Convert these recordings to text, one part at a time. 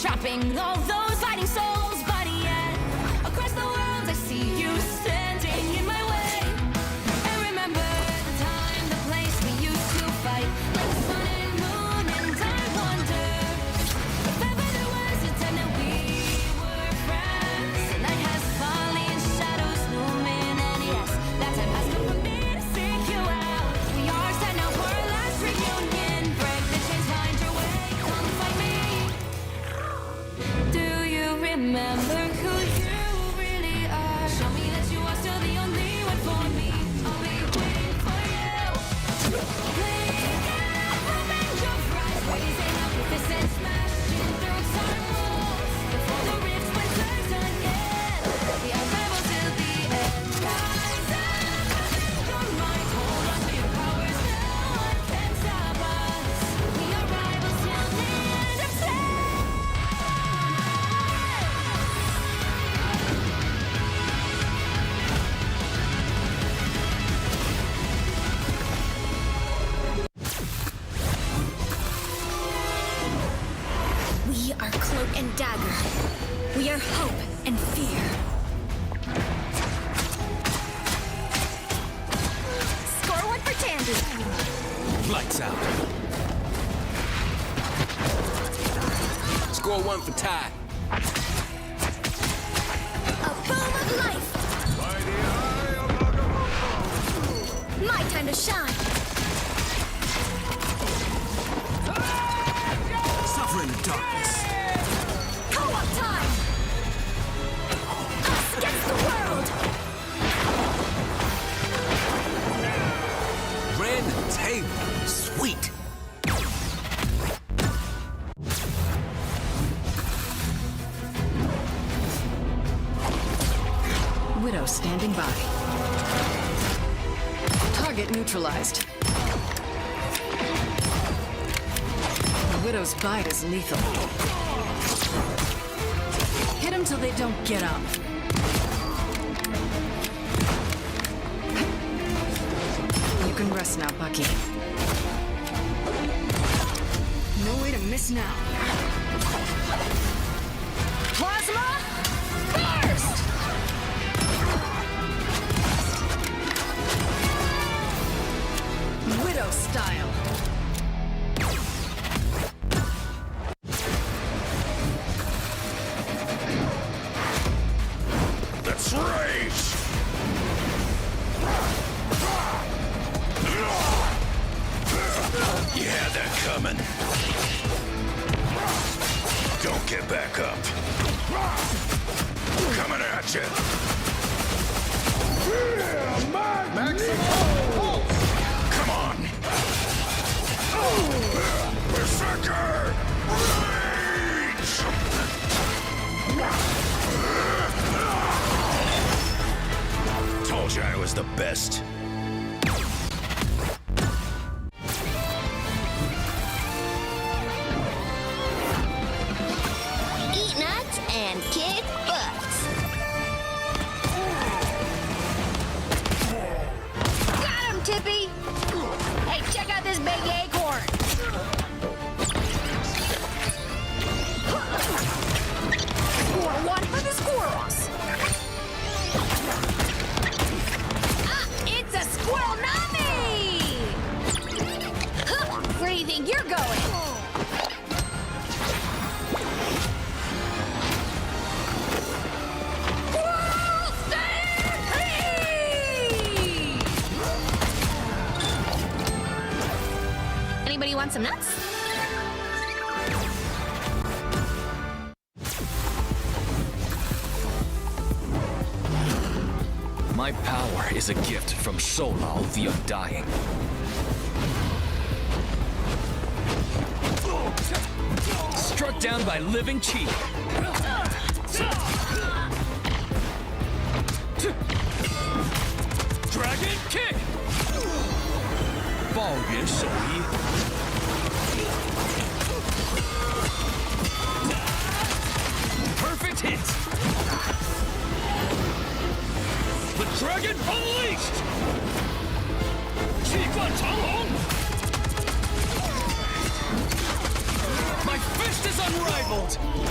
trapping all those fighting souls. But yet, across the world, I see you standing in my way. And remember the time, the place we used to fight, like the sun and moon. And I wonder if ever there was a time that we were friends. The night has fallen, shadows looming, and yes, that time has come for me to seek you out. We are set now for our last reunion. Break the chains, find your way, come find me. Do you remember who you really are? Show me that you are still the only one for me. I'll be waiting for you. Blink out, open your eyes, raising up your fists and smashing through time walls. Before the rift splinters again, we are rebels till the end. Rise up, your mind, hold on to your powers. No one can stop us. We are rivals till the end of time. We are Cloak and Dagger. We are hope and fear. Score one for Tandy. Lights out. Score one for Ty. A boom of life. My time to shine. Suffer in the darkness. Co-op time. Us against the world. Red table. Sweet. Widow standing by. Target neutralized. The Widow's bite is lethal. Hit them till they don't get up. You can rest now, Bucky. No way to miss now. Plasma burst! Widow style. Let's race! You had that coming. Don't get back up. Coming at you. Come on. Berserker! Rage! Told you I was the best. Eat nuts and kick butts. Got him, Tippy! Hey, check out this big acorn! Score one for the squirrels! Ah, it's a squirrel nami! Huh, where do you think you're going? Squirrel stampede! Anybody want some nuts? My power is a gift from Solal the Undying. Struck down by living chi. Dragon kick! 爆元手一 Perfect hit! The dragon unleashed! 气贯长龙! My fist is unrivaled! it.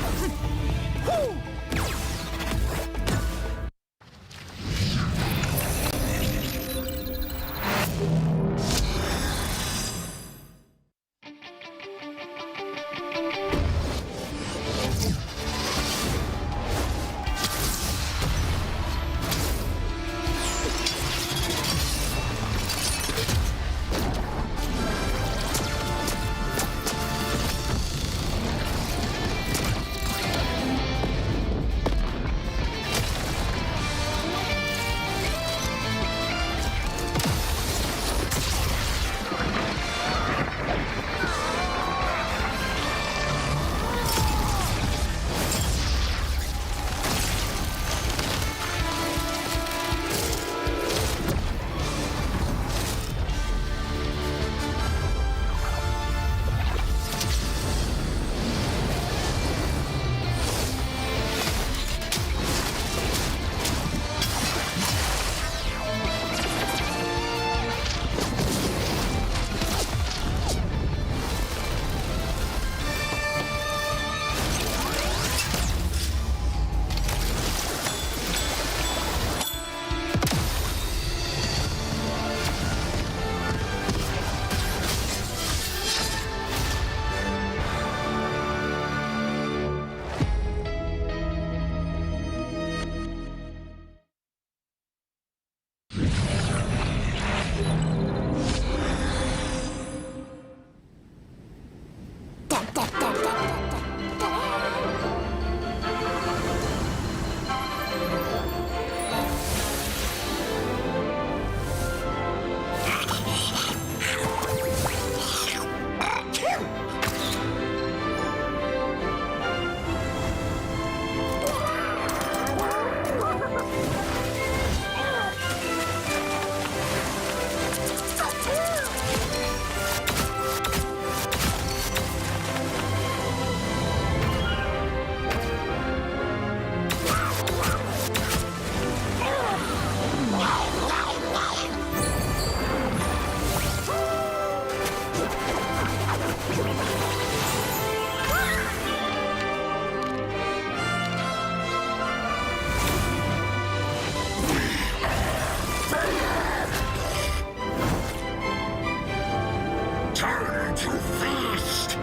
Turn to feast!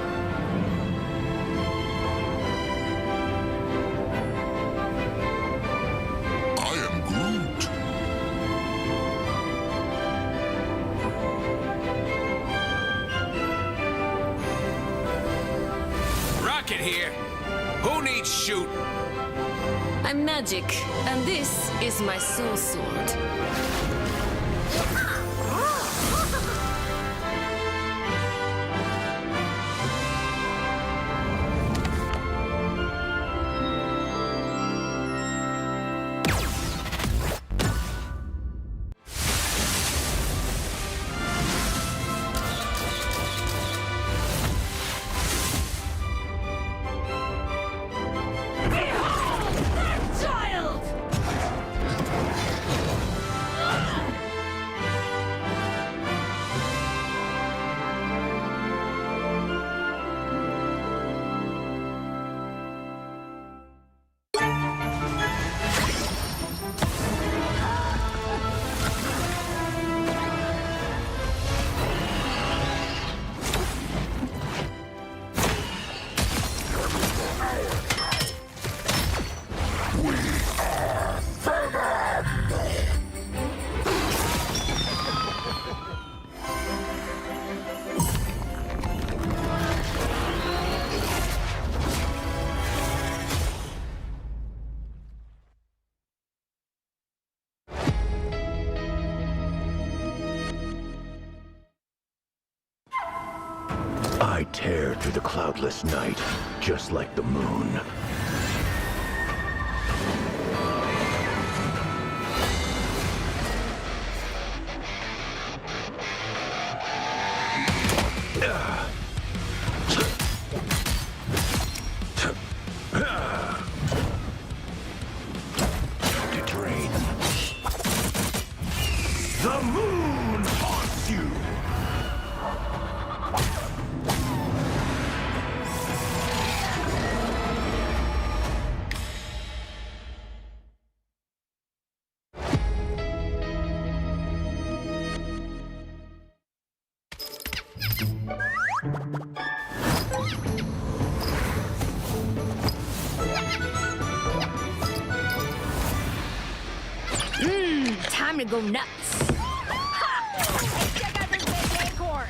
I am Groot. Rocket here. Who needs shoot? I'm magic, and this is my soul sword. I tear through the cloudless night, just like the moon. To drain. The moon haunts you! time to go nuts. Check out this big acorn.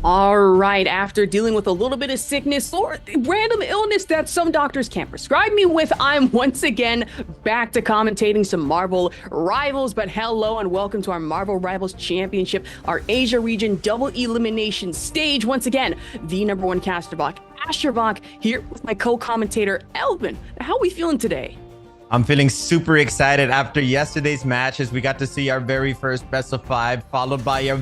All right, after dealing with a little bit of sickness or random illness that some doctors can't prescribe me with, I'm once again back to commentating some Marvel Rivals. But hello and welcome to our Marvel Rivals Championship, our Asia region double elimination stage. Once again, the #1 caster bot, Astrobot, here with my co-commentator, Elvin. How are we feeling today? I'm feeling super excited after yesterday's matches. We got to see our very first best of 5, followed by a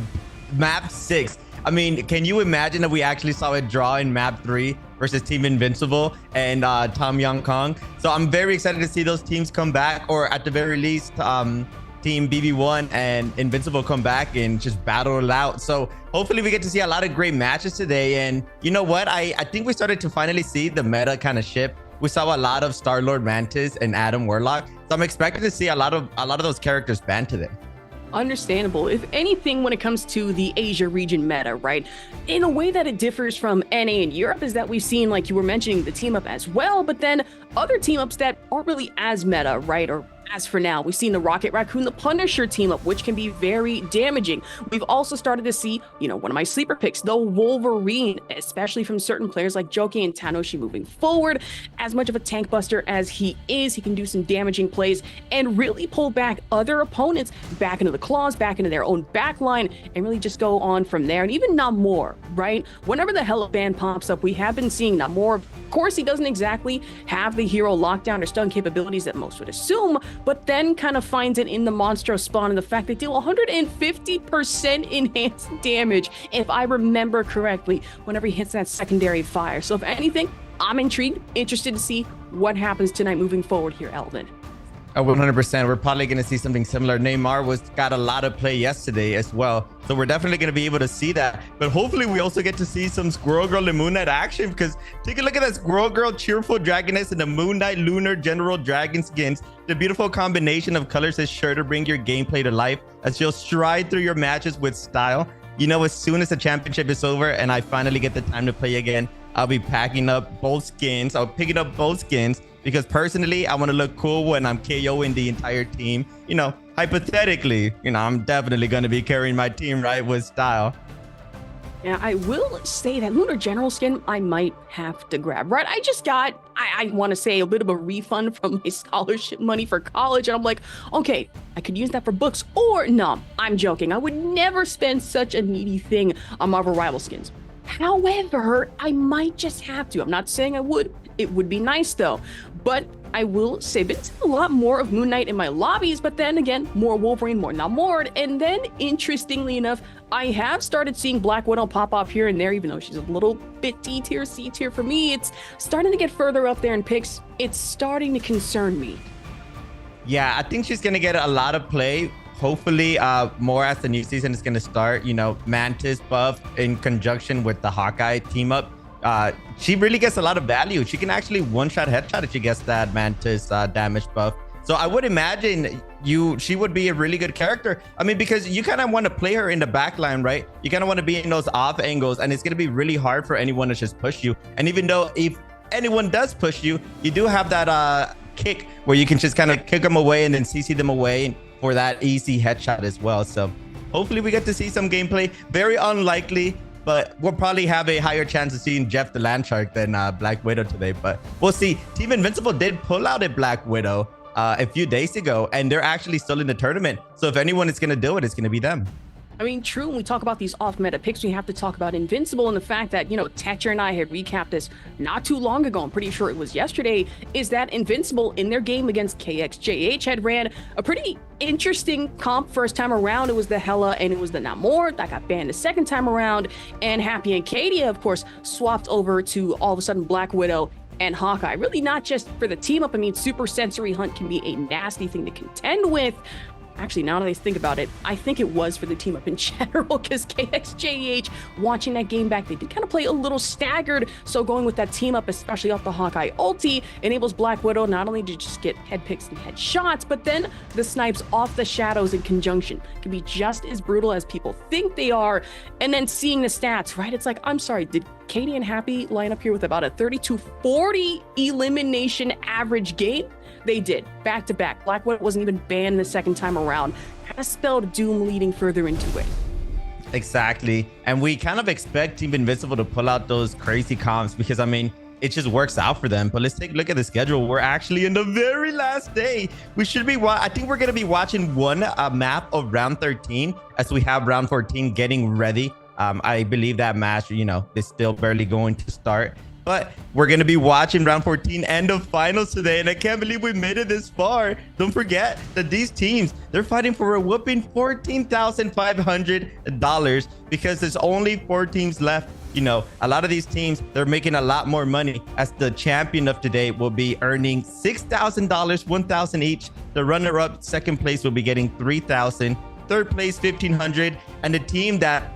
map 6. I mean, can you imagine if we actually saw a draw in map 3 versus Team Invincible and Tom Young Kong? So I'm very excited to see those teams come back, or at the very least, Team BB1 and Invincible come back and just battle it out. So hopefully we get to see a lot of great matches today. And you know what? I think we started to finally see the meta kind of shift. We saw a lot of Star-Lord Mantis and Adam Warlock. So I'm expecting to see a lot of those characters banned today. Understandable. If anything, when it comes to the Asia region meta, right? In a way that it differs from NA in Europe is that we've seen, like you were mentioning, the team up as well, but then other team ups that aren't really as meta, right? Or as for now, we've seen the Rocket Raccoon, the Punisher team up, which can be very damaging. We've also started to see, you know, one of my sleeper picks, the Wolverine, especially from certain players like Joki and Tanoshi moving forward. As much of a tank buster as he is, he can do some damaging plays and really pull back other opponents back into the claws, back into their own backline, and really just go on from there. And even Namor, right? Whenever the Hella ban pops up, we have been seeing Namor. Of course, he doesn't exactly have the hero lockdown or stun capabilities that most would assume, but then kind of finds it in the Monstro spawn and the fact they deal 150% enhanced damage, if I remember correctly, whenever he hits that secondary fire. So if anything, I'm intrigued, interested to see what happens tonight moving forward here, Elvin. 100%. We're probably going to see something similar. Neymar got a lot of play yesterday as well. So we're definitely going to be able to see that. But hopefully we also get to see some Squirrel Girl and Moon Knight action, because take a look at that Squirrel Girl Cheerful Dragoness and the Moon Knight Lunar General Dragon skins. The beautiful combination of colors is sure to bring your gameplay to life as you'll stride through your matches with style. You know, as soon as the championship is over and I finally get the time to play again, I'll be packing up both skins. I'll picking up both skins because personally, I want to look cool when I'm KOing the entire team. You know, hypothetically, you know, I'm definitely going to be carrying my team right with style. Yeah, I will say that Lunar General skin I might have to grab, right? I just got, I want to say, a bit of a refund from my scholarship money for college. And I'm like, okay, I could use that for books, or no, I'm joking. I would never spend such a needy thing on Marvel Rival skins. However, I might just have to. I'm not saying I would. It would be nice though. But I will say, been seeing a lot more of Moon Knight in my lobbies, but then again, more Wolverine, more Namor. And then, interestingly enough, I have started seeing Black Widow pop off here and there, even though she's a little bit D tier, C tier for me. It's starting to get further up there in picks. It's starting to concern me. Yeah, I think she's going to get a lot of play. Hopefully, more as the new season is going to start. You know, Mantis buff in conjunction with the Hawkeye team up. She really gets a lot of value. She can actually one-shot headshot if she gets that Mantis damage buff. So I would imagine she would be a really good character. I mean, because you kind of want to play her in the backline, right? You kind of want to be in those off angles, and it's going to be really hard for anyone to just push you. And even though if anyone does push you, you do have that kick where you can just kind of kick them away and then CC them away for that easy headshot as well. So hopefully we get to see some gameplay. Very unlikely, but we'll probably have a higher chance of seeing Jeff the Landshark than Black Widow today. But we'll see. Team Invincible did pull out a Black Widow a few days ago, and they're actually still in the tournament. So if anyone is going to do it, it's going to be them. I mean, true, when we talk about these off-meta picks, we have to talk about Invincible, and the fact that, you know, Tetcher and I had recapped this not too long ago, I'm pretty sure it was yesterday, is that Invincible in their game against KXJH had ran a pretty interesting comp first time around. It was the Hela and it was the Namor that got banned the second time around, and Happy and Kadia, of course, swapped over to all of a sudden Black Widow and Hawkeye. Really not just for the team up. I mean, Super Sensory Hunt can be a nasty thing to contend with. Actually, now that I think about it, I think it was for the team up in general because KXJH, watching that game back, they did kind of play a little staggered. So going with that team up, especially off the Hawkeye ulti, enables Black Widow not only to just get head picks and head shots, but then the snipes off the shadows in conjunction can be just as brutal as people think they are. And then seeing the stats, right? It's like, I'm sorry, did Katie and Happy line up here with about a 30-40 elimination average game? They did, back to back. Black Widow wasn't even banned the second time around. Kind of spelled doom leading further into it. Exactly. And we kind of expect Team Invincible to pull out those crazy comps because, I mean, it just works out for them. But let's take a look at the schedule. We're actually in the very last day. We should be, I think we're going to be watching one map of round 13 as we have round 14 getting ready. I believe that match, you know, is still barely going to start. But we're going to be watching round 14 and the finals today. And I can't believe we made it this far. Don't forget that these teams, they're fighting for a whooping $14,500 because there's only 4 teams left. You know, a lot of these teams, they're making a lot more money as the champion of today will be earning $6,000, $1,000 each. The runner-up second place will be getting $3,000. Third place, $1,500. And the team that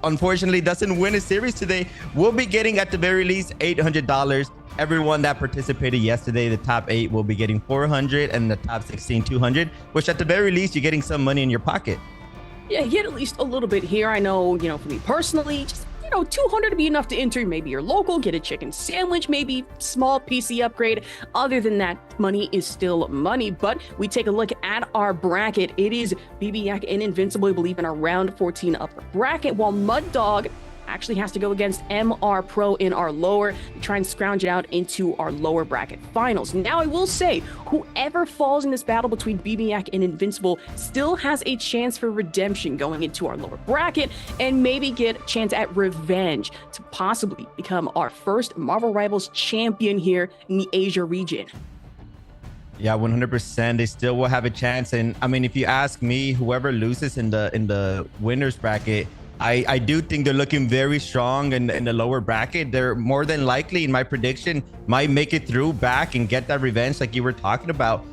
unfortunately doesn't win a series today will be getting at the very least $800. Everyone that participated yesterday, the top 8 will be getting $400 and the top 16 $200, which at the very least you're getting some money in your pocket. Yeah, get at least a little bit here. I know, you know, for me personally, just, you know, $200 to be enough to enter maybe your local, get a chicken sandwich, maybe small PC upgrade. Other than that, money is still money. But we take a look at our bracket. It is BB Yak and Invincible, I believe, in our round 14 upper bracket, while Mud Dog actually has to go against MR Pro in our lower to try and scrounge it out into our lower bracket finals. Now, I will say, whoever falls in this battle between BB Yak and Invincible still has a chance for redemption going into our lower bracket and maybe get a chance at revenge to possibly become our first Marvel Rivals champion here in the Asia region. Yeah, 100%. They still will have a chance. And I mean, if you ask me, whoever loses in the winners bracket, I do think they're looking very strong in the lower bracket. They're more than likely, in my prediction, might make it through back and get that revenge like you were talking about.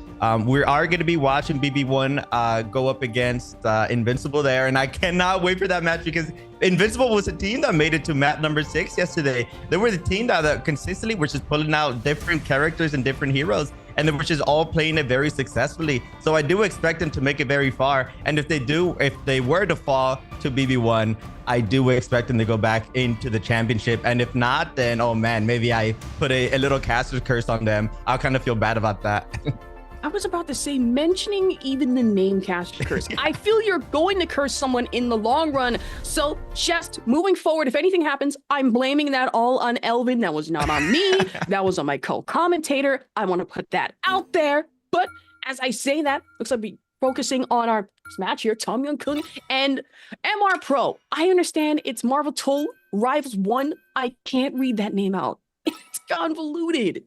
We are going to be watching BB1 go up against Invincible there. And I cannot wait for that match because Invincible was a team that made it to map number 6 yesterday. They were the team that consistently was just pulling out different characters and different heroes, and they were just all playing it very successfully. So I do expect them to make it very far. And if they were to fall to BB1, I do expect them to go back into the championship. And if not, then, oh man, maybe I put a little caster curse on them. I'll kind of feel bad about that. I was about to say, mentioning even the name caster curse. I feel you're going to curse someone in the long run. So just moving forward, if anything happens, I'm blaming that all on Elvin. That was not on me. That was on my co-commentator. I want to put that out there. But as I say that, looks like we focusing on our match here, Tom Young-kun and MR Pro. I understand it's Marvel Toll Rivals 1. I can't read that name out. It's convoluted.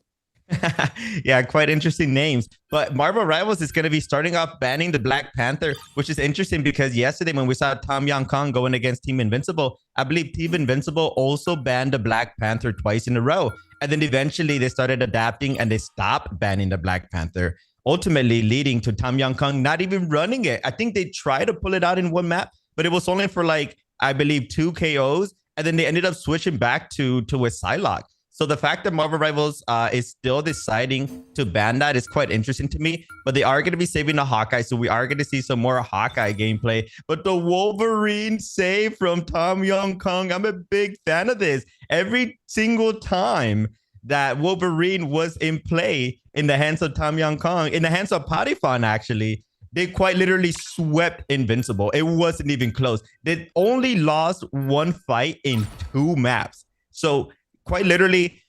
Yeah, quite interesting names. But Marvel Rivals is going to be starting off banning the Black Panther, which is interesting because yesterday when we saw Tom Young-kun going against Team Invincible, I believe Team Invincible also banned the Black Panther twice in a row. And then eventually they started adapting and they stopped banning the Black Panther, ultimately leading to Tom Young-kun not even running it. I think they tried to pull it out in one map, but it was only for like, I believe 2 KOs. And then they ended up switching back to a Psylocke. So the fact that Marvel Rivals is still deciding to ban that is quite interesting to me. But they are going to be saving the Hawkeye. So we are going to see some more Hawkeye gameplay. But the Wolverine save from Tom Young-kun, I'm a big fan of this. Every single time that Wolverine was in play in the hands of Tom Young-kun, in the hands of Patifon, actually, they quite literally swept Invincible. It wasn't even close. They only lost 1 fight in 2 maps. So quite literally,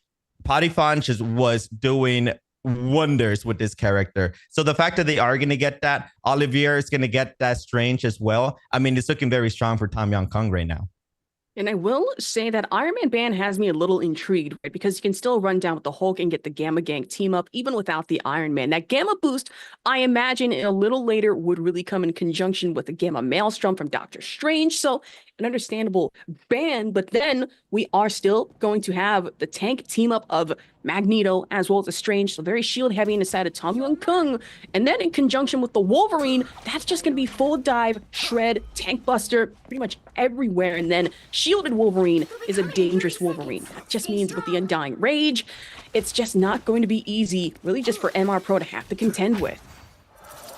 Patifon just was doing wonders with this character. So the fact that they are going to get that, Olivier is going to get that Strange as well. I mean, it's looking very strong for Tom Young-kun right now. And I will say that Iron Man ban has me a little intrigued, right? Because you can still run down with the Hulk and get the Gamma Gang team up, even without the Iron Man. That Gamma boost, I imagine a little later would really come in conjunction with the Gamma Maelstrom from Doctor Strange. So an understandable ban, but then we are still going to have the tank team up of Magneto as well as the Strange, so very shield heavy in the side of Tom Young Kung. And then in conjunction with the Wolverine, that's just going to be full dive, shred, tank buster, pretty much everywhere. And then shielded Wolverine is a dangerous Wolverine. That just means with the Undying Rage, it's just not going to be easy, really just for MR Pro to have to contend with.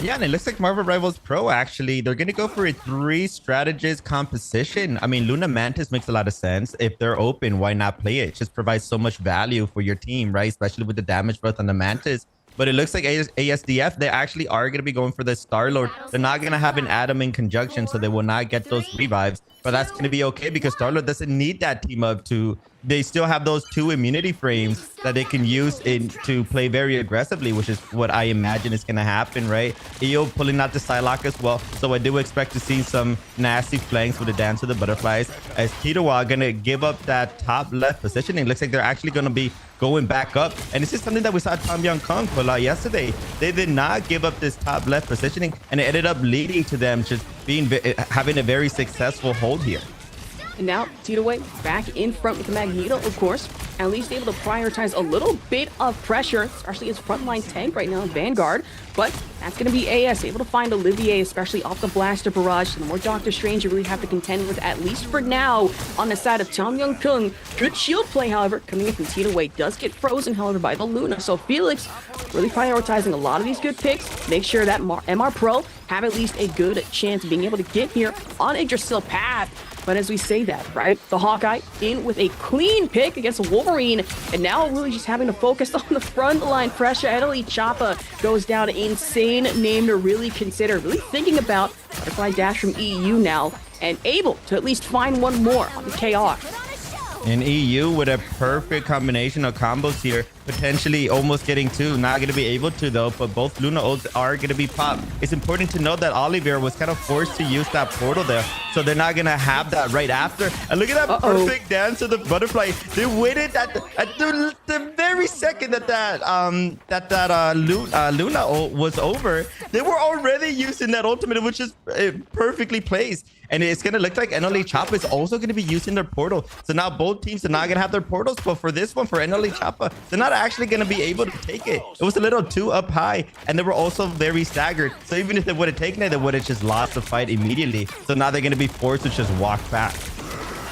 Yeah, and it looks like Marvel Rivals Pro, actually, they're going to go for a 3 strategist composition. I mean, Luna Mantis makes a lot of sense. If they're open, why not play it? It just provides so much value for your team, right? Especially with the damage growth on the Mantis. But it looks like ASDF, they actually are going to be going for the Star-Lord. They're not going to have an Atom in conjunction, so they will not get those revives. But that's going to be okay because Star-Lord doesn't need that team up to... They still have those 2 immunity frames that they can use to play very aggressively, which is what I imagine is going to happen, right? EO pulling out the Psylocke as well. So I do expect to see some nasty flanks with the Dance of the Butterflies. As Kitawa going to give up that top left positioning. Looks like they're actually going to be going back up. And this is something that we saw Tom Young Kong pull out yesterday. They did not give up this top left positioning, and it ended up leading to them just having a very successful hold here. And now, Titaway back in front with the Magneto, of course. At least able to prioritize a little bit of pressure, especially his frontline tank right now in Vanguard. But that's going to be AS, able to find Olivier, especially off the Blaster Barrage. So the more Doctor Strange you really have to contend with, at least for now, on the side of Tom Young Kung. Good shield play, however, coming in from Titaway. Does get frozen, however, by the Luna. So Felix really prioritizing a lot of these good picks. Make sure that MR Pro have at least a good chance of being able to get here on Yggdrasil path. But as we say that, right, the Hawkeye in with a clean pick against Wolverine, and now really just having to focus on the front line pressure. Italy Choppa goes down, insane name to really consider, really thinking about Butterfly Dash from EU now, and able to at least find one more on the KR. In EU with a perfect combination of combos here, potentially almost getting 2. Not going to be able to though, but both Luna ults are going to be popped. It's important to note that Oliver was kind of forced to use that portal there, so they're not going to have that right after. And look at that perfect Dance of the Butterfly. They waited at the very second that Luna ult was over. They were already using that ultimate, which is perfectly placed. And it's going to look like NLA Choppa is also going to be using their portal. So now both teams are not going to have their portals. But for this one, for NLA Choppa, they're not actually going to be able to take it. It was a little too up high. And they were also very staggered. So even if they would have taken it, they would have just lost the fight immediately. So now they're going to be forced to just walk back.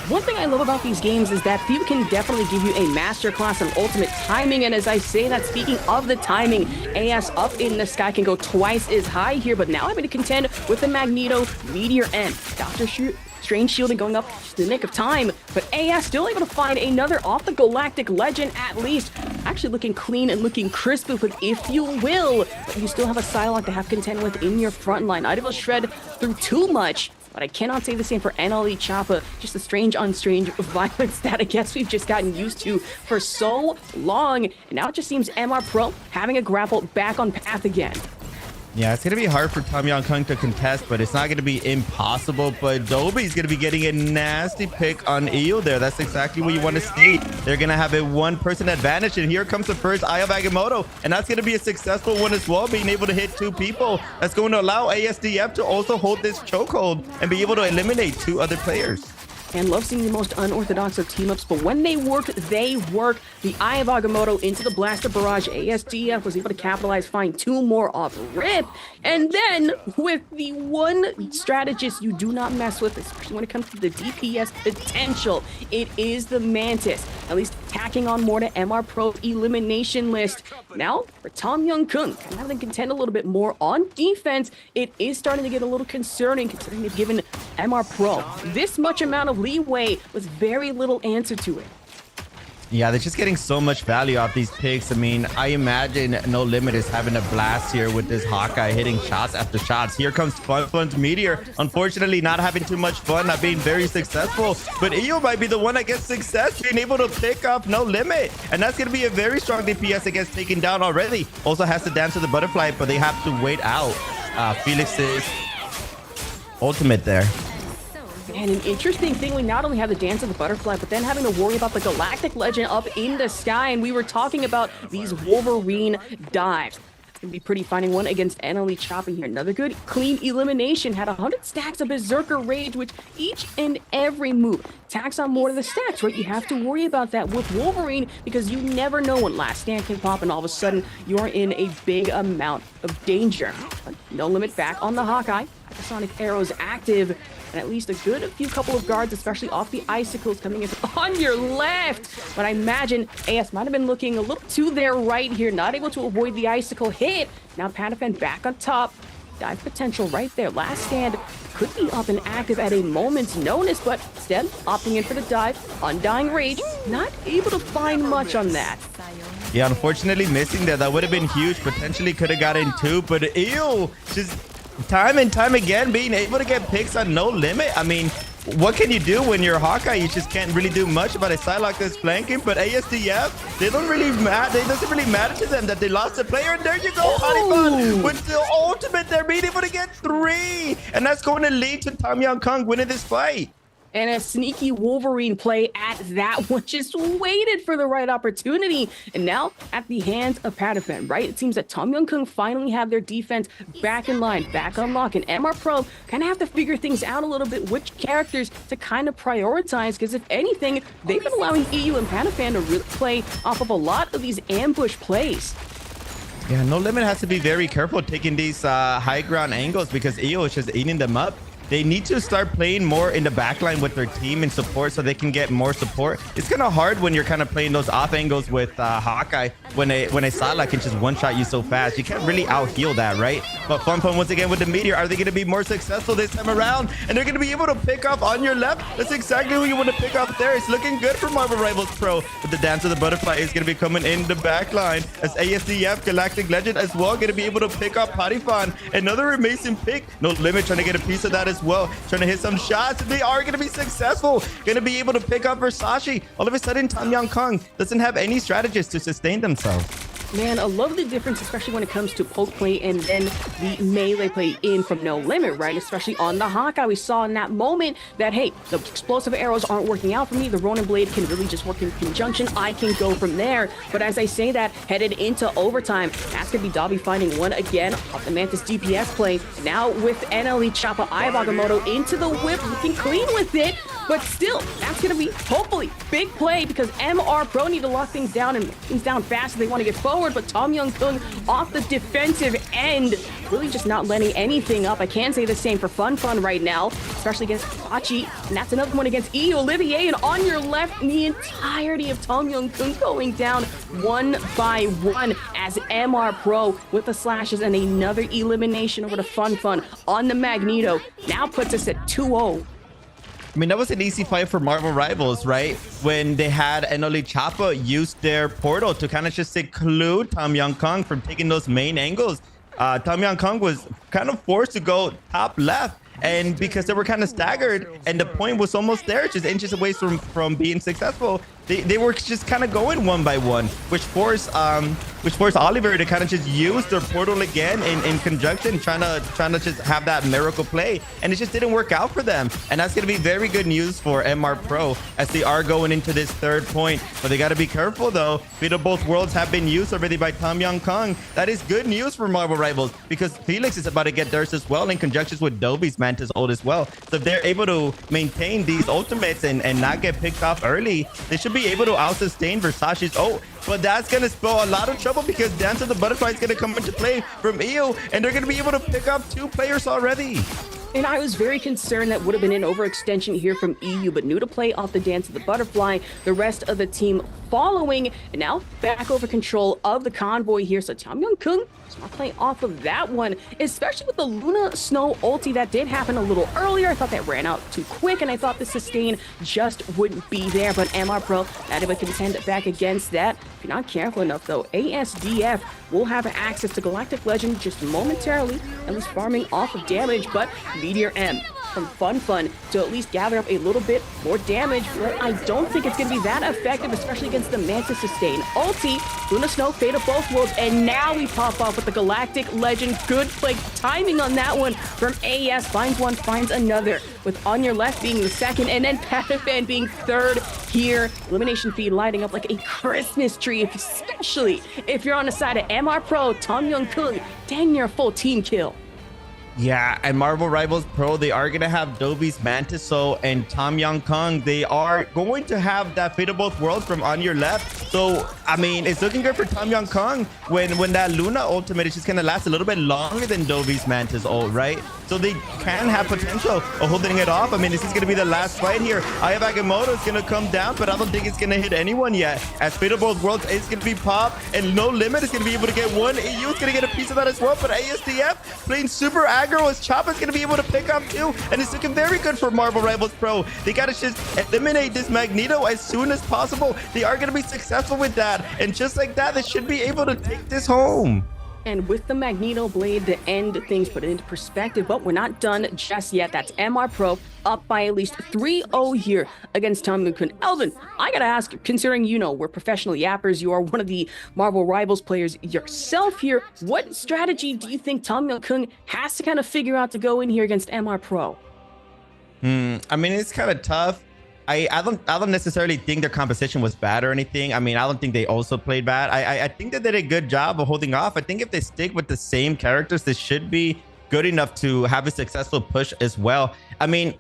One thing I love about these games is that FIFA can definitely give you a masterclass on ultimate timing, and as I say that, speaking of the timing, AS up in the sky can go twice as high here, but now I'm going to contend with the Magneto Meteor M. Doctor Strange shielding going up just in the nick of time, but AS still able to find another off the Galactic Legend at least. Actually looking clean and looking crisp, but if you will, but you still have a Psylocke to have contend with in your front line. Not able to shred through too much. But I cannot say the same for NLE Choppa. Just the strange on strange violence that I guess we've just gotten used to for so long. And now it just seems MR Pro having a grapple back on path again. Yeah, it's going to be hard for Tom Young Kung to contest, but it's not going to be impossible. But Dobby's going to be getting a nasty pick on Eo there. That's exactly what you want to see. They're going to have a one-person advantage, and here comes the first Eye of Agamotto, and that's going to be a successful one as well, being able to hit 2 people. That's going to allow ASDF to also hold this chokehold and be able to eliminate 2 other players. And love seeing the most unorthodox of team-ups, but when they work, they work. The Eye of Agamotto into the Blaster Barrage. ASDF was able to capitalize, find 2 more off rip. And then, with the one strategist you do not mess with, especially when it comes to the DPS potential, it is the Mantis. At least tacking on more to MR Pro elimination list. Now, for Tom Young Kung, kind of having to contend a little bit more on defense, it is starting to get a little concerning, considering they've given MR Pro this much amount of leeway with very little answer to it. Yeah, they're just getting so much value off these picks. I mean, I imagine No Limit is having a blast here with this Hawkeye hitting shots after shots. Here comes Fun's Meteor. Unfortunately, not having too much fun, not being very successful. But Eo might be the one that gets success, being able to pick off No Limit. And that's going to be a very strong DPS that gets taken down already. Also has to dance to the butterfly, but they have to wait out Felix's ultimate there. And an interesting thing, we not only have the Dance of the Butterfly, but then having to worry about the Galactic Legend up in the sky. And we were talking about these Wolverine dives. Gonna be pretty finding one against NLE chopping here. Another good clean elimination. Had 100 stacks of Berserker Rage, which each and every move tacks on more to the stacks, right? You have to worry about that with Wolverine because you never know when Last Stand can pop and all of a sudden you are in a big amount of danger. But No Limit back on the Hawkeye. Hypersonic arrows active, and at least a few couple of guards, especially off the icicles coming in on your left. But I imagine AS might have been looking a little to their right here, not able to avoid the icicle hit. Now Pataphan back on top. Dive potential right there. Last Stand could be up and active at a moment's notice, but instead opting in for the dive. Undying Rage, not able to find much on that. Yeah, unfortunately missing that. That would have been huge. Potentially could have got in two, but ew, just time and time again being able to get picks on No Limit. I mean, what can you do when you're Hawkeye? You just can't really do much about a Psylocke that's flanking. But ASDF, they don't really matter. It doesn't really matter to them that they lost a player. And there you go, Polygon with the ultimate. They're being able to get 3, and that's going to lead to Tom Young Kong winning this fight. And a sneaky Wolverine play at that one, just waited for the right opportunity. And now at the hands of Pataphan, right? It seems that Tom Young Kung finally have their defense back in line, back on lock. And MR Pro kind of have to figure things out a little bit, which characters to kind of prioritize. Because if anything, they've been allowing EU and Pataphan to really play off of a lot of these ambush plays. Yeah, No Limit has to be very careful taking these high ground angles because EO is just eating them up. They need to start playing more in the backline with their team and support so they can get more support. It's kind of hard when you're kind of playing those off angles with Hawkeye when a Psylocke can just one-shot you so fast. You can't really out-heal that, right? But Fun once again with the Meteor. Are they going to be more successful this time around? And they're going to be able to pick up on your left. That's exactly who you want to pick up there. It's looking good for Marvel Rivals Pro. But the Dance of the Butterfly is going to be coming in the backline as ASDF, Galactic Legend as well, going to be able to pick up Polyphon. Another amazing pick. No Limit trying to get a piece of that as well. Trying to hit some shots. They are going to be successful. Going to be able to pick up Versace. All of a sudden, Tom Young Kong doesn't have any strategists to sustain themselves. Man, I love the difference, especially when it comes to poke play and then the melee play in from No Limit, right? Especially on the Hawkeye, we saw in that moment that, hey, the explosive arrows aren't working out for me. The Ronin Blade can really just work in conjunction. I can go from there. But as I say that, headed into overtime, that's going to be Dobby finding one again off the Mantis DPS play. Now with NLE Choppa Bagamoto into the whip, looking clean with it. But still, that's going to be, hopefully, big play because MR Pro need to lock things down and things down fast if they want to get forward. But Tom Young Kung off the defensive end, really just not letting anything up. I can say the same for Fun right now, especially against Hachi. And that's another one against E. Olivier. And on your left, the entirety of Tom Young Kung going down one by one as MR Pro with the slashes and another elimination over to Fun on the Magneto. Now puts us at 2-0. I mean, that was an easy fight for Marvel Rivals, right? When they had Enoli Choppa use their portal to kind of just seclude Tom Young Kong from taking those main angles. Tom Young Kong was kind of forced to go top left. And because they were kind of staggered and the point was almost there, just inches away from being successful, they were just kind of going one by one, which forced Oliver to kind of just use their portal again in conjunction, trying to just have that miracle play, and it just didn't work out for them. And that's going to be very good news for MR Pro as they are going into this third point. But they got to be careful though. Fate of Both Worlds have been used already by Tom Young Kong. That is good news for Marvel Rivals because Felix is about to get theirs as well in conjunction with Dobby's Mantis ult as well. So if they're able to maintain these ultimates and not get picked off early, they should be able to out-sustain Versace's ult. But that's going to spell a lot of trouble because Dance of the Butterfly is going to come into play from EO, and they're going to be able to pick up 2 players already. And I was very concerned that would have been an overextension here from EU, but new to play off the Dance of the Butterfly. The rest of the team following, and now back over control of the convoy here. So Tom Young Kung, smart play off of that one, especially with the Luna Snow ulti that did happen a little earlier. I thought that ran out too quick, and I thought the sustain just wouldn't be there. But MR Pro not able to contend back against that. If you're not careful enough, though, ASDF will have access to Galactic Legend just momentarily, at least farming off of damage, but Meteor M from Fun to at least gather up a little bit more damage, but I don't think it's going to be that effective, especially against against the Mantis sustain. Ulti, Luna Snow, Fate of both worlds, and now we pop off with the Galactic Legend. Good like timing on that one from AES. Finds one, finds another, with On Your Left being the second, and then Pataphan being third here. Elimination feed lighting up like a Christmas tree, especially if you're on the side of MR Pro, Tom Young Kung, dang near a full team kill. Yeah, and Marvel Rivals Pro, they are going to have Dovi's Mantis and Tom Young Kong. They are going to have that Fate of Both Worlds from On Your Left. So, I mean, it's looking good for Tom Young Kong when that Luna ultimate is just going to last a little bit longer than Dovi's Mantis ult, right? So they can have potential of holding it off. I mean, this is going to be the last fight here. Aya Agamotto is going to come down, but I don't think it's going to hit anyone yet. As Fate of Both Worlds is going to be popped, and No Limit is going to be able to get one. EU is going to get a piece of that as well, but ASDF playing super aggro as Choppa's going to be able to pick up too, and it's looking very good for Marvel Rivals Pro. They got to just eliminate this Magneto as soon as possible. They are going to be successful with that, and just like that, they should be able to take this home. And with the Magneto Blade to end things, put it into perspective, but we're not done just yet. That's MR Pro up by at least 3-0 here against Tom Young Kun. Elvin, I gotta ask, considering, you know, we're professional yappers, you are one of the Marvel Rivals players yourself here, what strategy do you think Tom Young Kun has to kind of figure out to go in here against MR Pro? I mean, it's kind of tough. I don't necessarily think their composition was bad or anything. I mean, I don't think they also played bad. I think they did a good job of holding off. I think if they stick with the same characters, they should be good enough to have a successful push as well. I mean,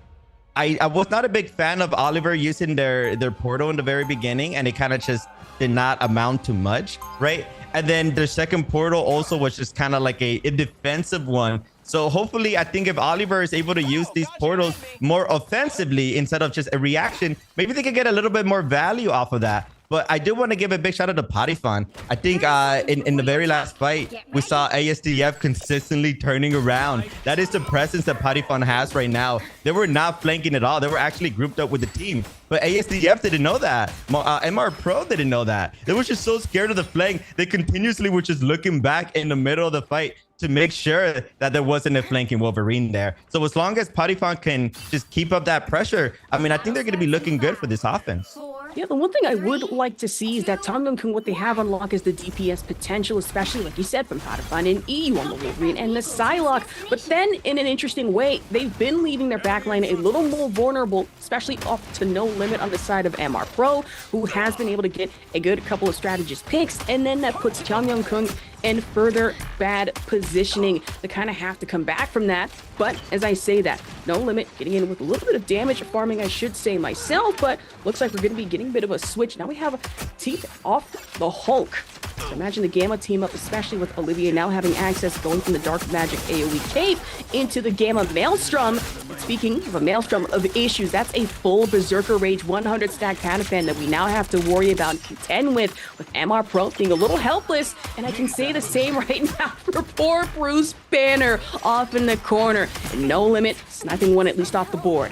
I was not a big fan of Oliver using their portal in the very beginning, and it kind of just did not amount to much, right? And then their second portal also was just kind of like a defensive one. So hopefully, I think if Oliver is able to use these portals more offensively instead of just a reaction, maybe they could get a little bit more value off of that. But I do want to give a big shout out to Patiphan. I think in the very last fight, we saw ASDF consistently turning around. That is the presence that Patiphan has right now. They were not flanking at all. They were actually grouped up with the team. But ASDF didn't know that. MR Pro didn't know that. They were just so scared of the flank. They continuously were just looking back in the middle of the fight to make sure that there wasn't a flanking Wolverine there. So as long as Patiphan can just keep up that pressure, I mean, I think they're going to be looking good for this offense. Yeah, the one thing I would like to see is that Tom Young Kun, what they have unlocked is the DPS potential, especially like you said, from Pataphan and EU on the Wolverine and the Psylocke. But then, in an interesting way, they've been leaving their backline a little more vulnerable, especially off to No Limit on the side of MR Pro, who has been able to get a good couple of strategist picks, and then that puts Tom Young Kun in further bad positioning. They kind of have to come back from that. But as I say that, No Limit getting in with a little bit of damage farming, I should say myself, but looks like we're going to be getting a bit of a switch. Now we have Teeth off the Hulk. So imagine the Gamma team up, especially with Olivia now having access going from the Dark Magic AoE cape into the Gamma Maelstrom. And speaking of a Maelstrom of issues, that's a full Berserker Rage 100 stack Pataphan that we now have to worry about and contend with MR Pro being a little helpless. And I can say the same right now for poor Bruce Banner off in the corner. And No Limit sniping one at least off the board.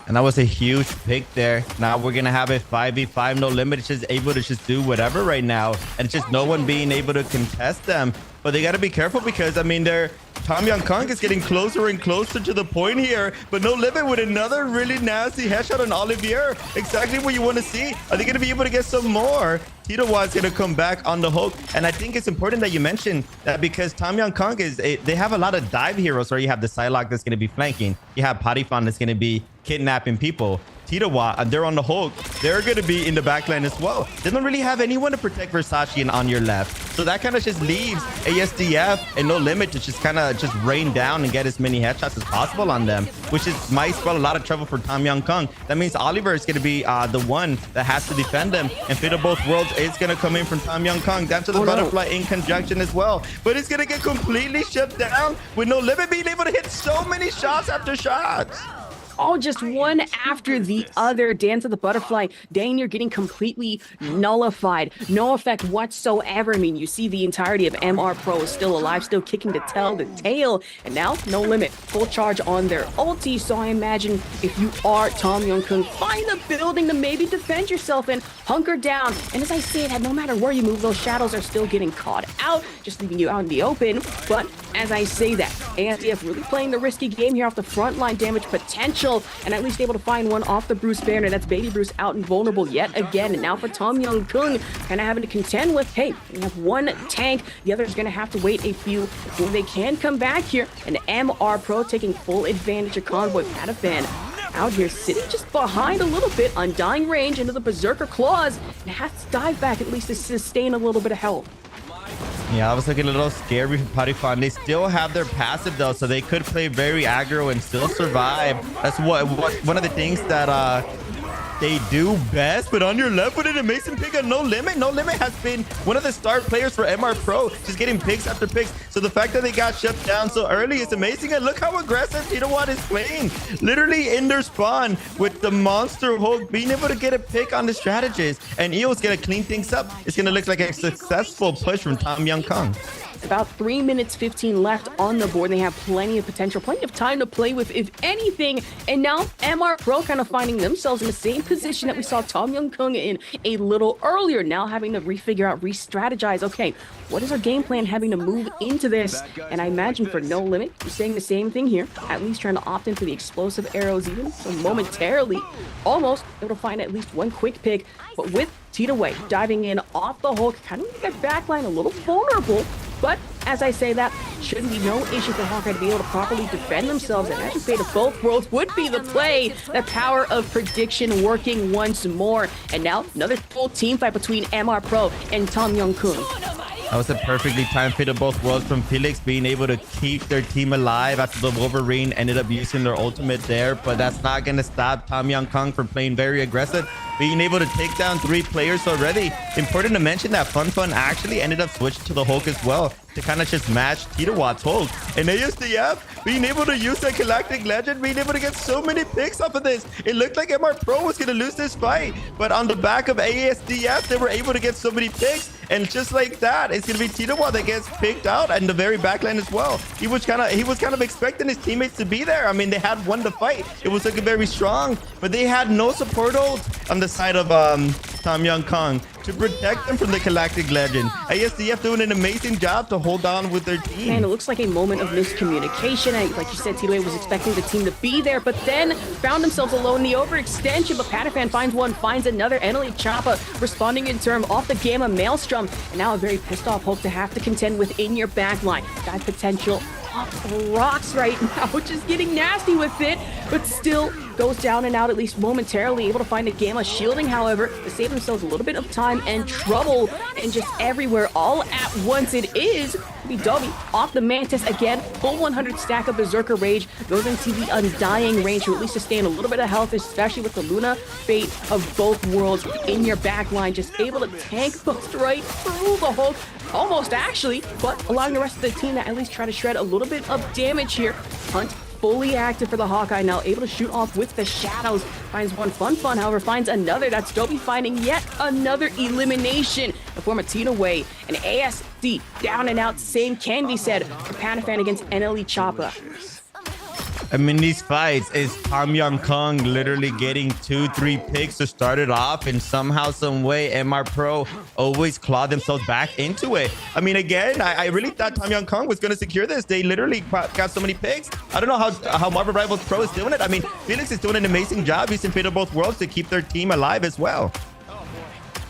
And that was a huge pick there. Now we're going to have a 5v5, No Limit. It's just able to just do whatever right now. And it's just no one being able to contest them. But they got to be careful because, I mean, Tom Young Kong is getting closer and closer to the point here. But No Limit with another really nasty headshot on Olivier. Exactly what you want to see. Are they going to be able to get some more? Tito is going to come back on the hook. And I think it's important that you mention that because Tom Young Kong they have a lot of dive heroes where you have the Psylocke that's going to be flanking. You have Patiphan that's going to be kidnapping people. Tito, and they're on the hook. They're going to be in the backline as well. They don't really have anyone to protect Versace and On Your Left. So that kind of just leaves ASDF and No Limit to just kind of just rain down and get as many headshots as possible on them, which might spell a lot of trouble for Tom Young Kong. That means Oliver is going to be the one that has to defend them. And Fate of Both Worlds is going to come in from Tom Young Kong down to the butterfly in conjunction as well. But it's going to get completely shut down with No Limit being able to hit so many shots after shots. All just one after the other. Dance of the Butterfly, dang, you're getting completely nullified. No effect whatsoever. I mean, you see the entirety of MR Pro is still alive, still kicking to tell the tale. And now, No Limit, full charge on their ulti. So I imagine if you are Tom Young Kun, find a building to maybe defend yourself and hunker down. And as I say that, no matter where you move, those shadows are still getting caught out, just leaving you out in the open. But as I say that, ASDF really playing the risky game here off the frontline damage potential. potential, and at least able to find one off the Bruce Banner. That's Baby Bruce out and vulnerable yet again. And now for Tom Young-kun, kind of having to contend with, hey, we have one tank, the other's going to have to wait a few before they can come back here. And MR Pro taking full advantage of Convoy. Patafan out here sitting just behind a little bit, undying range into the Berserker Claws, and has to dive back at least to sustain a little bit of health. Yeah, I was looking a little scary for Patafan. They still have their passive though, so they could play very aggro and still survive. That's what one of the things that they do best. But on your left with an amazing pick on No Limit. No Limit has been one of the star players for MR Pro, just getting picks after picks. So the fact that they got shut down so early is amazing. And look how aggressive Titawat is playing. Literally in their spawn with the Monster Hulk being able to get a pick on the strategist. And EO's going to clean things up. It's going to look like a successful push from Tom Young-kun. About 3 minutes 15 left on the board. They have plenty of potential, plenty of time to play with, if anything. And now MR Pro kind of finding themselves in the same position that we saw Tom Young-kun in a little earlier. Now having to refigure out, re-strategize. Okay, what is our game plan having to move into this? And I imagine for No Limit, you're saying the same thing here. At least trying to opt in for the explosive arrows even. So momentarily, almost able to find at least one quick pick. But with Tita Way diving in off the Hulk, kind of make that backline a little vulnerable. But as I say that, shouldn't be no issue for Hawkeye to be able to properly defend themselves. And actually, Fate of Both Worlds would be the play. The power of prediction working once more. And now another full team fight between MR Pro and Tom Young-kun. That was a perfectly timed Fate of Both Worlds from Felix, being able to keep their team alive after the Wolverine ended up using their ultimate there. But that's not going to stop Tom Young-kun from playing very aggressive, being able to take down 3 players already. Important to mention that Fun actually ended up switching to the Hulk as well to kind of just match Titawat's Hulk. And ASDF being able to use the Galactic Legend, being able to get so many picks off of this. It looked like MR Pro was going to lose this fight, but on the back of ASDF, they were able to get so many picks. And just like that, it's going to be Titawat that gets picked out, and the very backline as well. He was kind of expecting his teammates to be there. I mean, they had won the fight. It was looking very strong, but they had no support ult on the side of Tom Young-kun to protect them from the Galactic Legend. ASDF doing an amazing job to hold on with their team. Man, it looks like a moment of miscommunication. Like you said, Tito was expecting the team to be there, but then found themselves alone in the overextension. But Patafan finds one, finds another. Eneli Choppa responding in turn off the Gamma Maelstrom. And now a very pissed off Hulk to have to contend with in your backline. Got potential off rocks right now, just getting nasty with it, but still goes down and out at least momentarily, able to find a Gamma shielding, however, to save themselves a little bit of time and trouble, and just everywhere all at once it is. BW off the Mantis again, full 100 stack of Berserker Rage, goes into the Undying range to at least sustain a little bit of health, especially with the Luna Fate of Both Worlds in your backline, just able to tank boost right through the Hulk, almost actually, but allowing the rest of the team to at least try to shred a little bit of damage here. Hunt fully active for the Hawkeye now, able to shoot off with the shadows. Finds one Fun, however, finds another. That's Dobby finding yet another elimination. The form of Tina Way and ASD down and out. Same can be said for Panafan against Eneli Choppa. I mean, these fights is Tom Young-kun literally getting 2-3 picks to start it off, and somehow, some way, MR Pro always clawed themselves back into it. I mean, again, I really thought Tom Young-kun was going to secure this. They literally got so many picks. I don't know how Marvel Rivals Pro is doing it. I mean, Felix is doing an amazing job using Fate of Both Worlds to keep their team alive as well.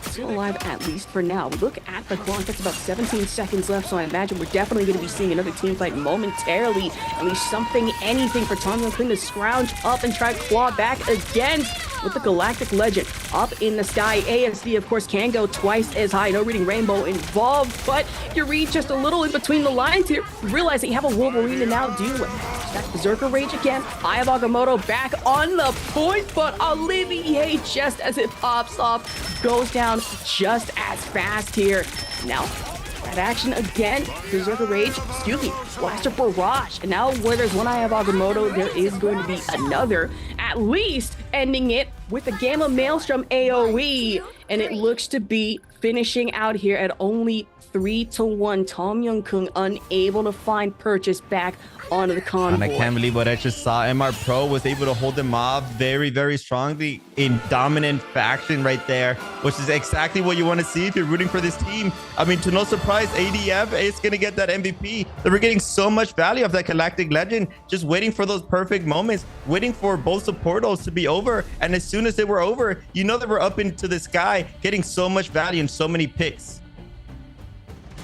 Still alive, at least for now. We look at the clock, that's about 17 seconds left, so I imagine we're definitely going to be seeing another team fight momentarily. At least something, anything for Tom Young-kun to scrounge up and try to claw back against with the Galactic Legend up in the sky. ASD, of course, can go twice as high. No reading Rainbow involved, but you read just a little in between the lines here. You realize that you have a Wolverine to now deal with. Stack Berserker Rage again. Eye of Agamotto back on the point, but Olivier, just as it pops off, goes down just as fast here. Now, that action again. Berserker Rage, excuse me, Blaster Barrage. And now where there's one Eye of Agamotto, there is going to be another. At least ending it with the Gamma Maelstrom AoE. And it looks to be finishing out here at only 3-1. Tom Young-kun unable to find purchase back onto the convoy. And I can't believe what I just saw. MR Pro was able to hold them off very, very strongly in dominant faction right there, which is exactly what you want to see if you're rooting for this team. I mean, to no surprise, ADF is going to get that MVP. They were getting getting so much value of that Galactic Legend, just waiting for those perfect moments, waiting for both the portals to be over. And as soon as they were over, you know they were up into the sky, getting so much value and so many picks.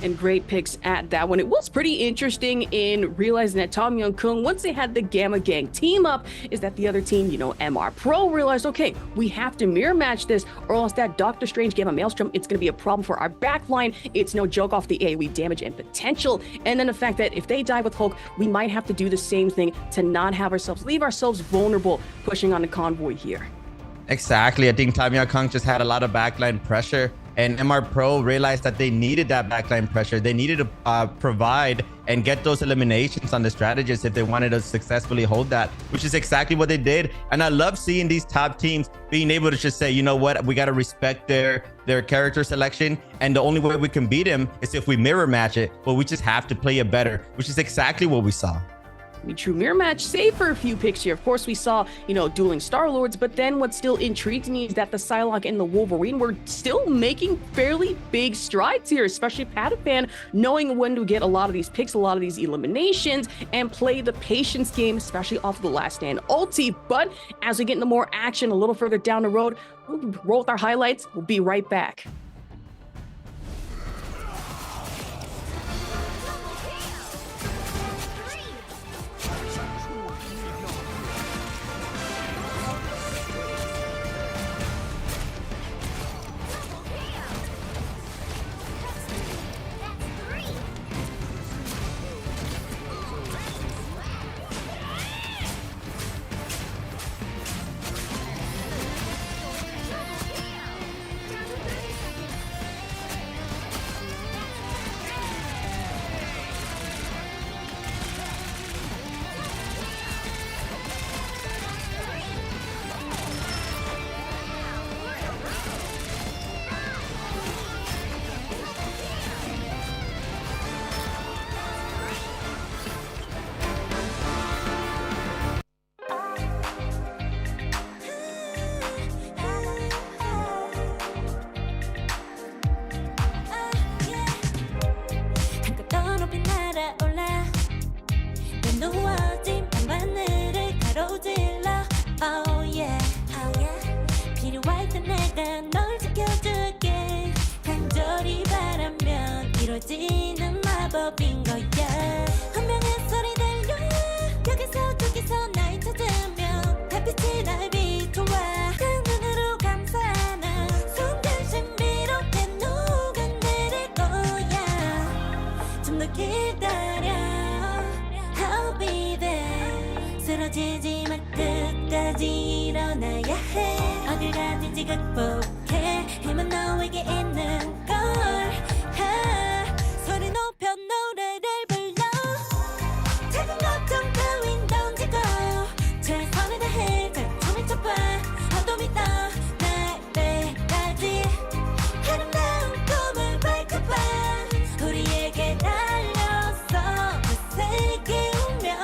And great picks at that one. It was pretty interesting in realizing that Tom Young Kung, once they had the Gamma Gang team up, is that the other team, you know, MR Pro, realized, okay, we have to mirror match this, or else that Doctor Strange Gamma Maelstrom, it's going to be a problem for our backline. It's no joke off the AoE damage and potential. And then the fact that if they die with Hulk, we might have to do the same thing to not have ourselves, leave ourselves vulnerable pushing on the convoy here. Exactly. I think Tom Young Kung just had a lot of backline pressure. And MR Pro realized that they needed that backline pressure. They needed to provide and get those eliminations on the strategists if they wanted to successfully hold that, which is exactly what they did. And I love seeing these top teams being able to just say, you know what, we got to respect their character selection. And the only way we can beat them is if we mirror match it, but we just have to play it better, which is exactly what we saw. True mirror match, save for a few picks here. Of course, we saw, you know, dueling Star-Lords, but then what still intrigued me is that the Psylocke and the Wolverine were still making fairly big strides here, especially Pataphan, knowing when to get a lot of these picks, a lot of these eliminations, and play the patience game, especially off of the Last Stand ulti. But as we get into more action a little further down the road, we'll roll with our highlights. We'll be right back. 누워진 밤하늘을 가로질러 Oh yeah, oh yeah. 필요할 때 내가 널 지켜줄게 간절히 바라면 이루어지는 마법인 거야 운명의 소리 들려 여기서 저기서 날 찾으면 달빛이 날 비춰와 그 눈으로 감싸나 순간 신비롭게 녹아내릴 거야 좀 더 기다려 쓰러지지 마 끝까지 일어나야 해 어딜 가든지 극복해 힘은 너에게 있는 걸 소리 높여 노래를 불러 작은 걱정 따윈 던지고 최선을 다해 작품을 쳐봐 어둠이 떠날 때까지 아름다운 꿈을 밝혀봐 우리에게 달려서 그 세계 운명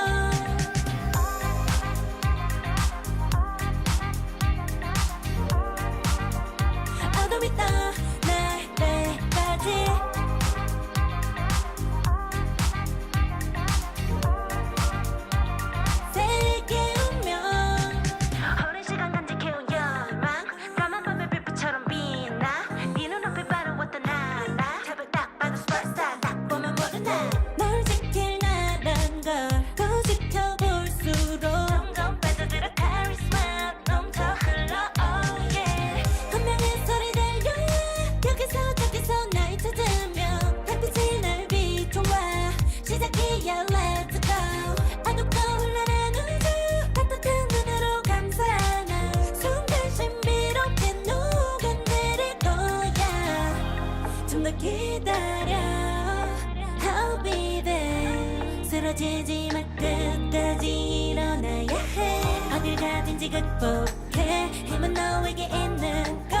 쓰러지지 마 끝까지 일어나야 해 어딜 가든지 극복해 힘은 너에게 있는 걸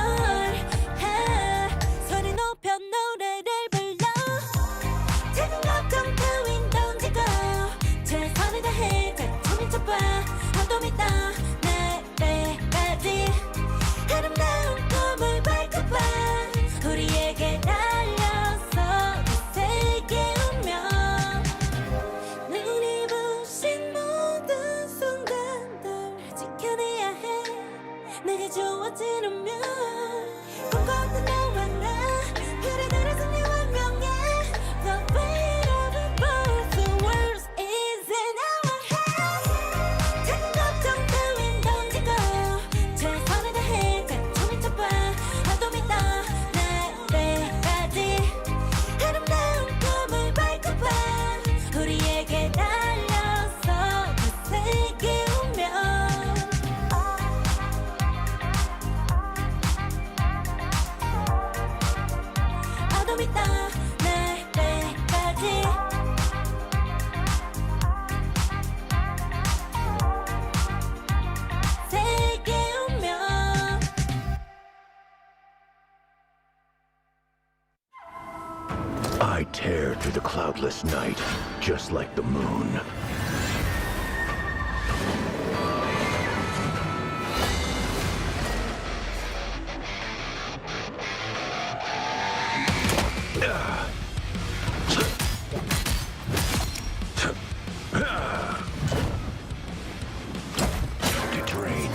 소리 높여 노래를 불러 작은 걱정 따윈 던지고 최선을 다해 작품을 쳐봐 어둠이 떠날 때까지 아름다운 꿈을 밝혀봐 우리에게 달려서 그 세계 운명 tear through the cloudless night, just like the moon. To drain.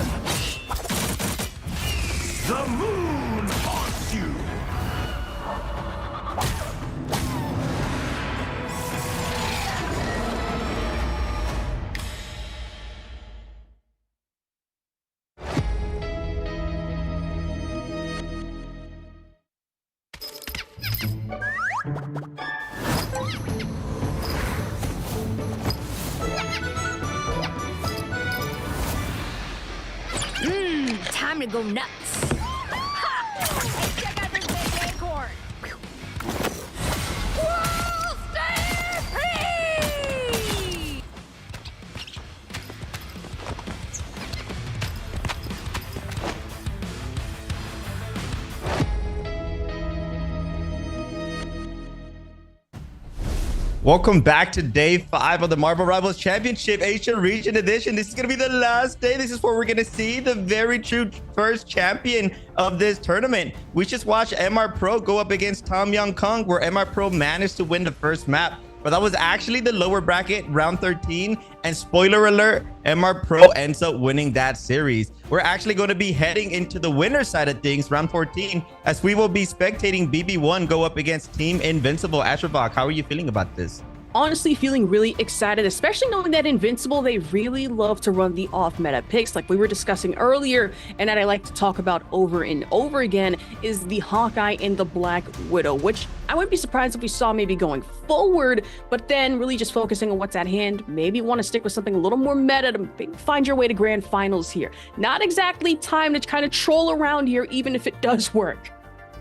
The moon haunts you! Time to go nuts. Hey, check out this big acorn. Whoa, stay free! Welcome back to day 5 of the Marvel Rivals Championship Asia Region Edition. This is going to be the last day. This is where we're going to see the very true first champion of this tournament. We just watched MR Pro go up against Tom Young Kong, where MR Pro managed to win the first map. But that was actually the lower bracket, round 13. And spoiler alert, MR Pro ends up winning that series. We're actually going to be heading into the winner side of things, round 14, as we will be spectating BB1 go up against Team Invincible. Astrovok, how are you feeling about this? Honestly feeling really excited, especially knowing that Invincible, they really love to run the off-meta picks like we were discussing earlier, and that I like to talk about over and over again is the Hawkeye and the Black Widow, which I wouldn't be surprised if we saw maybe going forward, but then really just focusing on what's at hand. Maybe want to stick with something a little more meta to find your way to grand finals here. Not exactly time to kind of troll around here, even if it does work.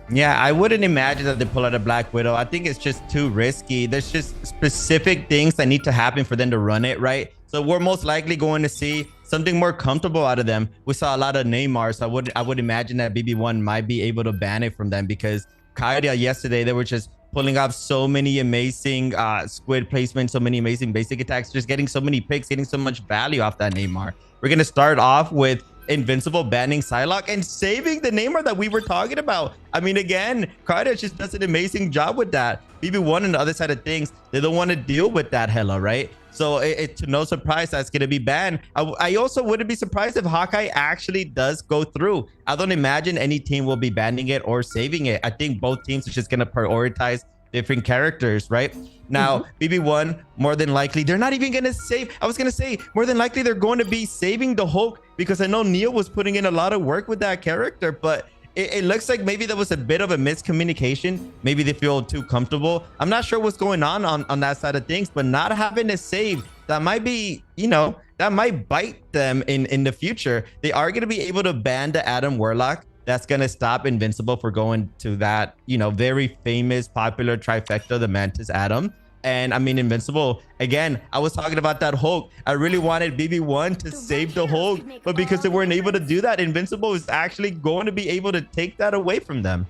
Yeah, I wouldn't imagine that they pull out a Black Widow. I think it's just too risky. There's just specific things that need to happen for them to run it, right? So we're most likely going to see something more comfortable out of them. We saw a lot of Neymar, so I would imagine that BB1 might be able to ban it from them, because Kairia yesterday, they were just pulling off so many amazing squid placements, so many amazing basic attacks, just getting so many picks, getting so much value off that Neymar. We're going to start off with Invincible banning Psylocke and saving the Neymar that we were talking about. I mean, again, Kairia just does an amazing job with that. BB1 on the other side of things, they don't want to deal with that hella, right? So it's no surprise that's going to be banned. I also wouldn't be surprised if Hawkeye actually does go through. I don't imagine any team will be banning it or saving it. I think both teams are just going to prioritize different characters, right? Now, BB1, more than likely, they're not even going to save. I was going to say, more than likely, they're going to be saving the Hulk, because I know Neil was putting in a lot of work with that character, but it looks like maybe there was a bit of a miscommunication. Maybe they feel too comfortable. I'm not sure what's going on that side of things, but not having a save, that might be, you know, that might bite them in the future. They are going to be able to ban the Adam Warlock. That's going to stop Invincible for going to that, you know, very famous, popular trifecta, the Mantis Adam. And I mean, Invincible, again, I was talking about that Hulk. I really wanted BB1 to save the Hulk, but because they weren't able to do that, Invincible is actually going to be able to take that away from them.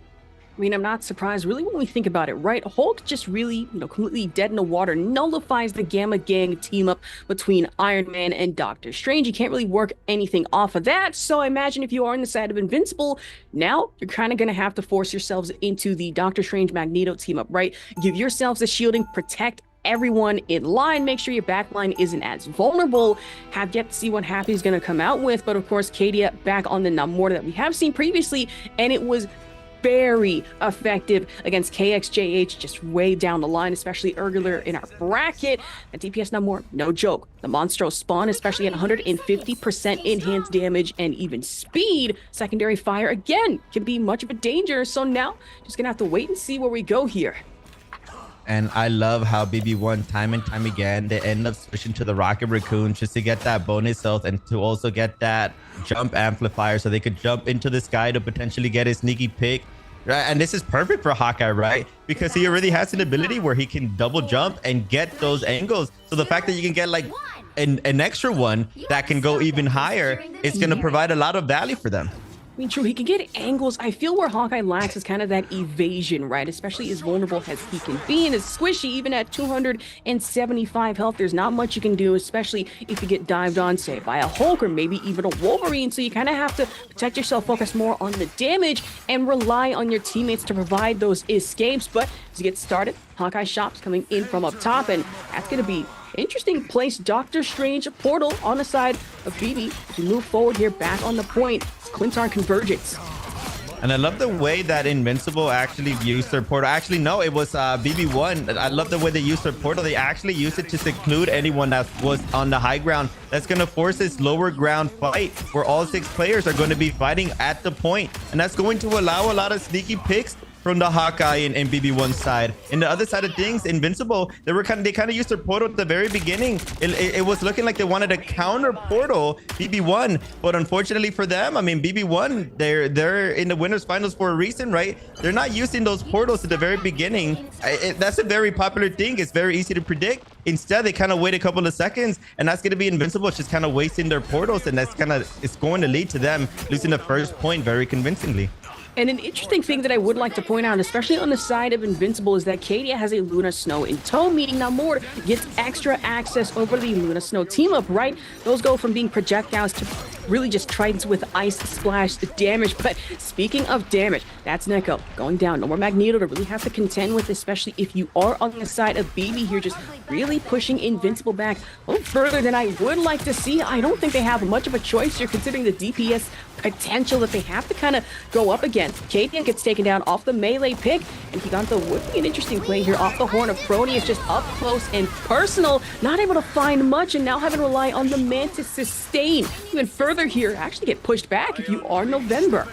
I mean, I'm not surprised, really, when we think about it, right? Hulk just really, completely dead in the water, nullifies the Gamma Gang team up between Iron Man and Doctor Strange. You can't really work anything off of that. So I imagine if you are on the side of Invincible, now you're kind of going to have to force yourselves into the Doctor Strange Magneto team up, right? Give yourselves the shielding, protect everyone in line, make sure your backline isn't as vulnerable. Have yet to see what Happy's going to come out with, but of course, Kadia back on the Namor that we have seen previously, and it was very effective against KXJH just way down the line, especially earlier in our bracket. And DPS Namor, no joke. The Monstro spawn, especially at 150% enhanced damage and even speed, secondary fire again can be much of a danger. So now just gonna have to wait and see where we go here. And I love how BB1 time and time again, they end up switching to the Rocket Raccoon just to get that bonus health and to also get that jump amplifier so they could jump into the sky to potentially get a sneaky pick. Right? And this is perfect for Hawkeye, right? Because he already has an ability where he can double jump and get those angles. So the fact that you can get like an extra one that can go even higher, it's going to provide a lot of value for them. I mean, true, he can get angles. I feel where Hawkeye lacks is kind of that evasion, right? Especially as vulnerable as he can be and as squishy, even at 275 health. There's not much you can do, especially if you get dived on, say, by a Hulk or maybe even a Wolverine. So you kind of have to protect yourself, focus more on the damage, and rely on your teammates to provide those escapes. But as you get started, Hawkeye shops coming in from up top, and that's going to be interesting place. Doctor Strange portal on the side of BB. As we move forward here, back on the point. Clintar convergence. And I love the way that Invincible actually used their portal. Actually, no, it was BB1. I love the way they used their portal. They actually used it to seclude anyone that was on the high ground. That's going to force this lower ground fight where all 6 players are going to be fighting at the point. And that's going to allow a lot of sneaky picks from the Hawkeye and BB1 side. In the other side of things, Invincible, they kind of used their portal at the very beginning. It was looking like they wanted to counter portal BB1, but unfortunately for them, I mean, BB1, they're in the winners finals for a reason, right? They're not using those portals at the very beginning. That's a very popular thing. It's very easy to predict. Instead, they kind of wait a couple of seconds, and that's going to be Invincible just kind of wasting their portals, and it's going to lead to them losing the first point very convincingly. And an interesting thing that I would like to point out, especially on the side of Invincible, is that Kadia has a Luna Snow in tow, meaning now Mord gets extra access over the Luna Snow team up, right? Those go from being projectiles to really just tridents with ice splash damage. But speaking of damage, that's Neko going down. No more Magneto to really have to contend with, especially if you are on the side of BB here, just really pushing Invincible back a little further than I would like to see. I don't think they have much of a choice here, considering the DPS potential that they have to kind of go up against. Kaden gets taken down off the melee pick, and Giganta would be an interesting play here off the horn of Proteus, just up close and personal, not able to find much, and now having to rely on the Mantis sustain. Even further here, actually get pushed back if you are November.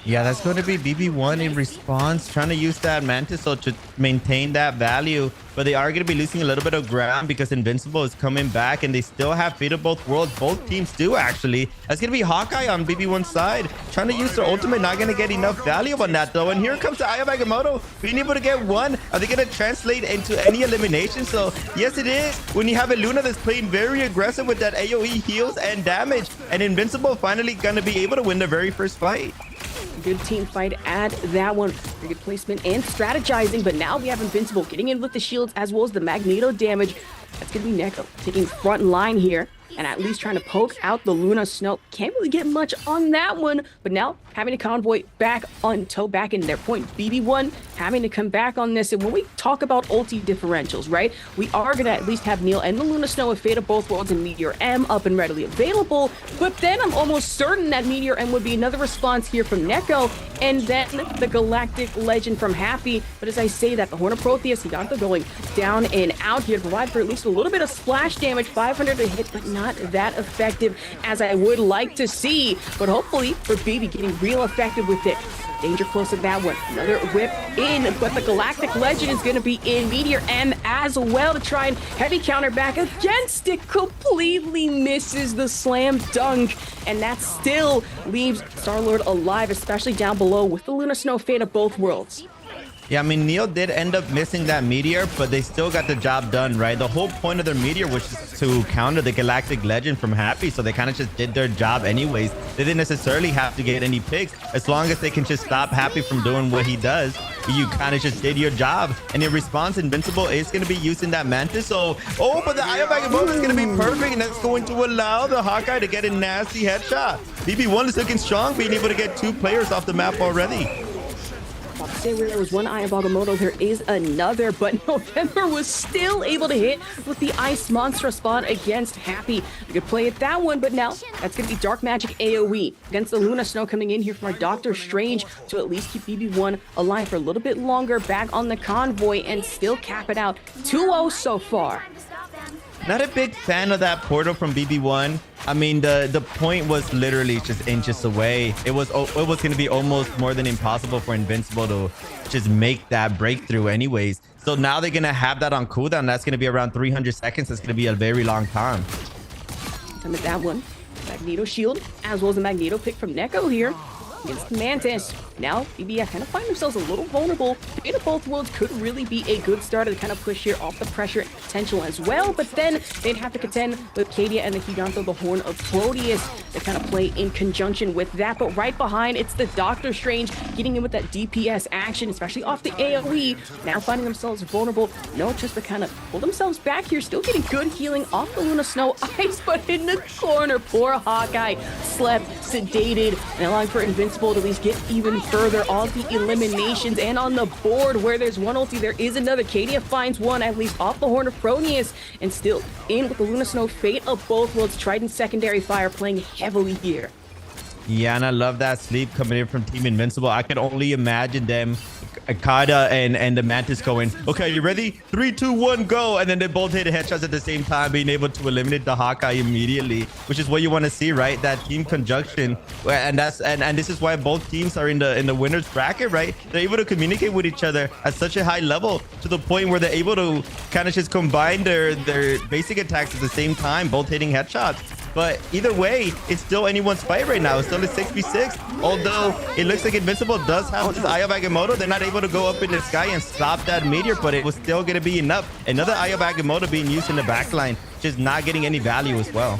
Yeah, that's going to be BB1 in response, trying to use that Mantis so to maintain that value. But they are going to be losing a little bit of ground because Invincible is coming back, and they still have Fate of Both Worlds. Both teams do, actually. That's going to be Hawkeye on BB1's side, trying to use their ultimate. Not going to get enough value on that, though. And here comes the Eye of Agamotto being able to get one. Are they going to translate into any elimination? So, yes, it is. When you have a Luna that's playing very aggressive with that AoE heals and damage, and Invincible finally going to be able to win their very first fight. Good team fight at that one. Very good placement and strategizing, but now we have Invincible getting in with the shields as well as the Magneto damage. That's going to be Neko taking front line here and at least trying to poke out the Luna Snow. Can't really get much on that one, but now having a convoy back on tow, back in their point. BB1 having to come back on this. And when we talk about ulti differentials, right, we are going to at least have Neil and the Luna Snow with Fate of Both Worlds and Meteor M up and readily available. But then I'm almost certain that Meteor M would be another response here from Neko, and then the Galactic Legend from Happy. But as I say that, the Horn of Proteus, he got the going down and out here to provide for at least a little bit of splash damage. 500 to hit, but not that effective as I would like to see. But hopefully for BB getting real effective with it. Danger close at that one. Another whip in, but the Galactic Legend is going to be in. Meteor M as well to try and heavy counter back against it. Completely misses the slam dunk, and that still leaves Star-Lord alive, especially down below with the Luna Snow Fate of Both Worlds. Yeah, I mean, Neil did end up missing that meteor, but they still got the job done, right? The whole point of their meteor was just to counter the Galactic Legend from Happy, so they kind of just did their job anyways. They didn't necessarily have to get any picks. As long as they can just stop Happy from doing what he does, you kind of just did your job. And in response, Invincible is going to be using that Mantis. So, but the Eye of Agamotto is going to be perfect, and that's going to allow the Hawkeye to get a nasty headshot. BB1 is looking strong, being able to get 2 players off the map already. Say where there was one Eye of Agamotto, there is another, but November was still able to hit with the Ice Monster spawn against Happy. You could play at that one, but now that's going to be Dark Magic AoE against the Luna Snow coming in here from our Doctor Strange to at least keep BB1 alive for a little bit longer back on the convoy and still cap it out. 2-0 so far. Not a big fan of that portal from BB1. I mean, the point was literally just inches away. It was going to be almost more than impossible for Invincible to just make that breakthrough anyways. So now they're going to have that on cooldown. That's going to be around 300 seconds. That's going to be a very long time. Time at that one. Magneto shield, as well as the Magneto pick from Neko here. against Mantis. Now, BBI kind of find themselves a little vulnerable. Fate of both worlds could really be a good starter to kind of push here off the pressure potential as well, but then they'd have to contend with Cadia and the Giganto, the Horn of Proteus, to kind of play in conjunction with that. But right behind, it's the Doctor Strange getting in with that DPS action, especially off the AoE. Now finding themselves vulnerable. No, just to kind of pull themselves back here, still getting good healing off the Luna Snow Ice, but in the corner, poor Hawkeye slept, sedated, and allowing for Invincible to at least get even further on the eliminations. And on the board, where there's one ulti, there is another. Cadia finds one, at least off the Horn of Proteus, and still in with the Luna Snow. Fate of both worlds, Trident secondary fire playing heavily here. Yeah, and I love that sleep coming in from Team Invincible. I can only imagine them, Akada and the Mantis going, okay, you ready? 3, 2, 1, go. And then they both hit headshots at the same time, being able to eliminate the Hawkeye immediately, which is what you want to see, right? That team conjunction. And this is why both teams are in the winner's bracket, right? They're able to communicate with each other at such a high level to the point where they're able to kind of just combine their basic attacks at the same time, both hitting headshots. But either way, it's still anyone's fight right now. It's still a 6v6. Although it looks like Invincible does have this Eye of Agamotto, they're not able to go up in the sky and stop that meteor, but it was still going to be enough. Another Eye of Agamotto being used in the backline, just not getting any value as well.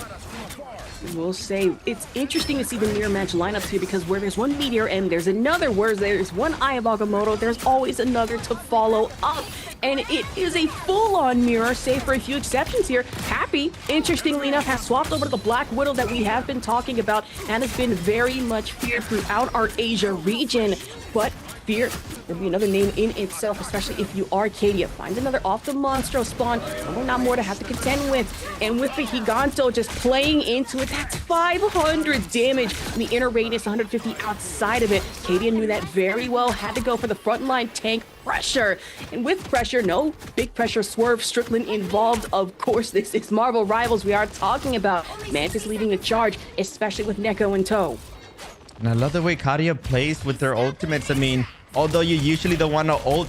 We'll say it's interesting to see the mirror match lineups here, because where there's one meteor and there's another, where there's one Eye of Agamotto, there's always another to follow up. And it is a full-on mirror, save for a few exceptions here. Happy, interestingly enough, has swapped over to the Black Widow that we have been talking about and has been very much feared throughout our Asia region. But Fear will be another name in itself, especially if you are Cadia. Find another off the Monstro spawn. Not more to have to contend with. And with the Giganto just playing into it, that's 500 damage. And the inner radius, 150 outside of it. Cadia knew that very well. Had to go for the frontline tank pressure. And with pressure, no big pressure swerve Strickland involved. Of course, this is Marvel Rivals we are talking about. Mantis leading the charge, especially with Neko in tow. And I love the way Cadia plays with their ultimates. I mean, although you usually don't want to ult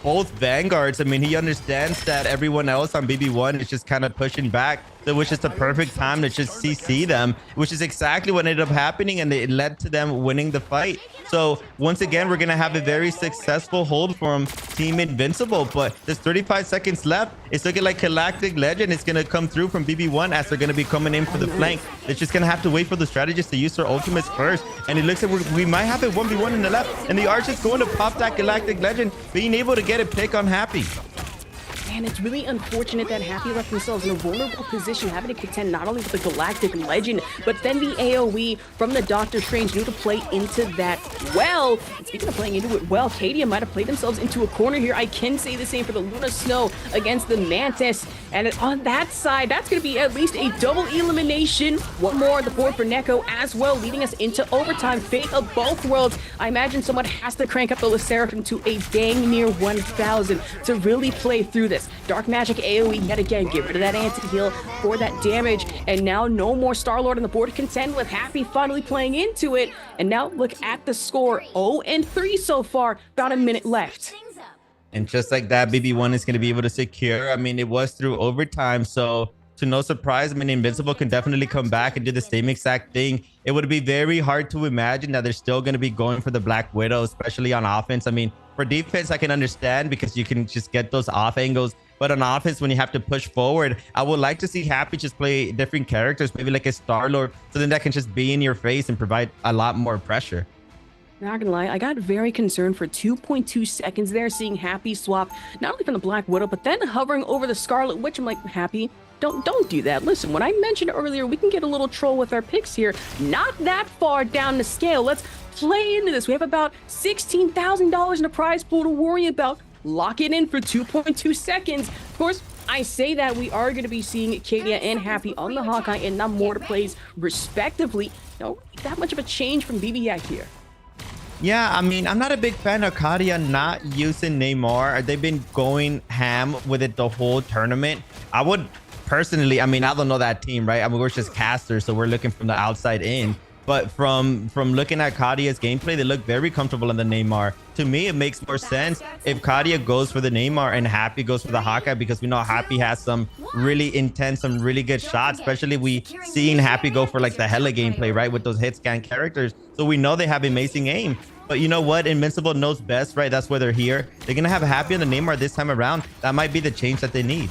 both Vanguards, I mean, he understands that everyone else on BB1 is just kind of pushing back. So which is the perfect time to just CC them, which is exactly what ended up happening, and it led to them winning the fight. So once again, we're going to have a very successful hold from Team Invincible, but there's 35 seconds left. It's looking like Galactic Legend is going to come through from BB1 as they're going to be coming in for the flank. They're just going to have to wait for the strategists to use their ultimates first. And it looks like we might have a 1v1 in the left, and the Arch is going to pop that Galactic Legend, being able to get a pick on Happy. And it's really unfortunate that Happy left themselves in a vulnerable position, having to contend not only with the Galactic Legend, but then the AoE from the Doctor Strange knew to play into that well. And speaking of playing into it well, Cadia might have played themselves into a corner here. I can say the same for the Luna Snow against the Mantis. And on that side, that's going to be at least a double elimination. One more on the board for Neko as well, leading us into overtime. Fate of both worlds. I imagine someone has to crank up the Seraphim to a dang near 1,000 to really play through this. Dark Magic AoE yet again, get rid of that anti-heal for that damage, and now no more Star-Lord on the board to contend with. Happy finally playing into it, and now look at the score, 0-3 so far, about a minute left. And just like that, BB1 is going to be able to secure. I mean, it was through overtime, so to no surprise, I mean, Invincible can definitely come back and do the same exact thing. It would be very hard to imagine that they're still going to be going for the Black Widow, especially on offense. I mean, for defense, I can understand because you can just get those off angles. But on offense, when you have to push forward, I would like to see Happy just play different characters, maybe like a Star-Lord, so then that can just be in your face and provide a lot more pressure. Not gonna lie, I got very concerned for 2.2 seconds there, seeing Happy swap not only from the Black Widow, but then hovering over the Scarlet Witch. I'm like, Happy, don't do that. Listen, when I mentioned earlier, we can get a little troll with our picks here. Not that far down the scale. Let's play into this. We have about $16,000 in a prize pool to worry about. Lock it in for 2.2 seconds. Of course, I say that we are going to be seeing Cadia and Happy on the Hawkeye and not more to plays respectively. No, that much of a change from BBI here. Yeah, I mean, I'm not a big fan of Cadia not using Neymar. They've been going ham with it the whole tournament. I would personally, I mean, I don't know that team, right? I mean, we're just casters, so we're looking from the outside in. But from looking at Kadia's gameplay, they look very comfortable in the Neymar. To me, it makes more sense if Kadia goes for the Neymar and Happy goes for the Hawkeye, because we know Happy has some really intense, some really good shots, especially we seen Happy go for like the hella gameplay, right, with those hit scan characters. So we know they have amazing aim. But you know what? Invincible knows best, right? That's why they're here. They're going to have Happy on the Neymar this time around. That might be the change that they need.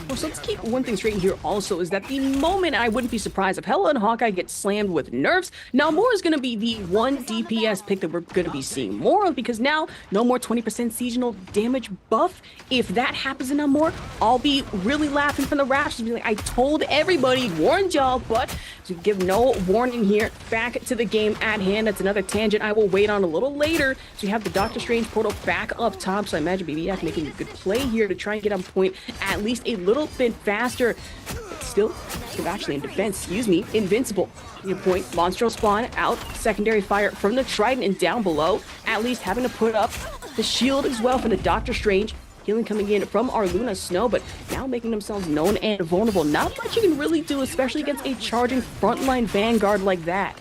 Well, so let's keep one thing straight here also is that the moment I wouldn't be surprised if Hella and Hawkeye get slammed with nerfs, now more is going to be the one DPS pick that we're going to be seeing more of, because now no more 20% seasonal damage buff. If that happens in Namor, I'll be really laughing from the rafters and be like, I told everybody, warned y'all, but to give no warning here. Back to the game at hand. That's another tangent I will wait on a little later. So you have the Doctor Strange portal back up top. So I imagine BBF making a good play here to try and get on point at least a little bit faster. But still, actually in defense, excuse me, Invincible. Your point, Monstro spawn out, secondary fire from the Trident and down below. At least having to put up the shield as well for the Doctor Strange. Healing coming in from our Luna Snow, but now making themselves known and vulnerable. Not much you can really do, especially against a charging frontline Vanguard like that.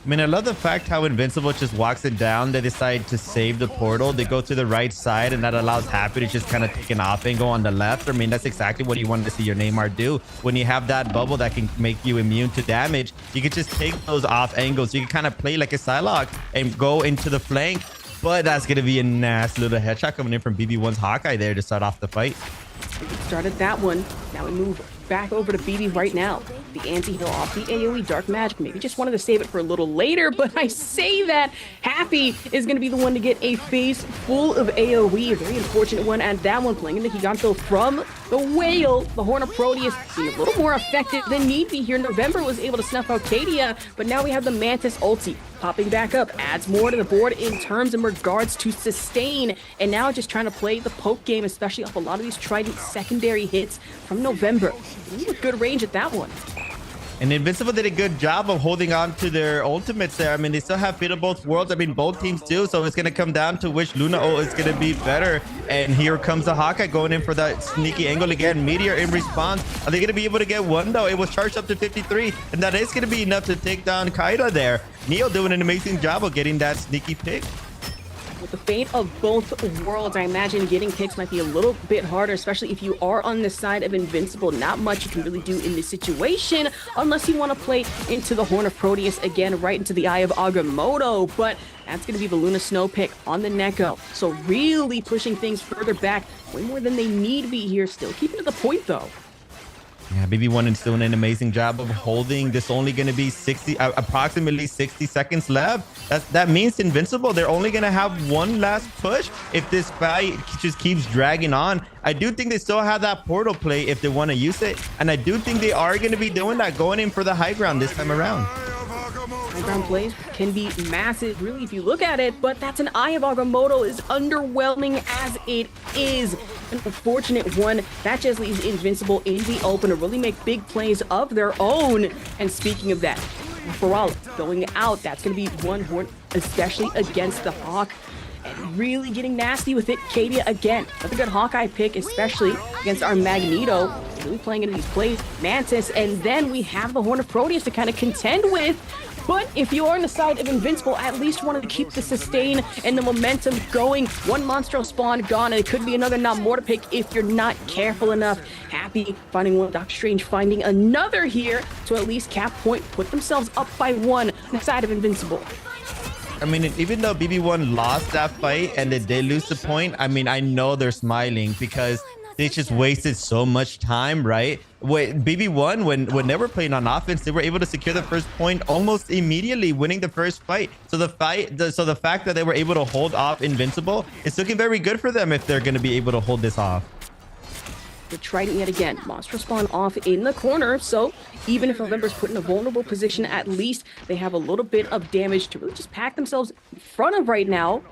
I mean, I love the fact how Invincible just walks it down. They decide to save the portal. They go to the right side, and that allows Happy to just kind of take an off angle on the left. I mean, that's exactly what you want to see your Neymar do. When you have that bubble that can make you immune to damage, you can just take those off angles. You can kind of play like a Psylocke and go into the flank. But that's going to be a nasty little headshot coming in from BB1's Hawkeye there to start off the fight. We started that one. Now we move back over to BB right now. The anti-heal off the AoE Dark Magic. Maybe just wanted to save it for a little later, but I say that Happy is going to be the one to get a phase full of AoE. A very unfortunate one at that one, playing into Giganto from the Whale. The Horn of Proteus being a little more effective than need be here. November was able to snuff out Cadia, but now we have the Mantis ulti popping back up. Adds more to the board in terms and regards to sustain. And now just trying to play the poke game, especially off a lot of these Trident secondary hits from November. With good range at that one. And Invincible did a good job of holding on to their ultimates there. I mean, they still have Fate of both worlds. I mean, both teams do. So it's going to come down to which Luna ult is going to be better. And here comes the Hawkeye going in for that sneaky angle again. Meteor in response. Are they going to be able to get one, though? It was charged up to 53. And that is going to be enough to take down Kaida there. Neo doing an amazing job of getting that sneaky pick. With the fate of both worlds, I imagine getting picks might be a little bit harder, especially if you are on the side of Invincible. Not much you can really do in this situation, unless you want to play into the Horn of Proteus again, right into the Eye of Agamotto. But that's going to be the Luna Snow pick on the Neko. So really pushing things further back, way more than they need to be here. Still keeping to the point, though. Yeah, BB1 is doing an amazing job of holding. This only going to be approximately 60 seconds left. That means Invincible, they're only going to have one last push if this fight just keeps dragging on. I do think they still have that portal play if they want to use it. And I do think they are going to be doing that, going in for the high ground this time around. High ground plays can be massive, really, if you look at it, but that's an Eye of Agamotto is underwhelming as it is. An unfortunate one. That just leaves Invincible in the open to really make big plays of their own. And speaking of that, Ferrala going out. That's going to be one horn, especially against the Hawk. And really getting nasty with it. Cadia again. Another good Hawkeye pick, especially against our Magneto. Really playing into these plays. Mantis. And then we have the Horn of Proteus to kind of contend with. But if you are on the side of Invincible, at least wanted to keep the sustain and the momentum going. One Monstro spawn gone, and it could be another Namor to pick if you're not careful enough. Happy finding one, Doctor Strange finding another here to at least cap point, put themselves up by one on the side of Invincible. I mean, even though BB1 lost that fight and they did lose the point, I mean, I know they're smiling because they just wasted so much time, right? With BB1, when they were playing on offense, they were able to secure the first point almost immediately, winning the first fight. So the fact that they were able to hold off Invincible is looking very good for them if they're going to be able to hold this off. The Trident yet again. Monster spawn off in the corner, so even if November's put in a vulnerable position, at least they have a little bit of damage to really just pack themselves in front of right now.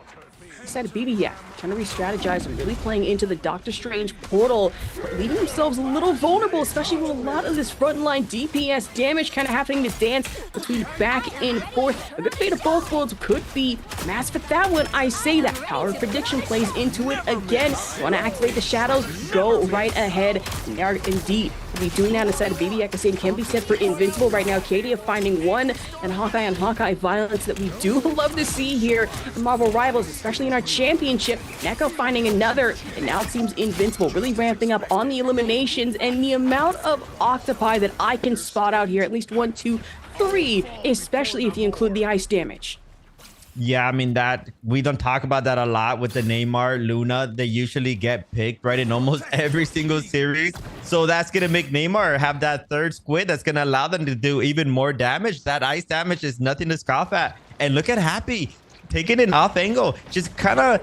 Instead of BB, yeah, trying to re-strategize and really playing into the Doctor Strange portal, but leaving themselves a little vulnerable, especially with a lot of this frontline DPS damage kind of happening to dance between back and forth. A good fate of both worlds could be massive, but that one, I say that. Power of Prediction plays into it again. Want to activate the shadows? Go right ahead. And they are indeed We'll be doing that instead of BB. The same can be said for Invincible right now. Kadia finding one, and Hawkeye on Hawkeye violence that we do love to see here. Marvel Rivals, especially in our championship. Neko finding another, and now it seems Invincible really ramping up on the eliminations, and the amount of octopi that I can spot out here, at least 1, 2, 3, especially if you include the ice damage. Yeah, I mean, that we don't talk about that a lot with the Neymar, Luna. They usually get picked right in almost every single series. So that's going to make Neymar have that third squid that's going to allow them to do even more damage. That ice damage is nothing to scoff at. And look at Happy taking it off angle. Just kind of,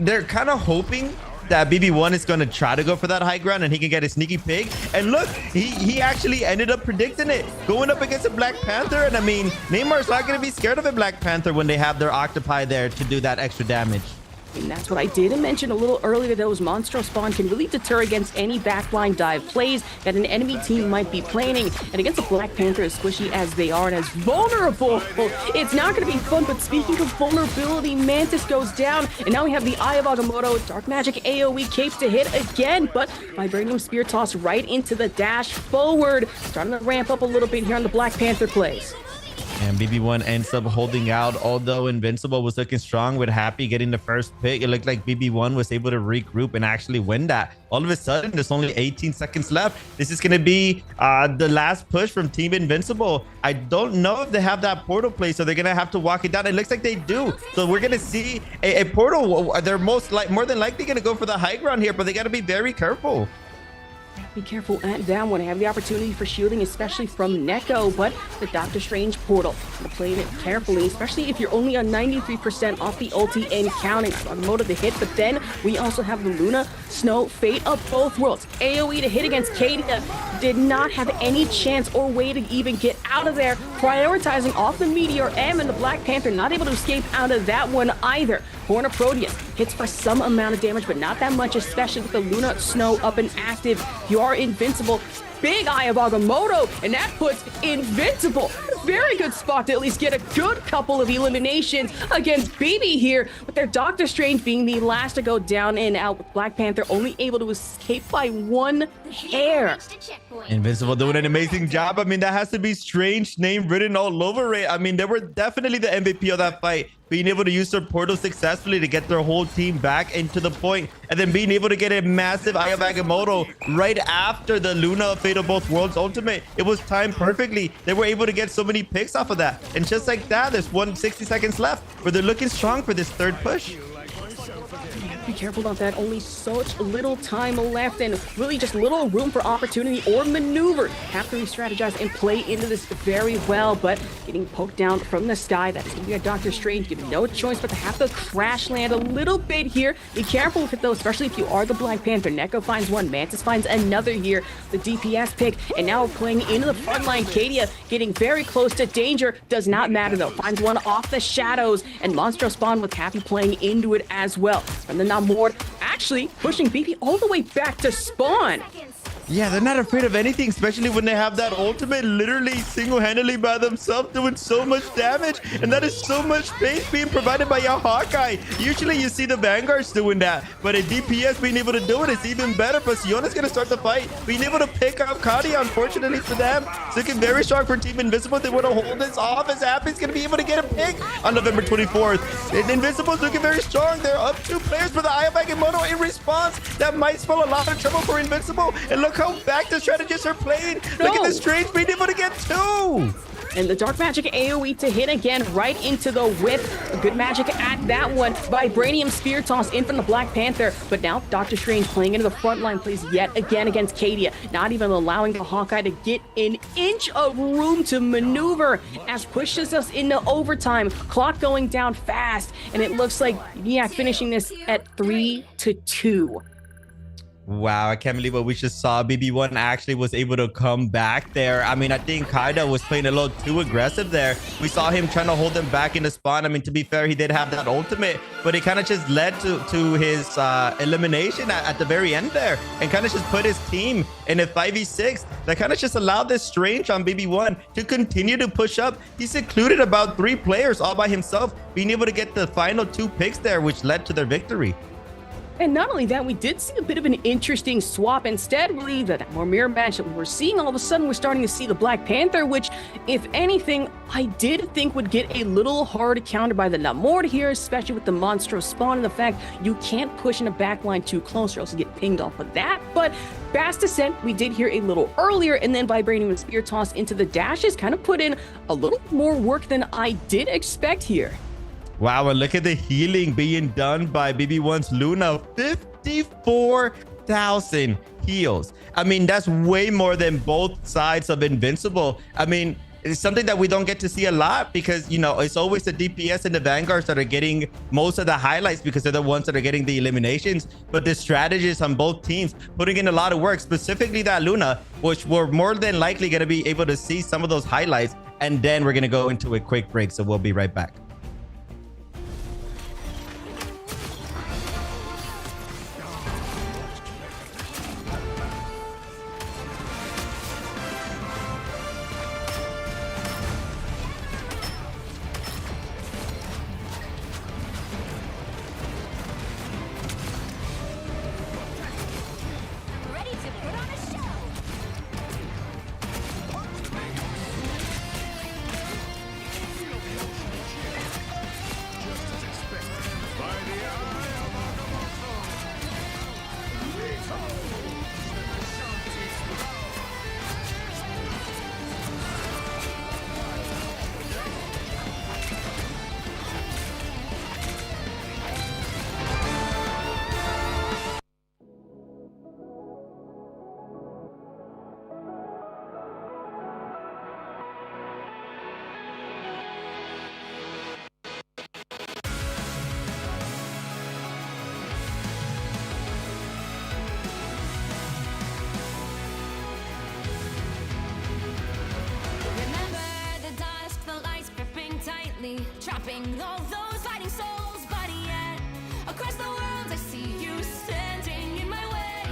they're kind of hoping that BB1 is going to try to go for that high ground and he can get a sneaky pig. And look, he actually ended up predicting it, going up against a Black Panther. And I mean, Neymar's not going to be scared of a Black Panther when they have their octopi there to do that extra damage. And that's what I did mention a little earlier. Those Monstro Spawn can really deter against any backline dive plays that an enemy team might be planning. And against a Black Panther, as squishy as they are and as vulnerable, it's not going to be fun. But speaking of vulnerability, Mantis goes down. And now we have the Eye of Agamotto, Dark Magic AoE capes to hit again. But Vibranium Spear Toss right into the dash forward. Starting to ramp up a little bit here on the Black Panther plays. And BB1 ends up holding out, although Invincible was looking strong with Happy getting the first pick. It looked like BB1 was able to regroup and actually win that. All of a sudden, there's only 18 seconds left. This is going to be the last push from Team Invincible. I don't know if they have that portal play, so they're going to have to walk it down. It looks like they do. So we're going to see a portal. They're more than likely going to go for the high ground here, but they got to be very careful. Be careful at that one. I have the opportunity for shielding, especially from Neko, but the Doctor Strange portal. I'm playing it carefully, especially if you're only on 93% off the ulti and counting. Agamotto to hit, but then we also have the Luna, Snow, Fate of both worlds. AoE to hit against Kadia. Did not have any chance or way to even get out of there. Prioritizing off the Meteor M, and the Black Panther not able to escape out of that one either. Horn of Proteus hits for some amount of damage, but not that much, especially with the Luna Snow up and active. You are invincible. Big Eye of Agamotto, and that puts Invincible. Very good spot to at least get a good couple of eliminations against BB here, with their Doctor Strange being the last to go down and out, with Black Panther only able to escape by one hair. Invincible doing an amazing job. I mean, that has to be Strange name written all over it. I mean, they were definitely the MVP of that fight, being able to use their portal successfully to get their whole team back into the point, and then being able to get a massive Eye of Agamotto right after the Luna Fate of Both Worlds ultimate. It was timed perfectly. They were able to get so many picks off of that. And just like that, there's 160 seconds left where they're looking strong for this third push. Be careful about that. Only such little time left, and really just little room for opportunity or maneuver. Have to re-strategize and play into this very well, but getting poked down from the sky. That's going to be a Doctor Strange. You have no choice but to have to crash land a little bit here. Be careful with it, though, especially if you are the Black Panther. Neko finds one. Mantis finds another here. The DPS pick, and now playing into the front line. Kadia getting very close to danger. Does not matter, though. Finds one off the shadows, and Monstro Spawn with Happy playing into it as well. From the Namor, actually pushing BB all the way back to spawn. Yeah, they're not afraid of anything, especially when they have that ultimate literally single-handedly by themselves doing so much damage. And that is so much space being provided by your Hawkeye. Usually you see the Vanguards doing that, but a DPS being able to do it is even better. But Siona's going to start the fight, being able to pick up Kadia, unfortunately for them. It's looking very strong for Team Invincible. They want to hold this off, as Happy's going to be able to get a pick on November 24th. And Invincible's looking very strong. They're up 2 players for the Eye of Agamotto in response. That might spell a lot of trouble for Invincible. And look how back the strategists are playing. Look at the Strange being able to get 2. And the Dark Magic AoE to hit again right into the whip. Good magic at that one. Vibranium Spear Toss in from the Black Panther. But now Doctor Strange playing into the front line plays yet again against Kadia. Not even allowing the Hawkeye to get an inch of room to maneuver, as pushes us into overtime. Clock going down fast. And it looks like Niak finishing this at 3-2. Wow, I can't believe what we just saw. BB1 actually was able to come back there. I mean, I think Kaida was playing a little too aggressive there. We saw him trying to hold them back in the spawn. I mean, to be fair, he did have that ultimate, but it kind of just led to his elimination at the very end there, and kind of just put his team in a 5v6. That kind of just allowed this Strange on BB1 to continue to push up. He secluded about 3 players all by himself, being able to get the final 2 picks there, which led to their victory. And not only that, we did see a bit of an interesting swap. Instead, really, that more mirror match that we were seeing, all of a sudden, we're starting to see the Black Panther, which, if anything, I did think would get a little hard counter by the Namor here, especially with the Monstro spawn and the fact you can't push in a backline too close or else you get pinged off of that. But Fast Descent, we did hear a little earlier, and then Vibranium and Spear Toss into the dashes kind of put in a little more work than I did expect here. Wow, and look at the healing being done by BB1's Luna. 54,000 heals. I mean, that's way more than both sides of Invincible. I mean, it's something that we don't get to see a lot because, you know, it's always the DPS and the Vanguards that are getting most of the highlights because they're the ones that are getting the eliminations. But the strategists on both teams putting in a lot of work, specifically that Luna, which we're more than likely going to be able to see some of those highlights. And then we're going to go into a quick break. So we'll be right back. Ready to put on a show. Remember the dusk, the lights gripping tightly, trapping all those fighting souls. But yet, across the world, I see you standing in my way.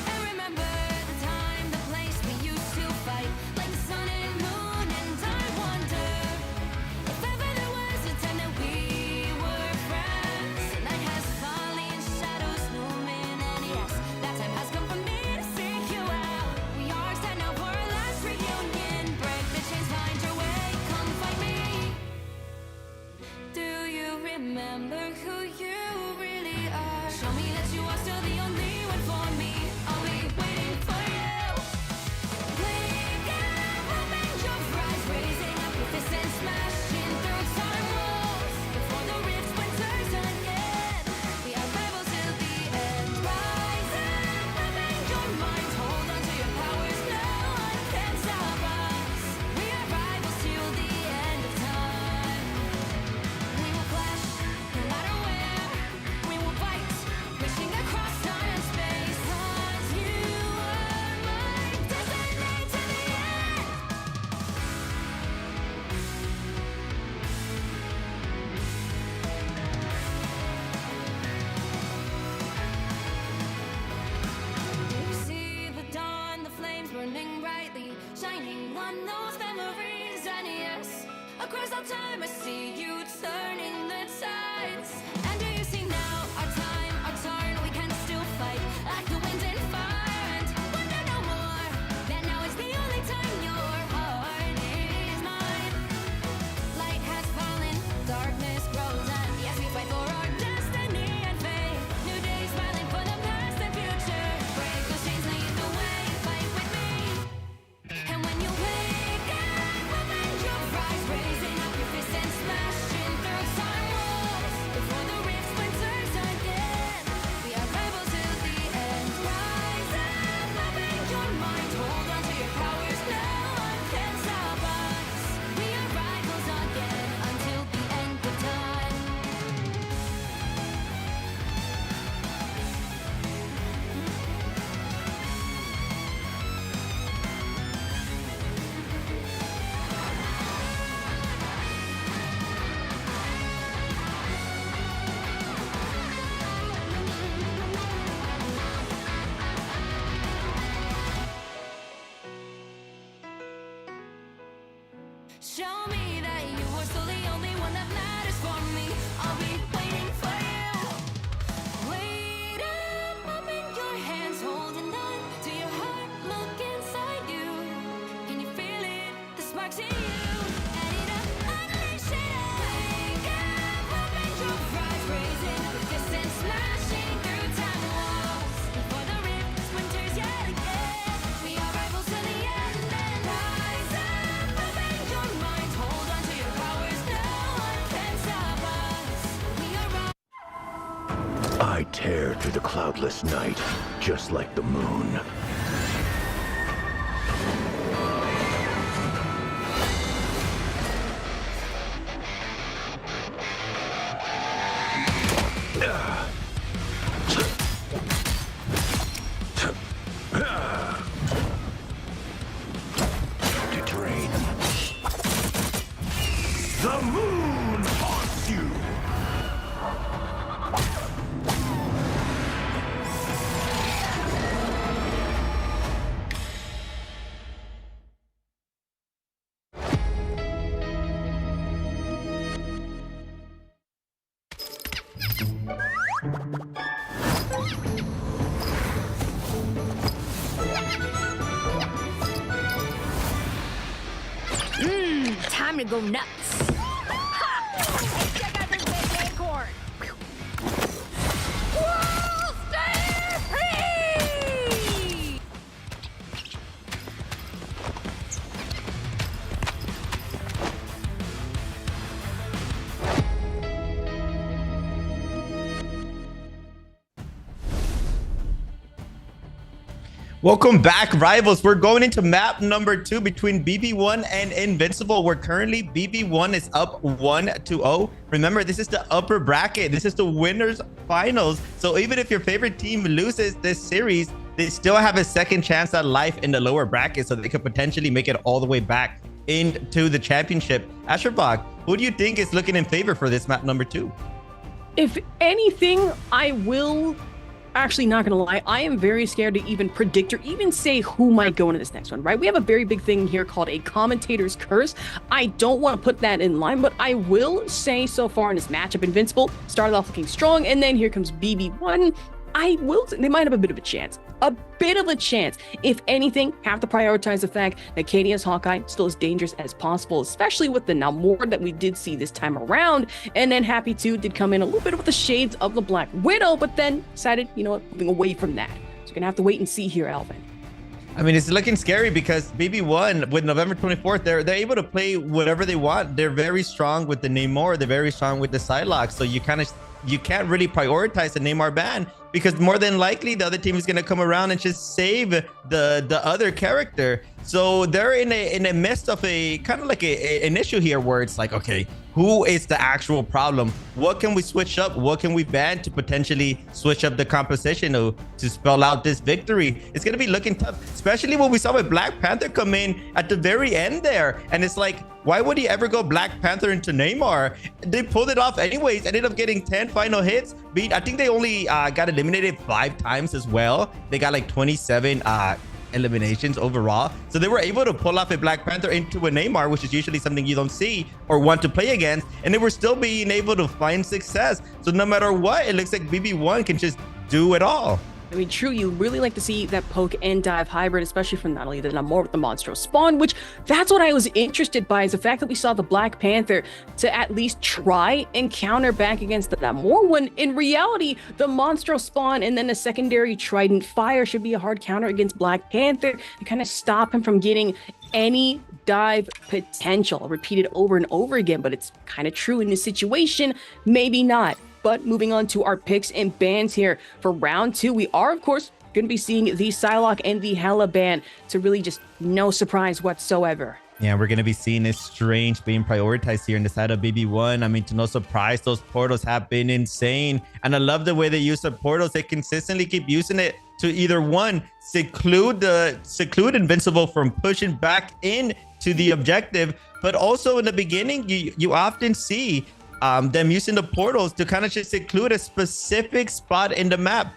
And remember the time, the place we used to fight, like the sun and moon. And I wonder if ever there was a time that we were friends. The night has fallen, shadows looming, and yes, that time has come for me to seek you out. We are set now for our last reunion. Break the chains, find your way, come find me. Do you remember who you really are? Show me that you are still the only one for me. I'll be waiting for you. Blinking, open your eyes, raising up your fists and smashing through time walls. Before the rift splinters again, we are rivals till the end. Rise up, open your minds, hold on to your powers. No one can stop us. We are rivals till the end of time. We will flash, no matter where. We will fight, reaching across time and space. 'Cause you are my destiny to the end. You see the dawn, the flames burning brightly, shining on those memories. And yes, across all time I see you turning the tides. And do you see now our time, our turn? We can still fight like the wind and fire. And wonder no more that now is the only time your heart is mine. Light has fallen, darkness grows, and yes, we fight for our destiny and fate. New days smiling for the past and future. Break those chains, lead the way, fight with me. And when you wake up, open your eyes, raising up your fists and smashing through time walls. Before the rift splinters again, we are rivals till the end. Rise up, open your mind, hold on to your powers. No one can stop us. We are rivals again until the end of time. Show me that you are still the only one that matters for me. I'll be waiting for you. Way I tear through the cloudless night, just like the moon. To drain. The moon haunts you! Time to go nuts. Hey, check out this big acorn. World Stampede! Welcome back, rivals. We're going into map number 2 between BB1 and Invincible, where currently BB1 is up 1-0. Remember, this is the upper bracket. This is the winners finals. So even if your favorite team loses this series, they still have a second chance at life in the lower bracket, so they could potentially make it all the way back into the championship. Asherbach, who do you think is looking in favor for this map number 2? If anything, I will actually, not gonna lie, I am very scared to even predict or even say who might go into this next one, right? We have a very big thing here called a commentator's curse. I don't want to put that in line, but I will say so far in this matchup, Invincible started off looking strong, and then here comes BB1. They might have a bit of a chance. A bit of a chance. If anything, have to prioritize the fact that Kadia's Hawkeye still as dangerous as possible, especially with the Namor that we did see this time around. And then Happy 2 did come in a little bit with the shades of the Black Widow, but then decided, you know what, moving away from that. So you're gonna have to wait and see here, Alvin. I mean, it's looking scary because BB1 with November 24th, they're able to play whatever they want. They're very strong with the Namor. They're very strong with the Psylocke. So you can't really prioritize the Namor ban, because more than likely the other team is going to come around and just save the other character. So they're in a midst of a kind of like an issue here where it's like, okay, who is the actual problem? What can we switch up? What can we ban to potentially switch up the composition to spell out this victory? It's going to be looking tough, especially when we saw with Black Panther come in at the very end there. And it's like, why would he ever go Black Panther into Namor? They pulled it off anyways, ended up getting 10 final hits. I think they only got eliminated 5 times as well. They got like 27 eliminations overall. So they were able to pull off a Black Panther into a Namor, which is usually something you don't see or want to play against. And they were still being able to find success. So no matter what, it looks like BB1 can just do it all. I mean, true, you really like to see that poke and dive hybrid, especially from not only the Namor with the Monstro Spawn, which that's what I was interested by, is the fact that we saw the Black Panther to at least try and counter back against the Namor, when in reality, the Monstro Spawn and then the secondary Trident Fire should be a hard counter against Black Panther to kind of stop him from getting any dive potential. Repeated over and over again, but it's kind of true in this situation, maybe not. But moving on to our picks and bans here for round 2, we are, of course, going to be seeing the Psylocke and the Hela ban, to really just no surprise whatsoever. Yeah, we're going to be seeing this Strange being prioritized here in the side of BB1. I mean, to no surprise, those portals have been insane. And I love the way they use the portals. They consistently keep using it to either one, seclude Invincible from pushing back into the objective. But also in the beginning, you often see them using the portals to kind of just seclude a specific spot in the map,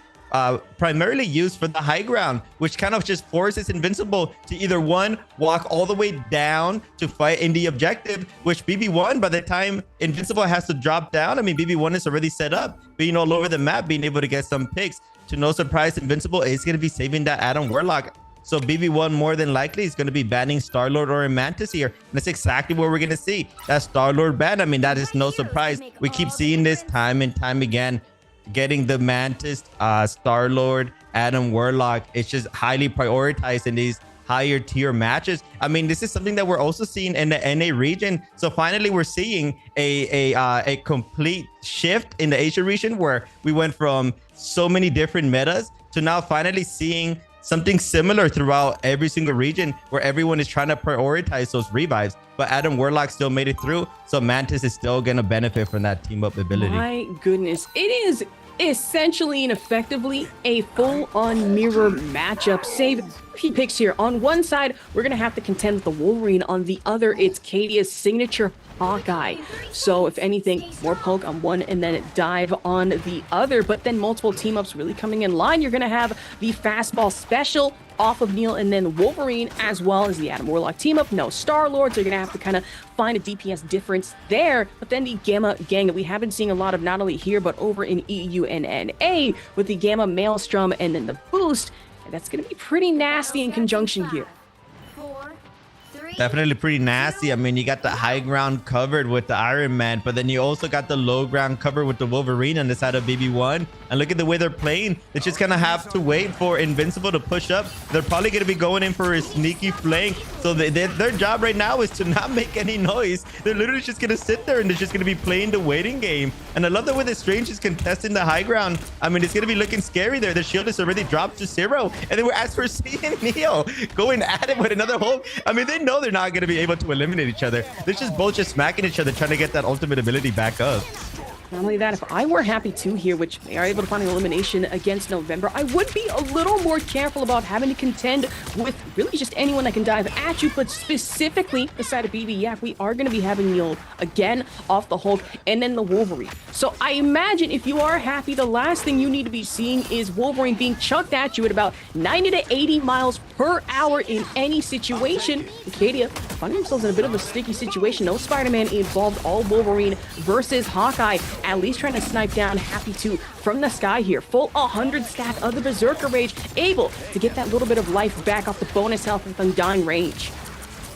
primarily used for the high ground, which kind of just forces Invincible to either one, walk all the way down to fight in the objective, which BB1, by the time Invincible has to drop down, I mean, BB1 is already set up, being all over the map, being able to get some picks. To no surprise, Invincible is going to be saving that Adam Warlock. So BB1 more than likely is going to be banning Star-Lord or Mantis here. And that's exactly what we're going to see. That Star-Lord ban. I mean, that is no surprise. We keep seeing this time and time again. Getting the Mantis, Star-Lord, Adam Warlock. It's just highly prioritized in these higher tier matches. I mean, this is something that we're also seeing in the NA region. So finally, we're seeing a complete shift in the Asia region where we went from so many different metas to now finally seeing something similar throughout every single region where everyone is trying to prioritize those revives. But Adam Warlock still made it through, so Mantis is still going to benefit from that team up ability. My goodness, it is essentially and effectively a full-on mirror matchup, save a few picks here. On one side, we're gonna have to contend with the Wolverine. On the other, it's Kadia's signature Hawkeye. So if anything, more poke on one and then dive on the other, but then multiple team ups really coming in line. You're gonna have the fastball special off of Neil and then Wolverine, as well as the Adam Warlock team up. No Star-Lords. They're gonna have to kind of find a DPS difference there. But then the Gamma gang that we have been seeing a lot of, not only here but over in EU and NA, with the Gamma Maelstrom and then the boost. And that's gonna be pretty nasty in conjunction here. Definitely pretty nasty. I mean, you got the high ground covered with the Iron Man, but then you also got the low ground covered with the Wolverine on the side of BB1. And look at the way they're playing. They just kind of have to wait for Invincible to push up. They're probably going to be going in for a sneaky flank. So their job right now is to not make any noise. They're literally just going to sit there and they're just going to be playing the waiting game. And I love the way the Strange is contesting the high ground. I mean, it's going to be looking scary there. The shield is already dropped to 0. And then we're as for seeing Neo going at it with another hold. I mean, they know they're not going to be able to eliminate each other. They're just both just smacking each other, trying to get that ultimate ability back up. Not only that, if I were happy too here, which they are able to find an elimination against November, I would be a little more careful about having to contend with really just anyone that can dive at you, but specifically the side of BB Yak, we are going to be having Neil again off the Hulk and then the Wolverine. So I imagine if you are happy, the last thing you need to be seeing is Wolverine being chucked at you at about 90 to 80 miles per hour in any situation. Acadia finding themselves in a bit of a sticky situation. No Spider-Man involved, all Wolverine versus Hawkeye. At least trying to snipe down Happy 2 from the sky here. Full 100 stack of the Berserker Rage, able to get that little bit of life back off the bonus health with Undying Rage.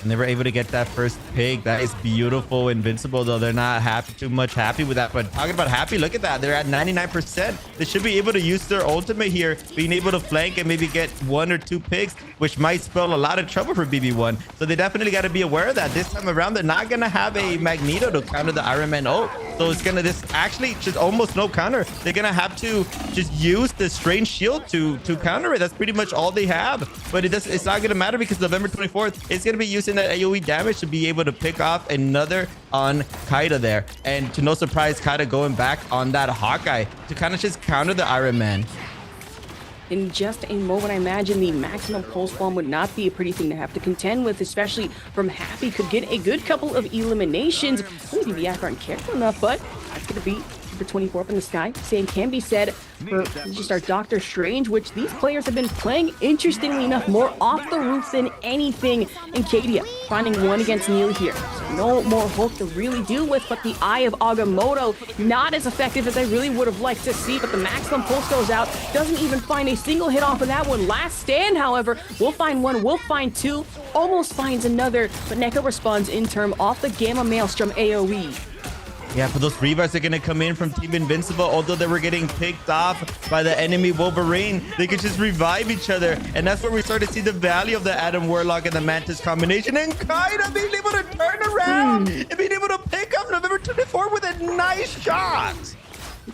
And they were able to get that first pick. That is beautiful. Invincible, though, they're not too much happy with that. But talking about happy, look at that. They're at 99%. They should be able to use their ultimate here, being able to flank and maybe get 1 or 2 picks, which might spell a lot of trouble for BB1. So they definitely got to be aware of that. This time around, they're not going to have a Magneto to counter the Iron Man ult. So it's going to this actually just almost no counter. They're going to have to just use the Strange Shield to counter it. That's pretty much all they have. But it's not going to matter because November 24th, it's going to be using that AoE damage to be able to pick off another on Kaida there. And to no surprise, Kaida going back on that Hawkeye to kind of just counter the Iron Man. In just a moment, I imagine the maximum pulse bomb would not be a pretty thing to have to contend with, especially from Happy. Could get a good couple of eliminations. Maybe the Yak aren't careful enough, but that's going to be number 24 up in the sky. Same can be said for just our Doctor Strange, which these players have been playing, interestingly enough, more off the roof than anything. And Kadia finding one against Neil here. So no more Hulk to really deal with, but the Eye of Agamotto, not as effective as I really would have liked to see, but the maximum pulse goes out. Doesn't even find a single hit off of that one. Last stand, however, we'll find one, we'll find two, almost finds another, but Neko responds in turn off the Gamma Maelstrom AoE. Yeah, for those revives are going to come in from Team Invincible, although they were getting picked off by the enemy Wolverine, they could just revive each other. And that's where we start to see the value of the Adam Warlock and the Mantis combination. And Kaida being able to turn around and being able to pick up November 24 with a nice shot.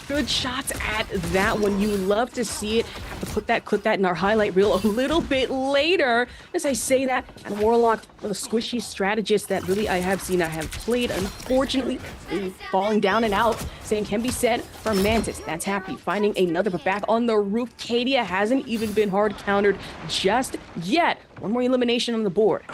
Good shots at that one. You love to see it. Have to clip that in our highlight reel a little bit later. As I say that, and Warlock, the squishy strategist that really I have played, unfortunately, falling down and out. Same can be said for Mantis. That's Happy finding another, but back on the roof. Kadia hasn't even been hard countered just yet. One more elimination on the board.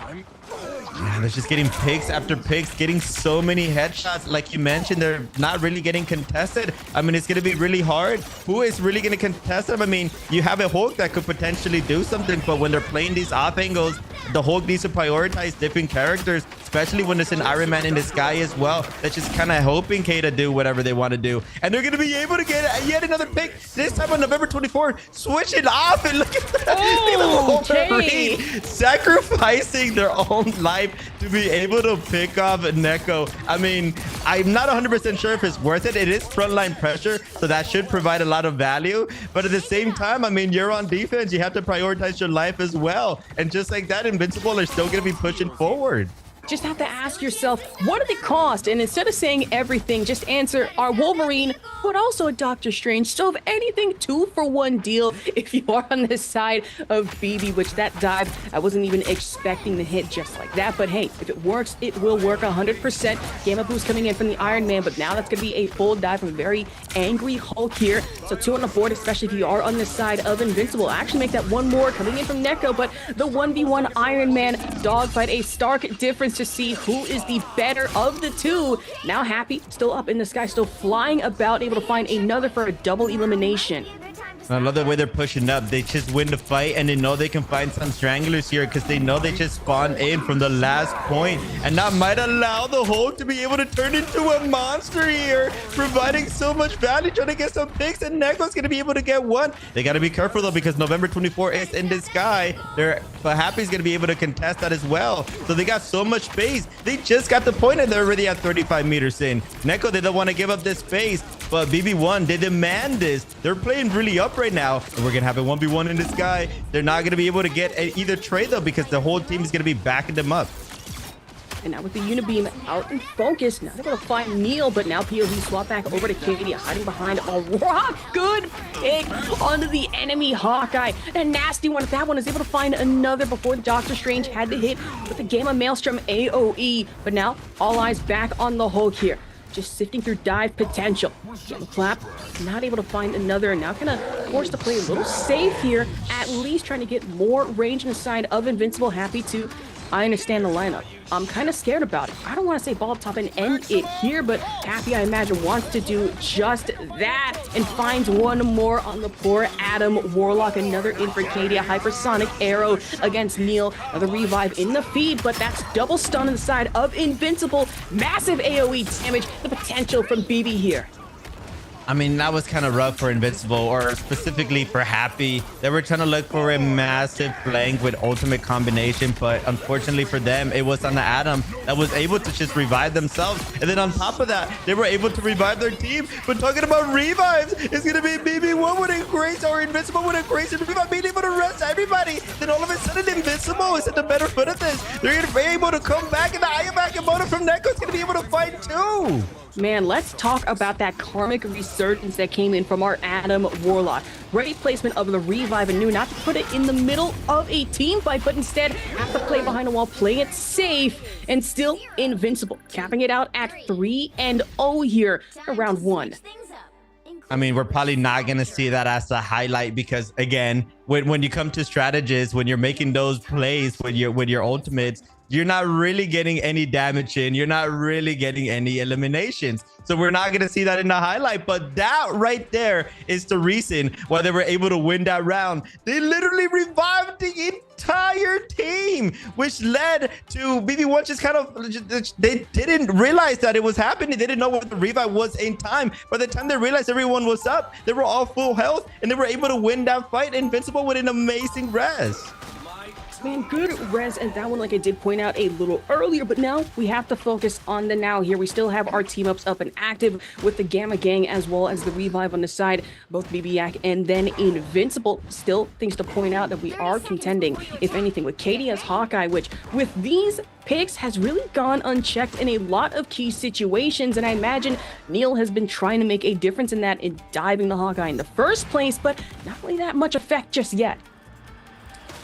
Yeah, they're just getting picks after picks, getting so many headshots. Like you mentioned, they're not really getting contested. I mean, it's going to be really hard. Who is really going to contest them? I mean, you have a Hulk that could potentially do something, but when they're playing these off angles, the Hulk needs to prioritize different characters, especially when there's an Iron Man in the sky as well. That's just kind of helping K to do whatever they want to do. And they're going to be able to get yet another pick. This time on November 24th, switch it off and look at that. Okay. Sacrificing their own life to be able to pick off Neko. I mean, I'm not 100% sure if it's worth it. It is frontline pressure, so that should provide a lot of value. But at the same time, I mean, you're on defense. You have to prioritize your life as well. And just like that, Invincible are still going to be pushing forward. Just have to ask yourself, what did it cost? And instead of saying everything, just answer, our Wolverine, but also a Doctor Strange. So if anything, 2-for-1 deal if you are on this side of BB, which that dive, I wasn't even expecting the hit just like that. But hey, if it works, it will work 100%. Gamma boost coming in from the Iron Man, but now that's going to be a full dive from a very angry Hulk here. So 2 on the board, especially if you are on the side of Invincible. Actually make that one more coming in from Neko, but the 1v1 Iron Man dogfight, a stark difference to see who is the better of the two. Now Happy still up in the sky, still flying about, able to find another for a double elimination. I love the way they're pushing up. They just win the fight, and they know they can find some stranglers here because they know they just spawned in from the last point, and that might allow the Hulk to be able to turn into a monster here, providing so much value, trying to get some picks, and Neko's going to be able to get one. They got to be careful though, because November 24 is in the sky. But Happy's going to be able to contest that as well. So they got so much space. They just got the point, and they're already at 35 meters in. Neko, they don't want to give up this space, but BB1, they demand this. They're playing really up right now, and we're gonna have a 1v1 in the sky. They're not gonna be able to get either trade though, because the whole team is gonna be backing them up. And now with the Unibeam out in focus, now they're going to find Neil, but now POV swap back over to Katie, hiding behind a rock. Good pick onto the enemy Hawkeye. A nasty one. That one is able to find another before Doctor Strange had to hit with the Gamma Maelstrom AoE. But now all eyes back on the Hulk here. Just sifting through dive potential. Gamma Clap, not able to find another, and now kind of forced to play a little safe here, at least trying to get more range on the side of Invincible. Happy to, I understand the lineup. I'm kind of scared about it. I don't want to say ball up top and end it here, but Happy, I imagine, wants to do just that and finds one more on the poor Adam Warlock. Another in for Katie, a hypersonic arrow against Neil. Another revive in the feed, but that's double stun on the side of Invincible. Massive AoE damage, the potential from BB here. I mean, that was kind of rough for Invincible, or specifically for Happy. They were trying to look for a massive flank with ultimate combination, but unfortunately for them, it was on the Atom that was able to just revive themselves. And then on top of that, they were able to revive their team. But talking about revives, it's going to be BB1 with a grace, or Invincible with a grace, and revive, being able to rest everybody. Then all of a sudden, Invincible is at the better foot of this. They're going to be able to come back, and the Ayabac motor from Neko is going to be able to fight too. Man, let's talk about that karmic resurgence that came in from our Adam Warlock. Great placement of the revive, and knew not to put it in the middle of a team fight, but instead have to play behind the wall, play it safe, and still Invincible, capping it out at 3-0 here, round 1. I mean, we're probably not going to see that as a highlight because, again, when you come to strategists, when you're making those plays with your ultimates, you're not really getting any damage in. You're not really getting any eliminations. So we're not going to see that in the highlight. But that right there is the reason why they were able to win that round. They literally revived the entire team, which led to BB1 just kind of, they didn't realize that it was happening. They didn't know what the revive was in time. By the time they realized everyone was up, they were all full health, and they were able to win that fight. Invincible with an amazing res. Man, good res, and that one, like I did point out a little earlier, but now we have to focus on the now here. We still have our team ups up and active with the Gamma Gang as well as the revive on the side, both BB-Yak and then Invincible. Still things to point out that we are contending, if anything, with Katie as Hawkeye, which with these picks has really gone unchecked in a lot of key situations, and I imagine Neil has been trying to make a difference in that in diving the Hawkeye in the first place, but not really that much effect just yet.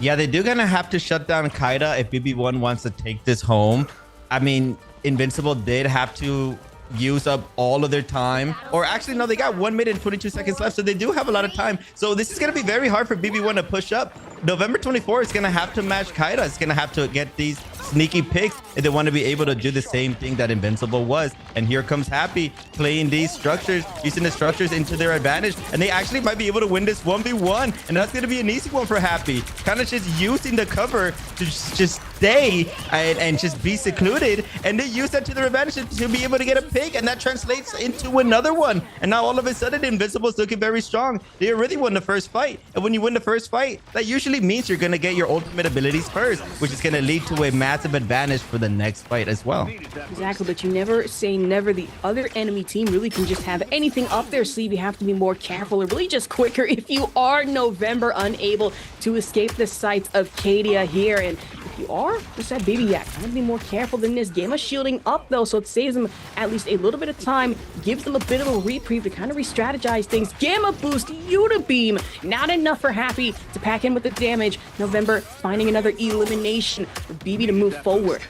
Yeah, they do gonna have to shut down Kaida if BB1 wants to take this home. I mean, Invincible did have to use up all of their time, or actually no, they got 1 minute and 22 seconds left, so they do have a lot of time. So this is gonna be very hard for BB1 to push up. November 24 is gonna have to match Kaida. It's gonna have to get these sneaky picks if they want to be able to do the same thing that Invincible was. And here comes Happy playing these structures, using the structures into their advantage, and they actually might be able to win this 1v1, and that's going to be an easy one for Happy. Kind of just using the cover to just stay and just be secluded, and they use that to their advantage to be able to get a pick, and that translates into another one. And now all of a sudden, Invincible's looking very strong. They already won the first fight, and when you win the first fight, that usually means you're gonna get your ultimate abilities first, which is gonna lead to a massive advantage for the next fight as well. Exactly, but you never say never. The other enemy team really can just have anything up their sleeve. You have to be more careful, or really just quicker if you are November unable to escape the sights of Kadia here. And if you are, just said BB Yak, I'm gonna be more careful than this. Gamma shielding up though, so it saves them at least a little bit of time, gives them a bit of a reprieve to kind of re-strategize things. Gamma boost, Unibeam, not enough for Happy to pack in with the damage. November finding another elimination for BB to move forward.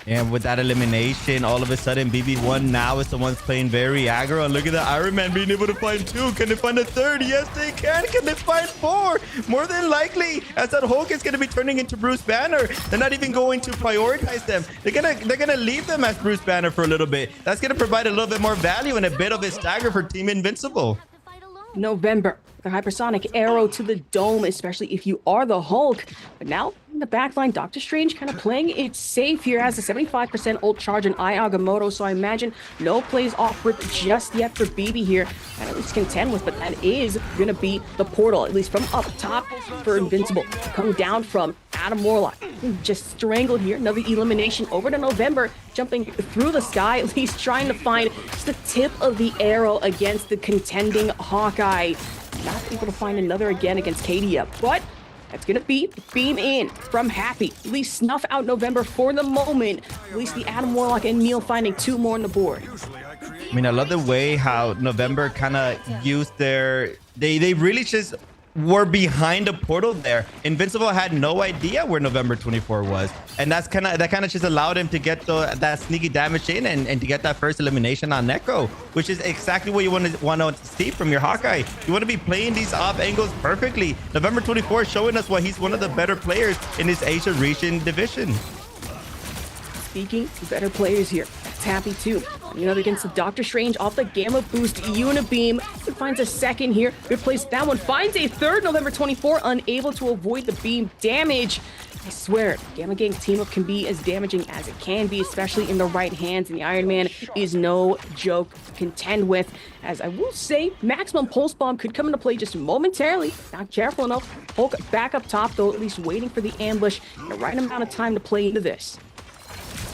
And with that elimination, all of a sudden, BB1 now is the ones playing very aggro. And look at the Iron Man being able to find 2. Can they find a 3rd? Yes, they can. Can they find 4? More than likely, as that Hulk is going to be turning into Bruce Banner. They're not even going to prioritize them. They're gonna leave them as Bruce Banner for a little bit. That's going to provide a little bit more value and a bit of a stagger for Team Invincible. November, the hypersonic arrow to the dome, especially if you are the Hulk. But now in the backline, Doctor Strange kind of playing it safe here, has a 75% ult charge in Ai Agamotto, so I imagine no plays off rip just yet for BB here, and at least contend with, but that is going to be the portal, at least from up top for Invincible. Coming down from Adam Warlock, just strangled here. Another elimination over to November, jumping through the sky, at least trying to find just the tip of the arrow against the contending Hawkeye. Not able to find another again against Kadia, but that's going to be beam in from Happy. At least snuff out November for the moment. At least the Adam Warlock and Neil finding 2 more on the board. I mean, I love the way how November kind of used their... They really just were behind the portal there. Invincible had no idea where November 24 was, and that kind of just allowed him to get that sneaky damage in and to get that first elimination on Neko, which is exactly what you want to see from your Hawkeye. You want to be playing these off angles perfectly. November 24 is showing us why he's one of the better players in this Asia region division. Speaking of better players here, that's Happy too. Another against the Doctor Strange off the Gamma Boost Unibeam. He finds a second here. Good place that one. Finds a third. November 24, unable to avoid the beam damage. I swear, Gamma Gang team-up can be as damaging as it can be, especially in the right hands, and the Iron Man is no joke to contend with. As I will say, Maximum Pulse Bomb could come into play just momentarily. Not careful enough. Hulk back up top, though, at least waiting for the ambush. The right amount of time to play into this.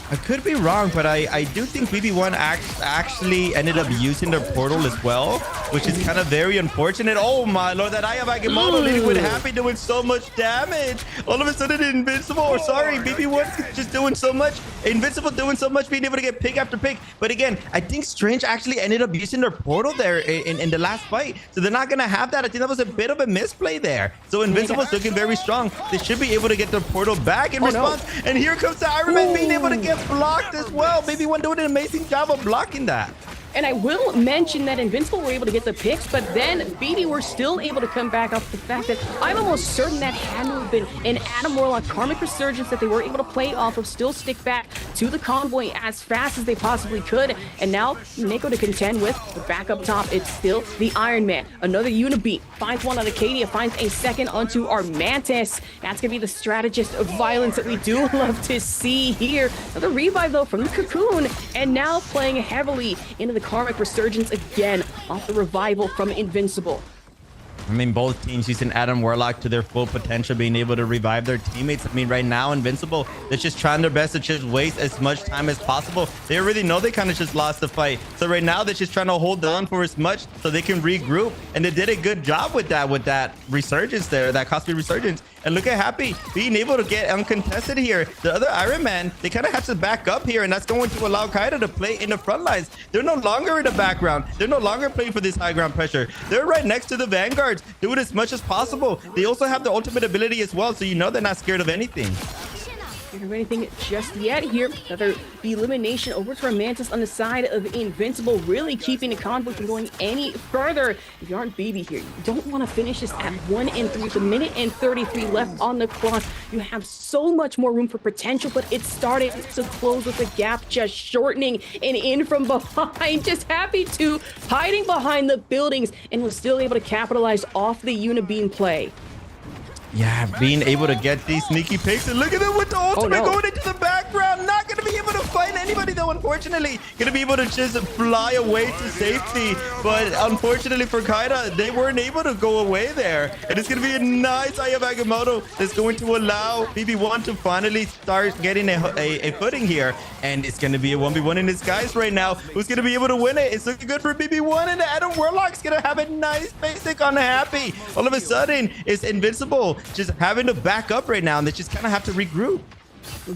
I could be wrong, but I do think BB1 actually ended up using their portal as well, which is kind of very unfortunate. Oh my lord, that Ai Agamotto leading with Happy doing so much damage. All of a sudden, Invincible, or sorry, BB1's just doing so much. Invincible doing so much, being able to get pick after pick. But again, I think Strange actually ended up using their portal there in the last fight. So they're not going to have that. I think that was a bit of a misplay there. So Invincible's looking very strong. They should be able to get their portal back in response. No. And here comes the Iron Man being able to get blocked as well. BB1 doing an amazing job of blocking that. And I will mention that Invincible were able to get the picks, but then BB were still able to come back off the fact that I'm almost certain that had to have been an Adam Warlock Karmic Resurgence that they were able to play off of, still stick back to the convoy as fast as they possibly could. And now Neko to contend with, the back up top, it's still the Iron Man. Another Unibeam, finds one on Acadia, finds a second onto our Mantis. That's going to be the strategist of violence that we do love to see here. Another revive though from the Cocoon, and now playing heavily into the Karmic Resurgence again off the revival from Invincible. I mean, both teams using Adam Warlock to their full potential, being able to revive their teammates. I mean, right now, Invincible, they're just trying their best to just waste as much time as possible. They already know they kind of just lost the fight. So right now, they're just trying to hold on for as much so they can regroup. And they did a good job with that resurgence there, that costly resurgence. And look at Happy being able to get uncontested here. The other Iron Man, they kind of have to back up here, and that's going to allow Kaida to play in the front lines. They're no longer in the background. They're no longer playing for this high ground pressure. They're right next to the Vanguards. Do it as much as possible. They also have the ultimate ability as well, so you know they're not scared of anything. Scared of anything just yet here. Another elimination over to our Mantis on the side of Invincible, really keeping the convoy from going any further. If you aren't BB here, you don't want to finish this at 1-3 with a minute and 33 left on the clock. You have so much more room for potential, but it's starting to close with the gap just shortening, and in from behind, just Happy to hiding behind the buildings and was still able to capitalize off the Unibeam play. Yeah, being able to get these sneaky picks. And look at them with the ultimate no. going into the background. Not going to be able to find anybody, though, unfortunately. Going to be able to just fly away to safety. But unfortunately for Kaida, they weren't able to go away there. And it's going to be a nice Aya Agamotto that's going to allow BB1 to finally start getting a footing here. And it's going to be a 1v1 in disguise right now. Who's going to be able to win it? It's looking good for BB1. And Adam Warlock's going to have a nice basic on Happy. All of a sudden, it's invincible. Just having to back up right now, and they just kind of have to regroup.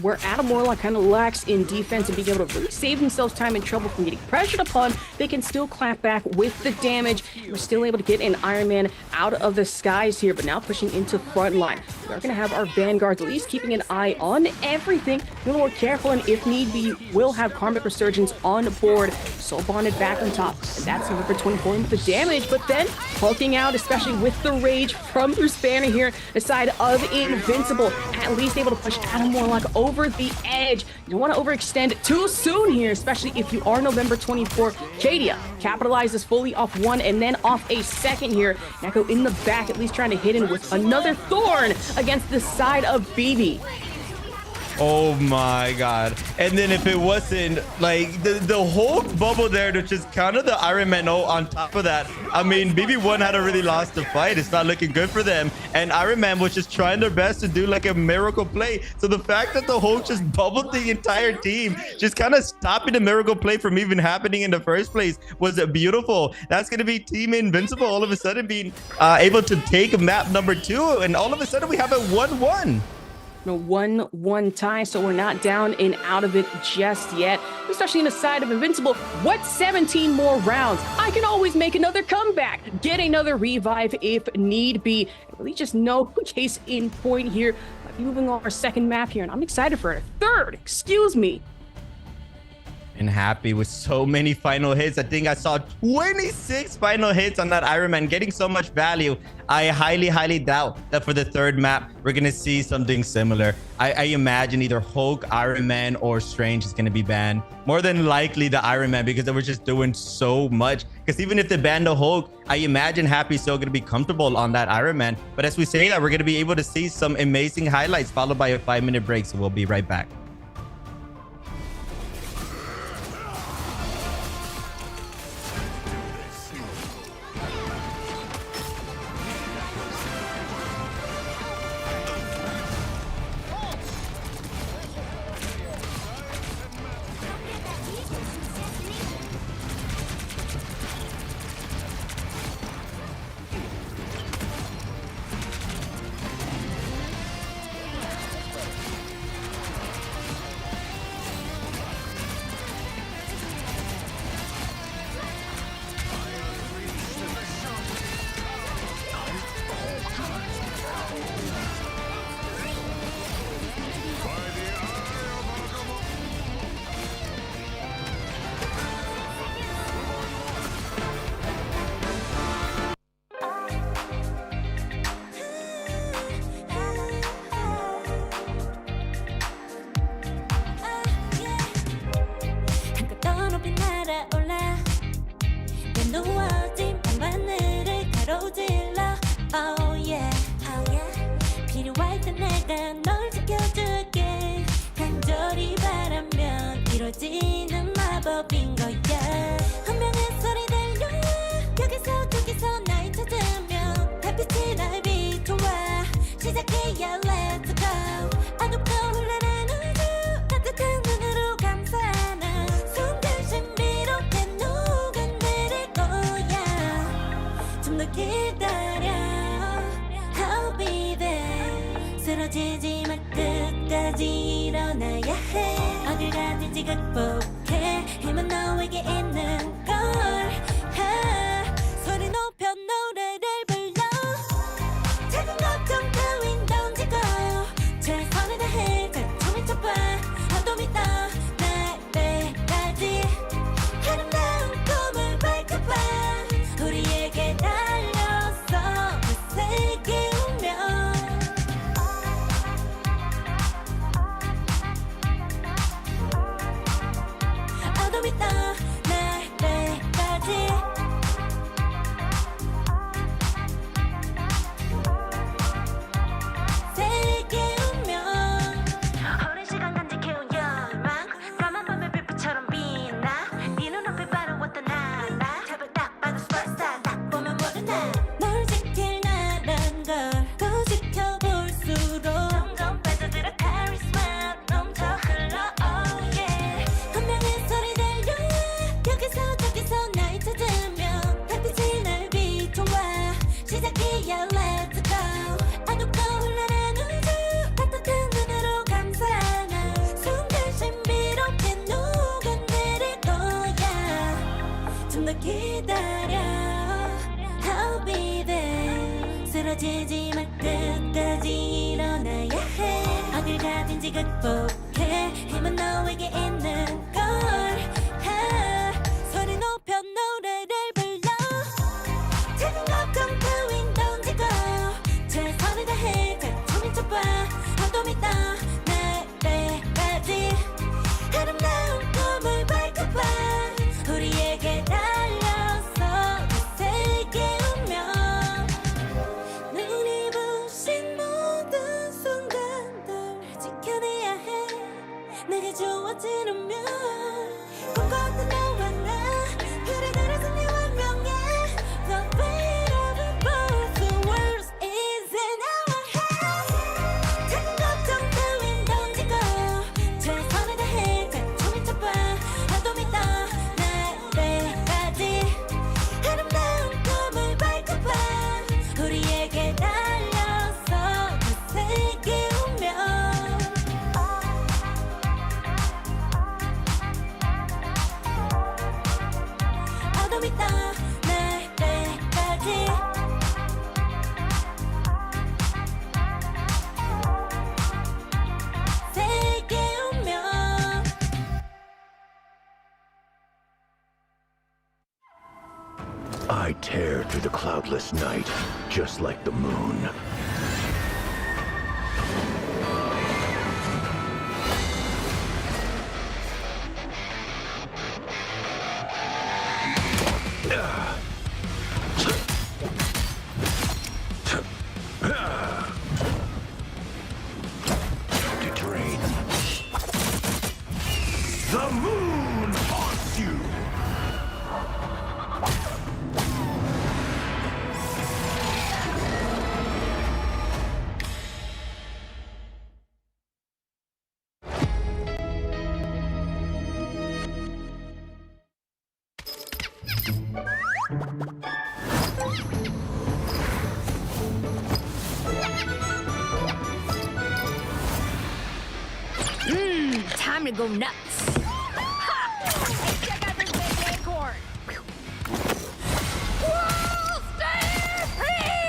Where Adam Warlock kind of lacks in defense and being able to really save themselves time and trouble from getting pressured upon, they can still clap back with the damage. We're still able to get an Iron Man out of the skies here, but now pushing into front line. We are going to have our Vanguards at least keeping an eye on everything, a little more careful, and if need be, will have Karmic Resurgence on board. Soul Bonded back on top, and that's number 24 with the damage, but then hulking out, especially with the rage from Bruce Banner here, the side of Invincible, at least able to push Adam Warlock over the edge. You don't want to overextend too soon here, especially if you are November 24. Kadia capitalizes fully off one and then off a second here. Neko in the back, at least trying to hit him with another Thorn against the side of BB. Oh my god. And then if it wasn't like the whole bubble there to just counter the Iron Man O on top of that, I mean, BB1 had already lost the fight. It's not looking good for them. And Iron Man was just trying their best to do like a miracle play. So the fact that the Hulk just bubbled the entire team, just kind of stopping the miracle play from even happening in the first place, was beautiful. That's going to be Team Invincible all of a sudden being able to take map number 2. And all of a sudden we have a 1-1. A 1-1 tie, so we're not down and out of it just yet, especially in the side of Invincible. What 17 more rounds? I can always make another comeback, get another revive if need be. Really just no case in point here. Moving on our second map here, and I'm excited for a third, excuse me. And Happy with so many final hits. I think I saw 26 final hits on that Iron Man, getting so much value. I highly doubt that for the third map we're gonna see something similar. I imagine either Hulk, Iron Man, or Strange is gonna be banned. More than likely the Iron Man, because they were just doing so much. Because even if they ban the Hulk, I imagine Happy's still gonna be comfortable on that Iron Man. But as we say that, we're gonna be able to see some amazing highlights followed by a 5-minute break. So we'll be right back. 더 기다려 I'll be there 쓰러지지 말 끝까지 일어나야 해 어딜 가든지 극복해 힘은 너에게 있는 걸 소리 높여 노래를 불러 작은 걱정 따윈 던지고 최선을 다해 자충을 쳐봐 한도 믿어 날 때까지 아름다운 꿈을 밝혀봐 우리에게 달려서 그 세계 운명 눈이 부신 모든 순간들 지켜내야 해 내게 주어지는 꿈꿨던 너와 나 그래 그래서 네 운명에 The weight of it both the world is in our hands 작은 걱정 따윈 던지고 최선을 다해 자충을 쳐봐 한도 믿어 날 때까지 아름다운 꿈을 밝혀봐 우리에게 달려서 그 세계 운명 한도 믿어 날 때까지 세계 운명 I tear through the cloudless night, just like the moon. To drain. The moon haunts you! Time to go nuts. Hey, check out this big acorn. World Stampede!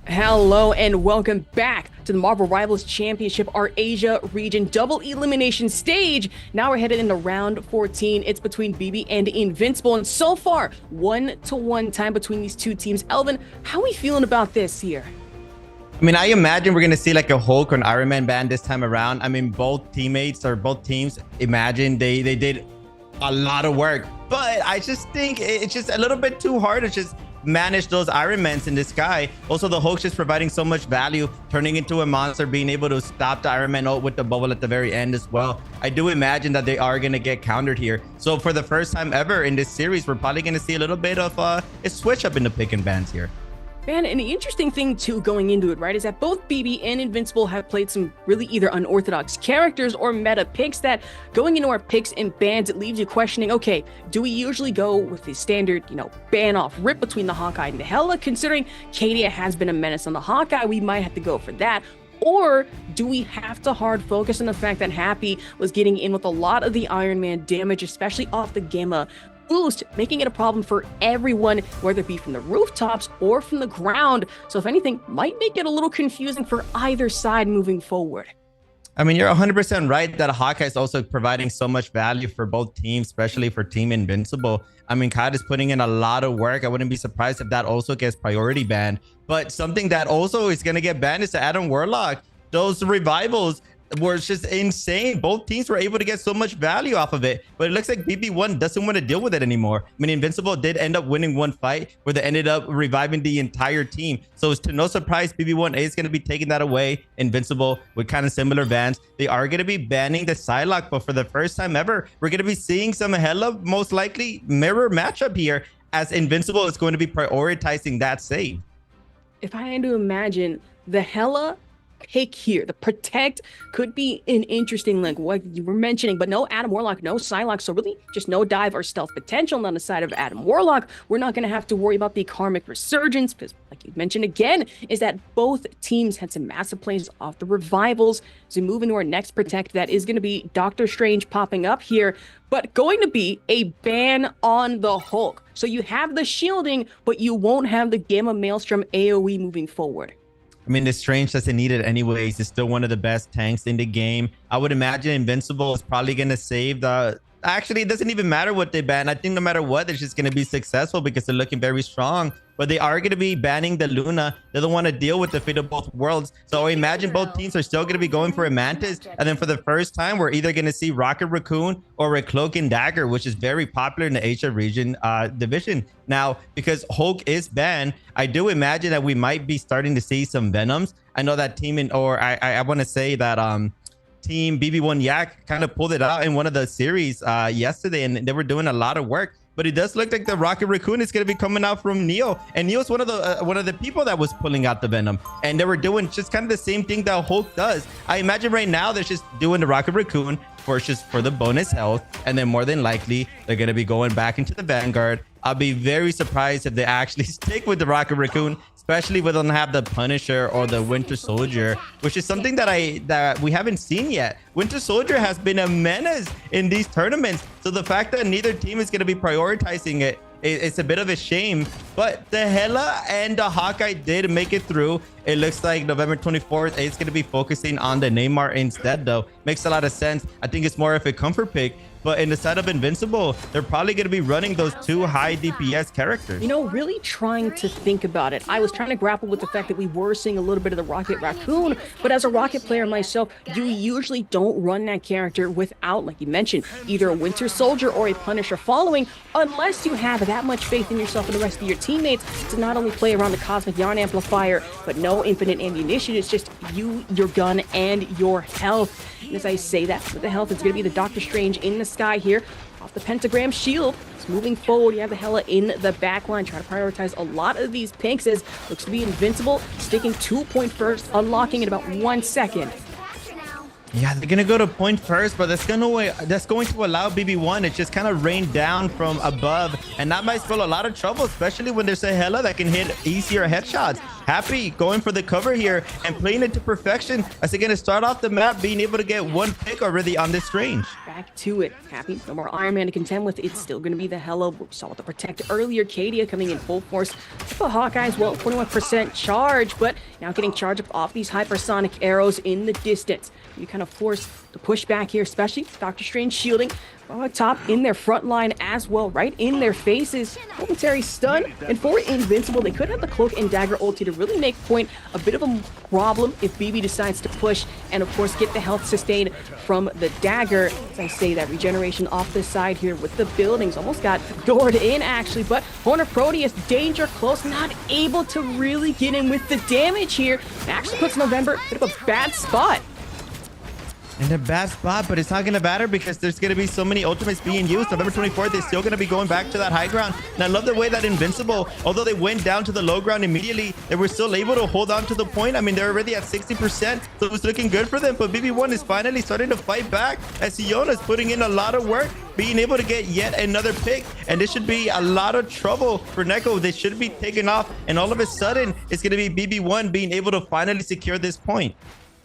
Hello and welcome back to the Marvel Rivals Championship, our Asia region double elimination stage. Now we're headed into round 14. It's between BB and Invincible, and so far 1-1 time between these two teams. Elvin, how are we feeling about this here? I mean, I imagine we're going to see like a Hulk or an Iron Man band this time around. I mean, both teammates or both teams, imagine they did a lot of work, but I just think it's just a little bit too hard to just manage those Iron Mans in the sky. Also, the Hulk's just providing so much value, turning into a monster, being able to stop the Iron Man with the bubble at the very end as well. I do imagine that they are going to get countered here. So for the first time ever in this series, we're probably going to see a little bit of a switch up in the pick and bans here. Man, and the interesting thing too going into it, right, is that both BB and Invincible have played some really either unorthodox characters or meta picks that going into our picks and bans, it leaves you questioning, okay, do we usually go with the standard, ban off rip between the Hawkeye and the Hela? Considering Kadia has been a menace on the Hawkeye, we might have to go for that. Or do we have to hard focus on the fact that Happy was getting in with a lot of the Iron Man damage, especially off the Gamma boost, making it a problem for everyone, whether it be from the rooftops or from the ground. So if anything, might make it a little confusing for either side moving forward. I mean, you're 100% right that Hawkeye is also providing so much value for both teams, especially for Team Invincible. I mean, Kai is putting in a lot of work. I wouldn't be surprised if that also gets priority banned. But something that also is going to get banned is the Adam Warlock. Those revivals were just insane. Both teams were able to get so much value off of it, but it looks like BB1 doesn't want to deal with it anymore. I mean, Invincible did end up winning one fight where they ended up reviving the entire team. So it's to no surprise BB1 is going to be taking that away. Invincible with kind of similar bans. They are going to be banning the Psylocke, but for the first time ever, we're going to be seeing some hella most likely mirror matchup here as Invincible is going to be prioritizing that save. If I had to imagine, the Hela pick here. The protect could be an interesting, like what you were mentioning, but no Adam Warlock, no Psylocke, so really just no dive or stealth potential on the side of Adam Warlock. We're not going to have to worry about the karmic resurgence because, like you mentioned again, is that both teams had some massive plays off the revivals. So we move into our next protect, that is going to be Doctor Strange popping up here, but going to be a ban on the Hulk. So you have the shielding, but you won't have the Gamma Maelstrom AoE moving forward. I mean, the Strange doesn't need it anyways. It's still one of the best tanks in the game. I would imagine Invincible is probably going to save the... Actually, it doesn't even matter what they ban. I think no matter what, they're just going to be successful because they're looking very strong. But they are going to be banning the Luna. They don't want to deal with the fate of both worlds. So I imagine both teams are still going to be going for a Mantis. And then for the first time, we're either going to see Rocket Raccoon or a Cloak and Dagger, which is very popular in the Asia region division. Now, because Hulk is banned, I do imagine that we might be starting to see some Venoms. I know that team I want to say that team BB1 Yak kind of pulled it out in one of the series yesterday, and they were doing a lot of work. But it does look like the Rocket Raccoon is going to be coming out from Neo, and Neo's one of the people that was pulling out the Venom, and they were doing just kind of the same thing that Hulk does. I imagine right now they're just doing the Rocket Raccoon for the bonus health, and then more than likely they're going to be going back into the Vanguard. I'll be very surprised if they actually stick with the Rocket Raccoon, especially if we don't have the Punisher or the Winter Soldier, which is something that we haven't seen yet. Winter Soldier has been a menace in these tournaments, so the fact that neither team is going to be prioritizing it, it's a bit of a shame. But the Hela and the Hawkeye did make it through. It looks like November 24th, it's going to be focusing on the Neymar instead, though. Makes a lot of sense. I think it's more of a comfort pick. But in the side of Invincible, they're probably going to be running those two high DPS characters. You know, really trying to think about it. I was trying to grapple with the fact that we were seeing a little bit of the Rocket Raccoon, but as a Rocket player myself, you usually don't run that character without, like you mentioned, either a Winter Soldier or a Punisher following, unless you have that much faith in yourself and the rest of your teammates to not only play around the Cosmic Yarn Amplifier, but no infinite ammunition. It's just you, your gun, and your health. And as I say that, with the health, it's going to be the Doctor Strange in the sky here, off the pentagram shield. It's moving forward. You have the Hela in the back line, trying to prioritize a lot of these pinks as looks to be Invincible, sticking 2 point first, unlocking in about 1 second. Yeah, they're gonna go to point first, but that's going to allow BB1 to just kind of rain down from above, and that might spell a lot of trouble, especially when there's a Hela that can hit easier headshots. Happy going for the cover here and playing it to perfection as they're gonna start off the map being able to get one pick already on this Strange. Back to it. Happy, no more Iron Man to contend with. It's still going to be the Hela. We saw the Protect earlier. Cadia coming in full force. The Hawkeyes, well, 21% charge, but now getting charged up off these hypersonic arrows in the distance. You kind of force the push back here, especially Doctor Strange shielding on top in their front line as well, right in their faces. Momentary stun, and for Invincible, they could have the Cloak and Dagger ulti to really make point a bit of a problem if BB decides to push and of course get the health sustained from the Dagger. As I say, that regeneration off the side here with the buildings almost got doored in actually, but Horner Proteus, danger close, not able to really get in with the damage here. It actually puts November in a bit of a bad spot. In a bad spot, but it's not going to matter because there's going to be so many ultimates being used. November 24th, they're still going to be going back to that high ground. And I love the way that Invincible, although they went down to the low ground immediately, they were still able to hold on to the point. I mean, they're already at 60%, so it was looking good for them. But BB1 is finally starting to fight back as Siona's putting in a lot of work, being able to get yet another pick. And this should be a lot of trouble for Neko. They should be taken off. And all of a sudden, it's going to be BB1 being able to finally secure this point.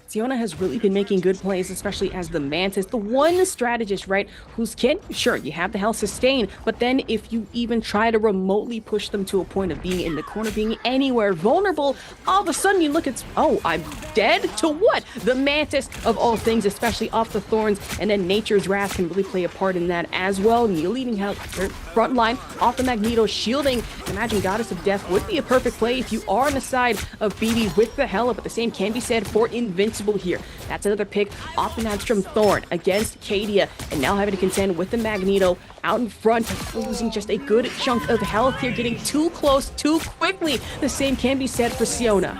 Siona has really been making good plays, especially as the Mantis, the one strategist, right, who's sure, you have the health sustain, but then if you even try to remotely push them to a point of being in the corner, being anywhere vulnerable, all of a sudden you look at, oh, I'm dead? To what? The Mantis, of all things, especially off the Thorns, and then Nature's Wrath can really play a part in that as well. And you leaving front line off the Magneto shielding. Imagine Goddess of Death would be a perfect play if you are on the side of BB with the Hela, but the same can be said for Invincible here. That's another pick off the Magstrom Thorn against Cadia, and now having to contend with the Magneto out in front, losing just a good chunk of health here, getting too close too quickly. The same can be said for Siona.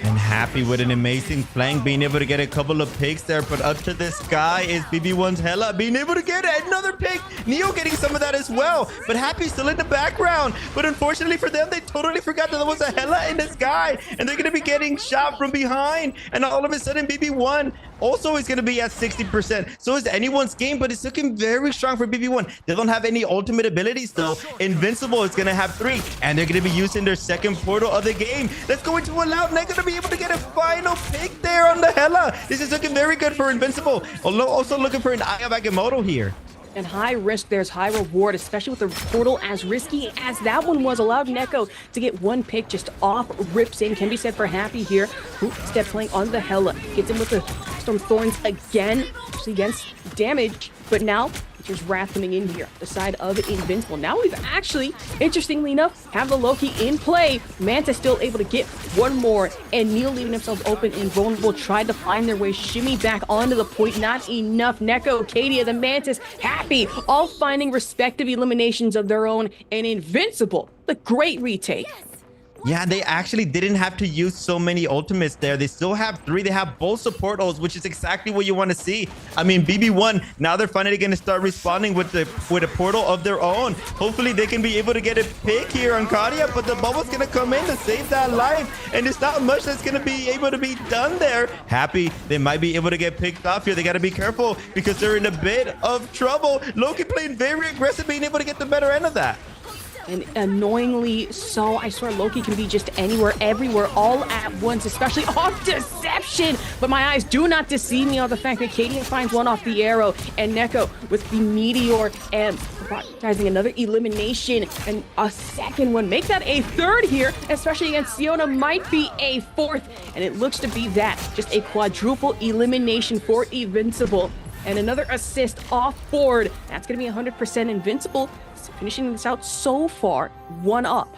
And Happy with an amazing flank, being able to get a couple of picks there, but up to the sky is BB1's Hella being able to get another pick. Neo getting some of that as well, but Happy still in the background. But unfortunately for them, they totally forgot that there was a Hella in the sky, and they're going to be getting shot from behind. And all of a sudden, BB1 also is going to be at 60%. So is anyone's game, but it's looking very strong for BB1. They don't have any ultimate abilities though. Invincible is going to have 3, and they're going to be using their second portal of the game. That's going to allow Nega to be able to get a final pick there on the Hella. This is looking very good for Invincible. Also looking for an Eye of Agamotto here. And high risk, there's high reward, especially with the portal as risky as that one was. Allowed Neko to get one pick just off, rips in. Can be said for Happy here. Step playing on the Hella. Gets in with the Storm Thorns again, actually against damage. But now, there's Wrath coming in here, the side of Invincible. Now we've actually, interestingly enough, have the Loki in play. Manta still able to get one more, and Neil leaving himself open and vulnerable, tried to find their way, shimmy back onto the point. Not enough. Neko, Kadia, the Mantis, Happy, all finding respective eliminations of their own, and Invincible, the great retake. Yeah, they actually didn't have to use so many ultimates there. They still have 3. They have both support ults, which is exactly what you want to see. I mean, BB1, now they're finally going to start responding with a portal of their own. Hopefully, they can be able to get a pick here on Kadia, but the bubble's going to come in to save that life. And it's not much that's going to be able to be done there. Happy, they might be able to get picked off here. They got to be careful because they're in a bit of trouble. Loki playing very aggressive, being able to get the better end of that. And annoyingly so, I swear Loki can be just anywhere, everywhere, all at once, especially off Deception. But my eyes do not deceive me on the fact that Kadia finds one off the arrow, and Neko with the Meteor and prioritizing another elimination and a second one. Make that a third here, especially against Siona, might be a fourth. And it looks to be that, just a quadruple elimination for Invincible. And another assist off board. That's going to be 100% Invincible. Finishing this out so far, 1 up.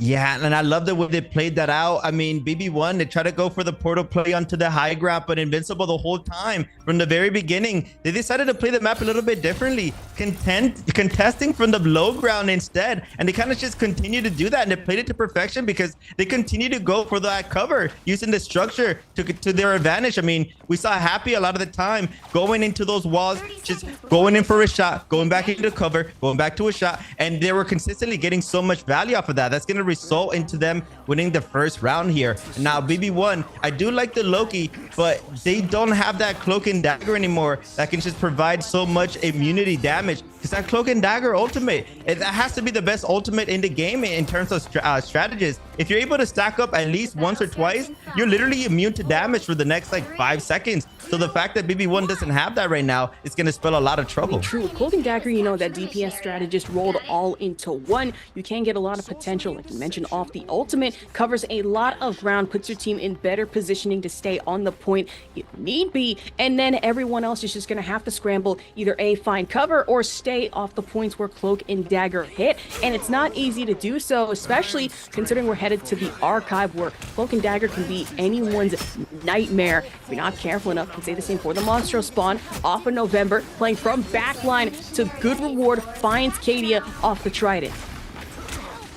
Yeah, and I love the way they played that out. I mean, BB1, they try to go for the portal play onto the high ground, but Invincible the whole time. From the very beginning, they decided to play the map a little bit differently, contesting from the low ground instead. And they kind of just continue to do that, and they played it to perfection because they continue to go for that cover, using the structure to their advantage. I mean, we saw Happy a lot of the time going into those walls, just going in for a shot, going back into cover, going back to a shot, and they were consistently getting so much value off of that. That's going to result into them winning the first round here. Now BB1, I do like the Loki, but they don't have that cloak and dagger anymore that can just provide so much immunity damage, because that cloak and dagger ultimate, it has to be the best ultimate in the game in terms of strategies. If you're able to stack up at least once or twice, you're literally immune to damage for the next like 5 seconds. So the fact that BB1 doesn't have that right now is going to spell a lot of trouble. True. Cloak and dagger, you know, that DPS strategist rolled all into one. You can get a lot of potential, like you mentioned, off the ultimate. Covers a lot of ground, puts your team in better positioning to stay on the point if need be. And then everyone else is just going to have to scramble, either A, find cover, or stay off the points where cloak and dagger hit. And it's not easy to do so, especially considering we're headed to the archive where cloak and dagger can be anyone's nightmare if you're not careful enough. Can say the same for the Monstro spawn off of November, playing from backline to good reward, finds Kadia off the Trident.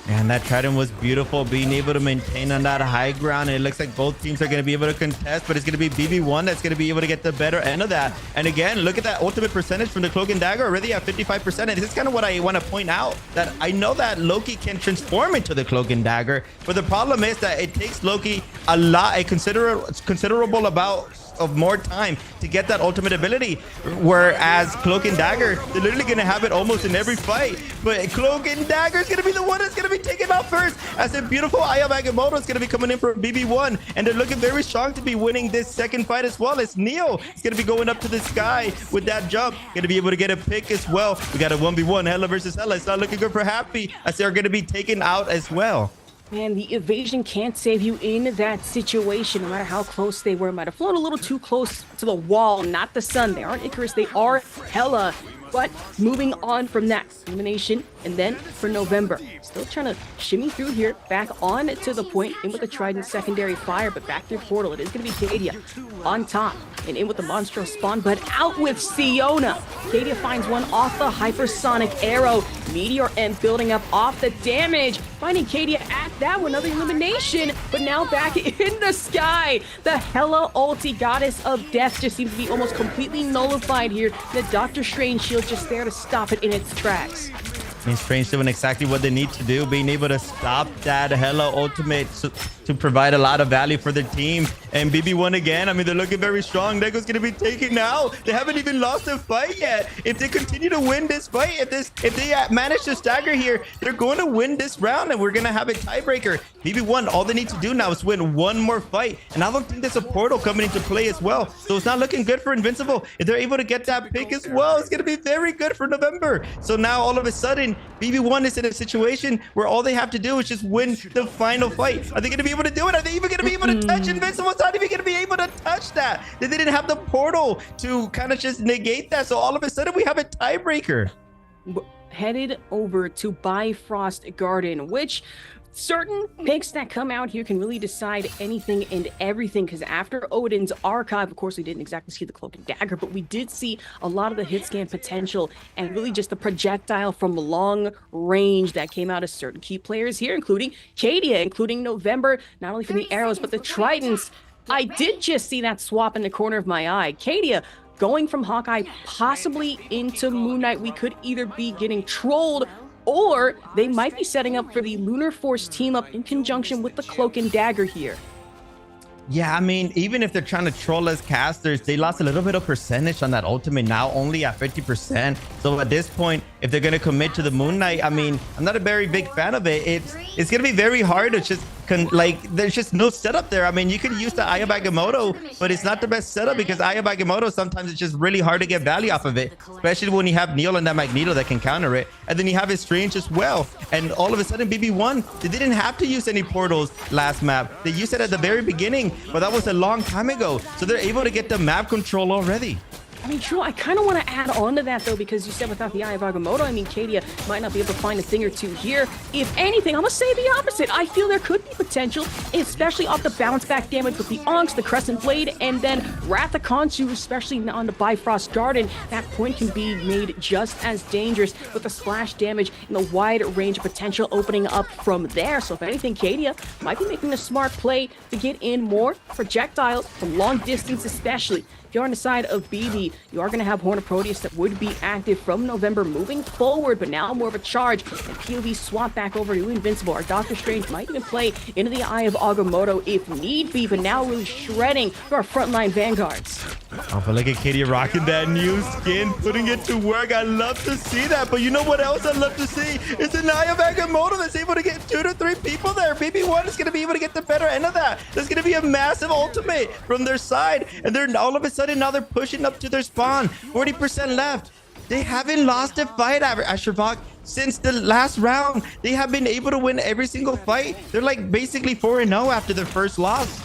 And that Trident was beautiful, being able to maintain on that high ground. And it looks like both teams are going to be able to contest, but it's going to be BB1 that's going to be able to get the better end of that. And again, look at that ultimate percentage from the Cloak and Dagger, already at 55%. And this is kind of what I want to point out, that I know that Loki can transform into the Cloak and Dagger, but the problem is that it takes Loki a considerable amount of more time to get that ultimate ability, whereas Cloak and Dagger, they're literally going to have it almost in every fight. But Cloak and Dagger is going to be the one that's going to be taken out first, as a beautiful Eye of Agamotto is going to be coming in for BB1, and they're looking very strong to be winning this second fight as well, as Neo is going to be going up to the sky with that jump, going to be able to get a pick as well. We got a 1v1 Hella versus Hella. It's not looking good for Happy, as they're going to be taken out as well. Man, the evasion can't save you in that situation, no matter how close they were. Might have flown a little too close to the wall, not the sun. They aren't Icarus, they are Hella. But moving on from that elimination, And then for November, still trying to shimmy through here, back on to the point, in with the Trident secondary fire, but back through Portal. It is going to be Cadia on top and in with the Monstro spawn, but out with Siona. Cadia finds one off the hypersonic arrow. Meteor M building up off the damage, finding Cadia at that one, another elimination, but now back in the sky. The Hela ulti, Goddess of Death, just seems to be almost completely nullified here. The Doctor Strange shield just there to stop it in its tracks. I mean, Strange doing exactly what they need to do, being able to stop that Hela ultimate to provide a lot of value for their team. And BB1 again, I mean, they're looking very strong. Nego's going to be taken now. They haven't even lost a fight yet. If they continue to win this fight, if they manage to stagger here, they're going to win this round, and we're going to have a tiebreaker. BB1, all they need to do now is win one more fight. And I don't think there's a portal coming into play as well. So it's not looking good for Invincible. If they're able to get that pick as well, it's going to be very good for November. So now all of a sudden, BB1 is in a situation where all they have to do is just win the final fight. Are they going to be able to do it? Are they even going to be able to touch Invincible's not even going to be able to touch that? They didn't have the portal to kind of just negate that. So all of a sudden, we have a tiebreaker. Headed over to Bifrost Garden, which certain picks that come out here can really decide anything and everything, because after Odin's archive, of course, we didn't exactly see the cloak and dagger, but we did see a lot of the hit scan potential and really just the projectile from long range that came out of certain key players here, including Cadia, including November, not only from the arrows, but the Tridents. I did just see that swap in the corner of my eye. Cadia going from Hawkeye possibly into Moon Knight. We could either be getting trolled, or they might be setting up for the Lunar Force team up in conjunction with the Cloak and Dagger here. Yeah, I mean, even if they're trying to troll us casters, they lost a little bit of percentage on that ultimate, now only at 50%. So at this point, if they're going to commit to the Moon Knight, I mean, I'm not a very big fan of it. It's going to be very hard to just there's just no setup there. I mean, you could use the Eye of Agamotto, but it's not the best setup because Eye of Agamotto, sometimes it's just really hard to get value off of it, especially when you have Neil and that Magneto that can counter it. And then you have his Strange as well. And all of a sudden, BB1, they didn't have to use any portals last map. They used it at the very beginning, but that was a long time ago. So they're able to get the map control already. I mean, true, I kind of want to add on to that, though, because you said without the Eye of Agamotto, I mean, Cadia might not be able to find a thing or two here. If anything, I'm going to say the opposite. I feel there could be potential, especially off the bounce back damage with the Onks, the Crescent Blade, and then Wrath of Khonshu, especially on the Bifrost Garden. That point can be made just as dangerous with the splash damage and the wide range potential opening up from there. So if anything, Cadia might be making a smart play to get in more projectiles from long distance, especially. If you're on the side of BB, you are going to have Horn of Proteus that would be active from November moving forward, but now more of a charge, and POV swap back over to Invincible. Our Doctor Strange might even play into the Eye of Agamotto if need be, but now really shredding for our frontline vanguards. Oh, but look at Cadia rocking that new skin, putting it to work. I love to see that, but you know what else I love to see? It's an Eye of Agamotto that's able to get 2 to 3 people there. BB1 is going to be able to get the better end of that. There's going to be a massive ultimate from their side, and they're all of a sudden now they're pushing up to their spawn. 40% left. They haven't lost a fight, Asherbach, since the last round. They have been able to win every single fight. They're like basically 4-0 after their first loss.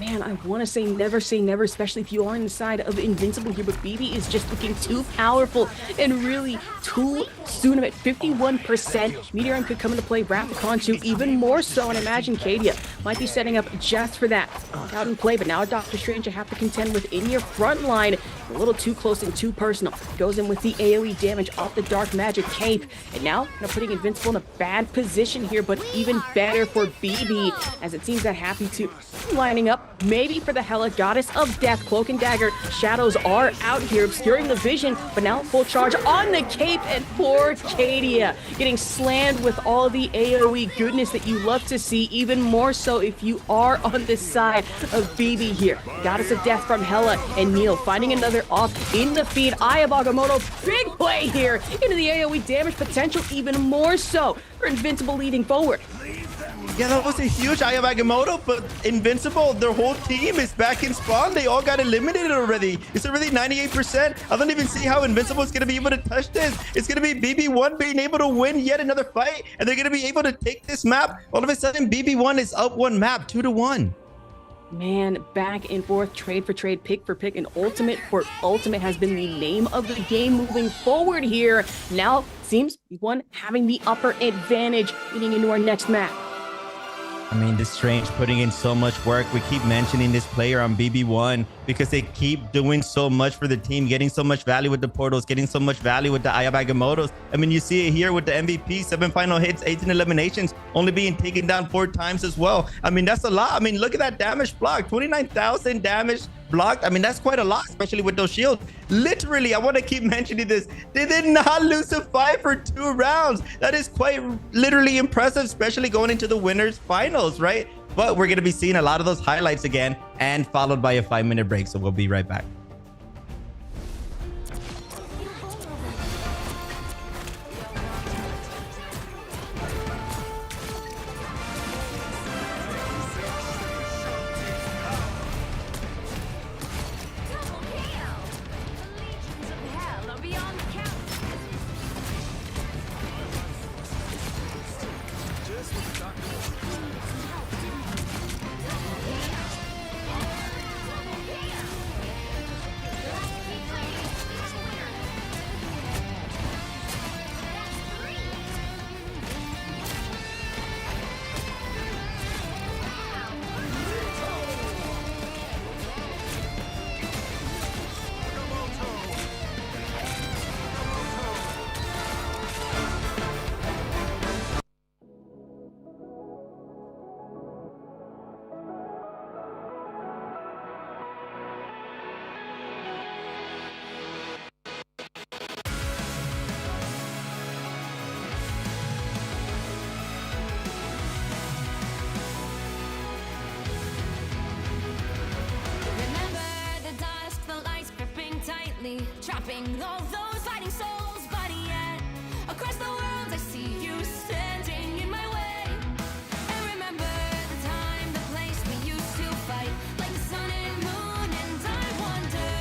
Man, I want to say never, especially if you are on the side of Invincible here, but BB is just looking too powerful and really too soon at 51%. Meteor could come into play, Wrath of Khonshu even more so, and I imagine Cadia might be setting up just for that. Out in play, but now Doctor Strange you have to contend with in your front line. A little too close and too personal. Goes in with the AoE damage off the Dark Magic Cape, and now putting Invincible in a bad position here, but even better for BB, as it seems that Happy to lining up maybe for the Hela, Goddess of Death, Cloak and Dagger. Shadows are out here obscuring the vision, but now full charge on the Cape, and poor Cadia getting slammed with all the AoE goodness that you love to see, even more so if you are on the side of BB here. Goddess of Death from Hela and Neil finding another off in the feed. Eye of Agamotto, big play here into the AoE damage potential, even more so for Invincible leading forward. Yeah, that was a huge Eye of Agamotto, but Invincible, their whole team is back in spawn. They all got eliminated already. It's already 98%. I don't even see how Invincible is going to be able to touch this. It's going to be BB1 being able to win yet another fight, and they're going to be able to take this map. All of a sudden, BB1 is up one map, 2-1. Man, back and forth, trade for trade, pick for pick, and ultimate for ultimate has been the name of the game moving forward here. Now seems to be one having the upper advantage leading into our next map. I mean, this Strange putting in so much work. We keep mentioning this player on BB1 because they keep doing so much for the team, getting so much value with the portals, getting so much value with the Ayabagamotos. I mean, you see it here with the MVP, 7 final hits, 18 eliminations, only being taken down 4 times as well. I mean, that's a lot. I mean, look at that damage block, 29,000 damage blocked. I mean, that's quite a lot, especially with those shields. Literally, I want to keep mentioning this. They did not lose a fight for 2 rounds. That is quite literally impressive, especially going into the winners finals, right? But we're going to be seeing a lot of those highlights again and followed by a 5-minute break. So we'll be right back. Remember the dusk, the lights gripping tightly, trapping all those fighting souls. But yet, across the world, I see you standing in my way. And remember the time, the place we used to fight, like the sun and moon. And I wonder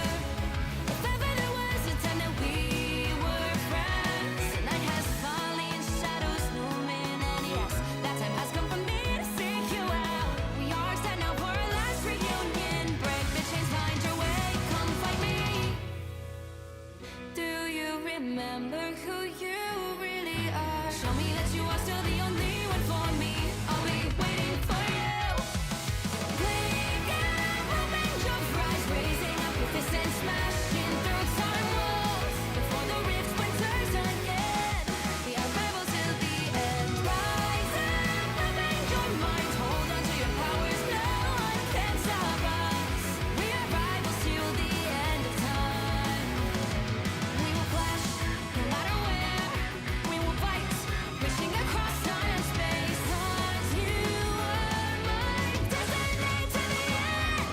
if ever there was a time that we were friends. The night has fallen, shadows looming, and yes, that time has come for me to seek you out. We are set now for our last reunion. Break the chains, find your way, come find me. Do you remember who you really are? Show me that you are still the only one for me. I'll be waiting for you. Wake up, open your eyes, raising up your fists and smashing through time walls. Before the rift splinters again, we are rebels till the end. Rise up, open your mind, hold on to your powers. No one can stop us. We are rivals till the end of time. We will flash, no matter where. We will fight, reaching across time and space. 'Cause you are my destiny to the end.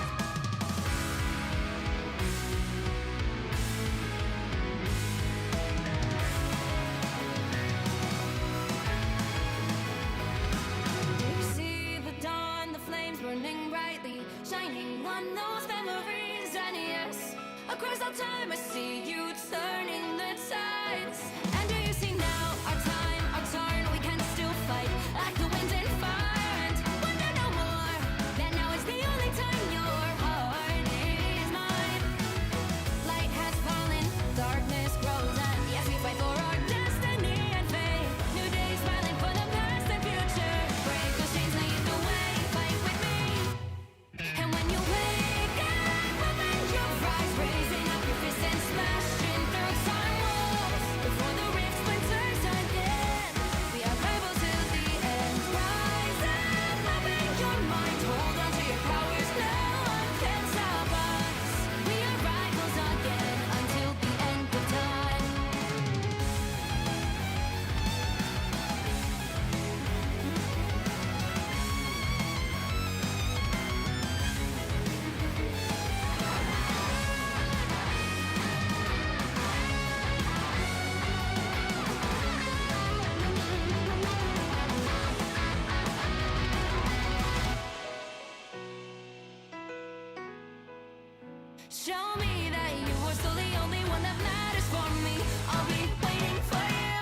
You see the dawn, the flames burning brightly, shining on those memories. And yes, across all time I see you turning the tides. And do you see now our time, our turn? We can still fight like the wind and fire. And wonder no more that now is the only time your heart is mine. Light has fallen, darkness grows, and yes, we fight for our destiny and fate. New days smiling for the past and future. Break those chains, lead the way, fight with me. And when you wake up, open your eyes, raising up your fists and smashing through time walls. Before the rift splinters again, we are rebels till the end. Rise up, open your mind, hold on to your powers. No one can stop us. We are rivals again until the end of time. Show me that you are still the only one that matters for me. I'll be waiting for you.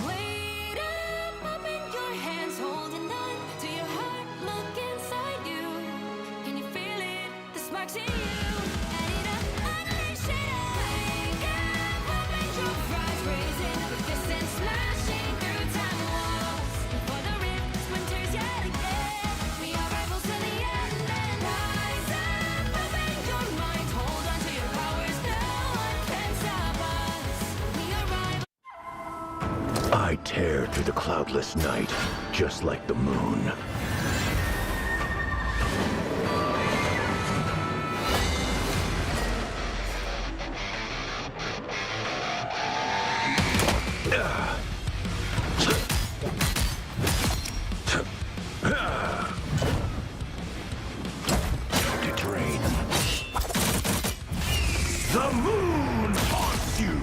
Wait up, open your hands, holding on to your heart. Look inside you. Can you feel it? The sparks in you. Add it up, unleash it. Wake up, open your eyes, raising up your fists through the cloudless night, just like the moon. To drain. The moon haunts you!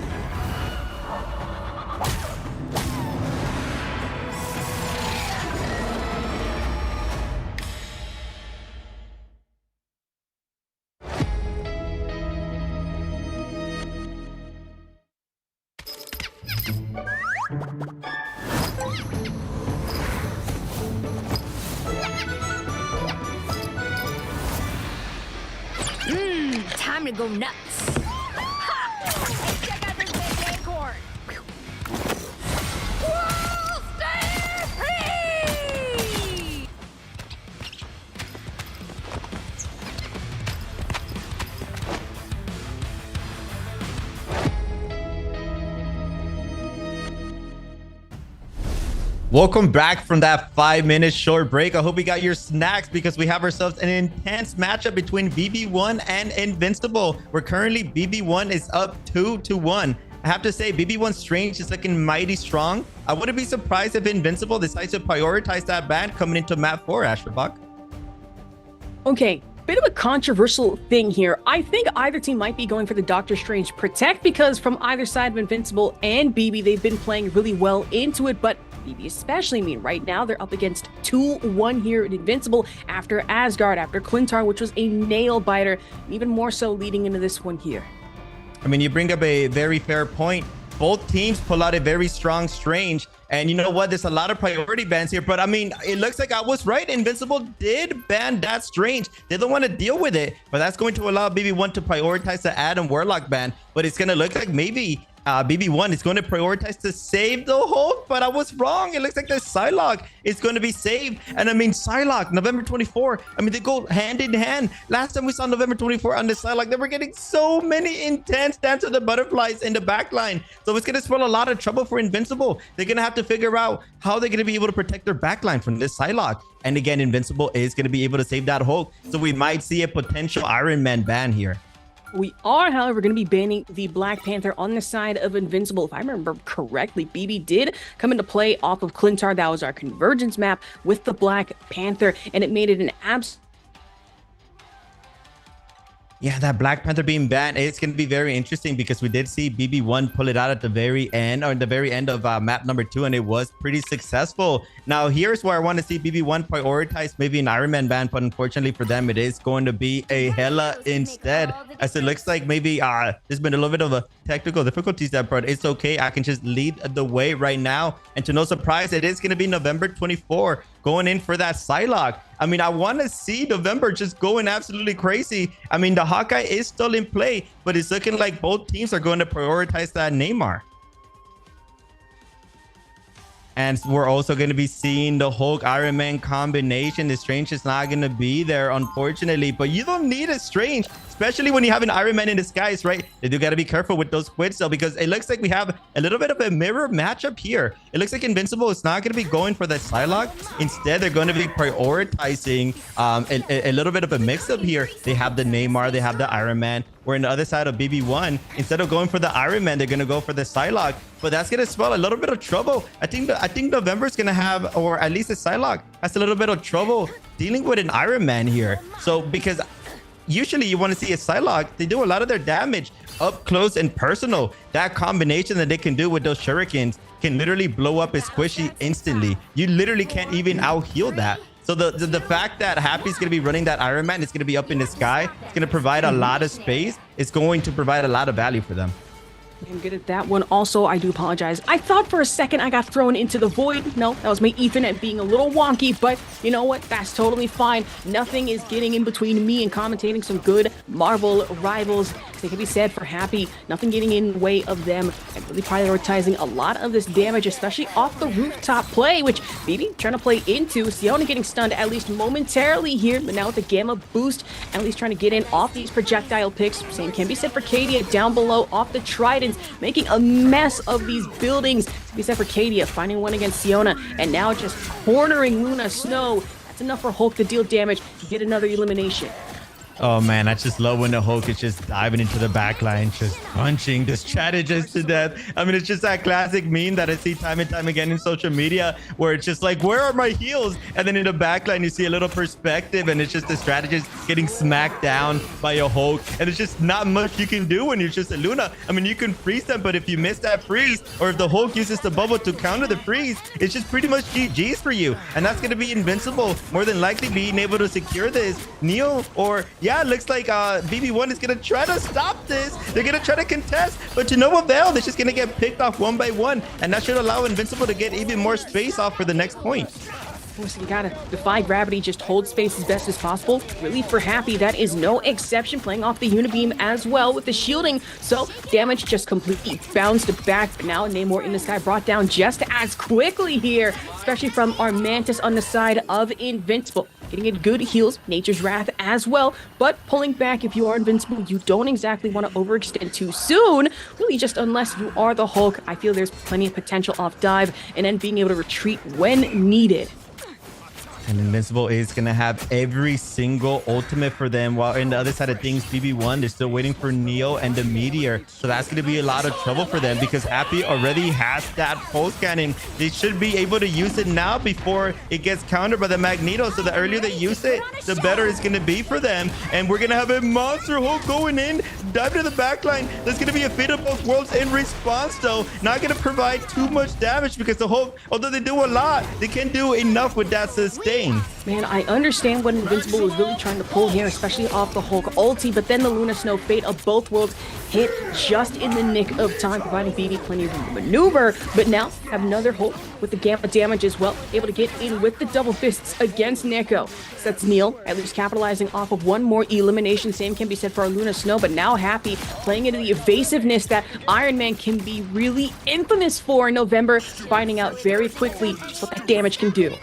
Time to go nuts. Hey, check out this big acorn. Whoa, stay free! Welcome back from that 5-minute short break. I hope you got your snacks because we have ourselves an intense matchup between BB1 and Invincible. We're currently BB1 is up 2-1. I have to say BB1 Strange is looking mighty strong. I wouldn't be surprised if Invincible decides to prioritize that ban coming into map 4, Asherbach. Okay, bit of a controversial thing here. I think either team might be going for the Doctor Strange Protect because from either side of Invincible and BB, they've been playing really well into it, but BB especially, I mean, right now they're up against 2-1 here at Invincible after Asgard, after Clintar, which was a nail biter, even more so leading into this one here. I mean, you bring up a very fair point. Both teams pull out a very strong Strange. And you know what? There's a lot of priority bans here. But I mean, it looks like I was right. Invincible did ban that Strange. They don't want to deal with it. But that's going to allow BB1 to prioritize the Adam Warlock ban. But it's going to look like maybe BB1 is going to prioritize to save the Hulk, but I was wrong. It looks like the Psylocke is going to be saved. And I mean, Psylocke, November 24. I mean, they go hand in hand. Last time we saw November 24 on the Psylocke, they were getting so many intense Dance of the Butterflies in the backline. So it's going to spell a lot of trouble for Invincible. They're going to have to figure out how they're going to be able to protect their backline from this Psylocke. And again, Invincible is going to be able to save that Hulk. So we might see a potential Iron Man ban here. We are, however, going to be banning the Black Panther on the side of Invincible. If I remember correctly, BB did come into play off of Clintar. That was our convergence map with the Black Panther, and it made it an absolute... Yeah, that Black Panther being banned, it's going to be very interesting because we did see BB1 pull it out at the very end, or in the very end of map number 2, and it was pretty successful. Now, here's where I want to see BB1 prioritize maybe an Iron Man ban, but unfortunately for them, it is going to be a Hela instead, as it looks like maybe there's been a little bit of a technical difficulties there, but it's okay. I can just lead the way right now, and to no surprise, it is going to be November 24 going in for that Psylocke. I mean, I want to see November just going absolutely crazy. I mean, the Hawkeye is still in play, but it's looking like both teams are going to prioritize that Neymar. And we're also going to be seeing the Hulk Iron Man combination. The Strange is not going to be there, unfortunately, but you don't need a Strange, especially when you have an Iron Man in disguise, right? They do got to be careful with those quits though, because it looks like we have a little bit of a mirror matchup here. It looks like Invincible is not going to be going for the Psylocke. Instead, they're going to be prioritizing a little bit of a mix-up here. They have the Neymar, they have the Iron Man. Where on the other side of BB1, instead of going for the Iron Man, they're going to go for the Psylocke. But that's going to spell a little bit of trouble. I think November's going to have, or at least the Psylocke has a little bit of trouble dealing with an Iron Man here. So because usually you want to see a Psylocke, they do a lot of their damage up close and personal. That combination that they can do with those shurikens can literally blow up a squishy instantly. You literally can't even out-heal that. So the fact that Happy's going to be running that Iron Man is going to be up in the sky. It's going to provide a lot of space. It's going to provide a lot of value for them. I'm good at that one. Also, I do apologize. I thought for a second I got thrown into the void. No, that was my Ethernet being a little wonky, but you know what? That's totally fine. Nothing is getting in between me and commentating some good Marvel Rivals It can be said for Happy, nothing getting in the way of them and really prioritizing a lot of this damage, especially off the rooftop play, which BB trying to play into. Siona getting stunned at least momentarily here, but now with the Gamma boost, at least trying to get in off these projectile picks. Same can be said for Kadia down below off the Tridents, making a mess of these buildings. Can be said for Kadia, finding one against Siona, and now just cornering Luna Snow. That's enough for Hulk to deal damage, to get another elimination. Oh man, I just love when the Hulk is just diving into the back line, just punching the strategist to death. I mean, it's just that classic meme that I see time and time again in social media, where it's just like, where are my heals? And then in the back line, you see a little perspective, and it's just the strategist getting smacked down by a Hulk. And it's just not much you can do when you're just a Luna. I mean, you can freeze them, but if you miss that freeze, or if the Hulk uses the bubble to counter the freeze, it's just pretty much GG's for you. And that's going to be invincible, more than likely being able to secure this. Neo, or yeah, it looks like BB1 is going to try to stop this. They're going to try to contest, but to no avail. They're just going to get picked off one by one, and that should allow Invincible to get even more space off for the next point. So you gotta defy gravity, just hold space as best as possible. Really, for Happy, that is no exception, playing off the Unibeam as well with the shielding. So damage just completely bounced back. But now Namor in the sky brought down just as quickly here, especially from our Mantis on the side of Invincible. Getting it good heals, Nature's Wrath as well, but pulling back if you are Invincible, you don't exactly want to overextend too soon. Really, just unless you are the Hulk, I feel there's plenty of potential off dive and then being able to retreat when needed. And Invincible is going to have every single ultimate for them. While in the other side of things, BB1, they're still waiting for Neo and the Meteor. So that's going to be a lot of trouble for them because Happy already has that pulse cannon. They should be able to use it now before it gets countered by the Magneto. So the earlier they use it, the better it's going to be for them. And we're going to have a monster Hulk going in, dive to the backline. There's going to be a Fate of Both Worlds in response, though. Not going to provide too much damage because the Hulk, although they do a lot, they can't do enough with that sustain. Man, I understand what Invincible was really trying to pull here, especially off the Hulk ulti, but then the Luna Snow Fate of Both Worlds hit just in the nick of time, providing BB plenty of room to maneuver. But now have another Hulk with the Gamma damage as well, able to get in with the double fists against Neko. That's Neil, at least capitalizing off of one more elimination. Same can be said for our Luna Snow, but now Happy playing into the evasiveness that Iron Man can be really infamous for in November, finding out very quickly just what that damage can do.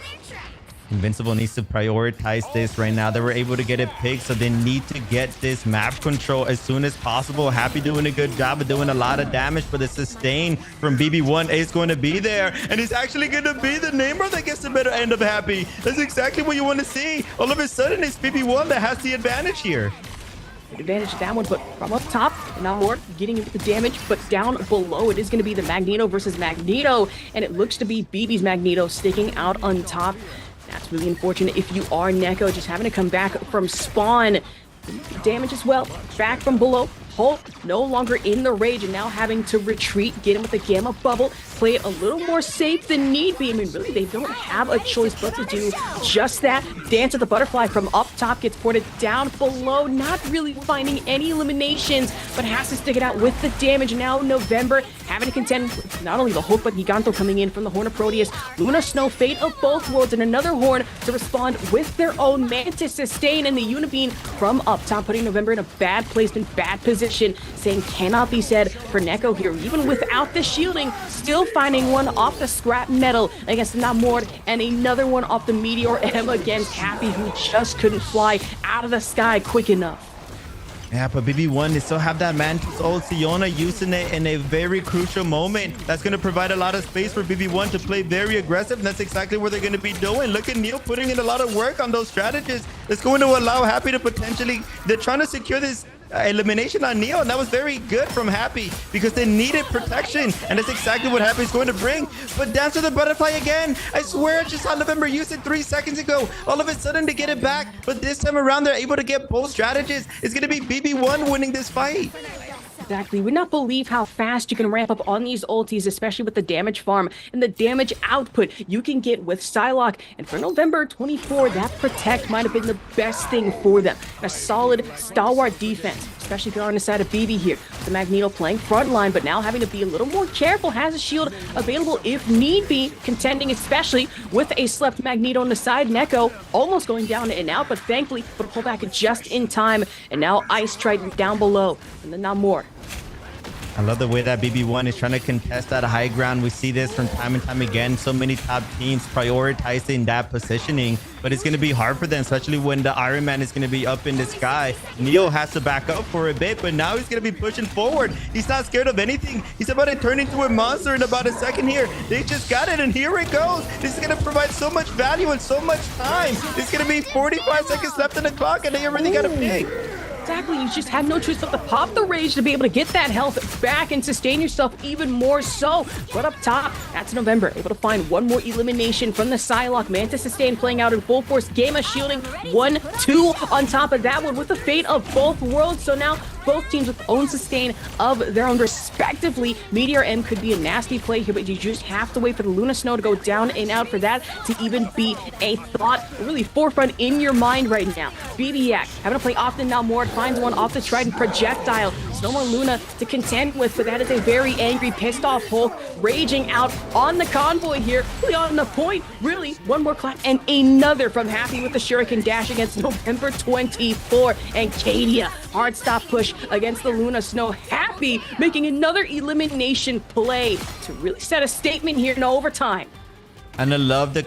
Invincible needs to prioritize this right now. They were able to get it picked, so they need to get this map control as soon as possible. Happy doing a good job of doing a lot of damage, but the sustain from BB1 is going to be there, and it's actually going to be the Namor that gets the better end of Happy. That's exactly what you want to see. All of a sudden, it's BB1 that has the advantage here. Advantage to that one, but from up top, now more getting into the damage, but down below, it is going to be the Magneto versus Magneto, and it looks to be BB's Magneto sticking out on top. That's really unfortunate if you are Neko, just having to come back from spawn. Damage as well, back from below. Hulk no longer in the rage and now having to retreat, get him with the Gamma bubble, play it a little more safe than need be. I mean, really, they don't have a choice but to do just that. Dance of the Butterfly from up top gets ported down below, not really finding any eliminations, but has to stick it out with the damage. Now November having to contend with not only the Hulk, but Giganto coming in from the Horn of Proteus, Luna Snow, Fate of Both Worlds, and another Horn to respond with their own Mantis sustain, and the Unibeam from up top, putting November in a bad placement, bad position. Same cannot be said for Neko here. Even without the shielding, still finding one off the scrap metal against Namor, and another one off the Meteor M against Happy, who just couldn't fly out of the sky quick enough. Yeah, but BB1, they still have that Mantis ult. Siona using it in a very crucial moment. That's going to provide a lot of space for BB1 to play very aggressive, and that's exactly what they're going to be doing. Look at Neil putting in a lot of work on those strategies. It's going to allow Happy to potentially... They're trying to secure this elimination on Neo, and that was very good from Happy because they needed protection, and that's exactly what Happy is going to bring. But Dance of the Butterfly again. I swear I just saw November use it 3 seconds ago. All of a sudden they get it back, but this time around they're able to get both strategies. It's going to be BB1 winning this fight. Exactly. Would not believe how fast you can ramp up on these ultis, especially with the damage farm and the damage output you can get with Psylocke. And for November 24, that protect might have been the best thing for them. A solid stalwart defense, especially if you're on the side of BB here. The Magneto playing frontline, but now having to be a little more careful. Has a shield available if need be, contending especially with a slept Magneto on the side. Neko almost going down and out, but thankfully able to pull back just in time. And now Ice Trident down below, and then not more. I love the way that BB1 is trying to contest that high ground. We see this from time and time again. So many top teams prioritizing that positioning, but it's going to be hard for them, especially when the Iron Man is going to be up in the sky. Neo has to back up for a bit, but now he's going to be pushing forward. He's not scared of anything. He's about to turn into a monster in about a second here. They just got it, and here it goes. This is going to provide so much value and so much time. It's going to be 45 seconds left on the clock, and they already got a pick. Exactly, you just had no choice but to pop the rage to be able to get that health back and sustain yourself even more so. But up top, that's November, able to find one more elimination from the Psylocke. Manta sustain playing out in full force. Gamma shielding 1-2 on top of that one with the fate of both worlds. So now both teams with own sustain of their own respectively. Meteor M could be a nasty play here, but you just have to wait for the Luna Snow to go down and out for that to even be a thought really forefront in your mind right now. BB-Yak having to play often now more. Finds one off the Trident projectile. There's no more Luna to contend with, but that is a very angry, pissed off Hulk raging out on the convoy here. Really on the point. Really, one more clap and another from Happy with the Shuriken dash against November 24. And Cadia, hard stop push against the Luna Snow. Happy making another elimination play to really set a statement here in overtime. And I love the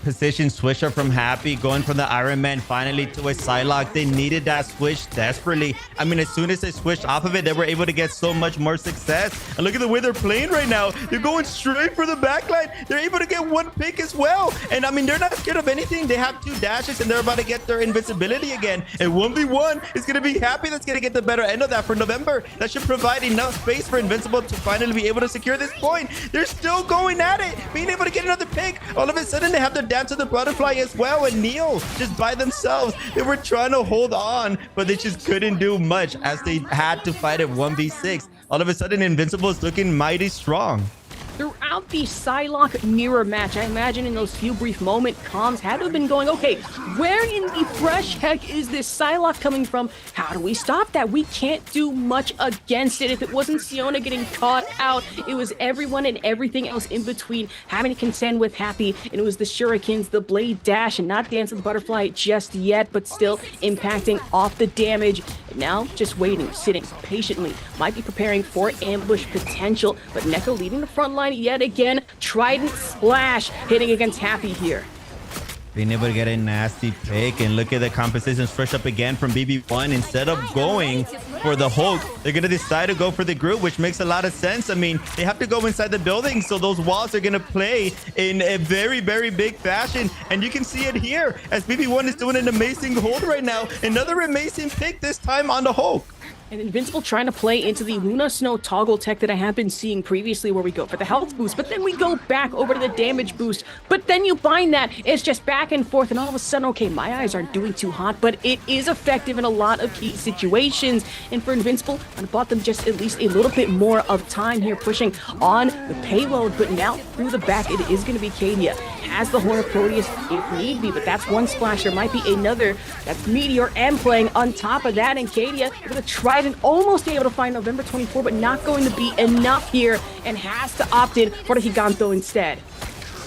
position switch up from Happy, going from the Iron Man finally to a Psylocke. They needed that switch desperately. I mean, as soon as they switched off of it, they were able to get so much more success. And look at the way they're playing right now. They're going straight for the backline. They're able to get one pick as well. And I mean, they're not scared of anything. They have 2 dashes and they're about to get their invincibility again. And 1v1 is going to be Happy that's going to get the better end of that for November. That should provide enough space for Invincible to finally be able to secure this point. They're still going at it, being able to get another pick. All of a sudden, they have their dance of the butterfly as well, and Neo just by themselves. They were trying to hold on, but they just couldn't do much as they had to fight at 1v6. All of a sudden, Invincible is looking mighty strong. Throughout the Psylocke mirror match, I imagine in those few brief moment comms had to have been going, okay, where in the fresh heck is this Psylocke coming from? How do we stop that? We can't do much against it. If it wasn't Siona getting caught out, it was everyone and everything else in between having to contend with Happy, and it was the Shurikens, the Blade Dash, and not Dance of the Butterfly just yet, but still impacting off the damage. And now just waiting, sitting patiently, might be preparing for ambush potential, but Neko leading the front line yet again. Trident splash hitting against Happy here. Being able to get a nasty pick, and look at the composition fresh up again from BB1. Instead of going for the Hulk, they're going to decide to go for the group, which makes a lot of sense. I mean, they have to go inside the building, so those walls are going to play in a very, very big fashion. And you can see it here as BB1 is doing an amazing hold right now. Another amazing pick, this time on the Hulk. And Invincible trying to play into the Luna Snow toggle tech that I have been seeing previously, where we go for the health boost, but then we go back over to the damage boost. But then you find that it's just back and forth, and all of a sudden, okay, my eyes aren't doing too hot, but it is effective in a lot of key situations. And for Invincible, I bought them just at least a little bit more of time here, pushing on the payload. But now through the back, it is going to be Cadia. Has the Horn of Proteus if need be, but that's one splash. There might be another. That's Meteor M playing on top of that, and Cadia able to try and almost able to find November 24, but not going to be enough here, and has to opt in for the Giganto instead.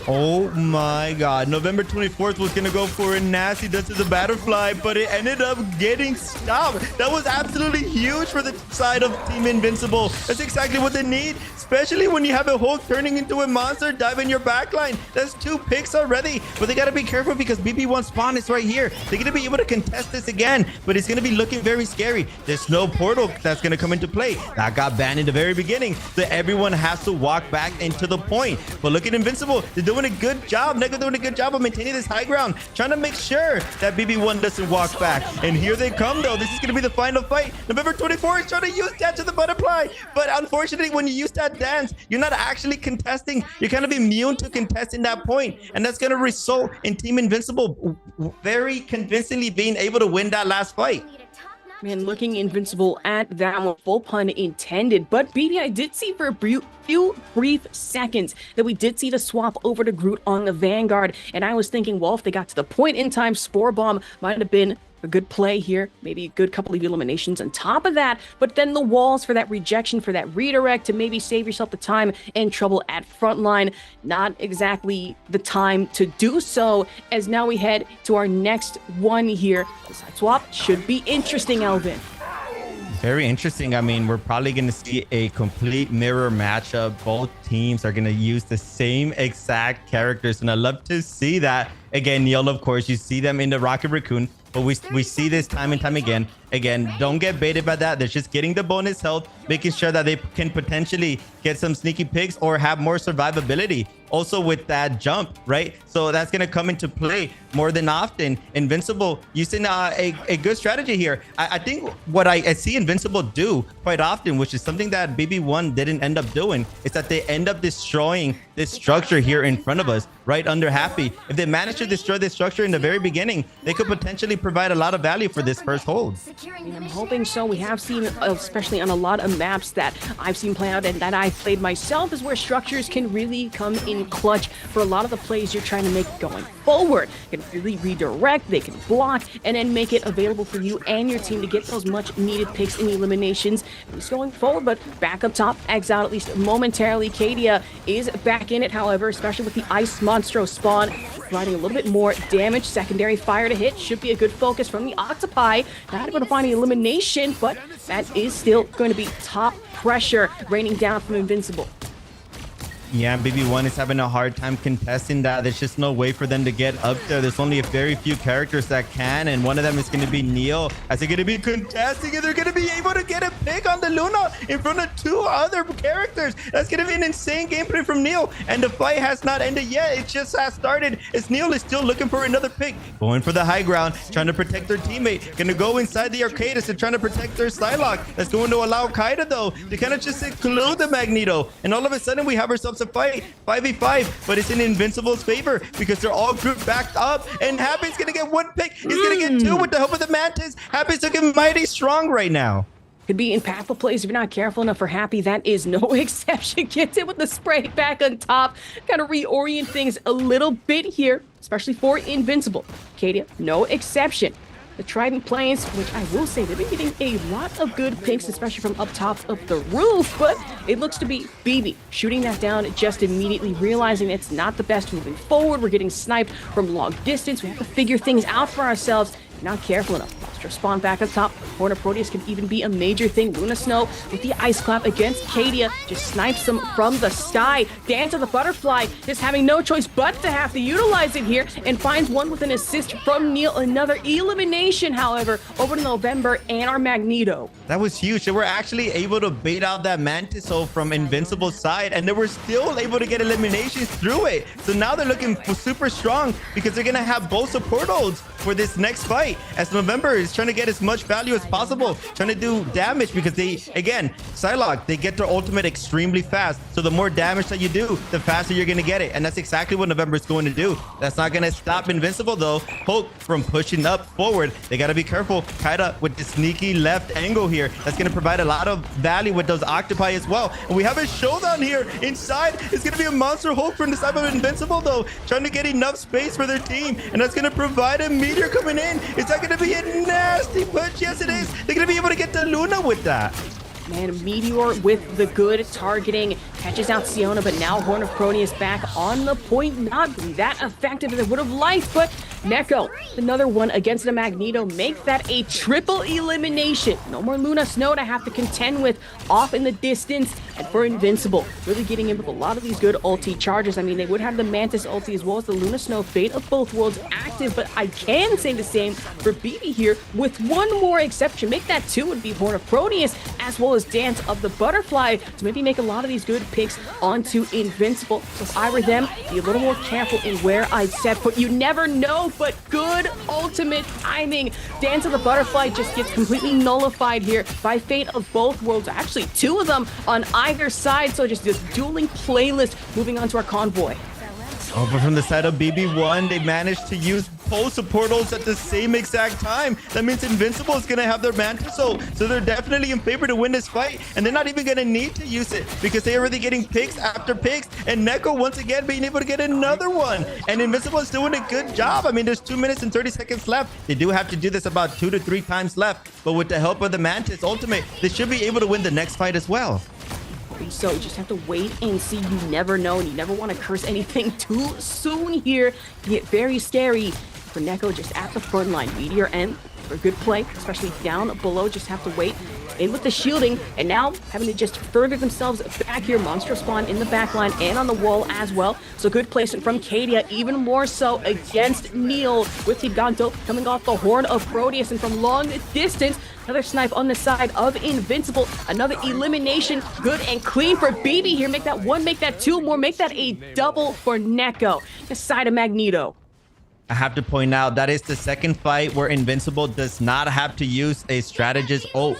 Oh my god, November 24th was gonna go for a nasty dance to the butterfly, but it ended up getting stopped. That was absolutely huge for the side of Team Invincible. That's exactly what they need, especially when you have a Hulk turning into a monster, dive in your backline. That's 2 picks already, but they gotta be careful because BB1 spawn is right here. They're gonna be able to contest this again, but it's gonna be looking very scary. There's no portal that's gonna come into play. That got banned in the very beginning, so everyone has to walk back into the point. But look at Invincible. They're doing a good job. Neko doing a good job of maintaining this high ground, trying to make sure that BB1 doesn't walk back. And here they come, though. This is going to be the final fight. November 24 is trying to use Dance to the Butterfly, but unfortunately, when you use that dance, you're not actually contesting. You're kind of immune to contesting that point, and that's going to result in Team Invincible very convincingly being able to win that last fight. Man, looking invincible at that one, full pun intended. But BB, I did see for a few brief seconds that we did see the swap over to Groot on the Vanguard. And I was thinking, well, if they got to the point in time, Spore Bomb might have been a good play here, maybe a good couple of eliminations on top of that, but then the walls for that rejection, for that redirect to maybe save yourself the time and trouble at frontline. Not exactly the time to do so, as now we head to our next one here. The side swap should be interesting, Elvin. Very interesting. I mean, we're probably going to see a complete mirror matchup. Both teams are going to use the same exact characters, and I love to see that. Again, Neil, of course, you see them in the Rocket Raccoon, but we see this time and time again. Again, don't get baited by that. They're just getting the bonus health, making sure that they can potentially get some sneaky picks or have more survivability. Also with that jump, right? So that's going to come into play more than often. Invincible using a good strategy here. I think what I see Invincible do quite often, which is something that BB1 didn't end up doing, is that they end up destroying this structure here in front of us, right under Happy. If they manage to destroy this structure in the very beginning, they could potentially provide a lot of value for this first hold. I'm hoping so. We have seen, especially on a lot of maps that I've seen play out and that I've played myself, is where structures can really come in clutch for a lot of the plays you're trying to make going forward. They can really redirect, they can block, and then make it available for you and your team to get those much needed picks and eliminations, at least going forward. But back up top, Eggs out at least momentarily. Kadia is back in it, however, especially with the Ice Monstro spawn, providing a little bit more damage. Secondary fire to hit should be a good focus from the Octopi. Not able to find the elimination, but that is still going to be top pressure raining down from Invincible. Yeah, BB1 is having a hard time contesting that. There's just no way for them to get up there. There's only a very few characters that can, and one of them is going to be Neil. As they're going to be contesting, and they're going to be able to get a pick on the Luna in front of two other characters. That's going to be an insane gameplay from Neil, and the fight has not ended yet. It just has started, as Neil is still looking for another pick. Going for the high ground, trying to protect their teammate. Going to go inside the Arcadis and trying to protect their Psylocke. That's going to allow Kaida, though, to kind of just include the Magneto. And all of a sudden, we have ourselves a fight 5v5, but it's in Invincible's favor because they're all grouped back up, and Happy's gonna get one pick. He's gonna get two with the help of the Mantis. Happy's looking mighty strong right now. Could be impactful plays if you're not careful enough for Happy. That is no exception. Gets it with the spray back on top. Kind of reorient things a little bit here, especially for Invincible. Kadia, no exception. The Trident Plains, which I will say they've been getting a lot of good picks, especially from up top of the roof, but it looks to be BB shooting that down just immediately, realizing it's not the best moving forward. We're getting sniped from long distance. We have to figure things out for ourselves. Not careful enough. Monster spawn back up top. Corner Proteus can even be a major thing. Luna Snow with the Ice Clap against Kadia just snipes them from the sky. Dance of the Butterfly just having no choice but to have to utilize it here, and finds one with an assist from Neil. Another elimination, however, over to November and our Magneto. That was huge. They were actually able to bait out that Mantis ult from Invincible's side, and they were still able to get eliminations through it. So now they're looking super strong because they're going to have both support ults for this next fight, as November is trying to get as much value as possible, trying to do damage, because they, again, Psylocke, they get their ultimate extremely fast. So the more damage that you do, the faster you're going to get it. And that's exactly what November is going to do. That's not going to stop Invincible, though, Hulk from pushing up forward. They got to be careful. Kaida with the sneaky left angle here. That's going to provide a lot of value with those Octopi as well. And we have a showdown here. Inside is going to be a monster Hulk from the side of Invincible, though, trying to get enough space for their team. And that's going to provide a Meteor coming in. Is that going to be a nasty punch? Yes, it is. They're going to be able to get the Luna with that. Man, Meteor with the good targeting catches out Siona, but now Horn of Proteus back on the point. Not that effective as I would have liked, but Neko, another one against the Magneto, make that a triple elimination. No more Luna Snow to have to contend with off in the distance. And for Invincible, really getting in with a lot of these good ulti charges. I mean, they would have the Mantis ulti as well as the Luna Snow Fate of both worlds active, but I can say the same for BB here with one more exception. Make that two would be Horn of Proteus as well as Dance of the Butterfly to maybe make a lot of these good picks onto Invincible. So if I were them, be a little more careful in where I'd set foot. You never know, but good ultimate timing. Dance of the Butterfly just gets completely nullified here by Fate of both worlds. Actually, two of them on either side. So just this dueling playlist moving on to our convoy. Oh, but from the side of BB1, they managed to use both supportals at the same exact time. That means Invincible is going to have their Mantis ult. So they're definitely in favor to win this fight. And they're not even going to need to use it because they're already getting picks after picks. And Neko, once again, being able to get another one. And Invincible is doing a good job. I mean, there's 2 minutes and 30 seconds left. They do have to do this about 2 to 3 times left. But with the help of the Mantis Ultimate, they should be able to win the next fight as well. So you just have to wait and see. You never know, and you never want to curse anything too soon here. You get very scary for Neko just at the front line. Meteor M for good play, especially down below. Just have to wait. In with the shielding, and now having to just further themselves back here. Monster spawn in the back line and on the wall as well. So good placement from Kadia, even more so against Neil with Giganto coming off the horn of Proteus, and from long distance, another snipe on the side of Invincible. Another elimination, good and clean for BB here. Make that 1, make that 2 more, make that a double for Neko. The side of Magneto. I have to point out that is the second fight where Invincible does not have to use a strategist ult.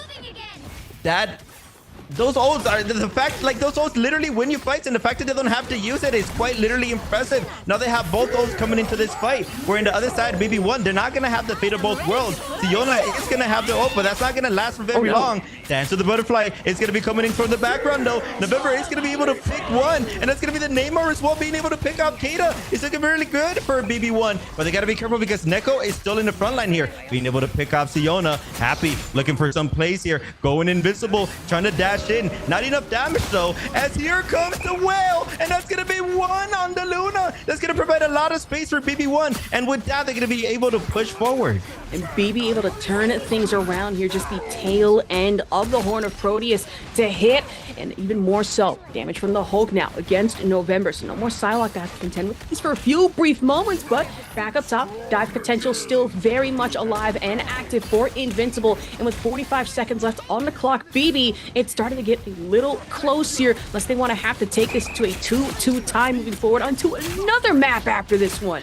Those ults are the fact, like those ults literally win you fights, and the fact that they don't have to use it is quite literally impressive. Now they have both ults coming into this fight, where in the other side, BB1, they're not gonna have the fate of both worlds. Fiona is gonna have the ult, but that's not gonna last for very long. Dance of the Butterfly is gonna be coming in from the background though. November is gonna be able to pick one, and that's gonna be the Neymar as well, being able to pick out Kata. It's looking really good for BB1, but they gotta be careful because Neko is still in the front line here, being able to pick off Siona. Happy looking for some plays here, going Invincible, trying to dash in. Not enough damage though, as here comes the whale, and that's gonna be 1 on the Luna. That's gonna provide a lot of space for BB1, and with that they're gonna be able to push forward. And BB able to turn things around here, just the tail end of the Horn of Proteus to hit, and even more so, damage from the Hulk now against November. So no more Psylocke to have to contend with these for a few brief moments, but back up top, dive potential still very much alive and active for Invincible. And with 45 seconds left on the clock, BB, it's starting to get a little close here, unless they want to have to take this to a 2-2 tie moving forward onto another map after this one.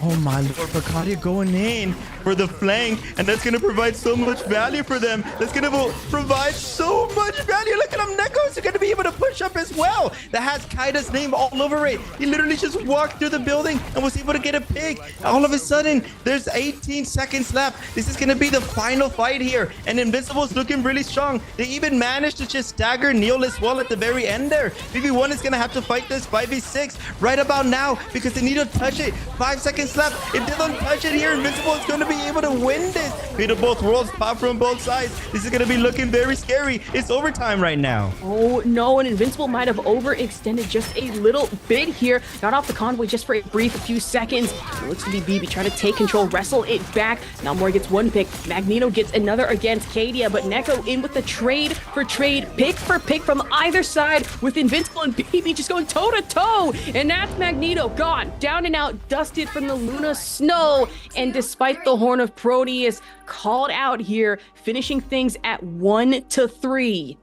Oh my lord, Bacadia going in for the flank, and that's going to provide so much value for them. That's going to provide so much value. Look at him, Neko's going to be able to push up as well. That has Kaida's name all over it. He literally just walked through the building and was able to get a pick. All of a sudden, there's 18 seconds left. This is going to be the final fight here, and Invincible's looking really strong. They even managed to just stagger Neil as well at the very end there. BB1 is going to have to fight this 5v6 right about now because they need to touch it. 5 seconds left. If they don't touch it here, Invincible is going to be able to win this. Fate of both worlds pop from both sides. This is going to be looking very scary. It's overtime right now. Oh no, and Invincible might have overextended just a little bit here. Got off the convoy just for a few seconds. It looks to be BB trying to take control, wrestle it back. Now Moore gets one pick. Magneto gets another against Kadia, but Neko in with the trade for trade, pick for pick from either side, with Invincible and BB just going toe to toe. And that's Magneto gone, down and out, dusted from the Luna snow. And despite the Horn of Proteus called out here, finishing things at 1-3.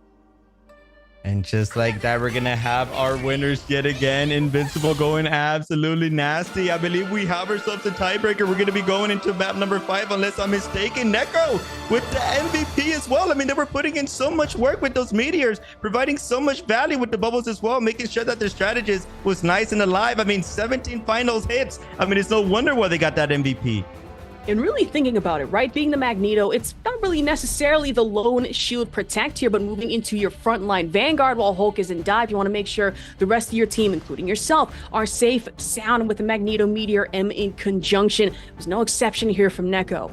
And just like that, we're gonna have our winners yet again. Invincible going absolutely nasty. I believe we have ourselves a tiebreaker. We're gonna be going into map number 5, unless I'm mistaken. Neko with the MVP as well. I mean, they were putting in so much work with those meteors, providing so much value with the bubbles as well, making sure that their strategist was nice and alive. I mean, 17 finals hits. I mean, it's no wonder why they got that MVP. And really thinking about it, right? Being the Magneto, it's not really necessarily the lone shield protect here, but moving into your frontline Vanguard while Hulk is in dive. You want to make sure the rest of your team, including yourself, are safe, sound with the Magneto Meteor M in conjunction. There's no exception here from Neko.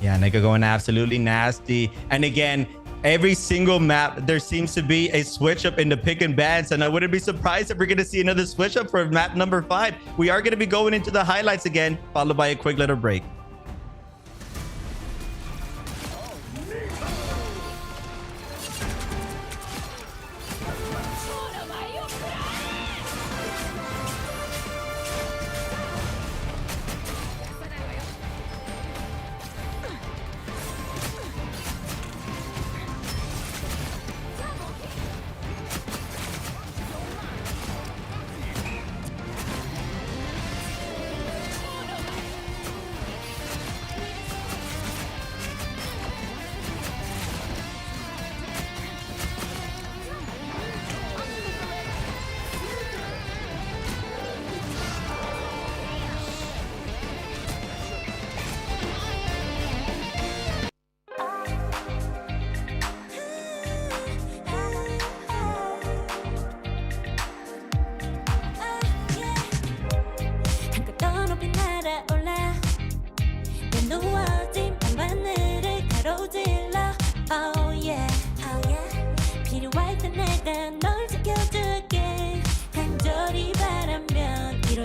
Yeah, Neko going absolutely nasty. And again, every single map, there seems to be a switch up in the pick and bans, and I wouldn't be surprised if we're going to see another switch up for map number 5. We are going to be going into the highlights again, followed by a quick little break.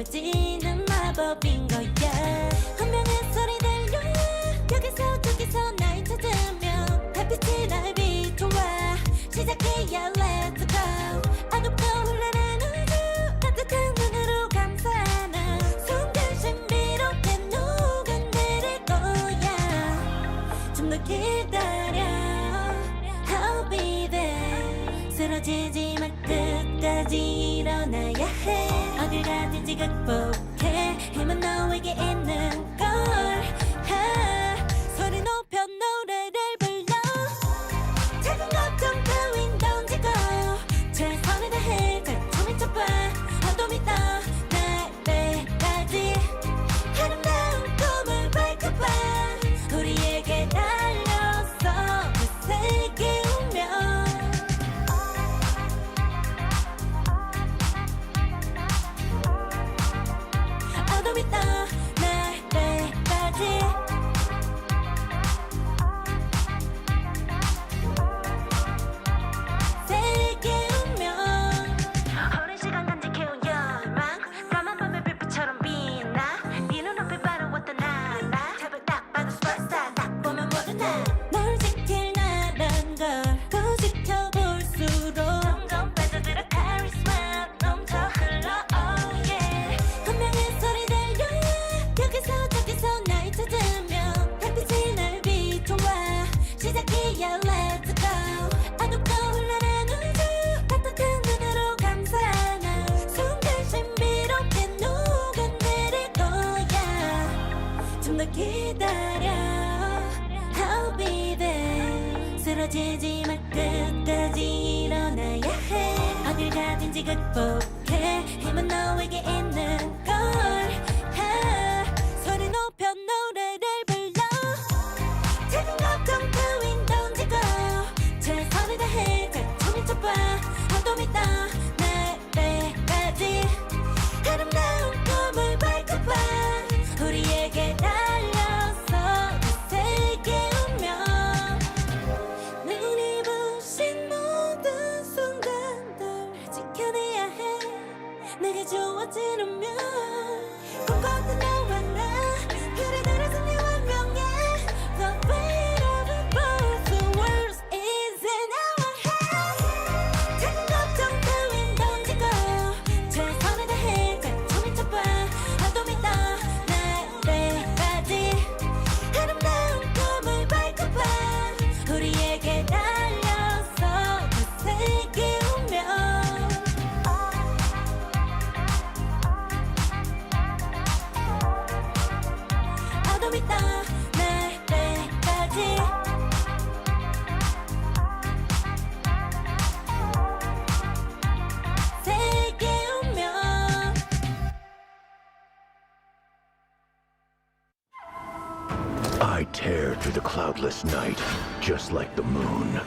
지워지는 마법인 거야. 운명의 소리 들려 여기서 저기서 날 찾으면 달빛이 날 비춰와. 시작해야 let's go. 아무도 흘러는 우주 따뜻한 눈으로 감싸나 순간 신비롭게 녹아내릴 거야. 좀 더 기다려 I'll be there. 쓰러지지 마 끝까지 일어나야 해. 어딜 가든지 극복해. 힘은 너에게 있는 걸. 소리 높여 노래를 불러. 작은 걱정 따윈 던지고 최선을 다해 작품을 쳐봐. 어둠이 떠날 때까지 아름다운 꿈을 밝혀봐. 우리에게 달려서 그 세계 운명. 어둠이 떠날 때까지 세계 운명. 오랜 시간 간직해온 열망 까만 밤의 빛처럼 빛나. 네 눈앞에 바로 왔던 나 제발 딱 봐도 superstar. 딱 보면 모두 나널 지킬 나란 걸 더 지켜볼수록 점점 빠져들어 카리스마 넘쳐 흘러 oh yeah. 운명의 소리 들려 여기서 저기서 날 찾으면 달빛이 날 비춰와. 시작이야 let's go. 아무도 흘러는 우주 따뜻한 눈으로 감싸나 순간 신비롭게 녹아내릴 거야. 좀 더 기다려 I'll be there. 쓰러지지 마 끝까지 일어나야 해. 어딜 가든지 극복해. 힘은 너에게 있는 걸. 소리 높여 노래를 불러. 작은 걱정 따윈 던지고 최선을 다해 작품을 쳐봐. 어둠이 떠날 때까지 아름다운 꿈을 밝혀봐. 우리에게 달려서 그 세계 운명. 눈이 부신 모든 순간들 지켜내야 해. 내게 주어지는 꿈꿨던 너와 나 그래들의 승리 완벽해. The weight of both the worlds is in our hands. 작은 걱정 따윈 던지고 최선을 다해 작품을 쳐봐. 어둠이 떠날 때까지 아름다운 꿈을 밝혀봐. 우리에게 달려서 그 세계 운명. 어둠이 떠날 때까지 세계 운명. I tear through the cloudless night, just like the moon.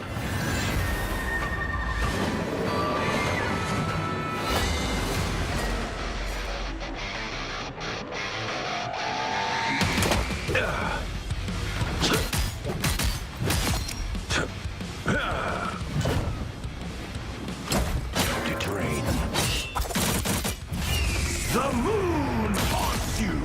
To train. The moon haunts you!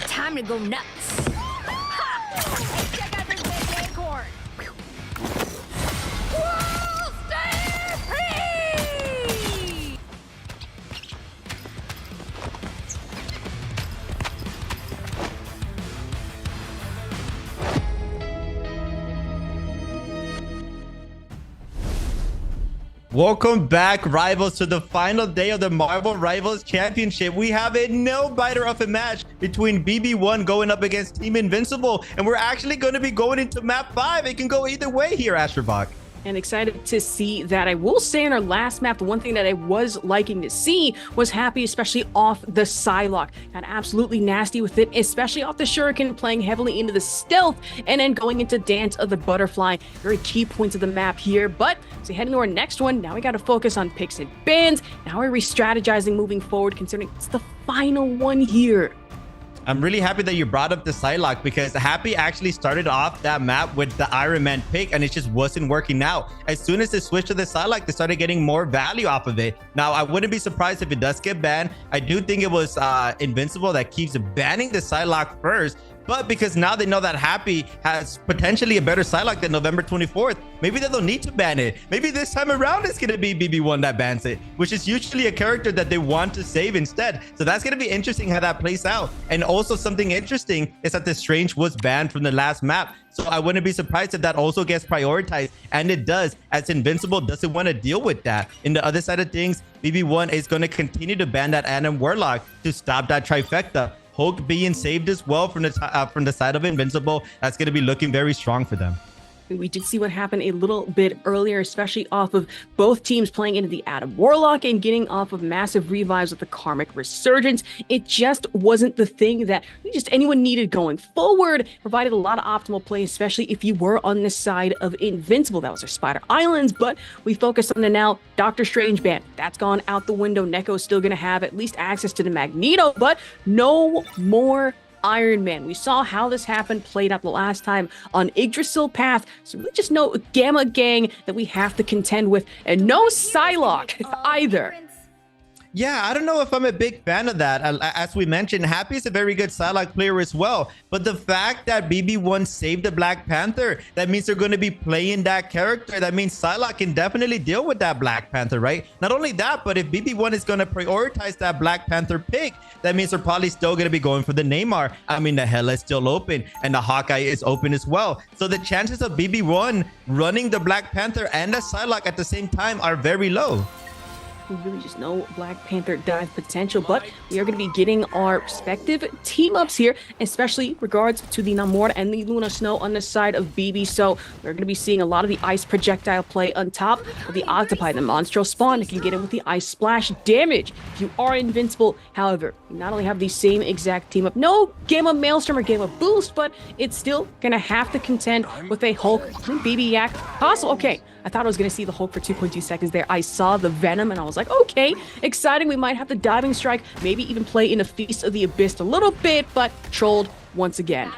Time to go nuts. Check out this big acorn. Welcome back, Rivals, to the final day of the Marvel Rivals Championship. We have a nail-biter of a match between BB1 going up against Team Invincible, and we're actually going to be going into map 5. It can go either way here, Astrobach. and excited to see that. I will say in our last map, the one thing that I was liking to see was Happy, especially off the Psylocke. Got absolutely nasty with it, especially off the Shuriken, playing heavily into the stealth, and then going into Dance of the Butterfly. Very key points of the map here, but as we head into our next one, now we got to focus on picks and bans. Now we're re-strategizing moving forward, considering it's the final one here. I'm really happy that you brought up the Psylocke because Happy actually started off that map with the Iron Man pick and it just wasn't working out. As soon as they switched to the Psylocke, they started getting more value off of it. Now, I wouldn't be surprised if it does get banned. I do think it was Invincible that keeps banning the Psylocke first. But because now they know that Happy has potentially a better Psylocke than November 24th, maybe they don't need to ban it. Maybe this time around it's going to be BB1 that bans it, which is usually a character that they want to save instead. So that's going to be interesting how that plays out. And also something interesting is that the Strange was banned from the last map. So I wouldn't be surprised if that also gets prioritized. And it does, as Invincible doesn't want to deal with that. In the other side of things, BB1 is going to continue to ban that Adam Warlock to stop that trifecta. Hulk being saved as well from the side of Invincible. That's going to be looking very strong for them. We did see what happened a little bit earlier, especially off of both teams playing into the Adam Warlock and getting off of massive revives with the Karmic Resurgence. It just wasn't the thing that just anyone needed going forward. Provided a lot of optimal play, especially if you were on the side of Invincible. That was our Spider Islands, but we focused on the now Doctor Strange ban. That's gone out the window. Neko's still going to have at least access to the Magneto, but no more Iron Man. We saw how this happened played out the last time on Yggdrasil Path, so we just know Gamma Gang that we have to contend with, and no Psylocke either. Yeah, I don't know if I'm a big fan of that. As we mentioned, Happy is a very good Psylocke player as well. But the fact that BB1 saved the Black Panther, that means they're going to be playing that character. That means Psylocke can definitely deal with that Black Panther, right? Not only that, but if BB1 is going to prioritize that Black Panther pick, that means they're probably still going to be going for the Neymar. I mean, the Hela is still open and the Hawkeye is open as well. So the chances of BB1 running the Black Panther and the Psylocke at the same time are very low. We really just know Black Panther dive potential, but we are going to be getting our respective team ups here, especially regards to the Namor and the Luna Snow on the side of BB. So we're going to be seeing a lot of the ice projectile play on top of the Octopi. The Monstro Spawn that can get in with the ice splash damage. If you are Invincible, however, you not only have the same exact team up, no Gamma Maelstrom or Gamma Boost, but it's still going to have to contend with a Hulk and BB Yak. Possible. Okay. I thought I was going to see the Hulk for 2.2 seconds there. I saw the Venom and I was like, okay, exciting. We might have the Diving Strike, maybe even play in a Feast of the Abyss a little bit, but trolled once again.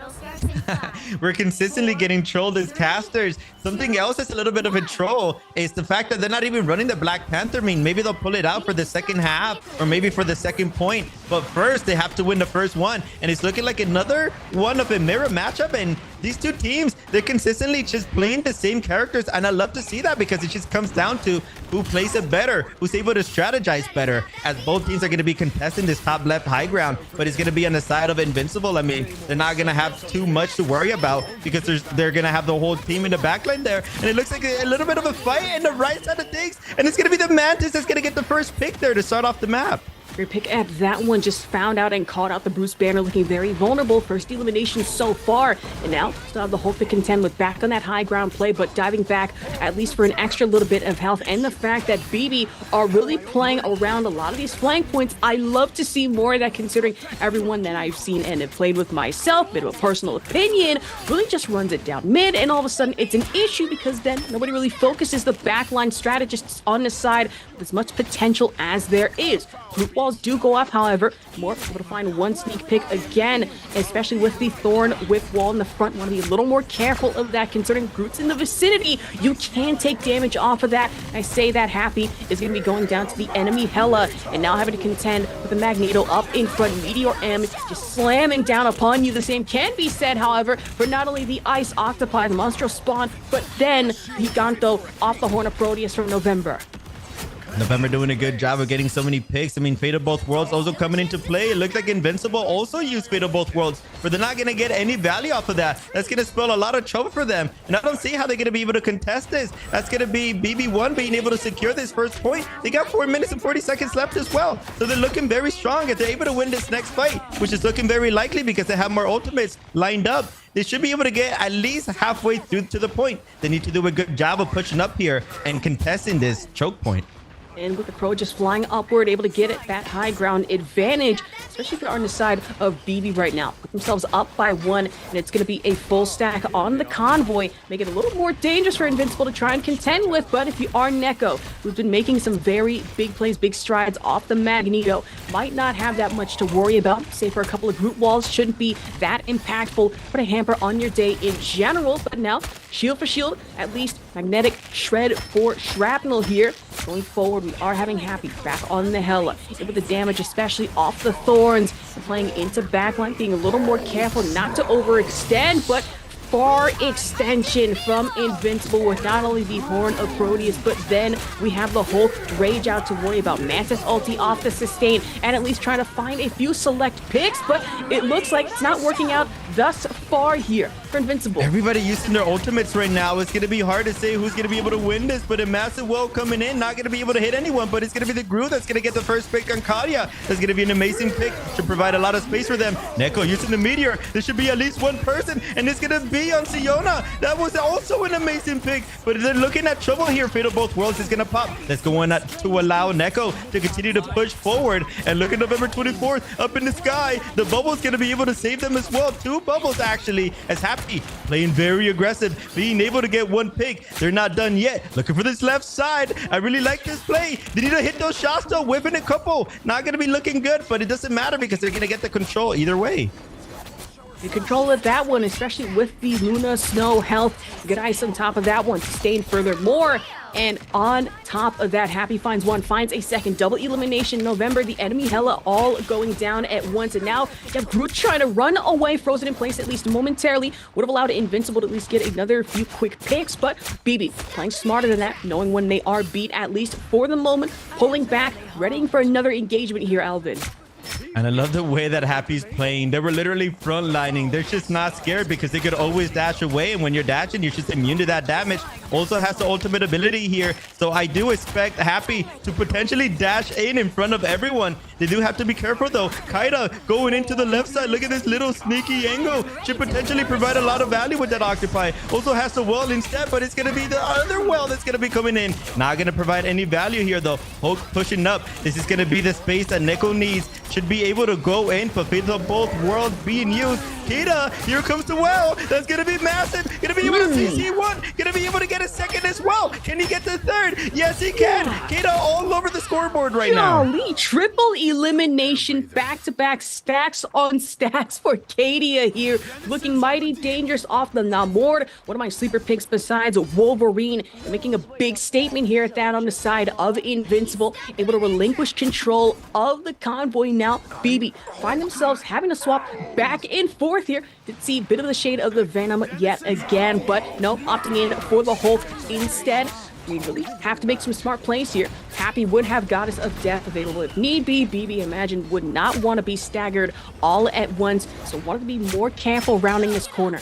We're consistently getting trolled as casters. Something else that's a little bit of a troll is the fact that they're not even running the Black Panther. I mean, maybe they'll pull it out for the second half or maybe for the second point. But first, they have to win the first one. And it's looking like another one of a mirror matchup. And these two teams, they're consistently just playing the same characters. And I love to see that because it just comes down to who plays it better, who's able to strategize better, as both teams are going to be contesting this top left high ground. But it's going to be on the side of Invincible. I mean, they're not going to have too much to worry about because they're going to have the whole team in the backline there. And it looks like a little bit of a fight in the right side of things. And it's going to be the Mantis that's going to get the first pick there to start off the map. Great pick at that one. Just found out and caught out the Bruce Banner looking very vulnerable. First elimination so far. And now still have the Hulk to contend with, back on that high ground play, but diving back at least for an extra little bit of health. And the fact that BB are really playing around a lot of these flank points. I love to see more of that, considering everyone that I've seen and have played with myself, bit of a personal opinion, really just runs it down mid. And all of a sudden it's an issue because then nobody really focuses the backline strategists on the side with as much potential as there is. Group walls do go up, however. More able to find one sneak pick again, especially with the Thorn Whip wall in the front. Want to be a little more careful of that, considering Groot's in the vicinity. You can take damage off of that. I say that Happy is going to be going down to the enemy Hela, and now having to contend with the Magneto up in front. Meteor M just slamming down upon you. The same can be said, however, for not only the Ice Octopi, the Monstro Spawn, but then the Giganto off the Horn of Proteus from November. November doing a good job of getting so many picks. I mean, Fate of Both Worlds also coming into play. It looks like Invincible also used Fate of Both Worlds, but they're not going to get any value off of that. That's going to spell a lot of trouble for them. And I don't see how they're going to be able to contest this. That's going to be BB1 being able to secure this first point. They got 4 minutes and 40 seconds left as well. So they're looking very strong. If they're able to win this next fight, which is looking very likely because they have more ultimates lined up, they should be able to get at least halfway through to the point. They need to do a good job of pushing up here and contesting this choke point. And with the Pro just flying upward, able to get it that high ground advantage, especially if you're on the side of BB right now. Put themselves up by 1, and it's going to be a full stack on the convoy, make it a little more dangerous for Invincible to try and contend with. But if you are Neko, who's been making some very big plays, big strides off the Magneto, might not have that much to worry about. Say for a couple of group walls, shouldn't be that impactful. Put a hamper on your day in general. But now, shield for shield, at least magnetic shred for shrapnel here. Going forward, we are having Happy back on the Hella. With the damage, especially off the Thorns, and playing into backline, being a little more careful not to overextend, but far extension from Invincible with not only the Horn of Proteus, but then we have the Hulk Rage out to worry about. Mantis ulti off the sustain, and at least trying to find a few select picks, but it looks like it's not working out thus far here for Invincible. Everybody using their ultimates right now. It's going to be hard to say who's going to be able to win this, but a massive well coming in, not going to be able to hit anyone, but it's going to be the Groot that's going to get the first pick on Kalia. That's going to be an amazing pick to provide a lot of space for them. Neko using the Meteor. There should be at least one person, and it's going to be on Siona. That was also an amazing pick, but they're looking at trouble here. Fate of Both Worlds is going to pop. That's going to allow Neko to continue to push forward. And look at November 24th up in the sky. The bubble's going to be able to save them as well. 2 bubbles actually, as Happy playing very aggressive, being able to get 1 pick. They're not done yet. Looking for this left side. I really like this play. They need to hit those shots though, whipping a couple. Not going to be looking good, but it doesn't matter because they're going to get the control either way. You control of that one, especially with the Luna Snow health. Good ice on top of that one, sustain furthermore. And on top of that, Happy finds 1, finds a second. Double elimination November. The enemy Hella all going down at once. And now you have Groot trying to run away, frozen in place at least momentarily. Would have allowed Invincible to at least get another few quick picks. But BB playing smarter than that, knowing when they are beat, at least for the moment. Pulling back, readying for another engagement here, Alvin. And I love the way that Happy's playing. They were literally frontlining. They're just not scared because they could always dash away. And when you're dashing, you're just immune to that damage. Also has the ultimate ability here. So I do expect Happy to potentially dash in front of everyone. They do have to be careful though. Kaida going into the left side. Look at this little sneaky angle. Should potentially provide a lot of value with that Occupy. Also has the well instead, but it's going to be the other well that's going to be coming in. Not going to provide any value here though. Hulk pushing up. This is going to be the space that Neko needs. Should be able to go in, but Fate of Both Worlds being used. Kita, here comes the well. That's going to be massive. Going to be able to CC 1. Going to be able to get a second as well. Can he get the third? Yes, he can. Kita all over the scoreboard right now. Golly, triple elimination, back-to-back stacks on stacks for Kadia here. Looking mighty dangerous off the Namor. One of my sleeper picks besides Wolverine. And making a big statement here at that on the side of Invincible. Able to relinquish control of the convoy now. BB find themselves having to swap back and forth here. Did see a bit of the shade of the Venom yet again, but no, opting in for the Hulk instead. We really have to make some smart plays here. Happy would have Goddess of Death available if need be. BB, imagine, would not want to be staggered all at once, so wanted to be more careful rounding this corner.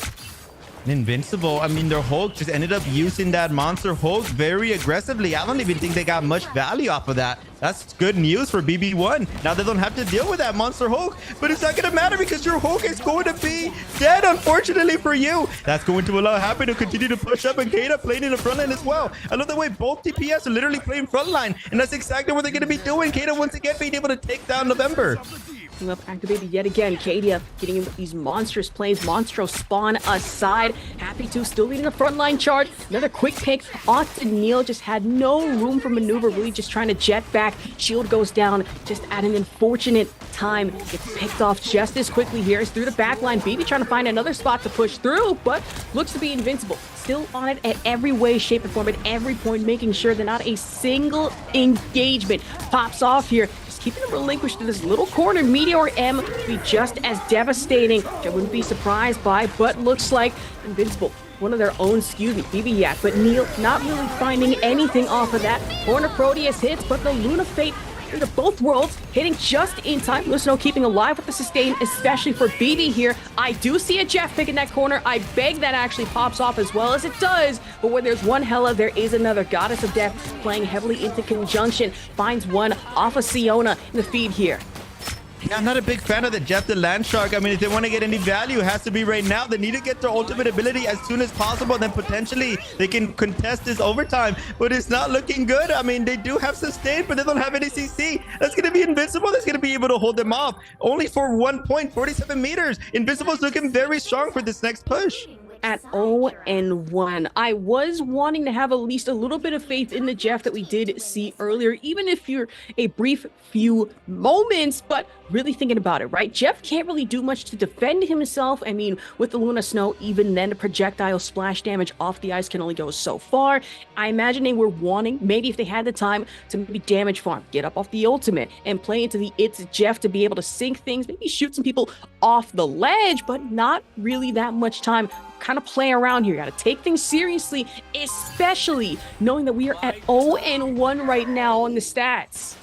Invincible, I mean, their Hulk just ended up using that monster Hulk very aggressively. I don't even think they got much value off of that. That's good news for BB1. Now they don't have to deal with that monster Hulk, but it's not going to matter because your Hulk is going to be dead, unfortunately for you. That's going to allow Happy to continue to push up, and Kata playing in the front line as well. I love the way both DPS are literally playing front line, and that's exactly what they're going to be doing. Kata once again being able to take down November. Up activated yet again. Kadia getting in with these monstrous plays. Monstro spawn aside. Happy to still leading the frontline charge. Another quick pick off to Neil. Just had no room for maneuver. Really just trying to jet back. Shield goes down just at an unfortunate time. Gets picked off just as quickly here. It's through the back line. BB trying to find another spot to push through, but looks to be Invincible. Still on it at every way, shape, and form, at every point, making sure that not a single engagement pops off here. keeping them relinquished to this little corner. Meteor M would be just as devastating, which I wouldn't be surprised by, but looks like Invincible, one of their own, excuse me, BB Yak, but Neil not really finding anything off of that. Corner Proteus hits, but the Luna Fate into both worlds, hitting just in time. Lucino keeping alive with the sustain, especially for BB here. I do see a Jeff pick in that corner. I beg that actually pops off as well as it does. But where there's one Hela, there is another. Goddess of Death playing heavily into conjunction. Finds one off of Siona in the feed here. Yeah, I'm not a big fan of the Jeff the Land Shark. I mean, if they want to get any value, it has to be right now. They need to get their ultimate ability as soon as possible. Then potentially they can contest this overtime. But it's not looking good. I mean, they do have sustain, but they don't have any CC. That's going to be Invincible. That's going to be able to hold them off. Only for 1 point, 47 meters. Invincible's looking very strong for this next push. At 0-1. I was wanting to have at least a little bit of faith in the Jeff that we did see earlier, even if you're a brief few moments, but really thinking about it, right? Jeff can't really do much to defend himself. I mean, with the Luna Snow, even then, the projectile splash damage off the ice can only go so far. I imagine they were wanting, maybe if they had the time, to maybe damage farm, get up off the ultimate, and play into the It's Jeff to be able to sink things, maybe shoot some people off the ledge, but not really that much time. Kind of play around here. You got to take things seriously, especially knowing that we are at 0-1 right now on the stats.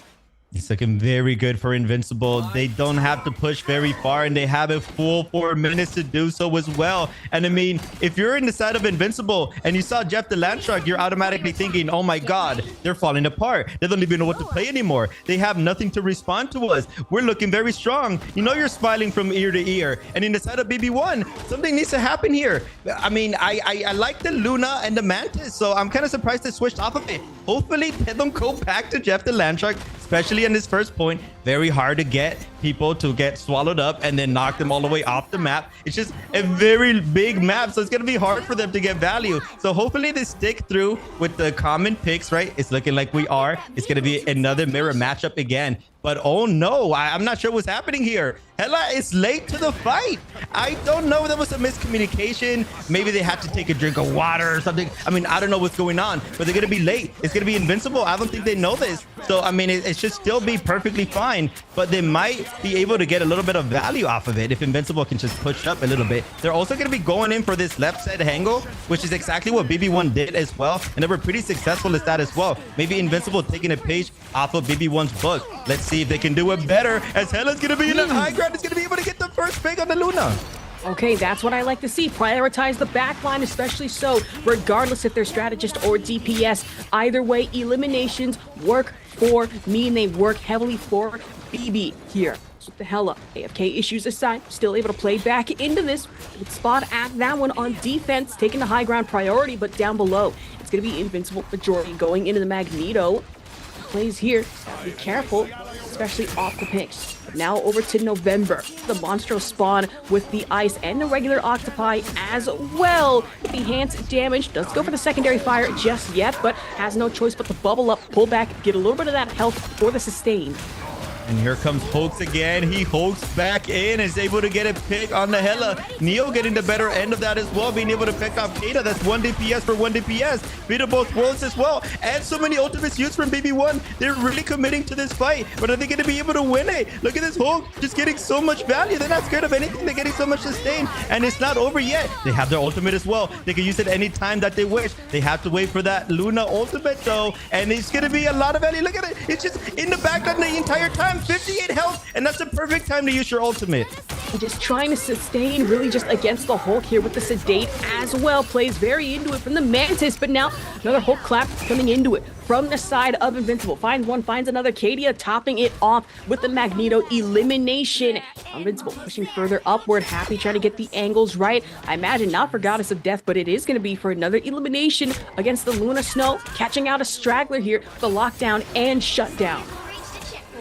It's looking very good for Invincible. They don't have to push very far, and they have a full 4 minutes to do so as well. And I mean, if you're in the side of Invincible and you saw Jeff the Land Shark, you're automatically thinking, oh my God, they're falling apart. They don't even know what to play anymore. They have nothing to respond to us. We're looking very strong. You know, you're smiling from ear to ear. And in the side of BB1, something needs to happen here. I mean, I like the Luna and the Mantis, so I'm kind of surprised they switched off of it. Hopefully, they don't go back to Jeff the Land Shark, especially in this first point. Very hard to get people to get swallowed up and then knock them all the way off the map. It's just a very big map, so it's going to be hard for them to get value. So hopefully they stick through with the common picks, right? It's looking like we are. It's going to be another mirror matchup again. But oh no, I'm not sure what's happening here. Hela is late to the fight. I don't know if there was a miscommunication. Maybe they had to take a drink of water or something. I mean, I don't know what's going on, but they're going to be late. It's going to be Invincible. I don't think they know this. So, I mean, it should still be perfectly fine, but they might be able to get a little bit of value off of it if Invincible can just push up a little bit. They're also going to be going in for this left side angle, which is exactly what BB1 did as well. And they were pretty successful at that as well. Maybe Invincible taking a page off of BB1's book. Let's see if they can do it better, as Hela's going to be in the high ground. It's going to be able to get the first pick on the Luna. Okay, that's what I like to see. Prioritize the backline, especially so, regardless if they're strategist or DPS. Either way, eliminations work for me, and they work heavily for BB here. So the Hela, AFK issues aside, still able to play back into this. Good spot at that one on defense, taking the high ground priority, but down below, it's going to be Invincible majority going into the Magneto. Plays here, be careful, especially off the picks. But now over to November, the Monstro spawn with the ice and the regular octopi as well. The enhanced damage does go for the secondary fire just yet, but has no choice but to bubble up, pull back, get a little bit of that health for the sustain. And here comes Hoax again. He hoaxed back in, is able to get a pick on the Hela. Neo getting the better end of that as well, being able to pick off Kata. That's 1 DPS for 1 DPS. Beat up both worlds as well. And so many ultimates used from BB1. They're really committing to this fight. But are they going to be able to win it? Look at this Hulk just getting so much value. They're not scared of anything. They're getting so much sustain. And it's not over yet. They have their ultimate as well. They can use it any time that they wish. They have to wait for that Luna ultimate though. And it's going to be a lot of value. Look at it. It's just in the background the entire time. 58 health, and that's the perfect time to use your ultimate. Just trying to sustain, really just against the Hulk here with the Sedate as well. Plays very into it from the Mantis, but now another Hulk clap coming into it from the side of Invincible. Finds one, finds another. Kadia topping it off with the Magneto elimination. Invincible pushing further upward, happy trying to get the angles right. I imagine not for Goddess of Death, but it is going to be for another elimination against the Luna Snow. Catching out a straggler here, the lockdown and shutdown.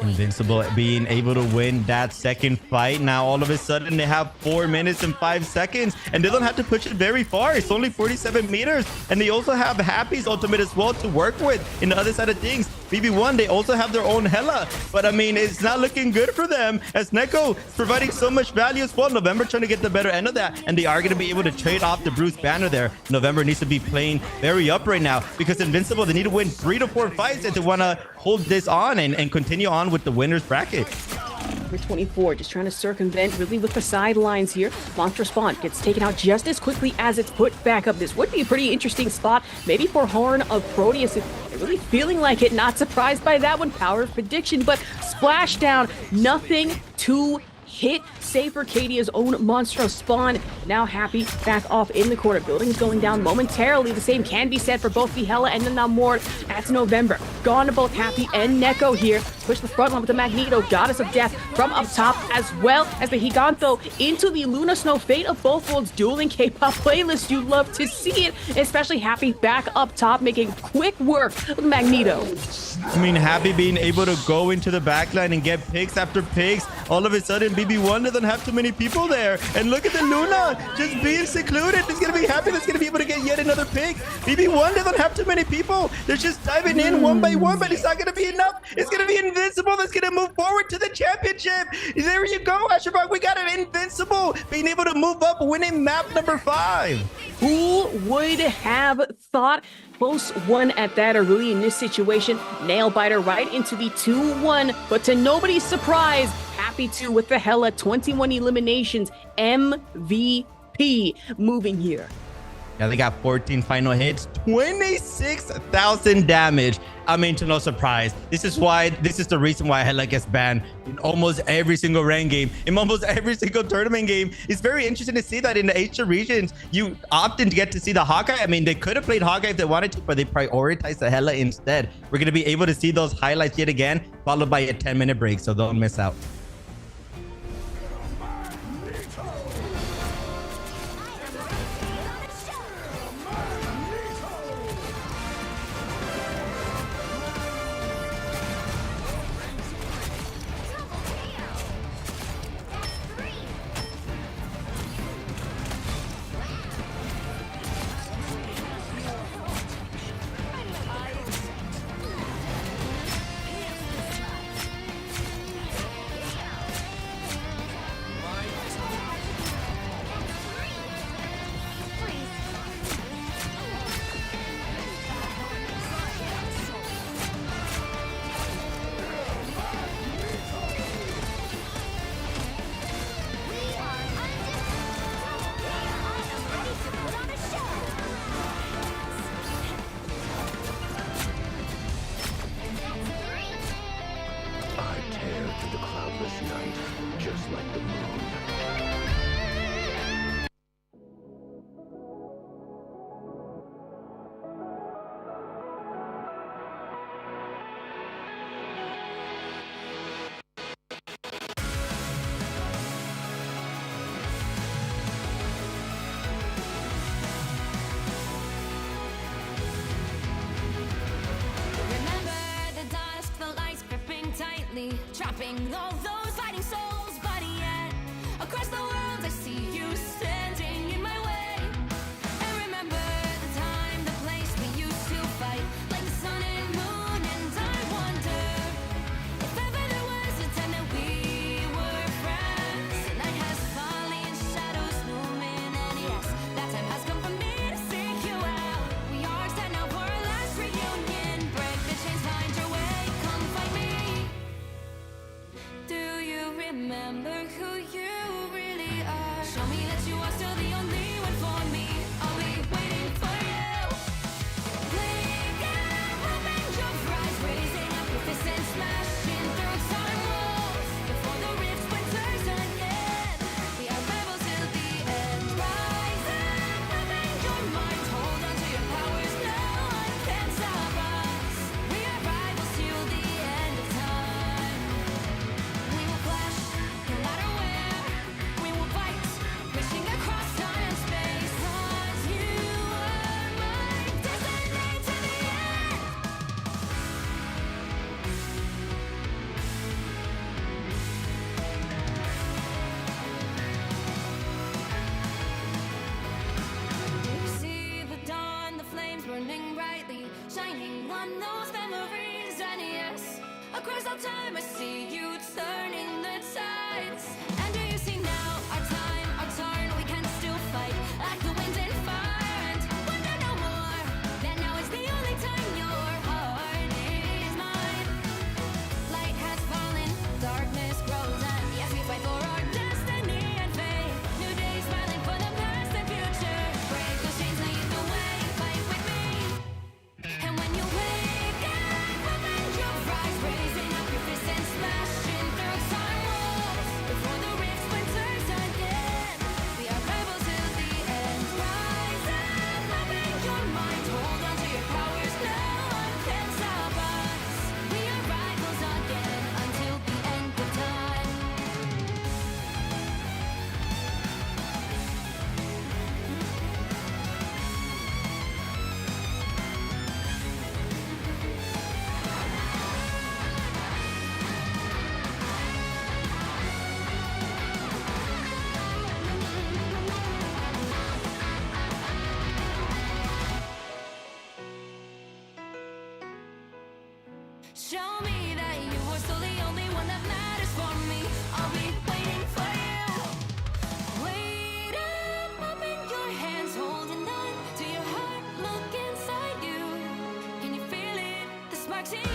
Invincible being able to win that second fight. Now all of a sudden they have 4 minutes and 5 seconds, and they don't have to push it very far. It's only 47 meters, and they also have Happy's ultimate as well to work with in the other side of things. BB1, they also have their own Hela. But I mean, it's not looking good for them as Neko is providing so much value as well. November trying to get the better end of that. And they are going to be able to trade off the Bruce banner there. November needs to be playing very up right now because Invincible, they need to win 3 to 4 fights if they want to hold this on and continue on with the winner's bracket. Number 24, just trying to circumvent really with the sidelines here. Monster Spawn gets taken out just as quickly as it's put back up. This would be a pretty interesting spot, maybe for Horn of Proteus. They're really feeling like it. Not surprised by that one. Power of prediction, but splashdown, nothing to hit. Save for Cadia's own Monstro Spawn. Now Happy back off in the corner. Buildings going down momentarily. The same can be said for both the Hela and the Namor. That's November. Gone to both Happy and Neko here. Push the front line with the Magneto, Goddess of Death from up top, as well as the Giganto into the Luna Snow. Fate of both worlds dueling K-pop playlist. You love to see it, especially Happy back up top, making quick work with Magneto. I mean, Happy being able to go into the backline and get picks after picks. All of a sudden, BB1 doesn't have too many people there. And look at the Luna just being secluded. He's going to be Happy that's going to be able to get yet another pick. BB1 doesn't have too many people. They're just diving in one by one, but it's not going to be enough. It's going to be Invincible that's going to move forward to the championship. There you go, Asherbach. We got an Invincible being able to move up, winning map number 5. Who would have thought? Close one at that, or really in this situation, nail biter right into the 2-1, but to nobody's surprise, Happy 2 with the Hela, 21 eliminations, MVP moving here. Yeah, they got 14 final hits, 26,000 damage. I mean, to no surprise. This is the reason why Hela gets banned in almost every single ranked game, in almost every single tournament game. It's very interesting to see that in the Asia regions, you often get to see the Hawkeye. I mean, they could have played Hawkeye if they wanted to, but they prioritized the Hela instead. We're going to be able to see those highlights yet again, followed by a 10-minute break, so don't miss out. Just like the moon. Remember the dusk, the lights gripping tightly, trapping all those fighting souls. But yet, across the world, I see you standing in my way. And remember the time, the place we used to fight, like the sun and moon. And I wonder if ever there was a time that we were friends. The night has fallen, shadows looming, and yes, that time has come for me to seek you out. We are set now for our last reunion. Break the chains, find your way, come find me. Do you remember who you really are? Show me that you are still the only one for me. I'll be waiting for you. Blink and open your eyes, raising up your fists and smashing through time walls. Before the rift splinters again, we are rebels till the end. Rise and open your mind, hold on to your powers, no one can stop us. We are rivals till the end of time. We will clash, no matter where. We will fight, reaching across time and space. 'Cause you are my destiny to the end. You see the dawn, the flames burning brightly, shining on those memories and yes, across all time I see you turning the tides. And do you see now our time, our turn, we can still fight like the wind and fire, and wonder no more that now is the only time your heart is mine. Light has fallen, darkness grows, and yes, we fight for our destiny and fate. New days smiling for the past and future. Break those chains, lead the way, fight with me. And when you wake up, open your eyes, raising up your fists and smashing through time walls. Before the rift splinters again, we are rebels till the end. Rise up, open your mind, hold on to your powers, no one can stop us. We are rivals again until the end of time. Show me that you are still the only one that matters for me. I'll be waiting for you. Wait up, open your hands, holding on to your heart. Look inside you. Can you feel it? The sparks in you.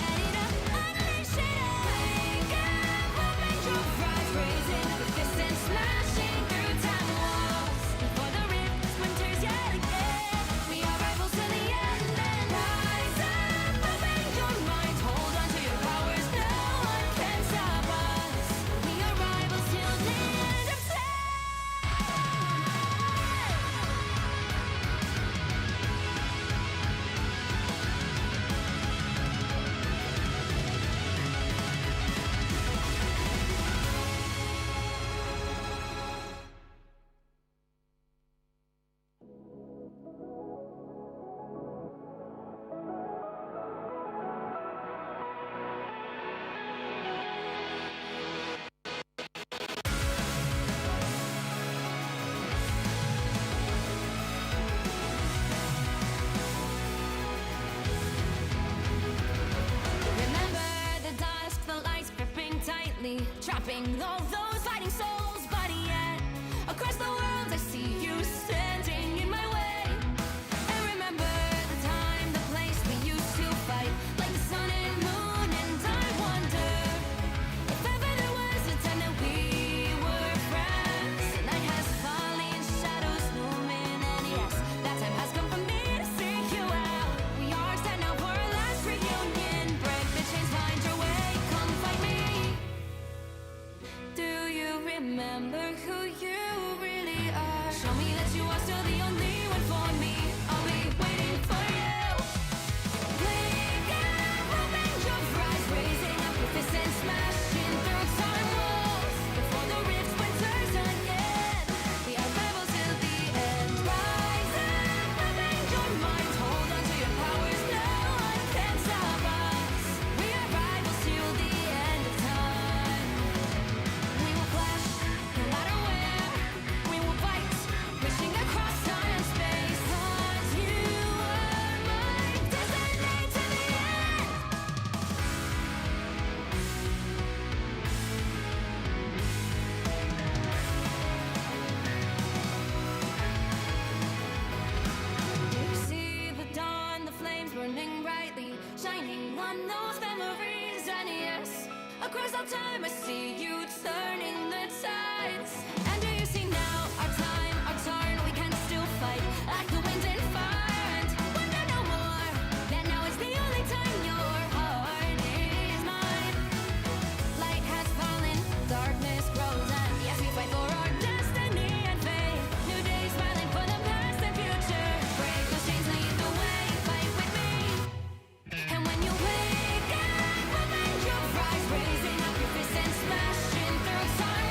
Add it up, unleash it up. Wake up, open your eyes, raising up your fists and smashing through time walls. Before the rift splinters yet again, we are rivals till the end. And rise up, open your minds, hold on to your powers. No one can stop us. We are rivals till the end of time. Remember the dusk, the lights gripping tightly, trapping all those fighting souls. But yet, across the world, I see you standing in my way. And remember the time, the place we used to fight, like the sun and moon. And I wonder if ever there was a time that we were friends. The night has fallen, shadows looming, and yes, that time has come for me to seek you out. We are set now for our last reunion. Break the chains, find your way, come find me. Do you remember who you really are? Show me that you are still the only one for me. I'll be waiting for you. Wake up, open your eyes, raising up your fists and smashing through time walls. Before the rift splinters again, we are rebels till the end. Rise up, open your minds, hold on to your powers. No one can stop us. We are rivals till the end of time. We will clash, no matter where. We will fight, reaching across time and space. 'Cause you are my destiny to the end. You see the dawn, the flames burning brightly, shining on those memories. And yes, across all time I see you turning the tides. And do you see now our time, our turn, we can still fight like the wind and fire, and wonder no more that now is the only time your heart is mine. Light has fallen, darkness grows, and yes, we fight for our destiny and fate. New days smiling for the past and future. Break those chains, lead the way, fight with me. And when you wake up, open your eyes, raising up your fists and smashing through time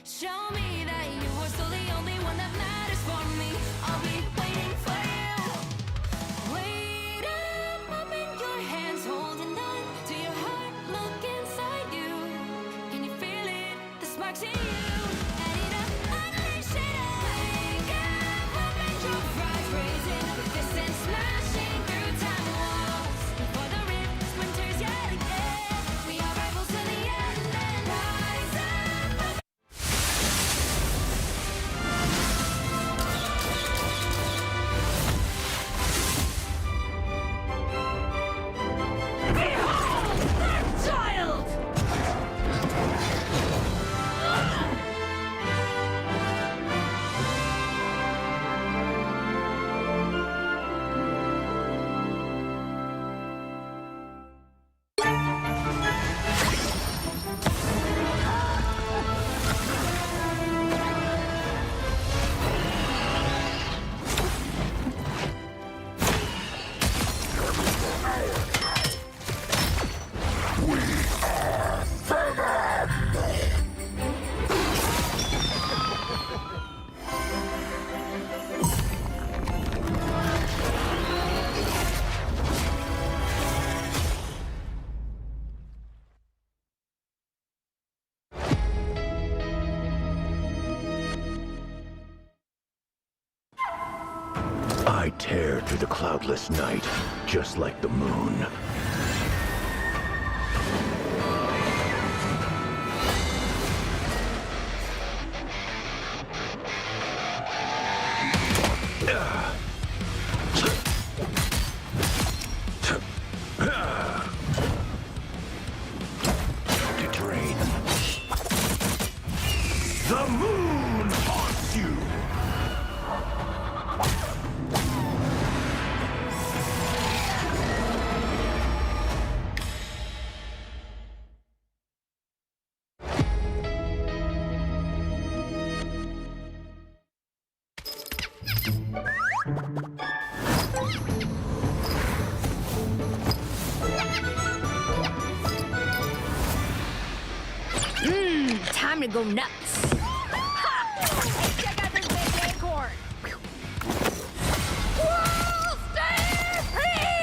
Show me that you are still the only one that matters for me. I'll be waiting for you. Wait up in your hands, holding on to your heart. Look inside you. Can you feel it? The sparks in you. Add it up, unleash it all. Wake up and your rise, raising resistance, smashing through time walls. Before the rift splinters yet again, we are rivals to the end and rise up. Child! I tear through the cloudless night, just like the moon. To drain. The moon haunts you! Time to go nuts. Hey, check out this big acorn. World Stampede!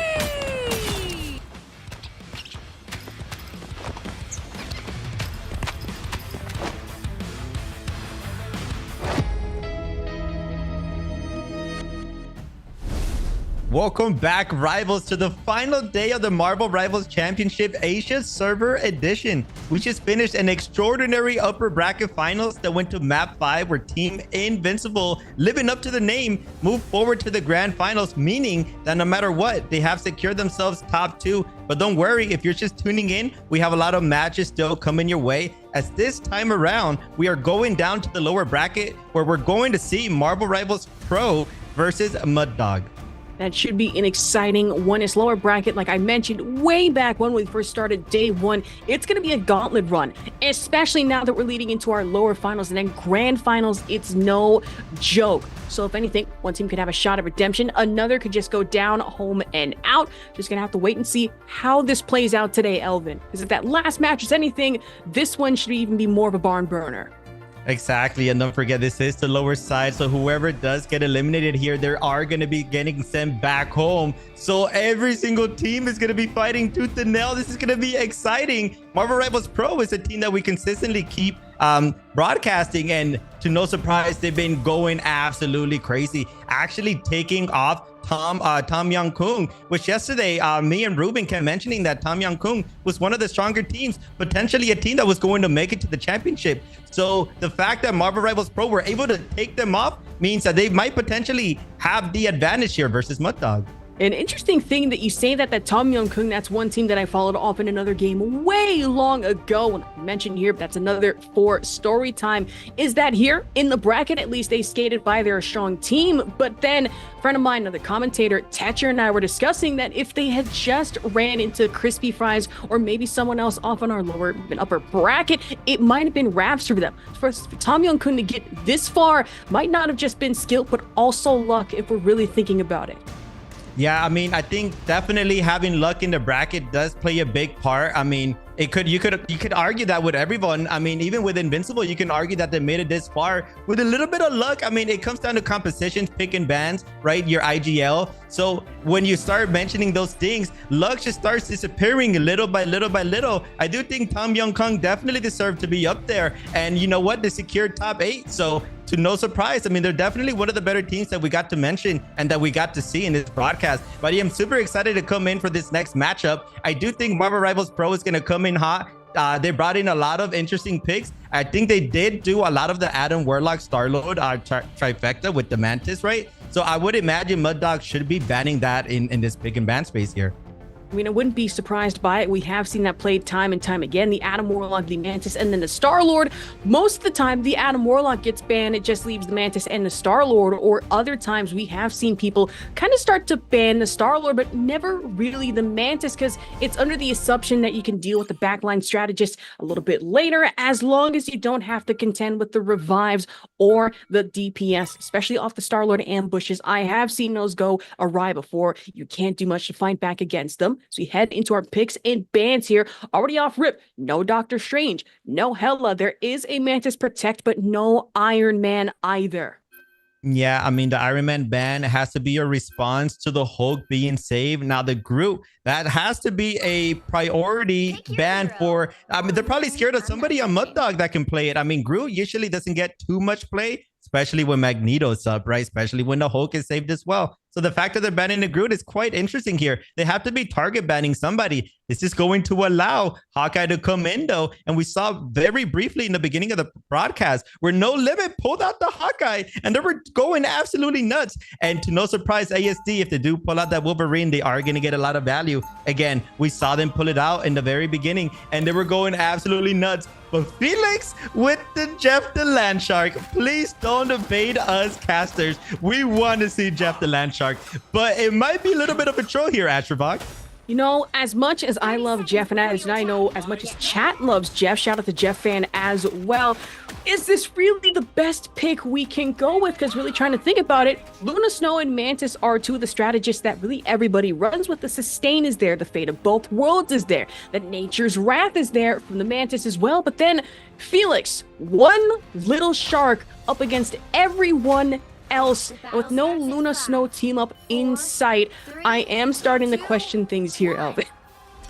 Welcome back, Rivals, to the final day of the Marvel Rivals Championship Asia Server Edition. We just finished an extraordinary upper bracket finals that went to map 5, where Team Invincible, living up to the name, moved forward to the grand finals, meaning that no matter what, they have secured themselves top 2. But don't worry, if you're just tuning in, we have a lot of matches still coming your way, as this time around, we are going down to the lower bracket, where we're going to see Marvel Rivals Pro versus Mud Dog. That should be an exciting one. It's lower bracket, like I mentioned way back when we first started day one. It's going to be a gauntlet run, especially now that we're leading into our lower finals and then grand finals. It's no joke. So if anything, one team could have a shot at redemption. Another could just go down, home, and out. Just going to have to wait and see how this plays out today, Elvin. Because if that last match is anything, this one should even be more of a barn burner. Exactly, and don't forget, this is the lower side, so whoever does get eliminated here, they are going to be getting sent back home. So every single team is going to be fighting tooth and nail. This is going to be exciting. Marvel Rivals Pro is a team that we consistently keep broadcasting, and to no surprise, they've been going absolutely crazy, actually taking off Tom Young Kung, which yesterday me and Ruben kept mentioning that Tom Young Kung was one of the stronger teams, potentially a team that was going to make it to the championship. So the fact that Marvel Rivals Pro were able to take them off means that they might potentially have the advantage here versus Mud Dog. An interesting thing that you say that Tom Young Kung, that's one team that I followed off in another game way long ago. And I mentioned here, that's another for story time, is that here in the bracket, at least they skated by, they're a strong team. But then a friend of mine, another commentator, Thatcher, and I were discussing that if they had just ran into Crispy Fries or maybe someone else off on our lower and upper bracket, it might have been wraps for them. For Tom Young Kung to get this far might not have just been skill, but also luck if we're really thinking about it. Yeah, I mean, I think definitely having luck in the bracket does play a big part. I mean, you could argue that with everyone. I mean, even with Invincible, you can argue that they made it this far with a little bit of luck. I mean, it comes down to compositions, picking bands, right? Your IGL. So when you start mentioning those things, luck just starts disappearing little by little by little. I do think Tom Young Kong definitely deserved to be up there. And you know what? They secured top 8. So to no surprise, I mean, they're definitely one of the better teams that we got to mention and that we got to see in this broadcast. But I am super excited to come in for this next matchup. I do think Marvel Rivals Pro is going to come in hot. They brought in a lot of interesting picks. I think they did do a lot of the Adam Warlock Starlord trifecta with the Mantis, right? So I would imagine Mud Dog should be banning that in this pick and ban space here. I mean, I wouldn't be surprised by it. We have seen that played time and time again. The Adam Warlock, the Mantis, and then the Star-Lord. Most of the time, the Adam Warlock gets banned. It just leaves the Mantis and the Star-Lord. Or other times, we have seen people kind of start to ban the Star-Lord, but never really the Mantis, because it's under the assumption that you can deal with the backline strategist a little bit later, as long as you don't have to contend with the revives or the DPS, especially off the Star-Lord ambushes. I have seen those go awry before. You can't do much to fight back against them. So we head into our picks and bans here. Already off rip. No Doctor Strange. No Hela. There is a Mantis Protect, but no Iron Man either. Yeah, I mean, the Iron Man ban has to be a response to the Hulk being saved. Now, the Groot, that has to be a priority ban for... I mean, they're probably scared of somebody on Mud Dog that can play it. I mean, Groot usually doesn't get too much play, especially when Magneto's up, right? Especially when the Hulk is saved as well. So the fact that they're banning the Groot is quite interesting here. They have to be target banning somebody. This is going to allow Hawkeye to come in, though. And we saw very briefly in the beginning of the broadcast where No Limit pulled out the Hawkeye and they were going absolutely nuts. And to no surprise, ASD, if they do pull out that Wolverine, they are going to get a lot of value. Again, we saw them pull it out in the very beginning and they were going absolutely nuts. But Felix with the Jeff the Land Shark, please don't evade us casters. We want to see Jeff the Land Shark, but it might be a little bit of a troll here, Astrovog. You know, as much as I love Jeff, and as I know as much as chat loves Jeff, shout out to Jeff fan as well. Is this really the best pick we can go with? Because really trying to think about it, Luna Snow and Mantis are two of the strategists that really everybody runs with. The Sustain is there, the Fate of Both Worlds is there, the Nature's Wrath is there from the Mantis as well. But then Felix, one little shark up against everyone else with no Luna Snow team up in sight. I am starting to question things here, Elvin.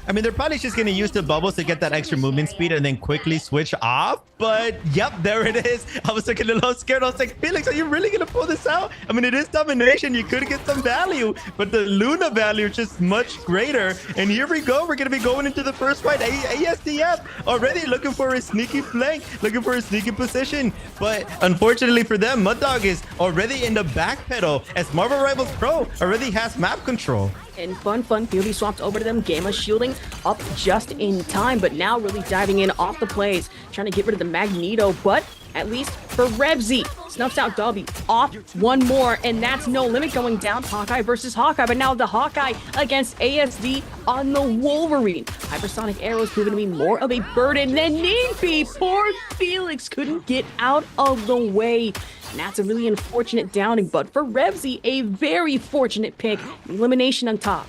I mean, they're probably just going to use the bubbles to get that extra movement speed and then quickly switch off. But yep, there it is. I was looking a little scared. I was like, Felix, are you really going to pull this out? I mean, it is domination. You could get some value, but the Luna value is just much greater. And here we go. We're going to be going into the first fight. ASDF already looking for a sneaky flank, looking for a sneaky position. But unfortunately for them, Mud Dog is already in the back pedal as Marvel Rivals Pro already has map control. And fun, Fieldy swapped over to them. Gamma shielding up just in time, but now really diving in off the plays, trying to get rid of the Magneto, but at least for Revzy, snuffs out Dobby, off one more, and that's No Limit going down. Hawkeye versus Hawkeye, but now the Hawkeye against ASD on the Wolverine. Hypersonic arrows proving to be more of a burden than need be. Poor Felix couldn't get out of the way. And that's a really unfortunate downing, but for Revzy, a very fortunate pick. Elimination on top.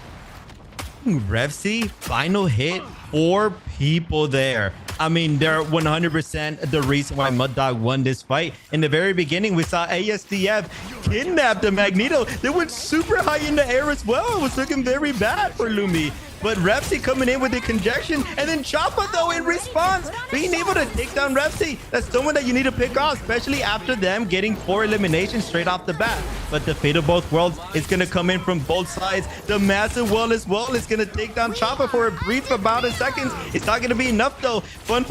Revzy, final hit, 4 people there. I mean, they're 100% the reason why Mud Dog won this fight. In the very beginning, we saw ASDF kidnap the Magneto. They went super high in the air as well. It was looking very bad for Lumi. But Revzy coming in with the conjunction, and then Choppa, though, in response, being able to take down Revzy. That's someone that you need to pick off, especially after them getting 4 eliminations straight off the bat. But the Fate of Both Worlds is going to come in from both sides. The Massive Wall as well is going to take down Choppa for a brief amount of seconds. It's not going to be enough, though. Fun.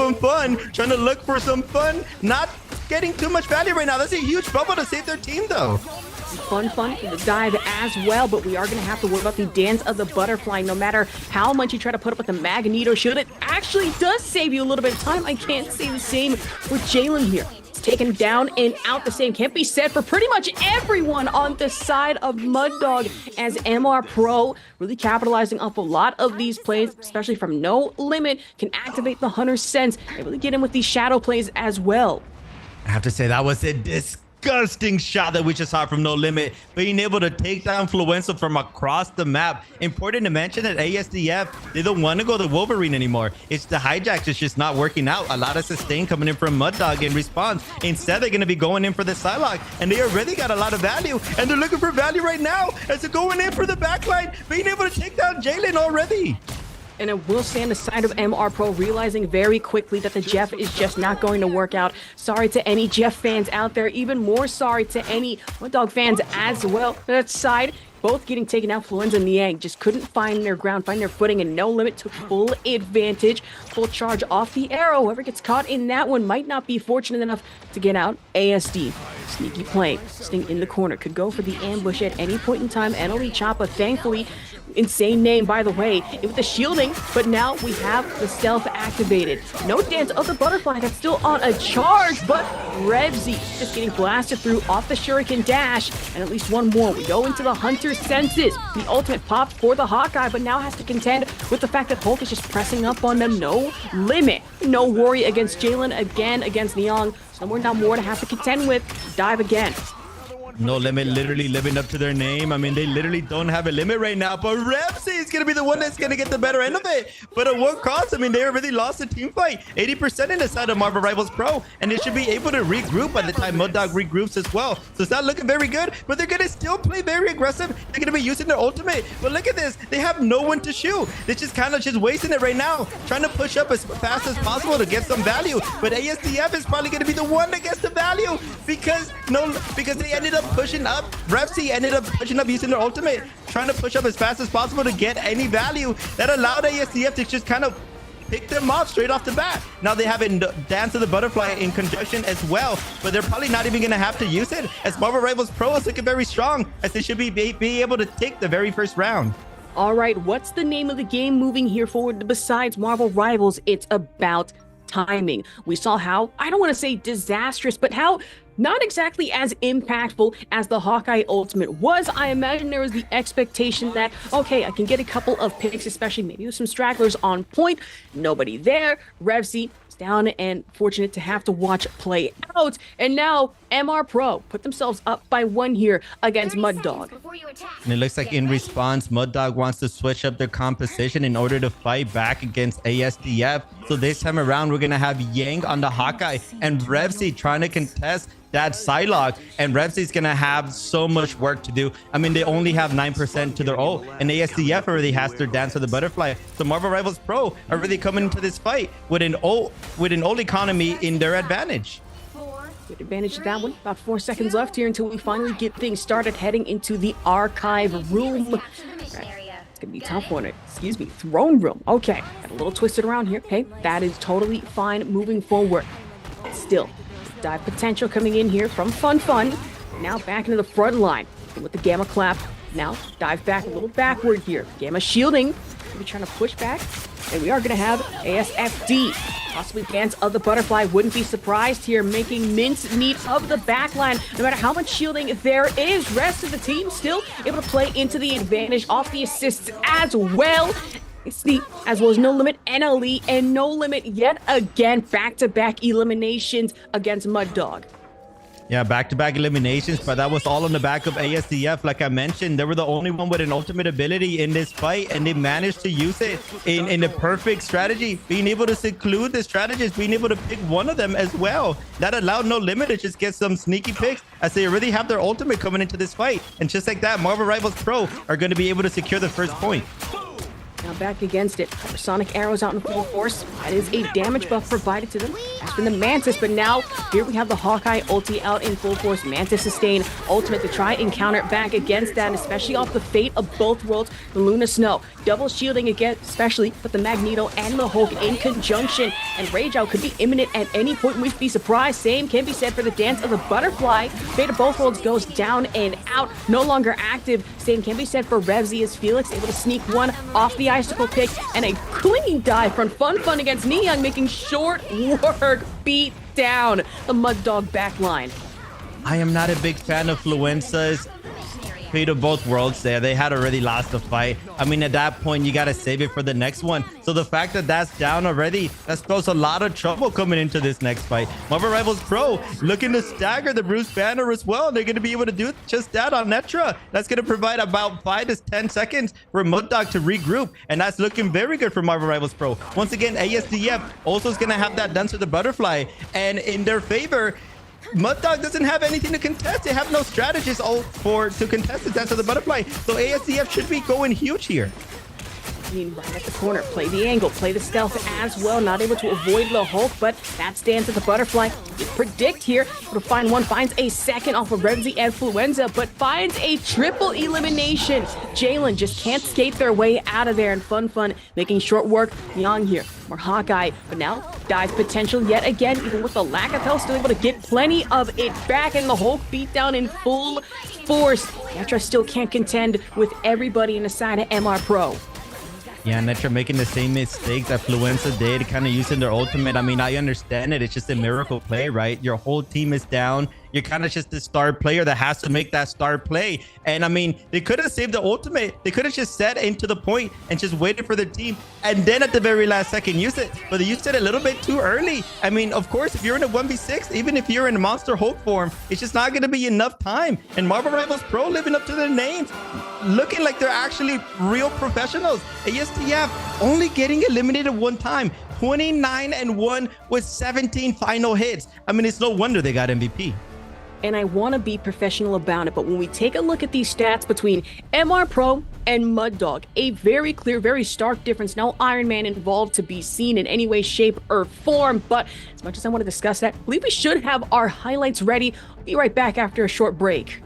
Trying to look for some fun. Not getting too much value right now. That's a huge bubble to save their team, though. Fun for the dive as well, but we are going to have to worry about the dance of the butterfly. No matter how much you try to put up with the Magneto shield, it actually does save you a little bit of time. I can't say the same with Jalen here. It's taken down and out. The same can't be said for pretty much everyone on the side of Mud Dog, as MR Pro really capitalizing off a lot of these plays, especially from No Limit, can activate the Hunter's Sense and really get in with these shadow plays as well. I have to say that was a disgusting shot that we just saw from No Limit, being able to take down Fluenza from across the map. Important to mention that ASDF, they don't want to go the Wolverine anymore. It's the hijacks. It's just not working out. A lot of sustain coming in from Mud Dog in response. Instead, they're going to be going in for the Psylocke, and they already got a lot of value, and they're looking for value right now as they're going in for the backline, being able to take down Jalen already. And it will stand the side of MR Pro, realizing very quickly that the Jeff is just not going to work out. Sorry to any Jeff fans out there. Even more sorry to any Mud Dog fans as well. That side, both getting taken out. Fluenza and Niang just couldn't find their ground, find their footing, and No Limit took full advantage. Full charge off the arrow. Whoever gets caught in that one might not be fortunate enough to get out. ASD, sneaky play, staying in the corner, could go for the ambush at any point in time. NLE Choppa, thankfully, insane name, by the way, with the shielding, but now we have the stealth activated. No dance of the butterfly that's still on a charge, but Revzy just getting blasted through off the shuriken dash, and at least one more. We go into the Hunter's senses. The ultimate popped for the Hawkeye, but now has to contend with the fact that Hulk is just pressing up on them. No limit. No worry against Jalen, again against Niang. Somewhere now more to have to contend with. Dive again. No Limit literally living up to their name. I mean, they literally don't have a limit right now, but Revzy is going to be the one that's going to get the better end of it. But at what cost? I mean, they already lost the team fight. 80% in the side of Marvel Rivals Pro, and they should be able to regroup by the time Mud Dog regroups as well. So it's not looking very good, but they're going to still play very aggressive. They're going to be using their ultimate. But look at this. They have no one to shoot. They're just kind of just wasting it right now, trying to push up as fast as possible to get some value. But ASDF is probably going to be the one that gets the value because they ended up pushing up. Revzy ended up pushing up using their ultimate, trying to push up as fast as possible to get any value. That allowed ASDF to just kind of pick them off straight off the bat. Now they have a Dance of the Butterfly in conjunction as well, but they're probably not even going to have to use it, as Marvel Rivals Pro is looking very strong, as they should be able to take the very first round. All right, what's the name of the game moving here forward besides Marvel Rivals? It's about timing. We saw how, I don't want to say disastrous, but how not exactly as impactful as the Hawkeye Ultimate was. I imagine there was the expectation that, okay, I can get a couple of picks, especially maybe with some stragglers on point. Nobody there. Revzy is down and fortunate to have to watch play out. And now MR Pro put themselves up by 1 here against Mud Dog. And it looks like in response, Mud Dog wants to switch up their composition in order to fight back against ASDF. So this time around, we're going to have Yang on the Hawkeye and Revzy trying to contest that Psylocke, and Revzy's gonna have so much work to do. I mean, they only have 9% to their ult, and ASDF already has their Dance of the Butterfly. So Marvel Rivals Pro are really coming into this fight with an ult economy in their advantage. Good advantage to that one. About 4 seconds left here until we finally get things started heading into the archive room. Right. It's gonna be a tough one. Excuse me, throne room. Okay, got a little twisted around here. Hey, that is totally fine moving forward. Still, dive potential coming in here from Fun. Now back into the front line with the Gamma Clap. Now dive back a little backward here. Gamma shielding. Maybe trying to push back. And we are going to have ASFD. Possibly Dance of the Butterfly. Wouldn't be surprised here, making mincemeat of the backline. No matter how much shielding there is, rest of the team still able to play into the advantage off the assists as well. It's the, as well as No Limit, NLE, and No Limit yet again. Back-to-back eliminations against Mud Dog. Yeah, back-to-back eliminations, but that was all on the back of ASDF. Like I mentioned, they were the only one with an ultimate ability in this fight, and they managed to use it in the perfect strategy, being able to seclude the strategist, being able to pick one of them as well. That allowed No Limit to just get some sneaky picks, as they already have their ultimate coming into this fight. And just like that, Marvel Rivals Pro are going to be able to secure the first point. Now back against it. Hypersonic arrows out in full force. That is a damage buff provided to them. As for the Mantis, but now here we have the Hawkeye ulti out in full force. Mantis sustain ultimate to try and counter back against that, especially off the fate of both worlds. The Luna Snow double shielding again, especially with the Magneto and the Hulk in conjunction. And Rage Out could be imminent at any point. We'd be surprised. Same can be said for the Dance of the Butterfly. Fate of both worlds goes down and out. No longer active. Same can be said for Revzy as Felix able to sneak one off the icicle pick, and a clean dive from Fun against Niang, making short work beat down the Mud Dog backline. I am not a big fan of Fluenza's fate of both worlds there. They had already lost the fight. I mean, at that point, you got to save it for the next one. So the fact that that's down already, that spells a lot of trouble coming into this next fight. Marvel Rivals Pro looking to stagger the Bruce Banner as well. They're going to be able to do just that on Netra. That's going to provide about 5 to 10 seconds for Mud Dog to regroup. And that's looking very good for Marvel Rivals Pro. Once again, ASDF also is going to have that Dance of the Butterfly. And in their favor, Mud Dog doesn't have anything to contest. They have no strategists to contest the Dance of the Butterfly. So ASDF should be going huge here. I mean, right at the corner, play the angle, play the stealth as well. Not able to avoid the Hulk, but that's Dance of the Butterfly. You predict here, able to find one, finds a second off of Renzi and Fluenza, but finds a triple elimination. Jalen just can't skate their way out of there, and Fun making short work. Young here, more Hawkeye, but now dive potential yet again, even with the lack of health, still able to get plenty of it back, and the Hulk beat down in full force. Netra still can't contend with everybody in the side of MR Pro. Yeah, Netra making the same mistakes that Fluenza did, kind of using their ultimate. I mean, I understand it. It's just a miracle play, right? Your whole team is down. You're kind of just the star player that has to make that star play. And I mean, they could have saved the ultimate. They could have just set into the point and just waited for their team. And then at the very last second, use it. But they used it a little bit too early. I mean, of course, if you're in a 1v6, even if you're in a Monster Hulk form, it's just not going to be enough time. And Marvel Rivals Pro living up to their names, looking like they're actually real professionals. ASTF only getting eliminated one time. 29-1 with 17 final hits. I mean, it's no wonder they got MVP. And I want to be professional about it, but when we take a look at these stats between MR Pro and Mud Dog, a very clear, very stark difference. No Iron Man involved to be seen in any way, shape, or form. But as much as I want to discuss that, I believe we should have our highlights ready. We'll be right back after a short break.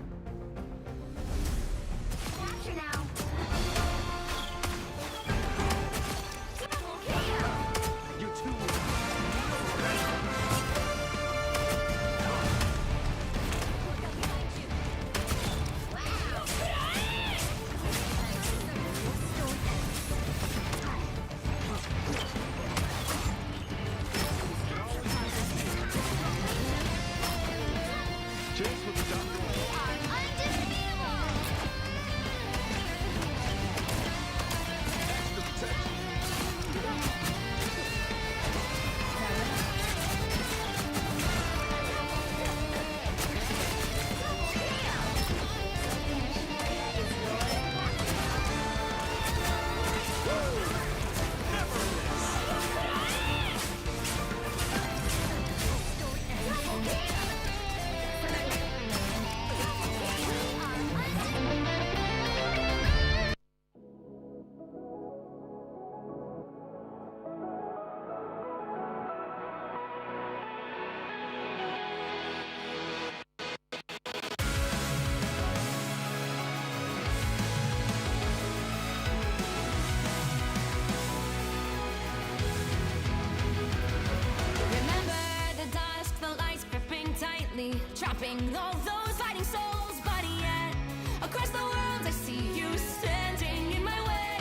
Trapping all those fighting souls, but yet across the world I see you standing in my way.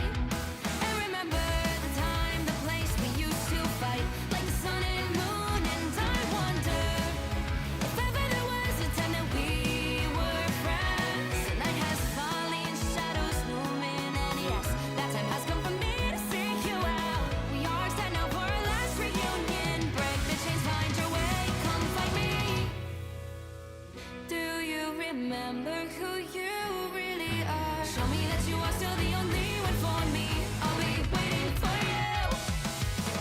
And remember the time, the place we used to fight, like the sun and moon, and I wonder if ever there was a time that we were friends. The night has fallen, shadows looming, and yes, that time has come for me to seek you out. We are set now for our last reunion. Break the chains, find your way, come find me. Do you remember who you really are? Show me that you are still the only one for me. I'll be waiting for you.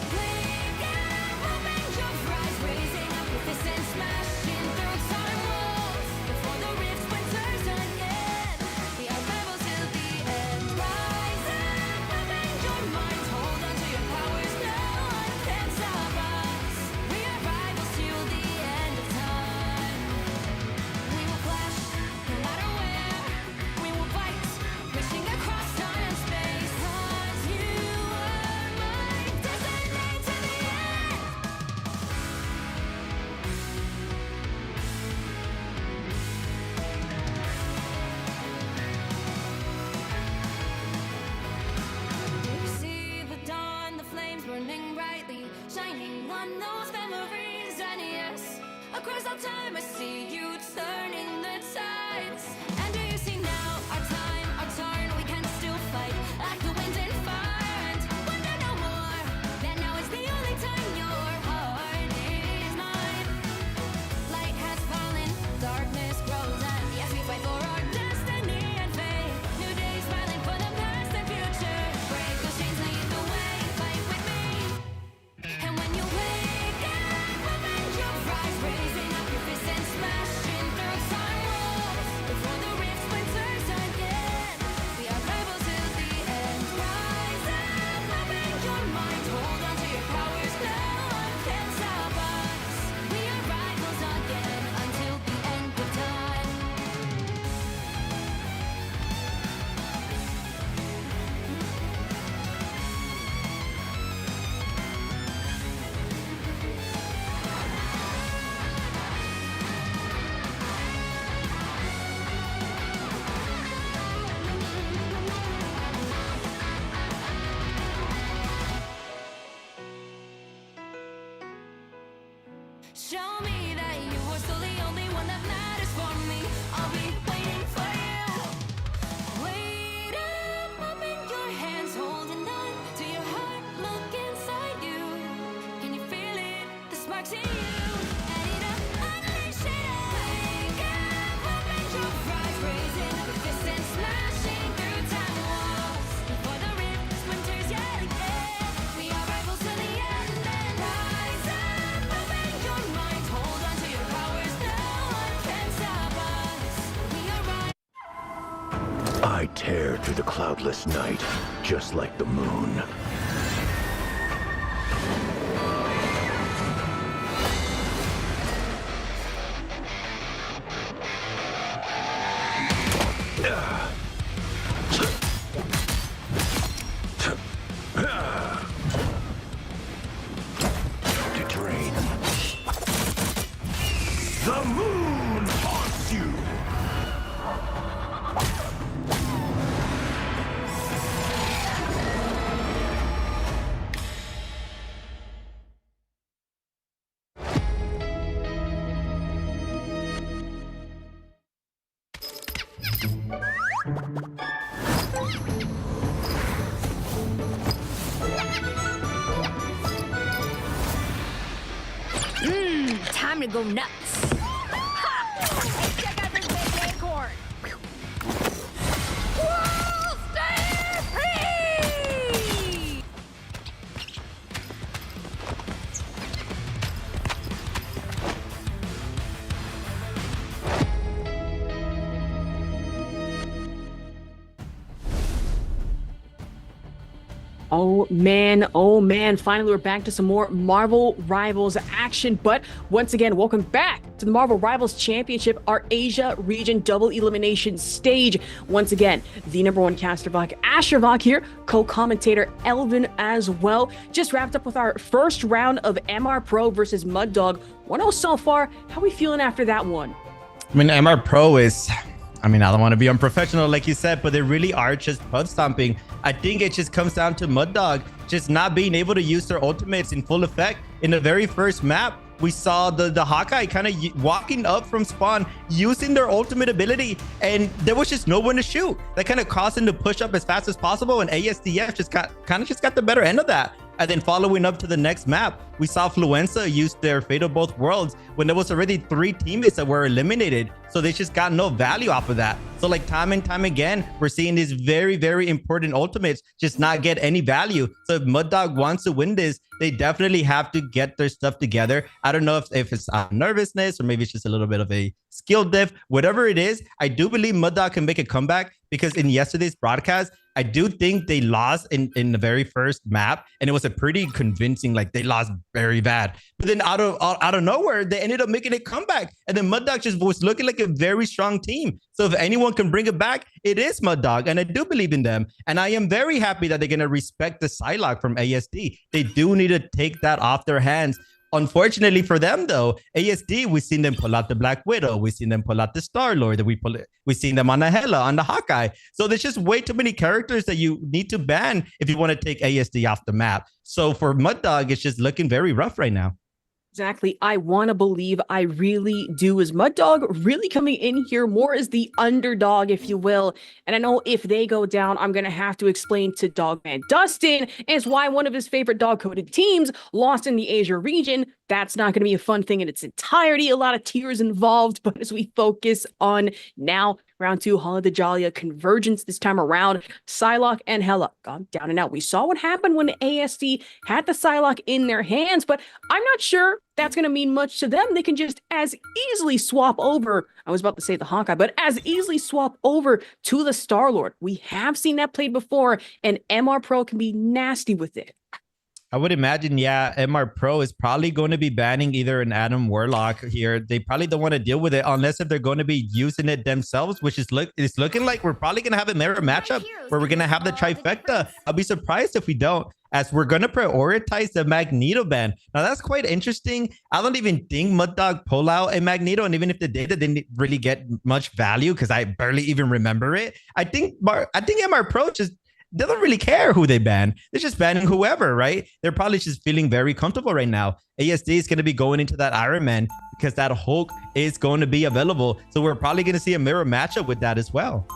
Blinking, open your eyes, raising up your fists and smashing through time walls. Before the rift splinters again, we are rebels till the end. Rise up, open your minds, hold on to your powers. No one can stop us. We are rivals till the end of time. We will clash, no matter where. We will fight, reaching across time and space. 'Cause you are my destiny to the end. You see the dawn, the flames burning brightly, shining on those memories. And yes, across all time I see you turning the tides. And do you see now our Show me that you are still the only one that matters for me. I'll be waiting for you. Wait a moment, your hands holding on to your heart. Look inside you. Can you feel it? The sparks in you. Ready to unleash it. Wake up, open your eyes, raising up your fists and smashing through time walls. Before the rift splinters yet again, we are rivals to the end. And rise up, open your minds, hold on to your powers. No one can stop us. We are right. I tear through the cloudless night, just like the moon. To drain. The moon haunts you! Time to go nuts. Hey, check out this big acorn. World Stampede! Oh man, finally we're back to some more Marvel Rivals action. But once again, welcome back to the Marvel Rivals Championship, our Asia region double elimination stage. Once again, the number one caster Vok, Asher Vok here, co-commentator Elvin as well. Just wrapped up with our first round of MR Pro versus Mud Dog. 1-0 so far. How are we feeling after that one? I mean, MR Pro is, I don't want to be unprofessional like you said, but they really are just puff stomping. I think it just comes down to Mud Dog just not being able to use their ultimates in full effect. In the very first map, we saw the Hawkeye kind of walking up from spawn, using their ultimate ability, and there was just no one to shoot. That kind of caused him to push up as fast as possible, and ASDF just got the better end of that. And then following up to the next map, we saw Fluenza use their Fate of Both Worlds when there was already 3 teammates that were eliminated. So they just got no value off of that. So like time and time again, we're seeing these very, very important ultimates just not get any value. So if Mud Dog wants to win this, they definitely have to get their stuff together. I don't know if it's nervousness or maybe it's just a little bit of a skill diff. Whatever it is, I do believe Mud Dog can make a comeback, because in yesterday's broadcast, I do think they lost in the very first map, and it was a pretty convincing, like they lost very bad. But then out of nowhere, they ended up making a comeback, and then Mud Dog just was looking like a very strong team. So if anyone can bring it back, it is Mud Dog, and I do believe in them. And I am very happy that they're gonna respect the Psylocke from ASD. They do need to take that off their hands. Unfortunately for them, though, ASD, we've seen them pull out the Black Widow. We've seen them pull out the Star-Lord. We've seen them on the Hela, on the Hawkeye. So there's just way too many characters that you need to ban if you want to take ASD off the map. So for Mud Dog, it's just looking very rough right now. Exactly. I want to believe, I really do. Is Mud Dog really coming in here more as the underdog, if you will? And I know if they go down, I'm going to have to explain to Dogman Dustin as why one of his favorite dog-coded teams lost in the Asia region. That's not going to be a fun thing in its entirety. A lot of tears involved. But as we focus on now, round 2, Hala de Jalia convergence this time around, Psylocke and Hela gone down and out. We saw what happened when ASD had the Psylocke in their hands, but I'm not sure that's going to mean much to them. They can just as easily swap over, I was about to say the Hawkeye, but as easily swap over to the Star-Lord. We have seen that played before, and MR Pro can be nasty with it. I would imagine, yeah, MR Pro is probably going to be banning either an Adam Warlock here. They probably don't want to deal with it unless if they're going to be using it themselves, which is it's looking like we're probably going to have a mirror matchup where we're going to have the trifecta. I'll be surprised if we don't, as we're going to prioritize the Magneto ban. Now, that's quite interesting. I don't even think Mud Dog pull out a Magneto, and even if the data didn't really get much value, because I barely even remember it, I think MR Pro just they don't really care who they ban. They're just banning whoever, right? They're probably just feeling very comfortable right now. ASD is going to be going into that Iron Man because that Hulk is going to be available. So we're probably going to see a mirror matchup with that as well.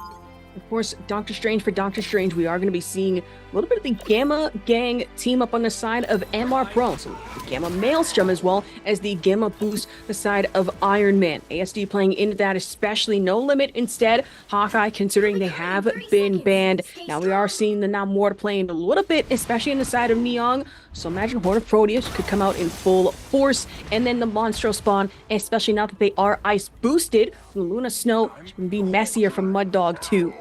Of course, Doctor Strange for Doctor Strange, we are going to be seeing a little bit of the Gamma Gang team up on the side of MR Pro. So the Gamma Maelstrom as well as the Gamma Boost, the side of Iron Man. ASD playing into that, especially No Limit instead. Hawkeye, considering they have been banned. Now we are seeing the Namor playing a little bit, especially in the side of Neong. So imagine Horn of Proteus could come out in full force. And then the Monstro spawn, especially now that they are ice boosted. The Luna Snow can be messier from Mud Dog too.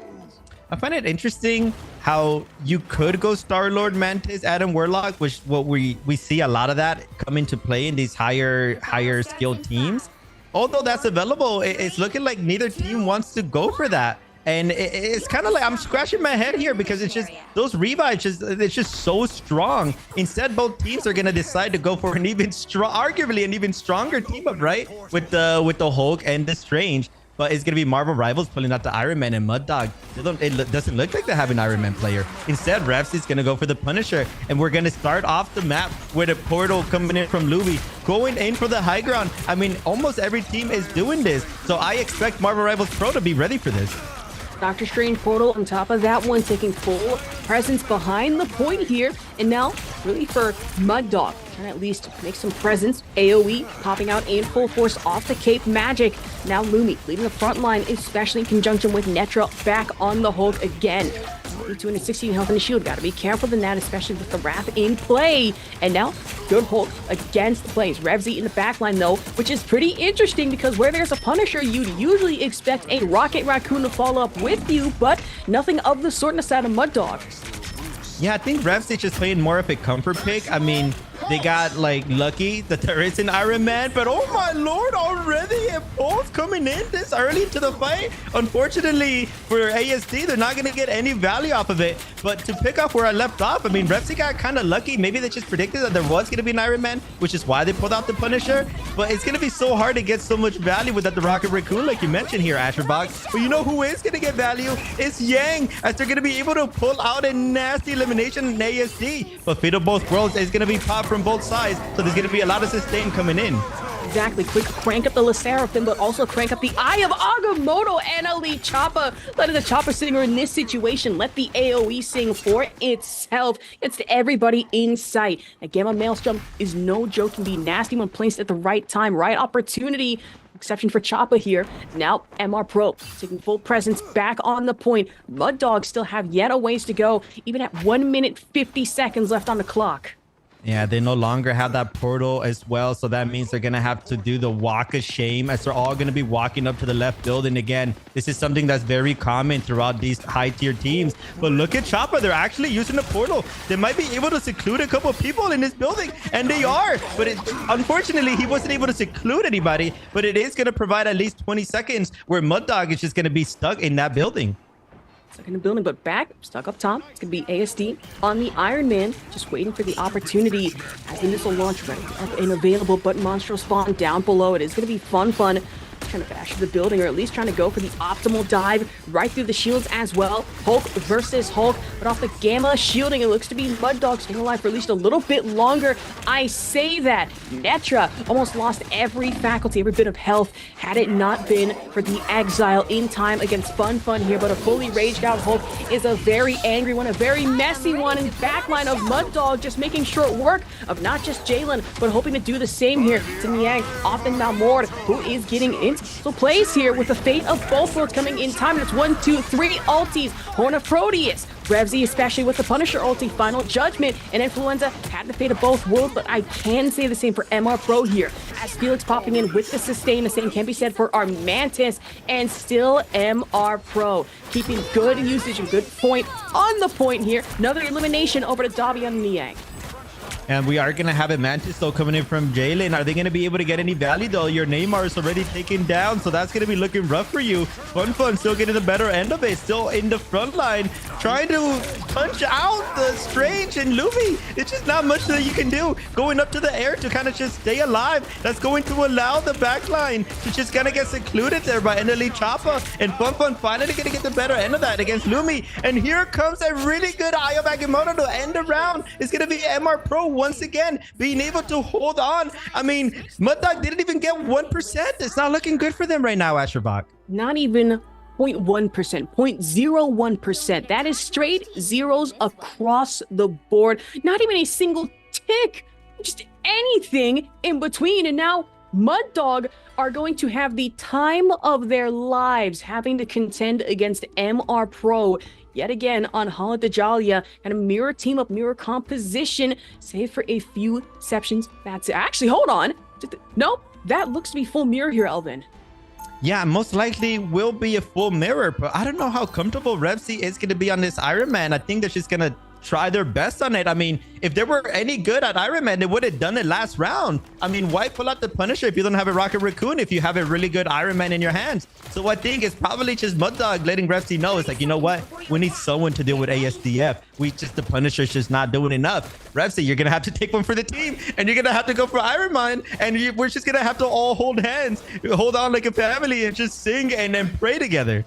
I find it interesting how you could go Star-Lord, Mantis, Adam Warlock, which what we see a lot of that come into play in these higher skilled teams. Although that's available, it's looking like neither team wants to go for that. And it's kind of like I'm scratching my head here because it's just those revives, it's just so strong. Instead, both teams are going to decide to go for an even arguably an even stronger team up, right? With the Hulk and the Strange. But it's going to be Marvel Rivals pulling out the Iron Man and Mud Dog. It doesn't look like they have an Iron Man player. Instead, Refs is going to go for the Punisher. And we're going to start off the map with a portal coming in from Luby, going in for the high ground. I mean, almost every team is doing this. So I expect Marvel Rivals Pro to be ready for this. Doctor Strange portal on top of that one, taking full presence behind the point here. And now, really for Mud Dog, trying to at least make some presence. AoE popping out in full force off the Cape Magic. Now Lumi leading the front line, especially in conjunction with Netra back on the Hulk again. 216 health in the shield. Got to be careful than that, especially with the Wrath in play. And now, good Hulk against the plays. Revsy in the backline, though, which is pretty interesting because where there's a Punisher, you'd usually expect a Rocket Raccoon to follow up with you, but nothing of the sort in the side of Mud Dog. Yeah, I think Revsy just playing more of a comfort pick. I mean, they got like lucky that there is an Iron Man, but oh my lord, already a both coming in this early into the fight. Unfortunately for ASD, they're not going to get any value off of it. But to pick up where I left off, I mean, Revsy got kind of lucky. Maybe they just predicted that there was going to be an Iron Man, which is why they pulled out the Punisher. But it's going to be so hard to get so much value without the Rocket Raccoon, like you mentioned here, Asherbox. But you know who is going to get value? It's Yang, as they're going to be able to pull out a nasty elimination in ASD. But Fate of Both Worlds is going to be popped from both sides, so there's going to be a lot of sustain coming in. Exactly. Quick crank up the Seraphim, but also crank up the Eye of Agamotto and Elite Choppa. Letting the Choppa Singer in this situation let the AoE sing for itself. It's to everybody in sight. A Gamma Maelstrom is no joke, can be nasty when placed at the right time, right opportunity. Exception for Choppa here. Now MR Pro taking full presence back on the point. Mud Dogs still have yet a ways to go, even at 1 minute 50 seconds left on the clock. Yeah, they no longer have that portal as well. So that means they're going to have to do the walk of shame as they're all going to be walking up to the left building again. This is something that's very common throughout these high tier teams. But look at Choppa. They're actually using the portal. They might be able to seclude a couple of people in this building. And they are. But unfortunately, he wasn't able to seclude anybody. But it is going to provide at least 20 seconds where Mud Dog is just going to be stuck in that building. Stuck in the building, but back, stuck up top. It's going to be ASD on the Iron Man, just waiting for the opportunity as the missile launch ready up and available, but Monstro spawn down below. It is going to be fun. Trying to bash the building, or at least trying to go for the optimal dive right through the shields as well. Hulk versus Hulk, but off the Gamma shielding, it looks to be Mud Dog staying alive for at least a little bit longer. I say that. Netra almost lost every faculty, every bit of health, had it not been for the exile in time against Fun here, but a fully raged out Hulk is a very angry one, a very messy one, and backline of Mud Dog just making short work of not just Jalen, but hoping to do the same here to Niang, off and Malmord, who is getting into so plays here with the Fate of Both Worlds coming in time. It's 1, 2, 3 ultis. Horn of Proteus. Revsy, especially with the Punisher ulti, Final Judgment, and Influenza had the Fate of Both Worlds, but I can say the same for MR Pro here. As Felix popping in with the sustain, the same can be said for our Mantis, and still MR Pro keeping good usage and good point on the point here. Another elimination over to Davion and Niang. And we are going to have a Mantis though coming in from Jalen. Are they going to be able to get any value though? Your Neymar is already taken down, so that's going to be looking rough for you. Fun still getting the better end of it. Still in the front line, trying to punch out the Strange and Lumi. It's just not much that you can do. Going up to the air to kind of just stay alive. That's going to allow the back line to just kind of get secluded there by Eneli Choppa. And Fun finally going to get the better end of that against Lumi. And here comes a really good Ayo Bakemono to end the round. It's going to be MR Pro once again being able to hold on. I mean, Mud Dog didn't even get 1%. It's not looking good for them right now, Asherbach. Not even 0.1%, 0.01%. That is straight zeros across the board. Not even a single tick, just anything in between. And now Mud Dog are going to have the time of their lives having to contend against MR Pro yet again on Hala Dajalia, and a mirror team up, mirror composition, save for a few exceptions. That's actually, hold on. Nope, that looks to be full mirror here, Elvin. Yeah, most likely will be a full mirror, but I don't know how comfortable Revsy is going to be on this Iron Man. I think they're just going to try their best on it. I mean, if they were any good at Iron Man, they would have done it last round. I mean, why pull out the Punisher if you don't have a Rocket Raccoon, if you have a really good Iron Man in your hands? So I think it's probably just Mud Dog letting Revsy know, it's like, you know what? We need someone to deal with ASDF. The Punisher's just not doing enough. Revsy, you're going to have to take one for the team, and you're going to have to go for Iron Man, and we're just going to have to all hold hands, hold on like a family, and just sing and then pray together.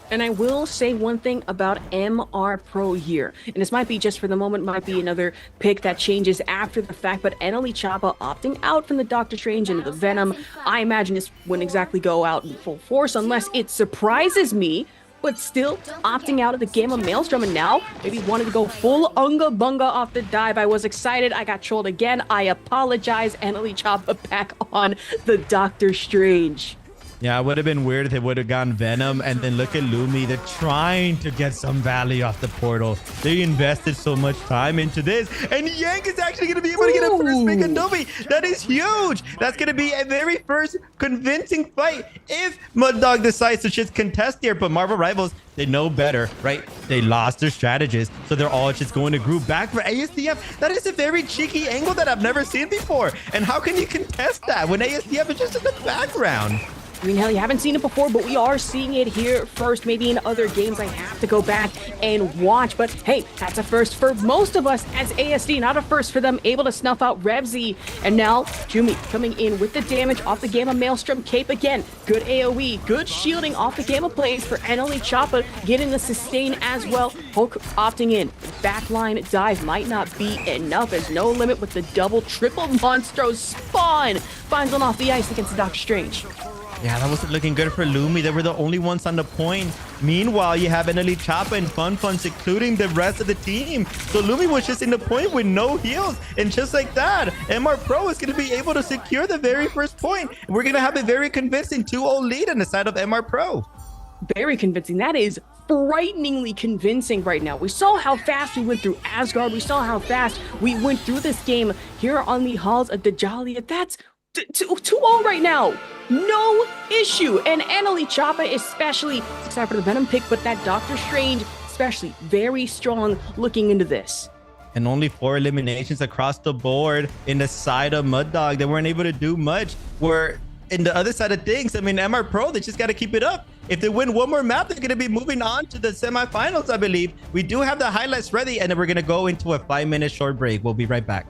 And I will say one thing about MR Pro here, and this might be just for the moment, might be another pick that changes after the fact, but Eneli Choppa opting out from the Doctor Strange into the Venom. I imagine this wouldn't exactly go out in full force unless it surprises me, but still opting out of the Gamma Maelstrom, and now maybe wanted to go full Unga Bunga off the dive. I was excited. I got trolled again. I apologize. Eneli Choppa back on the Doctor Strange. Yeah, it would have been weird if they would have gone Venom, and then look at Lumi. They're trying to get some value off the portal. They invested so much time into this, and Yank is actually going to be able to get a first pick on Dobby. That is huge. That's going to be a very first convincing fight if Mud Dog decides to just contest here. But Marvel Rivals, they know better, right? They lost their strategist, so they're all just going to group back for ASDF. That is a very cheeky angle that I've never seen before. And how can you contest that when ASDF is just in the background? I mean, hell, you haven't seen it before, but we are seeing it here first. Maybe in other games I have to go back and watch. But hey, that's a first for most of us as ASD, not a first for them, able to snuff out Revsy. And now Jumi coming in with the damage off the Gamma Maelstrom cape again. Good AoE, good shielding off the Gamma plays for Eneli Choppa, getting the sustain as well. Hulk opting in. Backline dive might not be enough, as No Limit with the double, triple Monstro spawn finds one off the ice against the Doctor Strange. Yeah, that wasn't looking good for Lumi. They were the only ones on the point. Meanwhile, you have Eneli Choppa and Fun secluding the rest of the team. So Lumi was just in the point with no heals. And just like that, MR Pro is going to be able to secure the very first point. We're going to have a very convincing 2-0 lead on the side of MR Pro. Very convincing. That is frighteningly convincing right now. We saw how fast we went through Asgard. We saw how fast we went through this game here on the halls of Dajalia. That's 2-0 right now. No issue. And Eneli Choppa especially, except for the Venom pick, but that Doctor Strange especially very strong looking into this. And only 4 eliminations across the board in the side of Mud Dog. They weren't able to do much. Where in the other side of things, I mean, MR Pro, they just got to keep it up. If they win one more map, they're going to be moving on to the semifinals, I believe. We do have the highlights ready, and then we're going to go into a 5-minute short break. We'll be right back.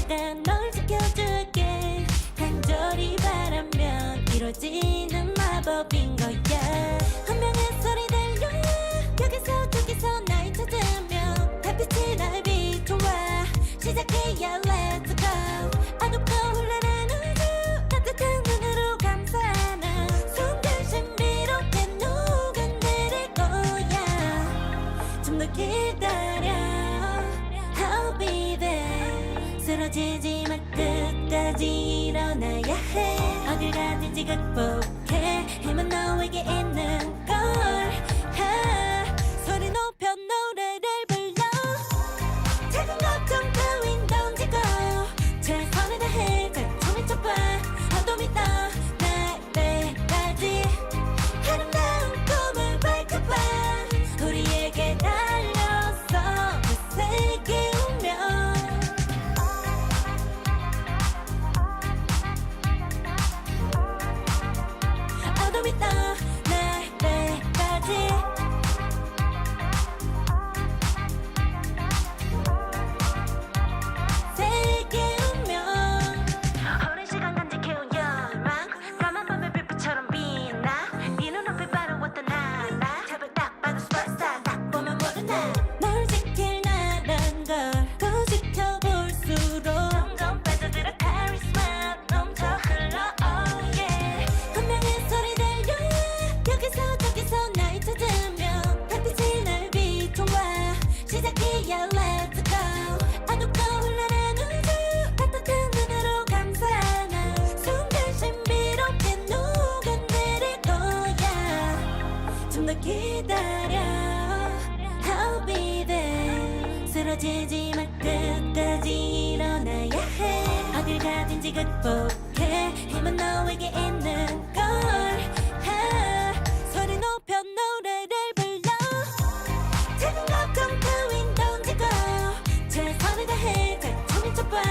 내가 널 지켜줄게 간절히 바라면 이루어지는 마법인 거야 운명의 소리 들려 여기서 저기서 날 찾으며 달빛이 날 비춰와 시작해야 let's go 어둡고 혼란한 우주 따뜻한 눈으로 감싸는 순간 신비롭게 녹아내릴 거야 좀 더 기다려 I'll be there 쓰러지지 마 끝까지 일어나야 해 어딜 가든지 극복해 힘은 너에게 있는 걸 소리 높여 노래를 불러 작은 걱정 따윈 던지고 최선을 다해 작품을 쳐봐 어둠이 떠날 때까지 아름다운 꿈을 밝혀봐 우리에게 달려서 그 세계 운명 어둠이 떠날 때까지 세계 운명 오랜 시간 간직해온 열망 까만 밤의 빛처럼 빛나 네 눈앞에 바로 어떤 하나 제발 딱 봐도 superstar 딱 보면 모르나 널 지킬 나란 걸 더 지켜볼수록 점점 빠져들어 카리스마 넘쳐 흘러 oh yeah 운명의 소리 들려 여기서 저기서 날 찾으며 달빛이 날 비춰와 시작이야 let's go 어둡고 혼란한 우주 따뜻한 눈으로 감싸는 순간 신비롭게 녹아내릴 거야 좀 더 기다려 I'll be there 쓰러지지 마 끝까지 일어나야 해 어딜 가든지 극복해 힘은 너에게 있는 걸 소리 높여 노래를 불러 작은 걱정 따윈 던지고 최선을 다해 작품을 쳐봐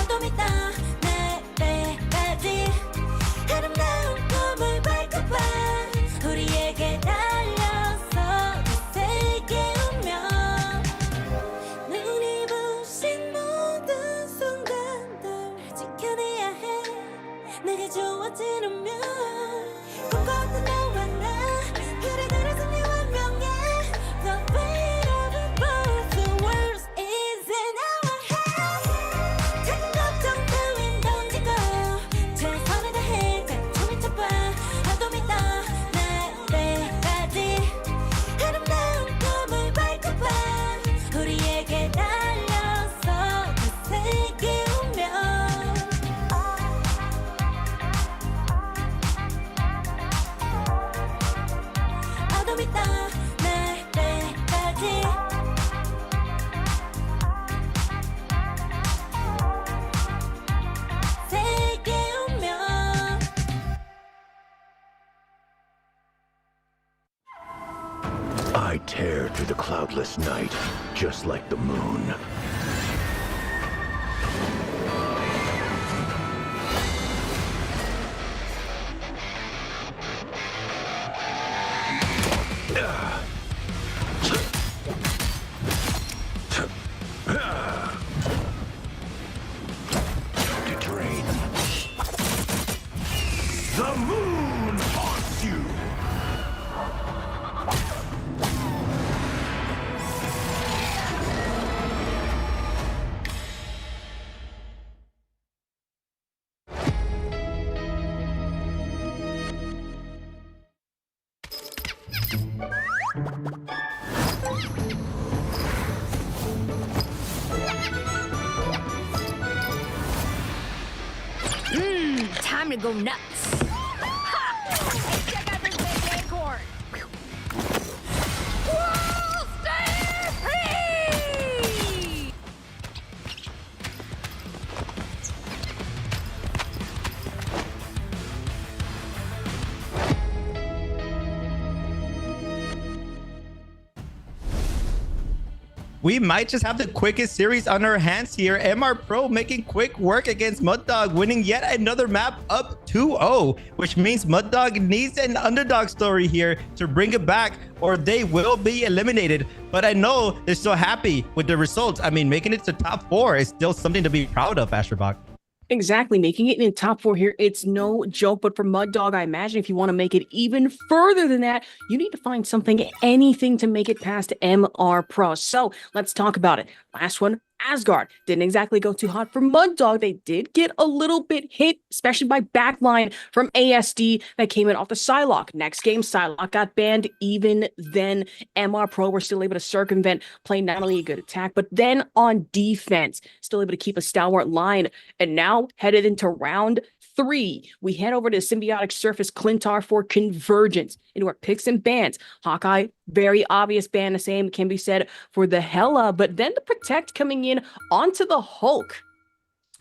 어둠이 떠날 때까지 아름다운 꿈을 밝혀봐 우리에게 달려서 그 세계 운명 눈이 부신 모든 순간들 지켜내야 해 내게 주어지는 꿈꿨던 너와 나 그래들의 승리 완명해 The weight of the both the world is in our hands 작은 걱정 따윈 던지고 최선을 다해 작품을 쳐봐 어둠이 떠날 때까지 아름다운 꿈을 밝혀봐 우리에게 달려서 그 세계 운명 어둠이 떠날 때까지 세계 운명 I tear through the cloudless night, just like the moon. To drain. The moon haunts you! Time to go nuts. Hey, check out this big acorn. Whoa, stay free! we might just have the quickest series on our hands here. MR Pro making quick work against Mud Dog, winning yet another map up 2-0, which means Mud Dog needs an underdog story here to bring it back, or they will be eliminated. But I know they're so happy with the results. I mean, making it to top 4 is still something to be proud of, Asherbach. Exactly, making it in top 4 here, it's no joke. But for Mud Dog, I imagine if you want to make it even further than that, you need to find something, anything to make it past MR Pro. So let's talk about it. Last one, Asgard. Didn't exactly go too hot for Mud Dog. They did get a little bit hit, especially by backline from ASD that came in off the Psylocke. Next game, Psylocke got banned. Even then, MR Pro were still able to circumvent, playing not only a good attack, but then on defense, still able to keep a stalwart line. And now, headed into round 3, we head over to Symbiotic Surface Clintar for Convergence into our picks and bans. Hawkeye, very obvious ban, the same can be said for the Hela, but then the Protect coming in onto the Hulk.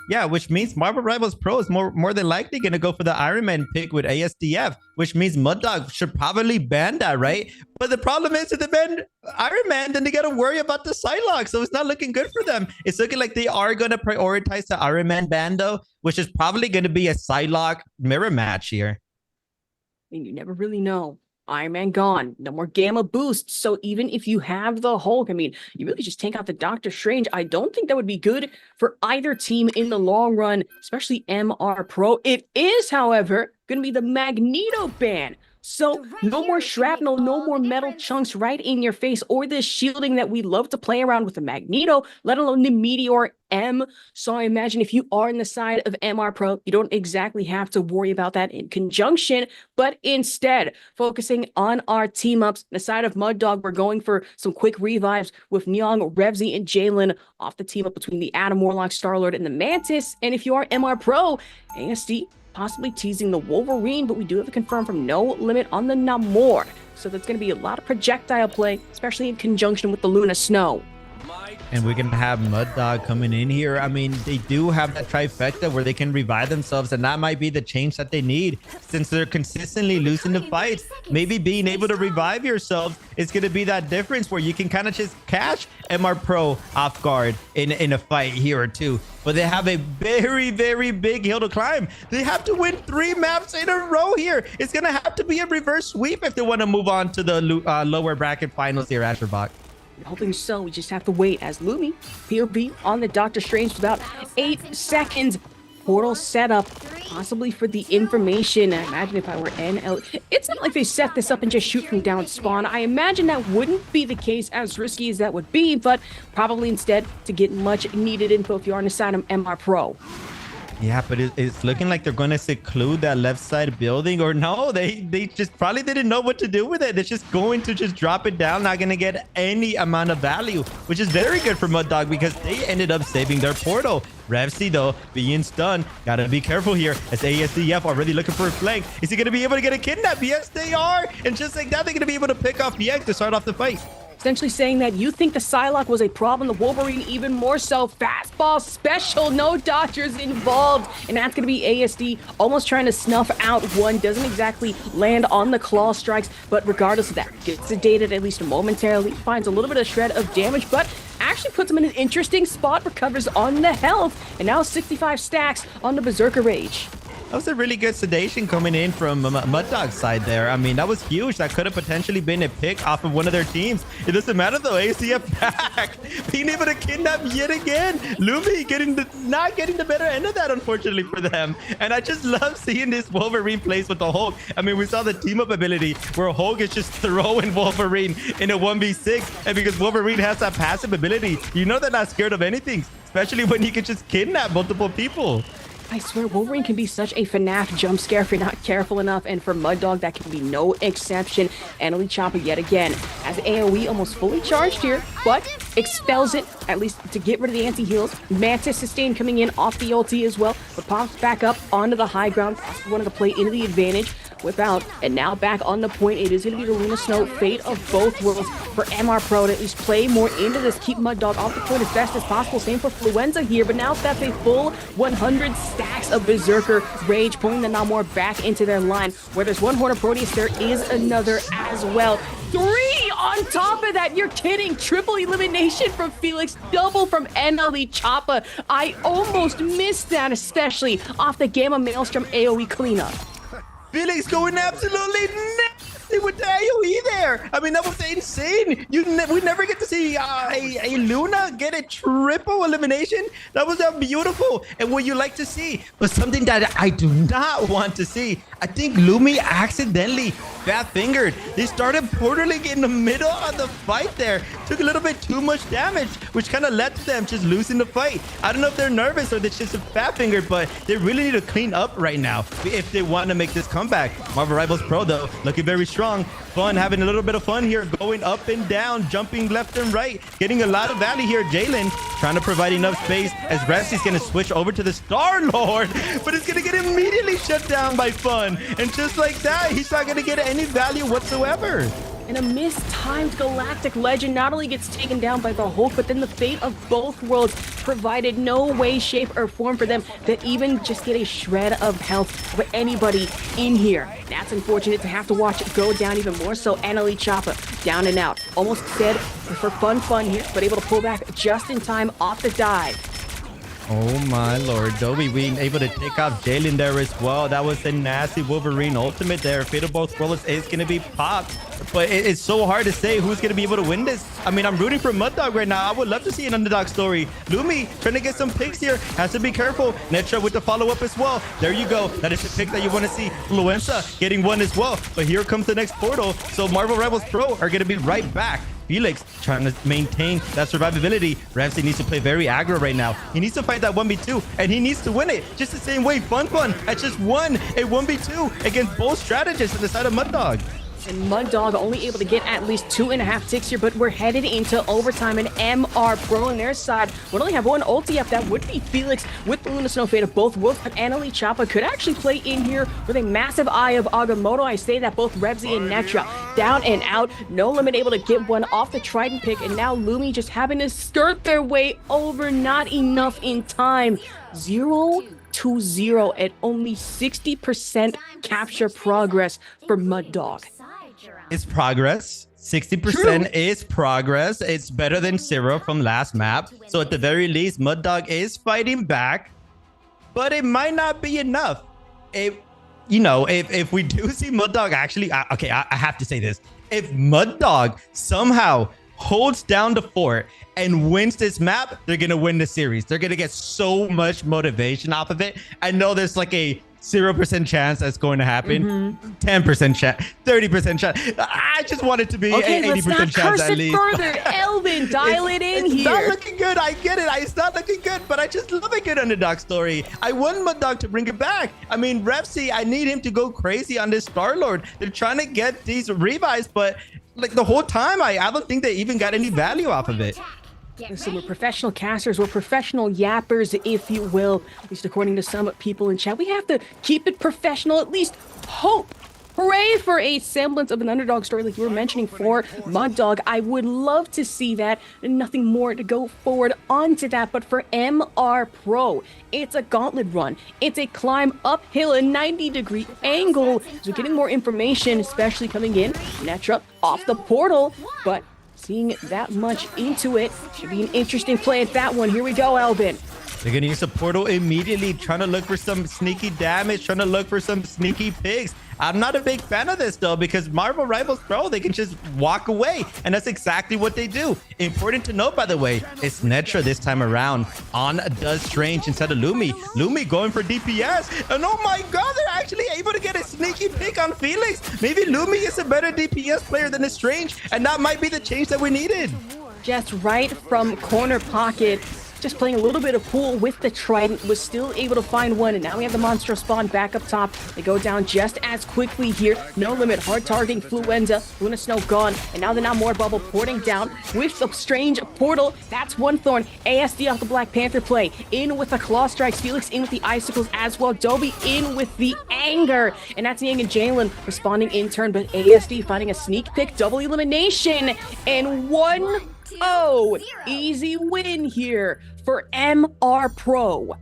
Yeah, which means Marvel Rivals Pro is more than likely going to go for the Iron Man pick with ASDF, which means Mud Dog should probably ban that, right? But the problem is if they ban Iron Man, then they got to worry about the Psylocke, so it's not looking good for them. It's looking like they are going to prioritize the Iron Man ban, though, which is probably going to be a Psylocke mirror match here. I mean, you never really know. Iron Man gone. No more gamma boosts. So even if you have the Hulk, I mean, you really just take out the Doctor Strange. I don't think that would be good for either team in the long run, especially MR Pro. It is, however, going to be the Magneto ban. So no more shrapnel, no more metal chunks right in your face, or the shielding that we love to play around with the Magneto, let alone the Meteor M. So I imagine if you are on the side of MR Pro, you don't exactly have to worry about that in conjunction, but instead focusing on our team ups. The side of Mud Dog, we're going for some quick revives with Nyong, Revsy, and Jalen off the team up between the Adam Warlock, Star-Lord, and the Mantis. And if you are MR Pro, ASD possibly teasing the Wolverine, but we do have to confirm from No Limit on the Namor. So that's going to be a lot of projectile play, especially in conjunction with the Luna Snow. And we're going to have Mud Dog coming in here. I mean, they do have that trifecta where they can revive themselves, and that might be the change that they need since they're consistently losing the fights. Maybe being able to revive yourself is going to be that difference where you can kind of just catch MR Pro off guard in a fight here or two. But they have a very, very big hill to climb. They have to win 3 maps in a row here. It's going to have to be a reverse sweep if they want to move on to the lower bracket finals here, Asherbach. Hoping so. We just have to wait as Lumi POV on the Doctor Strange for about 8 seconds. Portal setup, possibly for the information. I imagine if I were NL, it's not like they set this up and just shoot from down spawn. I imagine that wouldn't be the case, as risky as that would be, but probably instead to get much needed info if you are on the side of MR Pro. Yeah, but it's looking like they're going to seclude that left side building, or no, they just probably didn't know what to do with it. They're just going to just drop it down, not going to get any amount of value, which is very good for Mud Dog because they ended up saving their portal. Revsy, though, being stunned. Gotta be careful here as ASDF already looking for a flank. Is he going to be able to get a kidnap? Yes, they are. And just like that, they're going to be able to pick off the egg to start off the fight. Essentially saying that you think the Psylocke was a problem, the Wolverine even more so. Fastball special, no dodgers involved. And that's going to be ASD almost trying to snuff out one. Doesn't exactly land on the claw strikes, but regardless of that, gets sedated at least momentarily, finds a little bit of shred of damage, but actually puts him in an interesting spot, recovers on the health, and now 65 stacks on the Berserker Rage. That was a really good sedation coming in from Mud Dog's side there. I mean, that was huge. That could have potentially been a pick off of one of their teams. It doesn't matter, though. ACF back. Being able to kidnap yet again. Lumi not getting the better end of that, unfortunately, for them. And I just love seeing this Wolverine plays with the Hulk. I mean, we saw the team-up ability where Hulk is just throwing Wolverine in a 1v6. And because Wolverine has that passive ability, you know they're not scared of anything, especially when you can just kidnap multiple people. I swear, Wolverine can be such a FNAF jump scare if you're not careful enough, and for Mud Dog, that can be no exception. And Elite Chopper yet again, as AoE almost fully charged here, but expels it, at least to get rid of the anti-heals. Mantis sustain coming in off the ulti as well, but pops back up onto the high ground. Wanted to play into the advantage, whip out, and now back on the point. It is going to be the Luna Snow, fate of both worlds for MR Pro to at least play more into this, keep Mud Dog off the point as best as possible. Same for Fluenza here, but now that's a full 100 stacks of Berserker Rage, pulling the Namor back into their line. Where there's one Horn of Proteus, there is another as well. 3 on top of that, you're kidding. Triple elimination from Felix, double from NLE Choppa. I almost missed that, especially off the Gamma Maelstrom AoE cleanup. Felix going absolutely nasty with the AoE there. I mean, that was insane. We never get to see a Luna get a triple elimination. That was beautiful and what you like to see. But something that I do not want to see, I think Lumi accidentally fat-fingered. They started portaling in the middle of the fight there. Took a little bit too much damage, which kind of led to them just losing the fight. I don't know if they're nervous or they're just a fat-fingered, but they really need to clean up right now if they want to make this comeback. Marvel Rivals Pro, though, looking very strong. Fun, having a little bit of fun here, going up and down, jumping left and right, getting a lot of value here. Jalen trying to provide enough space as Rafsey's going to switch over to the Star-Lord, but it's going to get immediately shut down by Fun. And just like that, he's not going to get any value whatsoever. And a mistimed Galactic Legend not only gets taken down by the Hulk, but then the fate of both worlds provided no way, shape, or form for them to even just get a shred of health for anybody in here. That's unfortunate to have to watch it go down even more so. NLE Choppa down and out. Almost dead for fun here, but able to pull back just in time off the dive. Oh my lord, Dobby being able to take off Jalen there as well. That was a nasty Wolverine ultimate there. Fate of both worlds is going to be popped, but it's so hard to say who's going to be able to win this. I mean, I'm rooting for Mud Dog right now. I would love to see an underdog story. Lumi trying to get some picks here. Has to be careful. Netra with the follow-up as well. There you go. That is the pick that you want to see. Fluenza getting one as well. But here comes the next portal. So Marvel Rivals Pro are going to be right back. Felix trying to maintain that survivability. Ramsey needs to play very aggro right now. He needs to fight that 1v2, and he needs to win it. Just the same way Fun has just won a 1v2 against both strategists on the side of Mud Dog. And Mud Dog only able to get at least 2.5 ticks here, but we're headed into overtime. And MR Pro on their side would only have one ulti up. That would be Felix with the Luna Snow Fate of both worlds. But NLE Choppa could actually play in here with a massive eye of Agamotto. I say that both Rebsy and Netra down and out. No Limit able to get one off the Trident pick. And now Lumi just having to skirt their way over. Not enough in time. 0-0 at only 60% capture progress for Mud Dog. It's progress. 60% is progress. It's better than 0 from last map. So at the very least, Mud Dog is fighting back, but it might not be enough. If we do see Mud Dog actually, okay, I have to say this. If Mud Dog somehow holds down the fort and wins this map, they're going to win the series. They're going to get so much motivation off of it. I know there's like a 0% chance that's going to happen. 10% chance, 30% chance. I just want it to be okay, an 80% chance at least. Further. Elvin, dial it in it's here. It's not looking good. I get it. It's not looking good, but I just love a good underdog story. I want Mud Dog to bring it back. I mean, Refsy, I need him to go crazy on this Star-Lord. They're trying to get these revives, but like the whole time, I don't think they even got any value off of it. Listen, we're professional casters, we're professional yappers, if you will. At least according to some people in chat. We have to keep it professional, at least hope. Hooray for a semblance of an underdog story like you were mentioning for Mud Dog. I would love to see that, and nothing more to go forward onto that. But for MR Pro, it's a gauntlet run. It's a climb uphill, a 90-degree angle. So getting more information, especially coming in. Netra off the portal, but seeing that much into it should be an interesting play at that one. Here we go, Albin. They're going to use the portal immediately, trying to look for some sneaky damage, trying to look for some sneaky picks. I'm not a big fan of this, though, because Marvel Rivals Pro, they can just walk away, and that's exactly what they do. Important to note, by the way, it's Netra this time around on Does Strange instead of Lumi. Lumi going for DPS, and oh my god, they're actually able to get a sneaky pick on Felix. Maybe Lumi is a better DPS player than the Strange, and that might be the change that we needed. Just right from corner pocket. Just playing a little bit of pool with the Trident, was still able to find one, and now we have the monster spawn back up top. They go down just as quickly here. No Limit, hard targeting Fluenza, Luna Snow gone, and now the Now More Bubble porting down with the Strange portal. That's one Thorn. ASD off the Black Panther play. In with the Claw Strikes, Felix in with the Icicles as well. Dobby in with the Anger, and that's Yang and Jalen responding in turn, but ASD finding a sneak pick, double elimination, and 1-0. Easy win here for MR Pro.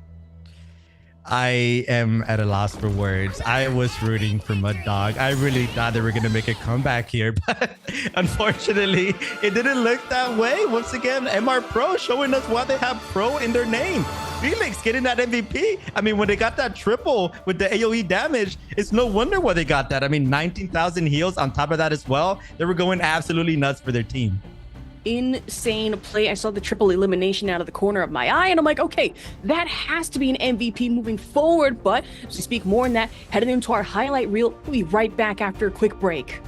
I am at a loss for words. I was rooting for Mud Dog. I really thought they were going to make a comeback here, but unfortunately, it didn't look that way. Once again, MR Pro showing us why they have Pro in their name. Felix getting that MVP. I mean, when they got that triple with the AoE damage, it's no wonder why they got that. I mean, 19,000 heals on top of that as well. They were going absolutely nuts for their team. Insane play. I saw the triple elimination out of the corner of my eye, and I'm like, okay, that has to be an MVP moving forward. But as we speak more on that, heading into our highlight reel, we'll be right back after a quick break.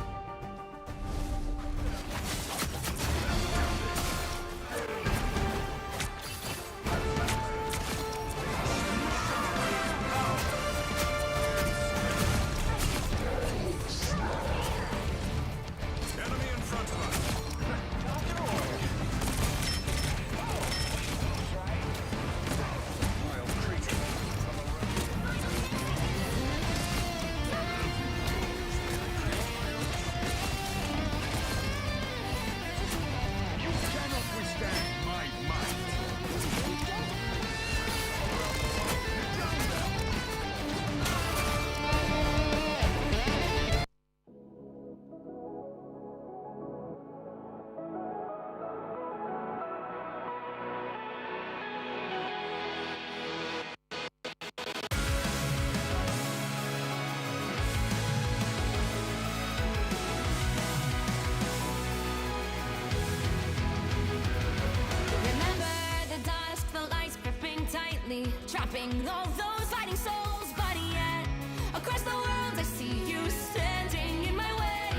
Remember the dusk, the lights gripping tightly, trapping all those fighting souls. But yet, across the world, I see you standing in my way.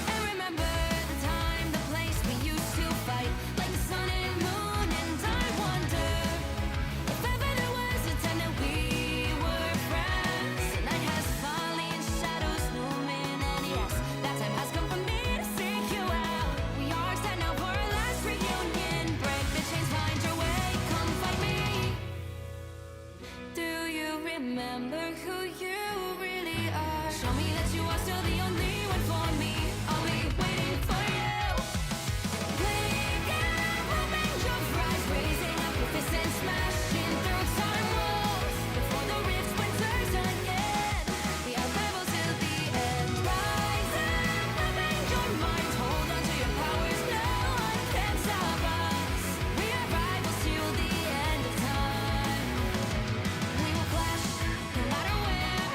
And remember the time, the place we used to fight, like the sun and moon. And I wonder if ever there was a time that we were friends. The night has fallen, shadows looming, and yes, that time has come for me to seek you out. We are set now for our last reunion. Break the chains, find your way, come find me. Do you remember who you really are? Show me that you are still the only one for me. I'll be waiting for you. Wake up, open your eyes, raising up your fists and smashing through time walls. Before the rift splinters again, we are rebels till the end. Rise up, open your minds, hold on to your powers. No one can stop us. We are rivals till the end of time. We will clash, no matter where.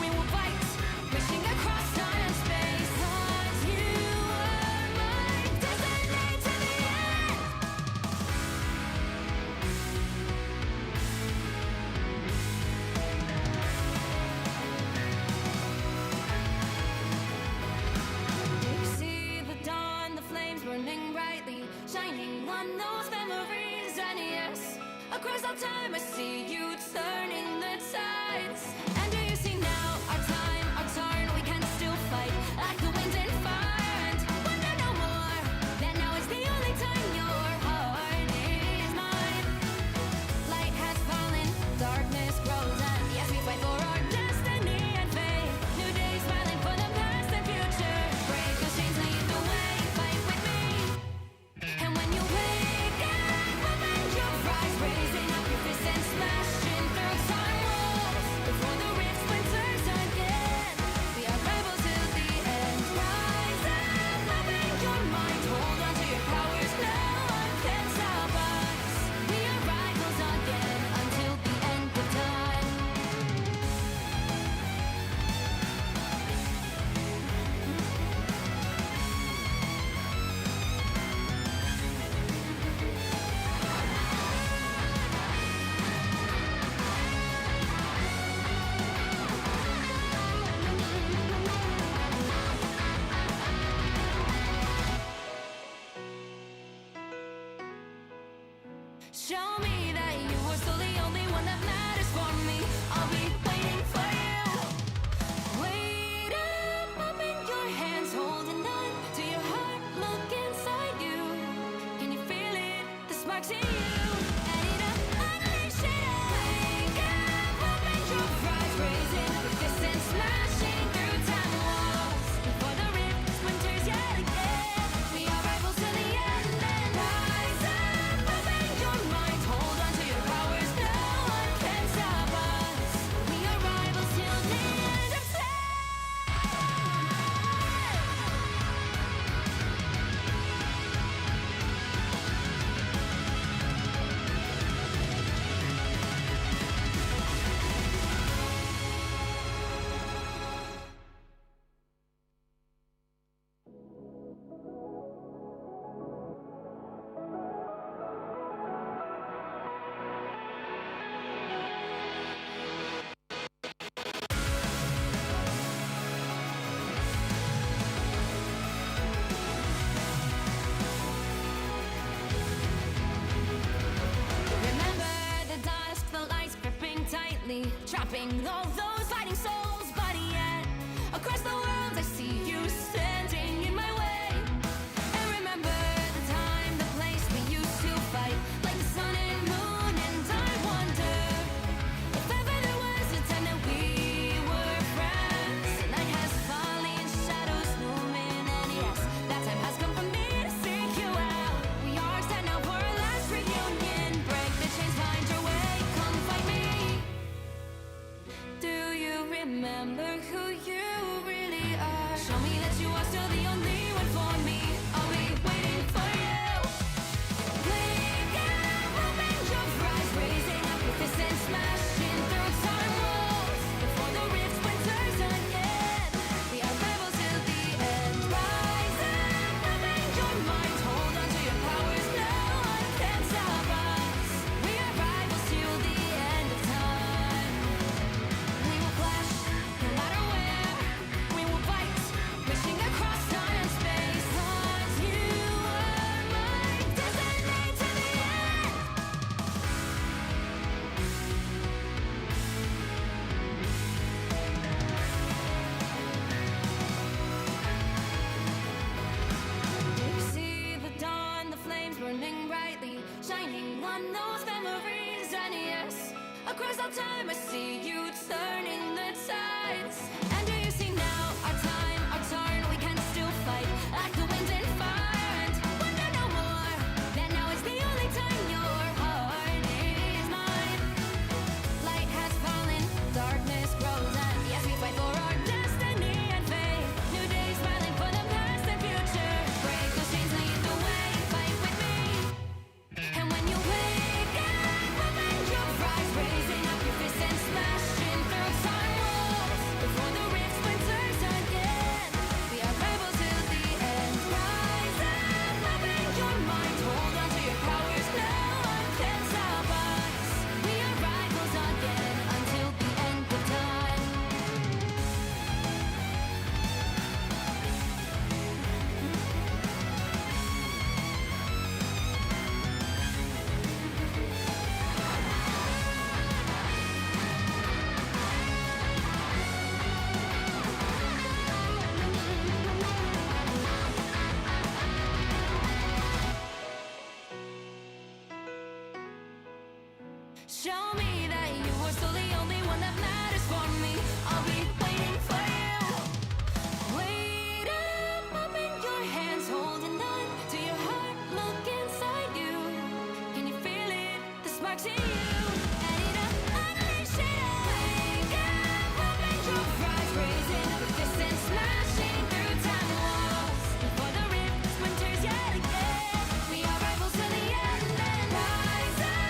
We will fight, pushing across time and space. 'Cause you are my destiny to the end. You see the dawn, the flames burning brightly, shining on those memories. And yes, across all time I see you turning the tides. And do you see now our time, our turn? We can still fight like the wind and fire. And wonder no more that now is the only time your heart is mine. Light has fallen, darkness grows, and yes, we fight for our destiny and fate. New days smiling for the past and future. Break those chains, lead the way, fight with me. And when you wake up, open your eyes, raising up your fists and smashing through time walls. Before the rift splinters again, we are rebels till the end. Rise up, open your mind, hold on to your powers. No one can stop us. We are rivals again until the end of time. Show me that you are still the only one that matters for me. I'll be waiting for you. Wait up, open your hands, holding on to your heart. Look inside you. Can you feel it? The sparks in you. Add it up, unleash it all. Wake up, open your eyes, raising up your fists and smashing through time walls. Before the rift splinters yet again, we are rivals till the end. And rise up, open your minds, hold trapping all those fighting souls. But yet, across the world, I see you standing in my way. And remember the time, the place we used to fight, like the sun and moon. And I wonder if ever there was a time that we were friends. The night has fallen, shadows looming, and yes, that time has come for me to seek you out. We are set now for our last reunion. Break the chains, find your way, come find me. Do you remember who you really are? Show me that you are still the only one for me. I'll be waiting for you. Wake up, open your eyes, raising up your fists and smashing through time walls. Before the rifts splinters again, we are rebels till the end. Rise up, open your mind, hold on to your powers. No one can stop us. We are rivals till the end of time. We will clash, no matter where. We will fight, reaching across time and space. 'Cause you are my destiny to the end. See the dawn, the flames burning brightly, shining on those memories. And yes, across all time I see you turning the tides. And do you see now our time, our turn? We can still fight like the wind and fire. And wonder no more that now is the only time your heart is mine. Light has fallen, darkness grows, and yes, we fight for our destiny and fate. New days smiling for the past and future. Break those chains, lead the way, fight with me. And when you wake up, open your eyes, raising up your fists and smashing through time walls. Before the rift splinters again, we are rebels till the end. Rise up, open your mind, hold on to your powers. No one can stop us. We are rivals again until the end of time. Show me that you are still the only one that matters for me. I'll be waiting for you. Wait up, open your hands, holding on to your heart. Look inside you. Can you feel it? The sparks in you. Ready to unleash it. Wake up, open your eyes, raising up your fists and smashing through time walls. Before the rift splinters yet again, we are rivals till the end. And rise up.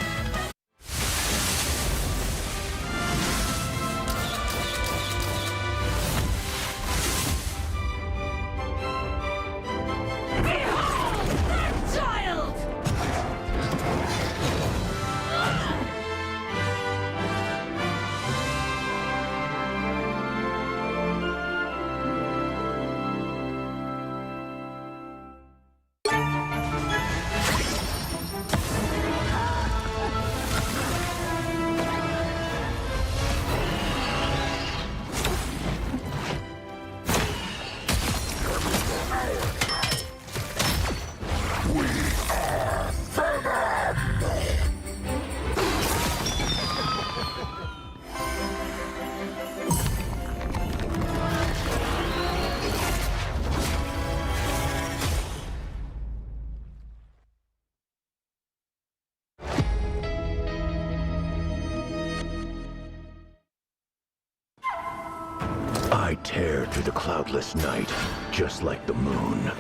I tear through the cloudless night, just like the moon.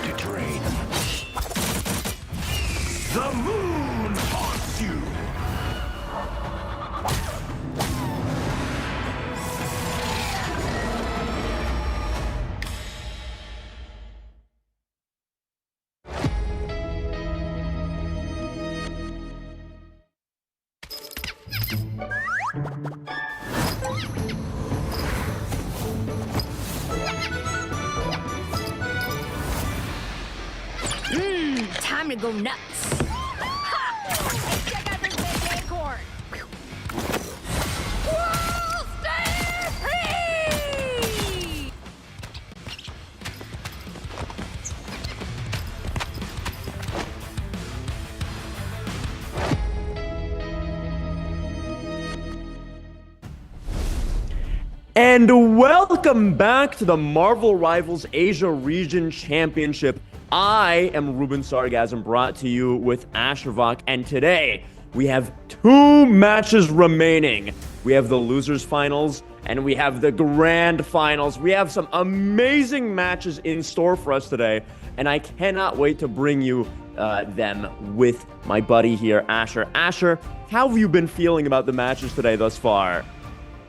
To drain. The moon haunts you! Time to go nuts. Check out this big acorn. Whoa, stay free! And welcome back to the Marvel Rivals Asia Region Championship. I am Ruben Sargasm, brought to you with Ashervok, and today we have 2 matches remaining. We have the losers finals and we have the grand finals. We have some amazing matches in store for us today, and I cannot wait to bring you them with my buddy here, Asher. Asher, how have you been feeling about the matches today thus far?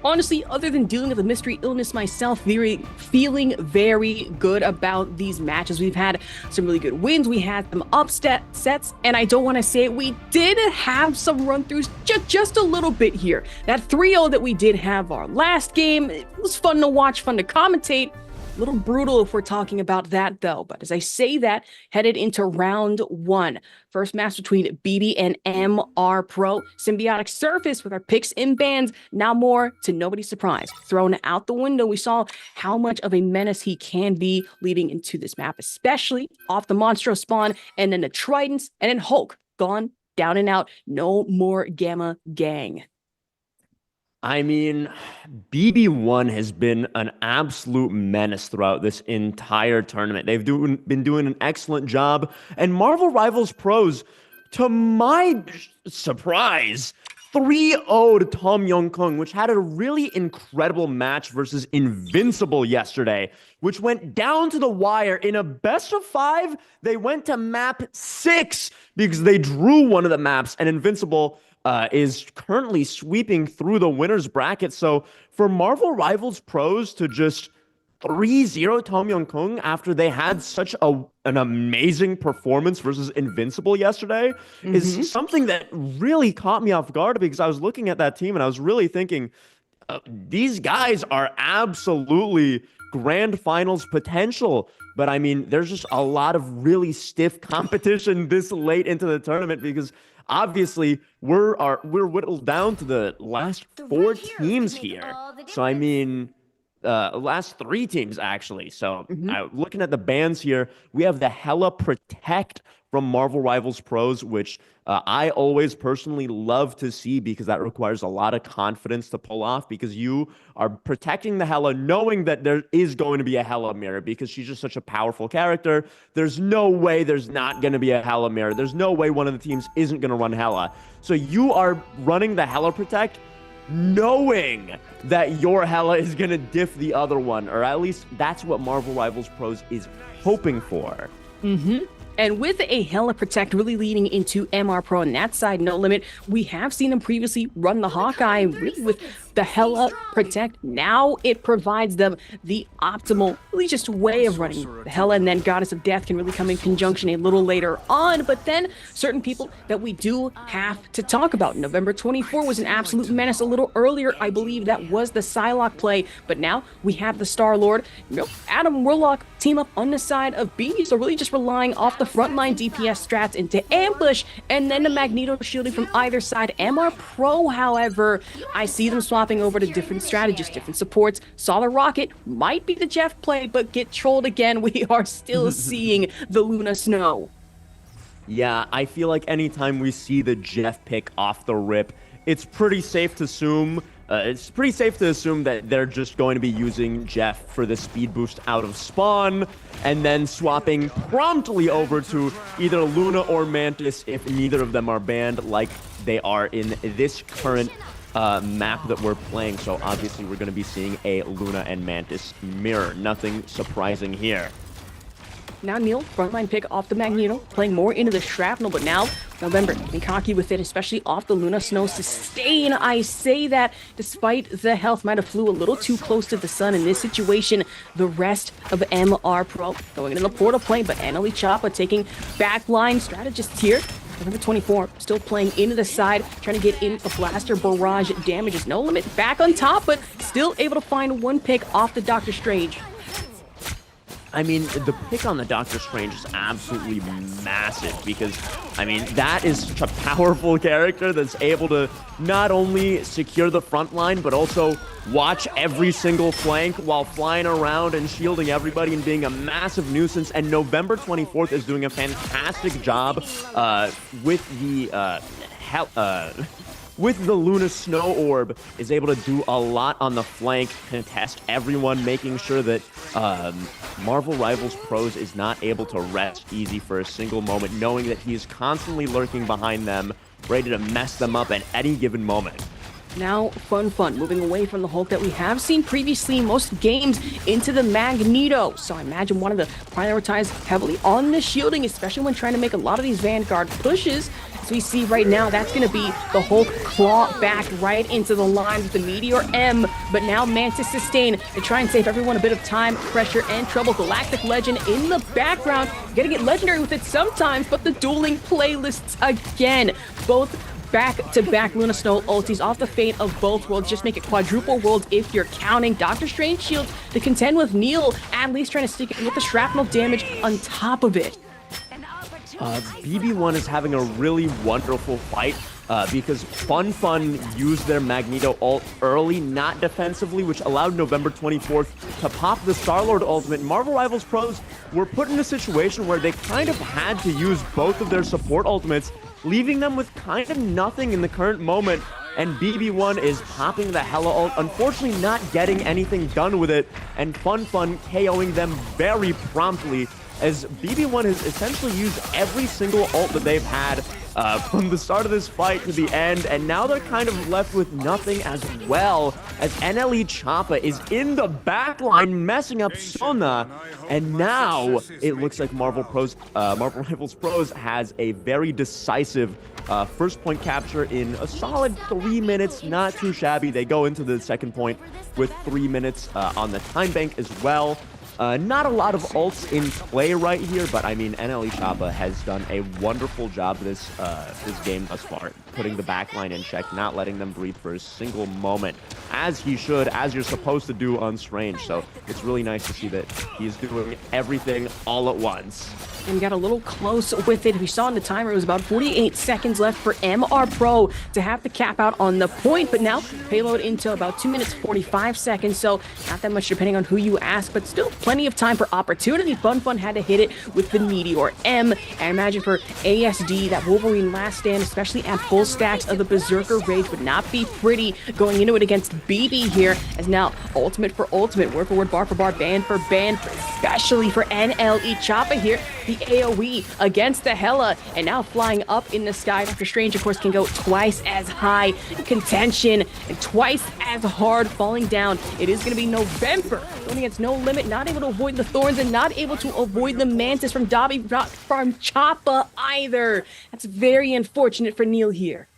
Honestly, other than dealing with a mystery illness myself, feeling very good about these matches. We've had some really good wins. We had some upsets, and I don't want to say it, we did have some run-throughs just a little bit here. That 3-0 that we did have our last game, it was fun to watch, fun to commentate. A little brutal if we're talking about that, though. But as I say that, headed into round 1. First match between BD and MR Pro. Symbiotic surface with our picks and bans. Now more to nobody's surprise. Thrown out the window, we saw how much of a menace he can be leading into this map, especially off the Monstro spawn, and then the Tridents, and then Hulk. Gone, down and out. No more Gamma Gang. I mean, BB1 has been an absolute menace throughout this entire tournament. They've been doing an excellent job. And Marvel Rivals Pros, to my surprise, 3-0 to Tom Young-kung, which had a really incredible match versus Invincible yesterday, which went down to the wire. In a best of 5, they went to map 6 because they drew one of the maps, and Invincible is currently sweeping through the winner's bracket. So for Marvel Rivals Pros to just 3-0 Tom Young-kung after they had such an amazing performance versus Invincible yesterday is something that really caught me off guard, because I was looking at that team and I was really thinking, these guys are absolutely grand finals potential. But I mean, there's just a lot of really stiff competition this late into the tournament, because obviously we're whittled down to the last 4 teams here. So I mean, last 3 teams actually. So looking at the bans here, we have the Hella Protect from Marvel Rivals Pros, which I always personally love to see, because that requires a lot of confidence to pull off, because you are protecting the Hella knowing that there is going to be a Hella mirror, because she's just such a powerful character. There's no way there's not going to be a Hella mirror. There's no way one of the teams isn't going to run Hella. So you are running the Hella Protect knowing that your Hella is going to diff the other one, or at least that's what Marvel Rivals Pros is hoping for. And with a Hella Protect really leading into MR Pro on that side, No Limit, we have seen them previously run the Hawkeye really with the Hella Protect. Now it provides them the optimal, really just way of running the Hella, and then Goddess of Death can really come in conjunction a little later on. But then certain people that we do have to talk about. November 24 was an absolute menace. A little earlier, I believe that was the Psylocke play, but now we have the Star-Lord. Adam Warlock team up on the side of B, so really just relying off the frontline DPS strats into ambush, and then the Magneto shielding from either side. MR Pro, however, I see them swapping over to different strategists, different supports. Solid Rocket might be the Jeff play, but get trolled again. We are still seeing the Luna Snow. Yeah, I feel like anytime we see the Jeff pick off the rip, it's pretty safe to assume that they're just going to be using Jeff for the speed boost out of spawn, and then swapping promptly over to either Luna or Mantis if neither of them are banned, like they are in this current map that we're playing. So obviously we're going to be seeing a Luna and Mantis mirror. Nothing surprising here. Now Neil, frontline pick off the Magneto, playing more into the Shrapnel, but now November being cocky with it, especially off the Luna Snow sustain. I say that despite the health might have flew a little too close to the sun in this situation. The rest of MR Pro going into the portal play, but Annalie Choppa taking backline strategist here. November 24 still playing into the side, trying to get in a blaster barrage damages. No limit back on top, but still able to find one pick off the Doctor Strange. I mean, the pick on the Doctor Strange is absolutely massive because, I mean, that is such a powerful character that's able to not only secure the front line, but also watch every single flank while flying around and shielding everybody and being a massive nuisance. And November 24th is doing a fantastic job with the with the Luna Snow Orb, is able to do a lot on the flank, contest everyone, making sure that Marvel Rivals Pros is not able to rest easy for a single moment, knowing that he is constantly lurking behind them, ready to mess them up at any given moment. Now, Fun, moving away from the Hulk that we have seen previously in most games into the Magneto. So I imagine wanted to prioritize heavily on the shielding, especially when trying to make a lot of these Vanguard pushes. As we see right now, that's going to be the Hulk claw back right into the line with the Meteor M. But now Mantis sustain to try and save everyone a bit of time, pressure, and trouble. Galactic Legend in the background. You gotta get legendary with it sometimes, but the dueling playlists again. Both back-to-back Luna Snow ultis off the fate of both worlds. Just make it quadruple worlds if you're counting. Doctor Strange shields to contend with Neil, at least trying to stick it with the shrapnel damage on top of it. BB1 is having a really wonderful fight because Fun used their Magneto ult early, not defensively, which allowed November 24th to pop the Star-Lord ultimate. Marvel Rivals Pros were put in a situation where they kind of had to use both of their support ultimates, leaving them with kind of nothing in the current moment. And BB1 is popping the Hela ult, unfortunately not getting anything done with it, and Fun KOing them very promptly, as BB1 has essentially used every single ult that they've had from the start of this fight to the end, and now they're kind of left with nothing as well, as NLE Choppa is in the backline messing up Sona, and now it looks like Marvel Rivals Pros has a very decisive first point capture in a solid 3 minutes, not too shabby. They go into the second point with 3 minutes on the time bank as well. Not a lot of ults in play right here, but I mean, NLE Choppa has done a wonderful job this game thus far, putting the backline in check, not letting them breathe for a single moment, as he should, as you're supposed to do on Strange. So it's really nice to see that he's doing everything all at once. And got a little close with it. We saw in the timer it was about 48 seconds left for MR Pro to have the cap out on the point, but now payload into about 2 minutes 45 seconds, so not that much depending on who you ask, but still plenty of time for opportunity. Fun had to hit it with the Meteor M. I imagine for ASD, that Wolverine last stand, especially at full stacks of the Berserker Rage, would not be pretty going into it against BB here, as now ultimate for ultimate, word for word, bar for bar, band for band, especially for NLE Choppa here. The AoE against the Hela, and now flying up in the sky. Doctor Strange, of course, can go twice as high contention and twice as hard falling down. It is going to be November going against No Limit, not able to avoid the Thorns and not able to avoid the Mantis from Choppa either. That's very unfortunate for Neil here.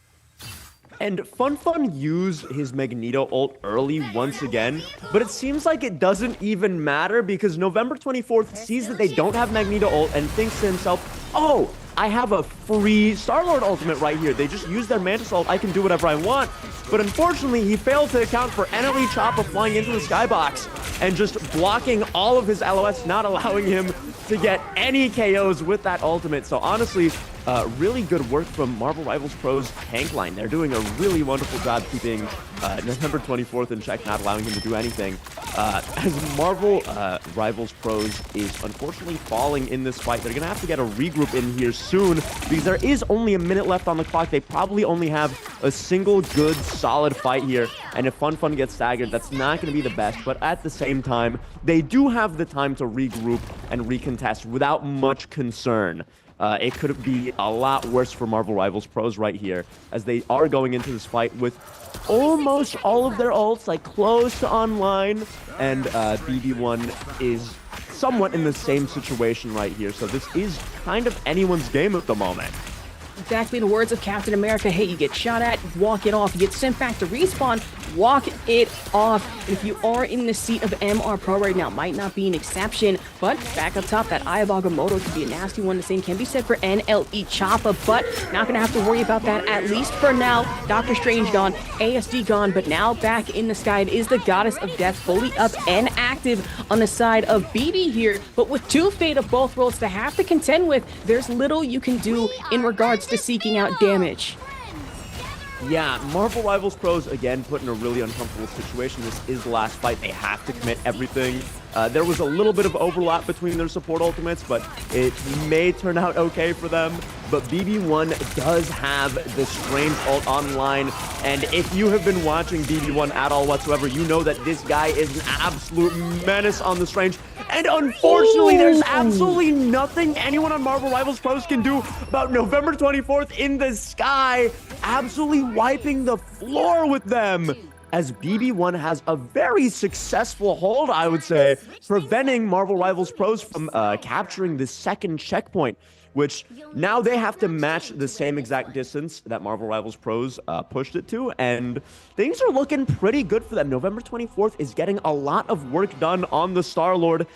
And Fun used his Magneto ult early once again, but it seems like it doesn't even matter because November 24th sees that they don't have Magneto ult and thinks to himself, oh, I have a free Star-Lord ultimate right here. They just use their Mantis ult. I can do whatever I want. But unfortunately, he failed to account for NLE Choppa flying into the skybox and just blocking all of his LOS, not allowing him to get any KOs with that ultimate. So honestly, really good work from Marvel Rivals Pro's tank line. They're doing a really wonderful job keeping November 24th in check, not allowing him to do anything. As Marvel Rivals Pros is unfortunately falling in this fight, they're going to have to get a regroup in here soon because there is only a minute left on the clock. They probably only have a single good, solid fight here. And if Fun gets staggered, that's not going to be the best. But at the same time, they do have the time to regroup and recontest without much concern. It could be a lot worse for Marvel Rivals Pros right here, as they are going into this fight with almost all of their ults, like close to online, and BB1 is somewhat in the same situation right here. So this is kind of anyone's game at the moment. exactly the words of Captain America. Hey, you get shot at, walk it off. You get sent back to respawn, walk it off. And if you are in the seat of MR Pro right now, might not be an exception, but back up top, that Eye of Agamotto could be a nasty one. The same can be said for NLE Choppa, but not gonna have to worry about that, at least for now. Doctor Strange gone, ASD gone, but now back in the sky, it is the Goddess of Death fully up and active on the side of BB here, but with two Fate of both worlds to have to contend with, there's little you can do in regards to seeking out damage. Yeah, Marvel Rivals Pros, again, put in a really uncomfortable situation. This is the last fight. They have to commit everything. There was a little bit of overlap between their support ultimates, but it may turn out okay for them. But BB1 does have the Strange ult online, and if you have been watching BB1 at all whatsoever, you know that this guy is an absolute menace on the Strange. And unfortunately, there's absolutely nothing anyone on Marvel Rivals Pros can do about November 24th in the sky, absolutely wiping the floor with them. As BB1 has a very successful hold, I would say, preventing Marvel Rivals Pros from capturing the second checkpoint, which now they have to match the same exact distance that Marvel Rivals Pros pushed it to, and things are looking pretty good for them. November 24th is getting a lot of work done on the Star-Lord,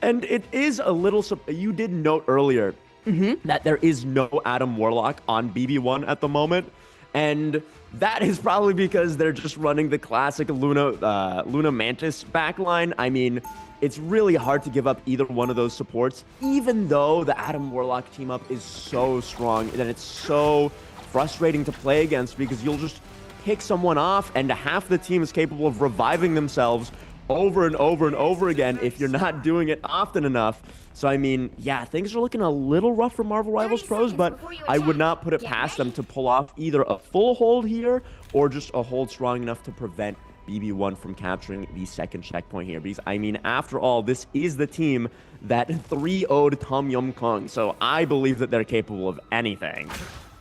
and it is a little... You did note earlier that there is no Adam Warlock on BB1 at the moment, and that is probably because they're just running the classic Luna Mantis backline. I mean, it's really hard to give up either one of those supports, even though the Adam Warlock team up is so strong, and it's so frustrating to play against because you'll just pick someone off and half the team is capable of reviving themselves over and over and over again if you're not doing it often enough. So, I mean, yeah, things are looking a little rough for Marvel Rivals Pros, but I would not put it past them to pull off either a full hold here or just a hold strong enough to prevent BB1 from capturing the second checkpoint here. Because, I mean, after all, this is the team that 3-0'd Tom Yum Kong, so I believe that they're capable of anything.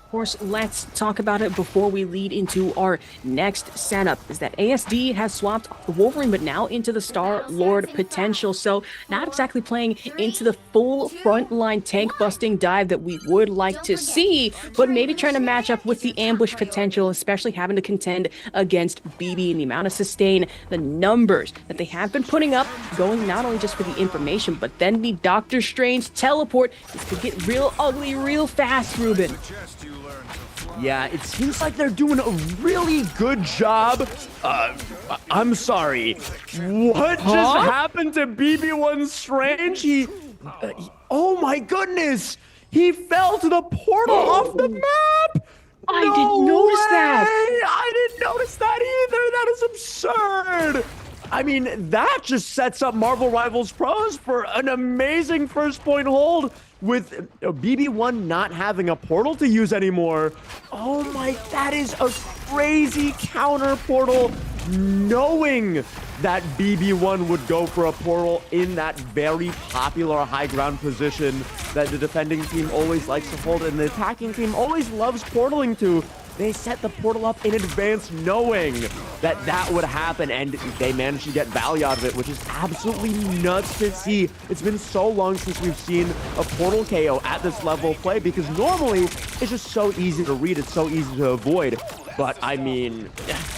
Of course, let's talk about it before we lead into our next setup, is that ASD has swapped the Wolverine, but now into the Star-Lord potential. So not exactly playing into the full frontline tank-busting dive that we would like to see, but maybe trying to match up with the ambush potential, especially having to contend against BB and the amount of sustain, the numbers that they have been putting up, going not only just for the information, but then the Doctor Strange teleport. This could get real ugly real fast, Ruben. Yeah, it seems like they're doing a really good job. I'm sorry. What just happened to BB1 Strange? Oh my goodness! He fell to the portal off the map! I didn't notice that! I didn't notice that either! That is absurd! I mean, that just sets up Marvel Rivals Pros for an amazing first point hold with BB1 not having a portal to use anymore. Oh my, that is a crazy counter portal, knowing that BB1 would go for a portal in that very popular high ground position that the defending team always likes to hold and the attacking team always loves portaling to. They set the portal up in advance knowing that that would happen, and they managed to get value out of it, which is absolutely nuts to see. It's been so long since we've seen a portal KO at this level of play, because normally it's just so easy to read, it's so easy to avoid. But, I mean,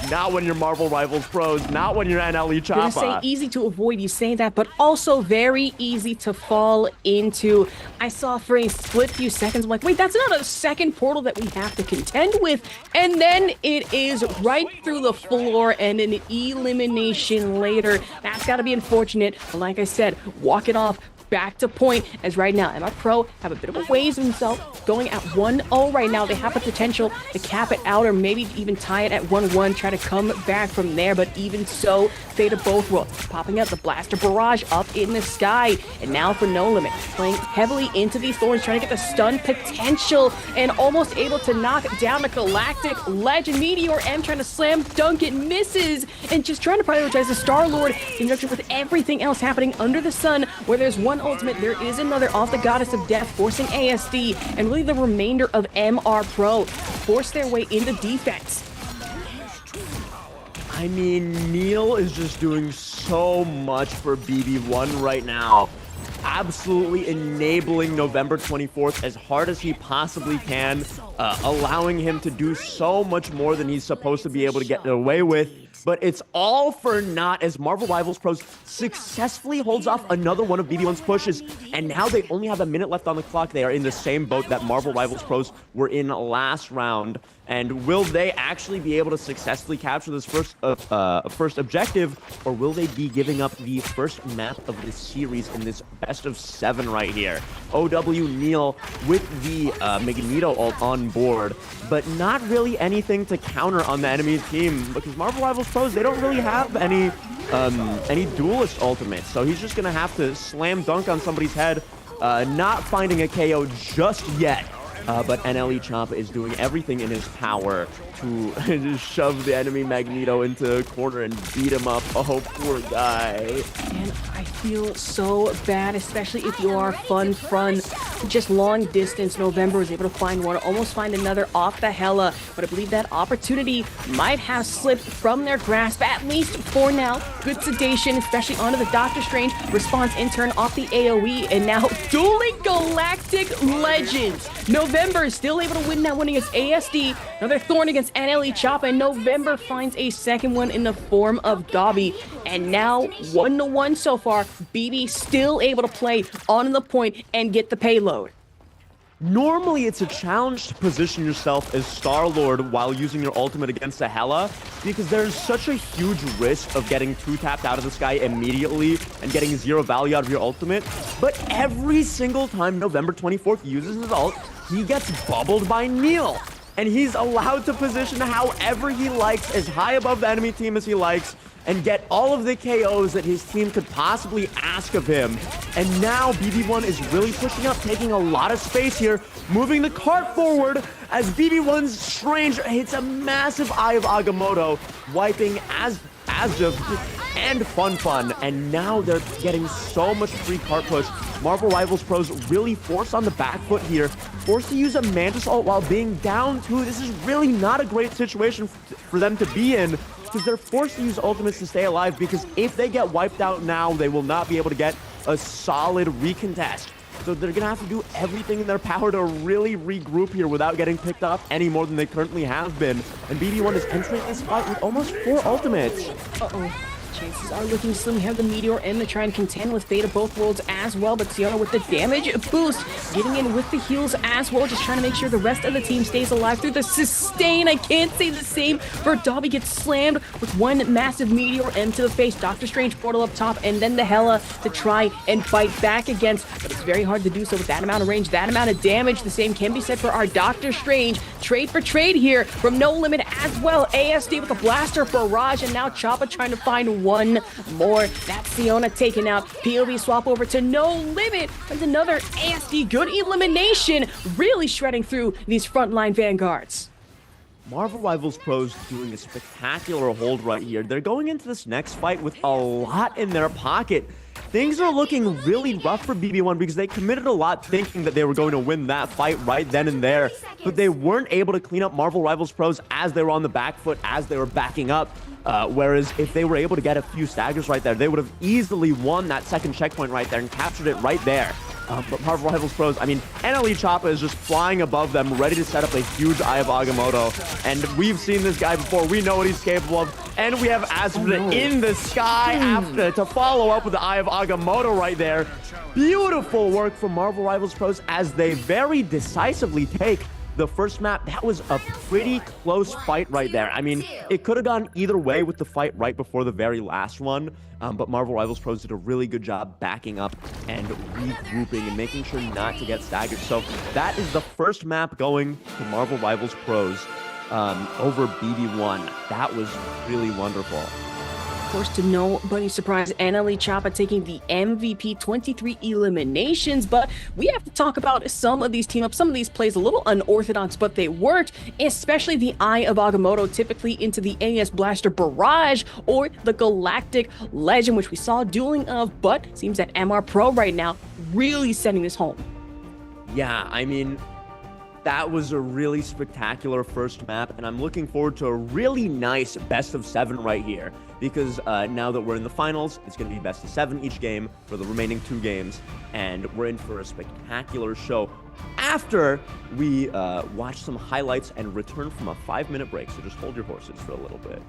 not when you're Marvel Rivals Pros, not when you're NLE Choppa. I say easy to avoid, you say that, but also very easy to fall into. I saw for a split few seconds, I'm like, wait, that's not a second portal that we have to contend with. And then it is right through the floor and an elimination later. That's got to be unfortunate. But like I said, walk it off. Back to point, as right now MR Pro have a bit of a ways themselves, going at 1-0 right now. They have the potential to cap it out or maybe even tie it at 1-1, try to come back from there, but even so, Fate of both worlds, popping out the blaster barrage up in the sky, and now for No Limit, playing heavily into these thorns, trying to get the stun potential, and almost able to knock down the Galactic Legend. Meteor M trying to slam dunk it, misses, and just trying to prioritize the Star-Lord in conjunction with everything else happening under the sun, where there's one ultimate, there is another off the Goddess of Death, forcing ASD and really the remainder of MR Pro force their way into defense. I mean, Neil is just doing so much for BB1 right now. absolutely enabling November 24th as hard as he possibly can, allowing him to do so much more than he's supposed to be able to get away with. But it's all for naught as Marvel Rivals Pros successfully holds off another one of BB1's pushes. And now they only have a minute left on the clock. They are in the same boat that Marvel Rivals Pros were in last round. And will they actually be able to successfully capture this first objective, or will they be giving up the first map of this series in this best of 7 right here? OW Neil with the Magneto ult on board, but not really anything to counter on the enemy team because Marvel Rivals Pros, they don't really have any duelist ultimates, so he's just gonna have to slam dunk on somebody's head, not finding a KO just yet. But NLE Chomp is doing everything in his power to just shove the enemy Magneto into a corner and beat him up. Oh, poor guy. And I feel so bad, especially if you are fun, just long distance. November was able to find one, almost find another off the Hela, but I believe that opportunity might have slipped from their grasp, at least for now. Good sedation, especially onto the Doctor Strange. Response in turn off the AoE, and now dueling Galactic Legends. November is still able to win that one against ASD. Another thorn against NLE Choppa, and November finds a second one in the form of Dobby. And now 1-1 so far. BB still able to play on the point and get the payload. Normally, it's a challenge to position yourself as Star-Lord while using your ultimate against a Hela, because there's such a huge risk of getting 2-tapped out of the sky immediately and getting 0 value out of your ultimate. But every single time November 24th uses his ult, he gets bubbled by Neil. And he's allowed to position however he likes, as high above the enemy team as he likes, and get all of the KOs that his team could possibly ask of him. And now BB1 is really pushing up, taking a lot of space here, moving the cart forward as BB1's Strange hits a massive Eye of Agamotto, wiping Asjov and Fun. And now they're getting so much free cart push. Marvel Rivals Pros really forced on the back foot here, forced to use a Mantis ult while being down 2. This is really not a great situation for them to be in, because they're forced to use ultimates to stay alive, because if they get wiped out now, they will not be able to get a solid recontest. So they're going to have to do everything in their power to really regroup here without getting picked off any more than they currently have been. And BB1 is entering this fight with almost 4 ultimates. Uh-oh. Chances are looking slim. We have the Meteor M to try and contend with Fate of both worlds as well, but Siona with the damage boost, getting in with the heals as well, just trying to make sure the rest of the team stays alive through the sustain. I can't say the same for Dobby. Gets slammed with one massive Meteor M to the face. Doctor Strange portal up top, and then the Hela to try and fight back against, but it's very hard to do so with that amount of range, that amount of damage. The same can be said for our Doctor Strange. Trade for trade here from No Limit as well. ASD with a blaster for Raj, and now Choppa trying to find one more. That's Siona taken out. POV swap over to No Limit. And another ASD good elimination. Really shredding through these frontline vanguards. Marvel Rivals Pros doing a spectacular hold right here. They're going into this next fight with a lot in their pocket. Things are looking really rough for BB1 because they committed a lot thinking that they were going to win that fight right then and there, but they weren't able to clean up Marvel Rivals Pros as they were on the back foot, as they were backing up. Whereas if they were able to get a few staggers right there, they would have easily won that second checkpoint right there and captured it right there. But Marvel Rivals Pros, I mean, NLE Choppa is just flying above them, ready to set up a huge Eye of Agamotto. And we've seen this guy before. We know what he's capable of. And we have Asmodee in the sky after to follow up with the Eye of Agamotto right there. Beautiful work from Marvel Rivals Pros as they very decisively take the first map. That was a pretty close fight right there. I mean, it could have gone either way with the fight right before the very last one, but Marvel Rivals Pros did a really good job backing up and regrouping and making sure not to get staggered. So that is the first map going to Marvel Rivals Pros over BB1. That was really wonderful. Of course, to nobody's surprise, NLE Choppa taking the MVP, 23 eliminations, but we have to talk about some of these team-ups. Some of these plays a little unorthodox, but they worked, especially the Eye of Agamotto, typically into the AS Blaster Barrage or the Galactic Legend, which we saw dueling of, but seems that MR Pro right now really setting this home. Yeah, I mean, That was a really spectacular first map, and I'm looking forward to a really nice best of 7 right here, because now that we're in the finals, it's going to be best of 7 each game for the remaining 2 games, and we're in for a spectacular show after we watch some highlights and return from a 5-minute break. So just hold your horses for a little bit.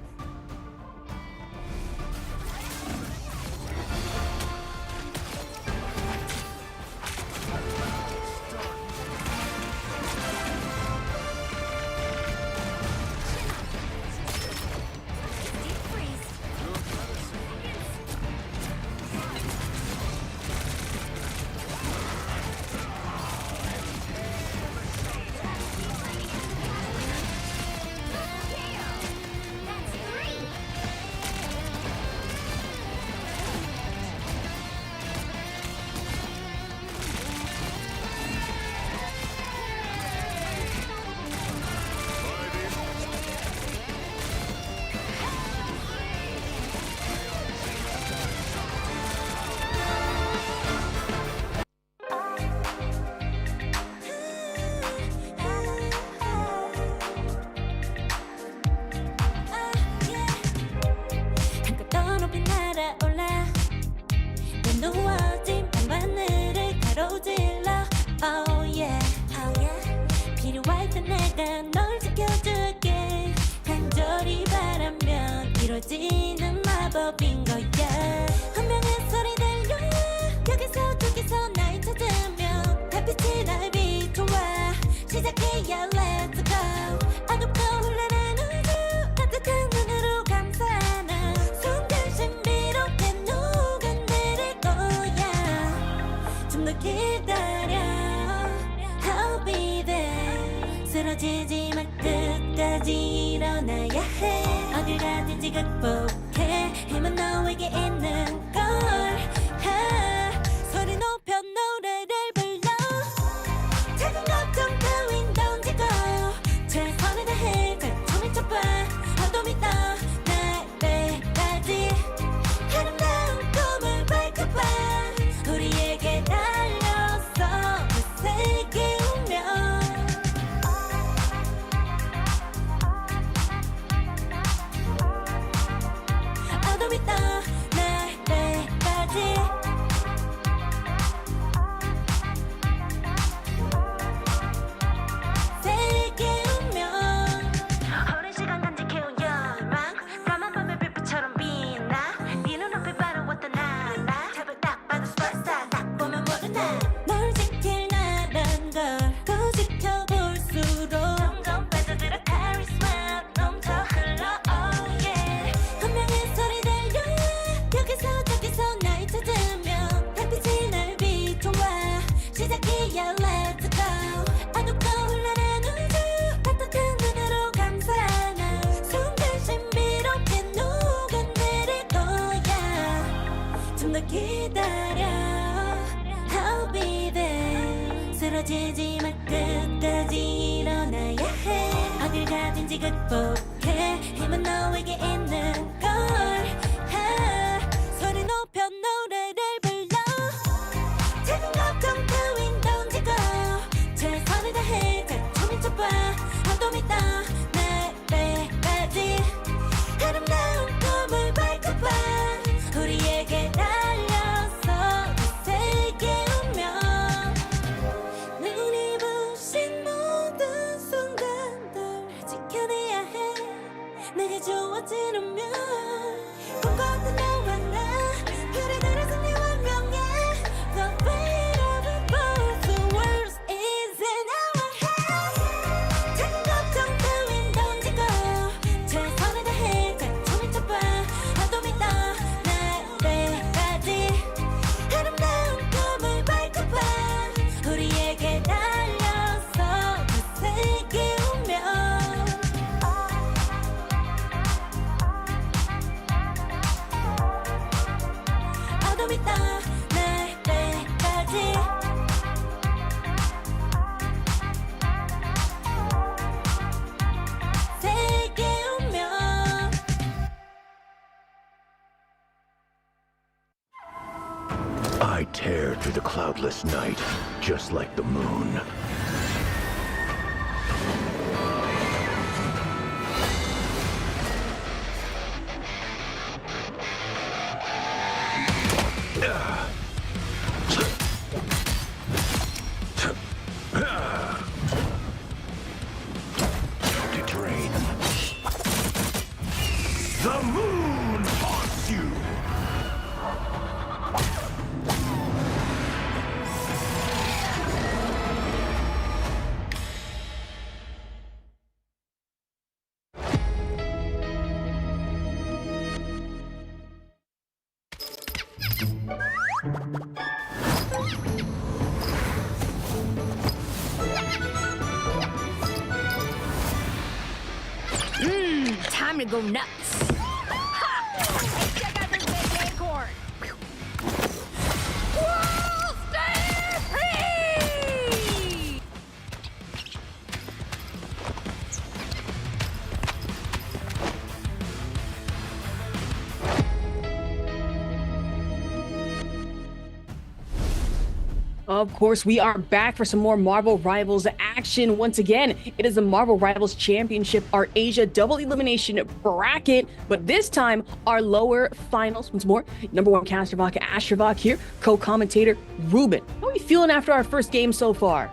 한껏 높이 날아올라 내 누워진 밤하늘을 가로질러 Oh yeah, oh yeah. 필요할 때 내가 널 지켜줄게 간절히 바라면 이루어지는 마법인 거야 운명의 소리 들려 여기서 저기서 날 찾으면 달빛이 날 비춰와 시작해야 let's go 어둡고 혼란한 우주 따뜻한 눈으로 감싸나 순간 신비롭게 녹아내릴 거야 좀 더 기다려 I'll be there 쓰러지지 말 끝까지 일어나야 해 어딜 가든지 극복해 힘은 너에게 있는 걸 소리 높여 노래를 불러 작은 걱정 따윈 던지고 최선을 다해 자충을 쳐봐 어둠이 떠 날 때까지 아름다운 꿈을 밝혀봐 우리에게 달려서 그 세계 운명 어둠이 떠 날 때까지 세계 운명 오랜 시간 간직해온 열망 까만 밤의 빛처럼 빛나 네 눈앞에 바로 어떤 나라 탑을 딱 봐도 superstar 딱 보면 모르나 널 지킬 나란 걸더 지켜볼수록 점점 빠져들어 카리스마 넘쳐 흘러 oh yeah 운명의 소리 들려 여기서 저기서 날 찾으면 달빛이 날 비춰와 시작이야 let's go 어둡고 혼란한 우주 따뜻한 눈으로 감싸나 순간 신비롭게 녹아내릴 거야 좀 더 기다려 I'll be there 쓰러지지 말 끝까지 일어나야 해 어딜 가든지 극복해 힘은 너에게 있는 걸 소리 높여 노래를 불러 작은 걱정 따윈 던지고 최선을 다해 자충을 쳐봐 어둠이 떠 날 때까지 아름다운 꿈을 밝혀봐 우리에게 달려서 그 세계 운명 눈이 부신 모든 순간들 지켜내야 해 내게 주어진 운명 꿈꿨던 너와 나 그래들의 승리와 명예 The fate of the both the world is in our hands 작은 걱정 따윈 던지고 최선을 다해 자충을 쳐봐 어둠이 떠 날 때까지 아름다운 꿈을 밝혀봐 우리에게 달려서 그 세계 운명 어둠이 떠 날 때까지 세계 운명 I tear through the cloudless night, just like the moon. To drain. The moon haunts you! Time to go nuts. Check out this big acorn. Of course, we are back for some more Marvel Rivals action. Once again, it is the Marvel Rivals Championship, our Asia double elimination bracket, but this time our lower finals. Once more, number one Castrovok Astrovok here, co-commentator Ruben. How are we feeling after our first game so far?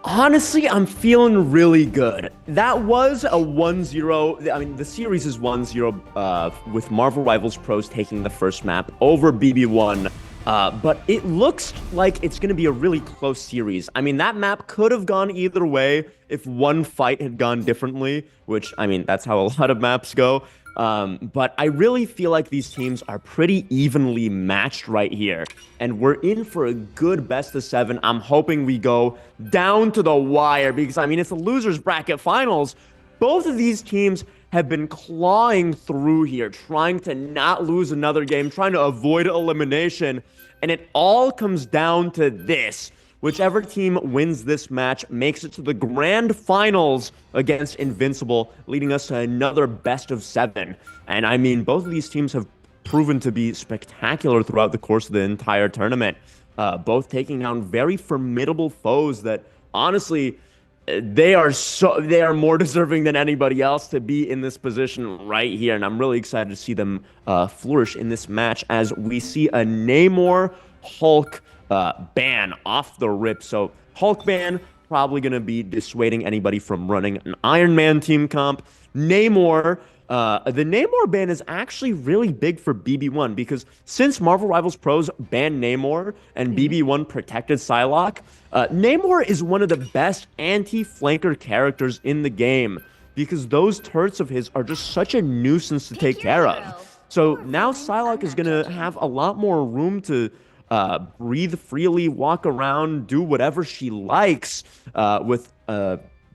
Honestly, I'm feeling really good. That was a 1-0. I mean, the series is 1-0 with Marvel Rivals Pros taking the first map over BB1. But it looks like it's going to be a really close series. I mean, that map could have gone either way if one fight had gone differently, which, I mean, that's how a lot of maps go. But I really feel like these teams are pretty evenly matched right here. And we're in for a good best of 7. I'm hoping we go down to the wire because, I mean, it's the losers bracket finals. Both of these teams have been clawing through here, trying to not lose another game, trying to avoid elimination. And it all comes down to this. Whichever team wins this match makes it to the grand finals against Invincible, leading us to another best of 7. And I mean, both of these teams have proven to be spectacular throughout the course of the entire tournament, both taking down very formidable foes that honestly, they are more deserving than anybody else to be in this position right here. And I'm really excited to see them flourish in this match as we see a Namor Hulk ban off the rip. So Hulk ban probably going to be dissuading anybody from running an Iron Man team comp. Namor, the Namor ban is actually really big for BB1 because since Marvel Rivals Pros banned Namor and BB1 protected Psylocke, Namor is one of the best anti-flanker characters in the game because those turrets of his are just such a nuisance to take care of. So now Psylocke is going to have a lot more room to breathe freely, walk around, do whatever she likes with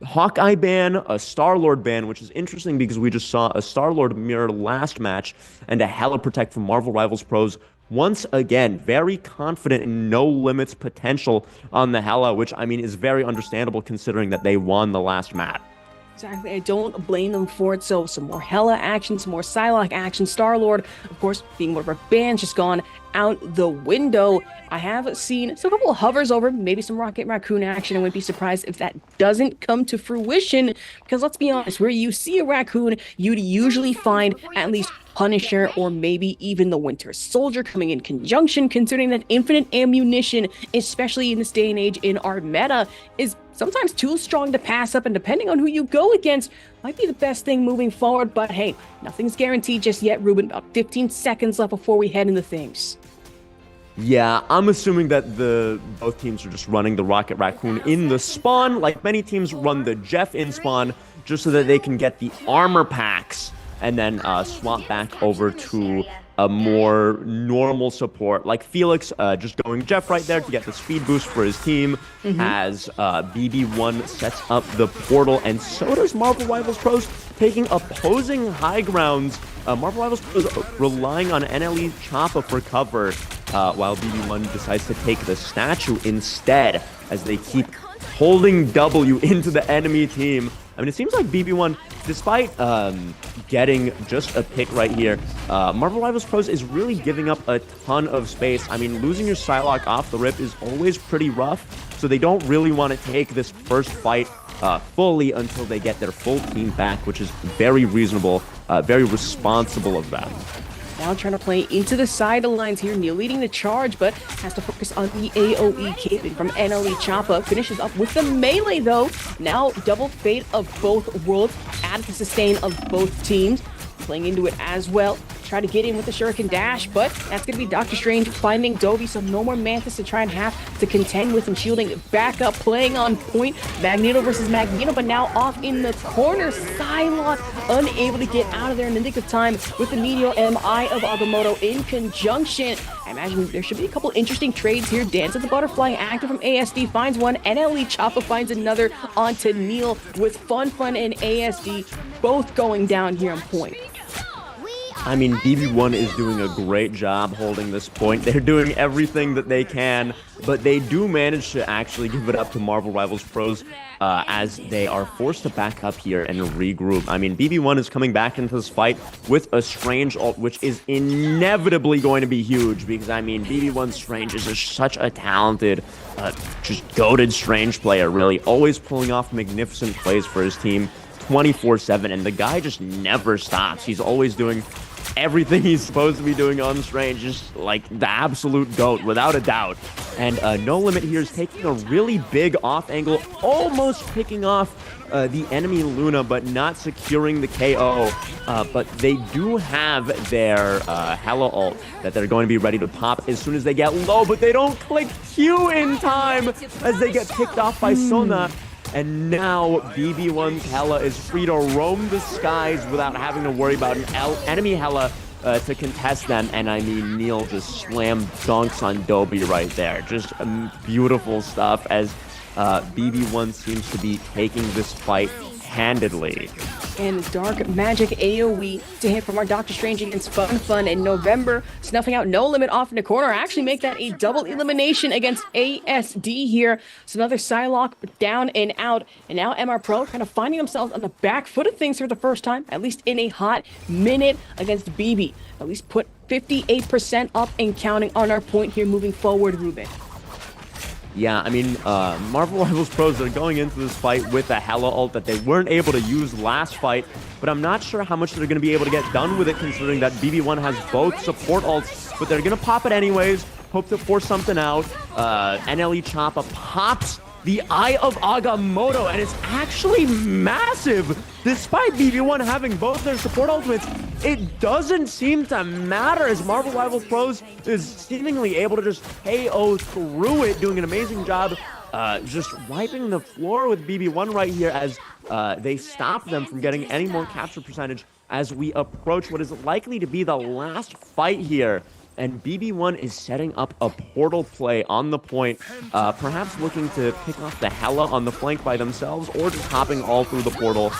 Hawkeye ban, a Star-Lord ban, which is interesting because we just saw a Star-Lord mirror last match, and a Hela Protect from Marvel Rivals Pros. Once again, very confident in no limits potential on the Hela, which, I mean, is very understandable considering that they won the last map. Exactly. I don't blame them for it. So some more Hela action, some more Psylocke action. Star-Lord, of course, being one of our bans, just gone out the window. I have seen a couple of hovers over, maybe some Rocket Raccoon action. I wouldn't be surprised if that doesn't come to fruition, because let's be honest, where you see a raccoon, you'd usually find at least Punisher or maybe even the Winter Soldier coming in conjunction, considering that infinite ammunition, especially in this day and age in our meta, is sometimes too strong to pass up, and depending on who you go against, might be the best thing moving forward. But hey, nothing's guaranteed just yet, Ruben. About 15 seconds left before we head into things. Yeah, I'm assuming that both teams are just running the Rocket Raccoon in the spawn, like many teams run the Jeff in spawn, just so that they can get the armor packs and then swap back over to a more normal support. Like Felix just going Jeff right there to get the speed boost for his team as BB1 sets up the portal, and so does Marvel Rivals Pros taking opposing high grounds. Marvel Rivals Pros relying on NLE Choppa for cover, while BB1 decides to take the statue instead as they keep holding W into the enemy team. I mean, it seems like BB1, despite getting just a pick right here, Marvel Rivals Pros is really giving up a ton of space. I mean, losing your Psylocke off the rip is always pretty rough, so they don't really want to take this first fight fully until they get their full team back, which is very reasonable, very responsible of them. Now trying to play into the sidelines here. Neil leading the charge, but has to focus on the AoE caping from NLE Choppa. Finishes up with the melee though. Now double fate of both worlds. Add the sustain of both teams. Playing into it as well. Try to get in with the Shuriken Dash, but that's going to be Doctor Strange finding Dovey, so no more Mantis to try and have to contend with, and shielding back up, playing on point. Magneto versus Magneto, but now off in the corner. Psylocke unable to get out of there in the nick of time with the Meteor MI of Agamotto in conjunction. I imagine there should be a couple interesting trades here. Dance of the Butterfly active from ASD finds one. NLE Choppa finds another onto Neil with Fun and ASD both going down here on point. I mean, BB1 is doing a great job holding this point. They're doing everything that they can, but they do manage to actually give it up to Marvel Rivals Pros as they are forced to back up here and regroup. I mean, BB1 is coming back into this fight with a Strange ult, which is inevitably going to be huge because, I mean, BB1 Strange is just such a talented, just goated Strange player, really. Always pulling off magnificent plays for his team 24/7, and the guy just never stops. He's always doing everything he's supposed to be doing on Strange, just like the absolute GOAT, without a doubt. And No Limit here is taking a really big off angle, almost picking off the enemy Luna, but not securing the KO. But they do have their Hela ult that they're going to be ready to pop as soon as they get low, but they don't click Q in time as they get picked off by Sona. And now BB1's Hela is free to roam the skies without having to worry about an enemy Hela to contest them. And I mean, Neil just slam dunks on Dobby right there. Just beautiful stuff as BB1 seems to be taking this fight handedly. And Dark Magic AoE to hit from our Doctor Strange against Fun in November, snuffing out No Limit off in the corner. Actually make that a double elimination against ASD here. So another Psylocke down and out. And now MR Pro kind of finding themselves on the back foot of things for the first time, at least in a hot minute against BB. At least put 58% up and counting on our point here moving forward, Ruben. Yeah, I mean, Marvel Rivals Pros are going into this fight with a Hela ult that they weren't able to use last fight, but I'm not sure how much they're going to be able to get done with it considering that BB1 has both support ults, but they're going to pop it anyways, hope to force something out. NLE Choppa pops the Eye of Agamotto, and it's actually massive. Despite BB1 having both their support ultimates, it doesn't seem to matter as Marvel Rivals Pros is seemingly able to just KO through it, doing an amazing job just wiping the floor with BB1 right here as they stop them from getting any more capture percentage as we approach what is likely to be the last fight here. And BB1 is setting up a portal play on the point, perhaps looking to pick off the Hela on the flank by themselves, or just hopping all through the portal,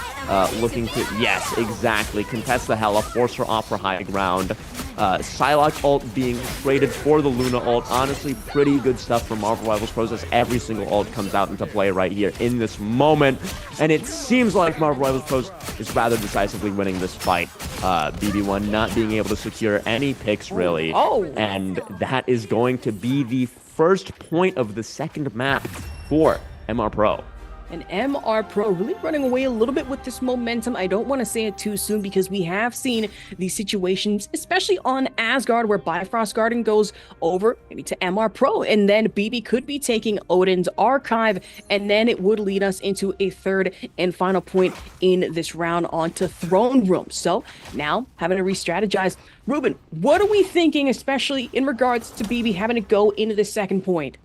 looking to, yes, exactly, contest the Hela, force her off for high ground. Psylocke ult being traded for the Luna ult. Honestly, pretty good stuff from Marvel Rivals Pros as every single ult comes out into play right here in this moment. And it seems like Marvel Rivals Pros is rather decisively winning this fight. BB1 not being able to secure any picks, really. And that is going to be the first point of the second map for MR Pro. And MR Pro really running away a little bit with this momentum. I don't want to say it too soon because we have seen these situations, especially on Asgard, where Bifrost Garden goes over maybe to MR Pro, and then BB could be taking Odin's Archive, and then it would lead us into a third and final point in this round onto Throne Room. So now having to re-strategize. Ruben, what are we thinking, especially in regards to BB having to go into the second point?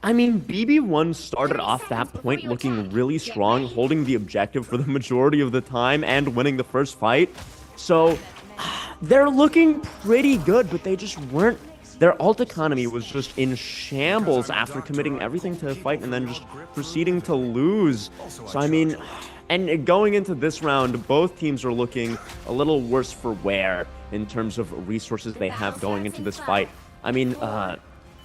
I mean, BB1 started off that point looking really strong, holding the objective for the majority of the time and winning the first fight. So they're looking pretty good, but they just weren't. Their ult economy was just in shambles after committing everything to a fight and then just proceeding to lose. So, I mean, and going into this round, both teams are looking a little worse for wear in terms of resources they have going into this fight. I mean,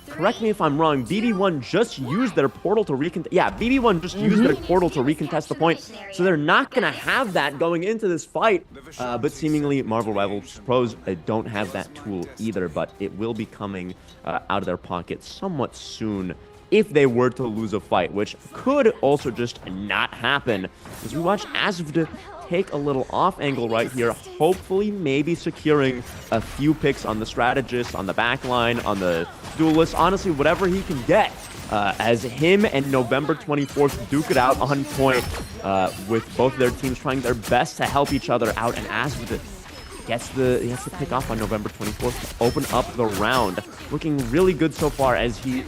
correct me if I'm wrong, BB1 just used their portal to recontest. Yeah, BB1 just used their portal to recontest the point, so they're not going to have that going into this fight. But seemingly, Marvel Rivals Pros don't have that tool either, but it will be coming out of their pocket somewhat soon if they were to lose a fight, which could also just not happen. As we watch Asvd take a little off angle right here, hopefully maybe securing a few picks on the strategist, on the backline, on the duelist, honestly, whatever he can get. As him and November 24th duke it out on point with both their teams trying their best to help each other out. And as with it, he has to pick off on November 24th to open up the round. Looking really good so far as he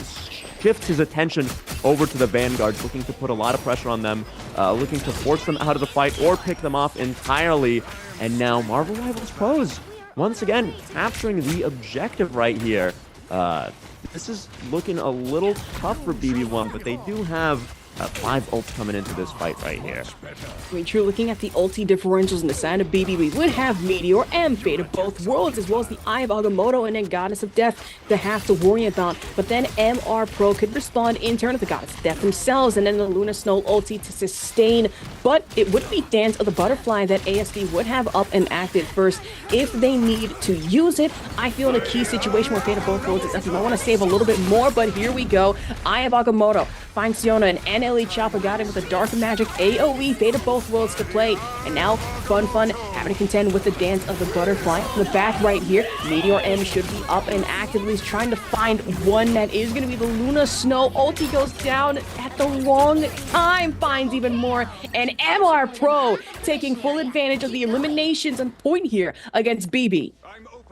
shifts his attention over to the Vanguards, looking to put a lot of pressure on them, looking to force them out of the fight or pick them off entirely. And now Marvel Rivals Pros, once again, capturing the objective right here. This is looking a little tough for BB1, but they do have 5 ults coming into this fight right here. I mean, true, looking at the ulti differentials in the side of BB, we would have Meteor and Fate of both worlds, as well as the Eye of Agamotto and then Goddess of Death to have to worry about. But then MR Pro could respond in turn with the Goddess of Death themselves, and then the Luna Snow ulti to sustain. But it would be Dance of the Butterfly that ASD would have up and active first if they need to use it. I feel in a key situation where Fate of both worlds is up. I want to save a little bit more, but here we go. Eye of Agamotto finds Siona, and NLE Choppa got him with a Dark Magic AoE, Fate of both worlds to play. And now Fun having to contend with the Dance of the Butterfly. In the back right here, Meteor M should be up and actively trying to find one that is going to be the Luna Snow. Ulti goes down at the wrong time, finds even more. And MR Pro taking full advantage of the eliminations on point here against BB.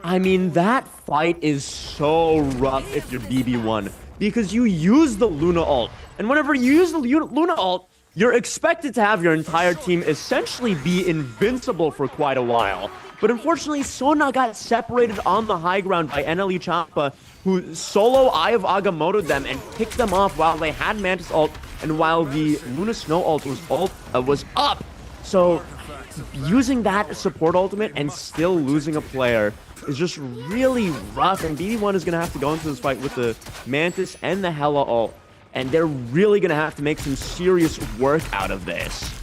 I mean, that fight is so rough if you're BB1, because you use the Luna ult. And whenever you use the Luna ult, you're expected to have your entire team essentially be invincible for quite a while. But unfortunately, Sona got separated on the high ground by NLE Choppa, who solo Eye of Agamotto them and picked them off while they had Mantis ult and while the Luna Snow ult was up. So using that support ultimate and still losing a player is just really rough. And BB1 is going to have to go into this fight with the Mantis and the Hela ult. And they're really going to have to make some serious work out of this.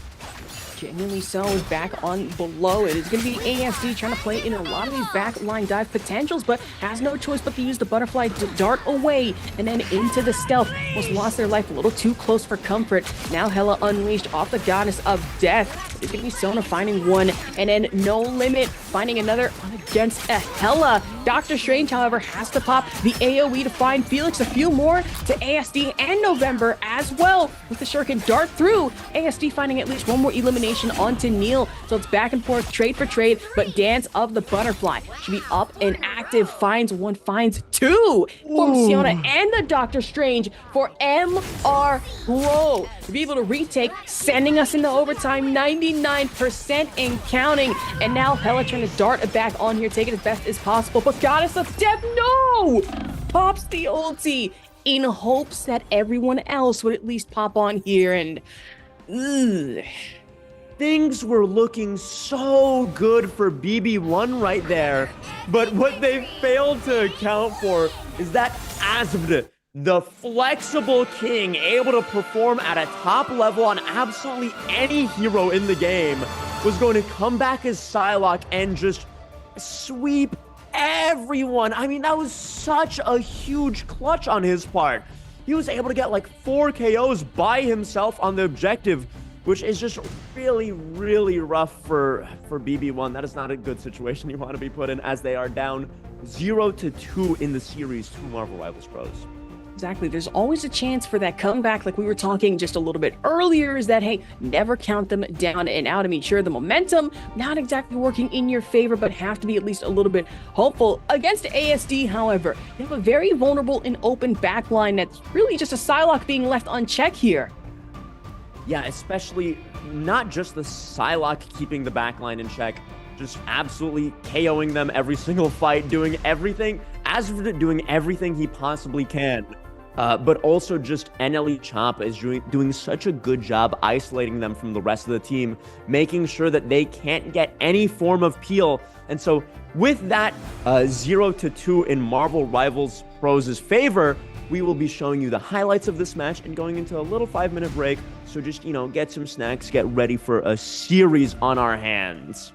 Genuinely so, is back on below. It is going to be ASD trying to play in a lot of these backline dive potentials, but has no choice but to use the butterfly to dart away and then into the stealth. Almost lost their life a little too close for comfort. Now Hela unleashed off the Goddess of Death. It's going to be Sona finding one, and then No Limit finding another against a Hela. Doctor Strange, however, has to pop the AoE to find Felix. A few more to ASD and November as well, with the Shuriken dart through. ASD finding at least one more elimination onto Neil, so it's back and forth, trade for trade, but Dance of the Butterfly should be up and active. Finds one, finds two for Siona and the Doctor Strange for MR Pro to be able to retake, sending us into overtime, 99% and counting. And now Hela trying to dart it back on here, take it as best as possible, but Goddess of Death, no! Pops the ulti in hopes that everyone else would at least pop on here, and Things were looking so good for BB1 right there, but what they failed to account for is that Azvd, the flexible king, able to perform at a top level on absolutely any hero in the game, was going to come back as Psylocke and just sweep everyone. I mean, that was such a huge clutch on his part. He was able to get like 4 KOs by himself on the objective, which is just really, really rough for BB1. That is not a good situation you want to be put in, as they are down 0-2 in the series to Marvel Rivals Pros. Exactly. There's always a chance for that comeback, like we were talking just a little bit earlier, is that, hey, never count them down and out. I mean, sure, the momentum not exactly working in your favor, but have to be at least a little bit hopeful. Against ASD, however, they have a very vulnerable and open backline that's really just a Psylocke being left unchecked here. Yeah, especially not just the Psylocke keeping the backline in check, just absolutely KOing them every single fight, doing everything, Azvd doing everything he possibly can. But also just NLE Choppa is doing such a good job isolating them from the rest of the team, making sure that they can't get any form of peel. And so with that 0-2 in Marvel Rivals Pros' favor, we will be showing you the highlights of this match and going into a little 5-minute break. So just, get some snacks, get ready for a series on our hands.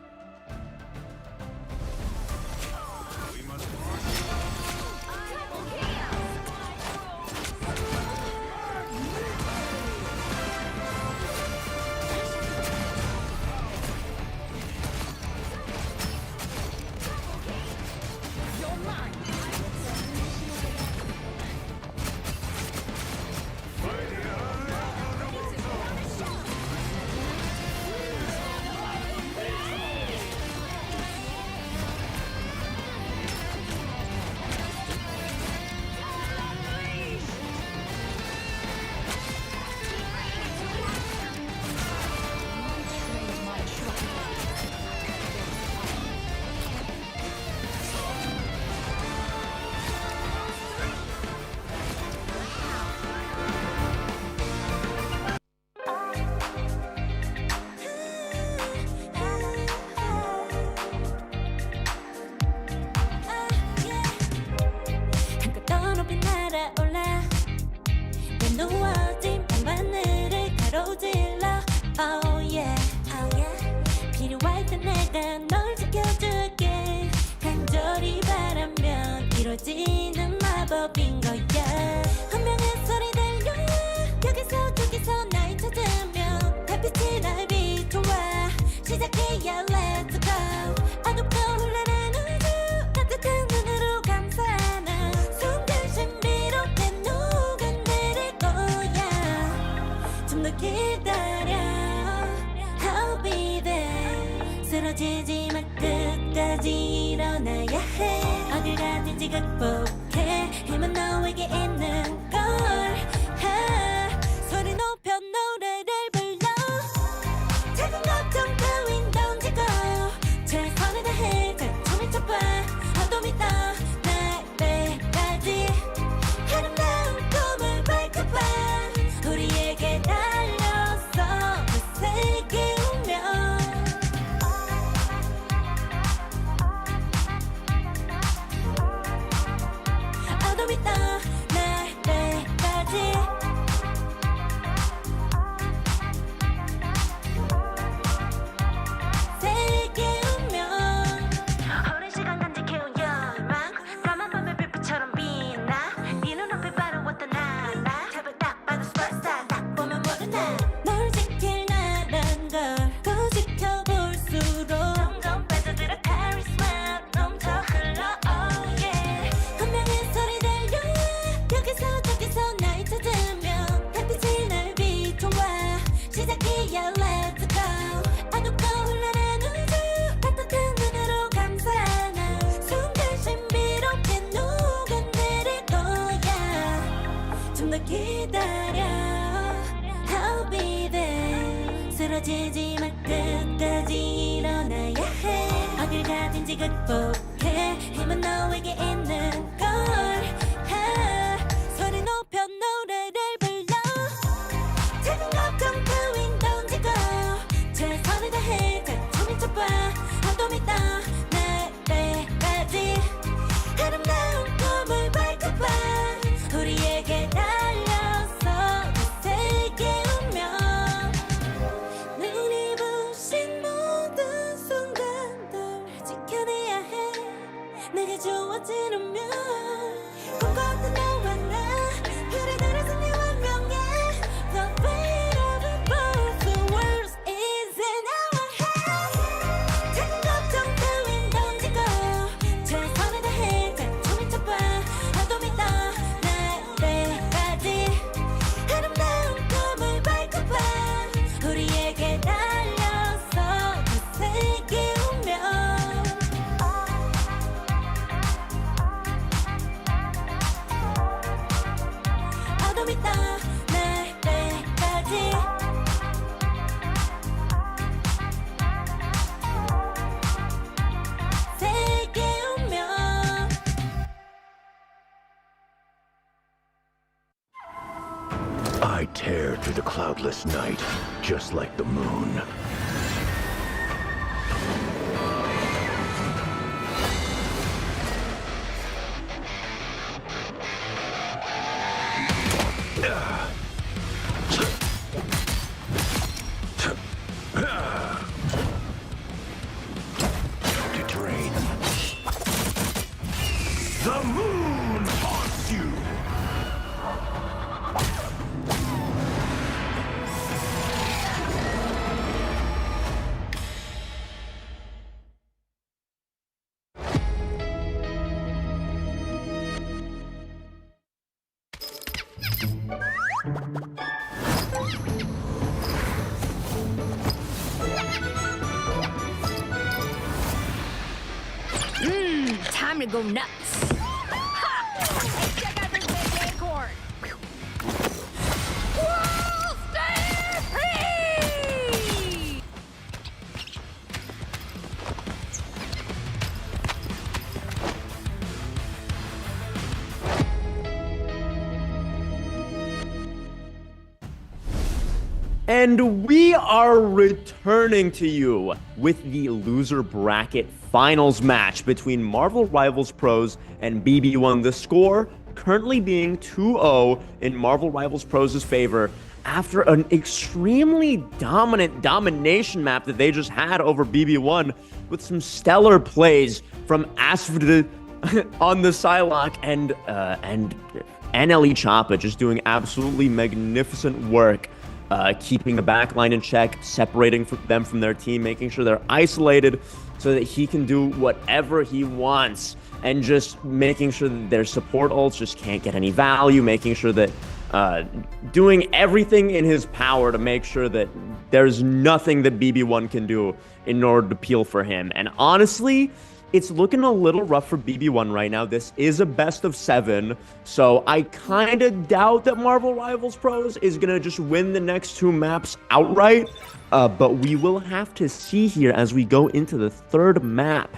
한껏 더 높이 날아올라 내 누워진 방바늘을 가로질러 Oh yeah, oh yeah. 필요할 때 내가 널 지켜줄게 간절히 바라면 이루어지는 마법인 거야 운명의 소리 들려 여기서 저기서 날 찾으면 달빛이 날 비춰와 시작해야 Let's go 어둡고 흘러는 우주 따뜻한 눈으로 감싸나 순간 신비롭게 녹아내릴 거야 좀 더 기다려 I'll be there 쓰러지지 마 끝까지 일어나야 해 어딜 가든지 극복해 힘은 너에게 있는 걸 소리 높여 노래를 불러 작은 걱정 따윈 던지고 최선을 다해 자충을 쳐봐 어둠이 떠날 때까지 아름다운 꿈을 밝혀봐 우리에게 달려서 그 세계 운명 어둠이 떠날 때까지 세계 운명 오랜 시간 간직해온 열망 까만 밤의 빛처럼 빛나 네 눈앞에 바로 어떤 나라 제발 딱 봐도 superstar 딱 보면 모르나 널 지킬 나란 걸또 지켜볼수록 점점 빠져들어 카리스마 넘쳐 흘러 oh yeah 운명의 소리 들려 여기서 저기서 날 찾으면 달빛이 날 비춰와 시작이야 Let's go 어둡고 흘러는 우주 따뜻한 눈으로 감싸나 순간 신비롭게 녹아내릴 거야 좀 더 기다려 I'll be there 쓰러지지 마 끝까지 일어나야 해 어딜 가든지 극복해 힘은 너에게 있는 걸 소리 높여 노래를 불러 작은 걱정 따윈 던지고 최선을 다해 자충을 쳐봐 어둠이 떠날 때까지 아름다운 꿈을 밝혀봐 우리에게 달려서 그 세계 운명 눈이 부신 모든 순간들 지켜내야 해 내게 주어진 운명 꿈꿨던 너와 나 그래들의 승리와 명예 The fate of the both the world is in our hands 작은 걱정 따윈 던지고 최선을 다해 자충을 쳐봐 어둠이 떠날 때까지 아름다운 꿈을 밝혀봐 우리에게 달려서 그 세계 운명 어둠이 떠날 때까지 세계 운명 I tear through the cloudless night, just like the moon. To drain. The moon haunts you! time to go nuts. Hey, check out this big acorn. World Stampede! And we are returning to you with the loser bracket finals match between Marvel Rivals Pros and BB1. The score currently being 2-0 in Marvel Rivals Pros' favor after an extremely dominant domination map that they just had over BB1 with some stellar plays from Asfd on the Psylocke and NLE Choppa just doing absolutely magnificent work. Keeping the backline in check, separating them from their team, making sure they're isolated so that he can do whatever he wants, and just making sure that their support ults just can't get any value, making sure that doing everything in his power to make sure that there's nothing that BB1 can do in order to peel for him. And honestly, it's looking a little rough for BB1 right now. This is a best of 7, so I kind of doubt that Marvel Rivals Pros is going to just win the next 2 maps outright, but we will have to see here as we go into the 3rd map.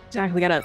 Exactly, gotta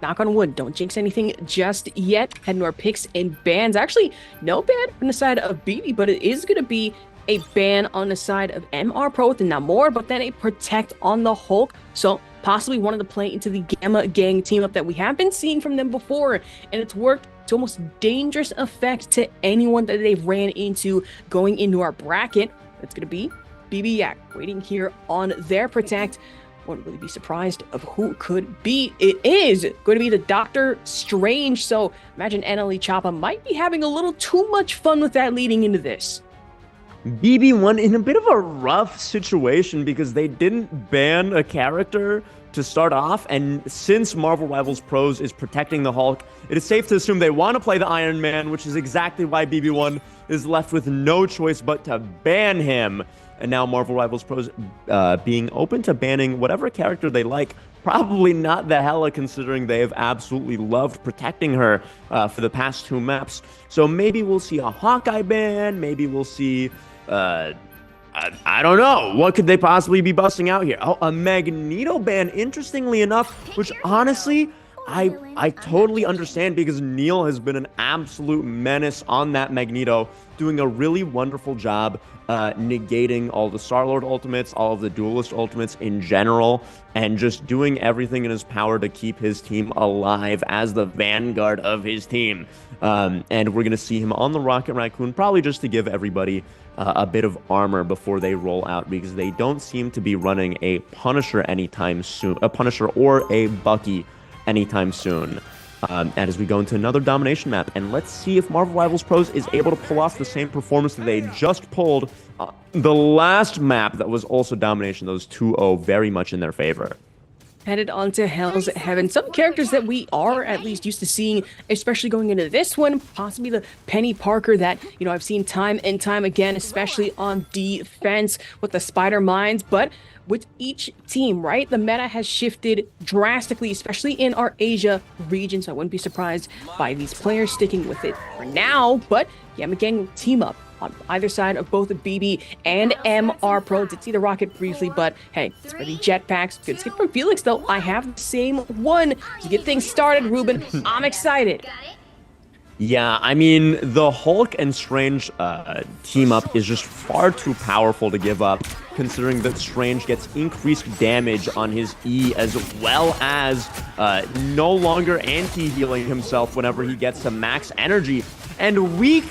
knock on wood, don't jinx anything just yet. Heading to our picks and bans. Actually, no ban from the side of BB, but it is going to be a ban on the side of MR Pro with the Namor, but then a protect on the Hulk. So possibly wanted to play into the Gamma Gang team up that we have been seeing from them before, and it's worked to almost dangerous effect to anyone that they've ran into going into our bracket. That's going to be BB Yak waiting here on their protect. Wouldn't really be surprised of who it could be. It is going to be the Doctor Strange. So imagine NLE Choppa might be having a little too much fun with that leading into this. BB1 in a bit of a rough situation because they didn't ban a character to start off, and since Marvel Rivals Pros is protecting the Hulk, it is safe to assume they want to play the Iron Man, which is exactly why BB1 is left with no choice but to ban him. And now Marvel Rivals Pros being open to banning whatever character they like. Probably not the Hela, considering they have absolutely loved protecting her for the past 2 maps. So maybe we'll see a Hawkeye ban. Maybe we'll see, I don't know. What could they possibly be busting out here? Oh, a Magneto ban, interestingly enough, which honestly, I totally understand because Neil has been an absolute menace on that Magneto, doing a really wonderful job negating all the Star-Lord ultimates, all of the Duelist ultimates in general, and just doing everything in his power to keep his team alive as the vanguard of his team. And we're going to see him on the Rocket Raccoon, probably just to give everybody a bit of armor before they roll out, because they don't seem to be running a Punisher anytime soon, a Punisher or a Bucky anytime soon. And as we go into another domination map, and let's see if Marvel Rivals Pros is able to pull off the same performance that they just pulled the last map that was also domination. Those 2-0 very much in their favor. Headed onto Hell's Heaven. Some characters that we are at least used to seeing, especially going into this one, possibly the Penny Parker that, you know, I've seen time and time again, especially on defense with the Spider Mines. But with each team, right, the meta has shifted drastically, especially in our Asia region. So I wouldn't be surprised by these players sticking with it for now. But Gamma Gang will team up on either side of both the BB and MR Pro. Did see the Rocket briefly, but hey, it's for the jetpacks. Good skip from Felix, though. I have the same one to get things started, Ruben. I'm excited. Yeah, I mean, the Hulk and Strange team up is just far too powerful to give up, considering that Strange gets increased damage on his E, as well as no longer anti-healing himself whenever he gets to max energy. And we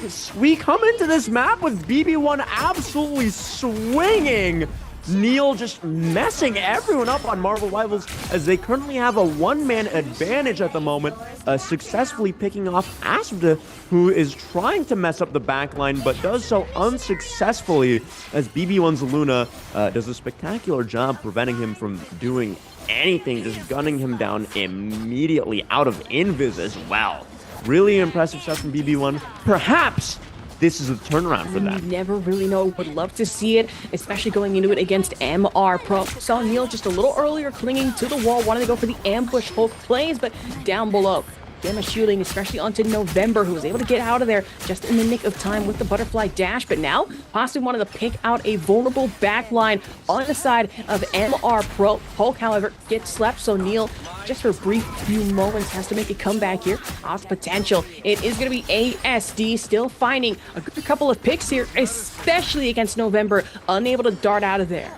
come into this map with BB1 absolutely swinging. Neil just messing everyone up on Marvel Rivals, as they currently have a one-man advantage at the moment, successfully picking off Asfd, who is trying to mess up the backline, but does so unsuccessfully, as BB1's Luna does a spectacular job preventing him from doing anything, just gunning him down immediately out of invis as well. Really impressive stuff from BB1. Perhaps this is a turnaround for You them. never really know. Would love to see it, especially going into it against MR Pro. Saw Neil just a little earlier clinging to the wall, wanting to go for the ambush Hulk plays, but down below. Gamma shielding, especially onto November, who was able to get out of there just in the nick of time with the butterfly dash, but now possibly wanted to pick out a vulnerable backline on the side of MR Pro. Hulk, however, gets slept, so Neil, just for a brief few moments, has to make a comeback here. Ops potential. It is going to be ASD still finding a good couple of picks here, especially against November, unable to dart out of there.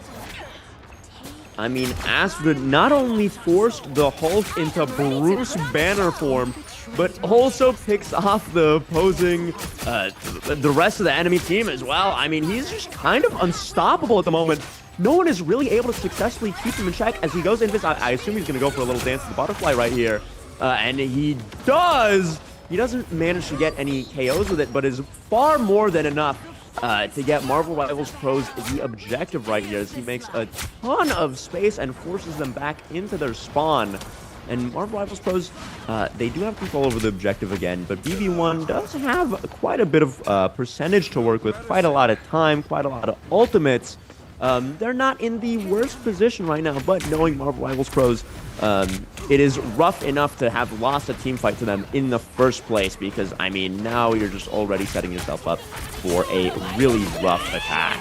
I mean, Astrid not only forced the Hulk into Bruce Banner form, but also picks off the opposing, the rest of the enemy team as well. I mean, he's just kind of unstoppable at the moment. No one is really able to successfully keep him in check as he goes into this. I assume he's going to go for a little dance to the butterfly right here. And he does. He doesn't manage to get any KOs with it, but is far more than enough to get Marvel Rivals Pros the objective right here as he makes a ton of space and forces them back into their spawn. And Marvel Rivals Pros, they do have control over the objective again, but BB1 does have quite a bit of percentage to work with, quite a lot of time, quite a lot of ultimates. They're not in the worst position right now, but knowing Marvel Rivals Pros, it is rough enough to have lost a team fight to them in the first place because, I mean, now you're just already setting yourself up for a really rough attack.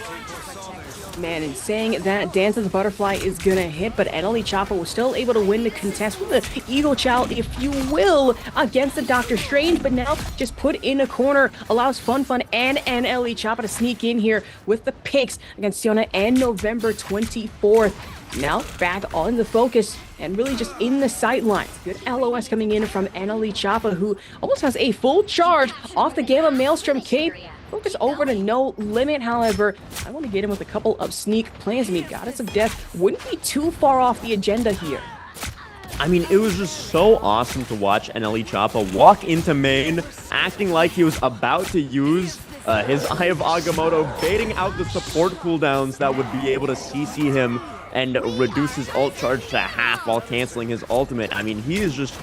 Man, and saying that Dance of the Butterfly is gonna hit, but NLE Choppa was still able to win the contest with the Eagle Child, if you will, against the Doctor Strange, but now just put in a corner, allows Fun and NLE Choppa to sneak in here with the picks against Siona and November 24th. Now back on the focus and really just in the sight lines. Good LOS coming in from NLE Choppa, who almost has a full charge off the Gamma Maelstrom cape. Focus over to No Limit, however. I want to get him with a couple of sneak plans. I mean, Goddess of Death wouldn't be too far off the agenda here. I mean, it was just so awesome to watch NLE Choppa walk into main, acting like he was about to use his Eye of Agamotto, baiting out the support cooldowns that would be able to CC him and reduce his ult charge to half while canceling his ultimate. I mean, he's just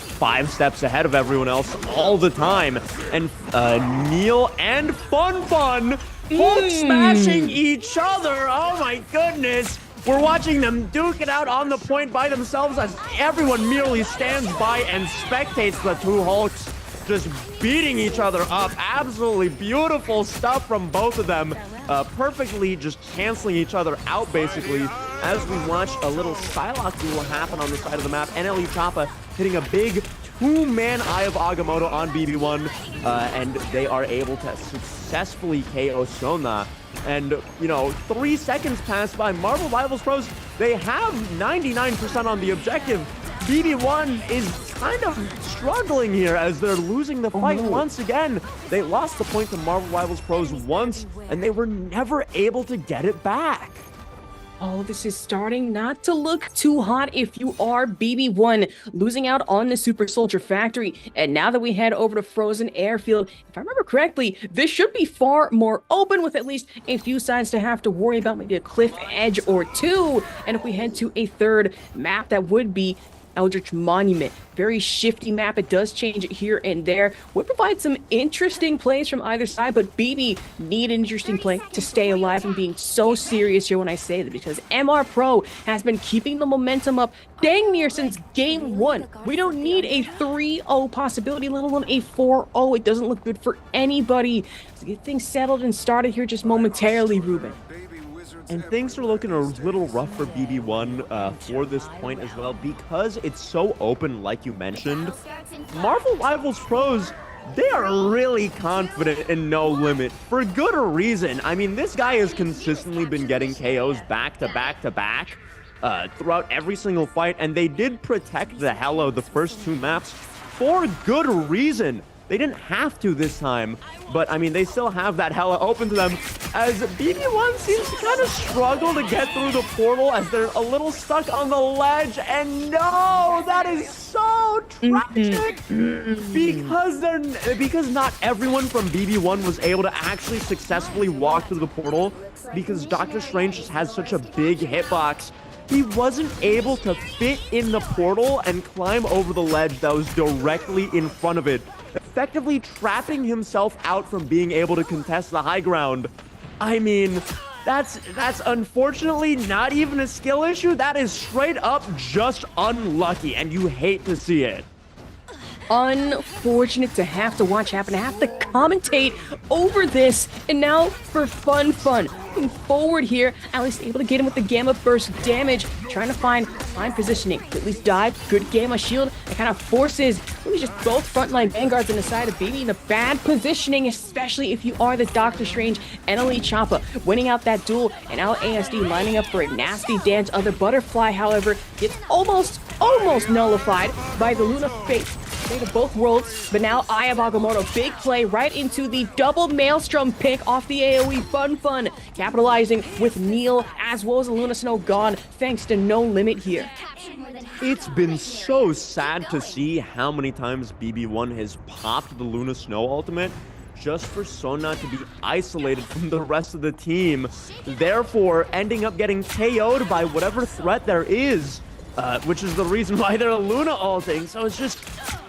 5 steps ahead of everyone else all the time. And Neil and Fun Hulk smashing each other. Oh my goodness. We're watching them duke it out on the point by themselves as everyone merely stands by and spectates the two Hulks just beating each other up. Absolutely beautiful stuff from both of them. Perfectly just canceling each other out, basically, as we watch a little Psylocke duel happen on the side of the map. NLE Choppa hitting a big two-man Eye of Agamotto on BB1, and they are able to successfully KO Sona. And, you know, 3 seconds pass by. Marvel Rivals Pros, they have 99% on the objective. BB1 is kind of struggling here as they're losing the fight once again. They lost the point to Marvel Rivals Pros once, and they were never able to get it back. Oh, this is starting not to look too hot if you are BB1, losing out on the Super Soldier Factory. And now that we head over to Frozen Airfield, if I remember correctly, this should be far more open with at least a few sides to have to worry about, maybe a cliff edge or two. And if we head to a third map, that would be Eldritch Monument. Very shifty map. It does change it here and there. Would provide some interesting plays from either side, but BB need an interesting play to stay alive. And being so serious here when I say that because MR Pro has been keeping the momentum up dang near since game 1. We don't need a 3-0 possibility, let alone a 4-0. It doesn't look good for anybody. Let's get things settled and started here just momentarily, Ruben. And things are looking a little rough for BB1 for this point as well because it's so open, like you mentioned. Marvel Rivals Pros, they are really confident in No Limit for good reason. I mean, this guy has consistently been getting KOs back to back to back throughout every single fight, and they did protect the Hello the first 2 maps for good reason. They didn't have to this time, but I mean, they still have that Hela open to them as BB1 seems to kind of struggle to get through the portal as they're a little stuck on the ledge. And no, that is so tragic because not everyone from BB1 was able to actually successfully walk through the portal because Doctor Strange just has such a big hitbox. he wasn't able to fit in the portal and climb over the ledge that was directly in front of it, effectively trapping himself out from being able to contest the high ground. I mean, that's unfortunately not even a skill issue. That is straight up just unlucky, and you hate to see it. Unfortunate to have to watch happen, to have to commentate over this, and now for fun. Moving forward here, at least able to get him with the Gamma Burst damage, trying to find line positioning, at least dive, good Gamma Shield, and kind of forces really just both frontline Vanguards on the side of BB in a bad positioning, especially if you are the Doctor Strange and Elite Choppa, winning out that duel, and now ASD lining up for a nasty dance. Other Butterfly, however, gets almost nullified by the Luna Fate of both worlds, but now Eye of Agamotto, big play right into the double Maelstrom pick off the AoE. Fun, capitalizing with Neil as well as the Luna Snow gone, thanks to No Limit here. It's been so sad to see how many times BB1 has popped the Luna Snow ultimate just for Sona to be isolated from the rest of the team, therefore ending up getting KO'd by whatever threat there is. Which is the reason why they're Luna ulting. So it's just,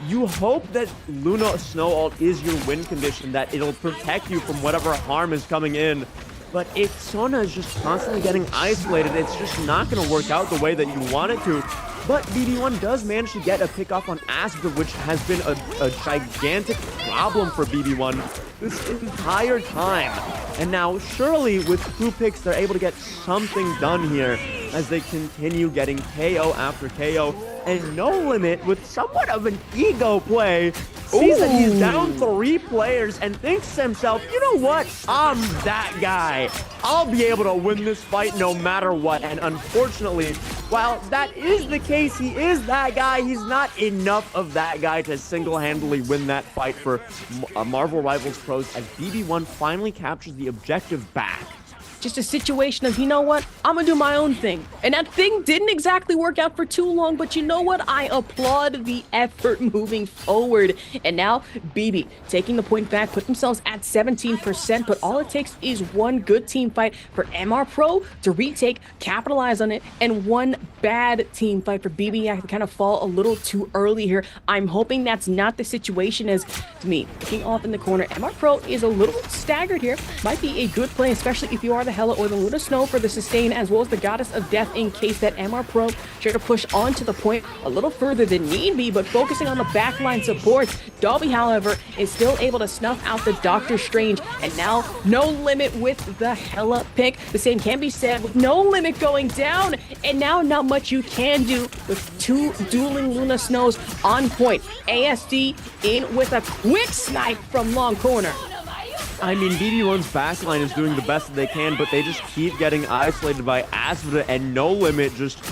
you hope that Luna Snow ult is your win condition, that it'll protect you from whatever harm is coming in. But if Sona is just constantly getting isolated, it's just not going to work out the way that you want it to. But BB1 does manage to get a pick off on Aspida, which has been a gigantic problem for BB1 this entire time. And now, surely, with 2 picks, they're able to get something done here as they continue getting KO after KO. And No Limit, with somewhat of an ego play, sees that he's down 3 players and thinks to himself, you know what? I'm that guy. I'll be able to win this fight no matter what. And unfortunately, while that is the case, he is that guy, he's not enough of that guy to single-handedly win that fight for Marvel Rivals Pros as BB1 finally captures the objective back. Just a situation of, you know what, I'm gonna do my own thing. And that thing didn't exactly work out for too long, but you know what? I applaud the effort moving forward. And now, BB taking the point back, put themselves at 17%, but all it takes is one good team fight for MR Pro to retake, capitalize on it, and one bad team fight for BB to kind of fall a little too early here. I'm hoping that's not the situation, as, to me, looking off in the corner, MR Pro is a little staggered here. Might be a good play, especially if you are the Hela or the Luna Snow for the sustain, as well as the Goddess of Death, in case that MR Pro try to push onto the point a little further than need be, but focusing on the backline supports. Dobby, however, is still able to snuff out the Doctor Strange, and now No Limit with the Hela pick. The same can be said with No Limit going down, and now not much you can do with 2 dueling Luna Snows on point. ASD in with a quick snipe from long corner. I mean, BB1's backline is doing the best that they can, but they just keep getting isolated by Aspida and No Limit just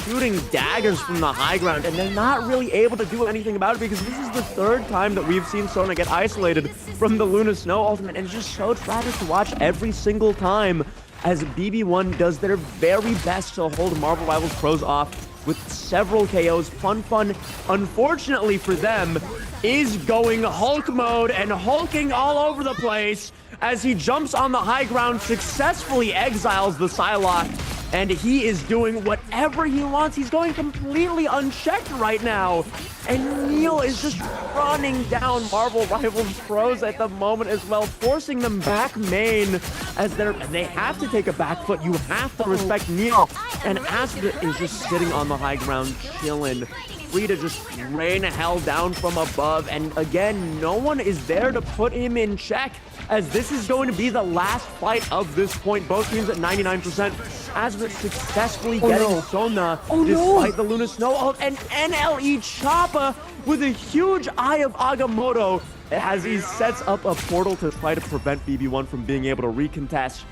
shooting daggers from the high ground, and they're not really able to do anything about it because this is the 3rd time that we've seen Sona get isolated from the Luna Snow ultimate, and it's just so tragic to watch every single time as BB1 does their very best to hold Marvel Rivals Pros off with several KOs. Fun, unfortunately for them, is going Hulk mode and hulking all over the place as he jumps on the high ground, successfully exiles the Psylocke, and he is doing whatever he wants. He's going completely unchecked right now, and Neil is just running down Marvel Rivals Pros at the moment as well, forcing them back main as they have to take a back foot. You have to respect Neil, and Aspida is just sitting on the high ground, chilling, free to just rain hell down from above. And again, no one is there to put him in check, as this is going to be the last fight of this point. Both teams at 99%. Aspida successfully getting Sona despite the Luna Snow ult, and NLE Choppa with a huge Eye of Agamotto as he sets up a portal to try to prevent BB1 from being able to recontest.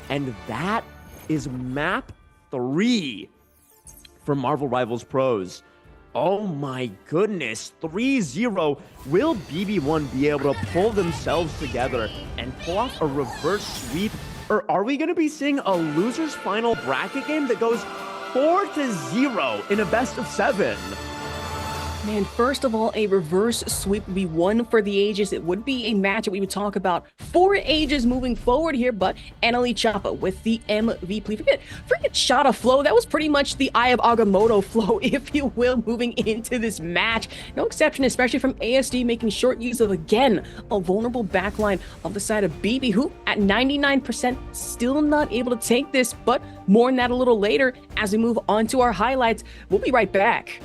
And that is map 3 for Marvel Rivals Pros. Oh my goodness, 3-0. Will BB1 be able to pull themselves together and pull off a reverse sweep? Or are we going to be seeing a loser's final bracket game that goes 4-0 in a best of 7? Man, first of all, a reverse sweep would be one for the ages. It would be a match that we would talk about for ages moving forward here, but Annalie Chapa with the MVP. Forget Shada flow. That was pretty much the Eye of Agamotto flow, if you will, moving into this match. No exception, especially from ASD, making short use of, again, a vulnerable backline of the side of BB, who at 99% still not able to take this, but more on that a little later as we move on to our highlights. We'll be right back.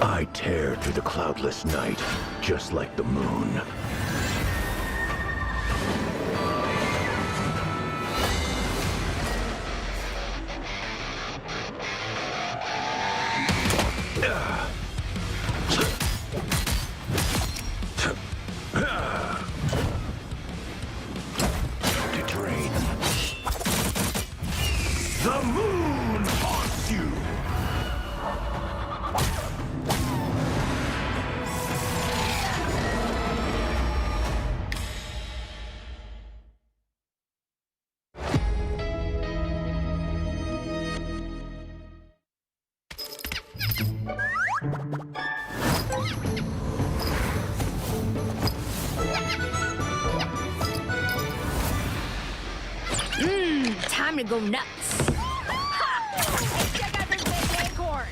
I tear through the cloudless night, just like the moon. To drain. The moon haunts you! Time to go nuts. Hey, check out this big acorn.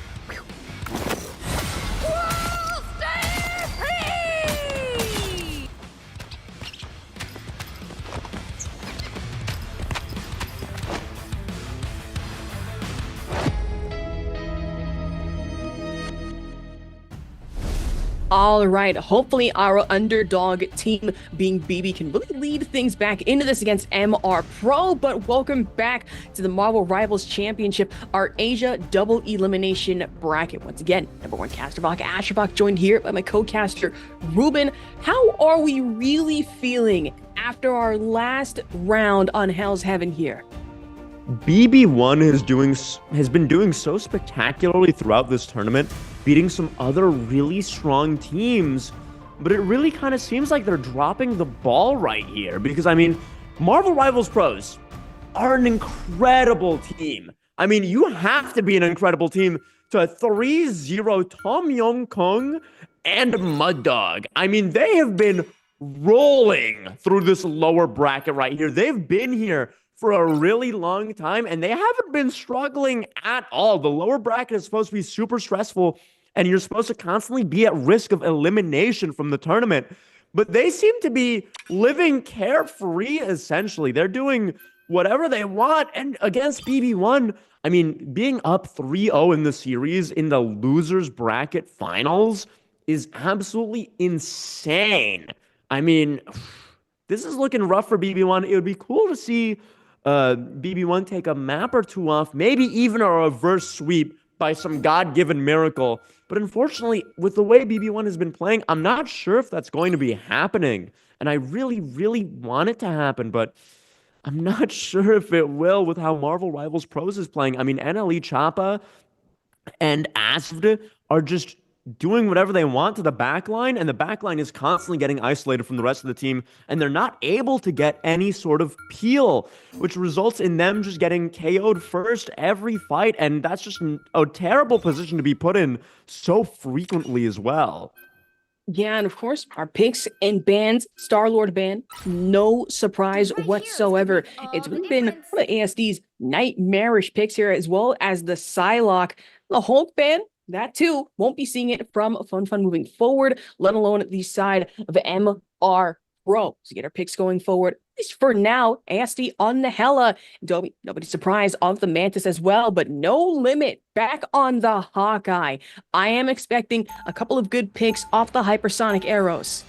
Whoa, stay free! All right, hopefully our underdog team being BB can really lead things back into this against MR Pro, but welcome back to the Marvel Rivals Championship, our Asia double elimination bracket. Once again, number one caster Vok Asherbach, joined here by my co-caster Ruben. How are we really feeling after our last round on Hell's Heaven here? BB1 has been doing so spectacularly throughout this tournament, beating some other really strong teams, but it really kind of seems like they're dropping the ball right here because, I mean, Marvel Rivals Pros are an incredible team. I mean, you have to be an incredible team to 3-0 Tom Yong Kong and Mud Dog. I mean, they have been rolling through this lower bracket right here. They've been here for a really long time, and they haven't been struggling at all. The lower bracket is supposed to be super stressful, and you're supposed to constantly be at risk of elimination from the tournament. But they seem to be living carefree, essentially. They're doing whatever they want. And against BB1, I mean, being up 3-0 in the series in the losers bracket finals is absolutely insane. I mean, this is looking rough for BB1. It would be cool to see BB1 take a map or two off, maybe even a reverse sweep by some God-given miracle. But unfortunately, with the way BB1 has been playing, I'm not sure if that's going to be happening. And I really, really want it to happen, but I'm not sure if it will with how Marvel Rivals Pros is playing. I mean, NLE Choppa and Asvd are just doing whatever they want to the backline, and the backline is constantly getting isolated from the rest of the team, and they're not able to get any sort of peel, which results in them just getting KO'd first every fight, and that's just a terrible position to be put in so frequently as well. Yeah, and of course, our picks and bans, Star-Lord ban, no surprise whatsoever. It's really been one of ASD's nightmarish picks here, as well as the Psylocke. The Hulk ban, that too, won't be seeing it from Fun moving forward, let alone the side of MR Pro. So get our picks going forward. At least for now, ASD on the Hela. Nobody surprised on the Mantis as well, but no limit back on the Hawkeye. I am expecting a couple of good picks off the hypersonic arrows.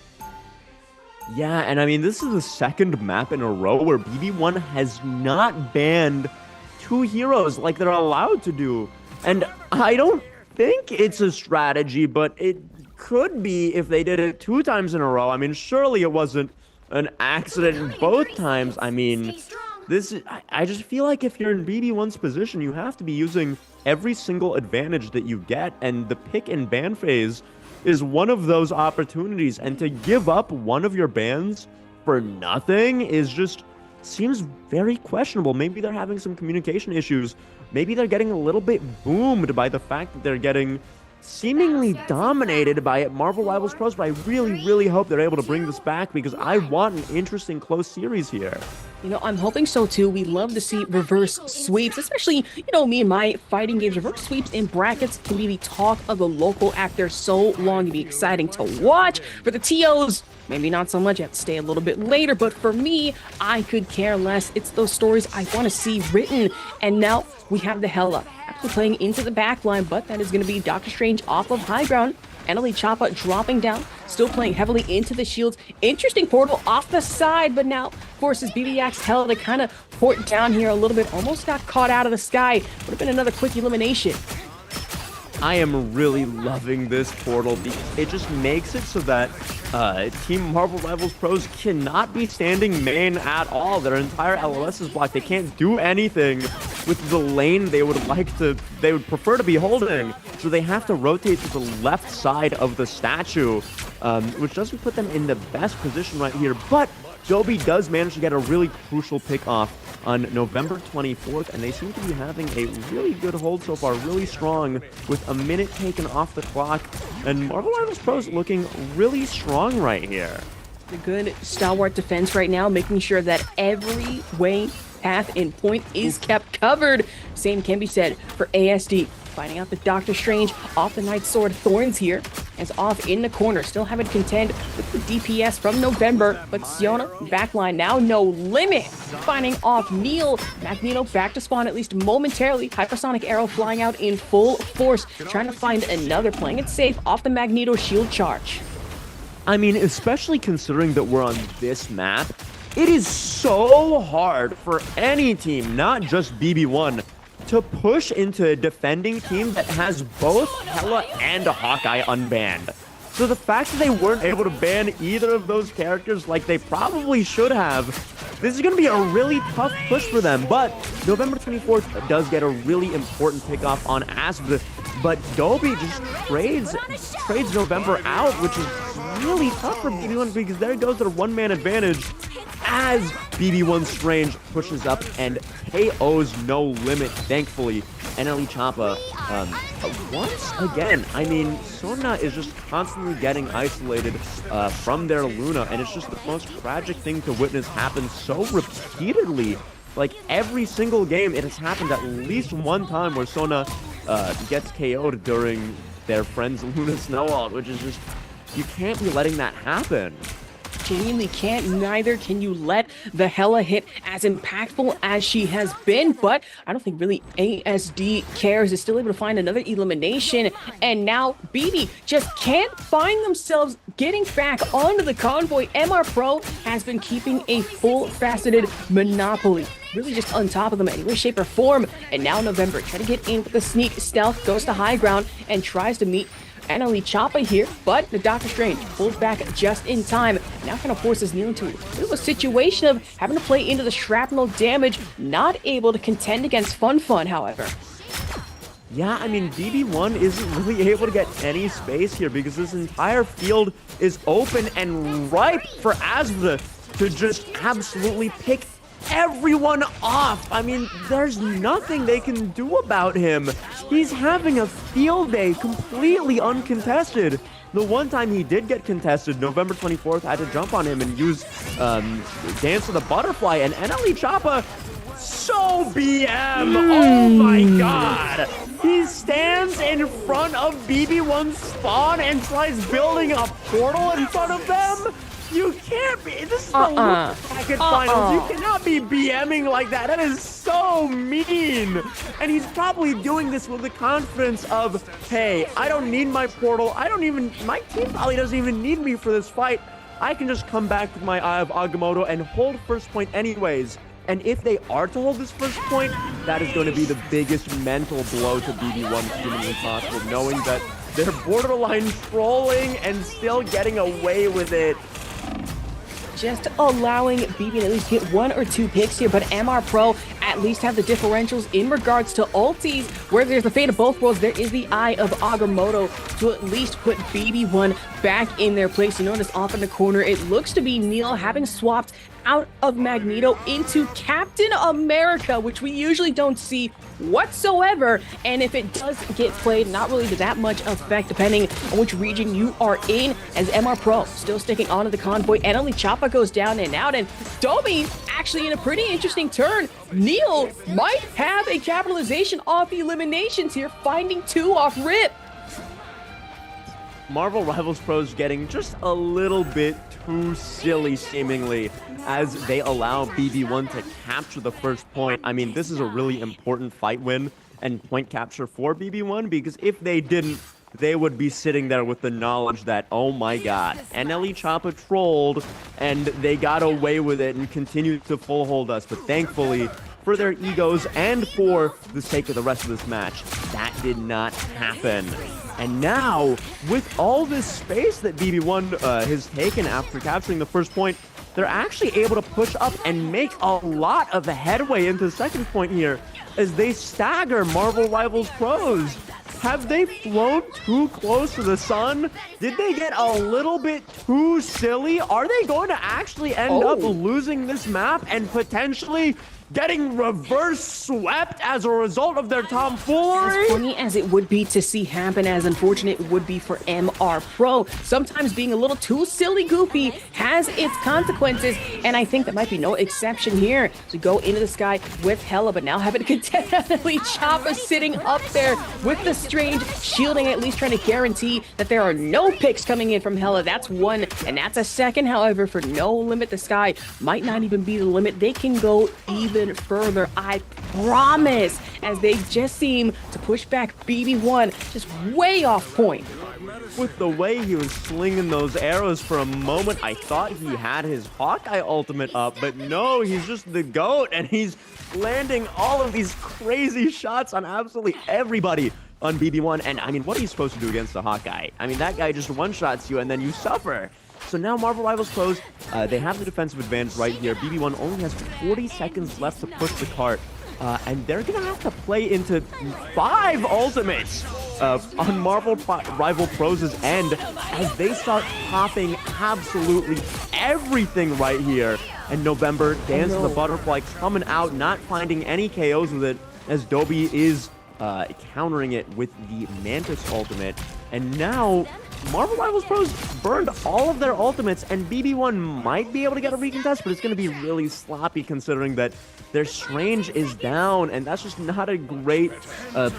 Yeah, and I mean, this is the second map in a row where BB1 has not banned two heroes like they're allowed to do. And I don't think it's a strategy, but it could be if they did it 2 times in a row. I mean, surely it wasn't an accident both times. I mean, I just feel like if you're in BB1's position, you have to be using every single advantage that you get, and the pick and ban phase is one of those opportunities, and to give up one of your bans for nothing is just seems very questionable. Maybe they're having some communication issues. Maybe they're getting a little bit boomed by the fact that they're getting seemingly dominated by Marvel Rivals Pros, but I really, really hope they're able to bring this back because I want an interesting close series here. You know, I'm hoping so too. We love to see reverse sweeps, especially, me and my fighting games. Reverse sweeps in brackets can be the talk of the local after so long to be exciting to watch. For the TOs, maybe not so much. You have to stay a little bit later, but for me, I could care less. It's those stories I want to see written. And now we have the Hela actually playing into the back line, but that is going to be Doctor Strange off of high ground. Eneli Choppa dropping down, still playing heavily into the shields. Interesting portal off the side, but now forces BBX Hela to kind of port down here a little bit. Almost got caught out of the sky. Would have been another quick elimination. I am really loving this portal because it just makes it so that Team Marvel Rivals Pros cannot be standing main at all. Their entire LOS is blocked. They can't do anything with the lane they would prefer to be holding. So they have to rotate to the left side of the statue, which doesn't put them in the best position right here. But Dobie does manage to get a really crucial pick off on November 24th, and they seem to be having a really good hold so far, really strong, with a minute taken off the clock, and Marvel Rivals Pros looking really strong right here. A good stalwart defense right now, making sure that every way, path, and point is kept covered. Same can be said for ASD. Finding out the Doctor Strange off the Night Sword Thorns here, as off in the corner, still having to contend with the DPS from November, but Siona, backline now, no limit, finding off Neil. Magneto back to spawn, at least momentarily. Hypersonic arrow flying out in full force, trying to find another, playing it safe off the Magneto shield charge. I mean, especially considering that we're on this map, it is so hard for any team, not just BB1, to push into a defending team that has both Hela and a Hawkeye unbanned. So the fact that they weren't able to ban either of those characters like they probably should have, this is going to be a really tough push for them. But November 24th does get a really important pickoff on Asp, but Dobie just trades November out, which is really tough for BB1 because there goes their one-man advantage as BB1 Strange pushes up and KOs No Limit, thankfully. Eneli Choppa, once again, I mean, Sona is just constantly getting isolated from their Luna, and it's just the most tragic thing to witness happen so repeatedly. Like, every single game, it has happened at least one time where Sona gets KO'd during their friend's Luna Snow Ult, which is just, you can't be letting that happen. Genuinely can't, neither can you let the Hela hit as impactful as she has been, but I don't think really ASD cares. Is still able to find another elimination, and now BB just can't find themselves getting back onto the convoy. MR Pro has been keeping a full-faceted monopoly, really just on top of them in any way, shape, or form, and now November trying to get in with the sneak stealth, goes to high ground, and tries to meet Eneli Choppa here, but the Doctor Strange pulls back just in time. Now kind of forces Neil into a situation of having to play into the shrapnel damage, not able to contend against Fun, however. Yeah, I mean, BB1 isn't really able to get any space here because this entire field is open and ripe for Asvda to just absolutely pick everyone off. I mean, there's nothing they can do about him. He's having a field day, completely uncontested. The one time he did get contested, November 24th, I had to jump on him and use Dance of the Butterfly, and Eneli Choppa, so BM. Oh my god. He stands in front of BB1's spawn and tries building a portal in front of them. You can't be. This is the bracket finals. You cannot be BMing like that. That is so mean. And he's probably doing this with the confidence of, hey, I don't need my portal. My team probably doesn't even need me for this fight. I can just come back with my Eye of Agamotto and hold first point anyways. And if they are to hold this first point, that is going to be the biggest mental blow to BB1 humanly possible, knowing that they're borderline trolling and still getting away with it. Just allowing BB to at least get one or two picks here, but MR Pro at least have the differentials in regards to ultis. Where there's the fate of both worlds, there is the eye of Agamotto to at least put BB1 back in their place. You notice off in the corner, it looks to be Neil having swapped out of Magneto into Captain America, which we usually don't see whatsoever. And if it does get played, not really to that much effect depending on which region you are in, as MR Pro still sticking onto the convoy. Eneli Choppa goes down and out, and Domi actually in a pretty interesting turn. Neil might have a capitalization off the eliminations here, finding 2 off rip. Marvel Rivals Pros getting just a little bit too silly, seemingly, as they allow BB1 to capture the first point. I mean, this is a really important fight win and point capture for BB1, because if they didn't, they would be sitting there with the knowledge that, oh my god, NLE Choppa trolled, and they got away with it and continued to full hold us. But thankfully, for their egos and for the sake of the rest of this match, that did not happen. And now, with all this space that BB1 has taken after capturing the first point, they're actually able to push up and make a lot of headway into the second point here as they stagger Marvel Rivals Pros. Have they flown too close to the sun? Did they get a little bit too silly? Are they going to actually end up losing this map and potentially getting reverse swept as a result of their tomfoolery? As funny as it would be to see happen, as unfortunate it would be for MR Pro, sometimes being a little too silly goofy has its consequences, and I think that might be no exception here. To go into the sky with Hella, but now having to contend Choppa sitting up there with the strange shielding, at least trying to guarantee that there are no picks coming in from Hella. That's one, and that's a second. However, for No Limit, the sky might not even be the limit. They can go even further, I promise, as they just seem to push back BB1 just way off point. With the way he was slinging those arrows for a moment, I thought he had his Hawkeye ultimate up, but no, he's just the GOAT, and he's landing all of these crazy shots on absolutely everybody on BB1. And I mean, what are you supposed to do against the Hawkeye? I mean, that guy just one-shots you and then you suffer. So now Marvel Rivals Pros, they have the defensive advantage right here. BB1 only has 40 seconds left to push the cart. And they're going to have to play into 5 ultimates on Marvel Rival Pros' end as they start popping absolutely everything right here. And November, Dance of the Butterfly coming out, not finding any KOs with it, as Dobie is countering it with the Mantis ultimate. And now Marvel Rivals Pros burned all of their ultimates, and BB1 might be able to get a recontest, but it's going to be really sloppy considering that their Strange is down, and that's just not a great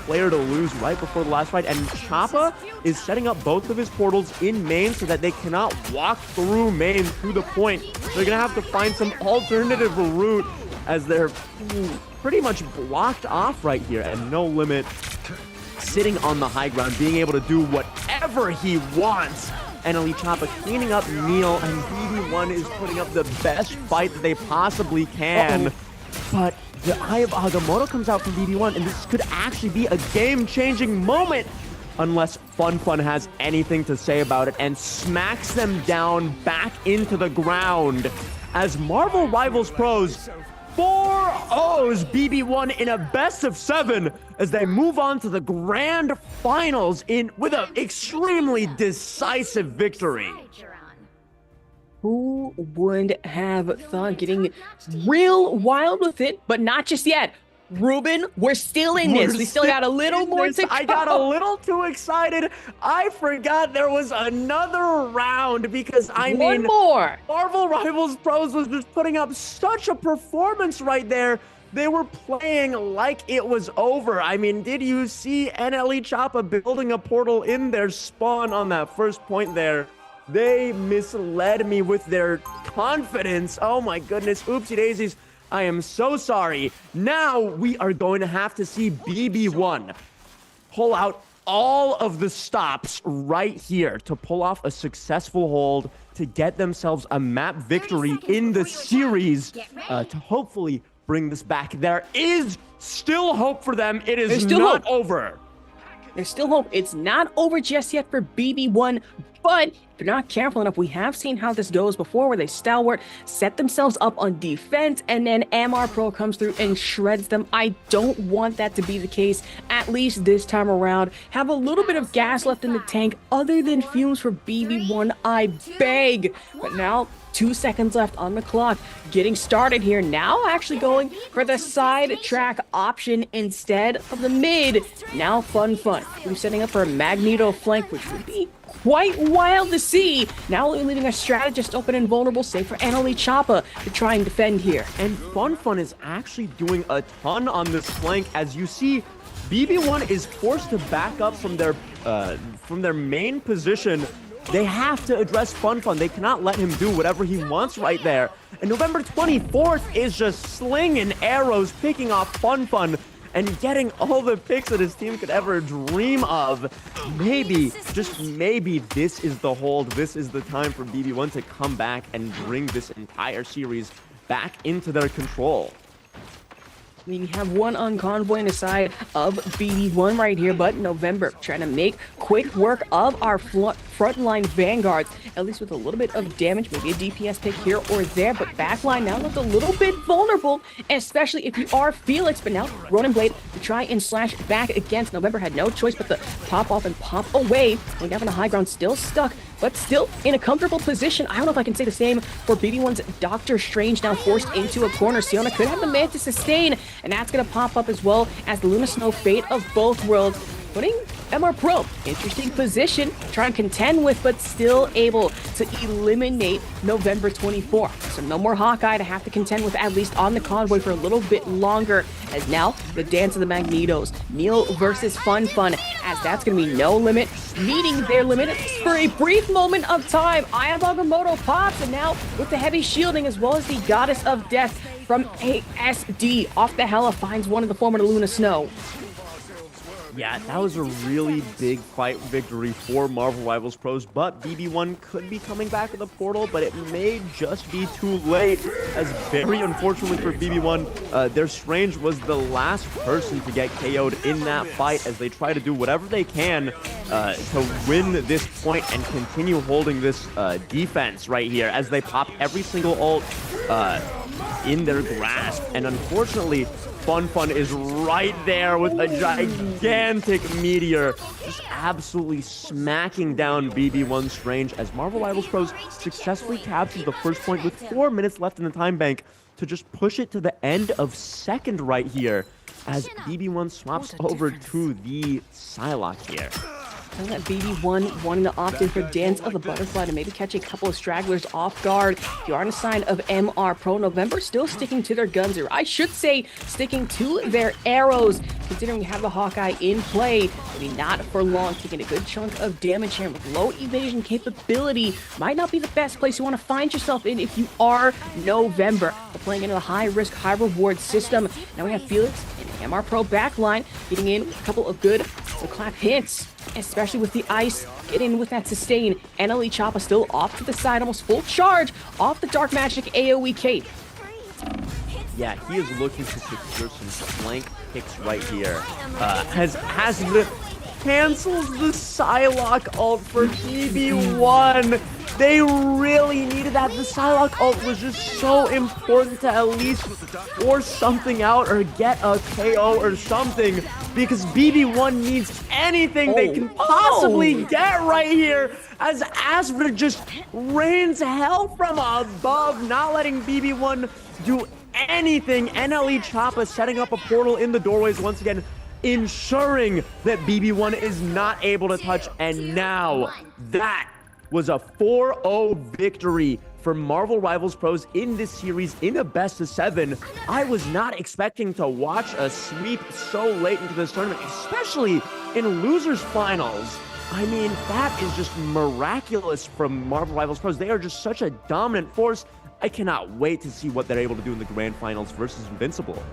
player to lose right before the last fight. And Choppa is setting up both of his portals in main so that they cannot walk through main to the point. They're going to have to find some alternative route as they're pretty much blocked off right here. And No Limit sitting on the high ground, being able to do whatever he wants. And Ali Choppa cleaning up Neil, and BB1 is putting up the best fight that they possibly can. But the Eye of Agamotto comes out from BB1, and this could actually be a game-changing moment unless Fun has anything to say about it and smacks them down back into the ground as Marvel Rivals Pros 4-0s BB1 in a best of 7 as they move on to the grand finals with an extremely decisive victory. Who would have thought, getting real wild with it, but not just yet. Ruben, we're still in this. We still got a little more to go. I got a little too excited. I forgot there was another round because One more. Marvel Rivals Pros was just putting up such a performance right there. They were playing like it was over. I mean, did you see NLE Choppa building a portal in their spawn on that first point there? They misled me with their confidence. Oh my goodness, oopsie daisies. I am so sorry. Now we are going to have to see BB1 pull out all of the stops right here to pull off a successful hold to get themselves a map victory in the series to hopefully bring this back. There is still hope for them. It is not over. There's still hope. It's not over just yet for BB1, But if they're not careful enough, we have seen how this goes before, where they stalwart, set themselves up on defense, and then MR Pro comes through and shreds them. I don't want that to be the case, at least this time around. Have a little bit of gas left in the tank, other than fumes for BB1, I beg. But now, 2 seconds left on the clock. Getting started here now, actually going for the side track option instead of the mid. Now Fun. We're setting up for a Magneto flank, which would be quite wild to see. Now we're leaving a strategist open and vulnerable, save for Annalie Choppa to try and defend here. And Fun is actually doing a ton on this flank. As you see, BB1 is forced to back up from their main position. They have to address Fun. They cannot let him do whatever he wants right there. And November 24th is just slinging arrows, picking off Fun, and getting all the picks that his team could ever dream of. Maybe, just maybe, this is the hold. This is the time for BB1 to come back and bring this entire series back into their control. We have one on convoy on the side of BD1 right here, but November trying to make quick work of our frontline vanguards, at least with a little bit of damage, maybe a DPS pick here or there, but backline now looks a little bit vulnerable, especially if you are Felix, but now Ronin Blade to try and slash back against November had no choice but to pop off and pop away. Going down on the high ground, still stuck, but still in a comfortable position. I don't know if I can say the same for BB1's Doctor Strange, now forced into a corner. Siona could have the man to sustain, and that's going to pop up as well as the Luna Snow Fate of both worlds, putting MR Pro interesting position, trying to contend with, but still able to eliminate November 24. So no more Hawkeye to have to contend with, at least on the convoy, for a little bit longer, as now the dance of the Magnetos, Neil versus Fun, as that's going to be no limit, meeting their limit for a brief moment of time. Aya Agamotto pops, and now with the heavy shielding as well as the Goddess of Death from ASD off the Hela finds one in the form of the Luna Snow. Yeah, that was a really big fight victory for Marvel Rivals Pros, but BB1 could be coming back to the portal, but it may just be too late, as very unfortunately for BB1, their Strange was the last person to get KO'd in that fight, as they try to do whatever they can to win this point and continue holding this defense right here, as they pop every single ult in their grasp. And unfortunately, Fun is right there with a gigantic meteor, just absolutely smacking down BB1 Strange, as Marvel Rivals Pros successfully captured the first point with 4 minutes left in the time bank to just push it to the end of second right here, as BB1 swaps over to the Psylocke here. That BB1 wanting to opt in for Dance of the Butterfly to maybe catch a couple of stragglers off guard. If you are on the side of MR Pro, November still sticking to their guns, or I should say sticking to their arrows, considering we have the Hawkeye in play. Maybe not for long, taking a good chunk of damage here with low evasion capability. Might not be the best place you want to find yourself in if you are November. But playing into a high-risk, high-reward system. Now we have Felix and MR Pro backline getting in with a couple of good clap hits, especially with the ice, get in with that sustain. Annalie Choppa still off to the side, almost full charge off the Dark Magic AoE cape. Yeah, he is looking to secure some flank picks right here. Cancels the Psylocke ult for BB1. They really needed that. The Psylocke ult was just so important to at least force something out or get a KO or something, because BB1 needs anything they can possibly get right here, as Asper just rains hell from above, not letting BB1 do anything. NLE Choppa setting up a portal in the doorways once again, ensuring that BB1 is not able to touch. And now that was a 4-0 victory for Marvel Rivals Pros in this series in a best of 7. I was not expecting to watch a sweep so late into this tournament, especially in losers finals. I mean, that is just miraculous from Marvel Rivals Pros. They are just such a dominant force. I cannot wait to see what they're able to do in the grand finals versus Invincible.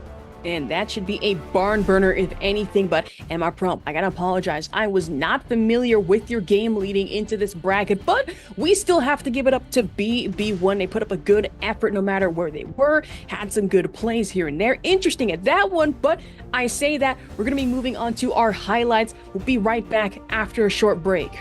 And that should be a barn burner if anything. But MR Pro, I gotta apologize, I was not familiar with your game leading into this bracket, but we still have to give it up to BB1. They put up a good effort no matter where they were, had some good plays here and there. Interesting at that one, but I say that we're gonna be moving on to our highlights. We'll be right back after a short break.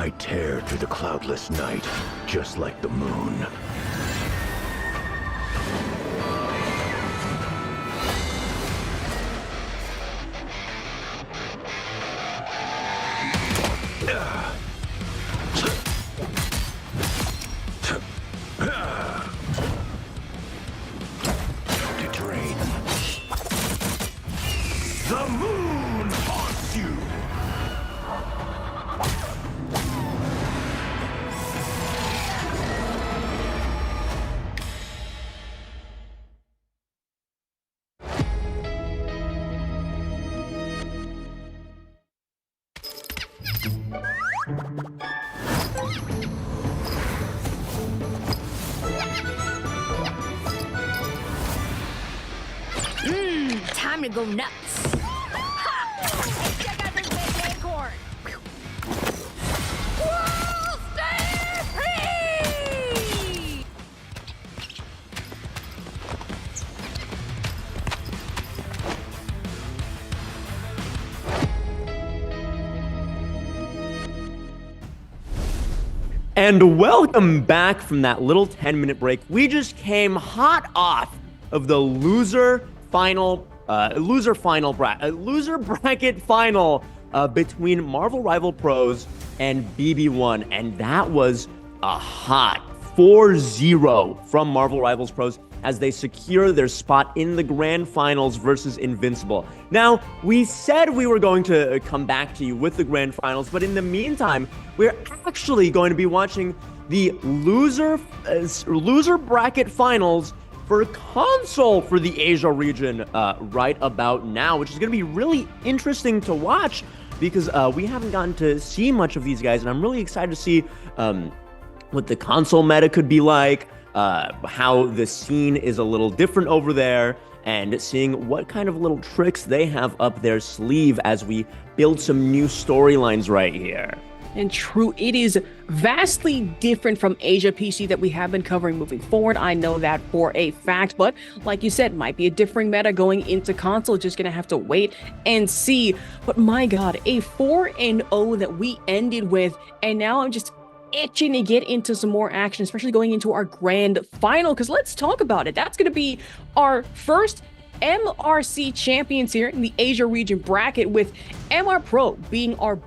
I tear through the cloudless night, just like the moon. To drain. The moon haunts you! Time to go nuts. Hey, check out this big acorn. Whoa, stay free! And welcome back from that little 10-minute break. We just came hot off of the loser bracket final between Marvel Rival Pros and BB1, and that was a hot 4-0 from Marvel Rivals Pros as they secure their spot in the grand finals versus Invincible. Now, we said we were going to come back to you with the grand finals, but in the meantime, we're actually going to be watching the loser bracket finals for console for the Asia region right about now, which is going to be really interesting to watch because we haven't gotten to see much of these guys, and I'm really excited to see what the console meta could be like, how the scene is a little different over there, and seeing what kind of little tricks they have up their sleeve as we build some new storylines right here. And true, it is vastly different from Asia PC that we have been covering moving forward. I know that for a fact, but like you said, might be a differing meta going into console. Just gonna have to wait and see. But my God, a 4-0 that we ended with, and now I'm just itching to get into some more action, especially going into our grand final, because let's talk about it. That's gonna be our first MRC champions here in the Asia region bracket, with MR Pro being our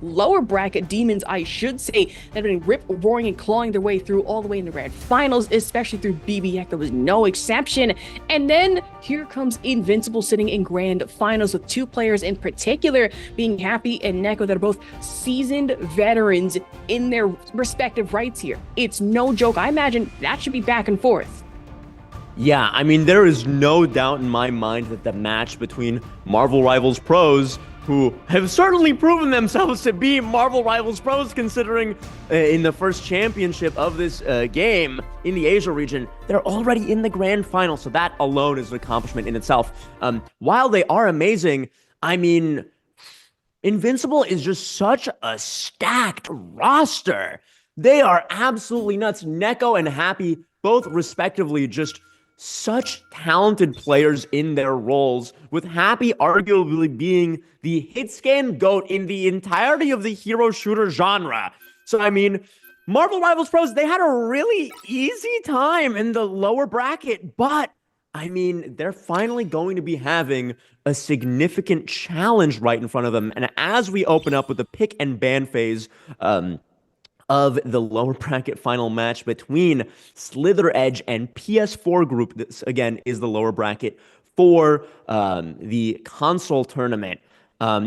lower bracket demons, I should say, that have been roaring and clawing their way through all the way in the grand finals, especially through BBX. There was no exception. And then here comes Invincible sitting in grand finals with two players in particular, being Happy and Neko, that are both seasoned veterans in their respective rights here. It's no joke. I imagine that should be back and forth. Yeah, I mean, there is no doubt in my mind that the match between Marvel Rivals Pros, who have certainly proven themselves to be Marvel Rivals Pros, considering in the first championship of this game in the Asia region, they're already in the grand final. So that alone is an accomplishment in itself. While they are amazing, I mean, Invincible is just such a stacked roster. They are absolutely nuts. Neko and Happy, both respectively, just such talented players in their roles, with Happy arguably being the hit scan GOAT in the entirety of the hero shooter genre. So, I mean, Marvel Rivals Pros, they had a really easy time in the lower bracket, but I mean, they're finally going to be having a significant challenge right in front of them. And as we open up with the pick and ban phase, of the lower bracket final match between Slither Edge and PS4 Group. This, again, is the lower bracket for the console tournament.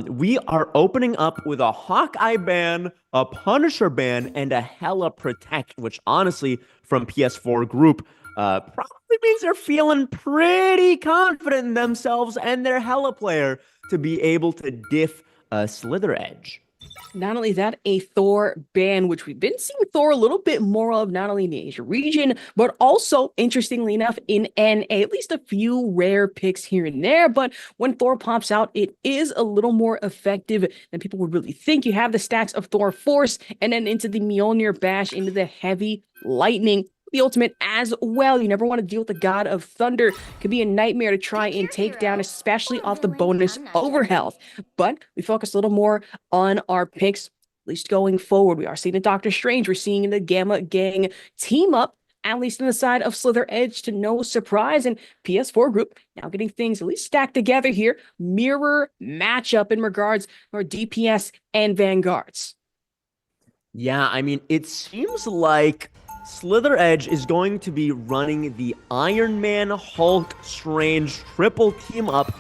We are opening up with a Hawkeye ban, a Punisher ban, and a Hella Protect, which honestly, from PS4 Group, probably means they're feeling pretty confident in themselves and their Hella player to be able to diff Slither Edge. Not only that, a Thor ban, which we've been seeing Thor a little bit more of, not only in the Asia region, but also, interestingly enough, in NA. At least a few rare picks here and there. But when Thor pops out, it is a little more effective than people would really think. You have the stacks of Thor Force, and then into the Mjolnir Bash, into the Heavy Lightning. The ultimate as well. You never want to deal with the God of Thunder. Could be a nightmare to try and take down, especially off the bonus overhealth. But we focus a little more on our picks at least going forward. We are seeing the Doctor Strange. We're seeing the Gamma Gang team up, at least on the side of Slither Edge, to no surprise. And PS4 Group now getting things at least stacked together here. Mirror matchup in regards for DPS and Vanguards. Yeah, I mean, it seems like Slither Edge is going to be running the Iron Man, Hulk, Strange triple team up,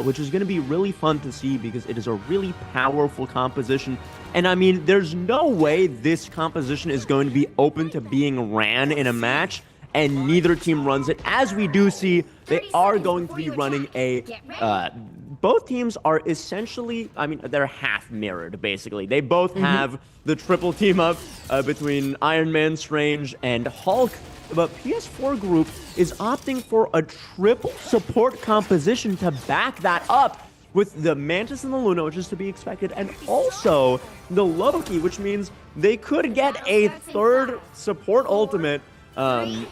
which is going to be really fun to see because it is a really powerful composition. And I mean, there's no way this composition is going to be open to being ran in a match, and neither team runs it. As we do see, they are going to be running a... both teams are essentially, I mean, they're half mirrored, basically. They both have the triple team up between Iron Man, Strange, and Hulk. But PS4 Group is opting for a triple support composition to back that up with the Mantis and the Luna, which is to be expected, and also the Loki, which means they could get a third support ultimate,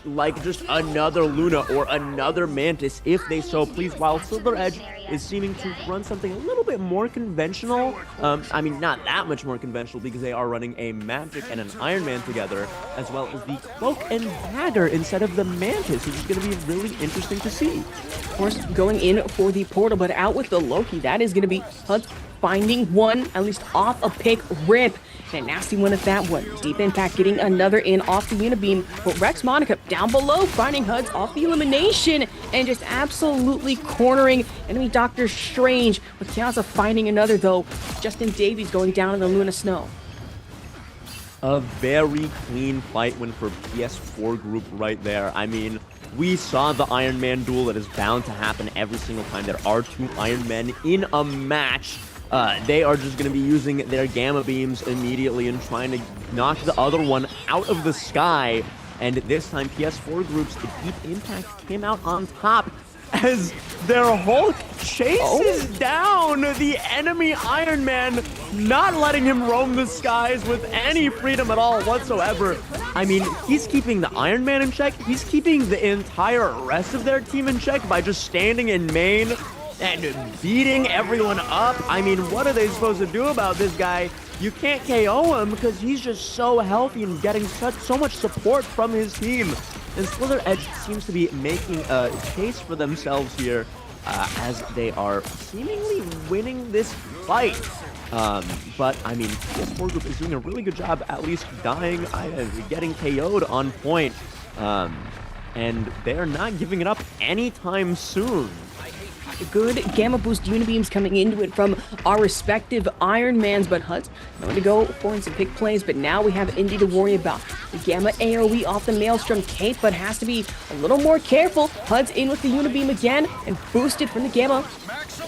like just another Luna or another Mantis if they so please, while Silver Edge is seeming to run something a little bit more conventional. I mean, not that much more conventional because they are running a Magic and an Iron Man together, as well as the Cloak and Dagger instead of the Mantis, which is going to be really interesting to see. Of course, going in for the portal, but out with the Loki. That is going to be Hunt finding one, at least off a pick rip. And a nasty one at that one. Deep Impact getting another in off the Unibeam. But Rex Monica down below, finding HUDs off the elimination and just absolutely cornering enemy Doctor Strange. With Kiaza finding another, though. Justin Davies going down in the Luna Snow. A very clean fight win for PS4 Group right there. I mean, we saw the Iron Man duel that is bound to happen every single time there are two Iron Men in a match. They are just going to be using their gamma beams immediately and trying to knock the other one out of the sky. And this time, PS4 Group's Deep Impact came out on top as their Hulk chases down the enemy Iron Man, not letting him roam the skies with any freedom at all whatsoever. I mean, he's keeping the Iron Man in check. He's keeping the entire rest of their team in check by just standing in main and beating everyone up. I mean, what are they supposed to do about this guy? You can't KO him because he's just so healthy and getting so much support from his team. And Slither Edge seems to be making a case for themselves here as they are seemingly winning this fight. But, I mean, PS4 Group is doing a really good job at least dying and getting KO'd on point. And they're not giving it up anytime soon. Good Gamma Boost Unibeams coming into it from our respective Iron Mans, but HUD's going to go for some pick plays, but now we have Indy to worry about. The Gamma AoE off the Maelstrom Cape, but has to be a little more careful. HUD's in with the Unibeam again, and boosted from the Gamma.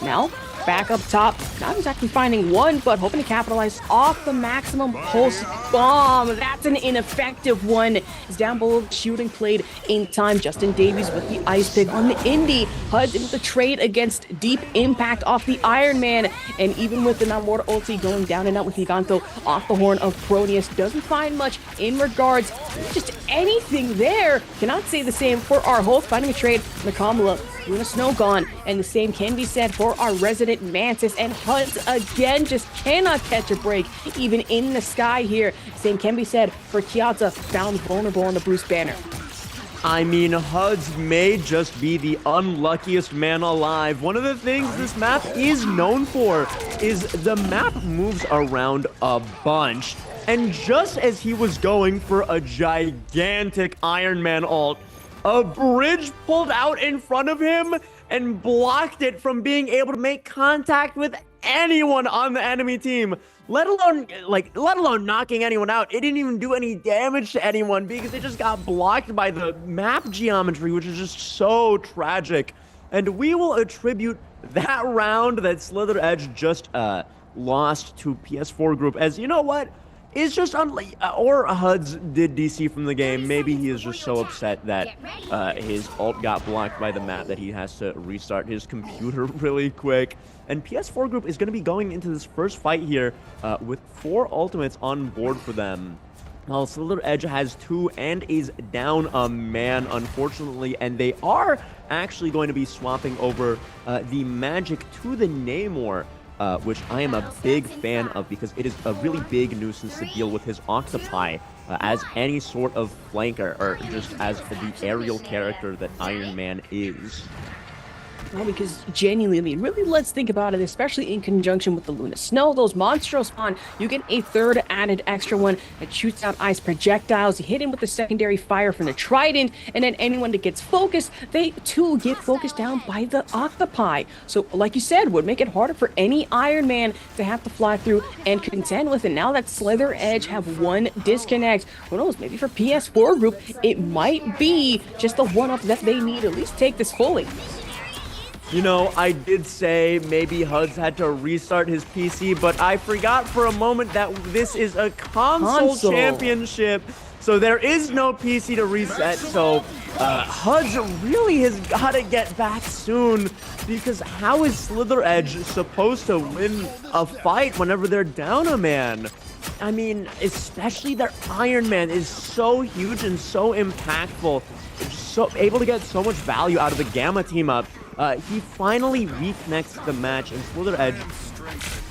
Now, back up top, not exactly finding one, but hoping to capitalize off the maximum pulse bomb. That's an ineffective one. It's down below, shooting played in time. Justin Davies with the ice pick on the Indy. HUD in with the trade against Deep Impact off the Iron Man, and even with the Namor ulti going down and out with Giganto off the horn of Proteus, doesn't find much in regards to just anything there. Cannot say the same for our Hulk, finding a trade. Nakamala, Luna Snow gone, and the same can be said for our resident Mantis, and HUD again just cannot catch a break even in the sky here. Same can be said for Kiaza, found vulnerable on the Bruce Banner. I mean, HUDs may just be the unluckiest man alive. One of the things this map is known for is the map moves around a bunch. And just as he was going for a gigantic Iron Man ult, a bridge pulled out in front of him and blocked it from being able to make contact with anyone on the enemy team, let alone knocking anyone out. It didn't even do any damage to anyone because it just got blocked by the map geometry, which is just so tragic. And we will attribute that round that Slither Edge just lost to PS4 Group as, you know what? Is just or HUDs did DC from the game. Maybe he is just so upset that his ult got blocked by the map that he has to restart his computer really quick. And PS4 Group is going to be going into this first fight here with 4 ultimates on board for them. Well, Slither Edge has 2 and is down a man, unfortunately, and they are actually going to be swapping over the Magic to the Namor. which I am a big fan of because it is a really big nuisance to deal with his octopi as any sort of flanker or just as the aerial character that Iron Man is. Well, because genuinely, I mean, really, let's think about it, especially in conjunction with the Luna Snow. Those Monstro spawn, you get a third added extra one that shoots out ice projectiles. You hit him with the secondary fire from the Trident, and then anyone that gets focused, they too get focused down by the Octopi. So, like you said, would make it harder for any Iron Man to have to fly through and contend with it. Now that Slither Edge have one disconnect, who knows, maybe for PS4 group, it might be just the one-up that they need to at least take this fully. You know, I did say maybe Huds had to restart his PC, but I forgot for a moment that this is a console championship, so there is no PC to reset. So Huds really has got to get back soon, because how is Slither Edge supposed to win a fight whenever they're down a man? I mean, especially their Iron Man is so huge and so impactful, so able to get so much value out of the Gamma team up. He finally reconnects the match, and Slither Edge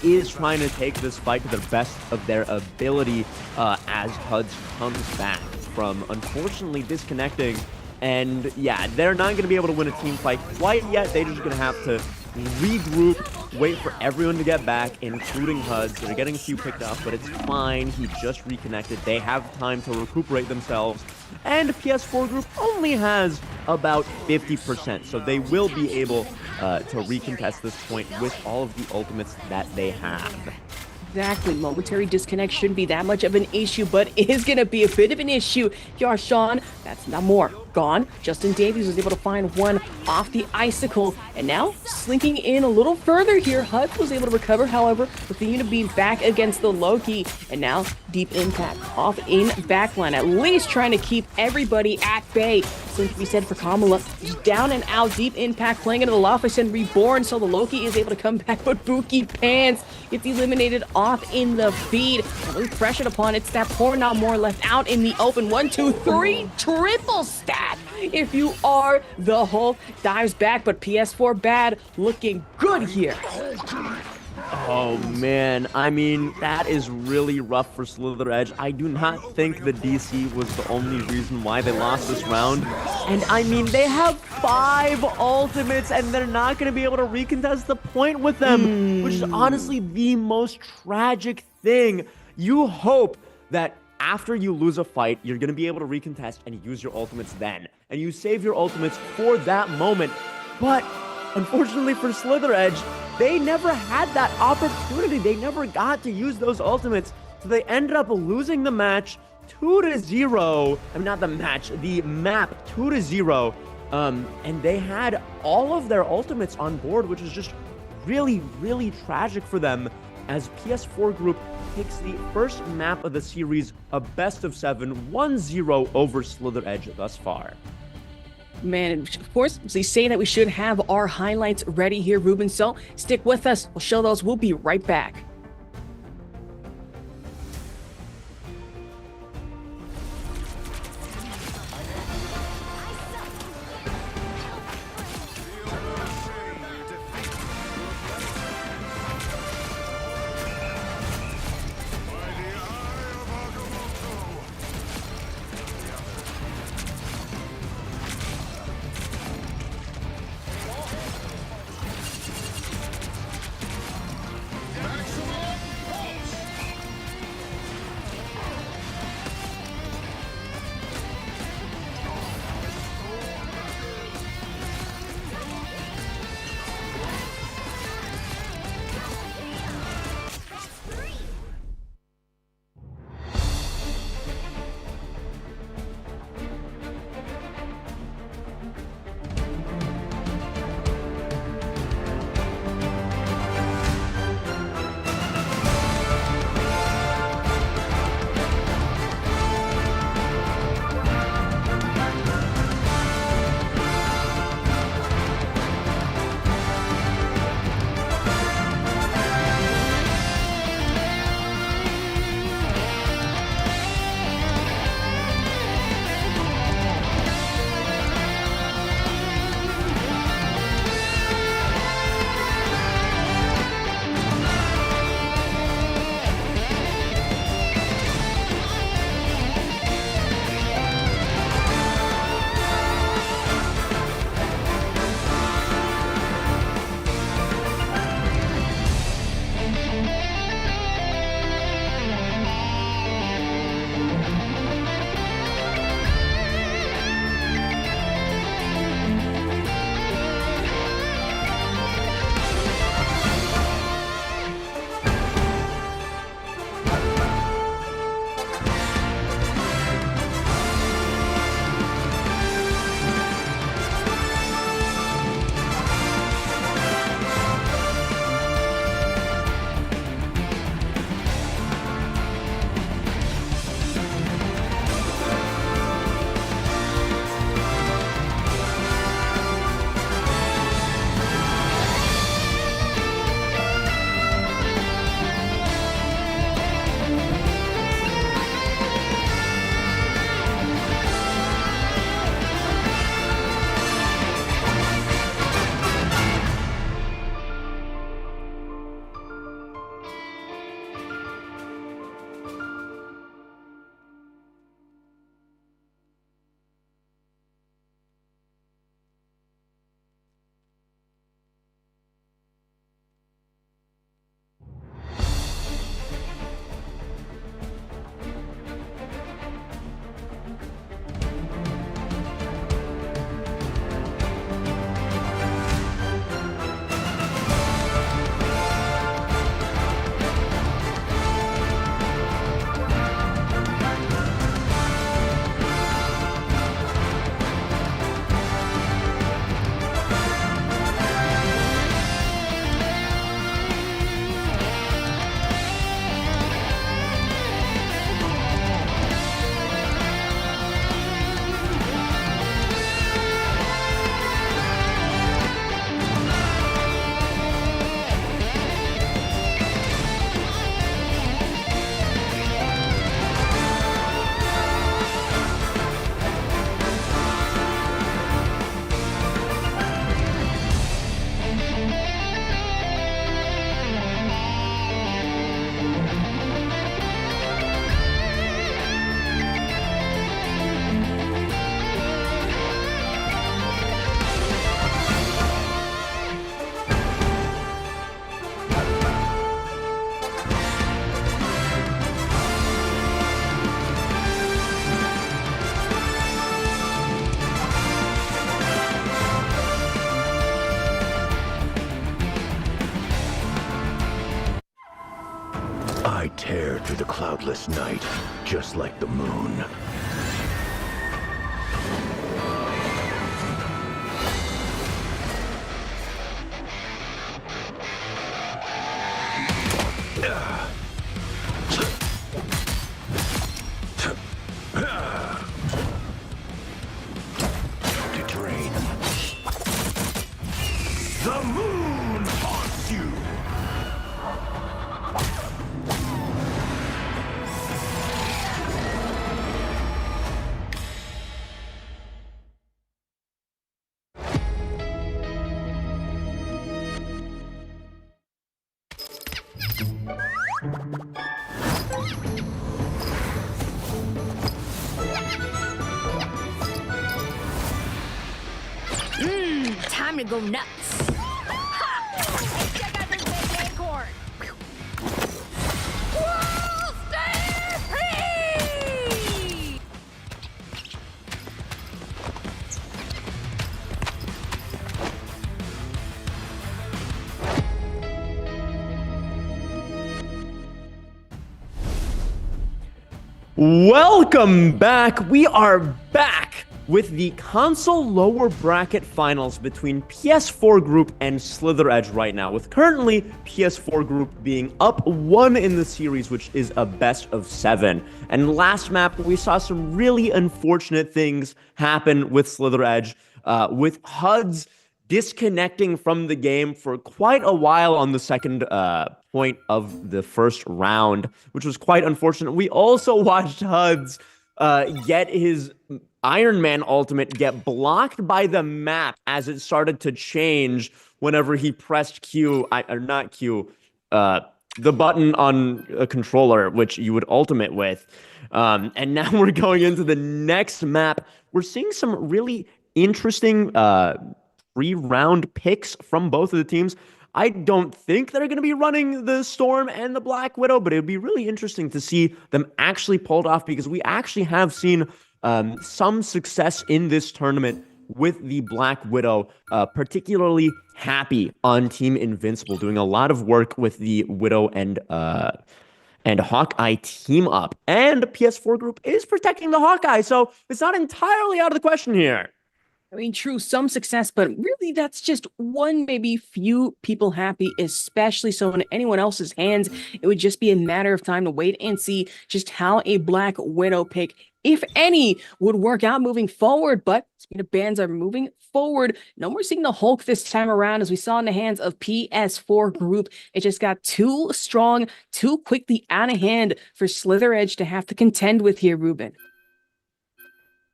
is trying to take this fight to the best of their ability as Huds comes back from unfortunately disconnecting. And yeah, they're not going to be able to win a team fight quite yet. They're just going to have to regroup, wait for everyone to get back, including Huds. They're getting a few picked up, but it's fine. He just reconnected. They have time to recuperate themselves. And PS4 group only has about 50%, so they will be able to recontest this point with all of the ultimates that they have. Exactly. Momentary disconnect shouldn't be that much of an issue, but it is going to be a bit of an issue. Yarshawn, that's not more. Gone. Justin Davies was able to find one off the icicle, and now slinking in a little further here. Huds was able to recover, however, with the unit being back against the Loki, and now Deep Impact off in backline, at least trying to keep everybody at bay. Same to be said for Kamala. Just down and out. Deep Impact playing into the Loftus and Reborn, so the Loki is able to come back, but Buki Pants gets eliminated off in the feed. Really pressured upon. It's that poor not more left out in the open. 1, 2, 3, triple stack. If you are the Hulk, dives back, but PS4 bad, looking good here. Oh man, I mean, that is really rough for Slither Edge. I do not think the DC was the only reason why they lost this round. And I mean, they have 5 ultimates and they're not going to be able to recontest the point with them, which is honestly the most tragic thing. You hope that after you lose a fight, you're going to be able to recontest and use your ultimates then. And you save your ultimates for that moment. But unfortunately for Slither Edge, they never had that opportunity. They never got to use those ultimates. So they ended up losing the match 2-0. I mean, not the match, the map 2-0. And they had all of their ultimates on board, which is just really, really tragic for them, as PS4 group takes the first map of the series, a best of 7, 1-0 over Slither Edge thus far. Man, of course, they say that we should have our highlights ready here, Ruben. So stick with us. We'll show those. We'll be right back. I tear through the cloudless night, just like the moon. To drain. The moon haunts you! Time to go nuts. Hey, check out this big acorn. Whoa, stay free! Welcome back. We are back with the console lower bracket finals between PS4 Group and Slither Edge right now, with currently PS4 Group being up 1 in the series, which is a best of 7. And last map, we saw some really unfortunate things happen with Slither Edge, with HUDs disconnecting from the game for quite a while on the second point of the first round, which was quite unfortunate. We also watched HUDs get his Iron Man ultimate get blocked by the map as it started to change whenever he pressed Q, or not Q, the button on a controller, which you would ultimate with. And now we're going into the next map. We're seeing some really interesting 3-round picks from both of the teams. I don't think they're going to be running the Storm and the Black Widow, but it would be really interesting to see them actually pulled off, because we actually have seen some success in this tournament with the Black Widow, particularly Happy on Team Invincible, doing a lot of work with the Widow and Hawkeye team up. And PS4 Group is protecting the Hawkeye, so it's not entirely out of the question here. I mean, true, some success, but really that's just one, maybe few people happy, especially so in anyone else's hands. It would just be a matter of time to wait and see just how a Black Widow pick, if any, would work out moving forward. But speaking of bans are moving forward, no more seeing the Hulk this time around, as we saw in the hands of PS4 Group. It just got too strong, too quickly out of hand for Slither Edge to have to contend with here, Ruben.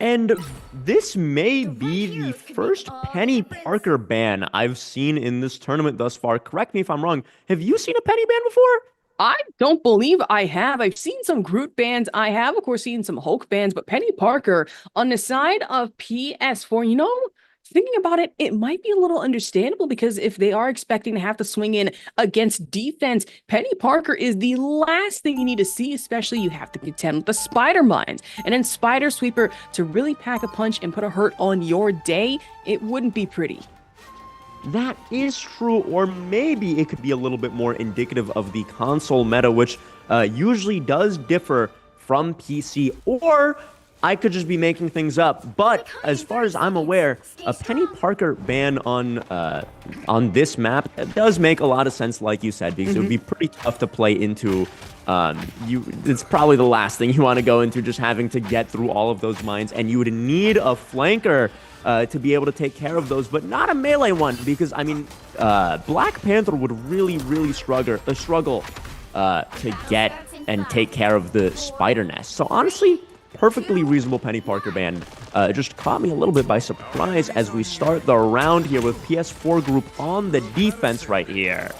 And this may be the first Penny Parker ban I've seen in this tournament thus far. Correct me if I'm wrong. Have you seen a Penny ban before? I don't believe I have. I've seen some Groot bans. I have, of course, seen some Hulk bans, but Penny Parker on the side of PS4, you know, thinking about it, it might be a little understandable, because if they are expecting to have to swing in against defense, Penny Parker is the last thing you need to see, especially you have to contend with the Spider Mines. And then Spider Sweeper to really pack a punch and put a hurt on your day, it wouldn't be pretty. That is true, or maybe it could be a little bit more indicative of the console meta, which usually does differ from PC, or I could just be making things up. But as far as I'm aware, a Penny Parker ban on this map does make a lot of sense, like you said, because it would be pretty tough to play into. It's probably the last thing you want to go into, just having to get through all of those mines, and you would need a flanker to be able to take care of those, but not a melee one, because, I mean, Black Panther would really struggle to get and take care of the spider nest. So honestly, perfectly reasonable Penny Parker ban. Just caught me a little bit by surprise as we start the round here with PS4 Group on the defense right here.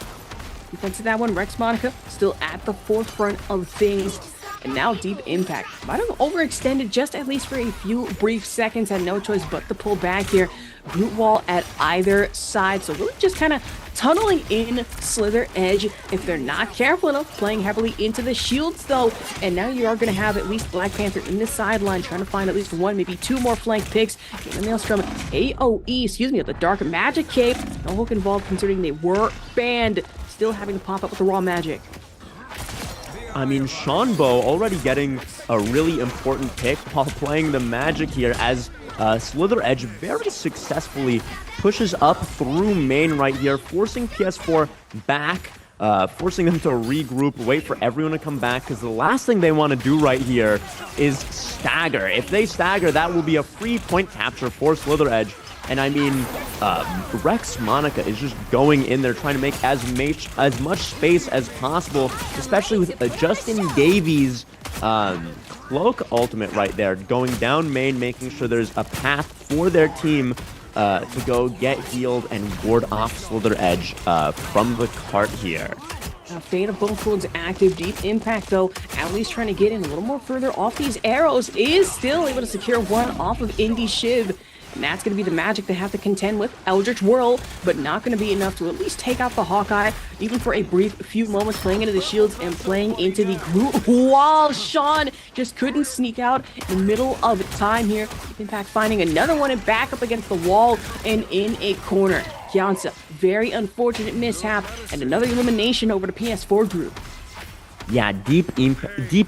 Defense of that one, Rex Monica still at the forefront of things. And now Deep Impact might have overextended just at least for a few brief seconds, had no choice but to pull back here. Root wall at either side, so really just kind of tunneling in Slither Edge if they're not careful enough, playing heavily into the shields though. And now you are going to have at least Black Panther in the sideline trying to find at least one, maybe two more flank picks. Getting the nails from AoE, the Dark Magic Cape. No hook involved considering they were banned. Still having to pop up with the raw magic. I mean, Shanbo already getting a really important pick while playing the Magic here as Slither Edge very successfully pushes up through main right here, forcing PS4 back, forcing them to regroup, wait for everyone to come back, because the last thing they want to do right here is stagger. If they stagger, that will be a free point capture for Slither Edge. And I mean, Rex Monica is just going in there trying to make as much space as possible, especially with Justin Davies' cloak ultimate right there, going down main, making sure there's a path for their team to go get healed and ward off Slither Edge from the cart here. Fate of both worlds active. Deep Impact, though, at least trying to get in a little more further off these arrows, is still able to secure one off of Indy Shiv. And that's going to be the Magic they have to contend with. Eldritch Whirl, but not going to be enough to at least take out the Hawkeye, even for a brief few moments, playing into the shields and playing into the group wall. Sean just couldn't sneak out in the middle of time here. Deep Impact finding another one and back up against the wall and in a corner. Kianza, very unfortunate mishap, and another elimination over to PS4 group. Yeah, deep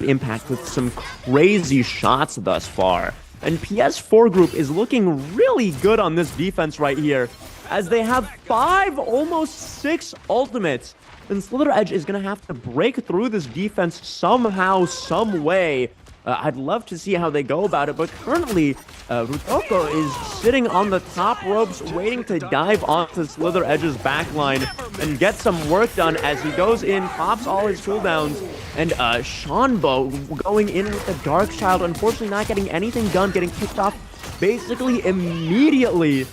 impact with some crazy shots thus far. And PS4 group is looking really good on this defense right here, as they have 5, almost 6 ultimates. And Slither Edge is going to have to break through this defense somehow, some way. I'd love to see how they go about it, but currently, Rutoko is sitting on the top ropes, waiting to dive onto Slither Edge's backline and get some work done as he goes in, pops all his cooldowns, and Shanbo going in with the Dark Child, unfortunately not getting anything done, getting kicked off basically immediately,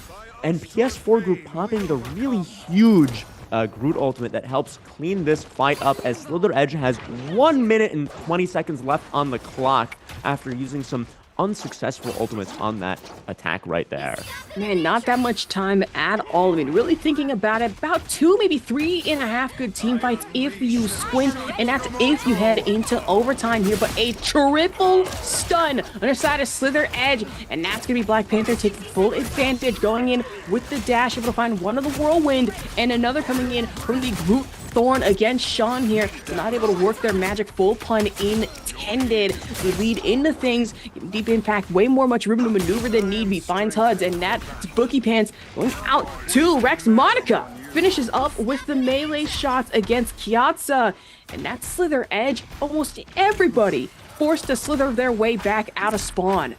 and PS4 group popping the really huge Groot ultimate that helps clean this fight up, as Slither Edge has 1 minute and 20 seconds left on the clock after using some unsuccessful ultimates on that attack right there. Man, not that much time at all. I mean, really thinking about it, about 2, maybe 3.5 good team fights if you squint, and that's if you head into overtime here. But a triple stun on the side of Slither Edge, and that's going to be Black Panther taking full advantage, going in with the dash, able to find one of the Whirlwind, and another coming in from the Groot Thorn against Sean here. They're not able to work their magic, full pun intended. They lead into things. Deep Impact, way more much room to maneuver than need be. Finds HUDs, and that's Bookie Pants going out to Rex Monica. Finishes up with the melee shots against Kiatsa. And that's Slither Edge. Almost everybody forced to slither their way back out of spawn.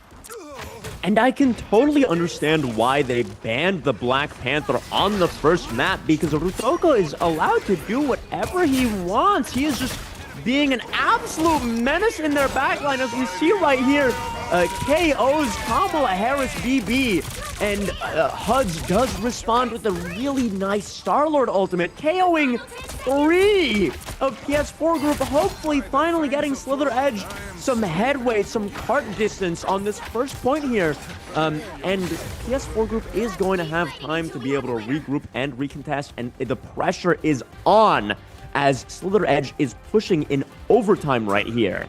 And I can totally understand why they banned the Black Panther on the first map, because Rutoko is allowed to do whatever he wants. He is just being an absolute menace in their backline, as we see right here. KO's Kamala Harris BB, and HUDs does respond with a really nice Star-Lord ultimate, KOing 3 of PS4 group, hopefully finally getting Slither Edge some headway, some cart distance on this first point here. And PS4 group is going to have time to be able to regroup and recontest, and the pressure is on as Slither Edge is pushing in overtime right here.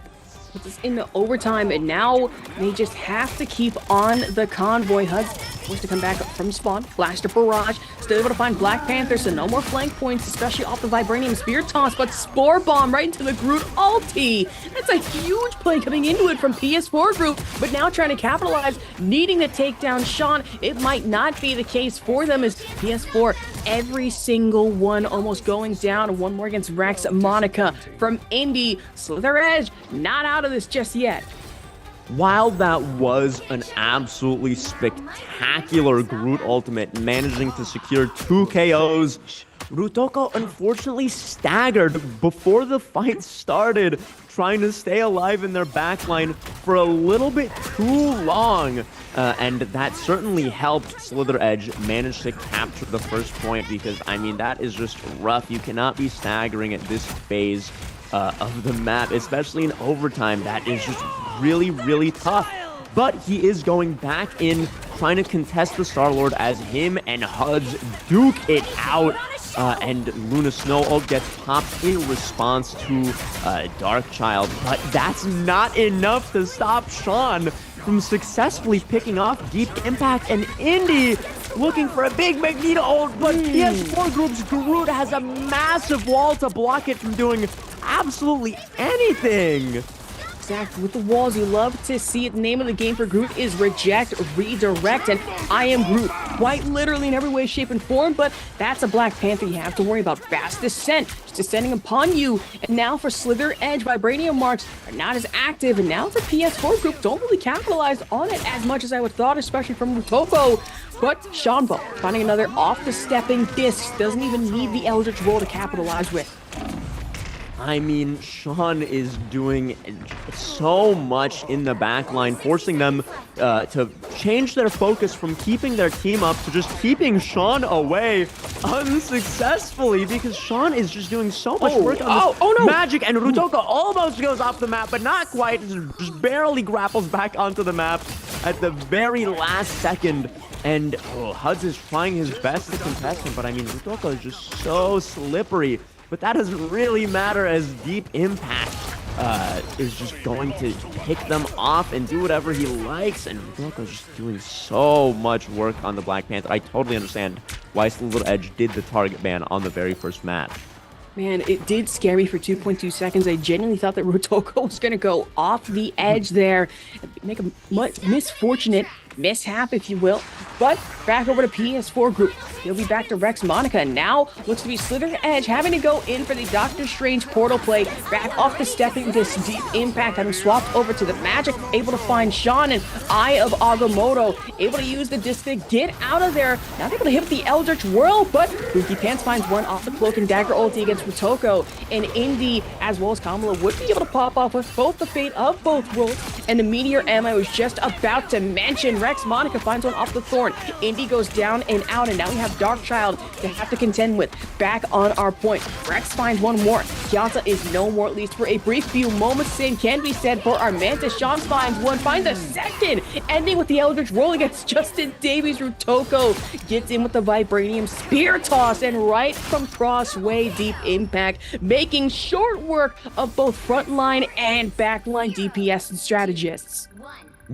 Puts us into overtime, and now they just have to keep on the convoy. HUD's forced to come back up from spawn. Blaster barrage, still able to find Black Panther, so no more flank points, especially off the Vibranium Spear Toss, but Spore Bomb right into the Groot ulti. That's a huge play coming into it from PS4 group, but now trying to capitalize, needing to take down Sean. It might not be the case for them, as PS4, every single one almost going down. One more against Rex Monica from Indy. Slither Edge not out of this just yet. While that was an absolutely spectacular Groot ultimate, managing to secure 2 KOs, Rutoko unfortunately staggered before the fight started, trying to stay alive in their backline for a little bit too long. And that certainly helped Slither Edge manage to capture the first point, because, I mean, that is just rough. You cannot be staggering at this phase of the map, especially in overtime. That is just really, really tough. But he is going back in, trying to contest the Star-Lord, as him and HUDs duke it out. And Luna Snow ult gets popped in response to Dark Child. But that's not enough to stop Sean from successfully picking off Deep Impact, and Indy looking for a big Magneto ult, but PS4 group's Groot has a massive wall to block it from doing absolutely anything. Exactly. With the walls, you love to see it. The name of the game for Groot is Reject, Redirect, and I am Groot. Quite literally in every way, shape, and form, but that's a Black Panther you have to worry about. Fast Descent, just descending upon you. And now for Slither Edge, Vibranium Marks are not as active, and now the PS4 group don't really capitalize on it as much as I would thought, especially from Mutoko. But Shanbo, finding another off-the-stepping disc, doesn't even need the Eldritch Roll to capitalize with. I mean, Sean is doing so much in the back line, forcing them to change their focus from keeping their team up to just keeping Sean away unsuccessfully, because Sean is just doing so much work on this no. magic, and Rutoko almost goes off the map, but not quite, just barely grapples back onto the map at the very last second. And Huds is trying his best to contest him, but I mean, Rutoko is just so slippery. But that doesn't really matter, as Deep Impact is just going to pick them off and do whatever he likes. And Rutoko's just doing so much work on the Black Panther. I totally understand why Slither Edge did the target ban on the very first match. Man, it did scare me for 2.2 seconds. I genuinely thought that Rutoko was going to go off the edge there and make a misfortunate mishap, if you will. But back over to PS4 group. He'll be back to Rex Monica. Now looks to be Slither Edge having to go in for the Doctor Strange portal play. Back off the stepping disc. Deep Impact having swapped over to the Magic. Able to find Sean, and Eye of Agamotto able to use the disc to get out of there. Not able to hit the Eldritch Whirl, but Spooky Pants finds one off the Cloak and Dagger ulti against Rutoko. And Indy, as well as Kamala, would be able to pop off with both the fate of both worlds. And the Meteor ammo was just about to mention. Rex Monica finds one off the Thorn. Indy goes down and out, and now we have Darkchild to have to contend with. Back on our point. Rex finds one more. Kiata is no more, at least for a brief few moments. Same can be said for our Mantis. Sean finds one, finds a second, ending with the Eldritch Roll against Justin Davies. Rutoko gets in with the Vibranium Spear Toss, and right from Crossway, Deep Impact, making short work of both frontline and backline DPS strategists.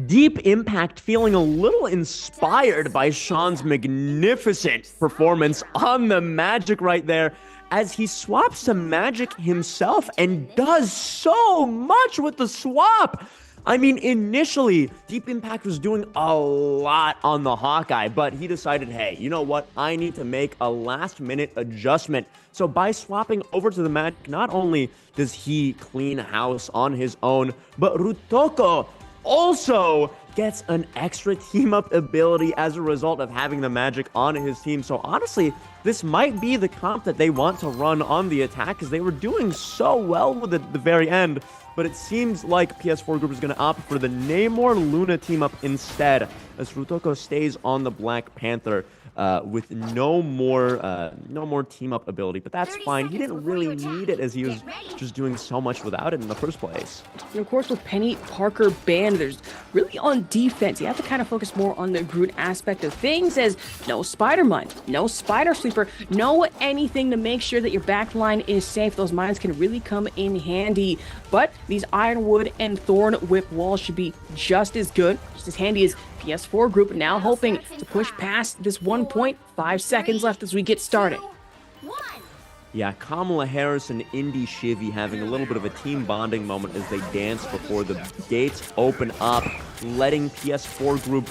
Deep Impact feeling a little inspired by Sean's magnificent performance on the Magic right there, as he swaps to Magic himself and does so much with the swap. I mean, initially, Deep Impact was doing a lot on the Hawkeye, but he decided, hey, you know what? I need to make a last-minute adjustment. So by swapping over to the Magic, not only does he clean house on his own, but Rutoko also gets an extra team-up ability as a result of having the Magic on his team. So honestly, this might be the comp that they want to run on the attack, because they were doing so well with it at the very end. But it seems like PS4 Group is going to opt for the Namor Luna team-up instead, as Rutoko stays on the Black Panther with no more team-up ability. But that's fine. He didn't really need it, as he was just doing so much without it in the first place. And of course, with Penny Parker banned, there's really on defense. You have to kind of focus more on the Groot aspect of things, as no Spider Mine, no Spider Sweeper, no anything to make sure that your back line is safe. Those mines can really come in handy. But these Ironwood and Thorn Whip walls should be just as good, just as handy as PS4 Group, now hoping to push past this 1.5 seconds left as we get started. Yeah, Kamala Harris and Indy Shivy having a little bit of a team bonding moment as they dance before the gates open up, letting PS4 Group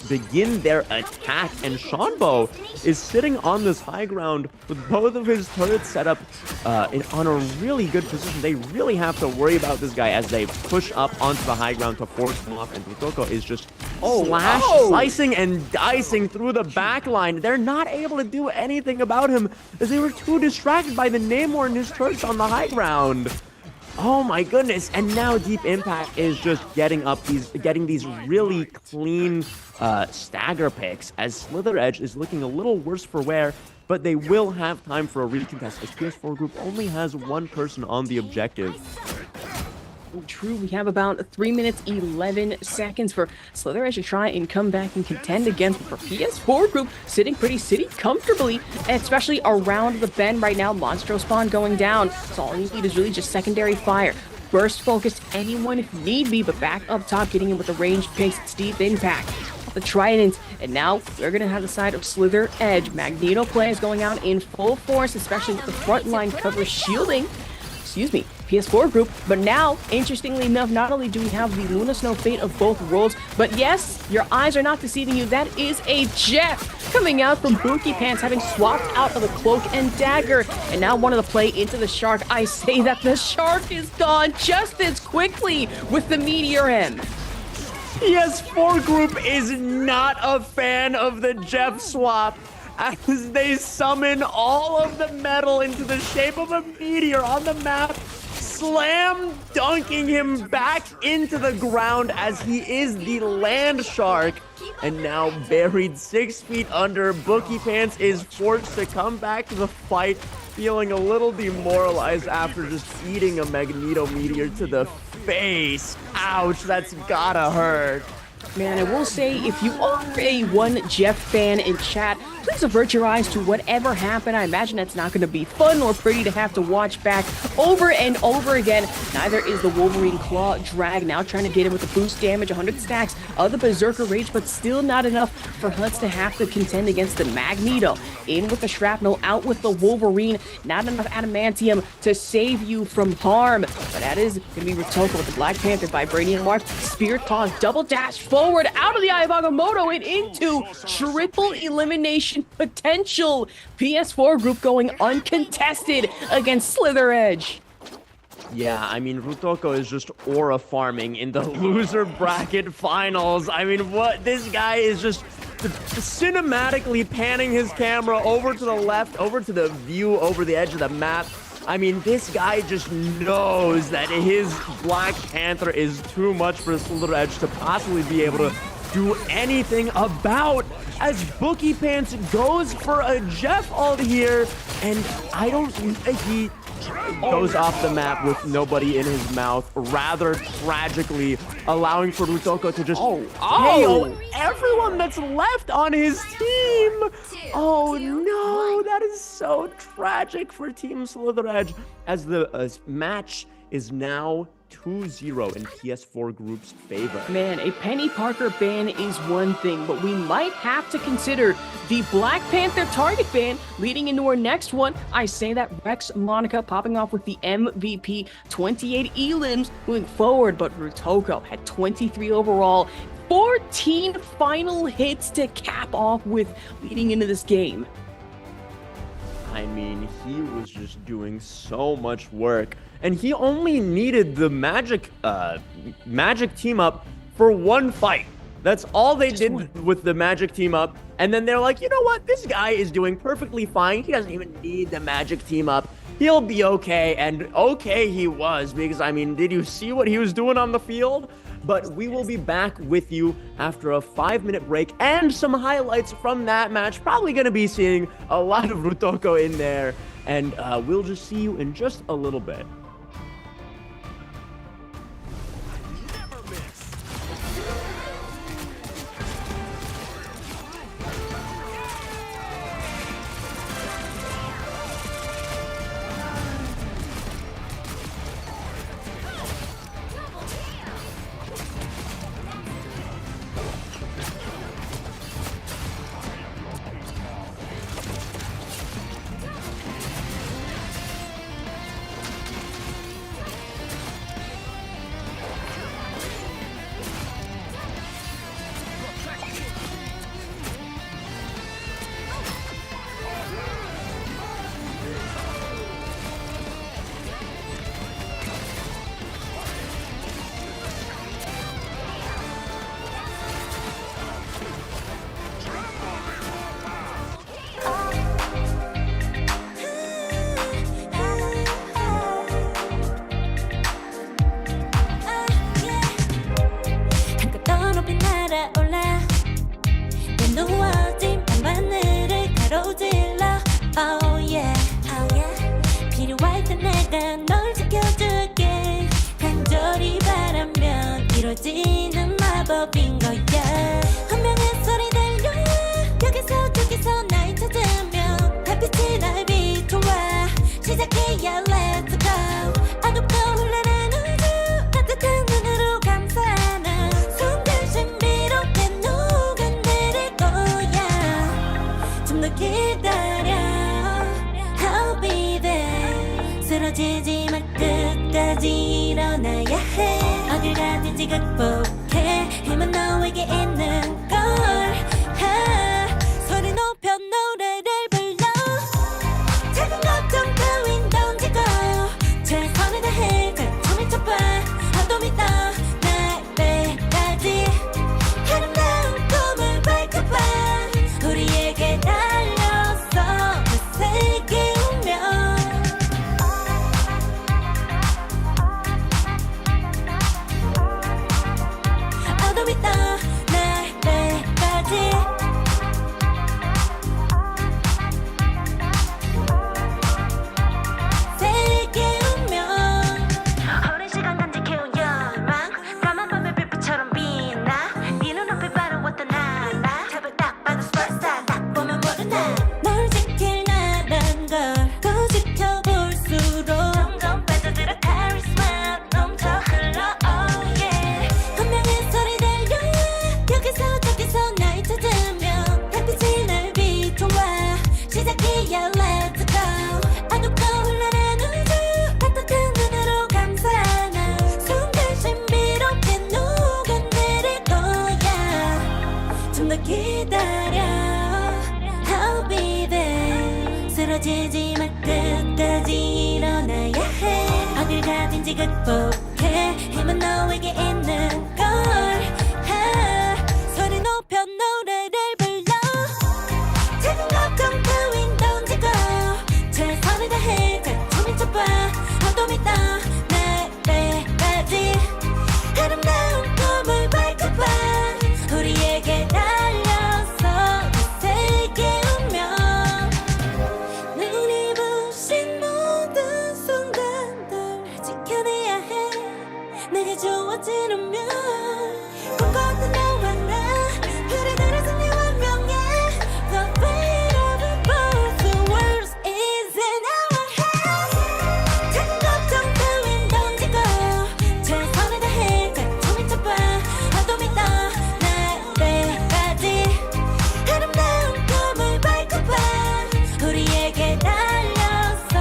begin their attack. And Shanbo is sitting on this high ground with both of his turrets set up on a really good position. They really have to worry about this guy as they push up onto the high ground to force him off. And Rutoko is just slicing and dicing through the back line. They're not able to do anything about him, as they were too distracted by the Namor and his turrets on the high ground. Oh my goodness. And now Deep Impact is just getting these really clean stagger picks, as Slither Edge is looking a little worse for wear, but they will have time for a recontest, as PS4 Group only has one person on the objective. True, we have about 3 minutes 11 seconds for Slither Edge to try and come back and contend against. For PS4 Group, sitting pretty comfortably, especially around the bend right now. Monstro spawn going down, so all you need is really just secondary fire. Burst focus anyone if need be, but back up top, getting in with the ranged picks. It's Deep Impact, the Trident, and now we're going to have the side of Slither Edge. Magneto play is going out in full force, especially with the front line cover shielding. PS4 group. But now, interestingly enough, not only do we have the Luna Snow fate of both worlds, but yes, your eyes are not deceiving you. That is a Jeff coming out from Bookie Pants, having swapped out of the cloak and dagger, and now wanted to play into the shark. I say that the shark is gone just as quickly with the Meteor M. PS4 group is not a fan of the Jeff swap, as they summon all of the metal into the shape of a meteor on the map, slam dunking him back into the ground as he is the land shark. And now buried 6 feet under, Bookie Pants is forced to come back to the fight, feeling a little demoralized after just eating a Magneto meteor to the face. Ouch, that's gotta hurt. Man, I will say, if you are a one Jeff fan in chat, please avert your eyes to whatever happened. I imagine that's not going to be fun or pretty to have to watch back over and over again. Neither is the Wolverine Claw Drag, now trying to get him with the boost damage, 100 stacks of the Berserker Rage, but still not enough for Huts to have to contend against the Magneto. In with the Shrapnel, out with the Wolverine, not enough Adamantium to save you from harm. But that is going to be Rotoko with the Black Panther Vibranium March, Spirit Claws, double dash forward out of the Eye of Agamotto and into triple elimination potential. PS4 group going uncontested against Slither Edge. Yeah, I mean, Rutoko is just aura farming in the loser bracket finals. I mean, what? This guy is just cinematically panning his camera over to the left, over to the view over the edge of the map. I mean, this guy just knows that his Black Panther is too much for Slither Edge to possibly be able to do anything about, as Bookie Pants goes for a Jeff ult here, and I don't think he goes off the map with nobody in his mouth, rather tragically allowing for Rutoko to just KO everyone that's left on his team. Oh no, that is so tragic for Team Slither Edge, as the match is now 2-0 in PS4 group's favor. Man, a Penny Parker ban is one thing, but we might have to consider the Black Panther target ban leading into our next one. I say that Rex Monica popping off with the MVP, 28 elims moving forward, but Rutoko had 23 overall, 14 final hits to cap off with leading into this game. I mean, he was just doing so much work, and he only needed the magic team up for one fight. That's all they did with the magic team up, and then they're like, you know what? This guy is doing perfectly fine. He doesn't even need the magic team up. He'll be okay, and okay he was, because, I mean, did you see what he was doing on the field? But we will be back with you after a 5-minute break and some highlights from that match. Probably going to be seeing a lot of Rutoko in there, and we'll just see you in just a little bit. 쓰러지지 마 끝까지 일어나야 해 어딜 가든지 극복해 힘은 너에게 있는 걸 소리 높여 노래를 불러 작은 걱정 따윈 던지고 최선을 다해 작품을 쳐봐 어둠이 떠 날때까지 아름다운 꿈을 밝혀봐 우리에게 달려서 그 세계 운명 어둠이 떠 날때까지 세계 운명 오랜 시간 간직해온 열망 까만 밤의 빛처럼 빛나 네 눈앞에 바로 왔던 나라 잡을 딱 봐도 superstar 딱 보면 모른다 널 지킬 나란 걸 더 지켜볼수록 점점 빠져들어 카리스마 넘쳐 흘러 oh yeah 분명히 소리 들려 여기서 저기서 날 찾으면 햇빛이 날 비춰와 시작이야 let's go 어둡고 흘러난 우주 따뜻한 눈으로 감싸나 순간 신비롭게 녹아내릴 거야 좀 더 기다려 I'll be there 쓰러지지 마 끝까지 일어나야 해 어딜 가든지 극복해 힘은 너에게 있는 걸 소리 높여 노래를 불러 작은 걱정 따윈 던지고 최선을 다해 작품을 쳐봐 어둠이 떠 날때까지 아름다운 꿈을 밝혀봐 우리에게 달려서 그 세계 운명 눈이 부신 모든 순간들 지켜내야 해 내게 주어지는 꿈꿨던 너와 나 그래들의 승리 완명해 The fate of the both the world is in our hands 작은 걱정 따윈 던지고 최선을 다해 작품을 쳐봐 어둠이 떠 날때까지 아름다운 꿈을 밝혀봐 우리에게 달려서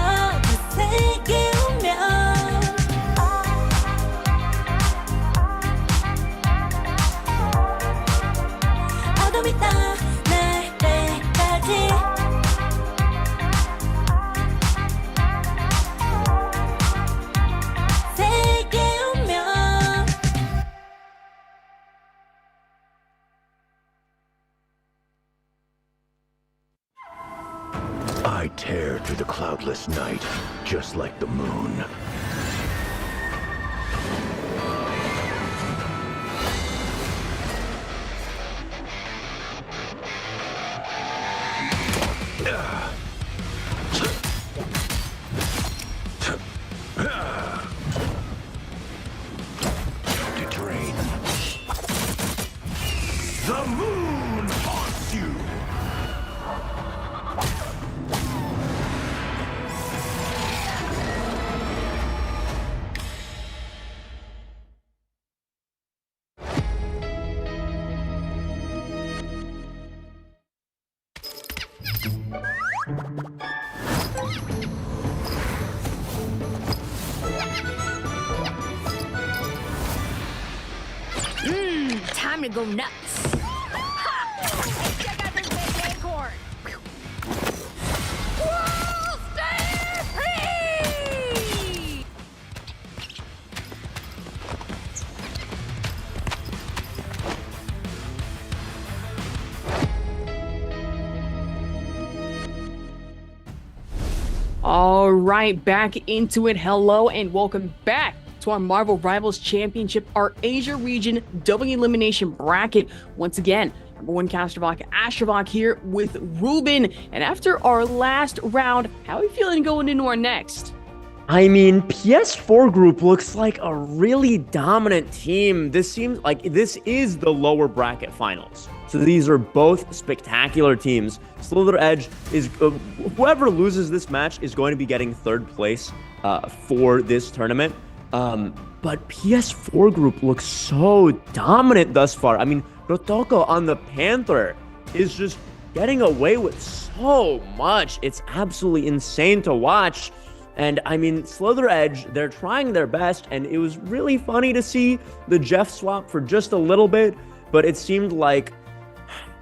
그 세계 운명 어둠이 떠 날때까지 세계 운명 I tear through the cloudless night, just like the moon. To drain. The moon haunts you! Time to go nuts Check out this big acorn. Whoa, stay free! All right, back into it. Hello and welcome back to our Marvel Rivals Championship, our Asia region W elimination bracket. Once again, number one Castrovok, Astrovok here with Ruben. And after our last round, how are we feeling going into our next? I mean, PS4 group looks like a really dominant team. This seems like this is the lower bracket finals. So these are both spectacular teams. Slither Edge is whoever loses this match is going to be getting third place for this tournament. But PS4 group looks so dominant thus far. I mean, Rotoko on the Panther is just getting away with so much. It's absolutely insane to watch. And I mean, Slither Edge, they're trying their best, and it was really funny to see the Jeff swap for just a little bit, but it seemed like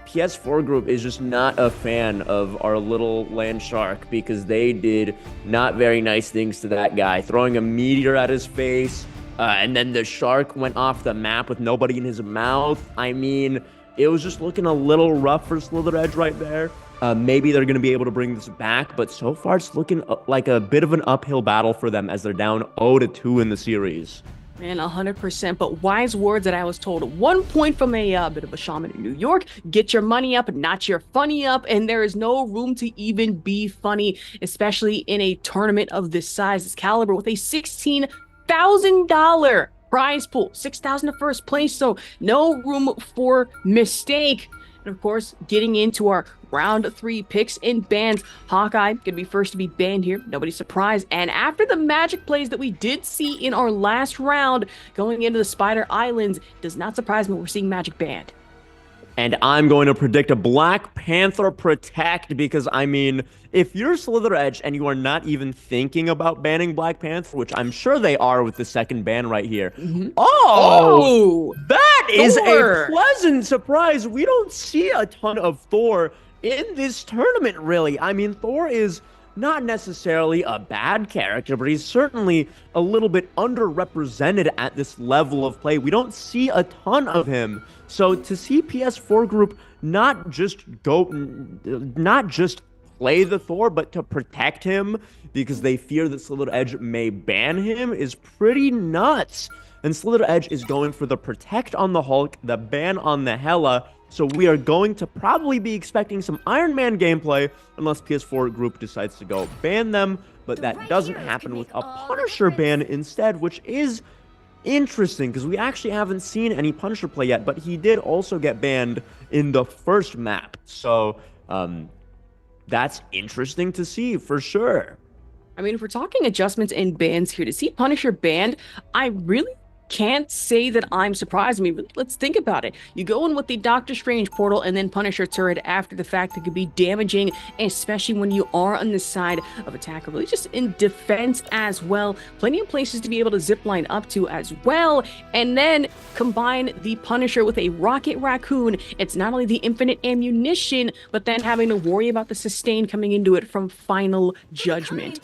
PS4 Group is just not a fan of our little land shark because they did not very nice things to that guy, throwing a meteor at his face, and then the shark went off the map with nobody in his mouth. I mean, it was just looking a little rough for Slither Edge right there. Maybe they're going to be able to bring this back, but so far it's looking like a bit of an uphill battle for them as they're down 0-2 in the series. Man, 100%. But wise words that I was told at one point from a bit of a shaman in New York: get your money up, not your funny up. And there is no room to even be funny, especially in a tournament of this size, this caliber, with a $16,000 prize pool, 6,000 to first place. So no room for mistake. And of course, getting into our round 3 picks and bans, Hawkeye gonna be first to be banned here. Nobody's surprised. And after the magic plays that we did see in our last round, going into the Spider Islands, does not surprise me we're seeing magic banned. And I'm going to predict a Black Panther Protect because, I mean, if you're Slither Edge and you are not even thinking about banning Black Panther, which I'm sure they are with the second ban right here. Oh, that is Thor. a pleasant surprise. We don't see a ton of Thor in this tournament, really. I mean, Thor is not necessarily a bad character, but he's certainly a little bit underrepresented at this level of play. We don't see a ton of him. So to see PS4 Group not just play the Thor, but to protect him because they fear that Slither Edge may ban him is pretty nuts. And Slither Edge is going for the protect on the Hulk, the ban on the Hela. So we are going to probably be expecting some Iron Man gameplay unless PS4 Group decides to go ban them. But that doesn't happen with a Punisher ban instead, which is interesting because we actually haven't seen any Punisher play yet, but he did also get banned in the first map. So that's interesting to see for sure. I mean, if we're talking adjustments and bans here, to see Punisher banned, I really can't say that I'm surprised. I mean, let's think about it. You go in with the Doctor Strange portal and then Punisher turret after the fact. That could be damaging, especially when you are on the side of attack, or really just in defense as well. Plenty of places to be able to zipline up to as well. And then combine the Punisher with a Rocket Raccoon. It's not only the infinite ammunition, but then having to worry about the sustain coming into it from Final Judgment.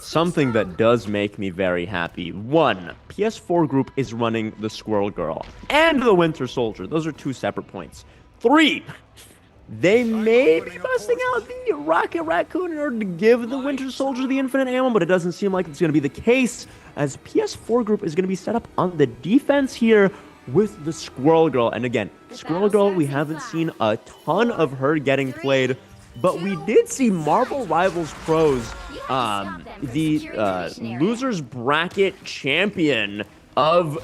Something that does make me very happy. 1, PS4 Group is running the Squirrel Girl and the Winter Soldier. Those are 2 separate points. 3, they may be busting out the Rocket Raccoon in order to give the Winter Soldier the infinite ammo, but it doesn't seem like it's going to be the case, as PS4 Group is going to be set up on the defense here with the Squirrel Girl. And again, Squirrel Girl, we haven't seen a ton of her getting played, but we did see Marvel Rivals Pros, the losers bracket champion of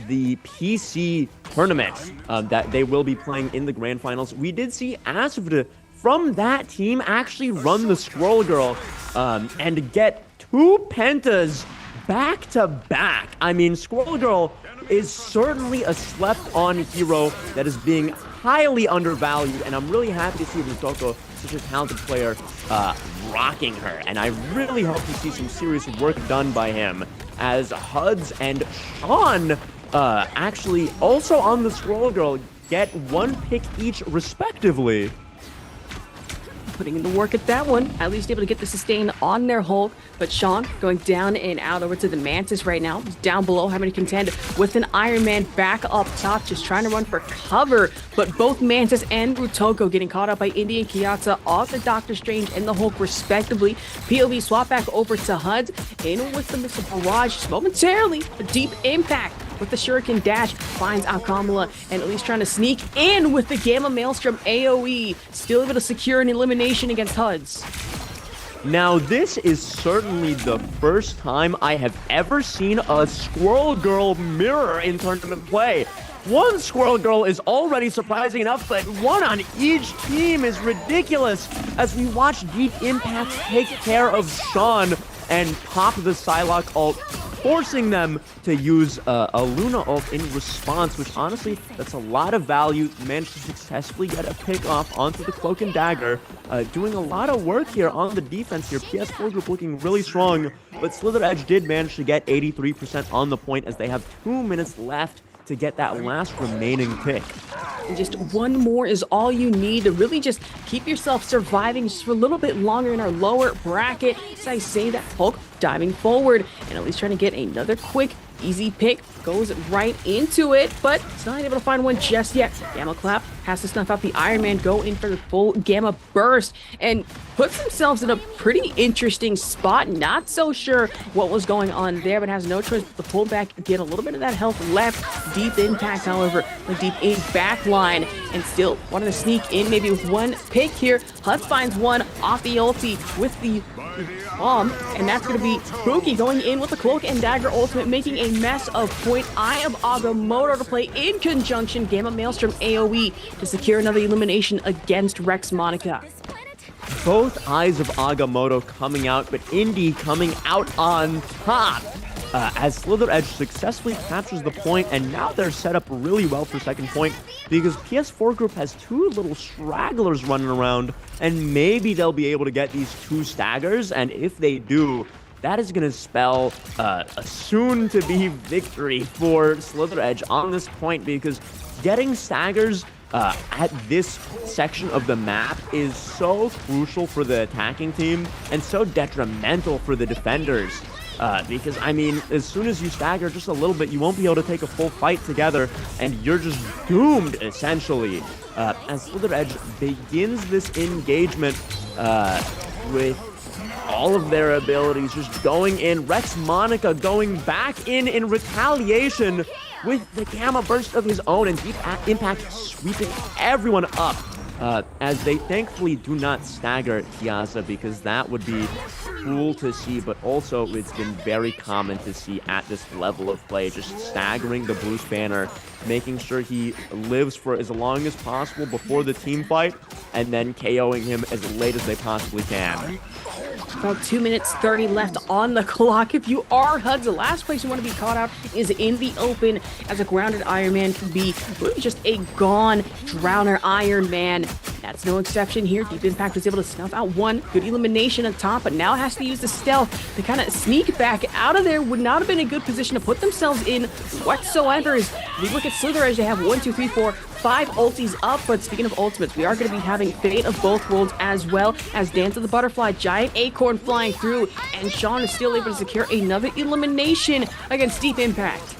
the PC tournament that they will be playing in the grand finals. We did see Asvd from that team actually run the Squirrel Girl and get 2 pentas back to back. I mean, Squirrel Girl is certainly a slept-on hero that is being highly undervalued, and I'm really happy to see Rutoko, such a talented player, rocking her. And I really hope to see some serious work done by him, as Huds and Sean actually also on the Squirrel Girl get 1 pick each respectively. Putting in the work at that one, at least able to get the sustain on their Hulk. But Sean going down and out over to the Mantis right now. He's down below, having to contend with an Iron Man back up top, just trying to run for cover. But both Mantis and Rutoko getting caught up by Indy and Kiyata off the Doctor Strange and the Hulk respectively. POV swap back over to HUD, in with the missile barrage just momentarily. A deep impact with the Shuriken dash finds Alkamala, and at least trying to sneak in with the Gamma Maelstrom AoE. Still able to secure an elimination against HUDs. Now, this is certainly the first time I have ever seen a Squirrel Girl mirror in tournament play. 1 Squirrel Girl is already surprising enough, but 1 on each team is ridiculous as we watch Deep Impact take care of Sean and pop the Psylocke ult forcing them to use a Luna ult in response, which honestly, that's a lot of value. Managed to successfully get a pick off onto the Cloak and Dagger, doing a lot of work here on the defense here. PS4 Group looking really strong, but Slither Edge did manage to get 83% on the point as they have 2 minutes left to get that last remaining pick. And just one more is all you need to really just keep yourself surviving just for a little bit longer in our lower bracket. So I say that Hulk diving forward and at least trying to get another quick, easy pick. Goes right into it, but it's not able to find one just yet. Gamma Clap has to snuff out the Iron Man, go in for the full Gamma Burst, and puts themselves in a pretty interesting spot. Not so sure what was going on there, but has no choice but to pull back, get a little bit of that health left. Deep Impact, however, the deep in back line, and still wanting to sneak in maybe with one pick here. Huts finds one off the ulti with the bomb, and that's going to be Pookie going in with the Cloak and Dagger ultimate, making a mess of point. Eye of Agamotto to play in conjunction Gamma Maelstrom AoE to secure another elimination against Rex Monica. Both Eyes of Agamotto coming out, but Indy coming out on top. As Slither Edge successfully captures the point, and now they're set up really well for second point because PS4 Group has 2 little stragglers running around, and maybe they'll be able to get these 2 staggers, and if they do, that is going to spell a soon-to-be victory for Slither Edge on this point because getting staggers at this section of the map is so crucial for the attacking team and so detrimental for the defenders. Because, I mean, as soon as you stagger just a little bit, you won't be able to take a full fight together, and you're just doomed, essentially. As Slither Edge begins this engagement with all of their abilities just going in. Rex Monica going back in retaliation with the Gamma Burst of his own, and Deep Impact sweeping everyone up. As they thankfully do not stagger Tiaza because that would be cool to see, but also it's been very common to see at this level of play, just staggering the Bruce Banner, making sure he lives for as long as possible before the team fight, and then KOing him as late as they possibly can. About 2 minutes 30 left on the clock. If you are HUDs, the last place you want to be caught out is in the open, as a grounded Iron Man can be really just a gone drowner Iron Man. That's no exception here. Deep Impact was able to snuff out one good elimination on top, but now has to use the stealth to kind of sneak back out of there. Would not have been a good position to put themselves in whatsoever. As we look at Slither Edge, they have 1, 2, 3, 4, 5 ultis up, but speaking of ultimates, we are going to be having Fate of both worlds as well as Dance of the Butterfly, Giant Acorn flying through, and Sean is still able to secure another elimination against Deep Impact.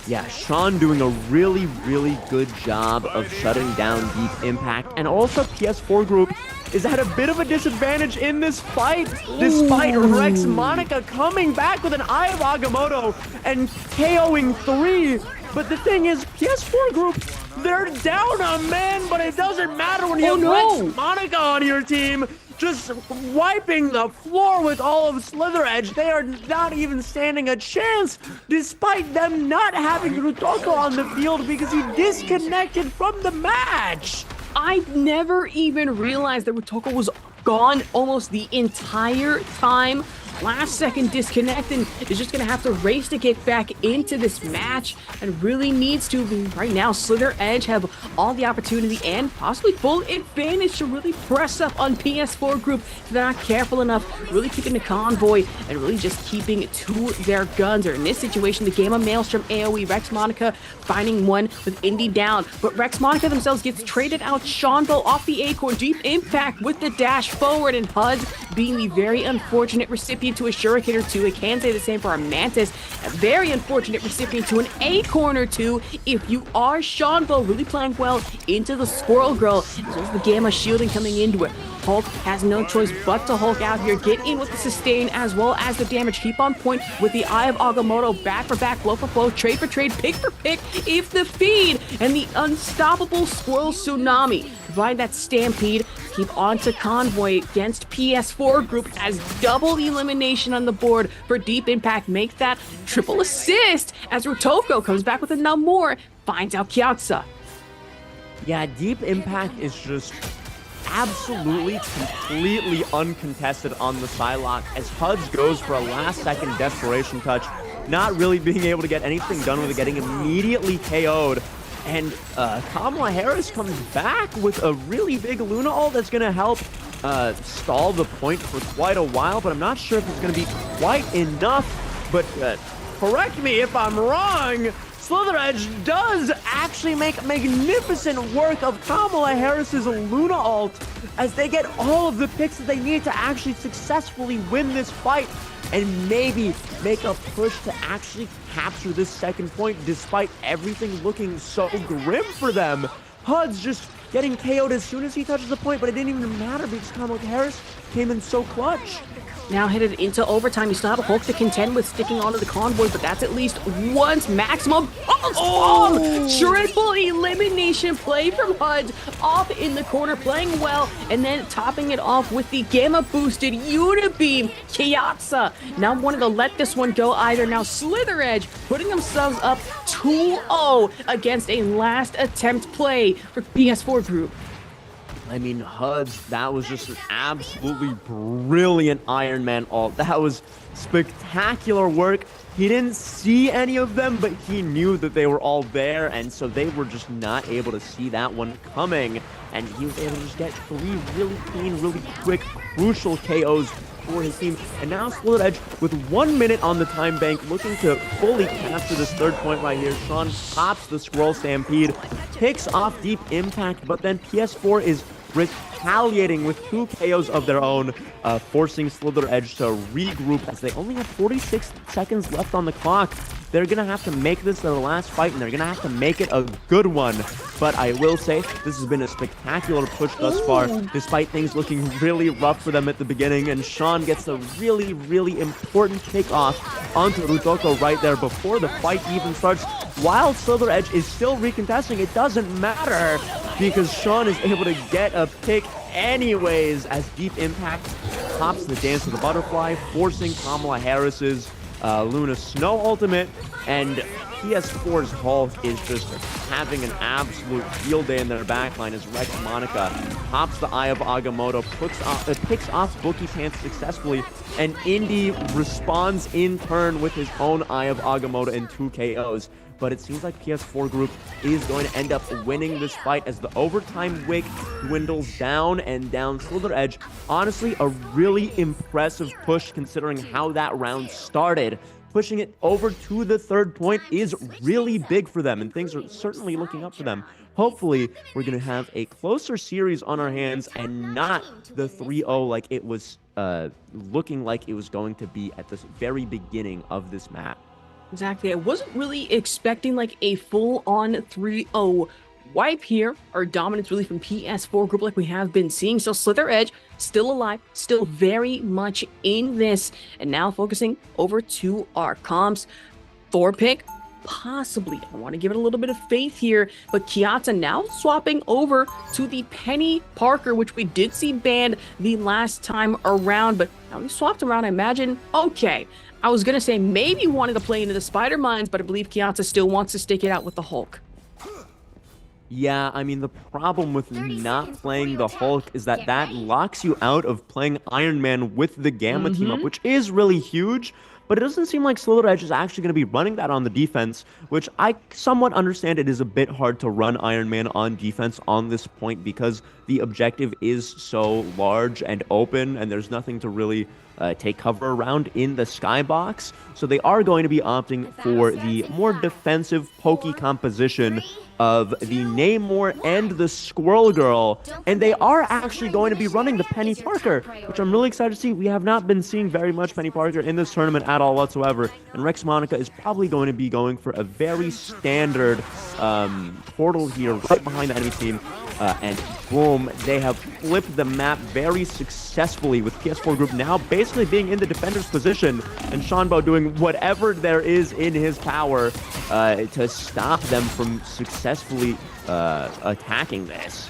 Yeah, Sean doing a really, really good job of shutting down Deep Impact, and also PS4 Group is at a bit of a disadvantage in this fight, despite Rex Monica coming back with an Eye of Agamotto and KOing 3. But the thing is, PS4 Group, they're down a man, but it doesn't matter when you have Rex Monica on your team. Just wiping the floor with all of Slither Edge. They are not even standing a chance, despite them not having Rutoko on the field because he disconnected from the match. I never even realized that Rutoko was gone almost the entire time. Last second disconnect, and is just going to have to race to get back into this match, and really needs to. Right now, Slither Edge have all the opportunity and possibly full advantage to really press up on PS4 Group if they're not careful enough, really keeping the convoy and really just keeping to their guns. Or in this situation, the Gamma Maelstrom AoE, Rex Monica finding one with Indy down, but Rex Monica themselves gets traded out. Seanville off the Acorn, Deep Impact with the dash forward, and HUDs being the very unfortunate recipient to a Shuriken or 2. I can say the same for our Mantis. A very unfortunate recipient to an Acorn or 2. If you are Seanville, really playing well into the Squirrel Girl, as well as the Gamma shielding coming into it. Hulk has no choice but to Hulk out here, get in with the sustain as well as the damage, keep on point with the Eye of Agamotto, back for back, blow for blow, trade for trade, pick for pick, if the feed, and the unstoppable Squirrel Tsunami. Provide that stampede, keep on to convoy against PS4 Group as double elimination on the board for Deep Impact. Make that triple assist as Rutoko comes back with a Namor, finds out Kyautsa. Yeah, Deep Impact is just absolutely, completely uncontested on the Psylocke as Huds goes for a last-second desperation touch, not really being able to get anything done with it, getting immediately KO'd. And Kamala Harris comes back with a really big Luna ult that's going to help stall the point for quite a while, but I'm not sure if it's going to be quite enough. But correct me if I'm wrong, Slither Edge does actually make magnificent work of Kamala Harris's Luna ult as they get all of the picks that they need to actually successfully win this fight and maybe make a push to actually capture this second point despite everything looking so grim for them. Hud's just getting KO'd as soon as he touches the point, but it didn't even matter because Kamala Harris came in so clutch. Now headed into overtime. You still have a Hulk to contend with sticking onto the convoy, but that's at least once maximum. Triple elimination play from HUD off in the corner, playing well, and then topping it off with the gamma boosted Unibeam Kiatsa. Now wanted to let this one go either. Now Slither Edge putting themselves up 2-0 against a last attempt play for PS4 Group. I mean, Huds, that was just an absolutely brilliant Iron Man ult. That was spectacular work. He didn't see any of them, but he knew that they were all there, and so they were just not able to see that one coming. And he was able to just get 3 really clean, really quick, crucial KOs for his team. And now Split Edge with 1 minute on the time bank, looking to fully capture this third point right here. Sean pops the Squirrel Stampede, picks off Deep Impact, but then PS4 is retaliating with 2 KOs of their own, forcing Slither Edge to regroup as they only have 46 seconds left on the clock. They're going to have to make this their last fight, and they're going to have to make it a good one. But I will say, this has been a spectacular push thus far, despite things looking really rough for them at the beginning. And Sean gets a really, really important kickoff onto Rutoko right there before the fight even starts. While Slither Edge is still recontesting, it doesn't matter because Sean is able to get a pick anyways as Deep Impact tops the Dance of the Butterfly, forcing Kamala Harris's Luna Snow ultimate, and PS4's Hulk is just having an absolute field day in their backline as Rex Monica pops the Eye of Agamotto, picks off Bookie Pants successfully, and Indy responds in turn with his own Eye of Agamotto and 2 KOs. But it seems like PS4 Group is going to end up winning this fight as the overtime wick dwindles down and down. Slither Edge, honestly, a really impressive push considering how that round started. Pushing it over to the third point is really big for them, and things are certainly looking up for them. Hopefully, we're going to have a closer series on our hands and not the 3-0 like it was looking like it was going to be at the very beginning of this map. Exactly. I wasn't really expecting like a full-on 3-0 wipe here, or dominance really from PS4 Group like we have been seeing. So Slither Edge still alive, still very much in this, and now focusing over to our comps. Thor pick, possibly. I want to give it a little bit of faith here, but Kiata now swapping over to the Penny Parker, which we did see banned the last time around, but now we swapped around. I imagine, okay, I was going to say maybe wanted to play into the Spider Mines, but I believe Kiata still wants to stick it out with the Hulk. Yeah, I mean, the problem with not playing the Hulk is that that locks you out of playing Iron Man with the Gamma team up, which is really huge. But it doesn't seem like Slither Edge is actually going to be running that on the defense, which I somewhat understand. It is a bit hard to run Iron Man on defense on this point because the objective is so large and open, and there's nothing to really take cover around in the skybox. So they are going to be opting for the more defensive, pokey composition of the Namor and the Squirrel Girl, and they are actually going to be running the Penny Parker, which I'm really excited to see. We have not been seeing very much Penny Parker in this tournament at all whatsoever, and Rex Monica is probably going to be going for a very standard portal here right behind the enemy team, and boom, they have flipped the map very successfully with PS4 Group now basically being in the defender's position, and Shanbo doing whatever there is in his power to stop them from successfully attacking this.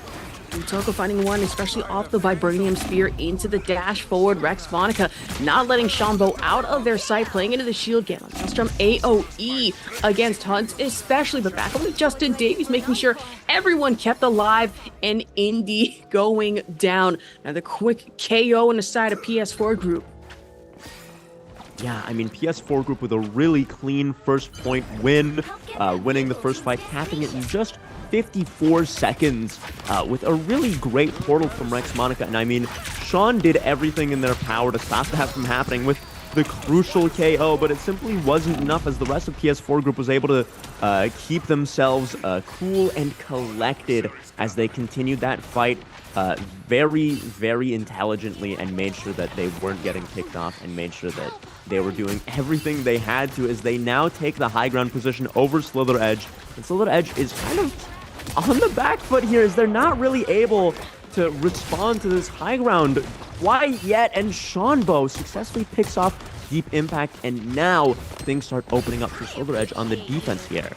Utoko finding one, especially off the Vibranium Spear into the dash forward. Rex Monica not letting Shambo out of their sight, playing into the shield game. Maelstrom AoE against Hunt, especially, but back over to Justin Davies, making sure everyone kept alive, and Indy going down. Now the quick KO on the side of PS4 group. Yeah, I mean, PS4 group with a really clean first point win, winning the first fight, capping it in just 54 seconds with a really great portal from Rex Monica. And I mean, Sean did everything in their power to stop that from happening with the crucial KO, but it simply wasn't enough as the rest of PS4 group was able to keep themselves cool and collected as they continued that fight very, very intelligently and made sure that they weren't getting picked off and made sure that they were doing everything they had to as they now take the high ground position over Slither Edge. And Slither Edge is kind of on the back foot here as they're not really able to respond to this high ground quite yet. And Shanbo successfully picks off Deep Impact, and now things start opening up for Slither Edge on the defense here.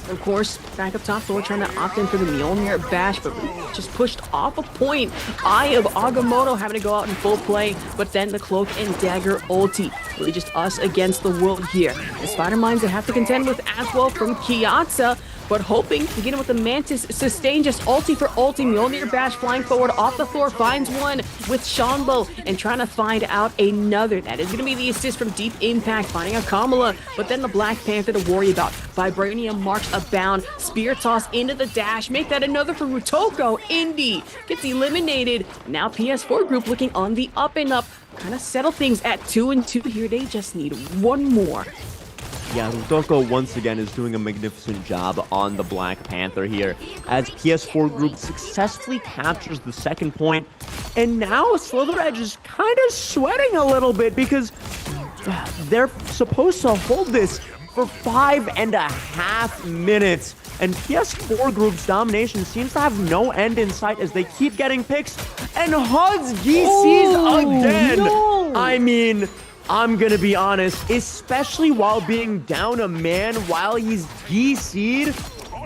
Of course, back up top, Thor trying to opt in for the Mjolnir bash, but just pushed off a point. Eye of Agamotto having to go out in full play, but then the Cloak and Dagger ulti. Really just us against the world here. The Spider Mines that have to contend with as well from Kiatsa, but hoping to get him with the Mantis sustain, just ulti for ulti. Mjolnir bash flying forward off the floor, finds one with Shanbo and trying to find out another. That is going to be the assist from Deep Impact, finding a Kamala, but then the Black Panther to worry about. Vibranium marks a bound, spear toss into the dash, make that another for Rutoko. Indy gets eliminated. Now PS4 group looking on the up and up, kind of settle things at 2-2 here. They just need one more. Yeah, Rutoko once again is doing a magnificent job on the Black Panther here as PS4 group successfully captures the second point. And now Slither Edge is kind of sweating a little bit because they're supposed to hold this for 5.5 minutes. And PS4 group's domination seems to have no end in sight as they keep getting picks. And HUD's DCs again. No. I mean, I'm gonna be honest, especially while being down a man while he's DC'd,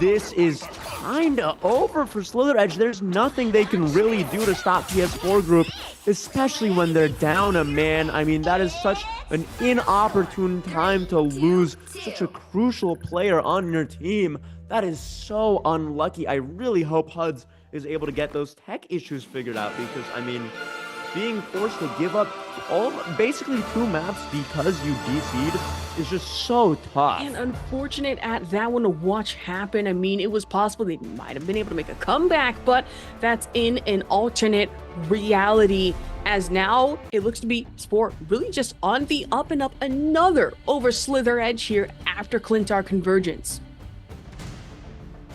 this is kinda over for Slither Edge. There's nothing they can really do to stop PS4 group, especially when they're down a man. I mean, that is such an inopportune time to lose such a crucial player on your team. That is so unlucky. I really hope HUDs is able to get those tech issues figured out because, I mean, being forced to give up basically 2 maps because you DC'd is just so tough. And unfortunate at that one to watch happen. I mean, it was possible they might have been able to make a comeback, but that's in an alternate reality, as now it looks to be Sport really just on the up and up. Another over Slither Edge here after Clintar Convergence.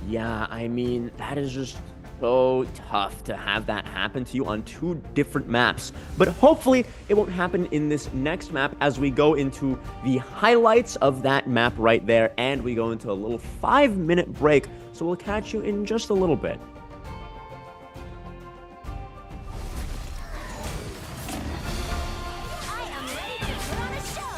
Yeah, I mean, that is just so tough to have that happen to you on 2 different maps. But hopefully it won't happen in this next map as we go into the highlights of that map right there, and we go into a little 5-minute break. So we'll catch you in just a little bit. I am ready to put on a show.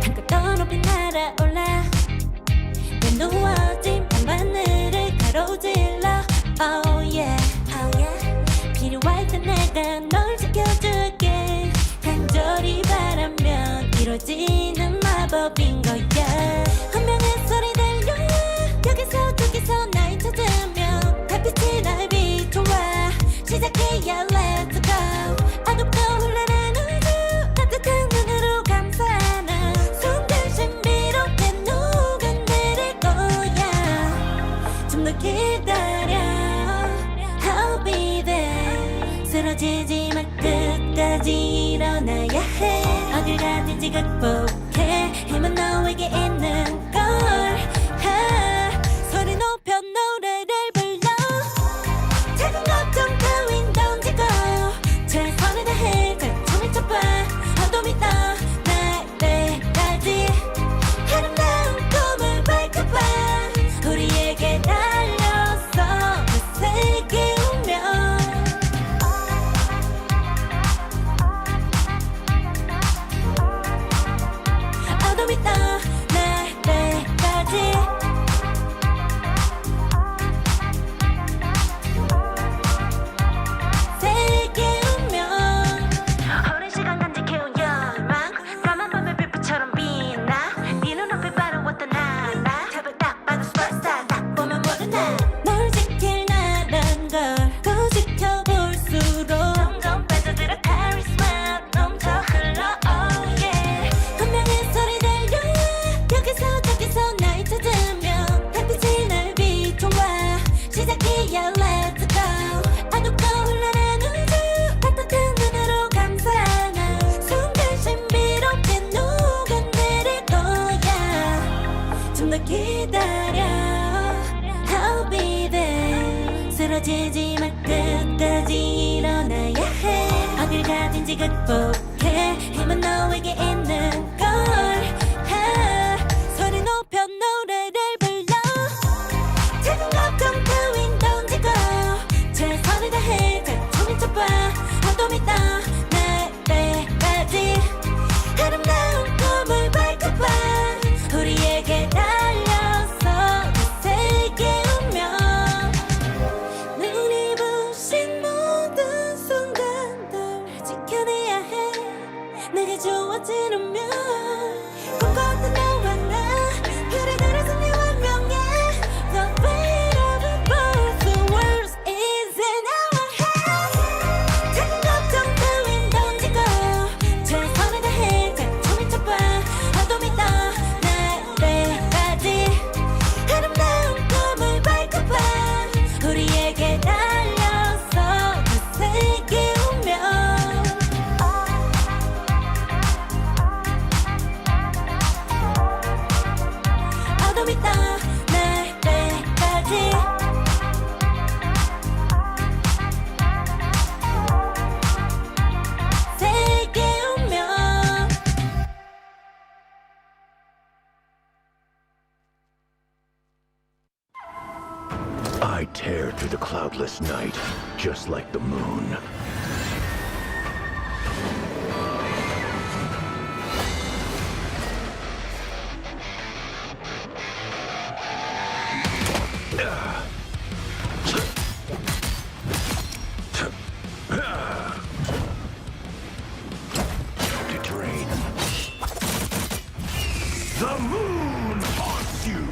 한껏 높이 날아올라 내 누워진 밤하늘을 가로질러 Oh yeah, oh yeah 필요할 때 내가 널 지켜줄게 간절히 바라면 이루어지는 마법인 거야 운명의 소리 들려 여기서 저기서 날 찾으며 달빛이 날 언제든지 극복해 힘은 너에게 있는 걸 소리 높여 노래를 불러 작은 걱정 따윈 던지고 최선을 다해 작품을 쳐봐 어둠이 떠 날 때까지 아름다운 꿈을 밝혀봐 우리에게 달려서 그 세계 운명 어둠이 떠 날 때까지 세계 운명 오랜 시간 간직해온 열망 까만 밤의 빛처럼 빛나 네 눈앞에 바로 왔던 나나 탑을 딱 봐도 superstar 딱 보면 모르나 널 지킬 나란 걸 또 지켜볼수록 점점 빠져들어 카리스마 넘쳐 흘러 oh yeah 운명의 소리 들려 여기서 저기서 날 찾으면 햇빛이 날 비춰와 시작이야 let's go 어둡고 흘러난 우주 따뜻한 눈으로 감싸나 순간 신비롭게 녹아내릴 거야 좀 더 기다려 I'll be there 쓰러지지 말 끝까지 일어나야 해 어딜 가든지 극복해 힘은 너에게 있는 걸 소리 높여 노래를 불러 작은 걱정 따윈 던지고 최선을 다해 작품을 쳐봐 어둠이 떠 날 때까지 아름다운 꿈을 밝혀봐 우리에게 달려서 그 세계 운명 눈이 부신 모든 순간들 지켜내야 해 내가 좋아지려면 꿈꿨던 너와 나 그래들의 승리 완명해 The weight of the both the world is in our hands 작은 걱정 따윈 던지고 최선을 다해 작품을 쳐봐 어둠이 떠 날 때까지 아름다운 꿈을 밝혀봐 우리에게 달려서 그 세계 운명 어둠이 떠 날 때까지 세계 운명 I tear through the cloudless night, just like the moon. To drain. The moon haunts you!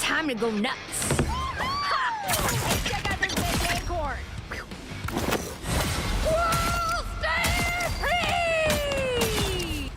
Time to go nuts. Ha! Check out this big acorn. Whoa, stay free!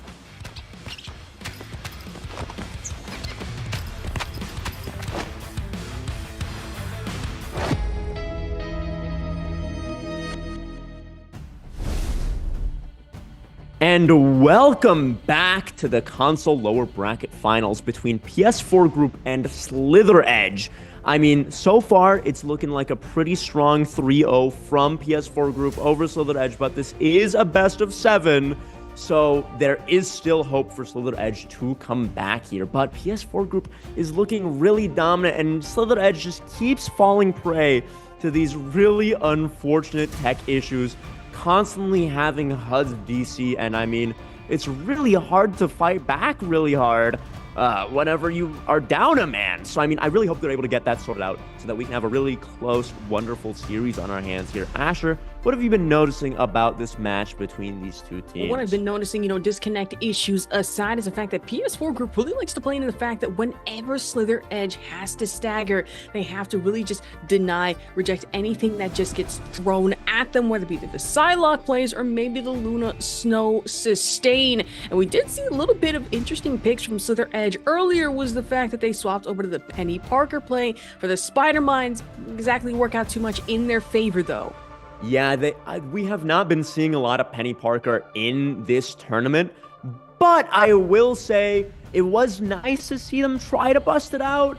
And welcome back to the console lower bracket finals between PS4 Group and Slither Edge. I mean, so far, it's looking like a pretty strong 3-0 from PS4 Group over Slither Edge, but this is a best of 7, so there is still hope for Slither Edge to come back here. But PS4 Group is looking really dominant, and Slither Edge just keeps falling prey to these really unfortunate tech issues, constantly having HUD's DC, and I mean, it's really hard to fight back really hard whenever you are down a man. So, I mean, I really hope they're able to get that sorted out so that we can have a really close, wonderful series on our hands here. Asher, What have you been noticing about this match between these two teams? What I've been noticing, disconnect issues aside, is the fact that PS4 Group really likes to play into the fact that whenever Slither Edge has to stagger, they have to really just deny, reject anything that just gets thrown at them, whether it be the Psylocke plays or maybe the Luna Snow sustain. And we did see a little bit of interesting picks from Slither Edge earlier. Was the fact that they swapped over to the Penny Parker play for the Spider Mines. Exactly work out too much in their favor, though. Yeah, we have not been seeing a lot of Penny Parker in this tournament, but I will say it was nice to see them try to bust it out.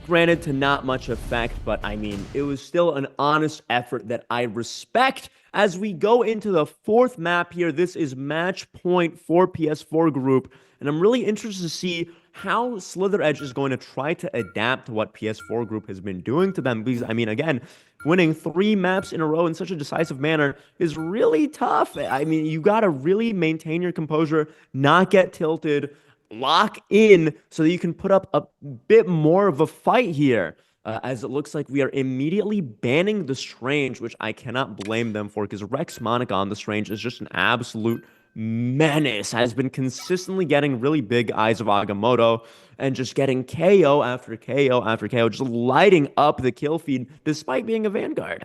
Granted, to not much effect, but I mean, it was still an honest effort that I respect. As we go into the fourth map here, this is match point for PS4 Group, and I'm really interested to see how Slither Edge is going to try to adapt to what PS4 Group has been doing to them. Because, I mean, again, winning 3 maps in a row in such a decisive manner is really tough. I mean, you got to really maintain your composure, not get tilted, lock in so that you can put up a bit more of a fight here. As it looks like we are immediately banning the Strange, which I cannot blame them for, because Rex Monica on the Strange is just an absolute menace. Has been consistently getting really big Eyes of Agamotto and just getting KO after KO after KO, just lighting up the kill feed despite being a Vanguard.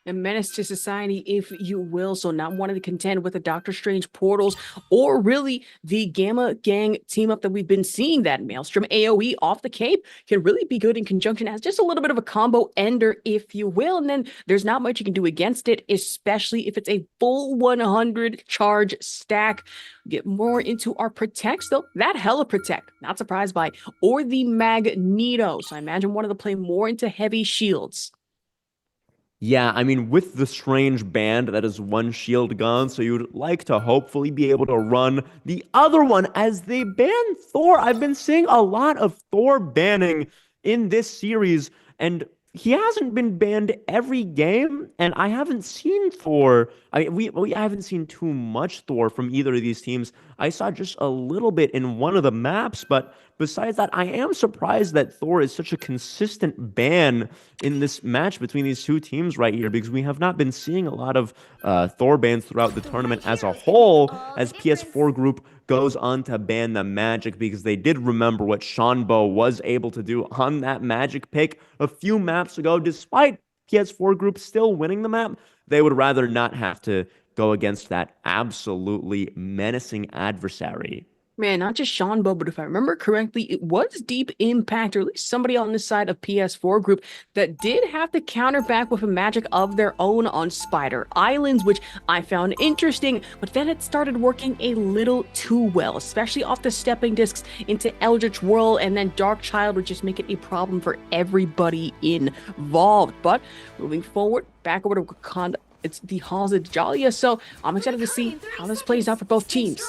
A menace to society, if you will. So not wanting to contend with the Doctor Strange portals or really the Gamma Gang team up that we've been seeing. That Maelstrom AoE off the cape can really be good in conjunction as just a little bit of a combo ender, if you will. And then there's not much you can do against it, especially if it's a full 100 charge stack. Get more into our protects, though. That hella protect, not surprised by, or the Magneto. So I imagine one of them play more into heavy shields. Yeah, I mean, with the Strange band, that is one shield gone, so you would like to hopefully be able to run the other one as they ban Thor. I've been seeing a lot of Thor banning in this series, and he hasn't been banned every game, and I haven't seen Thor. We haven't seen too much Thor from either of these teams. I saw just a little bit in one of the maps, but besides that, I am surprised that Thor is such a consistent ban in this match between these two teams right here, because we have not been seeing a lot of Thor bans throughout the tournament as a whole, as PS4 Group goes on to ban the Magic, because they did remember what Shanbo was able to do on that Magic pick a few maps ago. Despite PS4 Group still winning the map, they would rather not have to go against that absolutely menacing adversary. Man, not just Shanbo, but if I remember correctly, it was Deep Impact, or at least somebody on this side of PS4 Group, that did have to counter back with a magic of their own on Spider Islands, which I found interesting, but then it started working a little too well, especially off the stepping discs into Eldritch Whirl, and then Dark Child would just make it a problem for everybody involved. But moving forward, back over to Wakanda, it's the Halls of Dahlia, so I'm excited to see how this plays out for both teams.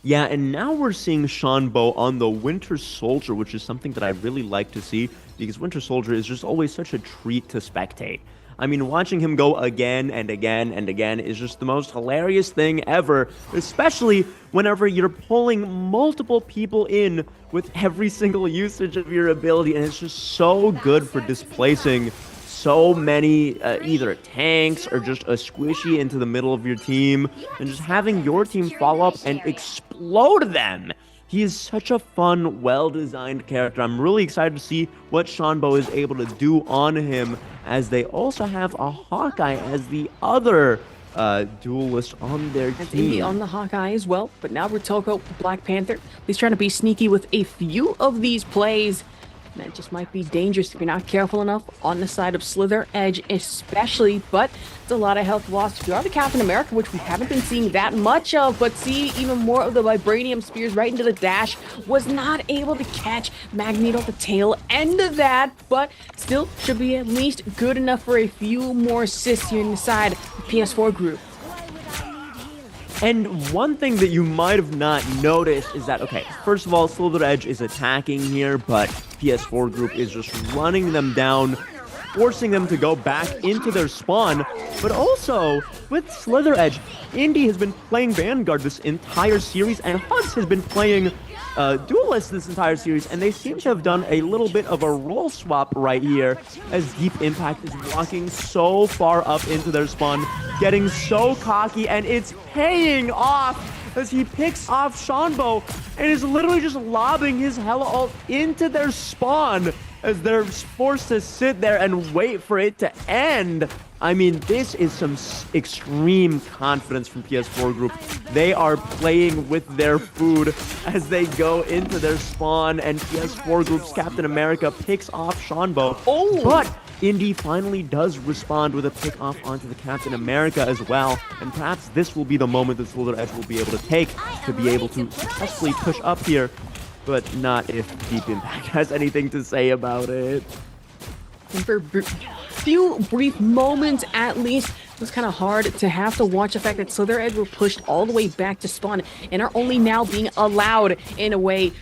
Yeah, and now we're seeing Shanbo on the Winter Soldier, which is something that I really like to see, because Winter Soldier is just always such a treat to spectate. I mean, watching him go again and again and again is just the most hilarious thing ever, especially whenever you're pulling multiple people in with every single usage of your ability, and it's just so good for displacing so many either tanks or just a squishy into the middle of your team, and just having your team follow up and explode them. He is such a fun, well-designed character. I'm really excited to see what Shanbo is able to do on him, as they also have a Hawkeye as the other duelist on their team. On the Hawkeye as well, but now Rotoko, Black Panther, he's trying to be sneaky with a few of these plays. That just might be dangerous if you're not careful enough on the side of Slither Edge especially, but it's a lot of health lost. If you are the Captain America, which we haven't been seeing that much of, but see even more of the Vibranium Spears right into the dash, was not able to catch Magneto at the tail end of that, but still should be at least good enough for a few more assists here inside the PS4 Group. And one thing that you might have not noticed is that, okay, first of all, Slither Edge is attacking here, but PS4 Group is just running them down forcing them to go back into their spawn. But also, with Slither Edge, Indy has been playing Vanguard this entire series, and Huds has been playing Duelist this entire series, and they seem to have done a little bit of a role swap right here, as Deep Impact is walking so far up into their spawn, getting so cocky, and it's paying off as he picks off Shanbo and is literally just lobbing his Hela ult into their spawn as they're forced to sit there and wait for it to end. I mean, this is some extreme confidence from PS4 Group. They are playing with their food as they go into their spawn, and PS4 Group's Captain America picks off Shanbo. Oh! But Indy finally does respond with a pick off onto the Captain America as well, and perhaps this will be the moment that Slither Edge will be able to take to be able to successfully push up here, but not if Deep Impact has anything to say about it. And for a few brief moments at least, it was kind of hard to have to watch the fact that Slither Edge were pushed all the way back to spawn and are only now being allowed, in a way,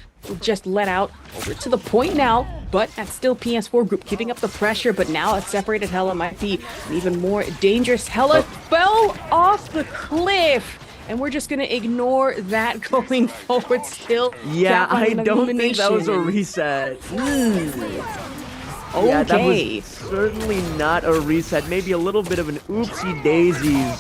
just let out over to the point now. But that's still PS4 Group keeping up the pressure, but now a separated Hela might be an even more dangerous. Hela fell off the cliff, and we're just gonna ignore that going forward still. Yeah, I don't think that was a reset. Okay. Yeah, that was certainly not a reset. Maybe a little bit of an oopsie daisies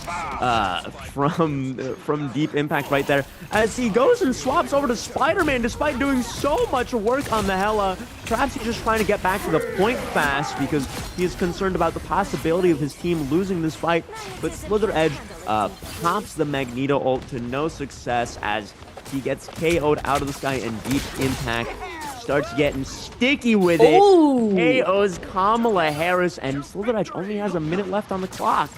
from Deep Impact right there, as he goes and swaps over to Spider-Man despite doing so much work on the Hela. Perhaps he's just trying to get back to the point fast because he is concerned about the possibility of his team losing this fight. But Slither Edge pops the Magneto ult to no success as he gets KO'd out of the sky, and Deep Impact starts getting sticky with it. Ooh. KO's Kamala Harris, and Slither Edge only has a minute left on the clock.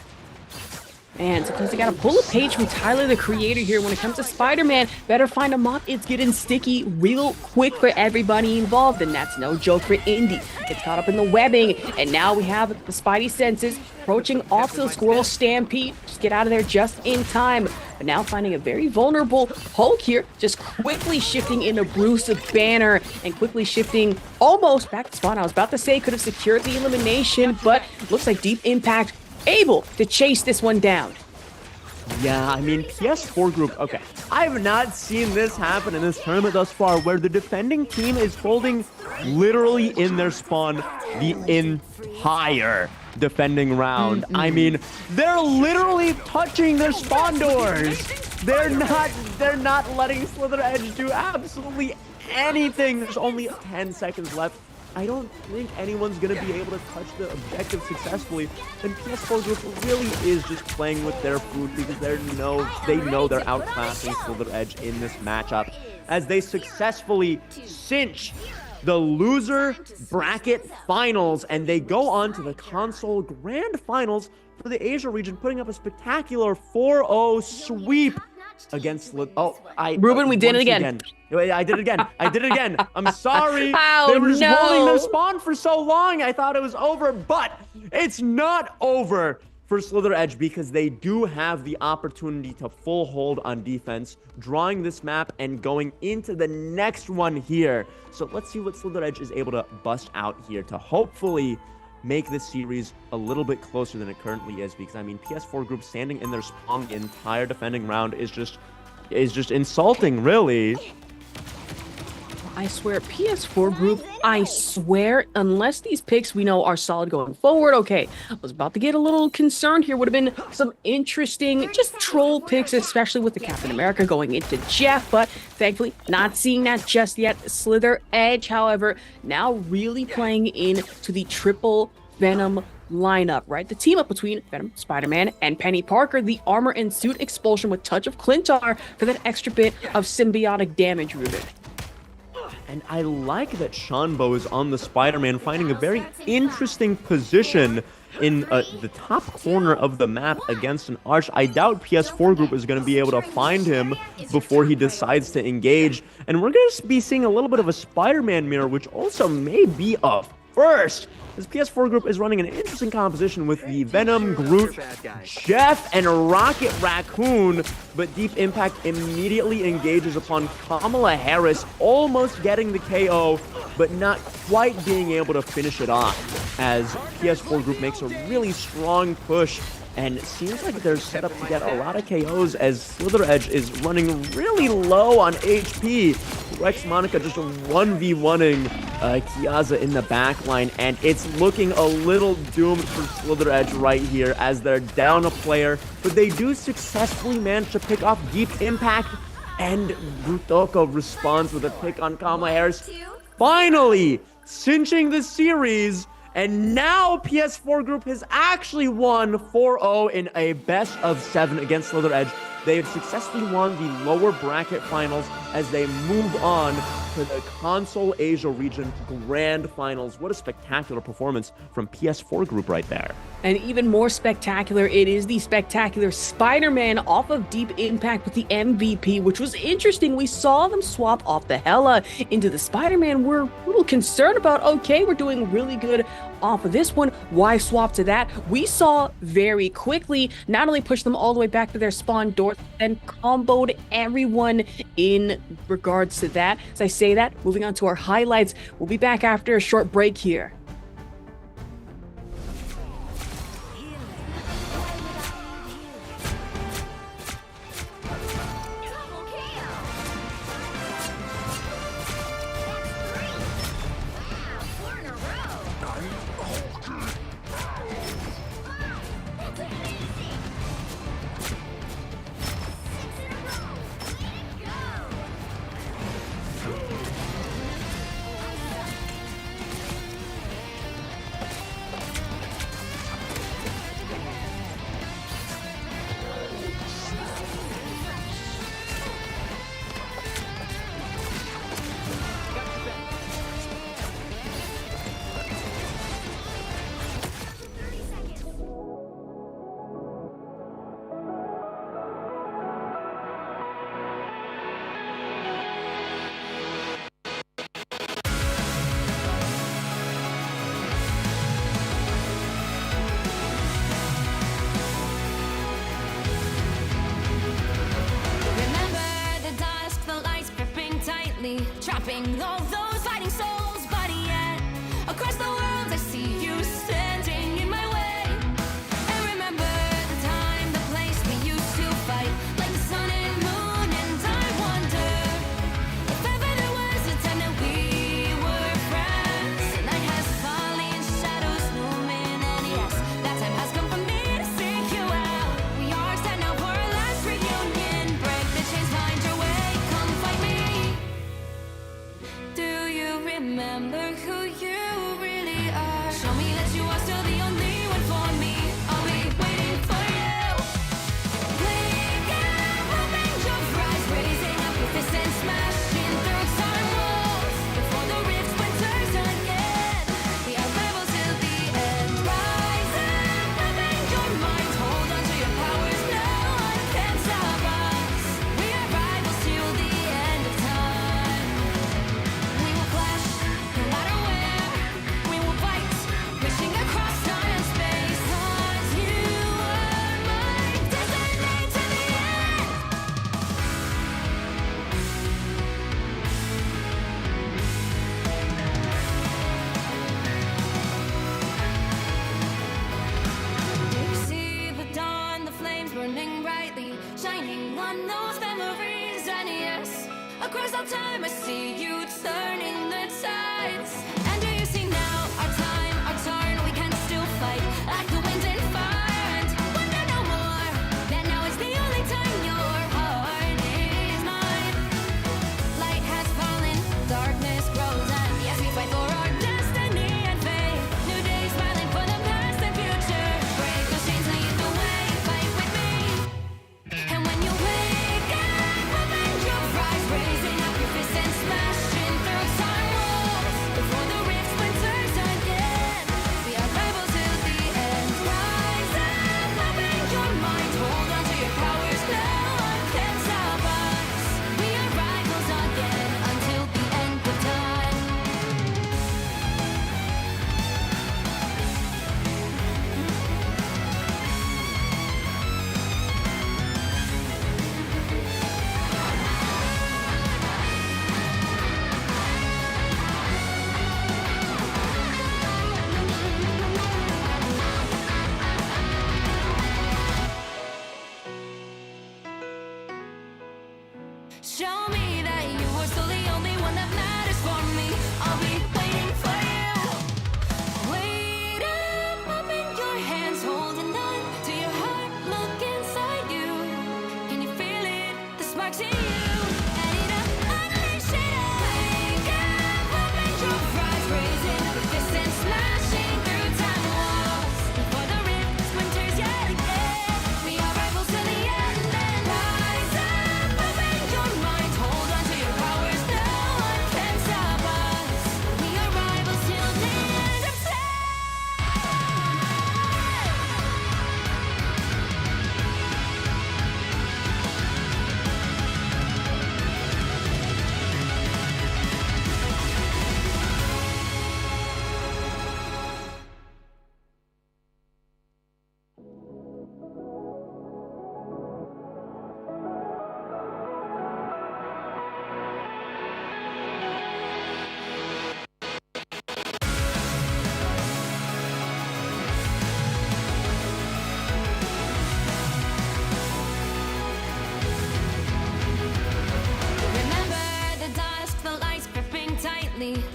Man, sometimes you gotta pull a page from Tyler, the Creator here. When it comes to Spider-Man, better find a mop. It's getting sticky real quick for everybody involved, and that's no joke for Indy. It's caught up in the webbing, and now we have the Spidey senses approaching off the Squirrel Stampede. Just get out of there just in time. But now finding a very vulnerable Hulk here, just quickly shifting into Bruce Banner and quickly shifting almost back to spawn. I was about to say could have secured the elimination, but looks like Deep Impact able to chase this one down. Yeah, I mean, PS4 Group, okay. I have not seen this happen in this tournament thus far, where the defending team is holding literally in their spawn the entire defending round. I mean, they're literally touching their spawn doors. They're not letting Slither Edge do absolutely anything. There's only 10 seconds left. I don't think anyone's going to be able to touch the objective successfully. And PS4 Group really is just playing with their food because they know they're outclassing Slither Edge in this matchup, as they successfully cinch the loser bracket finals, and they go on to the console grand finals for the Asia region, putting up a spectacular 4-0 sweep against Ruben, we did it again. I did it again. I did it again. I'm sorry. Oh, they were just no. holding their spawn for so long. I thought it was over, but it's not over for Slither Edge, because they do have the opportunity to full hold on defense, drawing this map and going into the next one here. So let's see what Slither Edge is able to bust out here to hopefully make this series a little bit closer than it currently is, because I mean, PS4 Group standing in their spawn the entire defending round is just insulting, really. I swear, PS4 Group, I swear, unless these picks we know are solid going forward, okay, I was about to get a little concerned here. Would have been some interesting, just troll picks, especially with the Captain America going into Jeff, but thankfully not seeing that just yet. Slither Edge, however, now really playing into the triple Venom lineup, right? The team up between Venom, Spider-Man, and Penny Parker, the armor and suit expulsion with touch of Clintar for that extra bit of symbiotic damage, Ruben. And I like that Shanbo is on the Spider-Man, finding a very interesting position in the top corner of the map against an arch. I doubt PS4 Group is going to be able to find him before he decides to engage. And we're going to be seeing a little bit of a Spider-Man mirror, which also may be a first. This PS4 Group is running an interesting composition with the Venom, Groot, Jeff, and Rocket Raccoon, but Deep Impact immediately engages upon Kamala Harris, almost getting the KO, but not quite being able to finish it off. as PS4 Group makes a really strong push, and it seems like they're set up to get a lot of KOs as Slither Edge is running really low on HP. Rex Monica just 1v1ing Kiaza in the backline, and it's looking a little doomed for Slither Edge right here as they're down a player, but they do successfully manage to pick off Deep Impact, and Brutoko responds with a pick on Kamala Harris, finally cinching the series. And now PS4 Group has actually won 4-0 in a best of 7 against Slither Edge. They have successfully won the lower bracket finals as they move on to the Console Asia region grand finals. What a spectacular performance from PS4 Group right there. And even more spectacular, it is the spectacular Spider-Man off of Deep Impact with the MVP, which was interesting. We saw them swap off the Hella into the Spider-Man. We're a little concerned about, okay, we're doing really good off of this one. Why swap to that? We saw very quickly, not only push them all the way back to their spawn door, then comboed everyone in regards to that. As I say that, moving on to our highlights, we'll be back after a short break here. Trapping all those fighting souls, but yet across the world I see you standing in my way. And remember the time, the place we used to fight, like the sun and moon. And I wonder if ever there was a time that we were friends. The night has fallen, shadows looming, and yes, that time has come for me to seek you out. We are set now for our last reunion. Break the chains, find your way, come find me. Do you remember who you really are? Show me that you are still the only one for me. I'll be waiting for you. Wake up, open your eyes, raising up your fists and smashing through time walls. Before the rift splinters again, we are rebels till the end. Rise up, open your minds, hold on to your powers. No one can stop us. We are rivals till the end of time. We will clash, no matter where. We will fight, pushing across time and space. 'Cause you are my destiny to the end. You see the dawn, the flames burning brightly, shining on those memories. And yes, across all time I see you turning the tides. And do you see now our time, our turn? We can still fight like the wind and fire. And wonder no more that now is the only time your heart is mine. Light has fallen, darkness grows, and yes, we fight for our destiny and fate. New days smiling for the past and future. Break those chains, lead the way, fight with me. And when you wake up, open your eyes, raising up your fists and smashing through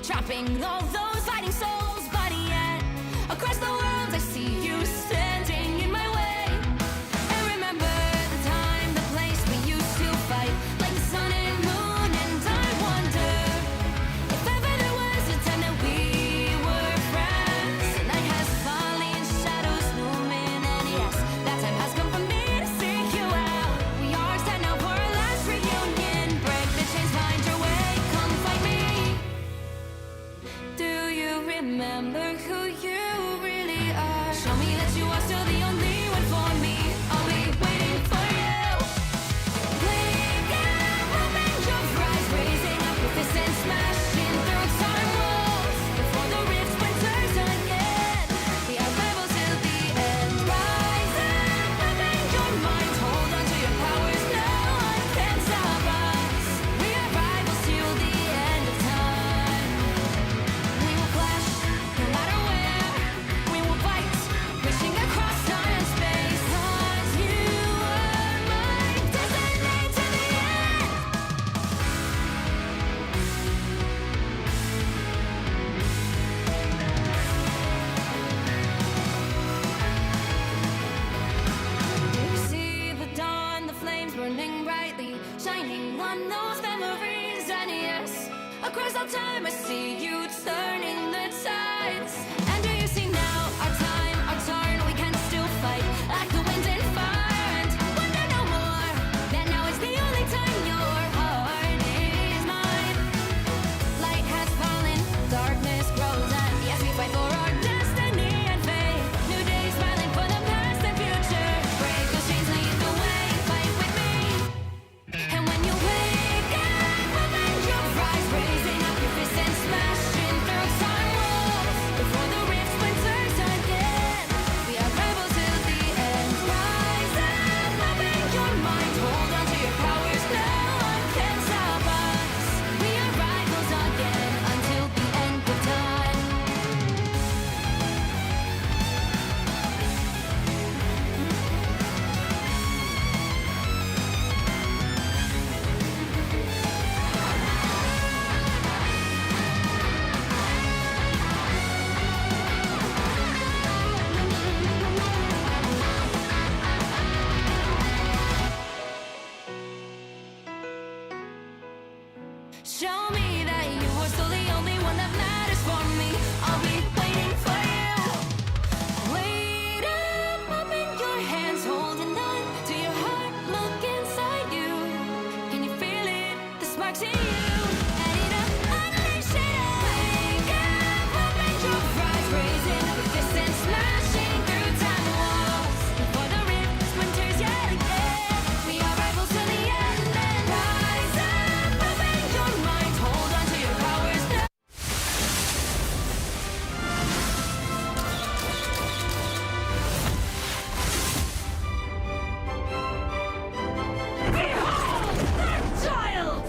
trapping all those fighting souls. But yet, across the world, I see you standing in my way. And remember the time, the place we used to fight, like the sun and moon. And I wonder if ever there was a time that we were friends. The night has fallen, shadows looming, and yes, that time has come for me to seek you out. We are set now for our last reunion. Break the chains, find your way, come fight me. Do you remember who you really are? Show me that you are still the only one for me. I'll be waiting for you. Wake up, open your eyes, raising up your fists and smashing through time walls. Before the rift splinters again, we are rebels till the end. Rise up, open your mind, hold on to your powers. No one can stop us. We are rivals till the end of time. We will clash, no matter where. We will fight, reaching across time and space. 'Cause you are my destiny to the end. See the dawn, the flames burning brightly, shining on those memories. And yes, across all time I see you turning the tides. And do you see now our time, our turn? We can still fight like the wind and fire. And wonder no more that now is the only time your heart is mine. Light has fallen, darkness grows, and yes, we fight for our destiny and fate. New days smiling for the past and future. Break those chains, lead the way, fight with me. And when you wake up, open your eyes, raising up your fists and smashing through time walls. Before the rift splinters again, we are rebels till the end. Rise up, open your mind, hold on to your powers. No one can stop us. We are rivals again until the end of time. Show me that you are still the only one that matters for me. I'll be waiting for you. Wait up, open your hands, holding on to your heart. Look inside you. Can you feel it? The sparks in you. And it up, unleash it up. Wake up, open your eyes, raising up your fists and smashing through time walls. Before the rift splinters yet again, we are rivals till the end. And rise up, open your mind, hold on to your powers. Child!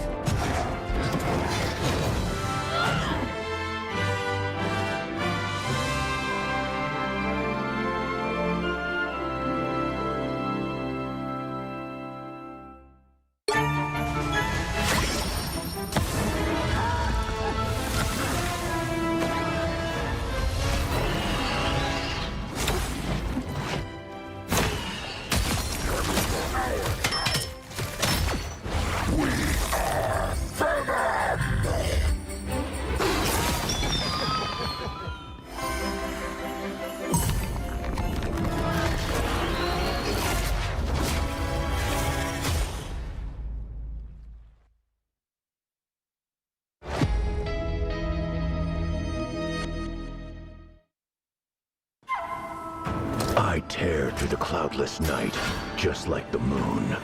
I tear through the cloudless night, just like the moon.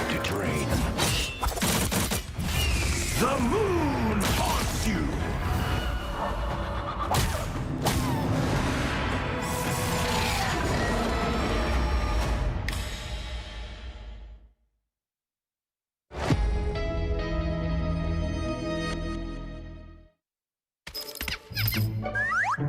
To drain. The moon haunts you! Time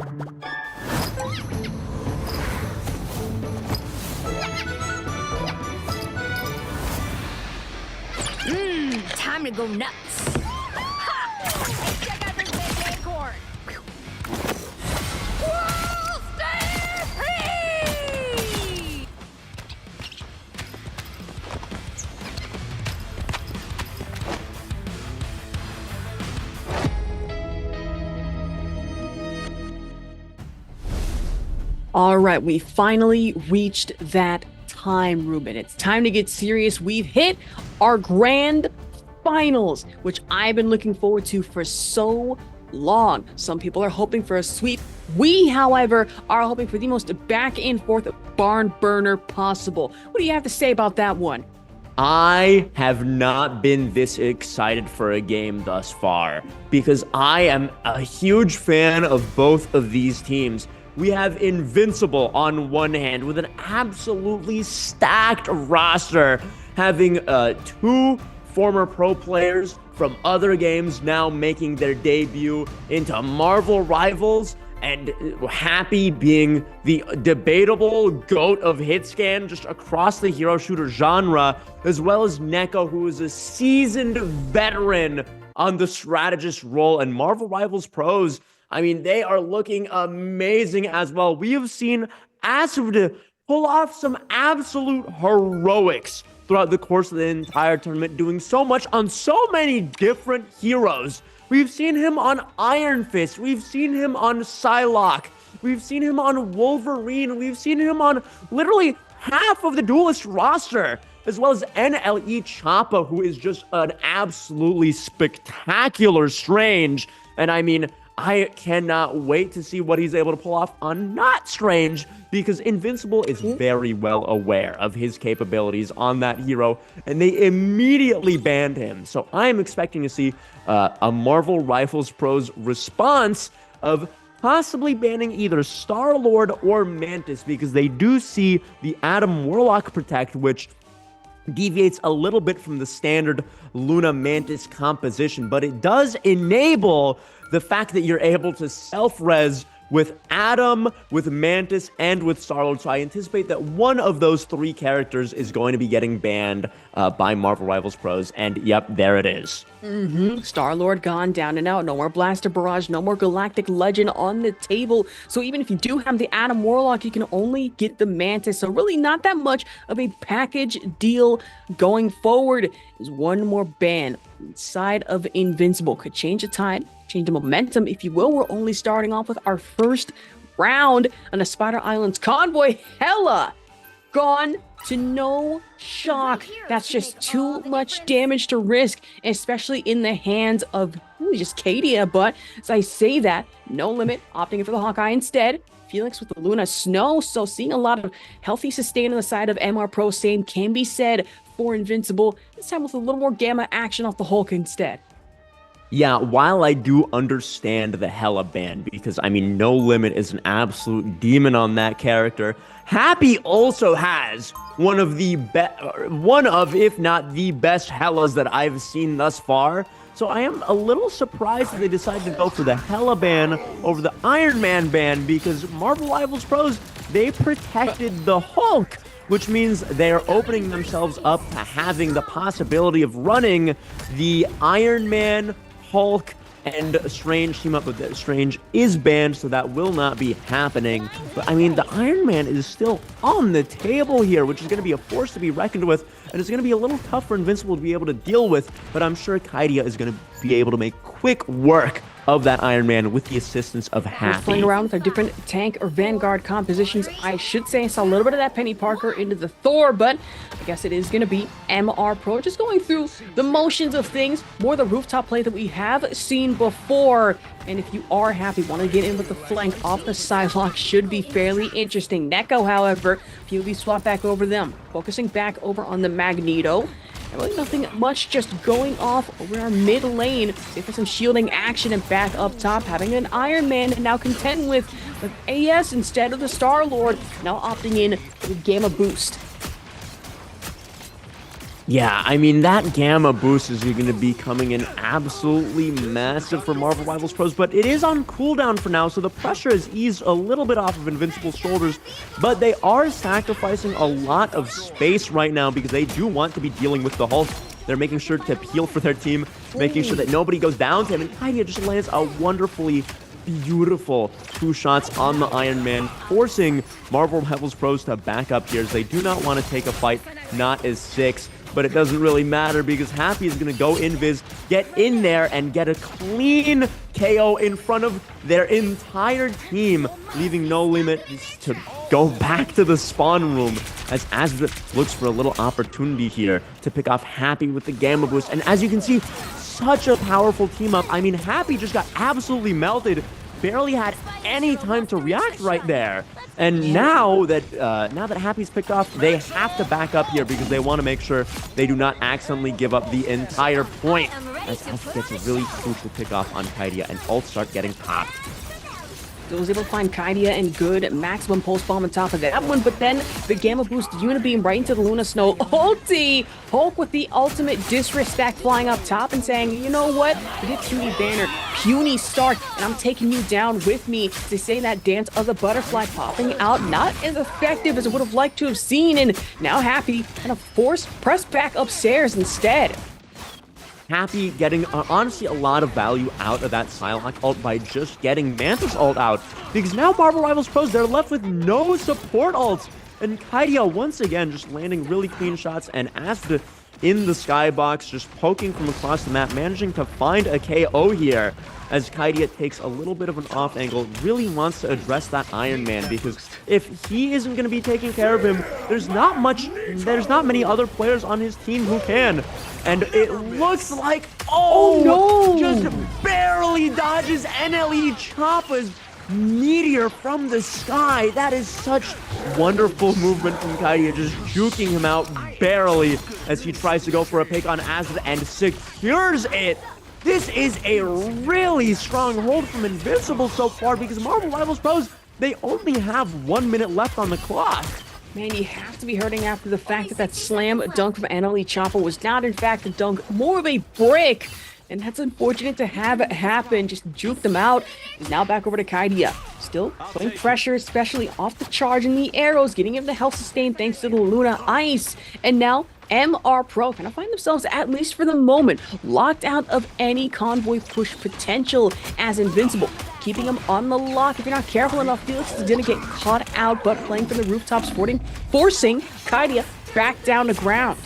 to go nuts. Ha! Hey, check out this big acorn. Whoa, stay free! All right, we finally reached that time, Ruben. It's time to get serious. We've hit our grand finals, which I've been looking forward to for so long. Some people are hoping for a sweep. We, however, are hoping for the most back and forth barn burner possible. What do you have to say about that one? I have not been this excited for a game thus far because I am a huge fan of both of these teams. We have Invincible on one hand with an absolutely stacked roster, having two former pro players from other games now making their debut into Marvel Rivals, and Happy being the debatable GOAT of hitscan just across the hero shooter genre, as well as Neko, who is a seasoned veteran on the strategist role, and Marvel Rivals pros. I mean, they are looking amazing as well. We have seen Asud pull off some absolute heroics throughout the course of the entire tournament, doing so much on so many different heroes. We've seen him on Iron Fist. We've seen him on Psylocke. We've seen him on Wolverine. We've seen him on literally half of the Duelist roster, as well as NLE Choppa, who is just an absolutely spectacular Strange. And I mean, I cannot wait to see what he's able to pull off on Not Strange, because Invincible is very well aware of his capabilities on that hero, and they immediately banned him. So I'm expecting to see a Marvel Rifles Pros response of possibly banning either Star-Lord or Mantis, because they do see the Adam Warlock Protect, which deviates a little bit from the standard Luna Mantis composition, but it does enable the fact that you're able to self-res with Adam, with Mantis, and with Star-Lord. So I anticipate that one of those three characters is going to be getting banned by Marvel Rivals Pros. And yep, there it is. Star-Lord gone down and out. No more Blaster Barrage, no more Galactic Legend on the table. So even if you do have the Adam Warlock, you can only get the Mantis. So really not that much of a package deal going forward. There's one more ban inside of Invincible. Could change the tide, change the momentum, if you will. We're only starting off with our first round on the Spider Islands convoy. Hella gone to no shock. That's just too much damage to risk, especially in the hands of really just Kadia. But as I say that, No Limit opting in for the Hawkeye instead. Felix with the Luna Snow. So seeing a lot of healthy sustain on the side of MR Pro. Same can be said for Invincible. This time with a little more Gamma action off the Hulk instead. Yeah, while I do understand the Hella ban, because I mean, No Limit is an absolute demon on that character, Happy also has one of, if not the best Hellas that I've seen thus far. So I am a little surprised that they decided to go for the Hella ban over the Iron Man ban, because Marvel Rivals Pros, they protected the Hulk, which means they're opening themselves up to having the possibility of running the Iron Man, Hulk, and Strange team up, but Strange is banned, so that will not be happening. But I mean, the Iron Man is still on the table here, which is going to be a force to be reckoned with, and it's going to be a little tough for Invincible to be able to deal with, but I'm sure Kaidia is going to be able to make quick work of that Iron Man with the assistance of Happy. We're playing around with our different tank or Vanguard compositions. I should say I saw a little bit of that Penny Parker into the Thor, but I guess it is going to be MR Pro. Just going through the motions of things, more the rooftop play that we have seen before. And if you are Happy, want to get in with the flank off the Psylocke, should be fairly interesting. Neko, however, POV swap back over them, focusing back over on the Magneto. And really nothing much, just going off over our mid lane, see for some shielding action, and back up top, having an Iron Man and now contend with AS instead of the Star-Lord, now opting in with Gamma Boost. Yeah, I mean, that Gamma boost is going to be coming in absolutely massive for Marvel Rivals Pros, but it is on cooldown for now, so the pressure has eased a little bit off of Invincible's shoulders, but they are sacrificing a lot of space right now because they do want to be dealing with the Hulk. They're making sure to heal for their team, making sure that nobody goes down to him, and Kaidia just lands a wonderfully beautiful 2 shots on the Iron Man, forcing Marvel Rivals Pros to back up here as they do not want to take a fight, not as 6. But it doesn't really matter because Happy is going to go invis, get in there, and get a clean KO in front of their entire team, leaving No Limit to go back to the spawn room as Asbeth looks for a little opportunity here to pick off Happy with the Gamma Boost. And as you can see, such a powerful team up. I mean, Happy just got absolutely melted, barely had any time to react right there. And now that Happy's picked off, they have to back up here because they want to make sure they do not accidentally give up the entire point. As Asbeth gets a really crucial pick off on Kaidia and ults start getting popped. Still was able to find Kaidia and good maximum pulse bomb on top of that one, but then the Gamma Boost Unibeam right into the Luna Snow ulti! Hulk with the ultimate disrespect flying up top and saying, you know what? We did puny banner, puny start, and I'm taking you down with me. They say that dance of the butterfly popping out, not as effective as I would have liked to have seen, and now Happy kind of forced press back upstairs instead. Happy getting, honestly, a lot of value out of that Psylocke ult by just getting Manta's ult out. Because now Marvel Rivals Pros, they're left with no support ults. And Kaidia, once again, just landing really clean shots. And Asbeth in the skybox, just poking from across the map, managing to find a KO here. As Kaidia takes a little bit of an off angle, really wants to address that Iron Man. Because if he isn't going to be taking care of him, there's not many other players on his team who can. And it looks like, oh no! Just barely dodges NLE Choppa's meteor from the sky. That is such wonderful movement from Kaidia, just juking him out barely as he tries to go for a pick on Asbeth and secures it. This is a really strong hold from Invincible so far because Marvel Rivals Pros, they only have 1 minute left on the clock. Man, you have to be hurting after the fact that that slam dunk from NLE Choppa was not, in fact, a dunk, more of a brick. And that's unfortunate to have it happen. Just juke them out. He's now back over to Kaidia. Still putting pressure, especially off the charge and the arrows, getting him the health sustain thanks to the Luna Ice. And now MR Pro kind of find themselves, at least for the moment, locked out of any convoy push potential as Invincible. Keeping him on the lock. If you're not careful enough, Felix is going to get caught out, but playing from the rooftops, forcing Kaidia back down to ground.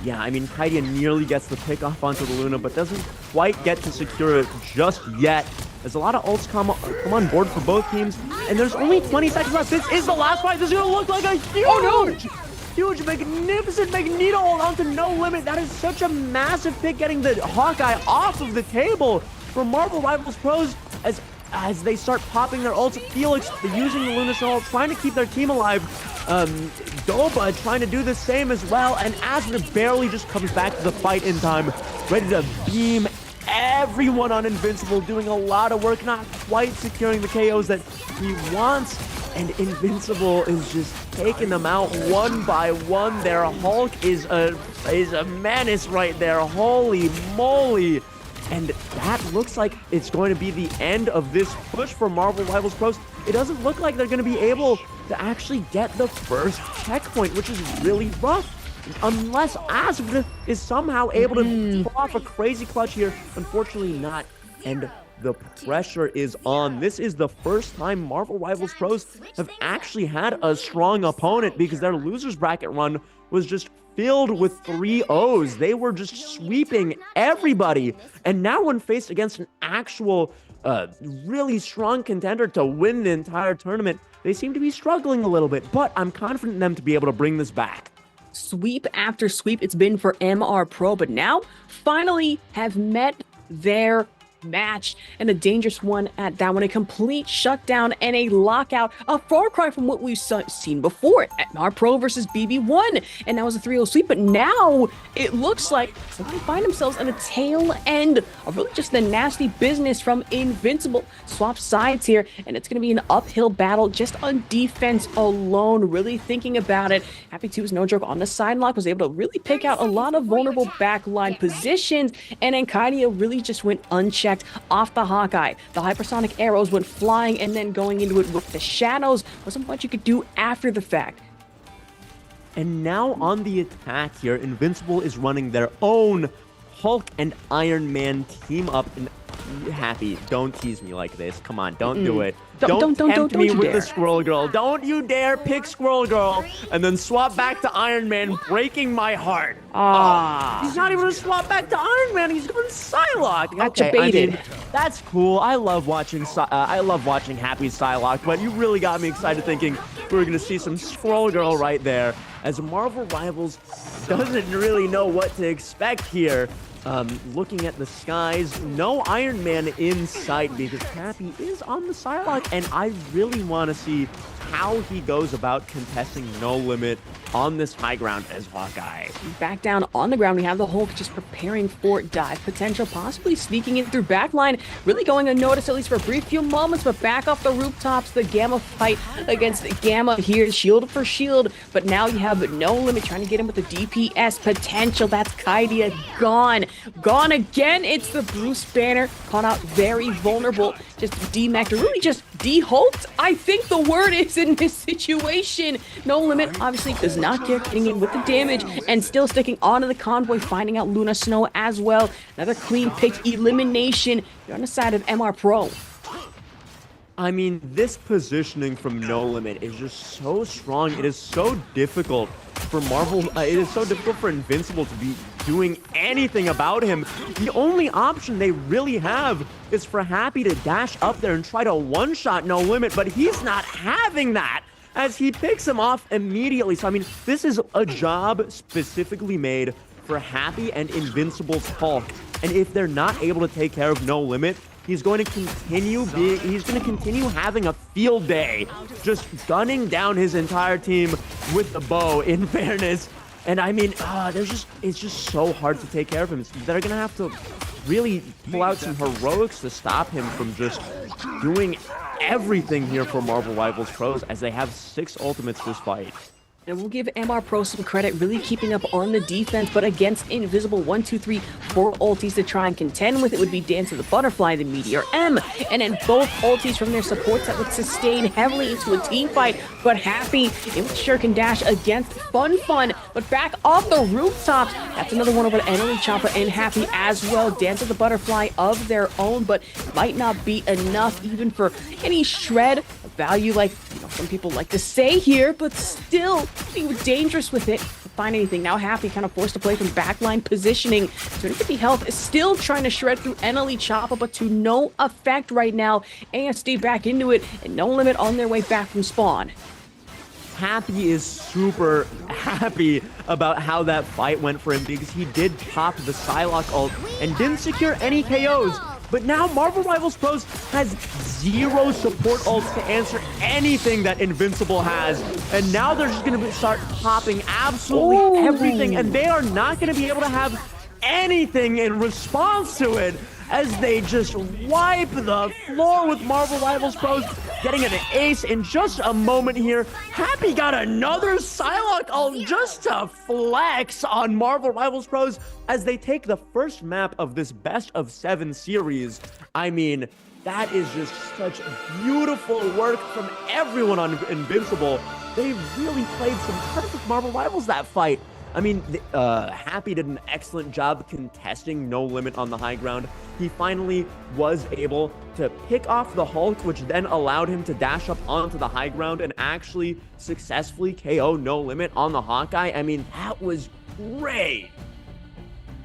Yeah, I mean, Kaidia nearly gets the pick off onto the Luna, but doesn't quite get to secure it just yet. As a lot of ults come on board for both teams, and there's only 20 seconds left. This is the last fight. This is going to look like a huge, magnificent Magneto ult onto No Limit. That is such a massive pick, getting the Hawkeye off of the table for Marvel Rivals Pros as they start popping their ults. Felix using the Luna Snow, trying to keep their team alive. Doba trying to do the same as well, and Asbeth barely just comes back to the fight in time, ready to beam everyone on Invincible, doing a lot of work, not quite securing the KOs that he wants, and Invincible is just taking them out one by one. Their Hulk is a menace right there, holy moly. And that looks like it's going to be the end of this push for Marvel Rivals Pros. It doesn't look like they're going to be able to actually get the first checkpoint, which is really rough. Unless Asbeth is somehow able to pull off a crazy clutch here. Unfortunately not. And the pressure is on. This is the first time Marvel Rivals Pros have actually had a strong opponent because their losers bracket run was just filled with 3-0s. They were just sweeping everybody. And now when faced against an actual really strong contender to win the entire tournament, they seem to be struggling a little bit. But I'm confident in them to be able to bring this back. Sweep after sweep it's been for MR Pro, but now finally have met their match, and a dangerous one at that one. A complete shutdown and a lockout. A far cry from what we've seen before at Mar Pro versus BB1. And that was a 3-0 sweep. But now it looks like they're going to find themselves on a tail end of really just the nasty business from Invincible. Swap sides here, and it's going to be an uphill battle just on defense alone. Really thinking about it. Happy 2 is no joke on the side lock, was able to really pick out a lot of vulnerable backline positions, and then Kaidia really just went unchecked off the Hawkeye. The hypersonic arrows went flying, and then going into it with the shadows wasn't much you could do after the fact. And now on the attack here, Invincible is running their own Hulk and Iron Man team up. And Happy, don't tease me like this. Come on, don't do it. Don't tempt me with the Squirrel Girl. Don't you dare pick Squirrel Girl and then swap back to Iron Man, breaking my heart. He's not even gonna swap back to Iron Man. He's going Psylocke. Gotcha baited. I mean, that's cool. I love watching Happy Psylocke, but you really got me excited thinking we were gonna see some Squirrel Girl right there, as Marvel Rivals doesn't really know what to expect here. Looking at the skies, no Iron Man in sight because Happy is on the Psylocke, and I really want to see how he goes about contesting No Limit on this high ground as Hawkeye. Back down on the ground, we have the Hulk just preparing for dive potential, possibly sneaking in through backline, really going unnoticed at least for a brief few moments, but back off the rooftops, the Gamma fight against Gamma here, shield for shield, but now you have No Limit trying to get him with the DPS potential. That's Kaidia gone. Gone again. It's the Bruce Banner, caught out very vulnerable, just demeched, or really just de-hulked, I think the word is in this situation. No Limit obviously does not care, getting in with the damage and still sticking onto the convoy, finding out Luna Snow as well. Another clean pick elimination. You're on the side of MR Pro. I mean, this positioning from No Limit is just so strong. It is so difficult for Marvel. It is so difficult for Invincible to be doing anything about him. The only option they really have is for Happy to dash up there and try to one-shot No Limit, but he's not having that, as he picks him off immediately. So, I mean, this is a job specifically made for Happy and Invincible's Hulk. And if they're not able to take care of No Limit, he's going to continue having a field day, just gunning down his entire team with the bow, in fairness. And I mean, it's just so hard to take care of him. They're going to have to really pull out some heroics to stop him from just doing everything here for Marvel Rivals Pros, as they have 6 ultimates this fight. And we'll give MR Pro some credit, really keeping up on the defense, but against Invisible, 1, 2, 3, 4 ultis to try and contend with. It would be Dance of the Butterfly, the Meteor M, and then both ultis from their supports that would sustain heavily into a team fight. But Happy, it was Shirk and Dash against Fun, but back off the rooftops. That's another one over to Enemy Chopper and Happy as well. Dance of the Butterfly of their own, but might not be enough even for any shred of value, like, you know, some people like to say here, but still being dangerous with it to find anything. Now Happy kind of forced to play from backline positioning. 250 health is still trying to shred through Enely Choppa, but to no effect right now. ASD back into it, and No Limit on their way back from spawn. Happy is super happy about how that fight went for him, because he did pop the Psylocke ult and didn't secure any KOs. But now Marvel Rivals Pros has 0 support ults to answer anything that Invincible has. And now they're just going to start popping absolutely everything. And they are not going to be able to have anything in response to it, as they just wipe the floor with Marvel Rivals Pros, getting an ace in just a moment here. Happy got another Psylocke ult just to flex on Marvel Rivals Pros as they take the first map of this best of 7 series. I mean, that is just such beautiful work from everyone on Invincible. They really played some perfect Marvel Rivals that fight. I mean, Happy did an excellent job contesting No Limit on the high ground. He finally was able to pick off the Hulk, which then allowed him to dash up onto the high ground and actually successfully KO No Limit on the Hawkeye. I mean, that was great.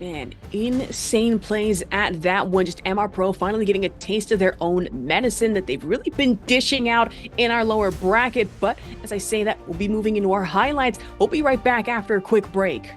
Man, insane plays at that one. Just MR Pro finally getting a taste of their own medicine that they've really been dishing out in our lower bracket. But as I say that, we'll be moving into our highlights. We'll be right back after a quick break.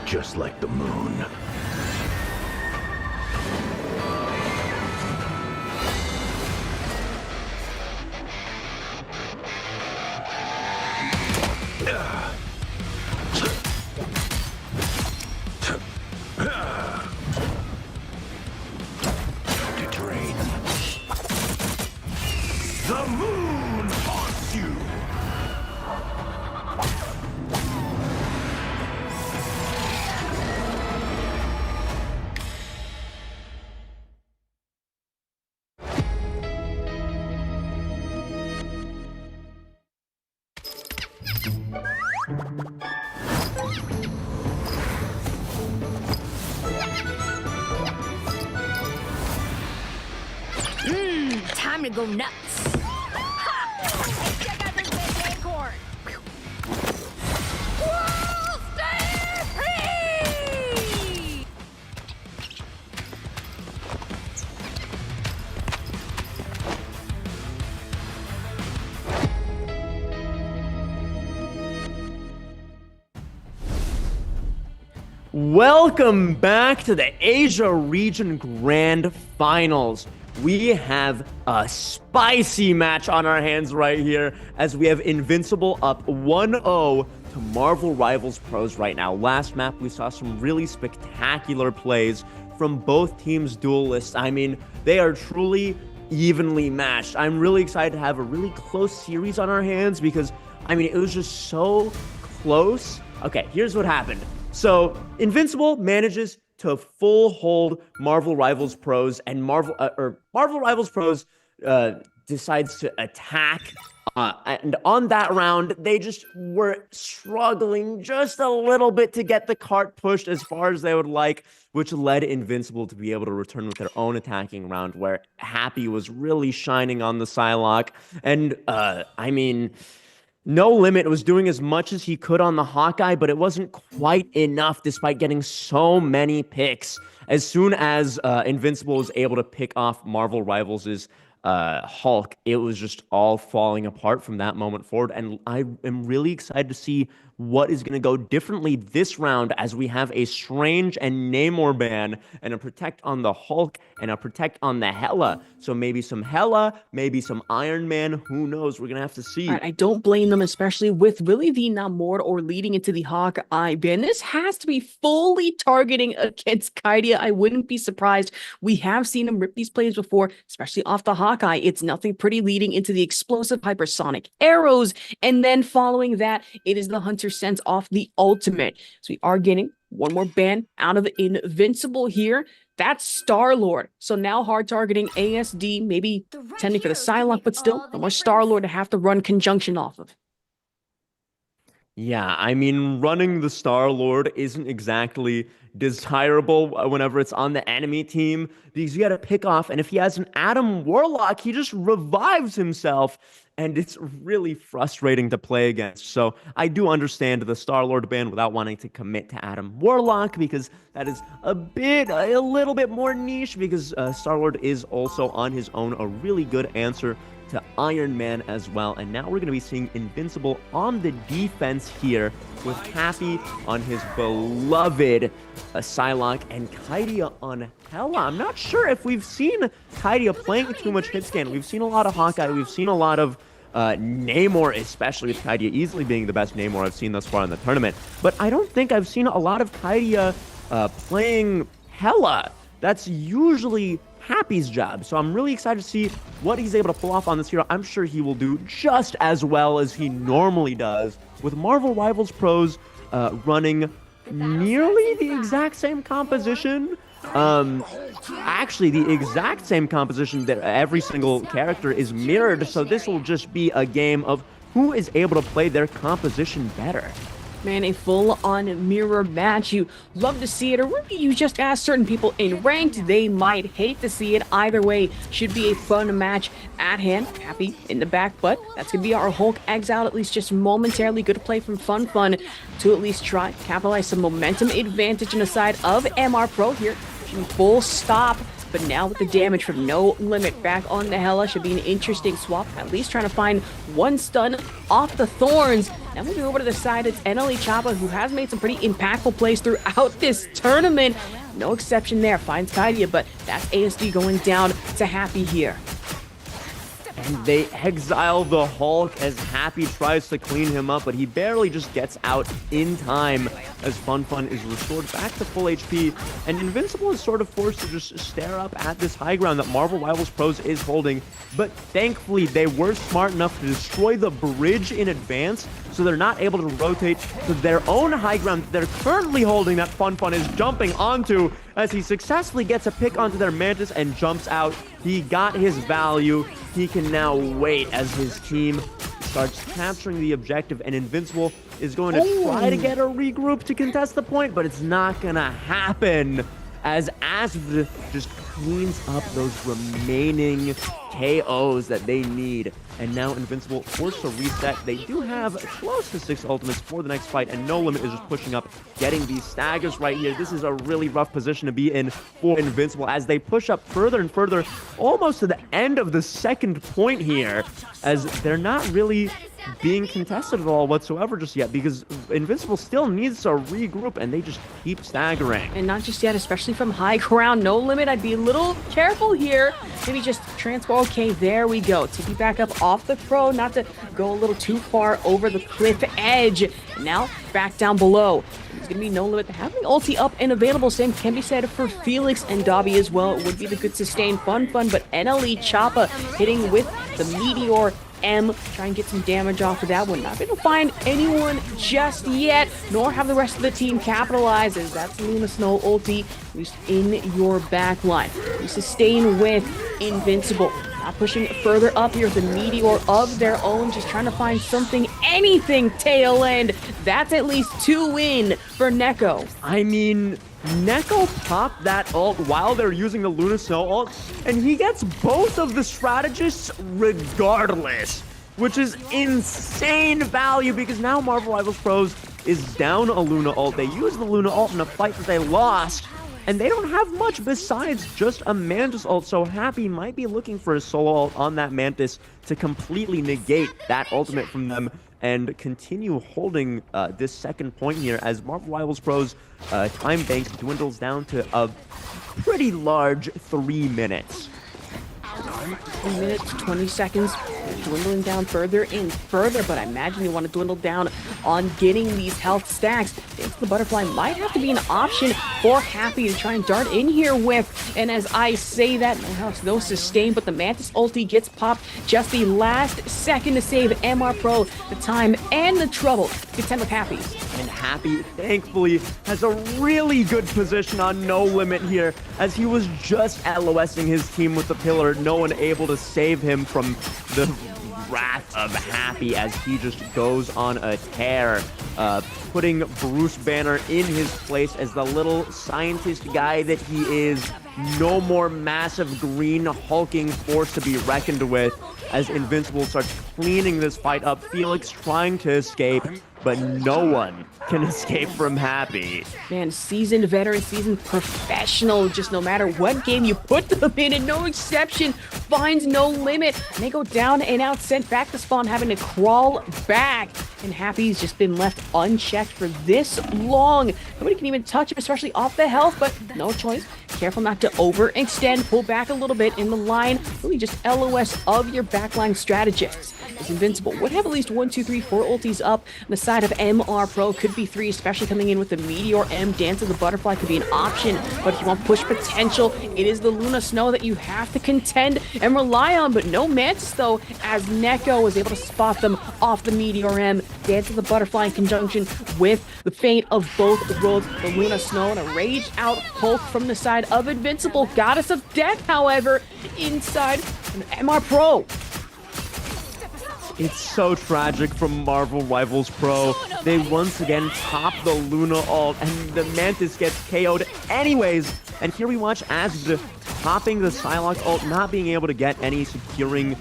just like the moon. To drain. The moon haunts you! Time to go nuts. Ha! Check out this big acorn. Whoa, stay free! Welcome back to the Asia Region Grand Finals. We have a spicy match on our hands right here as we have Invincible up 1-0 to Marvel Rivals Pros right now. Last map, we saw some really spectacular plays from both teams' duelists. I mean, they are truly evenly matched. I'm really excited to have a really close series on our hands because, I mean, it was just so close. Okay, here's what happened. So, Invincible manages to full hold Marvel Rivals Pros, and Marvel Rivals Pros decides to attack. And on that round, they just were struggling just a little bit to get the cart pushed as far as they would like, which led Invincible to be able to return with their own attacking round where Happy was really shining on the Psylocke. And, I mean, No Limit was doing as much as he could on the Hawkeye, but it wasn't quite enough despite getting so many picks. As soon as Invincible was able to pick off Marvel Rivals' Hulk, it was just all falling apart from that moment forward. And I am really excited to see what is going to go differently this round as we have a Strange and Namor ban and a Protect on the Hulk and a Protect on the Hela. So maybe some Hela, maybe some Iron Man. Who knows? We're going to have to see. I don't blame them, especially with really the Namor or leading into the Hawkeye ban. This has to be fully targeting against Kaidia. I wouldn't be surprised. We have seen him rip these plays before, especially off the Hawkeye. It's nothing pretty leading into the explosive hypersonic arrows. And then following that, it is the Hunter Sense off the ultimate. So we are getting one more ban out of Invincible here. That's Star-Lord. So now hard targeting ASD, maybe tending for the Psylocke, but still no more Star-Lord to have to run conjunction off of. Yeah, I mean, running the Star-Lord isn't exactly desirable whenever it's on the enemy team because you got to pick off, and if he has an Adam Warlock, he just revives himself, and it's really frustrating to play against. So I do understand the Star-Lord ban without wanting to commit to Adam Warlock because that is a little bit more niche because Star-Lord is also on his own a really good answer to Iron Man as well. And now we're going to be seeing Invincible on the defense here with Happy on his beloved Psylocke and Kaidia on Hela. I'm not sure if we've seen Kaidia playing too much hit scan. We've seen a lot of Hawkeye. We've seen a lot of Namor, especially with Kaidia easily being the best Namor I've seen thus far in the tournament. But I don't think I've seen a lot of Kaidia playing Hela. That's usually Happy's job. So I'm really excited to see what he's able to pull off on this hero. I'm sure he will do just as well as he normally does with Marvel Rivals Pros running nearly the exact same composition. Actually, the exact same composition that every single character is mirrored. So this will just be a game of who is able to play their composition better. Man, a full-on mirror match. You love to see it, or really you just ask certain people in ranked, they might hate to see it. Either way, should be a fun match at hand. Happy in the back, but that's going to be our Hulk exile, at least just momentarily. Good to play from Fun to at least try capitalize some momentum advantage on the side of MR Pro here. Full stop. But now with the damage from No Limit back on the Hela, should be an interesting swap. At least trying to find one stun off the Thorns Now moving over to the side, it's NLE Choppa, who has made some pretty impactful plays throughout this tournament. No exception there, finds Kaidia, but that's ASD going down to Happy here. And they exile the Hulk as Happy tries to clean him up, but he barely just gets out in time as Fun is restored back to full HP. And Invincible is sort of forced to just stare up at this high ground that Marvel Rivals Pros is holding. But thankfully, they were smart enough to destroy the bridge in advance, so they're not able to rotate to their own high ground that they're currently holding that Fun is jumping onto as he successfully gets a pick onto their Mantis and jumps out. He got his value. He can now wait as his team starts capturing the objective, and Invincible is going to try to get a regroup to contest the point, but it's not gonna happen as Asv just cleans up those remaining KOs that they need. And now Invincible forced to reset. They do have close to 6 ultimates for the next fight, and No Limit is just pushing up, getting these staggers right here. This is a really rough position to be in for Invincible as they push up further and further, almost to the end of the second point here, as they're not really being contested at all whatsoever just yet, because Invincible still needs to regroup, and they just keep staggering. And not just yet, especially from high ground. No Limit, I'd be a little careful here. Maybe just transfer. Okay, there we go. Tippy back up off the throw, not to go a little too far over the cliff edge. Now, back down below. It's going to be No Limit. Having ulti up and available, same can be said for Felix and Dobby as well. It would be the good sustain Fun, but NLE Choppa hitting with the Meteor M, try and get some damage off of that one. Not able to find anyone just yet, nor have the rest of the team capitalize, as that's Luna Snow ulti, at least in your back line. You sustain with Invincible. Not pushing further up here with the Meteor of their own, just trying to find something, anything tail end. That's at least 2 win for Neko. I mean, Neko popped that ult while they're using the Luna Snow ult, and he gets both of the strategists regardless, which is insane value because now Marvel Rivals Pros is down a Luna ult. They used the Luna ult in a fight that they lost, and they don't have much besides just a Mantis ult, so Happy might be looking for a solo ult on that Mantis to completely negate that ultimate from them and continue holding this second point here as Marvel Rivals Pros time bank dwindles down to a pretty large 3 minutes. 3 minutes, 20 seconds, dwindling down further and further, but I imagine you want to dwindle down on getting these health stacks. Dance the Butterfly might have to be an option for Happy to try and dart in here with, and as I say that, no health, no sustain, but the Mantis ulti gets popped just the last second to save MR Pro the time and the trouble to contend with Happy. And Happy, thankfully, has a really good position on No Limit here, as he was just LOSing his team with the pillar. No one able to save him from the wrath of Happy as he just goes on a tear, putting Bruce Banner in his place as the little scientist guy that he is. No more massive green hulking force to be reckoned with as Invincible starts cleaning this fight up. Felix trying to escape, but no one can escape from Happy. Man, seasoned veteran, seasoned professional, just no matter what game you put them in, and no exception, finds No Limit. And they go down and out, sent back to spawn, having to crawl back. And Happy's just been left unchecked for this long. Nobody can even touch him, especially off the health, but no choice. Careful not to overextend, pull back a little bit in the line. Really just LOS of your backline strategists. As Invincible would have at least 1, 2, 3, 4 ultis up on the side of MR Pro. Could be 3, especially coming in with the Meteor M. Dance of the Butterfly could be an option, but if you want push potential, it is the Luna Snow that you have to contend and rely on, but no Mantis though, as Neko was able to spot them off the Meteor M. Dance of the Butterfly in conjunction with the Fate of both worlds, the Luna Snow, and a raged out Hulk from the side of Invincible. Goddess of Death, however, inside an MR Pro. It's so tragic from Marvel Rivals Pro. They once again top the Luna ult, and the Mantis gets KO'd anyways. And here we watch as the popping the Psylocke ult, not being able to get any securing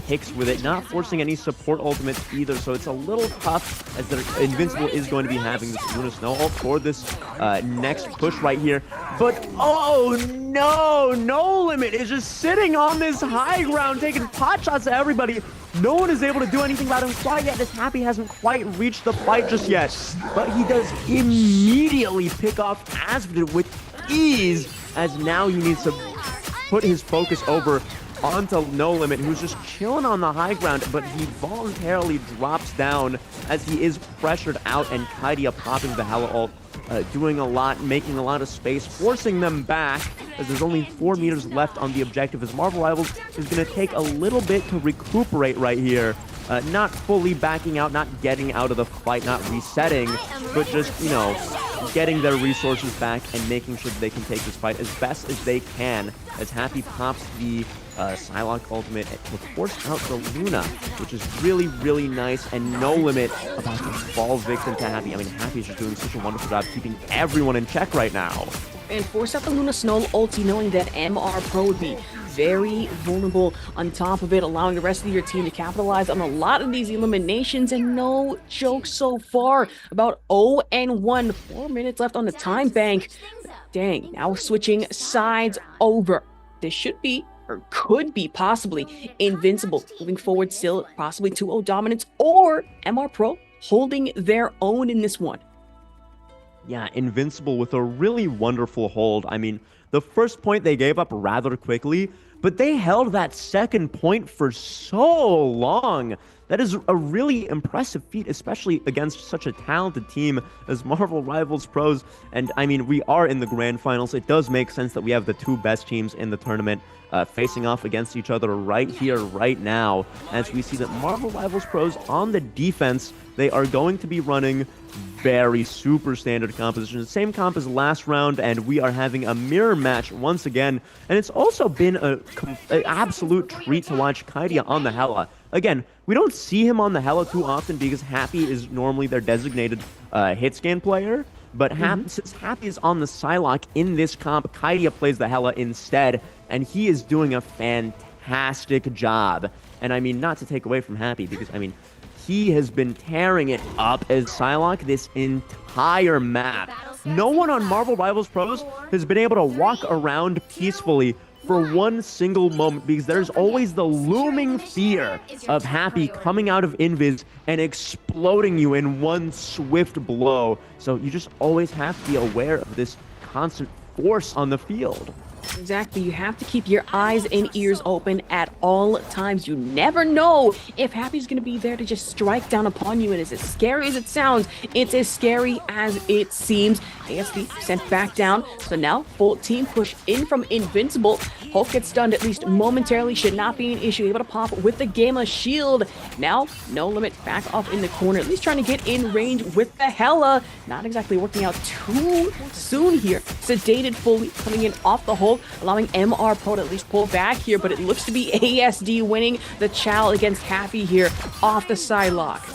picks with it, not forcing any support ultimates either. So it's a little tough as the Invincible is going to be having this Luna Snow ult for this next push right here. But oh no, No Limit is just sitting on this high ground, taking pot shots at everybody. No one is able to do anything about him quite yet, as Happy hasn't quite reached the fight just yet. But he does immediately pick off Asvid with ease, as now he needs to put his focus over onto No Limit, who's just chilling on the high ground, but he voluntarily drops down as he is pressured out, and Kaidia popping the Hella ult, doing a lot, making a lot of space, forcing them back, as there's only 4 meters left on the objective, as Marvel Rivals is going to take a little bit to recuperate right here. Not fully backing out, not getting out of the fight, not resetting, but just, you know, getting their resources back and making sure that they can take this fight as best as they can, as Happy pops the Psylocke ultimate to force out the Luna, which is really, really nice, and No Limit about to fall victim to Happy. I mean, Happy is just doing such a wonderful job keeping everyone in check right now. And force out the Luna Snow ulti, knowing that MR Pro would be very vulnerable on top of it, allowing the rest of your team to capitalize on a lot of these eliminations, and no joke so far. About 0-1, 4 minutes left on the time bank. Dang, now switching sides over. This should be, or could be possibly, invincible. Moving forward still, possibly 2-0 dominance, or MR Pro holding their own in this one. Yeah, invincible with a really wonderful hold. I mean, the first point they gave up rather quickly, but they held that second point for so long. That is a really impressive feat, especially against such a talented team as Marvel Rivals Pros. And I mean, we are in the grand finals. It does make sense that we have the 2 best teams in the tournament facing off against each other right here, right now, as we see that Marvel Rivals Pros on the defense, they are going to be running very super standard composition, same comp as last round, and we are having a mirror match once again. And it's also been an absolute treat to watch Kaidia on the Hella. Again, we don't see him on the Hella too often because Happy is normally their designated hit scan player. But since Happy is on the Psylocke in this comp, Kaidia plays the Hella instead, and he is doing a fantastic job. And I mean, not to take away from Happy, because I mean, he has been tearing it up as Psylocke this entire map. No one on Marvel Rivals Pros has been able to walk around peacefully for one single moment, because there's always the looming fear of Happy coming out of Invis and exploding you in one swift blow. So you just always have to be aware of this constant force on the field. Exactly. You have to keep your eyes and ears open at all times. You never know if Happy's going to be there to just strike down upon you. And as scary as it sounds, it's as scary as it seems. ASD sent back down. So now full team push in from Invincible. Hulk gets stunned at least momentarily. Should not be an issue. Able to pop with the Gamma shield. Now No Limit back off in the corner. At least trying to get in range with the Hella. Not exactly working out too soon here. Sedated fully coming in off the hold, allowing MR Pro to at least pull back here, but it looks to be ASD winning the Chow against Happy here off the Psylocke.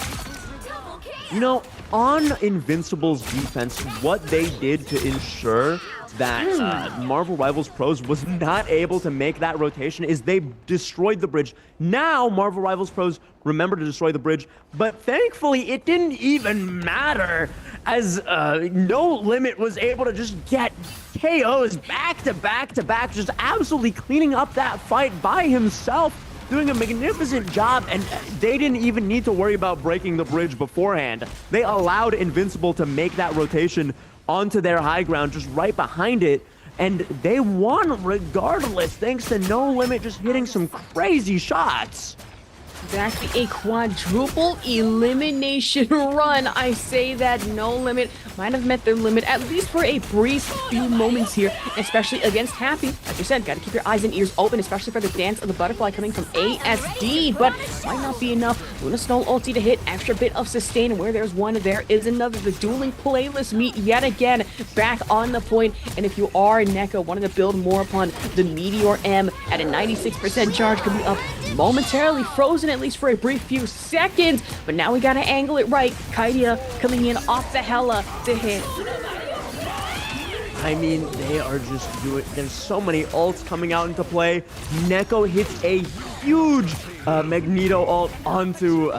You know, on Invincible's defense, what they did to ensure that Marvel Rivals Pros was not able to make that rotation is they destroyed the bridge. Now Marvel Rivals Pros remember to destroy the bridge, but thankfully it didn't even matter, as No Limit was able to just get KOs back to back to back, just absolutely cleaning up that fight by himself, doing a magnificent job, and they didn't even need to worry about breaking the bridge beforehand. They allowed Invincible to make that rotation onto their high ground, just right behind it, and they won regardless, thanks to No Limit just hitting some crazy shots. Exactly, a quadruple elimination run. I say that No Limit might have met their limit, at least for a brief few moments here, especially against Happy. Like you said, got to keep your eyes and ears open, especially for the dance of the butterfly coming from ASD, but might not be enough. Luna Snow ulti to hit, extra bit of sustain, and where there's one, there is another. The dueling playlist meet yet again, back on the point, and if you are Neko, wanting to build more upon the Meteor M at a 96% charge, could be up momentarily frozen at least for a brief few seconds, but now we gotta angle it right. Kaidia coming in off the Hella to hit. I mean, they are just doing, there's so many ults coming out into play. Neko hits a huge Magneto ult onto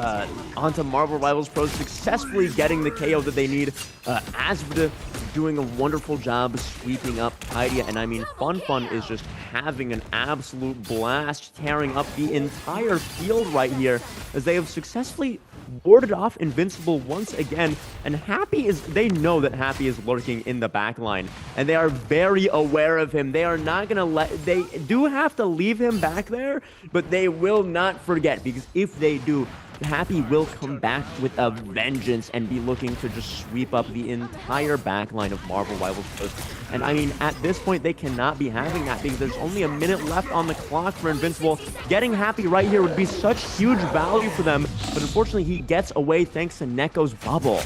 Marvel Rivals Pros, successfully getting the KO that they need. Asvid doing a wonderful job sweeping up Kaidia. And I mean, Fun is just having an absolute blast, tearing up the entire field right here as they have successfully warded off Invincible once again. And they know that Happy is lurking in the back line, and they are very aware of him. They are not going to they do have to leave him back there, but they will not forget, because if they do, Happy will come back with a vengeance and be looking to just sweep up the entire backline of Marvel Rivals Pros. And I mean, at this point, they cannot be having that, because there's only a minute left on the clock for Invincible. Getting Happy right here would be such huge value for them, but unfortunately, he gets away thanks to Neko's bubble.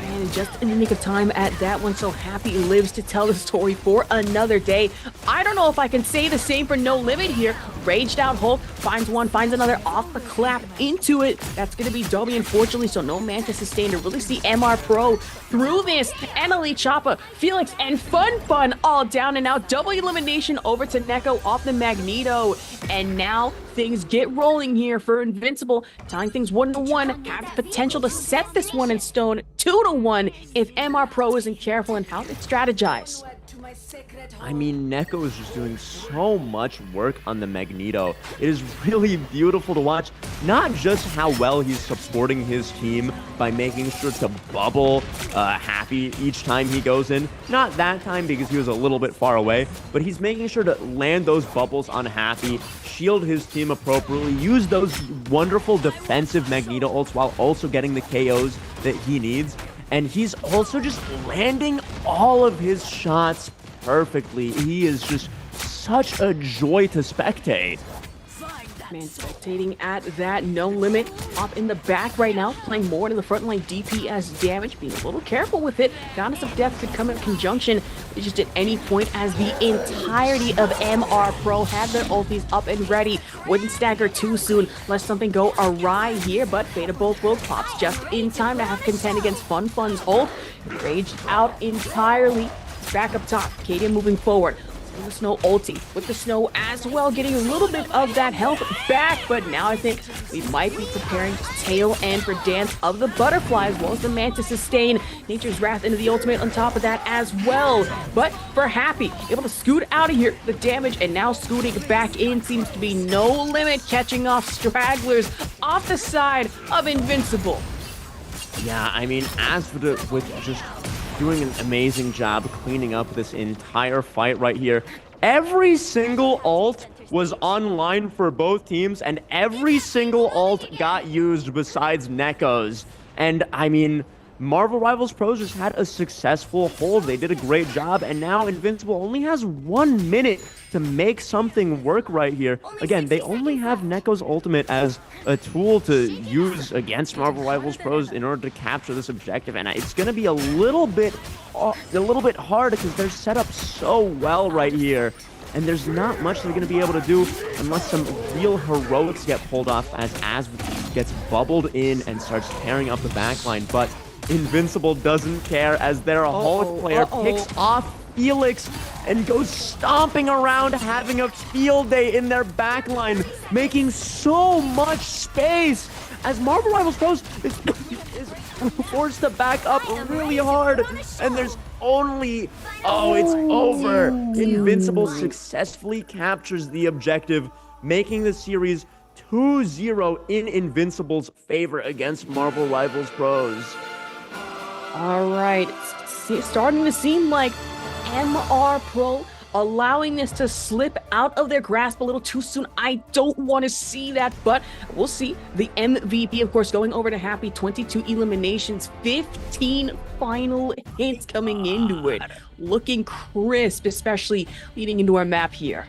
And just in the nick of time at that one, so Happy lives to tell the story for another day. I don't know if I can say the same for No Limit here. Raged out Hulk, finds one, finds another, off the clap, into it. That's going to be W, unfortunately, so no Mantis sustain to really see MR Pro through this. And Elite Choppa, Felix, and Fun all down and out. Double elimination over to Neko off the Magneto. And now things get rolling here for Invincible, tying things 1-1, have the potential to set this one in stone 2-1 if MR Pro isn't careful in how they strategize. I mean, Neko is just doing so much work on the Magneto. It is really beautiful to watch, not just how well he's supporting his team by making sure to bubble Happy each time he goes in. Not that time, because he was a little bit far away, but he's making sure to land those bubbles on Happy, shield his team appropriately, use those wonderful defensive Magneto ults while also getting the KOs that he needs. And he's also just landing all of his shots perfectly. He is just such a joy to spectate. Man, spectating at that. No Limit up in the back right now, playing more to the front line DPS damage, being a little careful with it. Goddess of Death could come in conjunction just at any point, as the entirety of MR Pro had their ultis up and ready. Wouldn't stagger too soon, let something go awry here, but Fate of Both Worlds pops just in time to have contend against Fun's ult. Raged out entirely. Back up top, Kadia moving forward. With the Snow ulti, with the Snow as well, getting a little bit of that health back, but now I think we might be preparing to tail end for Dance of the Butterfly, as well as the Mantis sustain. Nature's Wrath into the ultimate on top of that as well. But for Happy, able to scoot out of here, the damage, and now scooting back in seems to be No Limit, catching off stragglers off the side of Invincible. Yeah, I mean, with just doing an amazing job cleaning up this entire fight right here. Every single ult was online for both teams, and every single ult got used besides Neko's. And I mean, Marvel Rivals Pros just had a successful hold. They did a great job, and now Invincible only has 1 minute to make something work right here. Again, they only have Neko's ultimate as a tool to use against Marvel Rivals Pros in order to capture this objective, and it's going to be a little bit hard because they're set up so well right here. And there's not much they're going to be able to do unless some real heroics get pulled off, as Asv gets bubbled in and starts tearing up the backline. But Invincible doesn't care, as their Hulk player picks off Felix and goes stomping around, having a field day in their backline, making so much space as Marvel Rivals Pros is forced to back up really hard, and there's only... Oh, it's over. Invincible successfully captures the objective, making the series 2-0 in Invincible's favor against Marvel Rivals Pros. All right, it's starting to seem like MR Pro allowing this to slip out of their grasp a little too soon. I don't want to see that, but we'll see. The MVP, of course, going over to Happy. 22 eliminations, 15 final hits coming into it. Looking crisp, especially leading into our map here.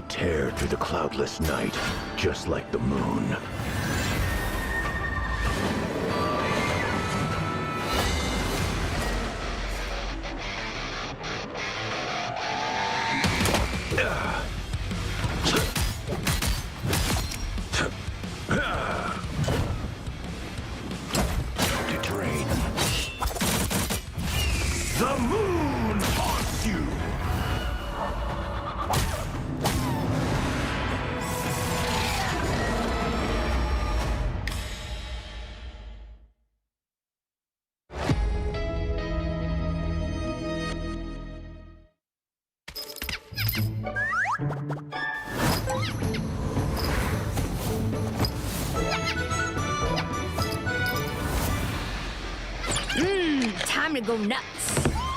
I tear through the cloudless night, just like the moon. To drain. The moon haunts you! Time to go nuts.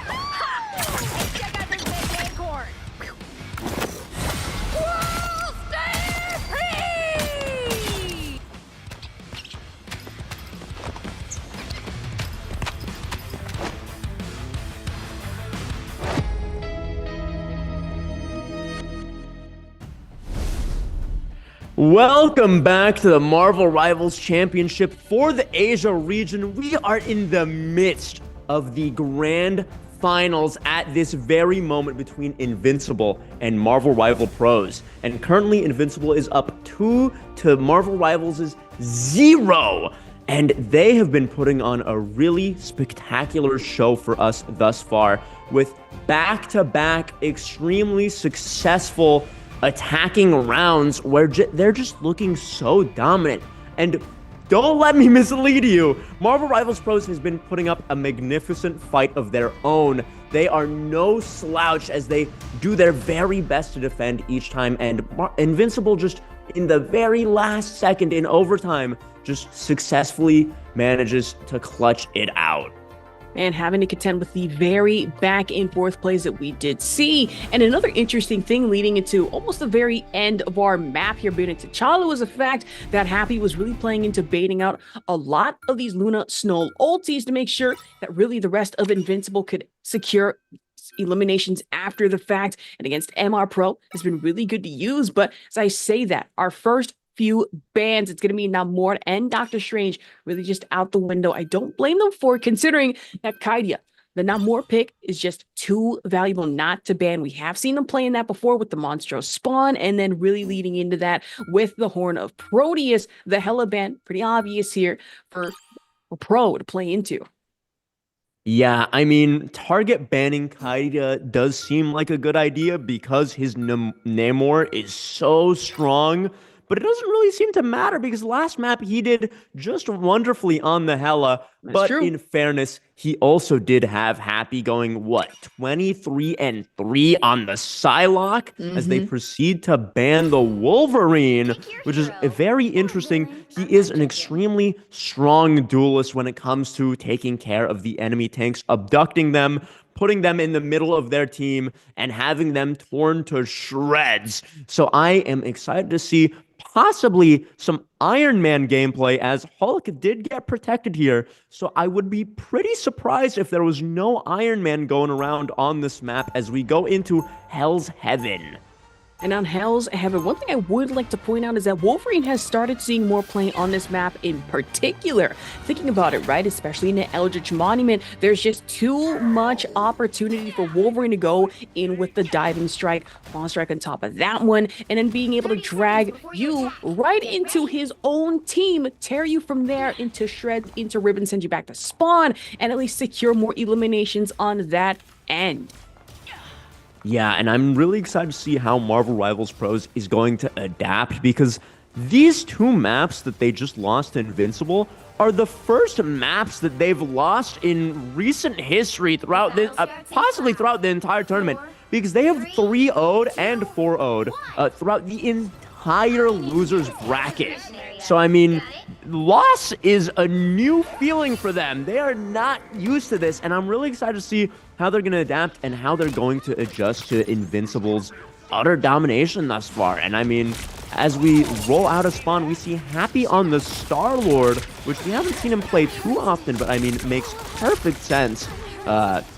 Ha! Check out this big acorn. World Stampede! Welcome back to the Marvel Rivals Championship for the Asia region. We are in the midst of the grand finals at this very moment between Invincible and Marvel Rival Pros. And currently Invincible is up 2 to Marvel Rivals' 0. And they have been putting on a really spectacular show for us thus far with back-to-back extremely successful attacking rounds where they're just looking so dominant. And don't let me mislead you, Marvel Rivals Pros has been putting up a magnificent fight of their own. They are no slouch as they do their very best to defend each time, and Invincible just in the very last second in overtime just successfully manages to clutch it out. And having to contend with the very back and forth plays that we did see. And another interesting thing leading into almost the very end of our map here, being into T'Challa, was the fact that Happy was really playing into baiting out a lot of these Luna Snow ultis to make sure that really the rest of Invincible could secure eliminations after the fact. And against MR Pro has been really good to use. But as I say that, our first few bans, it's going to be Namor and Doctor Strange really just out the window. I don't blame them for it, considering that Kaidia, the Namor pick, is just too valuable not to ban. We have seen them playing that before with the Monstro Spawn, and then really leading into that with the Horn of Proteus. The Hela ban, pretty obvious here for Pro to play into. Yeah, I mean, target banning Kaidia does seem like a good idea because his Namor is so strong. But it doesn't really seem to matter because last map he did just wonderfully on the Hela. That's but true. In fairness, he also did have Happy going, 23-3 on the Psylocke as they proceed to ban the Wolverine, which is very interesting. He is an extremely strong duelist when it comes to taking care of the enemy tanks, abducting them, putting them in the middle of their team, and having them torn to shreds. So I am excited to see possibly some Iron Man gameplay, as Hulk did get protected here. So I would be pretty surprised if there was no Iron Man going around on this map as we go into Hell's Heaven. And on Hell's Heaven, one thing I would like to point out is that Wolverine has started seeing more play on this map in particular. Thinking about it, right, especially in the Eldritch Monument, there's just too much opportunity for Wolverine to go in with the diving strike, Fawn Strike on top of that one, and then being able to drag you right into his own team, tear you from there into shreds, into ribbons, send you back to spawn, and at least secure more eliminations on that end. Yeah, and I'm really excited to see how Marvel Rivals Pros is going to adapt because these two maps that they just lost to Invincible are the first maps that they've lost in recent history throughout this, possibly throughout the entire tournament, because they have 3-0'd and 4-0'd throughout the entire losers bracket. So, I mean, loss is a new feeling for them. They are not used to this, and I'm really excited to see how they're going to adapt and how they're going to adjust to Invincible's utter domination thus far. And I mean, as we roll out of spawn, we see Happy on the Star-Lord, which we haven't seen him play too often, but I mean, it makes perfect sense.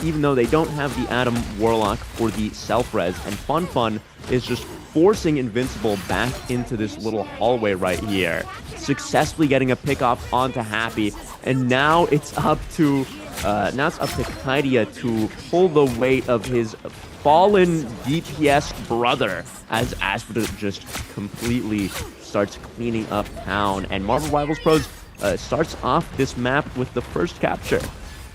Even though they don't have the Adam Warlock for the self-res, and Fun is just forcing Invincible back into this little hallway right here, successfully getting a pick off onto Happy, and now it's up to Kaidia to pull the weight of his fallen DPS brother as Aspida just completely starts cleaning up town, and Marvel Rivals Pros starts off this map with the first capture.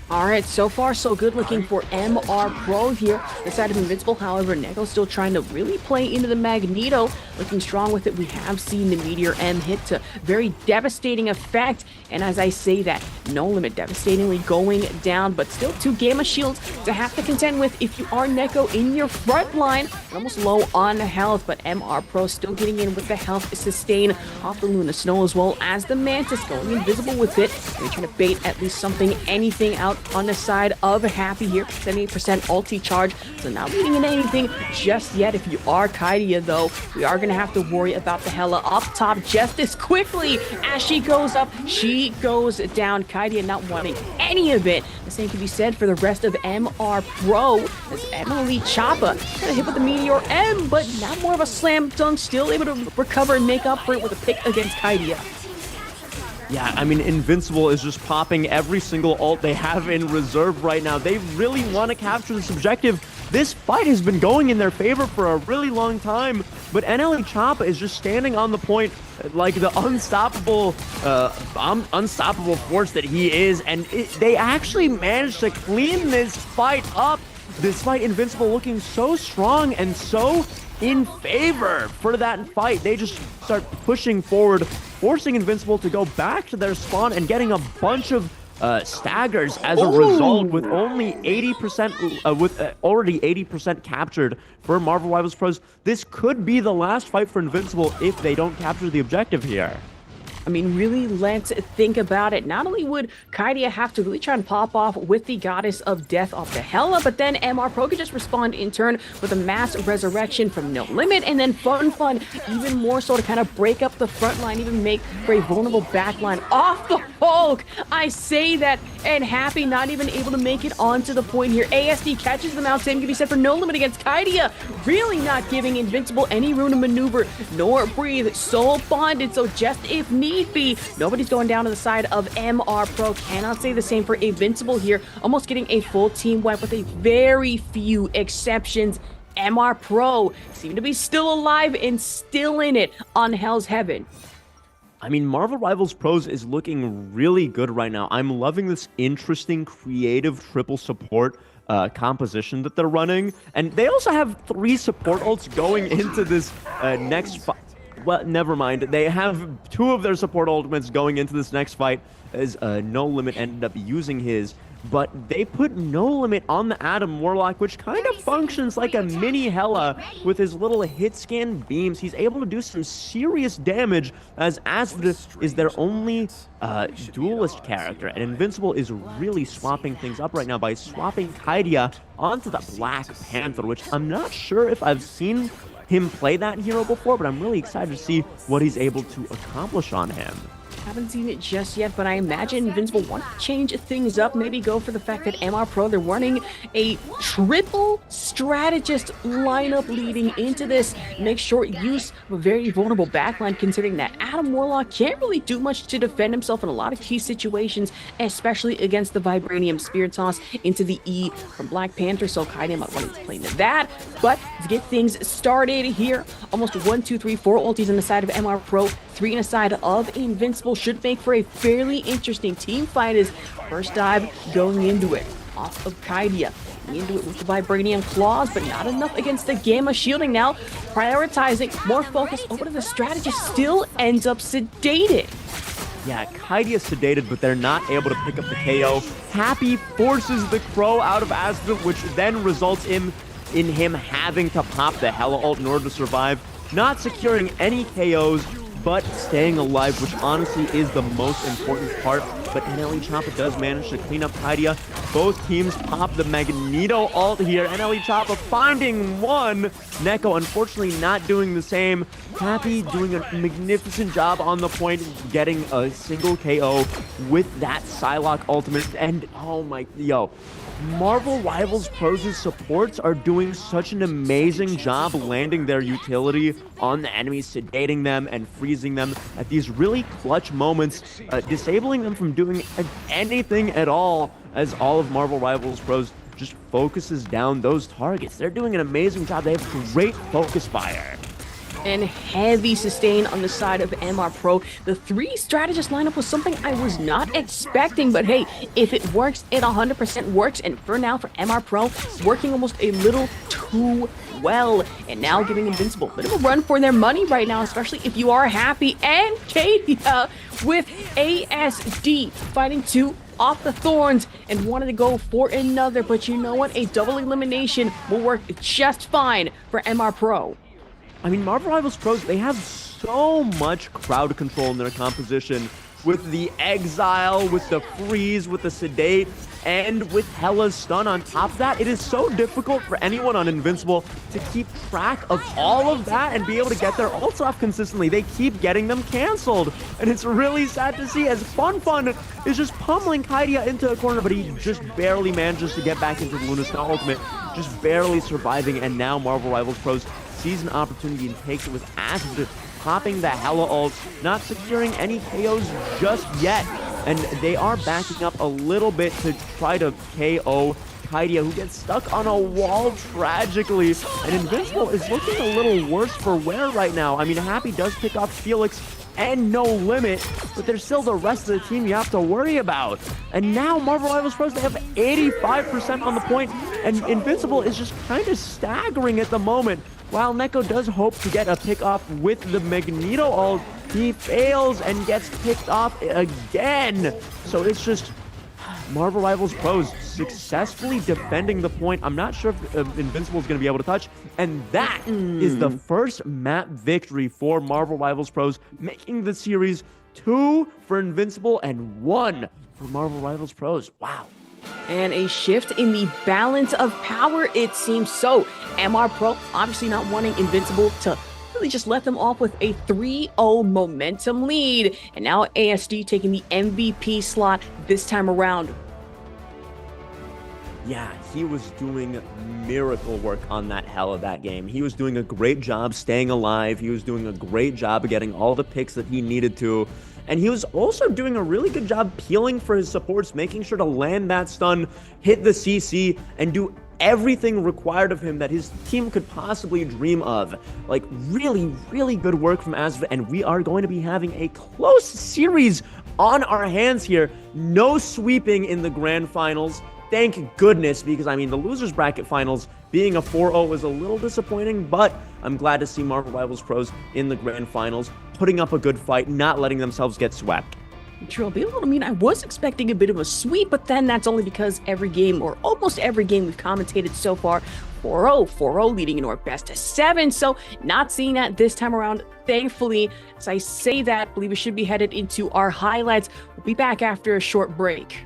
All right, so far so good looking for MR Pro here. The side of Invincible, however, Neko still trying to really play into the Magneto. Looking strong with it. We have seen the Meteor M hit to very devastating effect. And as I say that, No Limit devastatingly going down, but still 2 Gamma Shields to have to contend with if you are Neko in your front line. Almost low on health, but MR Pro still getting in with the health sustain off the Luna Snow, as well as the Mantis going invisible with it. They're trying to bait at least something, anything out on the side of Happy here. 78% ulti charge, so not leading into anything just yet. If you are Kaidia, though, we are going to have to worry about the Hela up top just as quickly as she goes up. She goes down. Kaidia not wanting any of it. The same can be said for the rest of MR Pro, as Emily Choppa got hit with the Meteor M, but not more of a slam dunk. Still able to recover and make up for it with a pick against Kaidia. Yeah, I mean, Invincible is just popping every single ult they have in reserve right now. They really want to capture this objective. This fight has been going in their favor for a really long time, but NLE Choppa is just standing on the point like the unstoppable force that he is, and they actually managed to clean this fight up, despite Invincible looking so strong and so in favor for that fight. They just start pushing forward, forcing Invincible to go back to their spawn and getting a bunch of staggers as a result, with only 80% already 80% captured for Marvel Rivals Pros. This could be the last fight for Invincible if they don't capture the objective here. I mean, really, let's think about it. Not only would Kaidia have to really try and pop off with the Goddess of Death off the Hela, but then MR Pro could just respond in turn with a mass resurrection from No Limit, and then Fun even more so to kind of break up the front line, even make for a vulnerable backline off the Hulk. I say that, and Happy not even able to make it onto the point here. ASD catches them out. Same can be said for No Limit against Kaidia. Really not giving Invincible any room to maneuver nor breathe. Soul bonded, so just if need be, nobody's going down to the side of MR Pro. Cannot say the same for Invincible here. Almost getting a full team wipe with a very few exceptions. MR Pro seem to be still alive and still in it on Hell's Heaven. I mean, Marvel Rivals Pros is looking really good right now. I'm loving this interesting, creative triple support composition that they're running. And they also have 3 support ults going into this next fight. Well, never mind. They have 2 of their support ultimates going into this next fight, as No Limit ended up using his. But they put No Limit on the Adam Warlock, which kind of functions like a mini Hela with his little hit scan beams. He's able to do some serious damage, as Aspida is their only duelist character. And Invincible is really swapping things up right now by swapping Kaidia onto the Black Panther, which I'm not sure if I've seen him play that hero before, but I'm really excited to see what he's able to accomplish on him. Haven't seen it just yet, but I imagine Invincible want to change things up. Maybe go for the fact that MR Pro, they're running a triple strategist lineup leading into this. Make short use of a very vulnerable backline, considering that Adam Warlock can't really do much to defend himself in a lot of key situations, especially against the Vibranium Spear Toss into the E from Black Panther. So Kaidia might want to play into that. But to get things started here, almost 1, 2, 3, 4 ultis on the side of MR Pro, 3 on the side of Invincible. Should make for a fairly interesting team fight, as first dive going into it off of Kaidia. Into it with the Vibranium Claws, but not enough against the Gamma Shielding. Now prioritizing more focus over to the strategist, still ends up sedated. Yeah, Kaidia sedated, but they're not able to pick up the KO. Happy forces the Crow out of Aspida, which then results in him having to pop the Hela ult in order to survive. Not securing any KOs, but staying alive, which honestly is the most important part. but NLE Choppa does manage to clean up Kaidia. Both teams pop the Magneto ult here. NLE Choppa finding one. Neko unfortunately not doing the same. Happy doing a magnificent job on the point, getting a single KO with that Psylocke ultimate. And oh my, Marvel Rivals Pros' supports are doing such an amazing job landing their utility on the enemies, sedating them and freezing them at these really clutch moments, disabling them from doing anything at all, as all of Marvel Rivals Pros just focuses down those targets. They're doing an amazing job. They have great focus fire. And heavy sustain on the side of MR Pro. The 3 strategist lineup was something I was not expecting, but hey, if it works, it 100% works. And for now, for MR Pro, it's working almost a little too well. And now giving Invincible a bit of a run for their money right now, especially if you are happy. And Katia with ASD fighting 2 off the thorns and wanted to go for another, but you know what? A double elimination will work just fine for MR Pro. I mean, Marvel Rivals Pros, they have so much crowd control in their composition with the Exile, with the Freeze, with the Sedate, and with Hella's Stun on top of that. It is so difficult for anyone on Invincible to keep track of all of that and be able to get their ults off consistently. They keep getting them canceled, and it's really sad to see as Fun is just pummeling Kaidia into a corner, but he just barely manages to get back into the Lunastar ultimate, just barely surviving, and now Marvel Rivals Pros sees an opportunity and takes it with Acid, popping the Hella ult, not securing any KOs just yet. And they are backing up a little bit to try to KO Kaidia, who gets stuck on a wall tragically. And Invincible is looking a little worse for wear right now. I mean, Happy does pick off Felix and No Limit, but there's still the rest of the team you have to worry about. And now Marvel Rivals Pros, they have 85% on the point, and Invincible is just kind of staggering at the moment. While Neko does hope to get a pick off with the Magneto ult, he fails and gets picked off again. So it's just Marvel Rivals Pros successfully defending the point. I'm not sure if Invincible is going to be able to touch. And that is the first map victory for Marvel Rivals Pros, making the series 2 for Invincible and 1 for Marvel Rivals Pros. Wow. And a shift in the balance of power, it seems so. MR Pro obviously not wanting Invincible to really just let them off with a 3-0 momentum lead. And now ASD taking the MVP slot this time around. Yeah, he was doing miracle work on that Hella that game. He was doing a great job staying alive. He was doing a great job of getting all the picks that he needed to. And he was also doing a really good job peeling for his supports, making sure to land that stun, hit the CC, and do everything required of him that his team could possibly dream of. Like, really, really good work from Asva, and we are going to be having a close series on our hands here. No sweeping in the grand finals. Thank goodness, because, I mean, the losers bracket finals being a 4-0 was a little disappointing, but I'm glad to see Marvel Rivals Pros in the grand finals, putting up a good fight, not letting themselves get swept. True, I'll be a little mean. I was expecting a bit of a sweep, but then that's only because every game, or almost every game we've commentated so far, 4-0, 4-0 leading into our best of 7. So not seeing that this time around, thankfully. As I say that, I believe we should be headed into our highlights. We'll be back after a short break.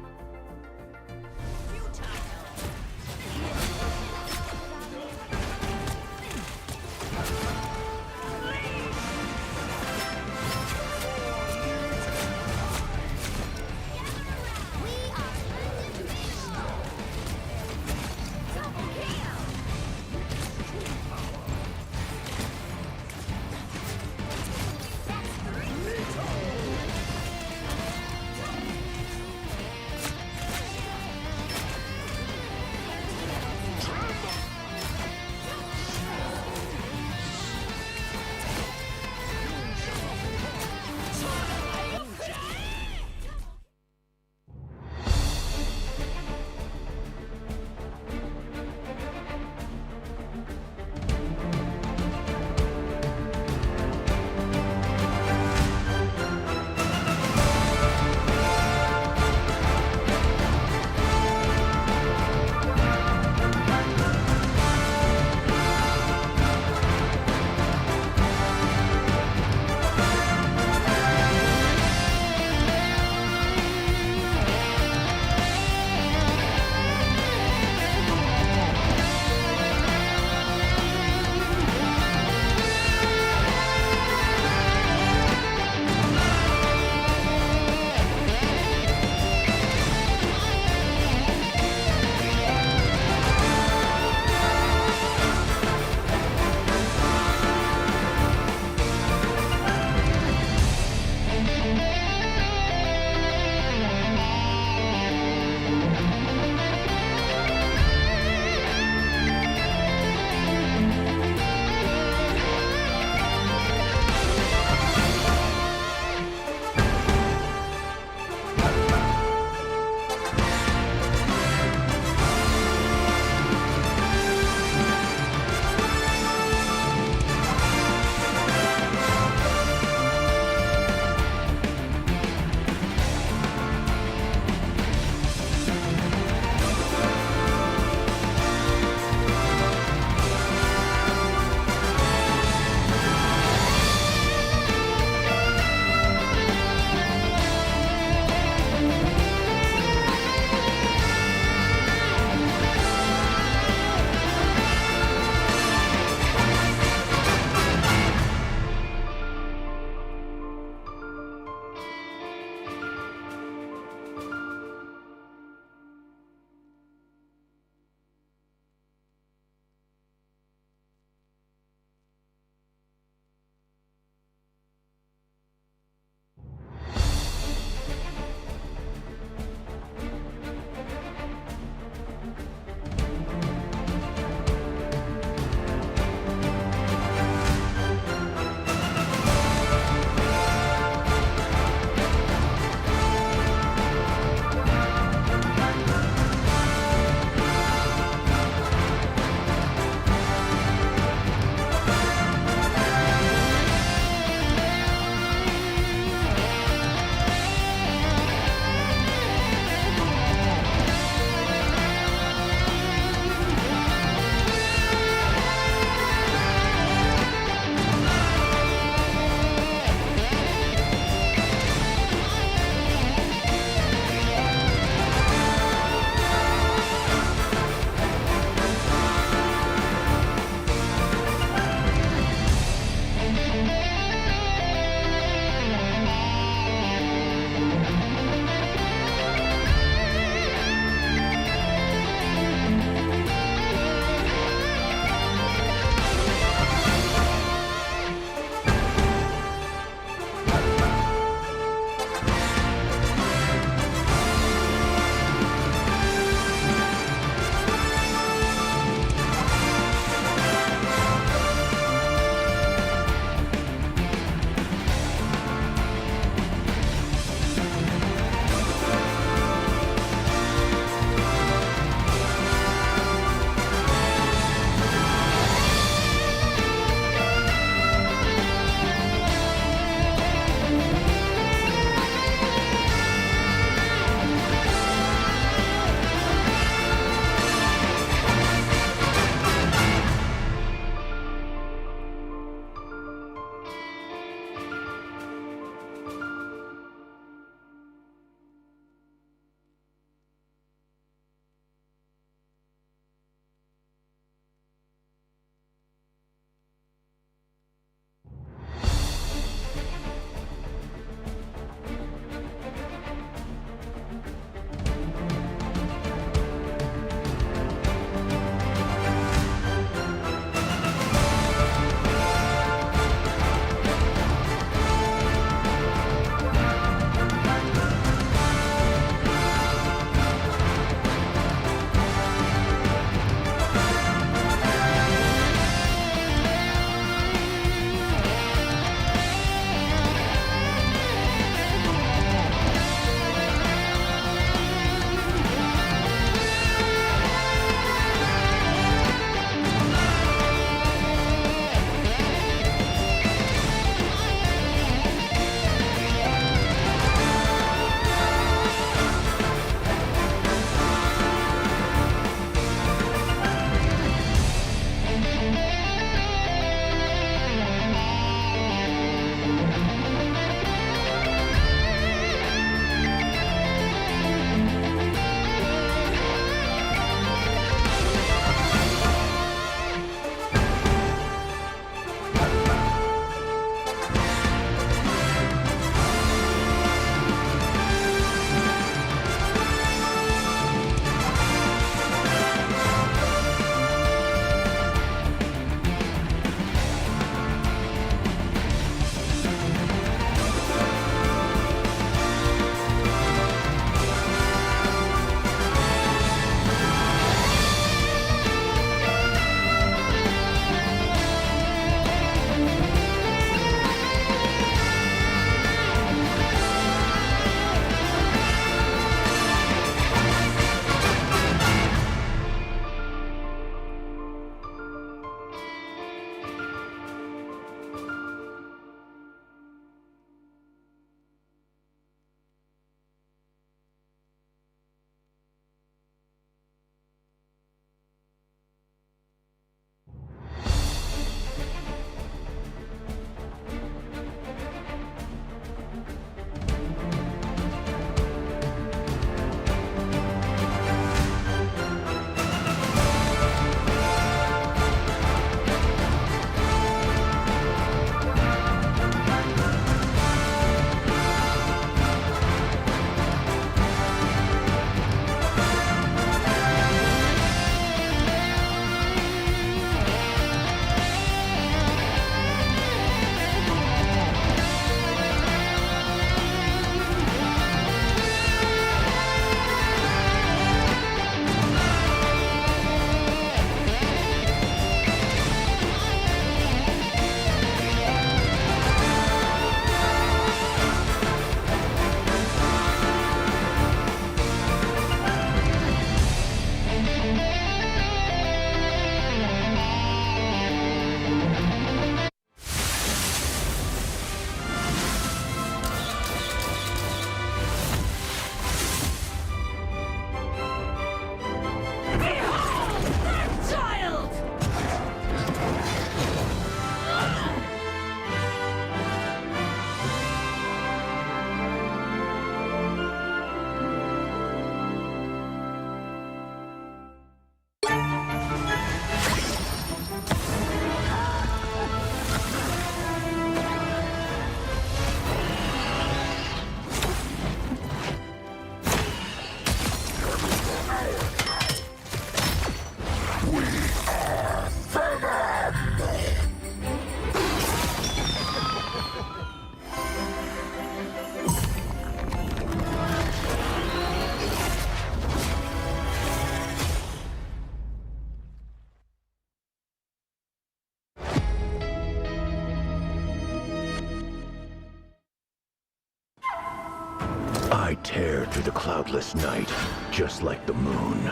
tear through the cloudless night, just like the moon.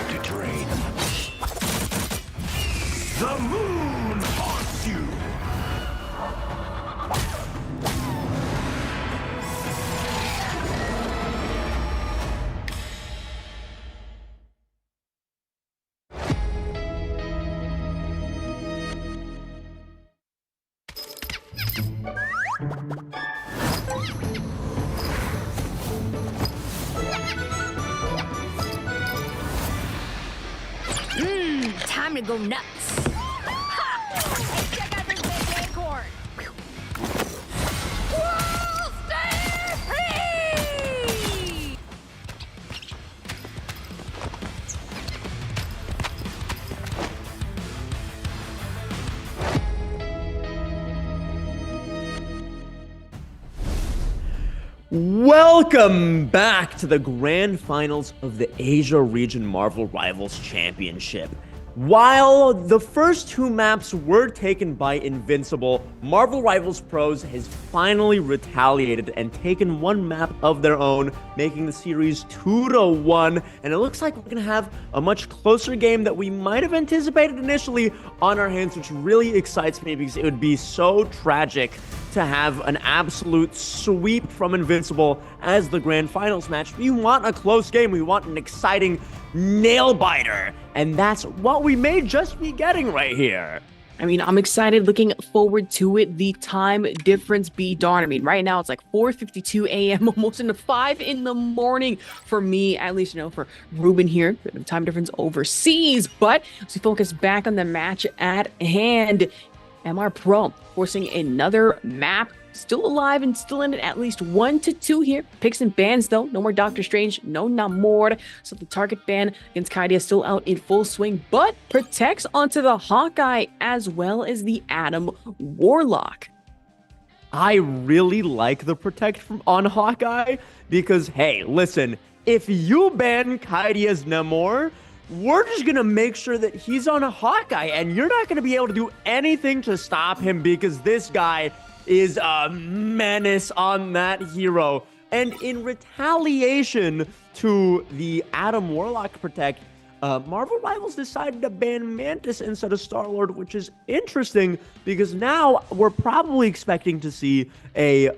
To drain. The moon haunts you! Time to go nuts. Ha! Check out this big acorn. World Stage! Welcome back to the grand finals of the Asia Region Marvel Rivals Championship. While the first two maps were taken by Invincible, Marvel Rivals Pros has finally retaliated and taken one map of their own, making the series 2-1, and it looks like we're going to have a much closer game that we might have anticipated initially on our hands, which really excites me because it would be so tragic to have an absolute sweep from Invincible as the grand finals match. We want a close game. We want an exciting nail-biter, and that's what we may just be getting right here. I mean, I'm excited, looking forward to it. The time difference be darned. I mean, right now it's like 4:52 a.m., almost into 5 in the morning for me, at least, for Ruben here. Bit of time difference overseas, but as we focus back on the match at hand, MR Pro forcing another map. Still alive and still in it, at least 1-2 here. Picks and bans, though. No more Doctor Strange, no Namor. So the target ban against Kaidia still out in full swing, but protects onto the Hawkeye as well as the Adam Warlock. I really like the protect on Hawkeye because, hey, listen, if you ban Kaidia's Namor, we're just going to make sure that he's on a Hawkeye, and you're not going to be able to do anything to stop him because this guy is a menace on that hero. And in retaliation to the Adam Warlock protect, Marvel Rivals decided to ban Mantis instead of Star-Lord, which is interesting because now we're probably expecting to see a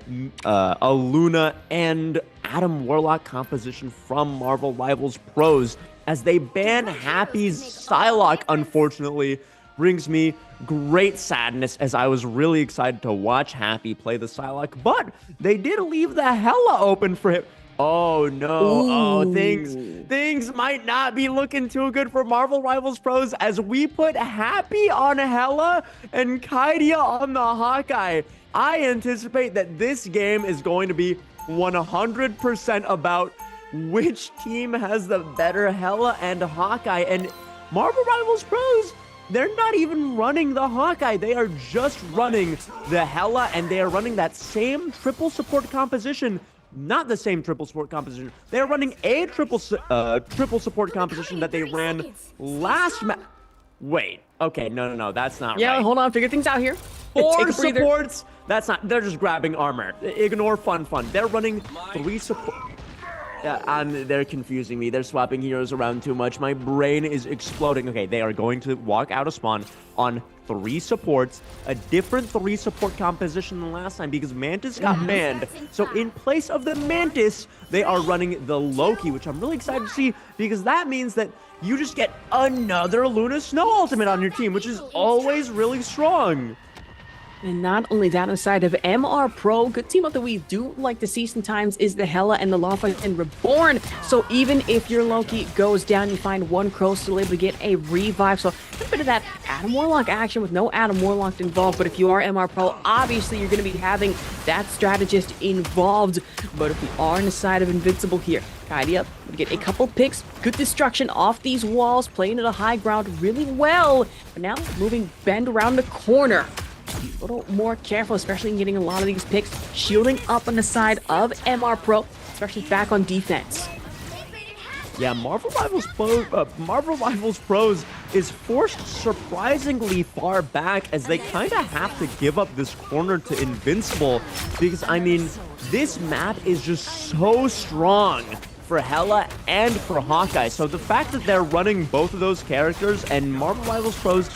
Luna and Adam Warlock composition from Marvel Rivals Pros as they ban Happy's Psylocke, unfortunately. Brings me great sadness as I was really excited to watch Happy play the Psylocke, but they did leave the Hela open for him. Oh no, oh, things might not be looking too good for Marvel Rivals Pros as we put Happy on Hela and Kaidia on the Hawkeye. I anticipate that this game is going to be 100% about which team has the better Hela and Hawkeye, and Marvel Rivals Pros, they're not even running the Hawkeye. They are just running the Hela, and they are running that same triple support composition. Not the same triple support composition. They're running a triple support composition that they ran last match. Wait. Okay. No. That's not right. Yeah, hold on. Figure things out here. 4 supports. That's not. They're just grabbing armor. Ignore fun. They're running 3 support. They're confusing me. They're swapping heroes around too much. My brain is exploding. Okay, they are going to walk out of spawn on 3 supports, a different 3 support composition than last time because Mantis got banned. So in place of the Mantis, they are running the Loki, which I'm really excited to see because that means that you just get another Luna Snow ultimate on your team, which is always really strong. And not only that, on the side of MR Pro, good team up that we do like to see sometimes is the Hela and the Lawfire and Reborn. So even if your Loki goes down, you find one Crow still able to get a revive. So a bit of that Adam Warlock action with no Adam Warlock involved. But if you are MR Pro, obviously you're going to be having that strategist involved. But if we are on the side of Invincible here, Kaidia would get a couple picks, good destruction off these walls, playing to the high ground really well. But now moving bend around the corner. be a little more careful, especially in getting a lot of these picks, shielding up on the side of MR Pro, especially back on defense. Yeah, Marvel Rivals Pros is forced surprisingly far back as they kind of have to give up this corner to Invincible because, I mean, this map is just so strong for Hela and for Hawkeye. So the fact that they're running both of those characters and Marvel Rivals Pros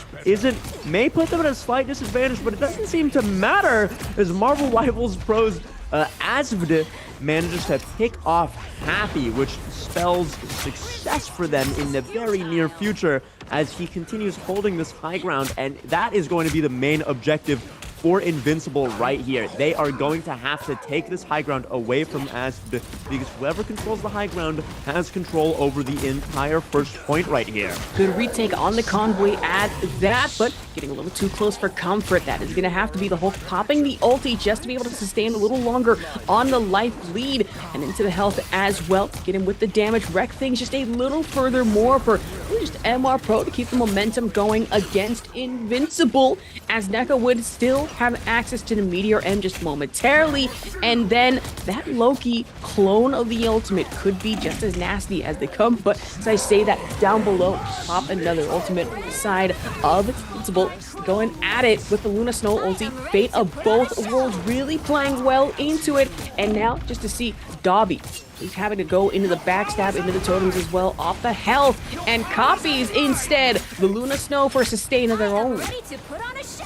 may put them at a slight disadvantage, but it doesn't seem to matter as Marvel Rivals Pros Asvd manages to pick off Happy, which spells success for them in the very near future as he continues holding this high ground, and that is going to be the main objective for Invincible right here. They are going to have to take this high ground away from Asvd because whoever controls the high ground has control over the entire first point right here. Good retake on the convoy at that, but getting a little too close for comfort. That is going to have to be the Hulk popping the ulti just to be able to sustain a little longer on the life lead and into the health as well. Get him with the damage, wreck things just a little further more for just MR Pro to keep the momentum going against Invincible, as NECA would still have access to the Meteor M just momentarily, and then that Loki clone of the ultimate could be just as nasty as they come. But as I say that, down below, pop another ultimate side of Invincible, going at it with the Luna Snow ulti. Fate of both worlds really playing well into it, and now just to see Dobby, he's having to go into the backstab, into the totems as well, off the health, and copies instead the Luna Snow for a sustain of their own. Ready to put on a show.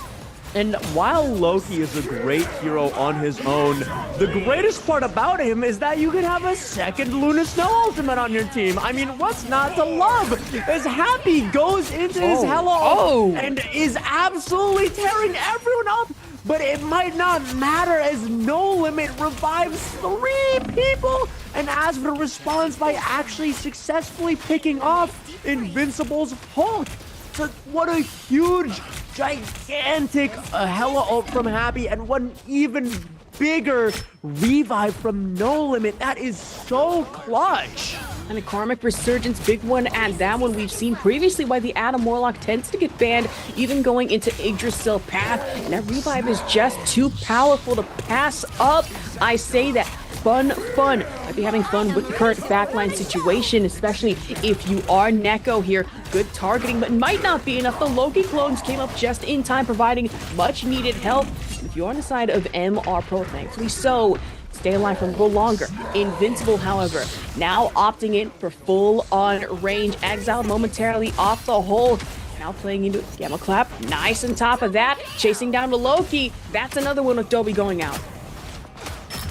And while Loki is a great hero on his own, the greatest part about him is that you can have a second Luna Snow ultimate on your team. I mean, what's not to love? As Happy goes into his Hela and is absolutely tearing everyone up, but it might not matter as No Limit revives 3 people, and Asvd responds by actually successfully picking off Invincible's Hulk. So what a huge, gigantic Hela ult from Happy, and what an even bigger revive from No Limit. That is so clutch. And a Karmic Resurgence, big one at that one. We've seen previously why the Adam Warlock tends to get banned, even going into Yggdrasil path, and that revive is just too powerful to pass up. I say that. Fun. Might be having fun with the current backline situation, especially if you are Neko here. Good targeting, but might not be enough. The Loki clones came up just in time, providing much needed help. And if you're on the side of MR Pro, thankfully so, stay alive for a little longer. Invincible, however, now opting in for full-on range. Exiled momentarily off the hole. Now playing into it. Gamma Clap, nice on top of that. Chasing down the Loki. That's another one with Dobby going out.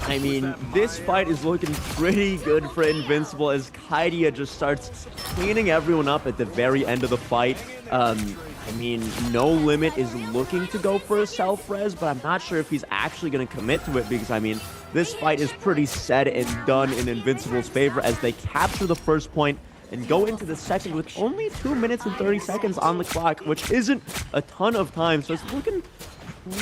I mean, this fight is looking pretty good for Invincible as Kaidia just starts cleaning everyone up at the very end of the fight. I mean, No Limit is looking to go for a self-res, but I'm not sure if he's actually going to commit to it because, I mean, this fight is pretty said and done in Invincible's favor as they capture the first point and go into the second with only 2 minutes and 30 seconds on the clock, which isn't a ton of time, so it's looking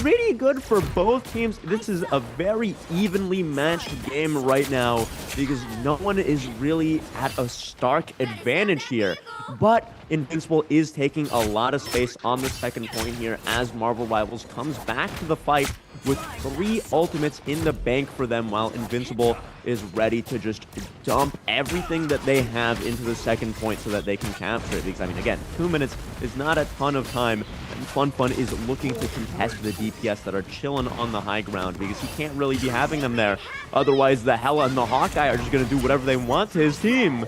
pretty good for both teams. This is a very evenly matched game right now because no one is really at a stark advantage here. But Invincible is taking a lot of space on the second point here as Marvel Rivals comes back to the fight with 3 ultimates in the bank for them, while Invincible is ready to just dump everything that they have into the second point so that they can capture it. Because, I mean, again, 2 minutes is not a ton of time, and Fun is looking to contest the DPS that are chilling on the high ground because he can't really be having them there. Otherwise, the Hela and the Hawkeye are just going to do whatever they want to his team.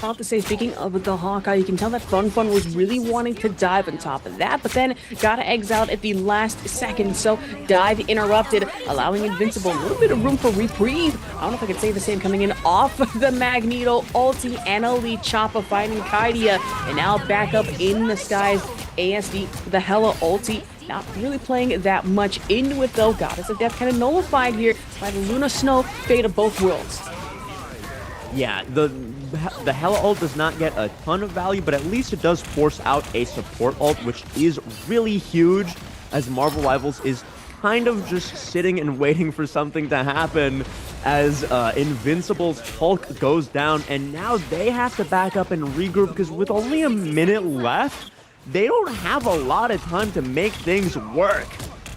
I'll have to say, speaking of the Hawkeye, you can tell that Fun was really wanting to dive on top of that, but then got exiled at the last second, so dive interrupted, allowing Invincible a little bit of room for reprieve. I don't know if I could say the same coming in off the Magneto ulti and Elite Choppa fighting Kaidia, and now back up in the skies, ASD, the Hela ulti. Not really playing that much into it though. Goddess of Death kind of nullified here by the Luna Snow, fate of both worlds. Yeah, the Hela ult does not get a ton of value, but at least it does force out a support ult, which is really huge, as Marvel Rivals is kind of just sitting and waiting for something to happen as Invincible's Hulk goes down, and now they have to back up and regroup because with only a minute left, they don't have a lot of time to make things work.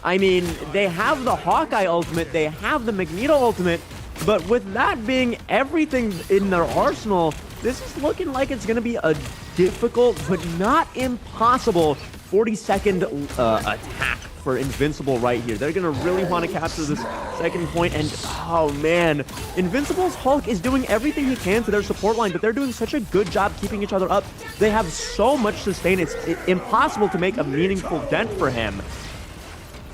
I mean, they have the Hawkeye ultimate, they have the Magneto ultimate, but with that being everything in their arsenal, this is looking like it's going to be a difficult but not impossible 40-second attack for Invincible right here. They're going to really want to capture this second point, and oh man, Invincible's Hulk is doing everything he can to their support line, but they're doing such a good job keeping each other up. They have so much sustain, it's impossible to make a meaningful dent for him.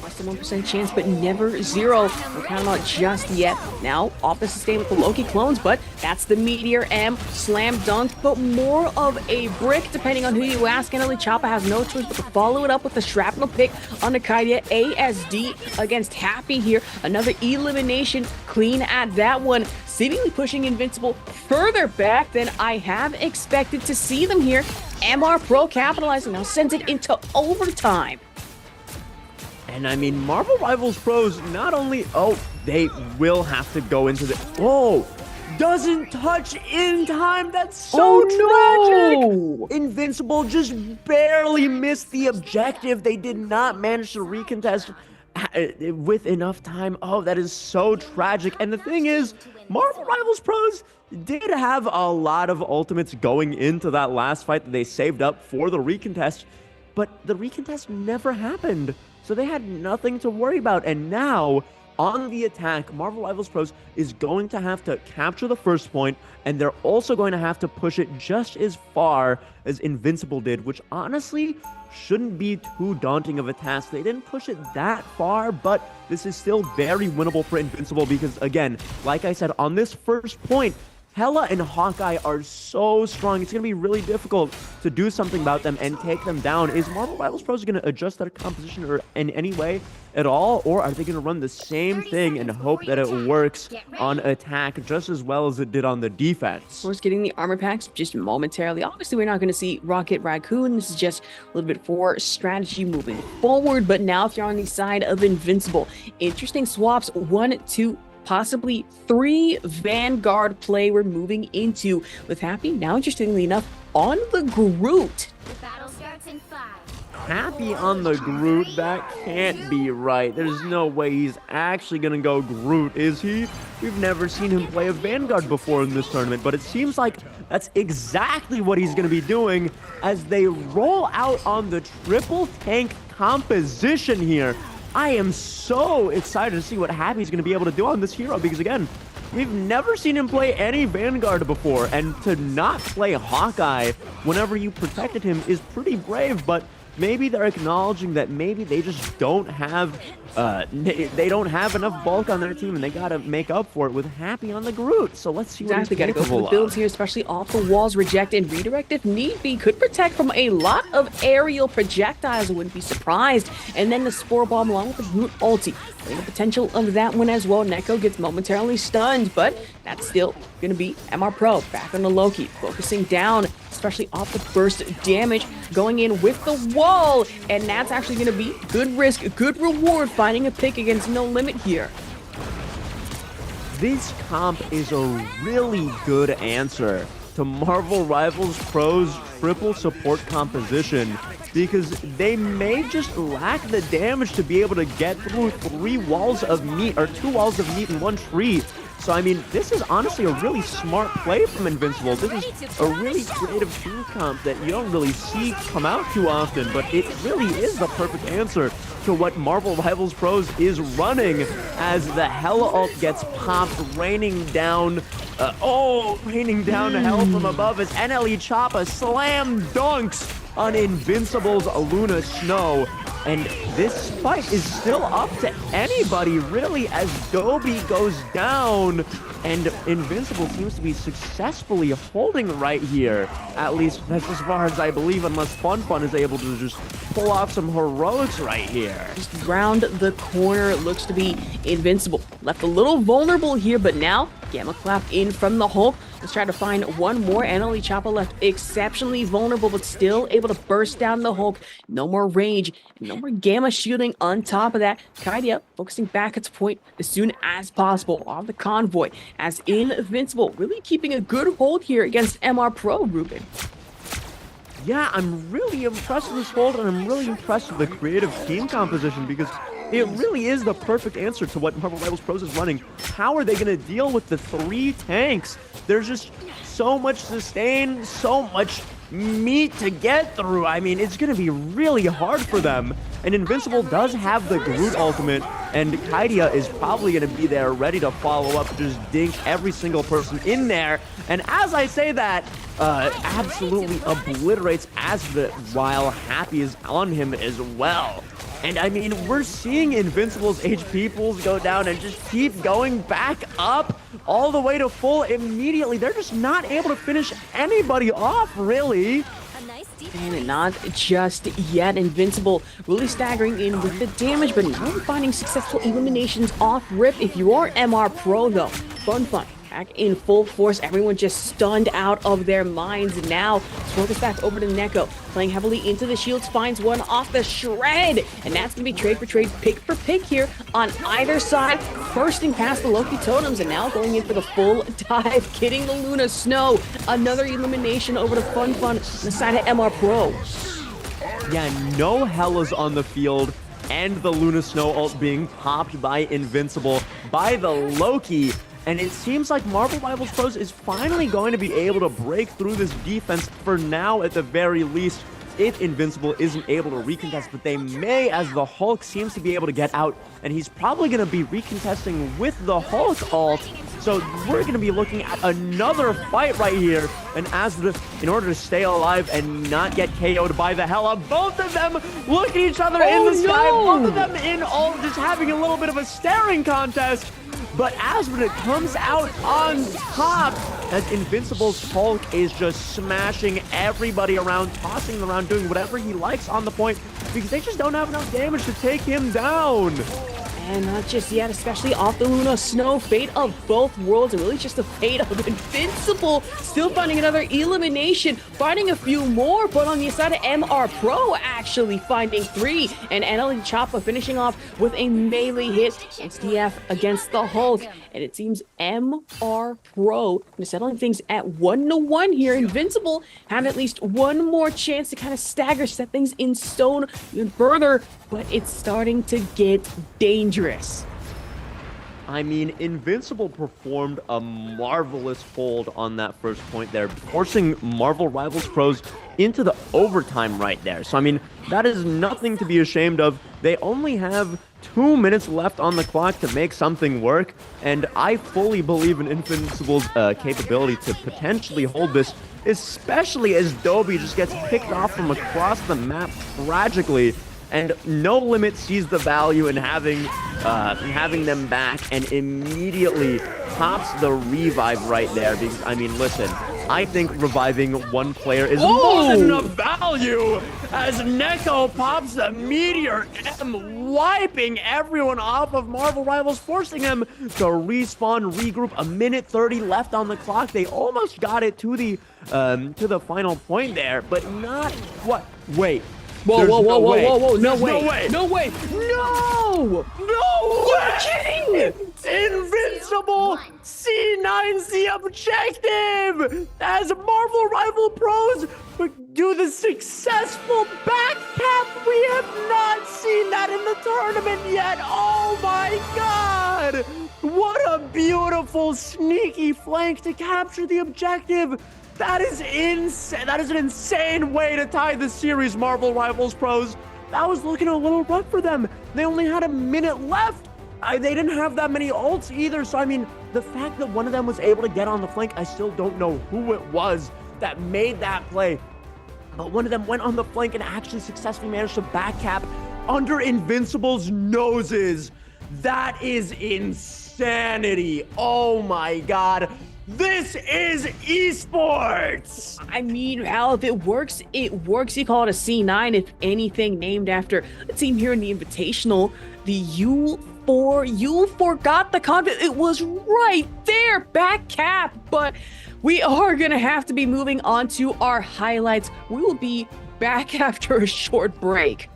Less than 1% chance, but never zero. We're counting out just yet. Now, off the sustain with the Loki clones, but that's the Meteor M slam dunk, but more of a brick, depending on who you ask. Annalie Choppa has no choice but to follow it up with the shrapnel pick on the Kaidia. ASD against Happy here. Another elimination clean at that one, seemingly pushing Invincible further back than I have expected to see them here. MR Pro capitalizing, now sends it into overtime. And I mean, Marvel Rivals Pros not only, oh, they will have to go into the, oh, doesn't touch in time. That's so tragic. Invincible just barely missed the objective. They did not manage to recontest with enough time. Oh, that is so tragic. And the thing is, Marvel Rivals Pros did have a lot of ultimates going into that last fight that they saved up for the recontest, but the recontest never happened. So they had nothing to worry about. And now, on the attack, Marvel Rivals Pros is going to have to capture the first point, and they're also going to have to push it just as far as Invincible did, which honestly shouldn't be too daunting of a task. They didn't push it that far, but this is still very winnable for Invincible because, again, like I said, on this first point, Hela and Hawkeye are so strong. It's going to be really difficult to do something about them and take them down. Is Marvel Rivals Pros going to adjust their composition or in any way at all? Or are they going to run the same thing and hope that it works on attack just as well as it did on the defense? Of course, getting the armor packs just momentarily. Obviously, we're not going to see Rocket Raccoon. This is just a little bit for strategy moving forward. But now if you're on the side of Invincible, interesting swaps. 1, 2, possibly 3 Vanguard play we're moving into with Happy now, interestingly enough, on the Groot. The battle starts in 5. Happy on the Groot? That can't be right. There's no way he's actually gonna go Groot, is he? We've never seen him play a Vanguard before in this tournament, but it seems like that's exactly what he's gonna be doing as they roll out on the triple tank composition here. I am so excited to see what Happy's going to be able to do on this hero because, again, we've never seen him play any Vanguard before, and to not play Hawkeye whenever you protected him is pretty brave, but maybe they're acknowledging that maybe they just don't have they don't have enough bulk on their team and they gotta make up for it with Happy on the Groot. So let's see what he's Gotta go for the capable builds of. here, especially off the walls. Reject and redirect if need be. Could protect from a lot of aerial projectiles. I wouldn't be surprised. And then the Spore Bomb along with the Groot ulti. The potential of that one as well. Neko gets momentarily stunned, but that's still gonna be MR Pro back on the Loki, focusing down, especially off the burst damage, going in with the wall, and that's actually gonna be good risk, good reward, finding a pick against No Limit here. This comp is a really good answer to Marvel Rivals Pro's triple support composition because they may just lack the damage to be able to get through 3 walls of meat or 2 walls of meat in 1 tree. So, I mean, this is honestly a really smart play from Invincible. This is a really creative team comp that you don't really see come out too often, but it really is the perfect answer to what Marvel Rivals Pros is running as the Hela ult gets popped, raining down hell from above as NLE Choppa slam dunks on Invincible's Luna Snow. And this fight is still up to anybody, really, as Dobie goes down. And Invincible seems to be successfully holding right here. At least that's as far as I believe, unless Fun Fun is able to just pull off some heroics right here. Just round the corner, it looks to be Invincible. Left a little vulnerable here, but now Gamma Clap in from the Hulk. Let's try to find one more. NLE Choppa left exceptionally vulnerable, but still able to burst down the Hulk. No more range, no more Gamma shielding on top of that. Kaidia focusing back its point as soon as possible on the convoy, as Invincible really keeping a good hold here against MR Pro, Ruben. Yeah, I'm really impressed with this hold, and I'm really impressed with the creative team composition because it really is the perfect answer to what Marvel Rivals Pros is running. How are they going to deal with the 3 tanks? There's just so much sustain, so much meat to get through. I mean, it's going to be really hard for them. And Invincible does have the Groot ultimate, and Kaidia is probably going to be there ready to follow up, just dink every single person in there. And as I say that, absolutely obliterates Aspid while Happy is on him as well. And I mean, we're seeing Invincible's HP pools go down and just keep going back up all the way to full immediately. They're just not able to finish anybody off, really. And not just yet. Invincible really staggering in with the damage, but not finding successful eliminations off rip. If you are MR Pro, though, fun. Back in full force, everyone just stunned out of their minds now. Focus back over to Neko, playing heavily into the shields, finds one off the shred, and that's gonna be trade for trade, pick for pick here on either side, bursting past the Loki totems and now going in for the full dive, getting the Luna Snow. Another elimination over to Fun on the side of MR Pro. Yeah, no Hellas on the field, and the Luna Snow ult being popped by Invincible, by the Loki. And it seems like Marvel Rivals Pros is finally going to be able to break through this defense for now, at the very least, if Invincible isn't able to recontest. But they may, as the Hulk seems to be able to get out, and he's probably going to be recontesting with the Hulk ult. So we're going to be looking at another fight right here. And in order to stay alive and not get KO'd by the Hela, both of them look at each other in the sky. Both of them in ult, just having a little bit of a staring contest. But Aspid comes out on top as Invincible's Hulk is just smashing everybody around, tossing them around, doing whatever he likes on the point because they just don't have enough damage to take him down. And not just yet, especially off the Luna Snow. Fate of both worlds, and really just the fate of Invincible. Still finding another elimination, finding a few more, but on the side of MR Pro, actually finding 3. And NL Choppa finishing off with a melee hit. SDF against the Hulk. And it seems MR Pro settling things at 1-1 here. Invincible have at least one more chance to kind of stagger, set things in stone even further, but it's starting to get dangerous. I mean, Invincible performed a marvelous hold on that first point there, forcing Marvel Rivals Pros into the overtime right there. So, I mean, that is nothing to be ashamed of. They only have 2 minutes left on the clock to make something work, and I fully believe in Invincible's capability to potentially hold this, especially as Dobby just gets picked off from across the map tragically. And No Limit sees the value in having them back and immediately pops the revive right there. Because, I mean, listen, I think reviving one player is more than enough value as Neko pops the Meteor M, wiping everyone off of Marvel Rivals, forcing them to respawn, regroup. A minute 30 left on the clock. They almost got it to the final point there, but not what? Wait. Whoa, There's whoa, whoa, no whoa, way. whoa, whoa, There's no way. No way. No way. No! No You're way! kidding! Invincible C9's the objective as Marvel Rival Pros do the successful back cap. We have not seen that in the tournament yet. Oh my god! What a beautiful sneaky flank to capture the objective. That is insane. That is an insane way to tie the series, Marvel Rivals Pros. That was looking a little rough for them. They only had a minute left. They didn't have that many ults either. So, I mean, the fact that one of them was able to get on the flank, I still don't know who it was that made that play. But one of them went on the flank and actually successfully managed to backcap under Invincible's noses. That is insanity. Oh my god. This is esports! I mean, Al, if it works, it works. You call it a C9, if anything, named after a team here in the Invitational, the U4. You forgot the content. It was right there, back cap. But we are going to have to be moving on to our highlights. We will be back after a short break.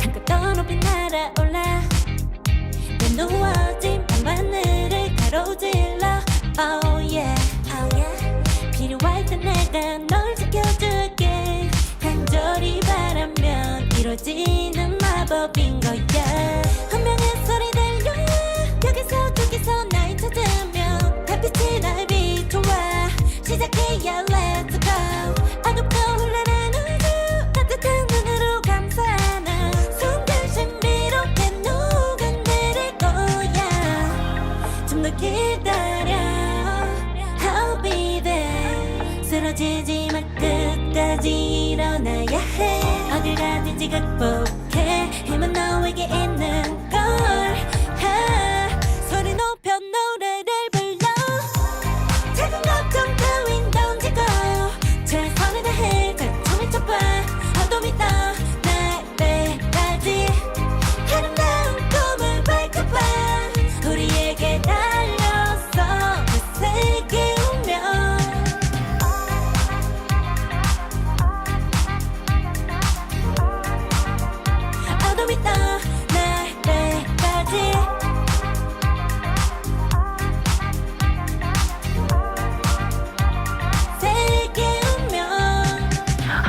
한껏 더 높이 날아올라 내 누워진 밤하늘을 가로질러 Oh yeah, oh yeah. 필요할 때 내가 널 지켜줄게 간절히 바라면 이루어지는 마법인 거야 분명한 소리 들려 여기서 저기서 날 찾으며 달빛이 날 비춰와 시작해야 let's go 어둡고 흘러는 우주 따뜻한 눈으로 감싸는 순간 신비롭게 녹아내릴 거야 좀 더 기다려 I'll be there 쓰러지지 마 끝까지 일어나야 해 어딜 가든지 극복해 힘은 너에게 있는 걸 소리 높여 노래를 불러 작은 걱정 따윈 던지고 최선을 다해 자충을 쳐봐 어둠이 떠날 때까지 아름다운 꿈을 밝혀봐 우리에게 달려서 그 세계 오면 어둠이 떠날 때까지 세계 오면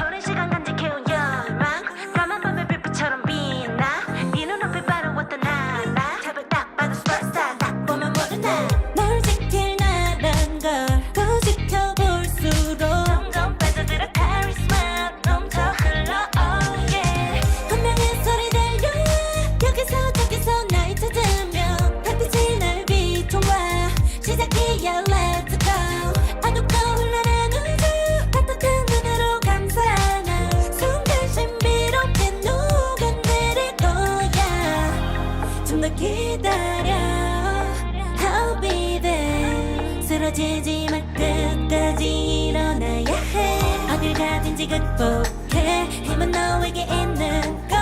오랜 시간 간직해온 열망 까만 밤의 빛처럼 빛나 네 눈앞에 바로 어떤 나라 탑을 딱 봐도 superstar 딱 보면 모른다 널 지킬 나란 걸 더 지켜볼수록 점점 빠져들어 카리스마 넘쳐 흘러 oh yeah 분명한 소리 들려 여기서 저기서 날 찾으며 달빛이 날 비춰와 시작이야 let's go 어둡고 흘러는 우주 따뜻한 눈으로 감싸는 순간 신비롭게 녹아내릴 거야 좀 더 기다려 I'll be there 쓰러지지 마 끝까지 일어나야 해 어딜 가든지 극복해 힘은 너에게 있는 걸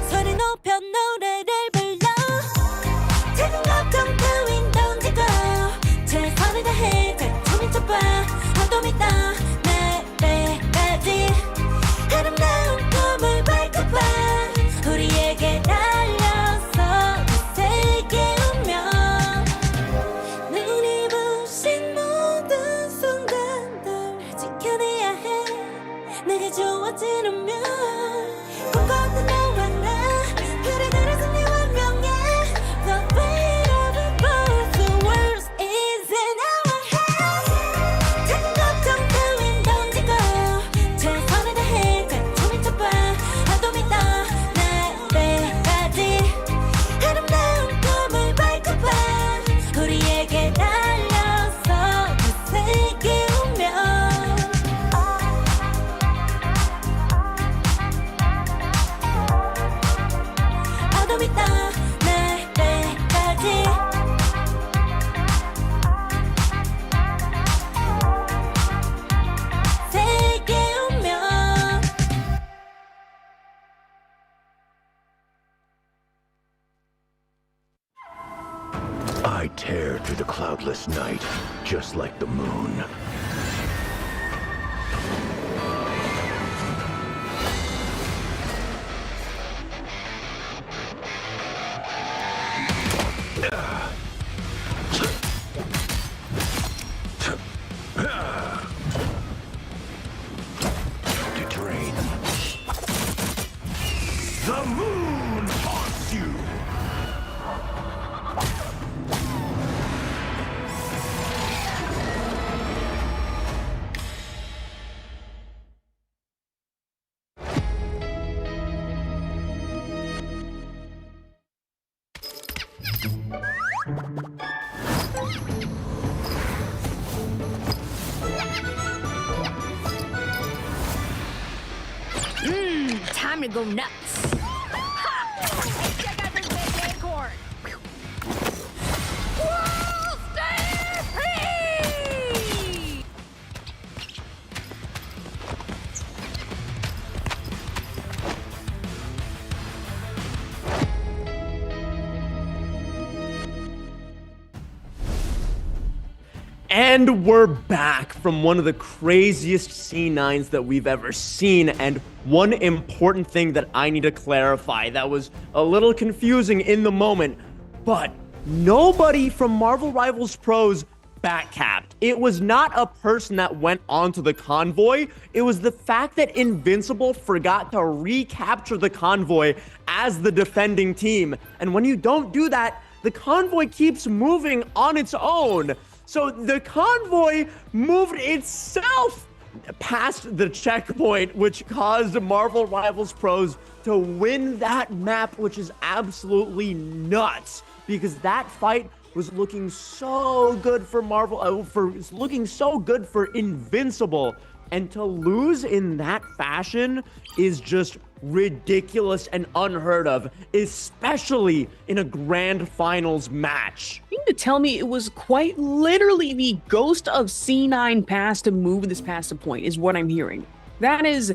소리 높여 노래를 불러 작은 걱정 따윈 던지고 최선을 다해 자충을 쳐봐 어둠이 떠날 때까지 아름다운 꿈을 밝혀봐 우리에게 달려서 그 세계 오면 눈이 부신 모든 순간들 지켜내야 해 내가 좋아지려면 꿈꿨던 너와 나 그래들의 승리 완명해 The weight of the both the world is in our hands 작은 걱정 따윈 던지고 최선을 다해 자충을 쳐봐 어둠이 떠날 때까지 아름다운 꿈을 밝혀봐 우리에게 달려서 그 세계 오면 어둠이 떠날 때까지 세계 오면 I tear through the cloudless night, just like the moon. To train. The moon haunts you! Time to go nuts. Ha! Hey, check out this big acorn. Whoa, stay free! And we're back from one of the craziest C9s that we've ever seen. And one important thing that I need to clarify that was a little confusing in the moment, but nobody from Marvel Rivals Pros backcapped. It was not a person that went onto the convoy. It was the fact that Invincible forgot to recapture the convoy as the defending team. And when you don't do that, the convoy keeps moving on its own. So the convoy moved itself past the checkpoint, which caused Marvel Rivals Pros to win that map, which is absolutely nuts because that fight was looking so good for looking so good for Invincible, and to lose in that fashion is just ridiculous and unheard of, especially in a grand finals match. You mean to tell me it was quite literally the ghost of C9 pass to move this past the point is what I'm hearing. That is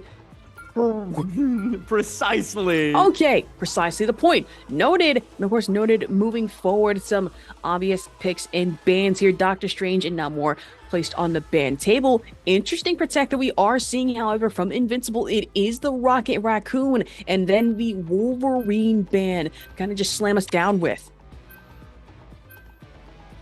precisely. Okay, precisely the point. Noted, and of course noted moving forward, some obvious picks and bans here. Doctor Strange and Namor placed on the ban table. Interesting protect that we are seeing, however, from Invincible. It is the Rocket Raccoon, and then the Wolverine ban. Kind of just slam us down with.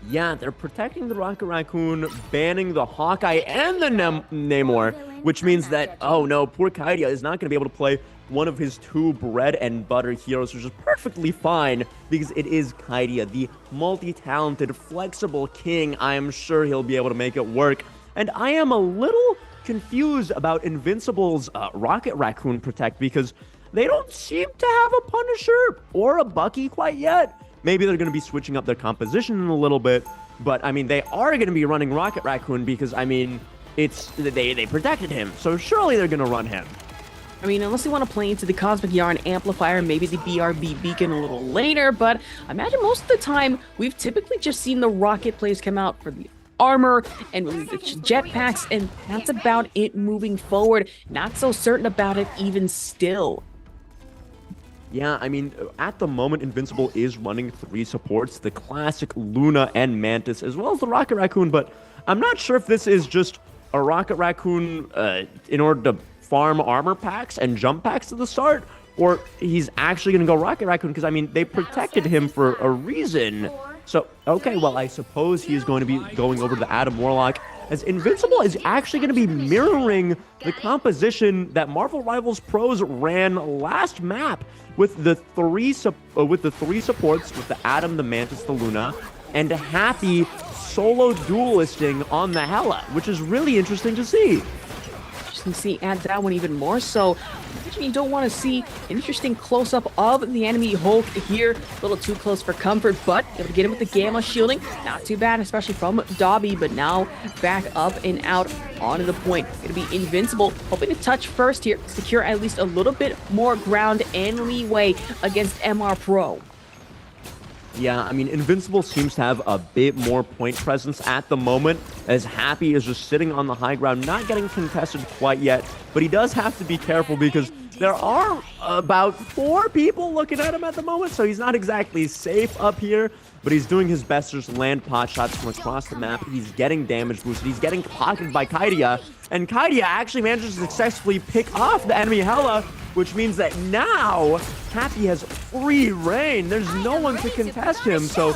Yeah, they're protecting the Rocket Raccoon, banning the Hawkeye and the Namor, which means that, oh no, poor Kaidia is not going to be able to play one of his two bread and butter heroes, which is perfectly fine because it is Kaidia, the multi-talented, flexible king. I am sure he'll be able to make it work. And I am a little confused about Invincible's Rocket Raccoon protect because they don't seem to have a Punisher or a Bucky quite yet. Maybe they're going to be switching up their composition in a little bit, but I mean, they are going to be running Rocket Raccoon because, I mean, they protected him, so surely they're going to run him. I mean, unless they want to play into the Cosmic Yarn Amplifier, maybe the BRB Beacon a little later, but I imagine most of the time, we've typically just seen the Rocket plays come out for the armor and the jetpacks, and that's about it moving forward. Not so certain about it even still. Yeah, I mean, at the moment, Invincible is running 3 supports, the classic Luna and Mantis, as well as the Rocket Raccoon, but I'm not sure if this is just a Rocket Raccoon in order to farm armor packs and jump packs at the start, or he's actually going to go Rocket Raccoon, because, I mean, they protected him for a reason. So, okay, well, I suppose he is going to be going over to the Adam Warlock, as Invincible is actually going to be mirroring the composition that Marvel Rivals Pros ran last map with the three supports, with the Adam, the Mantis, the Luna, and Happy solo duelisting on the Hela, which is really interesting to see. Interesting to see, add that one even more so. Imagine you don't want to see an interesting close-up of the enemy Hulk here. A little too close for comfort, but able to get him with the Gamma shielding. Not too bad, especially from Dobby, but now back up and out onto the point. Going to be Invincible, hoping to touch first here, secure at least a little bit more ground and leeway against MR Pro. Yeah, I mean, Invincible seems to have a bit more point presence at the moment, as Happy is just sitting on the high ground, not getting contested quite yet, but he does have to be careful because there are about 4 people looking at him at the moment, so he's not exactly safe up here, but he's doing his best to just land pot shots from across the map. He's getting damage boosted, he's getting pocketed by Kaidia, and Kaidia actually manages to successfully pick off the enemy Hela, which means that now Happy has free reign. There's no one to contest him, so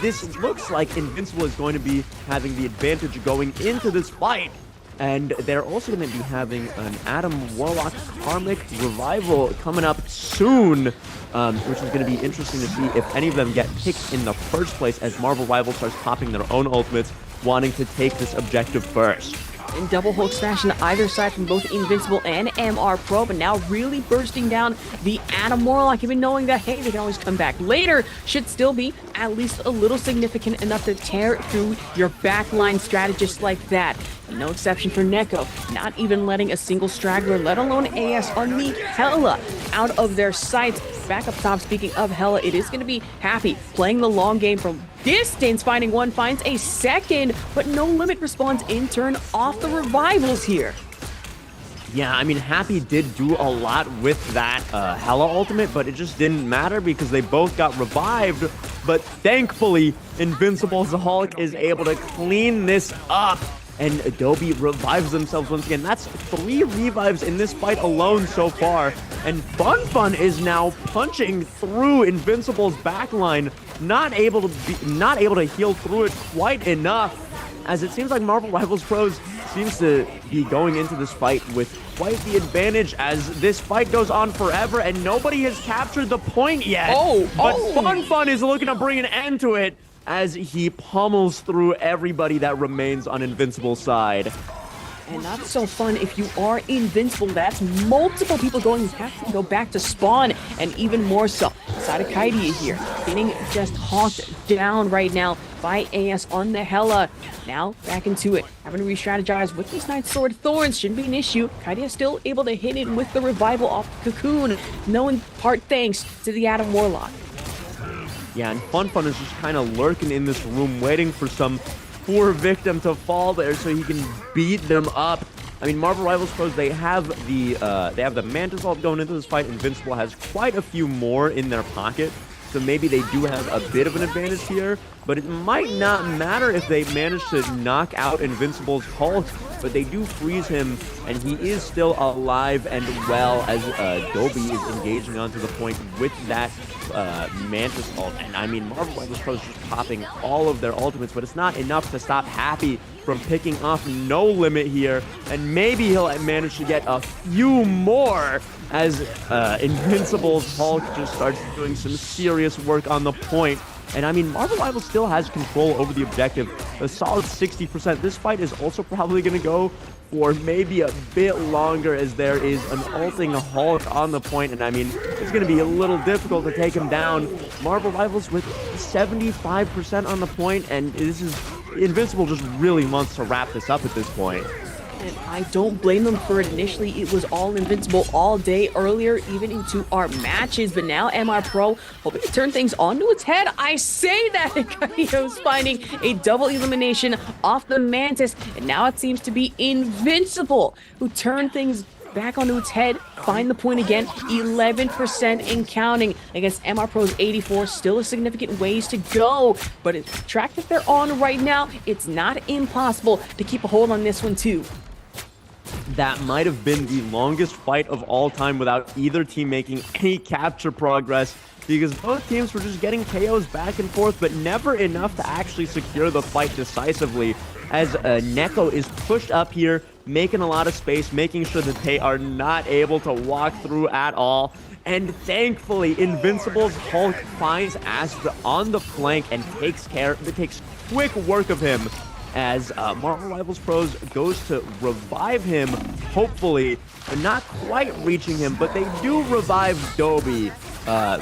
this looks like Invincible is going to be having the advantage going into this fight. And they're also going to be having an Adam Warlock Karmic Revival coming up soon, which is going to be interesting to see if any of them get picked in the first place as Marvel Rival starts popping their own ultimates, wanting to take this objective first. And double Hulk smash on either side from both Invincible and MR Pro, but now really bursting down the Adam Warlock, even knowing that, hey, they can always come back later, should still be at least a little significant enough to tear through your backline strategist like that. And no exception for Neko, not even letting a single straggler, let alone AS on the Hella, out of their sights. Back up top, speaking of Hella, it is going to be Happy playing the long game from distance, finding one, finds a second, but No Limit responds in turn off the revivals here. Yeah, I mean, Happy did do a lot with that Hella ultimate, but it just didn't matter because they both got revived. But thankfully, Invincible's Hulk is able to clean this up. And Adobe revives themselves once again. That's 3 revives in this fight alone so far. And Fun is now punching through Invincible's backline, not able to heal through it quite enough. As it seems like Marvel Rivals Pros seems to be going into this fight with quite the advantage, as this fight goes on forever and nobody has captured the point yet. But Fun is looking to bring an end to it, as he pummels through everybody that remains on Invincible's side. And that's so fun. If you are invincible, that's multiple people going to have to go back to spawn, and even more so. Side of Kaidia here, getting just hawked down right now by AS on the Hella. Now back into it, having to re-strategize with this Night Sword Thorns. Shouldn't be an issue. Kaidia still able to hit it with the revival off the Cocoon, no in part thanks to the Adam Warlock. Yeah, and Fun is just kind of lurking in this room, waiting for some poor victim to fall there so he can beat them up. I mean, Marvel Rivals Pros, they have the Mantis ult going into this fight. Invincible has quite a few more in their pocket, so maybe they do have a bit of an advantage here. But it might not matter if they manage to knock out Invincible's Hulk, but they do freeze him, and he is still alive and well, as Dobie is engaging onto the point with that Mantis ult. And I mean, Marvel Rivals Pro is just popping all of their ultimates, but it's not enough to stop Happy from picking off No Limit here, and maybe he'll manage to get a few more as Invincible's Hulk just starts doing some serious work on the point. And I mean, Marvel Rivals still has control over the objective, a solid 60%. This fight is also probably going to go for maybe a bit longer, as there is an ulting Hulk on the point. And I mean, it's going to be a little difficult to take him down. Marvel Rivals with 75% on the point, and this is Invincible just really wants to wrap this up at this point. And I don't blame them for it. Initially, it was all Invincible all day earlier, even into our matches. But now MR Pro hoping to turn things onto its head. I say that Kaio's finding a double elimination off the Mantis. And now it seems to be Invincible who turned things back onto its head, find the point again, 11% in counting against MR Pro's 84. Still a significant ways to go, but it's the track that they're on right now. It's not impossible to keep a hold on this one too. That might have been the longest fight of all time without either team making any capture progress, because both teams were just getting KOs back and forth, but never enough to actually secure the fight decisively, as Neko is pushed up here, making a lot of space, making sure that they are not able to walk through at all. And thankfully, Invincible's Hulk finds Astra on the flank and takes quick work of him, as Marvel Rivals Pros goes to revive him, hopefully, but not quite reaching him, but they do revive Dobie,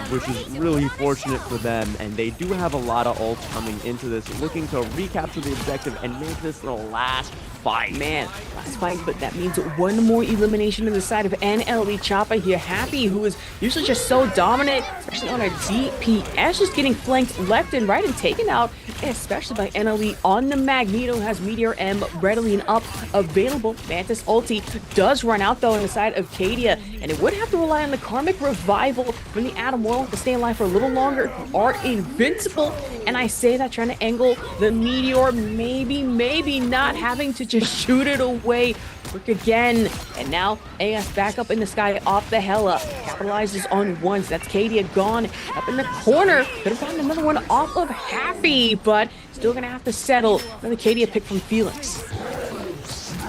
which is really fortunate for them, and they do have a lot of ults coming into this, looking to recapture the objective and make this the last fight. Man, last fight, but that means one more elimination on the side of NLE Choppa here. Happy, who is usually just so dominant, especially on our DPS, just getting flanked left and right and taken out, especially by NLE on the Magneto, has Meteor M readily and up available. Mantis ulti does run out though on the side of Kadia, and it would have to rely on the Karmic Revival from the Adam Warlock to stay alive for a little longer, who are invincible. And I say that trying to angle the Meteor, maybe not having to just shoot it away. Quick again, and now AS back up in the sky off the Hella, capitalizes on once. That's Kadia gone up in the corner. Could have gotten another one off of Happy, but still gonna have to settle. Another Kadia pick from Felix.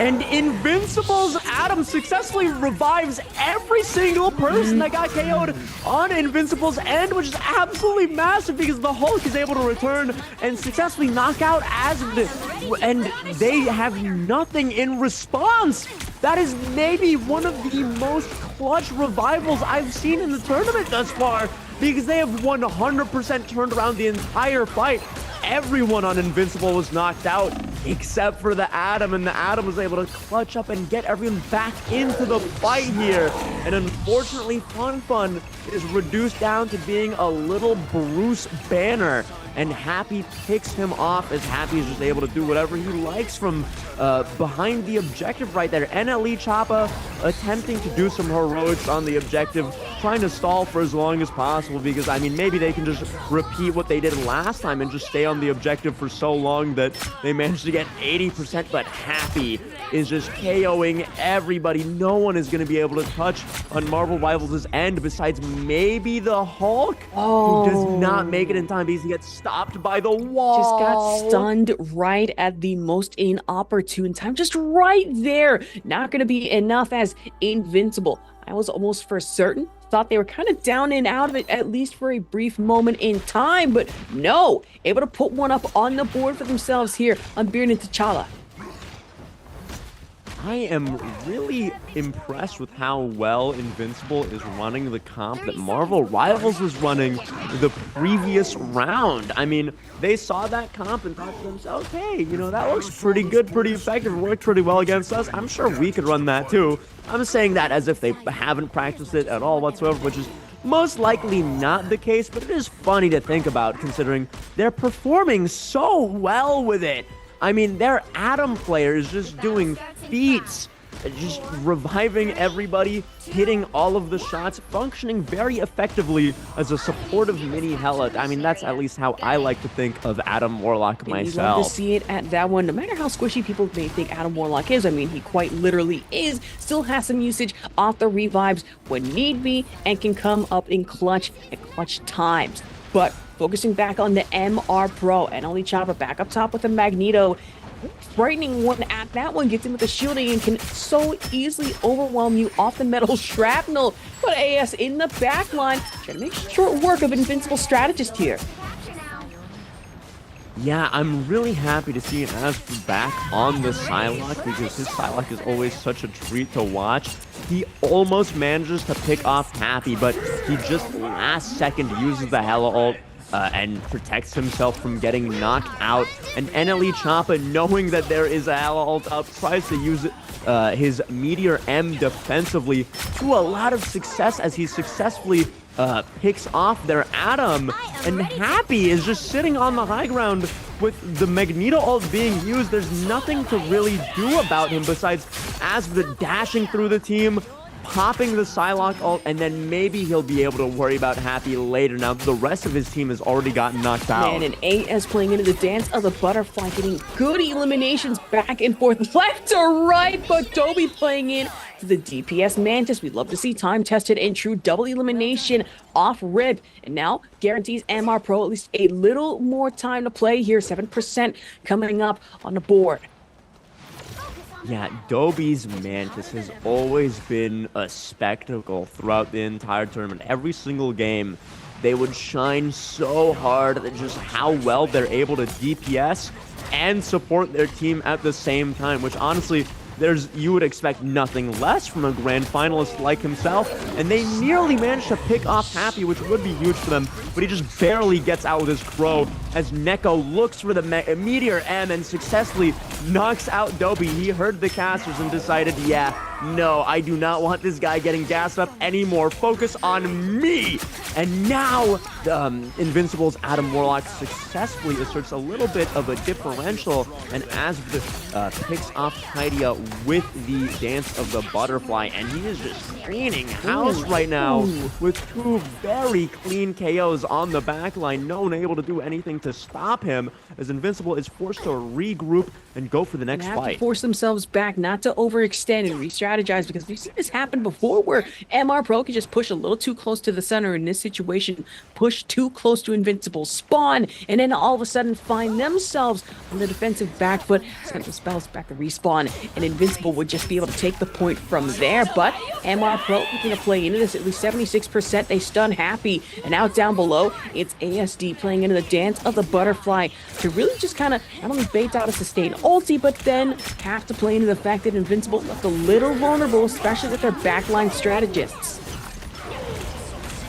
And Invincible's Adam successfully revives every single person that got KO'd on Invincible's end, which is absolutely massive because the Hulk is able to return and successfully knock out and they have nothing in response. That is maybe one of the most clutch revivals I've seen in the tournament thus far because they have 100% turned around the entire fight. Everyone on Invincible was knocked out except for the Atom, and the Atom was able to clutch up and get everyone back into the fight here. And unfortunately, Fun is reduced down to being a little Bruce Banner, and Happy picks him off as Happy is just able to do whatever he likes from behind the objective right there. NLE Choppa attempting to do some heroics on the objective, trying to stall for as long as possible because, I mean, maybe they can just repeat what they did last time and just stay on the objective for so long that they managed to get 80%, but Happy is just KOing everybody. No one is going to be able to touch on Marvel Rivals' end besides maybe the Hulk, who does not make it in time because he gets stopped by the wall. Just got stunned right at the most inopportune time. Just right there. Not going to be enough as Invincible. I was almost for certain thought they were kind of down and out of it, at least for a brief moment in time, but no, able to put one up on the board for themselves here on Beard and T'Challa. I am really impressed with how well Invincible is running the comp that Marvel Rivals was running the previous round. I mean, they saw that comp and thought to themselves, hey, you know, that looks pretty good, pretty effective, worked pretty well against us. I'm sure we could run that too. I'm saying that as if they haven't practiced it at all whatsoever, which is most likely not the case, but it is funny to think about considering they're performing so well with it. I mean, their Atom player is just doing feats, just reviving everybody, hitting all of the shots, functioning very effectively as a supportive mini Hela. I mean, that's at least how I like to think of Adam Warlock myself. You love to see it at that one, no matter how squishy people may think Adam Warlock is. I mean, he quite literally is. Still has some usage off the revives when need be and can come up in clutch at clutch times. But focusing back on the MR Pro, NLE Choppa back up top with the Magneto. Frightening one at that one, gets in with the shielding and can so easily overwhelm you off the metal shrapnel. But AS in the back line, trying to make short work of Invincible Strategist here. Yeah, I'm really happy to see As back on the Psylocke because his Psylocke is always such a treat to watch. He almost manages to pick off Happy, but he just last second uses the Hela ult and protects himself from getting knocked out. And NLE Choppa, knowing that there is a Hela ult up, tries to use his Meteor M defensively to a lot of success as he successfully picks off their Atom, and Happy is just sitting on the high ground with the Magneto ult being used. There's nothing to really do about him besides Asved dashing through the team, popping the Psylocke ult, and then maybe he'll be able to worry about Happy later. Now, the rest of his team has already gotten knocked out. Man, and AS playing into the dance of the butterfly, getting good eliminations back and forth, left to right, but Dobby playing in to the DPS Mantis. We'd love to see time-tested and true double elimination off rip, and now guarantees MR Pro at least a little more time to play here. 7% coming up on the board. Yeah, Dobby's Mantis has always been a spectacle throughout the entire tournament. Every single game, they would shine so hard at just how well they're able to DPS and support their team at the same time, which honestly, you would expect nothing less from a grand finalist like himself, and they nearly managed to pick off Happy, which would be huge for them, but he just barely gets out with his crow as Neko looks for the Meteor M and successfully knocks out Dobby. He heard the casters and decided, yeah, no, I do not want this guy getting gassed up anymore. Focus on me! And now, Invincible's Adam Warlock successfully asserts a little bit of a differential, and Asved picks off Kydia with the Dance of the Butterfly, and he is just cleaning house right now with two very clean KOs on the backline. No one able to do anything to stop him as Invincible is forced to regroup and go for the next They have to fight. force themselves back, not to overextend and re-strategize, because we've seen this happen before where MR Pro can just push a little too close to the center in this situation, push too close to Invincible, spawn, and then all of a sudden find themselves on the defensive back foot, send the spells back to respawn, and Invincible would just be able to take the point from there. But MR Pro looking to play into this, at least 76%, they stun Happy, and out down below, it's ASD playing into the dance of the butterfly to really just kind of not only bait out a sustained ulti, but then have to play into the fact that Invincible left a little vulnerable, especially with their backline strategists.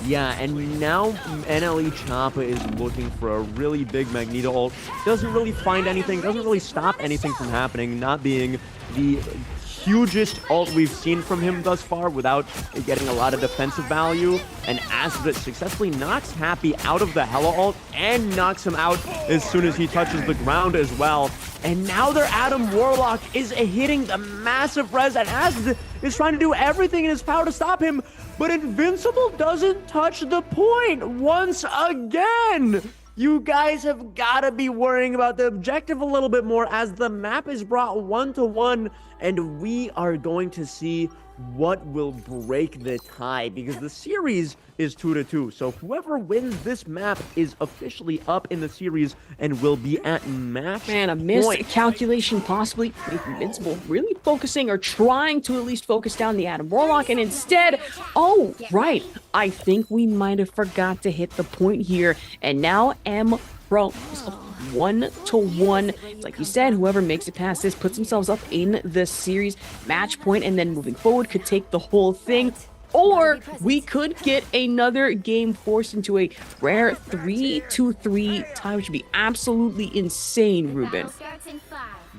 Yeah, and now NLE Choppa is looking for a really big Magneto ult. Doesn't really find anything, doesn't really stop anything from happening, not being the hugest ult we've seen from him thus far without getting a lot of defensive value. And Azbit successfully knocks Happy out of the Hela ult and knocks him out as soon as he touches the ground as well. And now their Adam Warlock is hitting the massive res, and Azbit is trying to do everything in his power to stop him, but Invincible doesn't touch the point once again. You guys have got to be worrying about the objective a little bit more as the map is brought 1-1, and we are going to see what will break the tie, because the series is 2-2. So whoever wins this map is officially up in the series and will be at match Man, a missed point. calculation possibly make Invincible really focusing or trying to at least focus down the Adam Warlock, and instead, oh, right, I think we might have forgot to hit the point here, and now M Pro is up 1-1. It's like you said, whoever makes it past this puts themselves up in the series match point, and then moving forward could take the whole thing. Or we could get another game forced into a rare 3-3 tie, which would be absolutely insane, Ruben.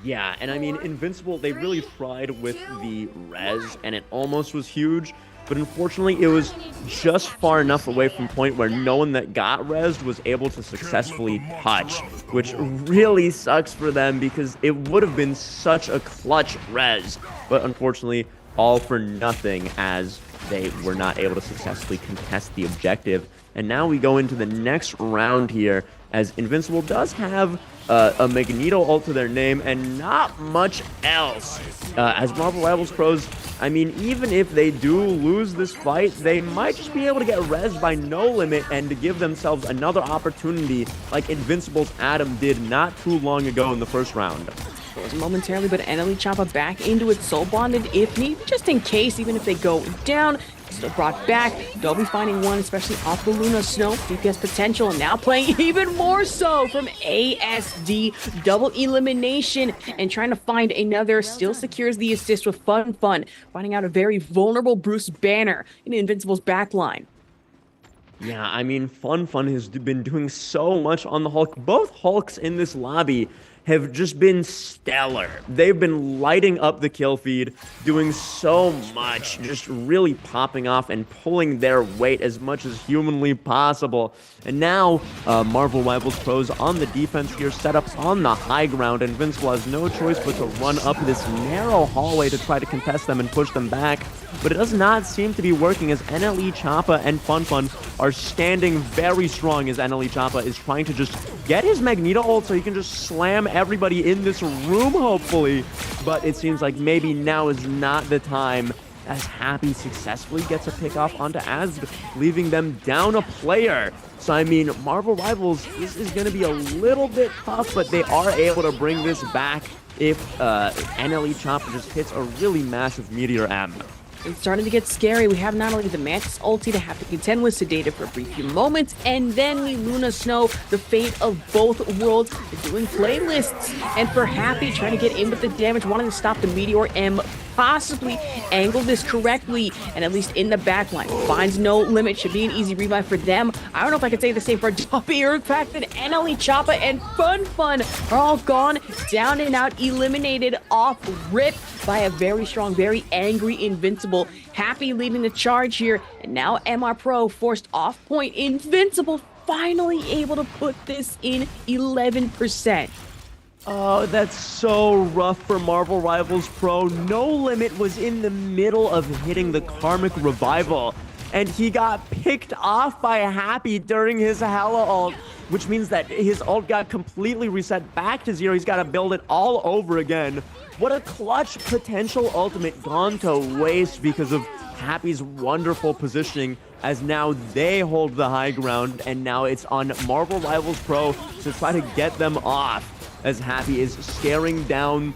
Yeah, and I mean, Invincible, they really tried with the res, and it almost was huge, but unfortunately, it was just far enough away from point where no one that got resed was able to successfully touch, which really sucks for them because it would have been such a clutch res, but unfortunately, all for nothing as they were not able to successfully contest the objective. And now we go into the next round here, as Invincible does have a Magneto ult to their name and not much else. As Marvel Rivals pros, I mean, even if they do lose this fight, they might just be able to get rezzed by No Limit and to give themselves another opportunity like Invincible's Adam did not too long ago in the first round. Goes momentarily, but NLE Choppa back into it, soul bonded if need, just in case, even if they go down. Still brought back. They'll be finding one, especially off the Luna Snow. DPS potential, and now playing even more so from ASD. Double elimination, and trying to find another. Still secures the assist with Fun, finding out a very vulnerable Bruce Banner in Invincible's backline. Yeah, I mean, Fun has been doing so much on the Hulk. Both Hulks in this lobby have just been stellar. They've been lighting up the kill feed, doing so much, just really popping off and pulling their weight as much as humanly possible. And now, Marvel Rivals pros on the defense here, set up on the high ground. Invincible has no choice but to run up this narrow hallway to try to contest them and push them back. But it does not seem to be working as NLE Choppa and Fun are standing very strong as NLE Choppa is trying to just get his Magneto ult so he can just slam everybody in this room, hopefully. But it seems like maybe now is not the time, as Happy successfully gets a pick off onto Azb, leaving them down a player. So, I mean, Marvel Rivals, this is going to be a little bit tough, but they are able to bring this back if NLE Choppa just hits a really massive Meteor M. It's starting to get scary. We have not only the Mantis ulti to have to contend with Sedated for a brief few moments, and then we Luna Snow, the fate of both worlds. They're doing playlists, and for Happy, trying to get in with the damage, wanting to stop the Meteor M, possibly angle this correctly, and at least in the backline. Finds No Limit, should be an easy revive for them. I don't know if I could say the same for Duppy or the fact that NLE Choppa and Fun are all gone, down and out, eliminated off rip by a very strong, very angry Invincible. Happy leading the charge here, and now MR Pro forced off point. Invincible finally able to put this in 11%. Oh, that's so rough for Marvel Rivals Pro. No Limit was in the middle of hitting the Karmic Revival, and he got picked off by Happy during his Hella ult, which means that his ult got completely reset back to 0. He's got to build it all over again. What a clutch potential ultimate gone to waste because of Happy's wonderful positioning, as now they hold the high ground, and now it's on Marvel Rivals Pro to try to get them off, as Happy is staring down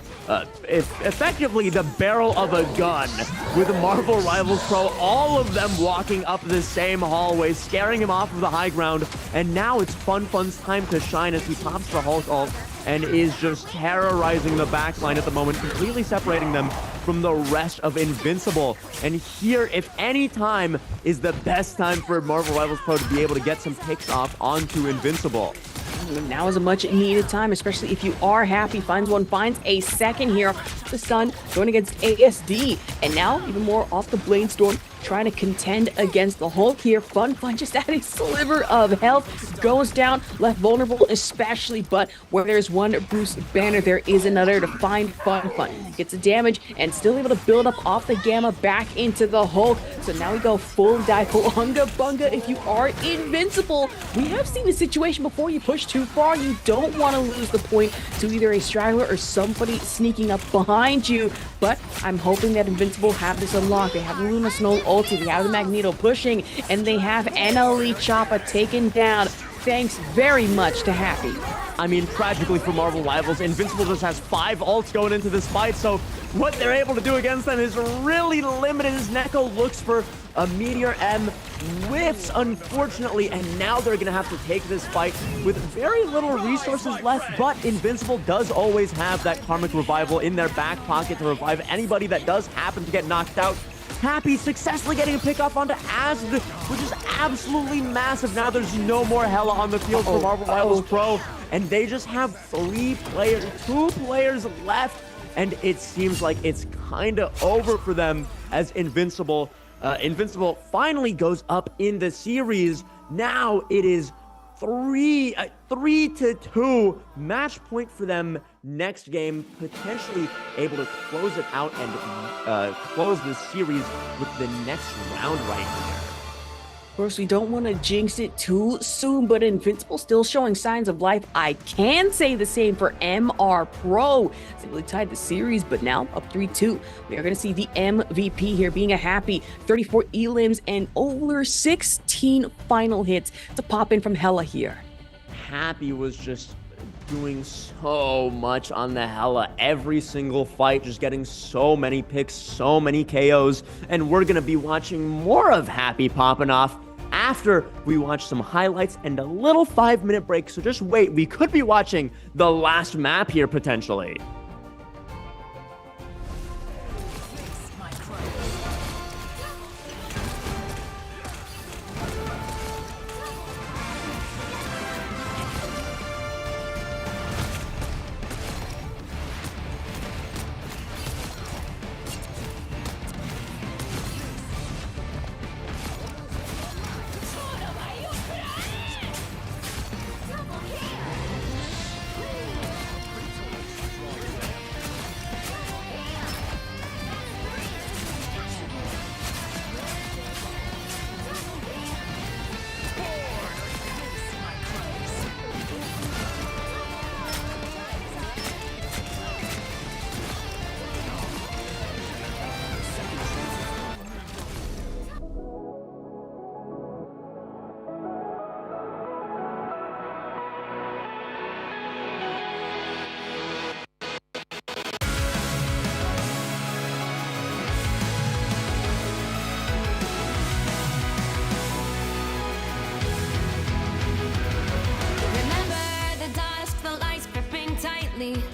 effectively the barrel of a gun with Marvel Rivals Pro, all of them walking up the same hallway, scaring him off of the high ground. And now it's Fun's time to shine as he pops the Hulk ult and is just terrorizing the backline at the moment, completely separating them from the rest of Invincible. And here, if any time, is the best time for Marvel Rivals Pro to be able to get some picks off onto Invincible. Now is a much needed time, especially if you are Happy. Finds a second here. The Sun going against ASD. And now, even more off the Blade Storm, trying to contend against the Hulk here. Fun just at a sliver of health. Goes down, left vulnerable especially. But where there's one Bruce Banner, there is another to find Fun. Gets the damage and still able to build up off the Gamma back into the Hulk. So now we go full dive, Unga Bunga. If you are Invincible, we have seen the situation before. You push too far, you don't want to lose the point to either a straggler or somebody sneaking up behind you. But I'm hoping that Invincible have this unlocked. They have Luna Snow ulti, they have the Magneto pushing, and they have NLE Choppa taken down. Thanks very much to Happy. I mean, tragically for Marvel Rivals, Invincible just has 5 ults going into this fight, so what they're able to do against them is really limited as Neko looks for a Meteor M, whiffs unfortunately, and now they're gonna have to take this fight with very little resources left, but Invincible does always have that Karmic Revival in their back pocket to revive anybody that does happen to get knocked out. Happy successfully getting a pick off onto Azd, which is absolutely massive. Now there's no more Hella on the field for Marvel Rivals Pro, and they just have 2 players left, and it seems like it's kind of over for them as Invincible finally goes up in the series. Now it is 3-2 match point for them next game, potentially able to close it out and close the series with the next round right here. Of course, we don't want to jinx it too soon, but Invincible still showing signs of life. I can say the same for MR Pro. Simply tied the series, but now up 3-2. We are going to see the MVP here being a Happy 34 elims and over 16 final hits to pop in from Hella here. Happy was just doing so much on the Hella every single fight, just getting so many picks, so many KOs, and we're gonna be watching more of Happy popping off after we watch some highlights and a little 5-minute break. So just wait, we could be watching the last map here potentially.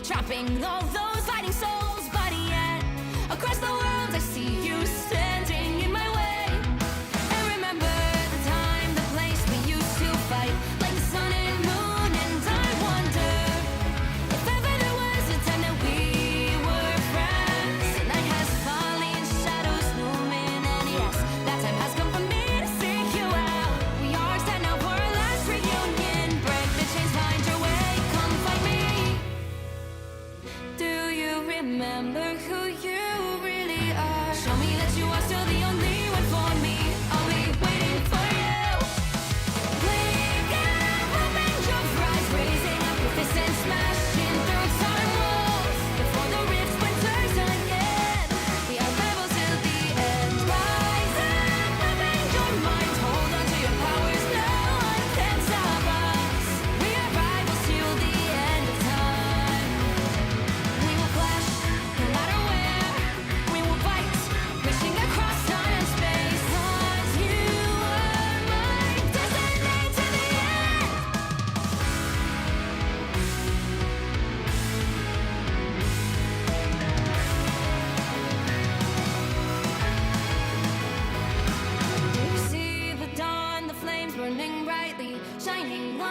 Trapping all those fighting souls, but yet across the world I see you standing in my way. And remember the time, the place we used to fight, like the sun and moon. And I wonder if ever there was a time that we were friends. The night has fallen, shadows looming, and yes, that time has come for me to seek you out. We are set now for our last reunion. Break the chains, find your way, come find me.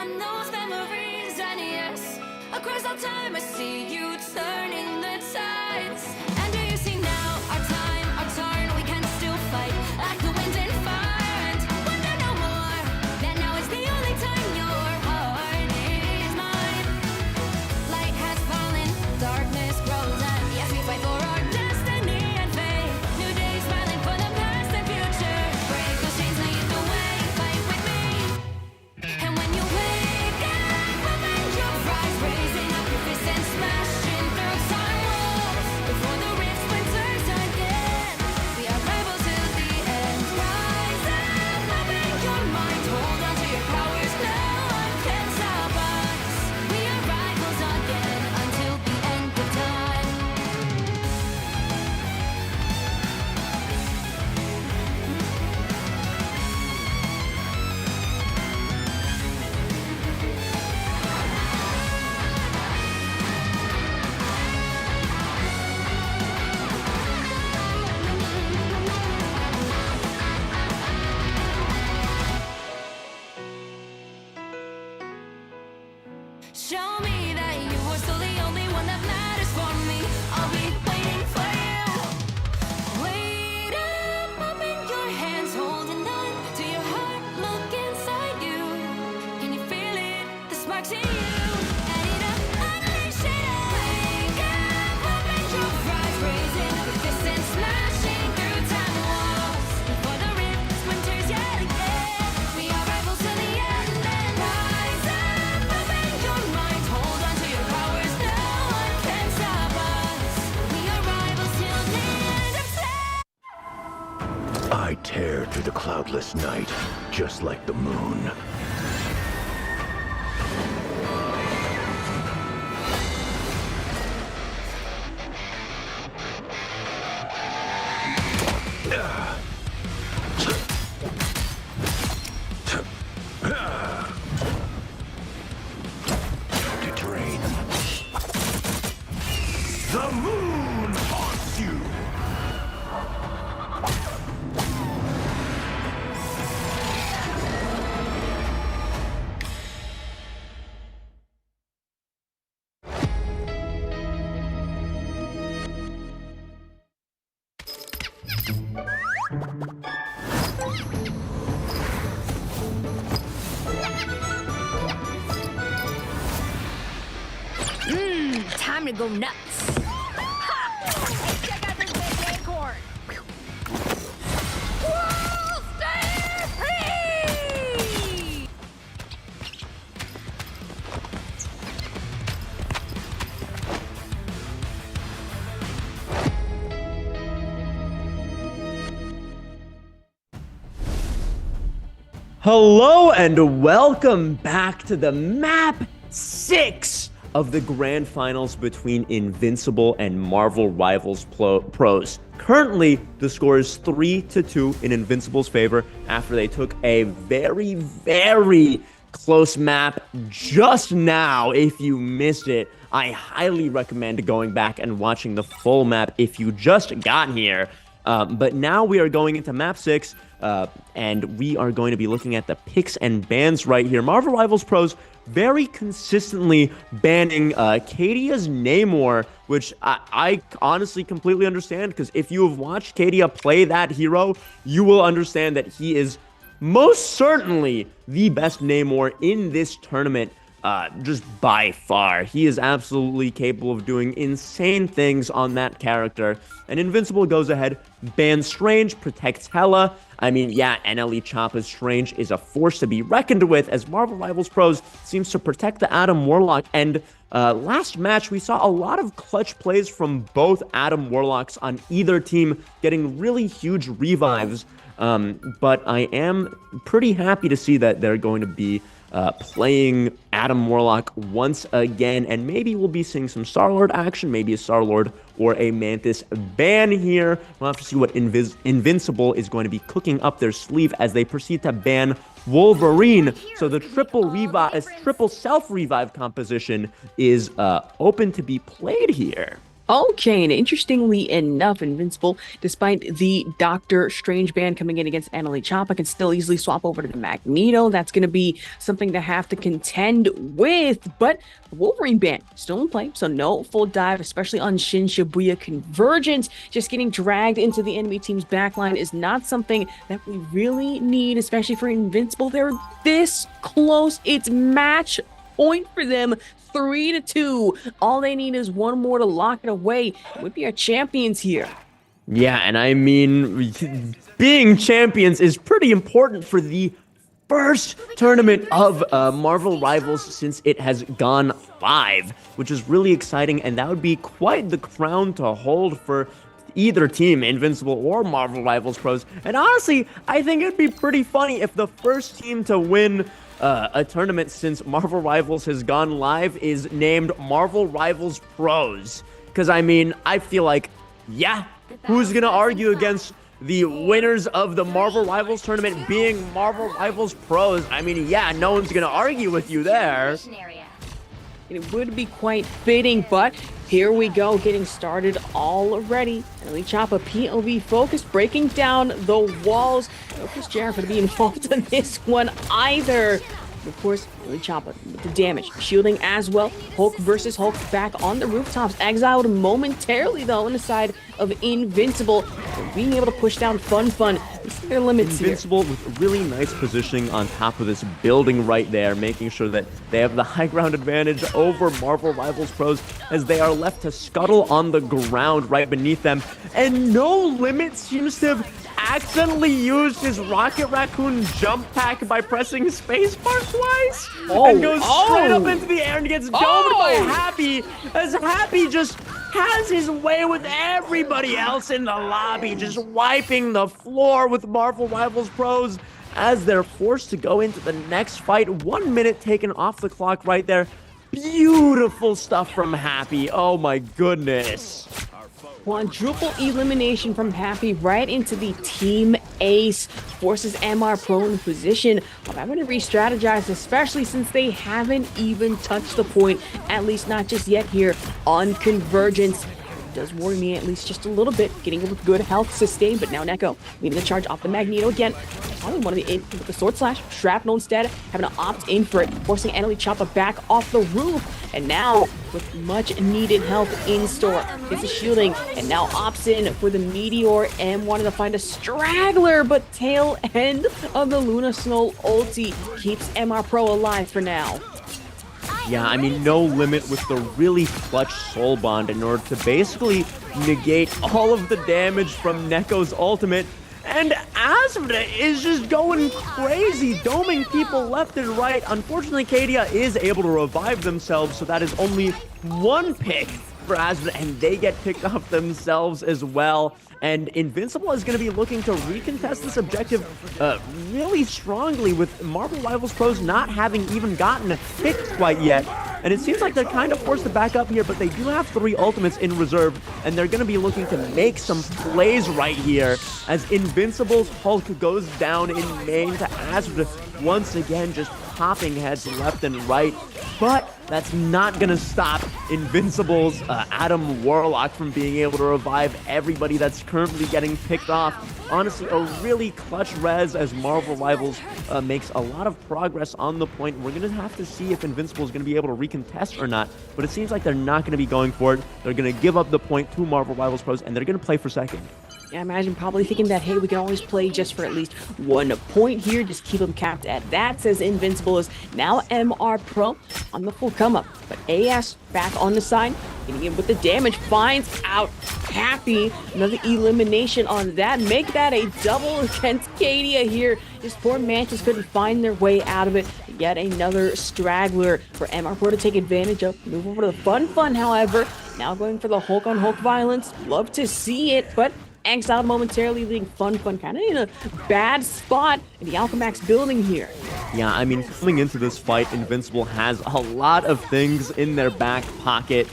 on those memories, and yes, across all time I see you turning the tides. And do you see now our time, our turn? We can still fight like the wind and fire, and wonder no more that now is the only time your heart is mine. Light has fallen, darkness grows, and yes, we fight for our destiny and fate. New days smiling for the past and future. Break those chains, lead the way, fight with me. And when you wake up, open your eyes, raising up your fists and smashing through time walls. Before the rift splinters again, we are rebels till the end. Rise up, open your mind, hold on to your powers, no one can stop us. We are rivals again until the end of time. Show me that you are still the only one that matters for me. I'll be waiting for you. Wait up, open your hands, holding on to your heart. Look inside you. Can you feel it? The sparks in you. Add it up, unleash it all. Wake up, open your eyes, raising up your fists and smashing through time walls. Before the rift splinters yet again, we are rivals to the end. And rise up, open your mind, hold on to your powers, no one can stop us. We are rivals till the end of time. I tear through the cloudless night, just like the moon. To drain. The moon haunts you! Time to go nuts. Ha! Hey, check out this big acorn. Whoa, stay free! Hello and welcome back to the map 6 of the grand finals between Invincible and Marvel Rivals Pros. Currently, the score is 3-2 in Invincible's favor after they took a very, very close map just now. If you missed it, I highly recommend going back and watching the full map if you just got here. But now we are going into map 6, and we are going to be looking at the picks and bans right here. Marvel Rivals Pros very consistently banning Kadia's Namor, which I honestly completely understand, because if you have watched Kadia play that hero, you will understand that he is most certainly the best Namor in this tournament. Just by far. He is absolutely capable of doing insane things on that character. And Invincible goes ahead, bans Strange, protects Hela. I mean, yeah, NLE Choppa's Strange is a force to be reckoned with, as Marvel Rivals Pros seems to protect the Adam Warlock. And last match, we saw a lot of clutch plays from both Adam Warlocks on either team, getting really huge revives. But I am pretty happy to see that they're going to be playing Adam Warlock once again, and maybe we'll be seeing some Star-Lord action, maybe a Star-Lord or a Mantis ban here. We'll have to see what Invincible is going to be cooking up their sleeve as they proceed to ban Wolverine. So the triple self-revive composition is open to be played here. Okay, and interestingly enough, Invincible, despite the Doctor Strange ban coming in against Annalie Choppa, can still easily swap over to the Magneto. That's going to be something to have to contend with. But the Wolverine ban still in play, so no full dive, especially on Shin Shibuya Convergence. Just getting dragged into the enemy team's backline is not something that we really need, especially for Invincible. They're this close. It's match point for them. 3-2. All they need is one more to lock it away. We'd be our champions here. Yeah, and I mean, being champions is pretty important for the first tournament of Marvel Rivals since it has gone live, which is really exciting, and that would be quite the crown to hold for either team, Invincible or Marvel Rivals Pros. And honestly, I think it'd be pretty funny if the first team to win a tournament since Marvel Rivals has gone live is named Marvel Rivals Pros. Because, I mean, I feel like, yeah, who's going to argue against the winners of the Marvel Rivals tournament being Marvel Rivals Pros? I mean, yeah, no one's going to argue with you there. It would be quite fitting, but here we go, getting started already. Annalie Choppa, POV focus, breaking down the walls. No Chris Jarrett going to be involved in this one either. And of course, Annalie Choppa with the damage, shielding as well. Hulk versus Hulk back on the rooftops. Exiled momentarily, though, on the side of Invincible. Being able to push down Fun. We see their limits Invincible with really nice positioning on top of this building right there, making sure that they have the high ground advantage over Marvel Rivals Pros as they are left to scuttle on the ground right beneath them. And No Limit seems to have accidentally used his Rocket Raccoon jump pack by pressing spacebar twice and goes straight up into the air and gets domed by Happy, as Happy just has his way with everybody else in the lobby, just wiping the floor with Marvel Rivals Pros as they're forced to go into the next fight. 1 minute taken off the clock right there. Beautiful stuff from Happy. Oh my goodness. Quadruple elimination from Happy right into the team ace. Forces MR Pro in position of having to re-strategize, especially since they haven't even touched the point, at least not just yet here on Convergence. Does worry me at least just a little bit, getting with good health sustain, but now Neko leaving the charge off the Magneto again. Probably one of the in with the sword slash, shrapnel instead, having to opt in for it, forcing Annalie Choppa back off the roof. And now, with much needed help in store, gets a shielding, and now opts in for the Meteor and wanted to find a straggler, but tail end of the Luna Snow ulti keeps MR Pro alive for now. Yeah, I mean, No Limit with the really clutch Soul Bond in order to basically negate all of the damage from Neko's ultimate. And Asmodee is just going crazy, doming people left and right. Unfortunately, Kadia is able to revive themselves, so that is only one pick for Asmodee, and they get picked off themselves as well. And Invincible is going to be looking to recontest this objective really strongly, with Marvel Rivals Pros not having even gotten picked quite yet. And it seems like they're kind of forced to back up here, but they do have 3 ultimates in reserve, and they're going to be looking to make some plays right here as Invincible's Hulk goes down in main to Asmodee once again, just popping heads left and right. But that's not going to stop Invincible's Adam Warlock from being able to revive everybody that's currently getting picked off. Honestly, a really clutch res as Marvel Rivals makes a lot of progress on the point. We're going to have to see if Invincible is going to be able to recontest or not, but it seems like they're not going to be going for it. They're going to give up the point to Marvel Rivals Pros, and they're going to play for second. I imagine probably thinking that, hey, we can always play just for at least 1 point here. Just keep them capped at that, says Invincible is now MR Pro on the full come up. But AS back on the side, getting in with the damage, finds out Happy. Another elimination on that. Make that a double against Kadia here. This poor Mantis couldn't find their way out of it. Yet another straggler for MR Pro to take advantage of. Move over to the Fun, however. Now going for the Hulk on Hulk violence. Love to see it, but exiled momentarily, leaving Fun kind of in a bad spot in the Alchemax building here. Yeah, I mean, coming into this fight, Invincible has a lot of things in their back pocket.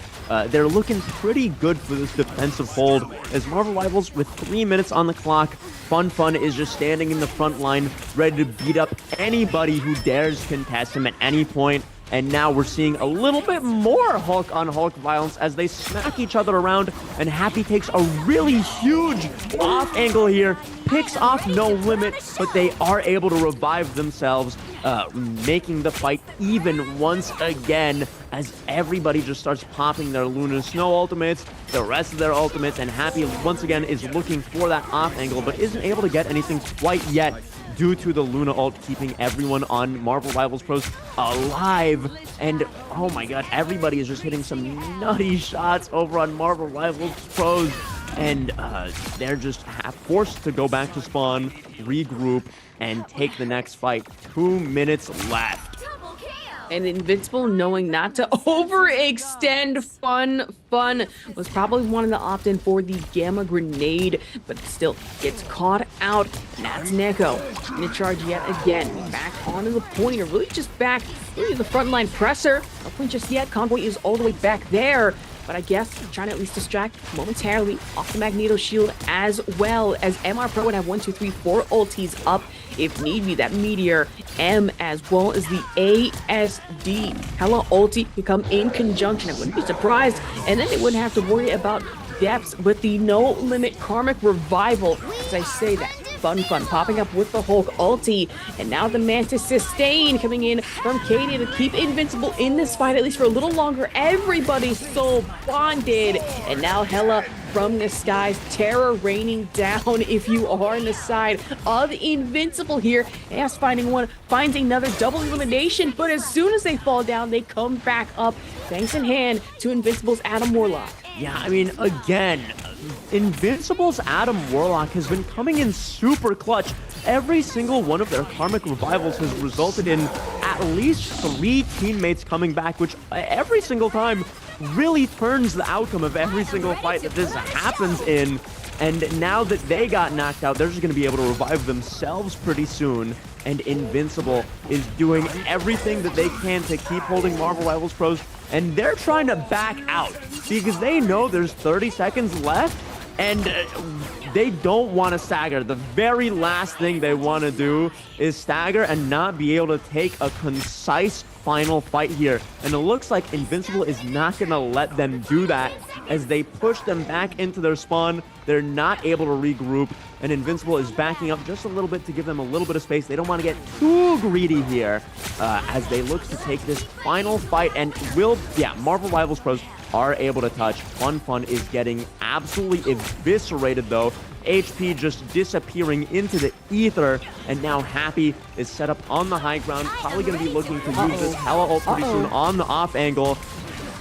They're looking pretty good for this defensive hold as Marvel Rivals, with 3 minutes on the clock, Fun is just standing in the front line, ready to beat up anybody who dares contest him at any point. And now we're seeing a little bit more Hulk on Hulk violence as they smack each other around, and Happy takes a really huge off angle here, picks off No Limit, but they are able to revive themselves, making the fight even once again as everybody just starts popping their Luna Snow ultimates, the rest of their ultimates, and Happy once again is looking for that off angle, but isn't able to get anything quite yet due to the Luna ult keeping everyone on Marvel Rivals Pros alive. And oh my god, everybody is just hitting some nutty shots over on Marvel Rivals Pros, and they're just forced to go back to spawn, regroup, and take the next fight. 2 minutes left. And Invincible, knowing not to overextend, fun was probably wanting to opt in for the Gamma Grenade, but still gets caught out. And that's Neko in the charge yet again. Back onto the point, or really just back really the frontline presser. No point just yet. Convoy is all the way back there. But I guess trying to at least distract momentarily off the Magneto shield, as well as MR Pro would have 1, 2, 3, 4 ultis up if need be. That Meteor M as well as the ASD Hella ulti could come in conjunction. I wouldn't be surprised, and then they wouldn't have to worry about depths with the No Limit Karmic Revival. As I say that, fun popping up with the Hulk ulti, and now the Mantis sustain coming in from Katie to keep Invincible in this fight at least for a little longer. Everybody's so bonded, and now Hella from the skies, terror raining down if you are on the side of Invincible here. As finding one, finds another double elimination, but as soon as they fall down, they come back up, thanks in hand to Invincible's Adam Warlock. Yeah, I mean, again, Invincible's Adam Warlock has been coming in super clutch. Every single one of their Karmic Revivals has resulted in at least 3 teammates coming back, which every single time really turns the outcome of every single fight that this happens in. And now that they got knocked out, they're just going to be able to revive themselves pretty soon. And Invincible is doing everything that they can to keep holding Marvel Rivals Pros. And they're trying to back out because they know there's 30 seconds left, and they don't want to stagger. The very last thing they want to do is stagger and not be able to take a concise final fight here. And it looks like Invincible is not going to let them do that as they push them back into their spawn. They're not able to regroup, and Invincible is backing up just a little bit to give them a little bit of space. They don't want to get too greedy here as they look to take this final fight, and Marvel Rivals Pros are able to touch. Fun is getting absolutely eviscerated though. HP just disappearing into the ether, and now Happy is set up on the high ground, probably going to be looking to use this Hella ult pretty soon on the off angle.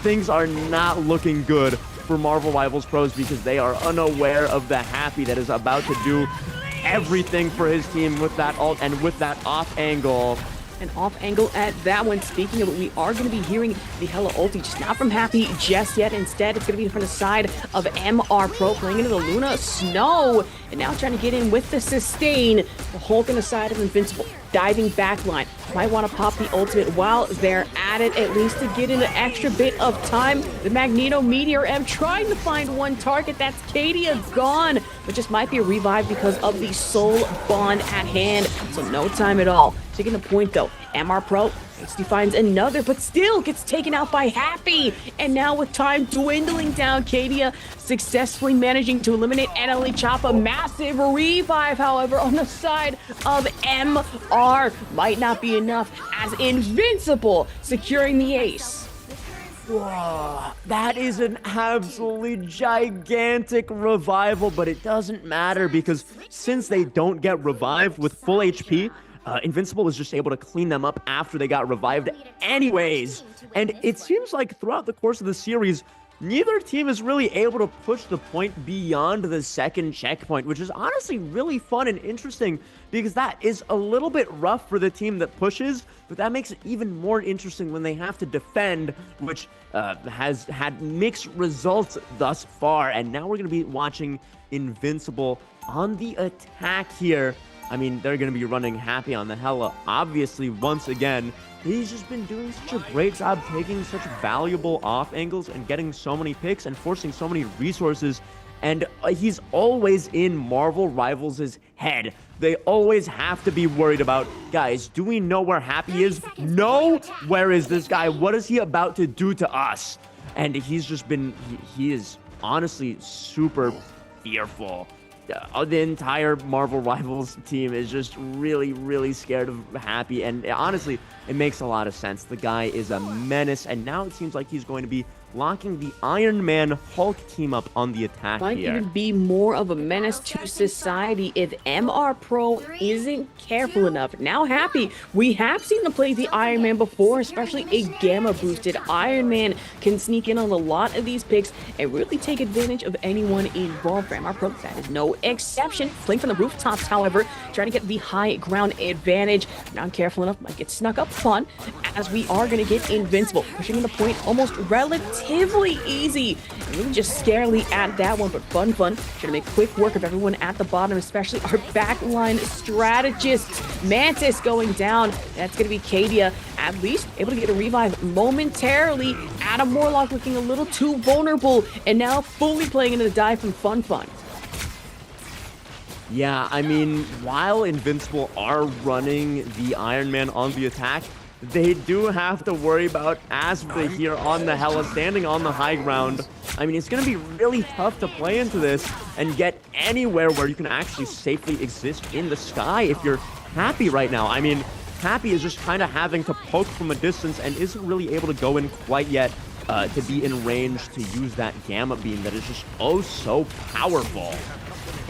Things are not looking good for Marvel Rivals Pros because they are unaware of the Happy that is about to do everything for his team with that ult and with that off angle. An off angle at that one. Speaking of it, we are going to be hearing the Hella ulti, just not from Happy just yet. Instead, it's going to be from the side of MR Pro, playing into the Luna Snow, and now trying to get in with the sustain. The Hulk on the side of Invincible, diving backline. Might want to pop the ultimate while they're at it, at least to get in an extra bit of time. The Magneto Meteor M trying to find one target. That's Kadia gone, but just might be a revive because of the soul bond at hand. So no time at all. Taking the point though, MR Pro finds another, but still gets taken out by Happy. And now with time dwindling down, Kadia successfully managing to eliminate NLE Chop. A massive revive, however, on the side of MR might not be enough as Invincible securing the ace. Whoa, that is an absolutely gigantic revival, but it doesn't matter because since they don't get revived with full HP, Invincible was just able to clean them up after they got revived anyways. And it seems like throughout the course of the series, neither team is really able to push the point beyond the second checkpoint, which is honestly really fun and interesting because that is a little bit rough for the team that pushes, but that makes it even more interesting when they have to defend, which has had mixed results thus far. And now we're going to be watching Invincible on the attack here. I mean, they're going to be running Happy on the Hella. Obviously, once again, he's just been doing such a great job taking such valuable off angles and getting so many picks and forcing so many resources and he's always in Marvel Rivals' head. They always have to be worried about, guys, do we know where Happy is? No? Where is this guy? What is he about to do to us? And he's just been, he is honestly super fearful. The entire Marvel Rivals team is just really, really scared of Happy. And honestly, it makes a lot of sense. The guy is a menace, and now it seems like he's going to be locking the Iron Man Hulk team up on the attack Might here. even be more of a menace to society if MR Pro isn't careful enough. Now Happy, we have seen him play the Iron Man before, especially a gamma boosted Iron Man can sneak in on a lot of these picks and really take advantage of anyone involved. For MR Pro, that is no exception. Playing from the rooftops, however, trying to get the high ground advantage. Not careful enough, might get snuck up on, as we are going to get invincible. Pushing the point almost relatively easy. Really just scarily at that one, but fun. Trying to make quick work of everyone at the bottom, especially our backline strategists. Mantis going down. That's going to be Kadia, at least able to get a revive momentarily. Adam Morlock looking a little too vulnerable, and now fully playing into the dive from Fun. Yeah, I mean, while Invincible are running the Iron Man on the attack, they do have to worry about Asva here on the Hela, standing on the high ground. I mean, it's going to be really tough to play into this and get anywhere where you can actually safely exist in the sky if you're Happy right now. I mean, Happy is just kind of having to poke from a distance and isn't really able to go in quite yet to be in range to use that gamma beam that is just oh so powerful.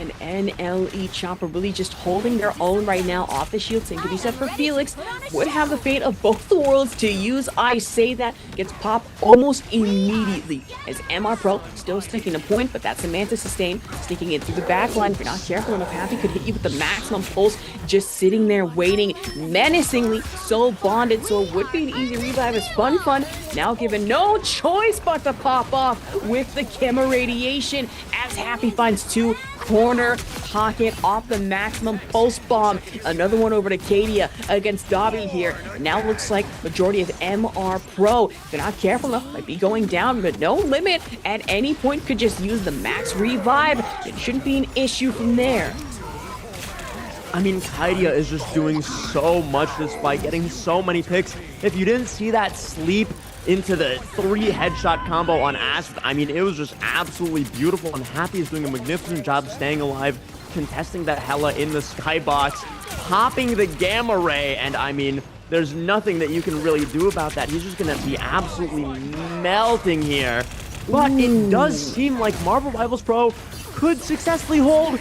And NLE Chopper really just holding their own right now off the shield. Same could be said for Felix. Would have the fate of both the worlds to use. I say that gets popped almost immediately as MR Pro still sticking to point, but that's a Mantis sustain. Sneaking in through the back line. If you're not careful enough, Happy could hit you with the maximum pulse. Just sitting there waiting menacingly, so bonded. So it would be an easy revive as Fun now given no choice but to pop off with the gamma radiation as Happy finds two corner pocket off the maximum pulse bomb. Another one over to Kadia against Dobby here. Now looks like majority of MR Pro, if they're not careful enough, might be going down, but no limit. At any point could just use the max revive. It shouldn't be an issue from there. I mean, Kadia is just doing so much this fight, getting so many picks. If you didn't see that sleep into the 3 headshot combo on Asp, I mean, it was just absolutely beautiful, and Happy is doing a magnificent job staying alive, contesting that Hela in the skybox, popping the gamma ray, and I mean, there's nothing that you can really do about that. He's just gonna be absolutely melting here. But it does seem like Marvel Rivals Pro could successfully hold,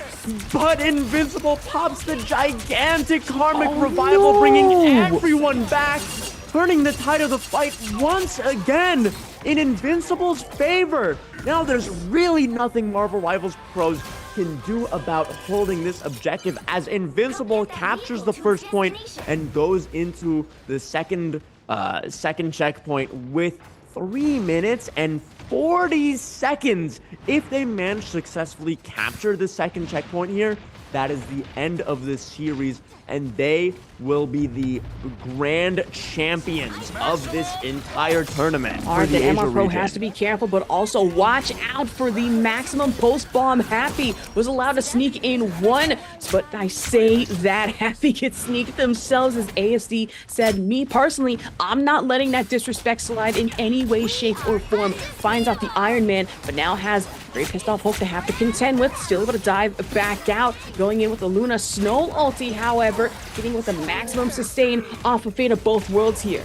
but Invincible pops the gigantic karmic revival, bringing everyone back, turning the tide of the fight once again in Invincible's favor. Now there's really nothing Marvel Rivals Pros can do about holding this objective as Invincible captures the first point and goes into the second checkpoint with 3 minutes and 40 seconds. If they manage to successfully capture the second checkpoint here, that is the end of this series, and they will be the grand champions of this entire tournament. All right, the MR Pro has to be careful, but also watch out for the maximum post bomb. Happy was allowed to sneak in one, but I say that Happy gets sneaked themselves, as ASD said. Me personally, I'm not letting that disrespect slide in any way, shape, or form. Finds out the Iron Man, but now has very pissed off Hulk to have to contend with. Still able to dive back out, going in with the Luna Snow ulti, however, getting with a maximum sustain off of Fate of both worlds here.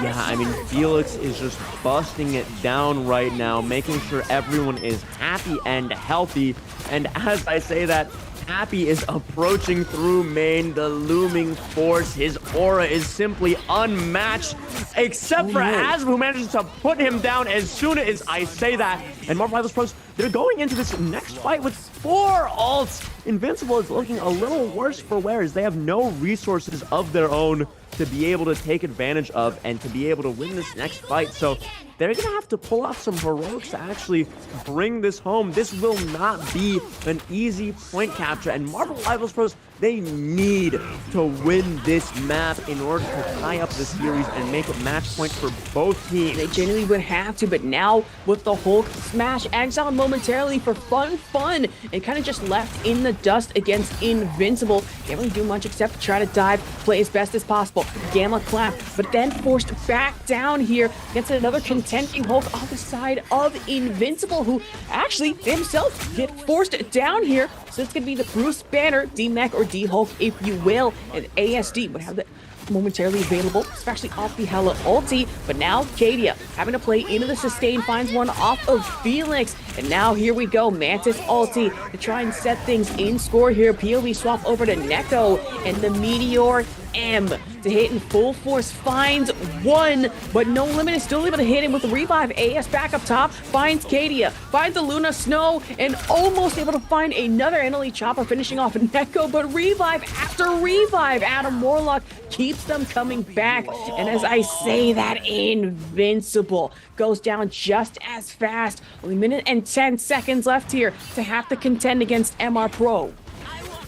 Yeah, I mean, Felix is just busting it down right now, making sure everyone is happy and healthy. And as I say that, Happy is approaching through main, the looming force. His aura is simply unmatched, except for Asma, who manages to put him down as soon as I say that. And Marvel Rivals Pros, they're going into this next fight with 4 ults. Invincible is looking a little worse for wear, as they have no resources of their own to be able to take advantage of and to be able to win this next fight. So they're going to have to pull off some heroics to actually bring this home. This will not be an easy point capture, and Marvel Rivals Pros They need to win this map in order to tie up the series and make it match point for both teams. They genuinely would have to, but now with the Hulk smash, exiled momentarily for fun, and kind of just left in the dust against Invincible. Can't really do much except try to dive, play as best as possible. Gamma clap, but then forced back down here against another contending Hulk off the side of Invincible, who actually himself get forced down here. So it's gonna be the Bruce Banner, D-Mech or D-Hulk, if you will, and ASD would have the momentarily available, especially off the Hela ulti, but now Kadia having to play into the sustain, finds one off of Felix, and now here we go, Mantis ulti to try and set things in score here. POV swap over to Neko, and the Meteor M to hit in full force, finds one, but No Limit is still able to hit him with the revive. AS back up top, finds Kadia, finds the Luna Snow, and almost able to find another NLE Chopper finishing off Neko, but revive after revive. Adam Warlock keeps them coming back, and as I say that, Invincible goes down just as fast. Only a minute and 10 seconds left here to have to contend against MR Pro.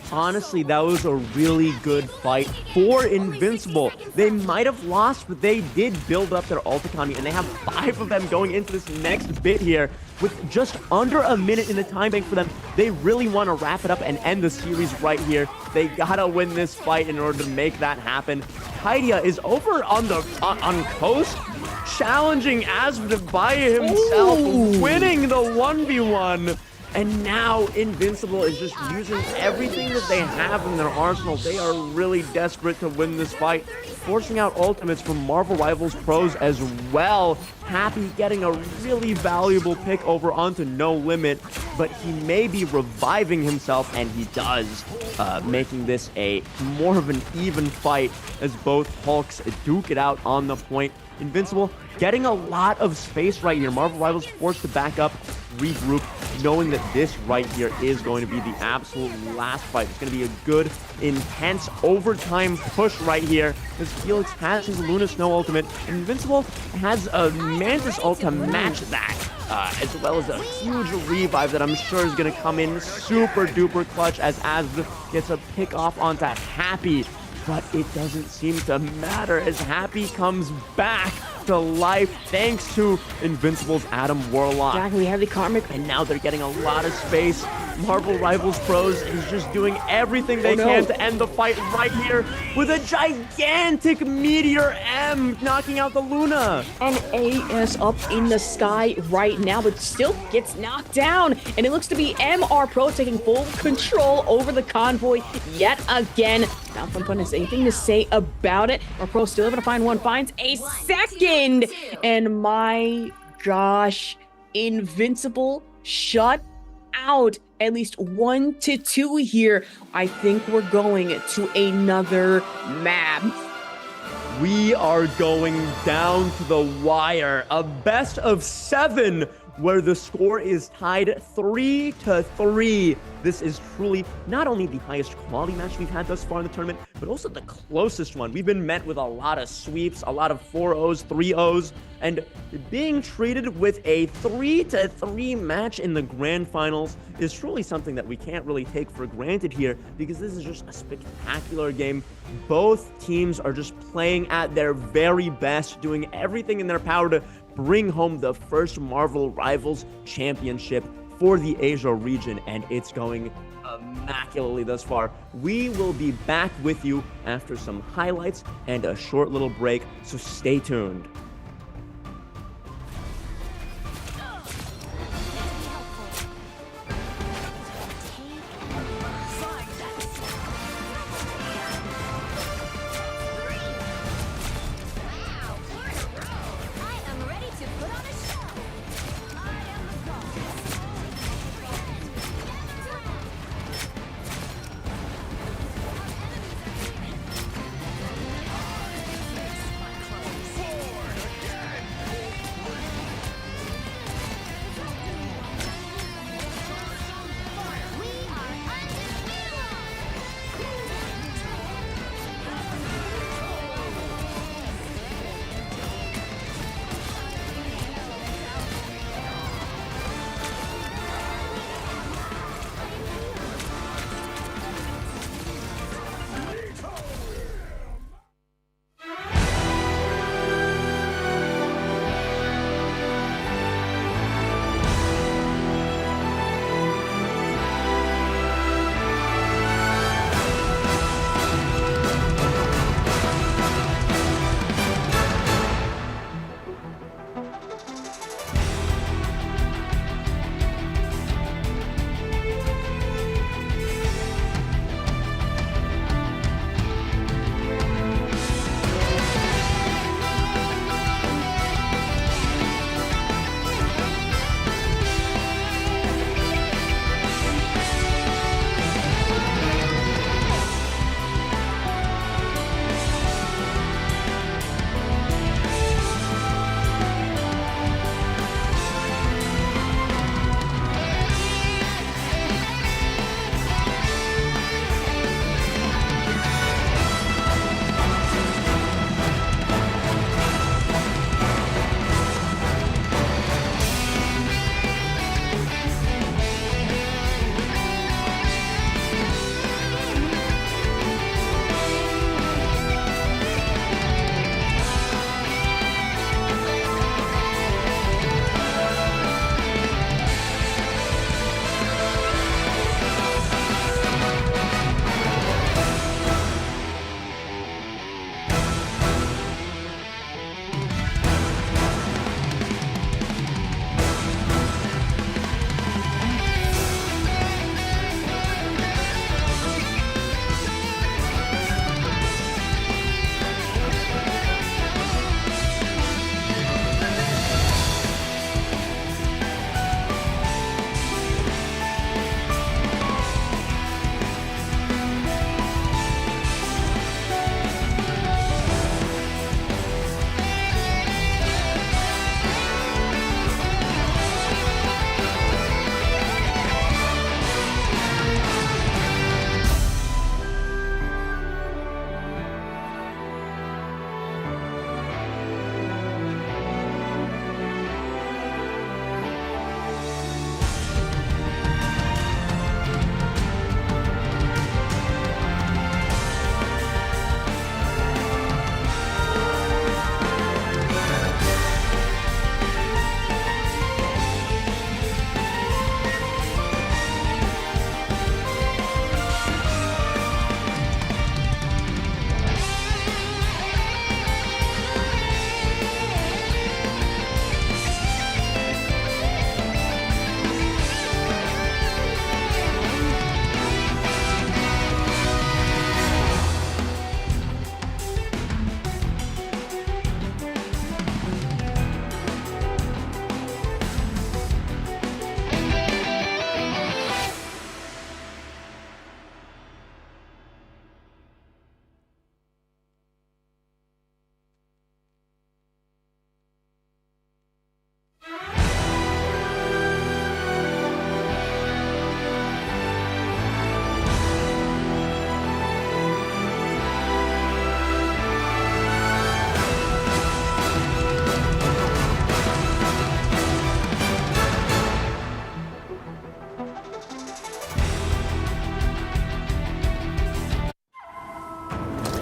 Honestly, that was a really good fight for Invincible. They might have lost, but they did build up their ult economy, and they have 5 of them going into this next bit here. With just under a minute in the time bank for them, they really want to wrap it up and end the series right here. They gotta win this fight in order to make that happen. Kaidia is over on the on coast, challenging Asmodee by himself, winning the 1v1. And now Invincible is just using everything that they have in their arsenal. They are really desperate to win this fight, forcing out ultimates from Marvel Rivals pros as well. Happy getting a really valuable pick over onto No Limit, but he may be reviving himself, and he does, making this a more of an even fight as both Hulks duke it out on the point. Invincible getting a lot of space right here. Marvel Rivals forced to back up, regroup, knowing that this right here is going to be the absolute last fight. It's going to be a good, intense overtime push right here, as Felix has his Luna Snow ultimate, and Invincible has a Mantis ult to match that, as well as a huge revive that I'm sure is going to come in super duper clutch as gets a pick off onto Happy. But it doesn't seem to matter as Happy comes back to life thanks to Invincible's Adam Warlock. Exactly, we have the Karmic. And now they're getting a lot of space. Marvel Rivals Pros is just doing everything they can to end the fight right here with a gigantic Meteor M knocking out the Luna. And AS up in the sky right now, but still gets knocked down. And it looks to be MR Pro taking full control over the convoy yet again. Not Fun has anything to say about it. MR Pro still able to find one, finds a second. And my gosh, Invincible shut out at least 1-2 here. I think we're going to another map. We are going down to the wire. A best of 7 where the score is tied 3-3. This is truly not only the highest quality match we've had thus far in the tournament, but also the closest one. We've been met with a lot of sweeps, a lot of 4-0s, 3-0s, and being treated with a 3-3 match in the grand finals is truly something that we can't really take for granted here, because this is just a spectacular game. Both teams are just playing at their very best, doing everything in their power to bring home the first Marvel Rivals championship for the Asia region, and it's going immaculately thus far. We will be back with you after some highlights and a short little break, so stay tuned.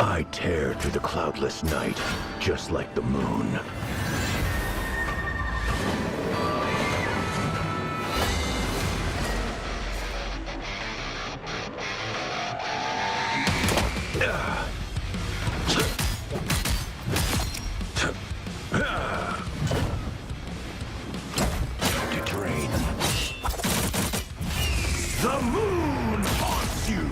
I tear through the cloudless night, just like the moon. To drain. The moon haunts you!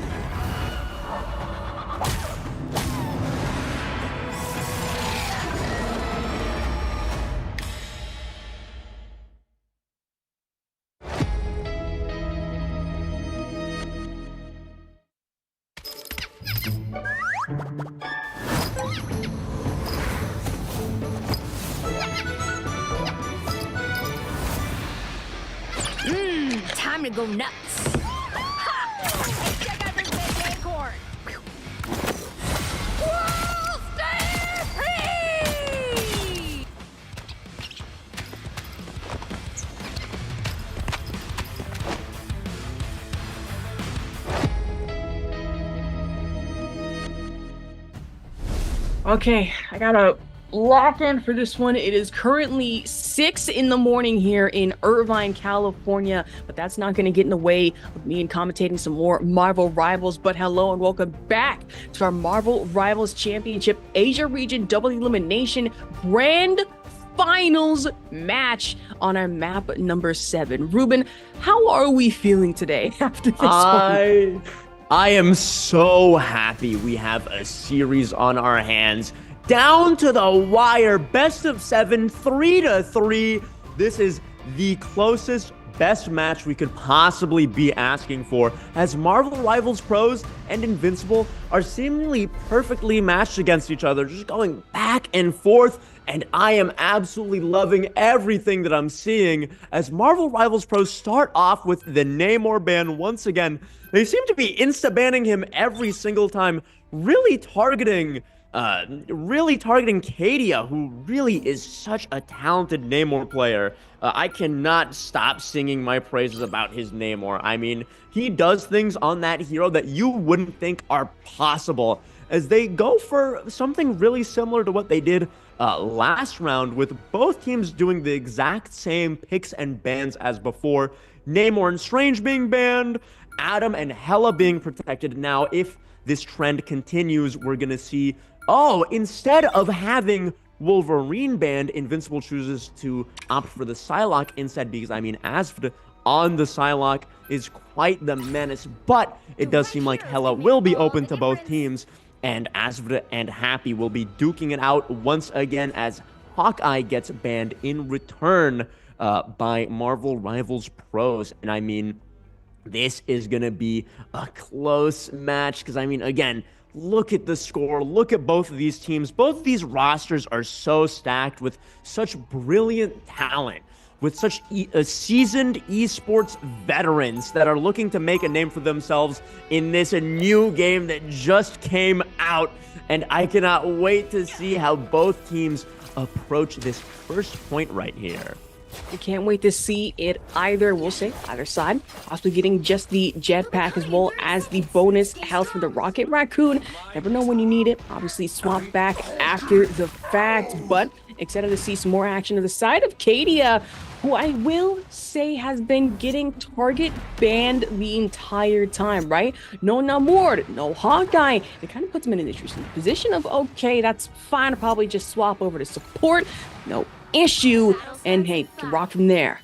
Time to go nuts. Ha! Hey, check out this big acorn. Whoa, stay free! Okay, I gotta lock in for this one. It is currently 6 in the morning here in Irvine, California, but that's not going to get in the way of me and commentating some more Marvel Rivals. But hello and welcome back to our Marvel Rivals Championship Asia Region Double Elimination Grand Finals match on our map number 7. Ruben, how are we feeling today after this one? I am so happy we have a series on our hands. Down to the wire, best of 7, 3-3. This is the closest best match we could possibly be asking for, as Marvel Rivals Pros and Invincible are seemingly perfectly matched against each other, just going back and forth. And I am absolutely loving everything that I'm seeing as Marvel Rivals Pros start off with the Namor ban once again. They seem to be insta-banning him every single time, really targeting Kadia, who really is such a talented Namor player. I cannot stop singing my praises about his Namor. I mean, he does things on that hero that you wouldn't think are possible, as they go for something really similar to what they did last round, with both teams doing the exact same picks and bans as before. Namor and Strange being banned, Adam and Hela being protected. Now, if this trend continues, we're gonna see, instead of having Wolverine banned, Invincible chooses to opt for the Psylocke instead, because, I mean, Asfd on the Psylocke is quite the menace, but it does seem like Hela will be open to both teams, and Asfd and Happy will be duking it out once again as Hawkeye gets banned in return by Marvel Rivals Pros. And I mean, this is going to be a close match because, I mean, again, look at the score. Look at both of these teams. Both of these rosters are so stacked with such brilliant talent, with such seasoned esports veterans that are looking to make a name for themselves in this new game that just came out. And I cannot wait to see how both teams approach this first point right here. We can't wait to see it either, we'll say, either side. Possibly getting just the jetpack as well as the bonus health from the Rocket Raccoon. Never know when you need it. Obviously, swap back after the fact, but excited to see some more action on the side of Kadia, who I will say has been getting target banned the entire time, right? No Namor, no Hawkeye. It kind of puts him in an interesting position of, okay, that's fine. I'll probably just swap over to support. No issue, and hey, can rock from there.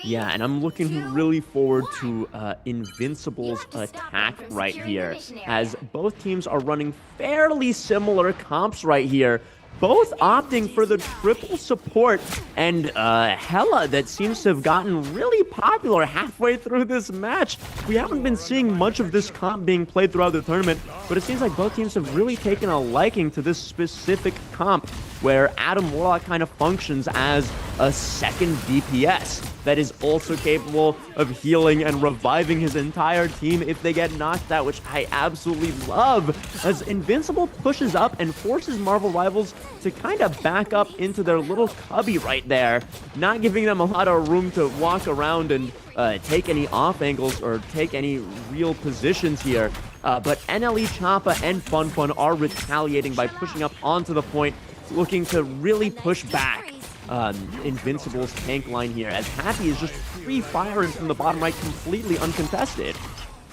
Yeah, and I'm looking really forward to Invincible's attack right here, as both teams are running fairly similar comps right here, both opting for the triple support, and Hela that seems to have gotten really popular halfway through this match. We haven't been seeing much of this comp being played throughout the tournament, but it seems like both teams have really taken a liking to this specific comp, where Adam Warlock kind of functions as a second DPS that is also capable of healing and reviving his entire team if they get knocked out, which I absolutely love, as Invincible pushes up and forces Marvel Rivals to kind of back up into their little cubby right there, not giving them a lot of room to walk around and take any off angles or take any real positions here. But NLE Choppa and Fun Fun are retaliating by pushing up onto the point, looking to really push back Invincible's tank line here, as Happy is just free firing from the bottom right, completely uncontested.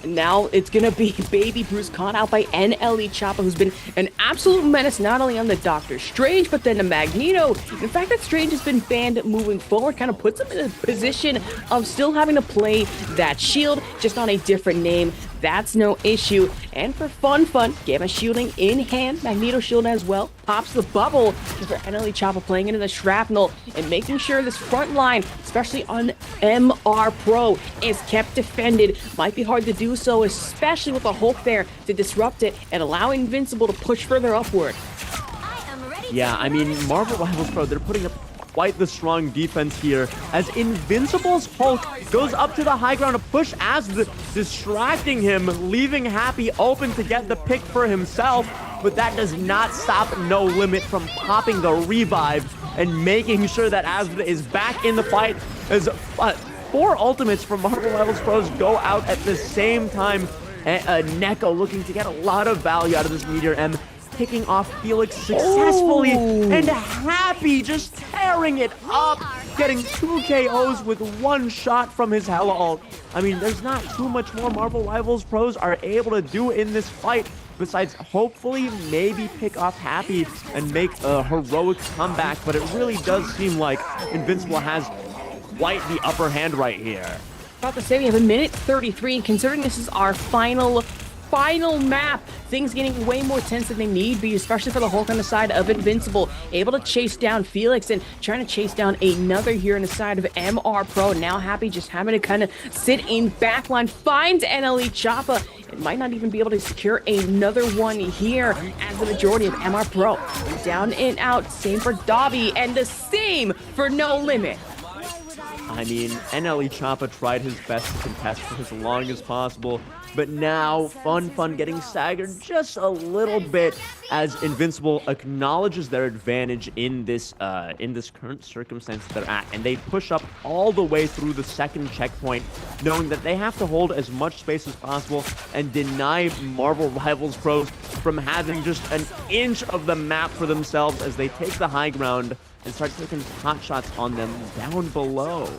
Now it's going to be Baby Bruce caught out by NLE Choppa, who's been an absolute menace not only on the Doctor Strange, but then the Magneto. And the fact that Strange has been banned moving forward kind of puts him in a position of still having to play that shield, just on a different name. That's no issue. And for Fun Fun, Gamma shielding in hand, Magneto shield as well. Pops the bubble for NLE Choppa playing into the shrapnel and making sure this front line, especially on MR Pro, is kept defended. Might be hard to do so, especially with the Hulk there to disrupt it and allow Invincible to push further upward. Yeah, I mean, Marvel Rivals Pro, they're putting up quite the strong defense here as Invincible's Hulk goes up to the high ground to push as distracting him, leaving Happy open to get the pick for himself, but that does not stop No Limit from popping the revive and making sure that Asda is back in the fight as 4 ultimates from Marvel Rivals Pros go out at the same time. Neko looking to get a lot of value out of this Meteor M, picking off Felix successfully, and Happy just tearing it up, getting 2 KOs with 1 shot from his Hella ult. I mean, there's not too much more Marvel Rivals Pros are able to do in this fight, besides hopefully maybe pick off Happy and make a heroic comeback, but it really does seem like Invincible has quite the upper hand right here. About to say we have 1:33, and considering this is our final map, things getting way more tense than they need be, especially for the Hulk on the side of Invincible, able to chase down Felix and trying to chase down another here on the side of MR Pro. Now Happy just having to kind of sit in backline, finds NLE Choppa, and might not even be able to secure another one here, as the majority of MR Pro down and out. Same for Dobby, and the same for No Limit. I mean, NLE Choppa tried his best to contest for as long as possible, but now Fun Fun getting staggered just a little bit as Invincible acknowledges their advantage in this current circumstance they're at, and they push up all the way through the second checkpoint, knowing that they have to hold as much space as possible and deny Marvel Rivals Pros from having just an inch of the map for themselves as they take the high ground and start taking pot shots on them down below.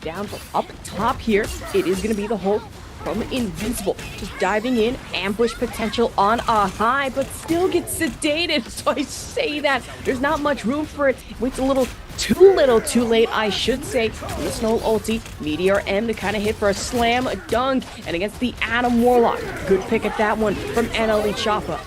Down up top here, it is going to be the Hulk from Invincible, just diving in, ambush potential on a high, but still gets sedated. So I say that there's not much room for it. Waits a little too late, I should say. The Snow ulti, Meteor M to kind of hit for a slam dunk, and against the Adam Warlock. Good pick at that one from NLE Choppa.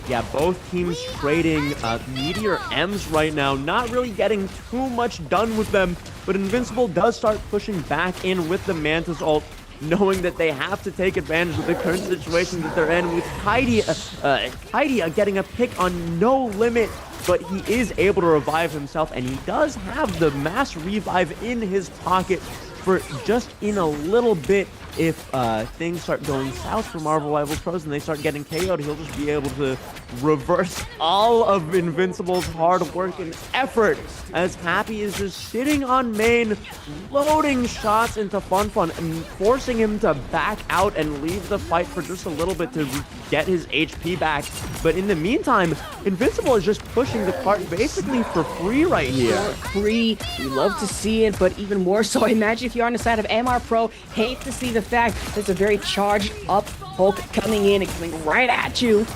Yeah, both teams trading Meteor M's right now, not really getting too much done with them, but Invincible does start pushing back in with the Mantis ult, knowing that they have to take advantage of the current situation that they're in, with Kaidia getting a pick on No Limit, but he is able to revive himself, and he does have the mass revive in his pocket for just in a little bit. If things start going south for Marvel Rivals Pros and they start getting KO'd, he'll just be able to reverse all of Invincible's hard work and effort, as Happy is just sitting on main, loading shots into Fun Fun and forcing him to back out and leave the fight for just a little bit to get his HP back. But in the meantime, Invincible is just pushing the cart basically for free right here. Free, we love to see it, but even more so, I imagine if you're on the side of MR Pro, hate to see the fact there's a very charged up Hulk coming in and coming right at you.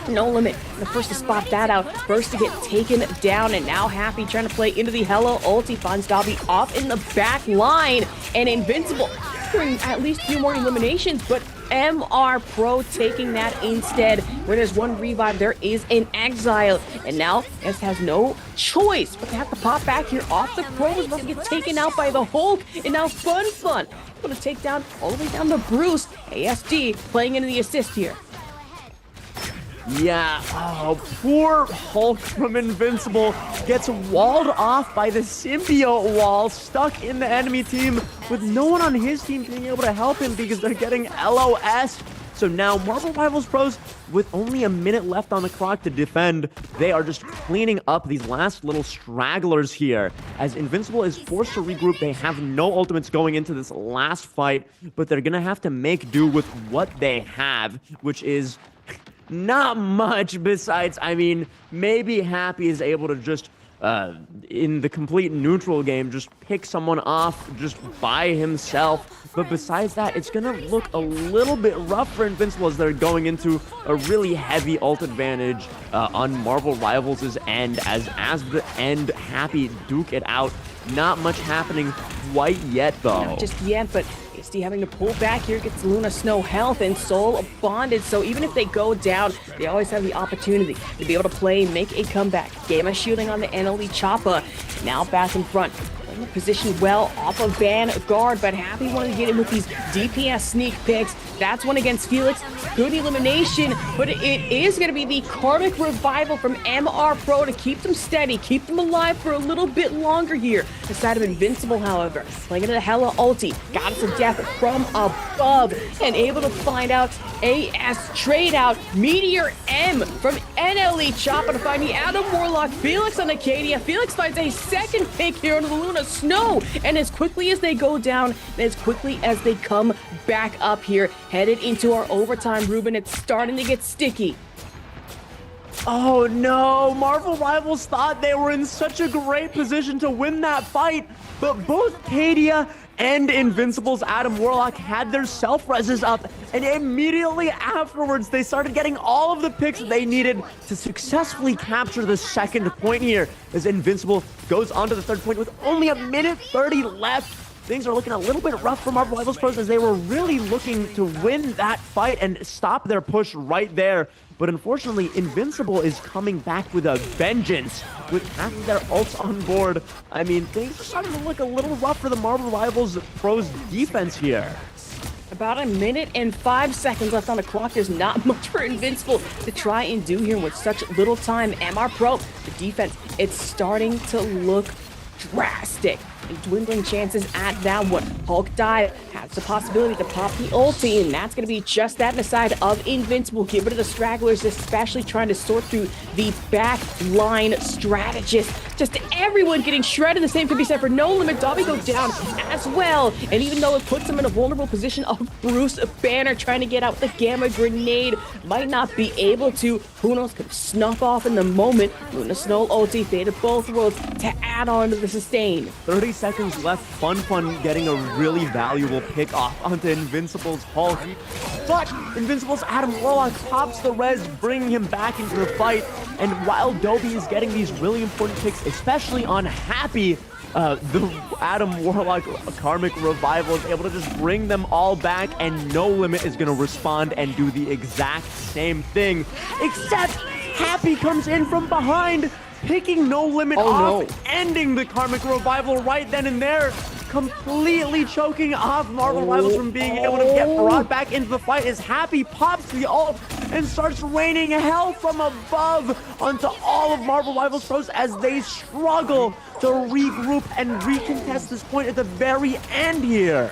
No Limit, the first to spot that out, first to get taken down, and now Happy trying to play into the Hello ulti, finds Dobby off in the back line, and Invincible doing at least a few more eliminations, but MR Pro taking that instead. Where there's one revive, there is an exile, and now S has no choice but to have to pop back here off the Pros, about to get taken out by the Hulk, and now Fun able to take down all the way down to Bruce. ASD playing into the assist here. Yeah, oh, poor Hulk from Invincible gets walled off by the symbiote wall, stuck in the enemy team with no one on his team being able to help him because they're getting LOS. So now Marvel Rivals Pros, with only a minute left on the clock to defend, they are just cleaning up these last little stragglers here. As Invincible is forced to regroup, they have no ultimates going into this last fight, but they're gonna have to make do with what they have, which is not much besides, I mean, maybe Happy is able to just, in the complete neutral game, just pick someone off just by himself. But besides that, it's going to look a little bit rough for Invincible as they're going into a really heavy ult advantage on Marvel Rivals' end. As the end, Happy duke it out. Not much happening quite yet, though. Not just yet, but Hasty having to pull back here gets Luna Snow health and Soul bonded. So even if they go down, they always have the opportunity to be able to play, make a comeback. Gamma shielding on the NLE Choppa. Now back in front. Positioned well off of Vanguard, but Happy wanted to get in with these DPS sneak picks. That's one against Felix. Good elimination, but it is going to be the Karmic Revival from MR Pro to keep them steady, keep them alive for a little bit longer here. The side of Invincible, however, playing into the Hella ulti, Goddess of Death from above, and able to find out AS trade out Meteor M from NLE Choppa to find the Adam Warlock Felix on Acadia. Felix finds a second pick here on the Luna Snow, and as quickly as they go down, as quickly as they come back up here, headed into our overtime, Ruben, it's starting to get sticky. Oh no, Marvel Rivals thought they were in such a great position to win that fight, but both Cadia and Invincible's Adam Warlock had their self-reses up, and immediately afterwards, they started getting all of the picks they needed to successfully capture the second point here, as Invincible goes on to the third point with only a minute 30 left. Things are looking a little bit rough for Marvel Rivals Pros as they were really looking to win that fight and stop their push right there. But unfortunately, Invincible is coming back with a vengeance with half of their ults on board. I mean, things are starting to look a little rough for the Marvel Rivals Pros defense here. About a minute and 5 seconds left on the clock. There's not much for Invincible to try and do here with such little time. MR Pro, the defense, it's starting to look drastic. And dwindling chances at that one. Hulk dive has the possibility to pop the ulti, and that's going to be just that in the side of Invincible. Get rid of the stragglers, especially trying to sort through the back line strategists. Just everyone getting shredded. The same could be said for No Limit. Dobby go down as well, and even though it puts him in a vulnerable position of Bruce Banner trying to get out the Gamma Grenade, might not be able to. Who knows, could snuff off in the moment. Luna Snow ulti, Fate of both worlds to add on to the sustain. 30 seconds left. Fun getting a really valuable pick off onto Invincible's Hulk. But Invincible's Adam Warlock pops the res, bringing him back into the fight. And while Dobby is getting these really important picks, especially on Happy, the Adam Warlock Karmic Revival is able to just bring them all back, and No Limit is going to respond and do the exact same thing. Except Happy comes in from behind, picking No Limit off, ending the Karmic Revival right then and there, completely choking off Marvel Rivals from being able to get brought back into the fight as Happy pops the ult and starts raining hell from above onto all of Marvel Rivals Pros as they struggle to regroup and recontest this point at the very end here.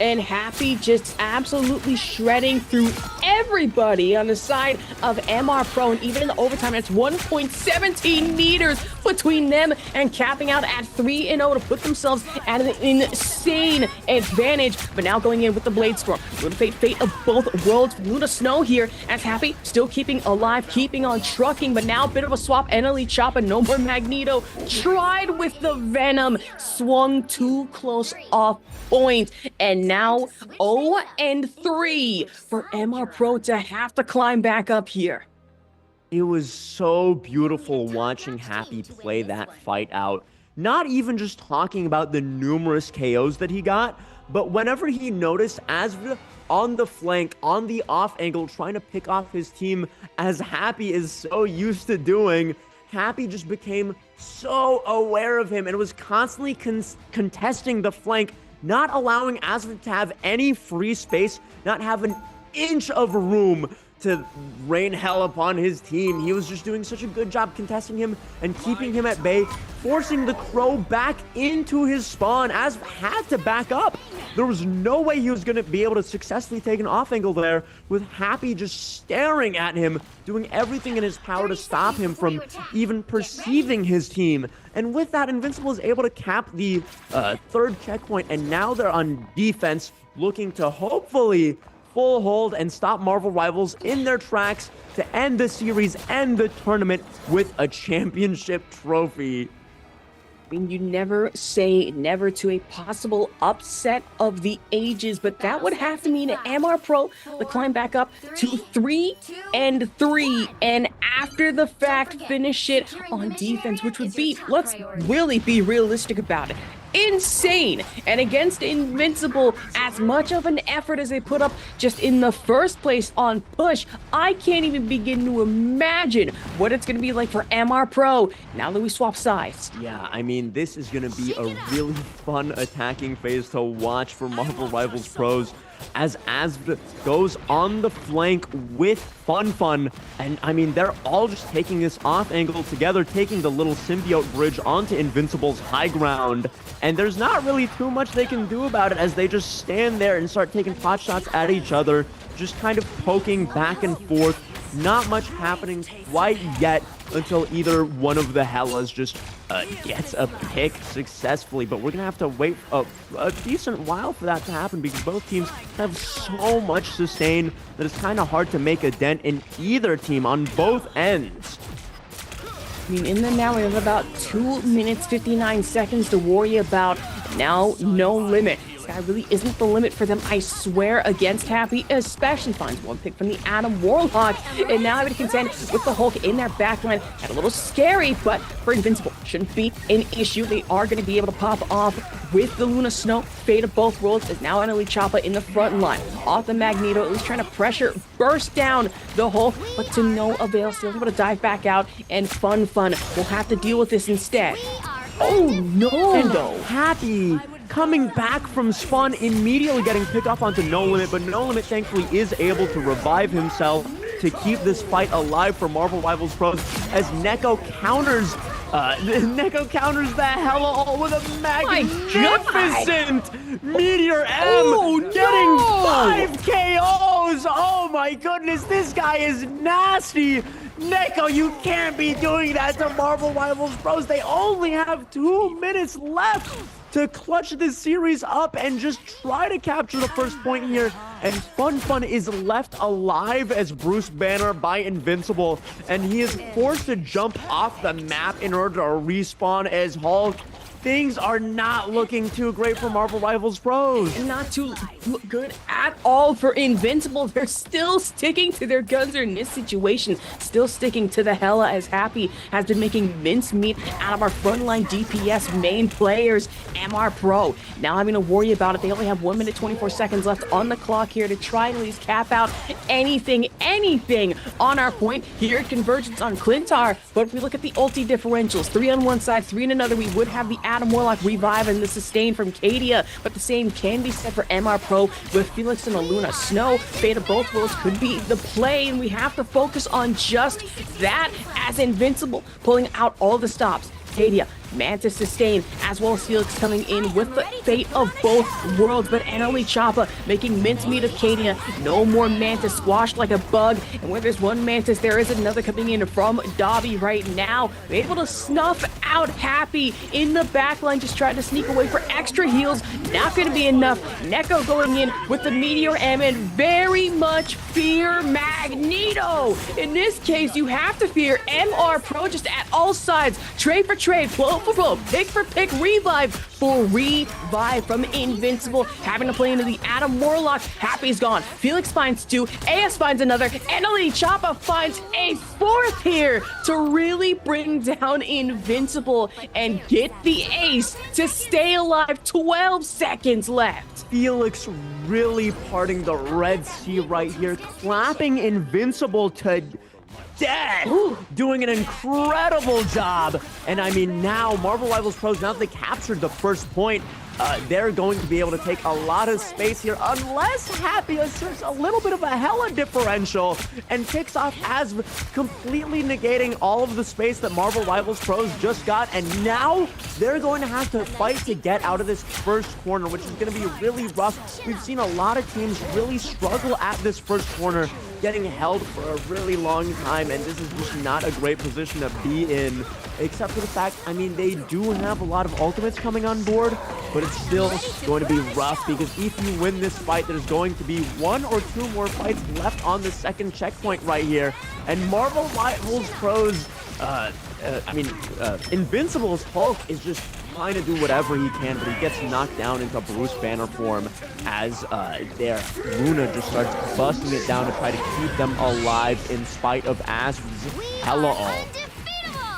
And Happy just absolutely shredding through everybody on the side of MR Pro. And even in the overtime, it's 1.17 meters between them and capping out at 3-0 to put themselves at an insane advantage. But now going in with the Blade Storm. Luna Fate of both worlds. Luna Snow here as Happy still keeping alive, keeping on trucking. But now a bit of a swap. NLE Choppa, no more Magneto. Tried with the Venom. Swung too close off point. And now 0-3 for MR Pro to have to climb back up here. It was so beautiful watching Happy play that fight out. Not even just talking about the numerous KOs that he got, but whenever he noticed Asva on the flank, on the off angle, trying to pick off his team, as Happy is so used to doing, Happy just became so aware of him and was constantly contesting the flank, not allowing Asva to have any free space, not have an inch of room to rain hell upon his team. He was just doing such a good job contesting him and keeping him at bay, forcing the Crow back into his spawn. Asv had to back up, There was no way he was going to be able to successfully take an off angle there with Happy just staring at him, doing everything in his power to stop him from even perceiving his team. And with that, Invincible is able to cap the third checkpoint, and now they're on defense, looking to hopefully full hold and stop Marvel Rivals in their tracks to end the series and the tournament with a championship trophy. I mean, you never say never to a possible upset of the ages, but that would have to mean MR Pro to climb back up to 3-3, and after the fact finish it on defense, which would be, let's really be realistic about it, insane. And against Invincible, as much of an effort as they put up just in the first place on push, I can't even begin to imagine what it's going to be like for MR Pro now that we swap sides. Yeah, I mean, this is going to be a really fun attacking phase to watch for Marvel Rivals pros as Asv goes on the flank with Fun, and I mean, they're all just taking this off angle together, taking the little symbiote bridge onto Invincible's high ground, and there's not really too much they can do about it as they just stand there and start taking pot shots at each other, just kind of poking back and forth. Not much happening quite yet until either one of the Hellas just gets a pick successfully, but we're gonna have to wait a decent while for that to happen because both teams have so much sustain that it's kind of hard to make a dent in either team on both ends. I mean, in the now we have about 2 minutes 59 seconds to worry about. Now, no limit. This guy really isn't the limit for them, I swear, against Happy, especially finds one pick from the Adam Warlock, and now having to contend with the Hulk in their backline. Got a little scary, but for Invincible, shouldn't be an issue. They are going to be able to pop off with the Luna Snow. Fate of both worlds is now Annalie Choppa in the front line. Off the Magneto, at least trying to pressure, burst down the Hulk, but to no avail. Still able to dive back out, and Fun will have to deal with this instead. Oh no! And Happy coming back from spawn, immediately getting picked off onto No Limit, but No Limit thankfully is able to revive himself to keep this fight alive for Marvel Rivals pros as Neko counters the Hella all with a magnificent Meteor M, getting 5 KOs. Oh my goodness, this guy is nasty. Neko, you can't be doing that to Marvel Rivals pros. They only have 2 minutes left to clutch this series up and just try to capture the first point here. And Fun is left alive as Bruce Banner by Invincible, and he is forced to jump off the map in order to respawn as Hulk. Things are not looking too great for Marvel Rivals pros. Not too good at all for Invincible. They're still sticking to their guns in this situation. Still sticking to the Hella as Happy has been making mincemeat out of our frontline DPS main players. MR Pro now having to worry about it. They only have 1 minute 24 seconds left on the clock here to try and at least cap out anything on our point here at Convergence on Clintar. But if we look at the ulti differentials, 3 on one side, 3 on another, we would have the Adam Warlock revive and the sustain from Kadia, but the same can be said for MR Pro with Felix and the Luna Snow. Fate of both worlds could be the play, and we have to focus on just that as Invincible pulling out all the stops. Kadia, Mantis sustain, as well as Felix coming in with the fate of both worlds, but Annalie Choppa making mincemeat of Kadia. No more Mantis, squashed like a bug, and where there's one Mantis, there is another coming in from Dobby right now. Able to snuff out Happy in the backline, just trying to sneak away for extra heals. Not going to be enough. Neko going in with the Meteor M and very much fear Magneto. In this case, you have to fear MR Pro just at all sides. Trade for trade, blow for blow, pick for pick, revive for revive from Invincible. Having to play into the Adam Warlock. Happy's gone. Felix finds 2. AS finds another. Annalie Choppa finds a 4th here to really bring down Invincible and get the ace to stay alive. 12 seconds left. Felix really parting the Red Sea right here, clapping Invincible to death, doing an incredible job. And I mean, now Marvel Rivals pros, now that they captured the first point, they're going to be able to take a lot of space here unless Happy asserts a little bit of a hella differential and kicks off as completely negating all of the space that Marvel Rivals Pros just got. And now they're going to have to fight to get out of this first corner, which is going to be really rough. We've seen a lot of teams really struggle at this first corner, getting held for a really long time, and this is just not a great position to be in, except for the fact, I mean, they do have a lot of ultimates coming on board, but it's still going to be rough, because if you win this fight, there's going to be 1 or 2 more fights left on the second checkpoint right here, and Marvel Rivals Pros, Invincible's Hulk is just trying to do whatever he can, but he gets knocked down into Bruce Banner form as their Luna just starts busting it down to try to keep them alive in spite of Asper's hella ult.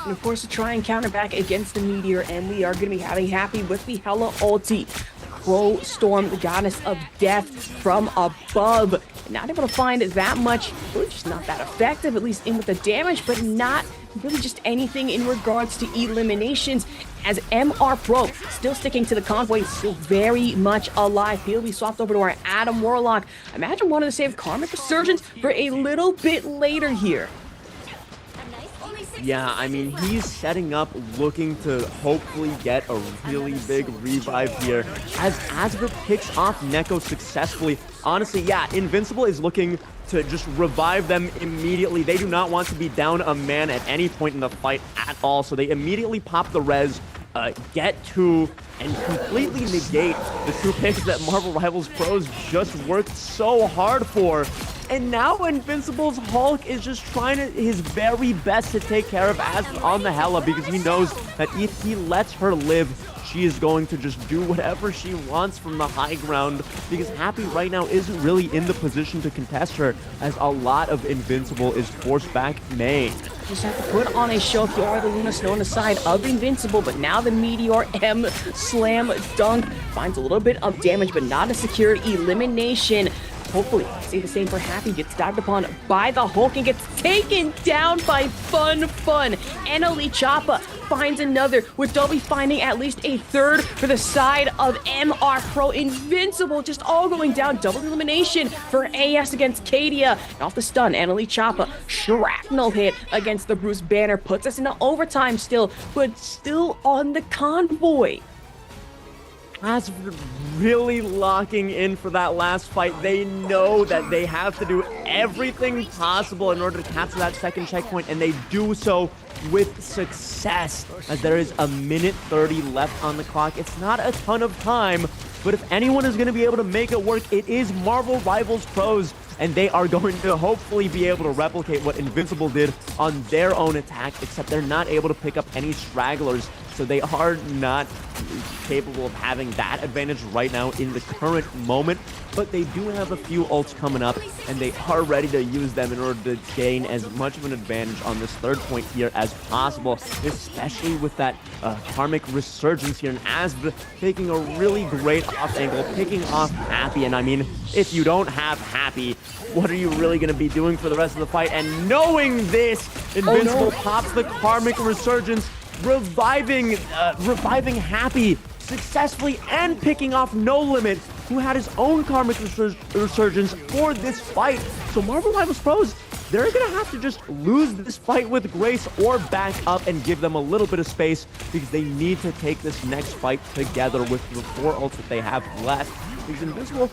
And of course, to try and counter back against the Meteor, and we are going to be having Happy with the hella ulti. Crow Storm, the goddess of death from above. Not able to find that much, really just not that effective, at least in with the damage, but not really just anything in regards to eliminations, as MR Pro still sticking to the convoy, still very much alive. He'll be swapped over to our Adam Warlock. I imagine wanting to save Karmic Resurgence for a little bit later here. Yeah, I mean, he's setting up, looking to hopefully get a really big revive here. As Asbeth picks off Neko successfully. Honestly, yeah, Invincible is looking to just revive them immediately. They do not want to be down a man at any point in the fight at all, so they immediately pop the res, get to, and completely negate the 2 picks that Marvel Rivals Pros just worked so hard for. And now Invincible's Hulk is just trying his very best to take care of Asbeth on the Hela, because he knows that if he lets her live, she is going to just do whatever she wants from the high ground, because Happy right now isn't really in the position to contest her, as a lot of Invincible is forced back main. Just have to put on a show if you are the Luna Snow on the side of Invincible, but now the Meteor M Slam Dunk finds a little bit of damage, but not a secure elimination. Hopefully, say the same for Happy, gets dived upon by the Hulk and gets taken down by Fun. Annalie Choppa finds another, with Dolby finding at least a third for the side of MR Pro. Invincible just all going down, double elimination for AS against Kadia. And off the stun, Annalie Choppa, shrapnel hit against the Bruce Banner, puts us into overtime still, but still on the convoy. As really locking in for that last fight, they know that they have to do everything possible in order to capture that second checkpoint, and they do so with success, as there is a minute 30 left on the clock. It's not a ton of time, but if anyone is going to be able to make it work, it is Marvel Rivals Pros, and they are going to hopefully be able to replicate what Invincible did on their own attack, except they're not able to pick up any stragglers, so they are not capable of having that advantage right now in the current moment. But they do have a few ults coming up, and they are ready to use them in order to gain as much of an advantage on this third point here as possible, especially with that Karmic Resurgence here, and Asbeth taking a really great off angle, picking off Happy. And I mean, if you don't have Happy, what are you really going to be doing for the rest of the fight? And knowing this, Invincible pops the Karmic Resurgence, reviving Happy successfully, and picking off No Limit, who had his own Karmic Resurgence for this fight. So Marvel Rivals Pros, they're going to have to just lose this fight with grace or back up and give them a little bit of space, because they need to take this next fight together with the 4 ults that they have left. Because Invincible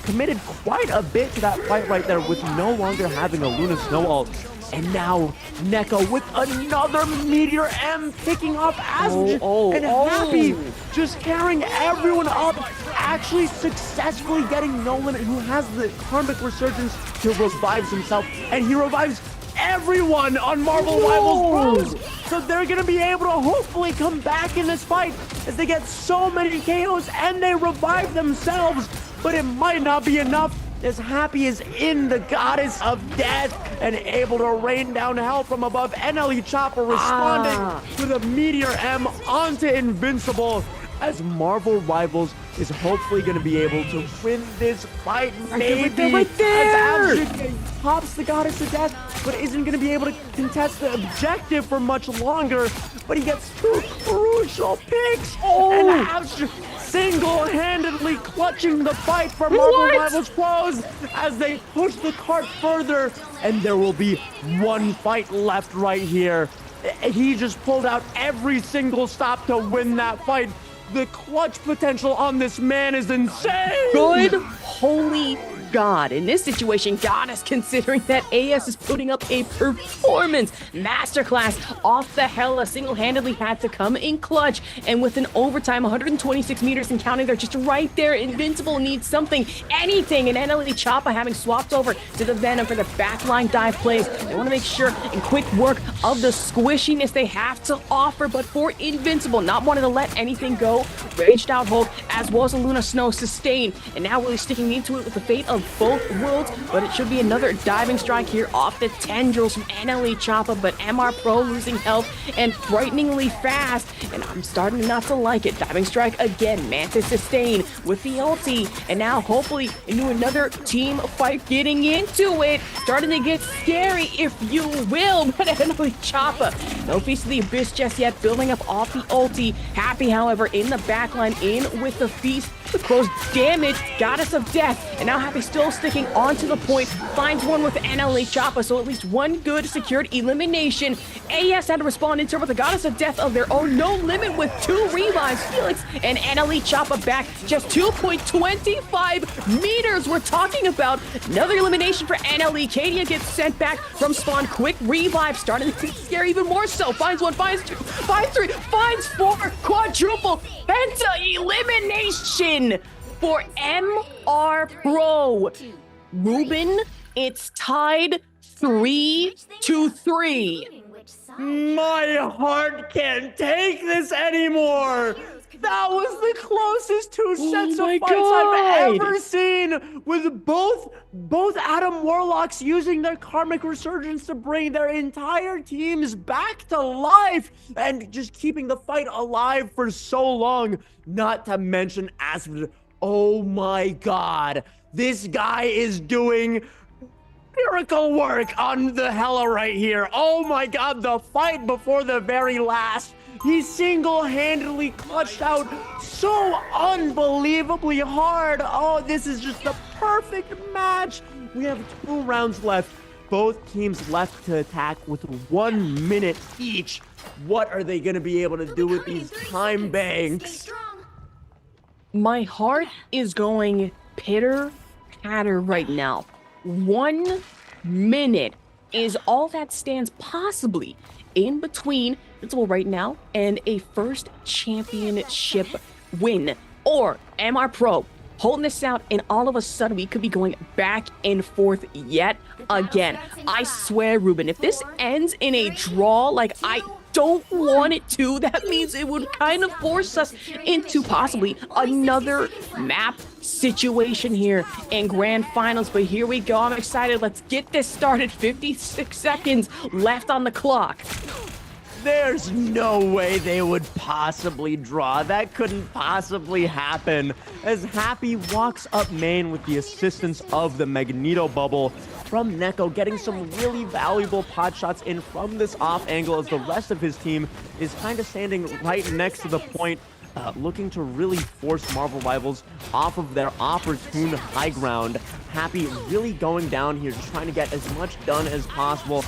committed quite a bit to that fight right there with no longer having a Luna Snow ult. And now Neko with another Meteor M picking off Asbeth, and Happy just carrying everyone up, actually successfully getting No Limit, who has the Karmic Resurgence, to revives himself, and he revives everyone on Marvel Rivals Pros. So they're going to be able to hopefully come back in this fight, as they get so many KOs and they revive themselves. But it might not be enough, as Happy is in the Goddess of Death and able to rain down hell from above. NLE Chopper responding with a Meteor M onto Invincible, as Marvel Rivals is hopefully going to be able to win this fight. Maybe right there. As Abshin pops the Goddess of Death, but isn't going to be able to contest the objective for much longer. But he gets 2 crucial picks, and Abshin single-handedly clutching the fight for Marvel Rivals Pros as they push the cart further, and there will be one fight left right here. He just pulled out every single stop to win that fight. The clutch potential on this man is insane. Good holy God. In this situation, God is considering that AS is putting up a performance masterclass off the Hella. Single-handedly had to come in clutch, and with an overtime 126 meters and counting, they're just right there. Invincible needs something, anything, and NLE Choppa having swapped over to the Venom for the backline dive plays. They want to make sure in quick work of the squishiness they have to offer, but for Invincible, not wanting to let anything go, raged out Hulk as well as a Luna Snow sustain, and now really sticking into it with the fate of both worlds, but it should be another diving strike here off the tendrils from NLE Choppa, but MR Pro losing health and frighteningly fast, and I'm starting not to like it. Diving strike again, Mantis sustain with the ulti, and now hopefully into another team fight getting into it, starting to get scary if you will, but NLE Choppa, no Feast of the Abyss just yet, building up off the ulti. Happy, however, in the backline, in with the Feast, the close damage, Goddess of Death, and now Happy still sticking onto the point, finds one with NLE Choppa, so at least one good secured elimination. AS had to respond in turn with the Goddess of Death of their own, no limit with 2 revives. Felix and NLE Choppa back, just 2.25 meters we're talking about. Another elimination for NLE. Kadia gets sent back from spawn, quick revive, starting to scare even more so. Finds one, finds two, finds three, finds four, quadruple penta elimination for MR Pro. Ruben, it's tied 3-3. My heart can't take this anymore. That was the closest 2 sets of my fights God. I've ever seen, with both Adam Warlocks using their Karmic Resurgence to bring their entire teams back to life and just keeping the fight alive for so long. Not to mention Asmod. Oh my God, this guy is doing miracle work on the Hella right here. Oh my God, the fight before the very last. He single-handedly clutched out so unbelievably hard. Oh, this is just the perfect match. We have 2 rounds left. Both teams left to attack with 1 minute each. What are they going to be able to do with these time banks? My heart is going pitter-patter right now. 1 minute is all that stands possibly in between Invincible right now and a first championship win, or MR Pro holding this out, and all of a sudden we could be going back and forth yet again. I swear, Ruben, if this ends in a draw, like I don't want it to, that means it would kind of force us into possibly another map situation here in grand finals. But here we go, I'm excited. Let's get this started. 56 seconds left on the clock. There's no way they would possibly draw. That couldn't possibly happen. As Happy walks up main with the assistance of the Magneto Bubble from Neko, getting some really valuable pot shots in from this off angle, as the rest of his team is kind of standing right next to the point, looking to really force Marvel Rivals off of their opportune high ground. Happy really going down here, just trying to get as much done as possible,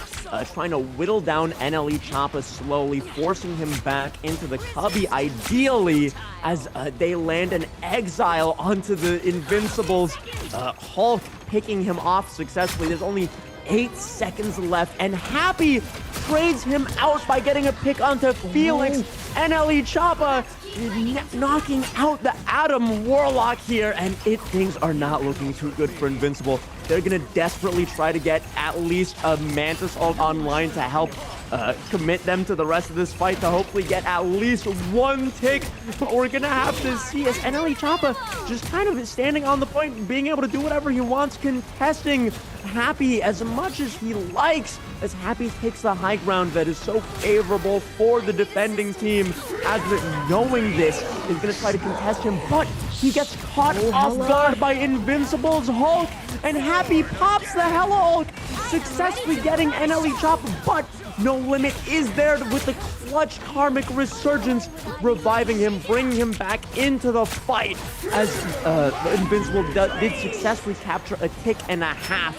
trying to whittle down NLE Choppa slowly, forcing him back into the cubby, ideally, as they land an exile onto the Invincibles. Hulk picking him off successfully. There's only 8 seconds left, and Happy trades him out by getting a pick onto Felix. NLE Choppa knocking out the Adam Warlock here, and things are not looking too good for Invincible. They're gonna desperately try to get at least a Mantis ult online to help commit them to the rest of this fight, to hopefully get at least 1 tick. But we're gonna have to see, as NLE Choppa just kind of standing on the point, being able to do whatever he wants, contesting Happy as much as he likes, as Happy takes the high ground that is so favorable for the defending team. Asmod, knowing this, is going to try to contest him, but he gets caught off guard by Invincible's Hulk, and Happy pops the Hella ult, successfully getting NLE Choppa, but No Limit is there with the clutch karmic resurgence, reviving him, bringing him back into the fight as Invincible did successfully capture a tick and a half.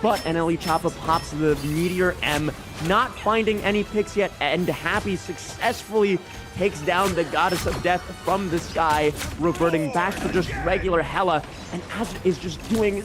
But NLE Choppa pops the Meteor M, not finding any picks yet, and Happy successfully takes down the Goddess of Death from the sky, reverting back to just regular Hela, and Az is just doing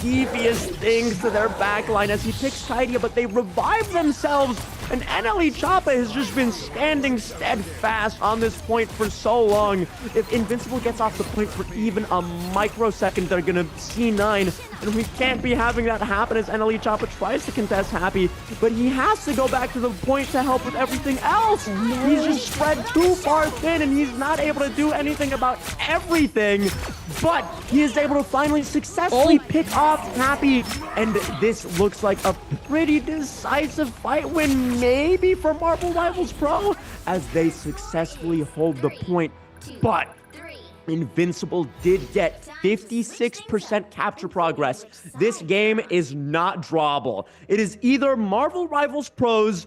devious things to their backline as he picks Kaidia, but they revive themselves, and NLE Choppa has just been standing steadfast on this point for so long. If Invincible gets off the point for even a microsecond, they're gonna C9, and we can't be having that happen as NLE Choppa tries to contest Happy, but he has to go back to the point to help with everything else. He's just spread too far thin, and he's not able to do anything about everything, but he is able to finally successfully pick off Happy, and this looks like a pretty decisive fight win, maybe for Marvel Rivals Pro, as they successfully hold the point. But Invincible did get 56% capture progress. This game is not drawable. It is either Marvel Rivals Pros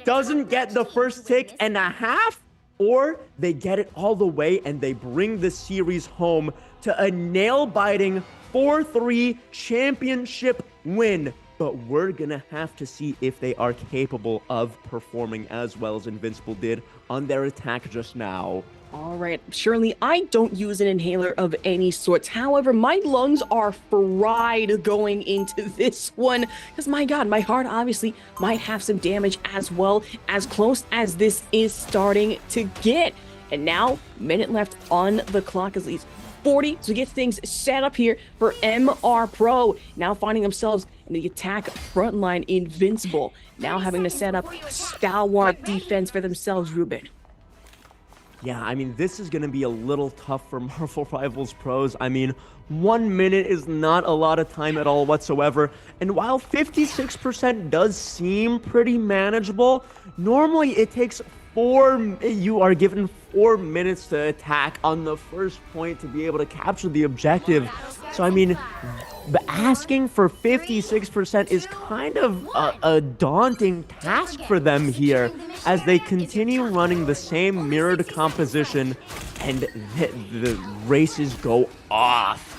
doesn't get the first tick and a half, or they get it all the way and they bring the series home to a nail-biting 4-3 championship win. But we're gonna have to see if they are capable of performing as well as Invincible did on their attack just now. All right, Shirley, I don't use an inhaler of any sorts. However, my lungs are fried going into this one because, my God, my heart obviously might have some damage as well, as close as this is starting to get. And now, minute left on the clock, at least 40 to get things set up here for MR Pro. Now finding themselves in the attack front line, Invincible. Now having to set up stalwart defense for themselves, Ruben. Yeah, I mean, this is going to be a little tough for Marvel Rivals Pros. I mean, 1 minute is not a lot of time at all whatsoever. And while 56% does seem pretty manageable, normally it takes you are given 4 minutes to attack on the first point to be able to capture the objective. So, I mean, asking for 56% is kind of a daunting task for them here as they continue running the same mirrored composition and the races go off.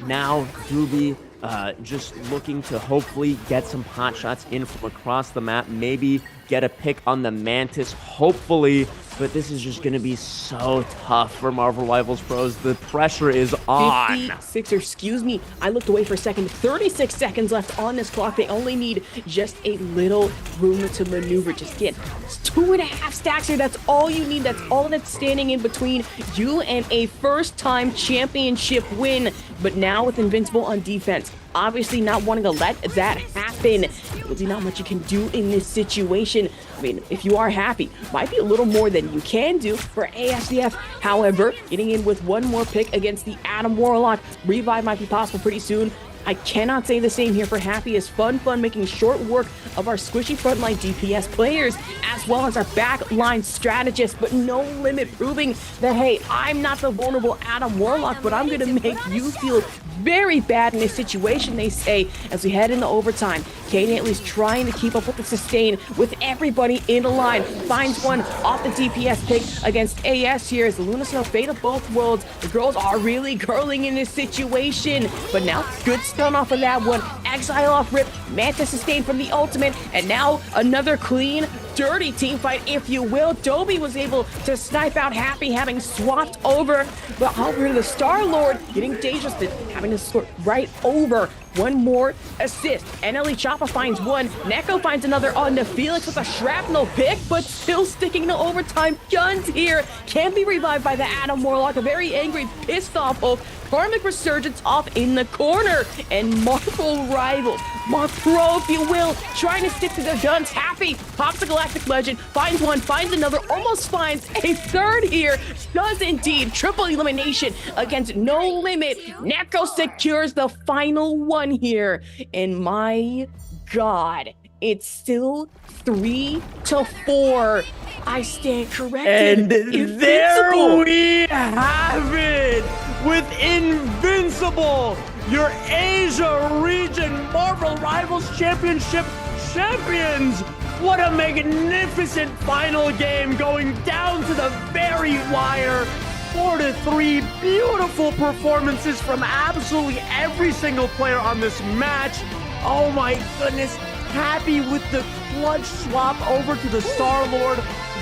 Now, Doobie just looking to hopefully get some pot shots in from across the map, maybe get a pick on the Mantis, hopefully, but this is just going to be so tough for Marvel Rivals Pros. The pressure is on. 56, or excuse me, I looked away for a second. 36 seconds left on this clock. They only need just a little room to maneuver. Just get 2.5 stacks here. That's all you need. That's all that's standing in between you and a first-time championship win. But now with Invincible on defense, obviously not wanting to let that happen. There's not much you can do in this situation. I mean, if you are happy, might be a little more than you can do for ASDF. However, getting in with one more pick against the Adam Warlock, revive might be possible pretty soon. I cannot say the same here for Happy as Fun making short work of our squishy frontline DPS players as well as our backline strategists, but No Limit proving that, hey, I'm not the vulnerable Adam Warlock, but I'm going to make you feel very bad in this situation, they say, as we head into overtime. Katie at least trying to keep up with the sustain with everybody in the line. Finds one off the DPS pick against AS here as the Lunasil fate of both worlds. The girls are really curling in this situation, but now good stun off of that one. Exile off rip, Manta sustained from the ultimate, and now another clean, dirty team fight, if you will. Dobie was able to snipe out Happy, having swapped over, but over to the Star-Lord, getting dangerous, having to sort right over. One more assist. NLE Choppa finds one. Neko finds another on the Felix with a shrapnel pick, but still sticking to overtime guns here. Can be revived by the Adam Warlock. A very angry, pissed off Hulk. Karmic Resurgence off in the corner. And Marvel Rivals, Pro, if you will, trying to stick to their guns. Happy pops the Galactic Legend, finds one, finds another, almost finds a third here. Does indeed. Triple elimination against No Limit. Neko secures the final one here. And my God, it's still 3-4. I stand corrected. And there we have it! With Invincible your Asia Region Marvel Rivals Championship champions. What a magnificent final game going down to the very wire. 4-3, beautiful performances from absolutely every single player on this match. Oh my goodness, happy with the clutch swap over to the Star-Lord,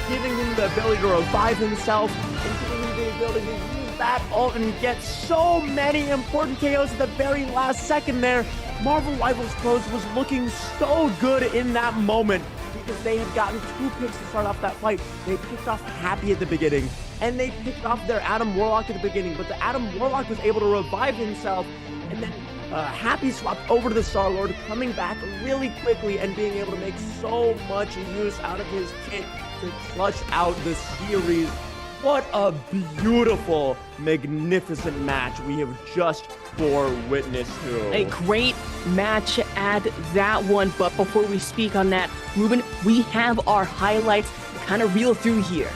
giving him the ability to revive himself and giving him the ability to use that ult and get so many important KOs at the very last second there. Marvel Rivals Pros was looking so good in that moment because they had gotten 2 picks to start off that fight. They picked off Happy at the beginning, and they picked off their Adam Warlock at the beginning, but the Adam Warlock was able to revive himself, and then Happy swapped over to the Star-Lord, coming back really quickly and being able to make so much use out of his kit to clutch out the series. What a beautiful, magnificent match we have just bore witness to. A great match at that one. But before we speak on that, Ruben, we have our highlights to kind of reel through here.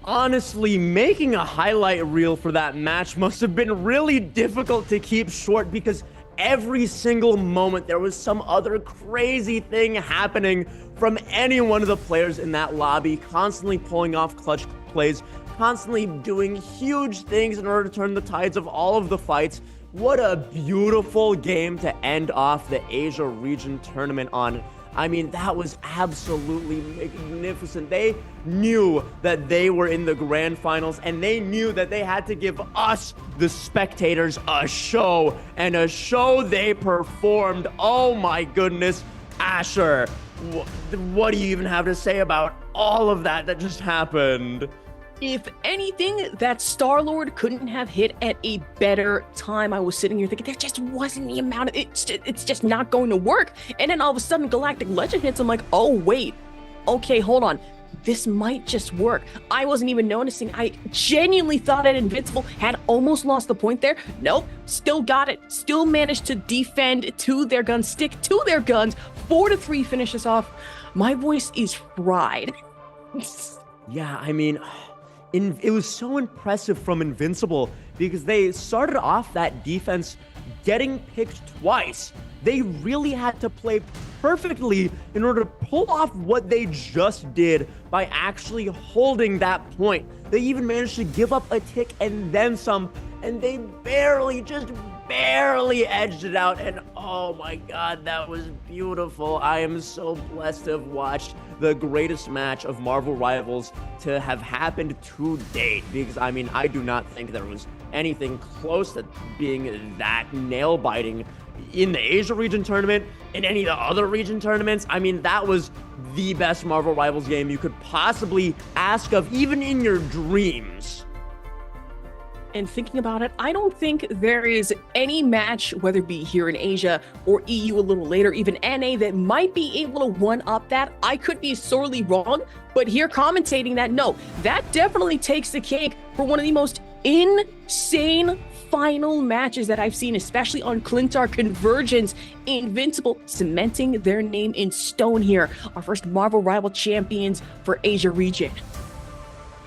Honestly, making a highlight reel for that match must have been really difficult to keep short because every single moment there was some other crazy thing happening from any one of the players in that lobby, constantly pulling off clutch plays, constantly doing huge things in order to turn the tides of all of the fights. What a beautiful game to end off the Asia region tournament on. I mean, that was absolutely magnificent. They knew that they were in the grand finals, and they knew that they had to give us, the spectators, a show, and a show they performed. Oh my goodness. Asher, what do you even have to say about all of that just happened? If anything, that Star-Lord couldn't have hit at a better time. I was sitting here thinking there just wasn't the amount of it's just not going to work. And then all of a sudden Galactic Legend hits. I'm like, oh wait, okay, hold on. This might just work. I wasn't even noticing. I genuinely thought that Invincible had almost lost the point there. Nope, still got it. Still managed to defend to their guns, stick to their guns. 4-3 finishes off. My voice is fried. Yeah, I mean, it was so impressive from Invincible because they started off that defense getting picked twice. They really had to play perfectly in order to pull off what they just did by actually holding that point. They even managed to give up a tick and then some, and they just barely edged it out. And oh my god, that was beautiful. I am so blessed to have watched the greatest match of Marvel Rivals to have happened to date, because I mean, I do not think there was anything close to being that nail-biting in the Asia region tournament, in any of the other region tournaments. I mean, that was the best Marvel Rivals game you could possibly ask of, even in your dreams. And thinking about it, I don't think there is any match, whether it be here in Asia or EU a little later, even NA, that might be able to one-up that. I could be sorely wrong, but here commentating that, no, that definitely takes the cake for one of the most insane final matches that I've seen, especially on Clintar Convergence. Invincible cementing their name in stone here. Our first Marvel Rival champions for Asia region.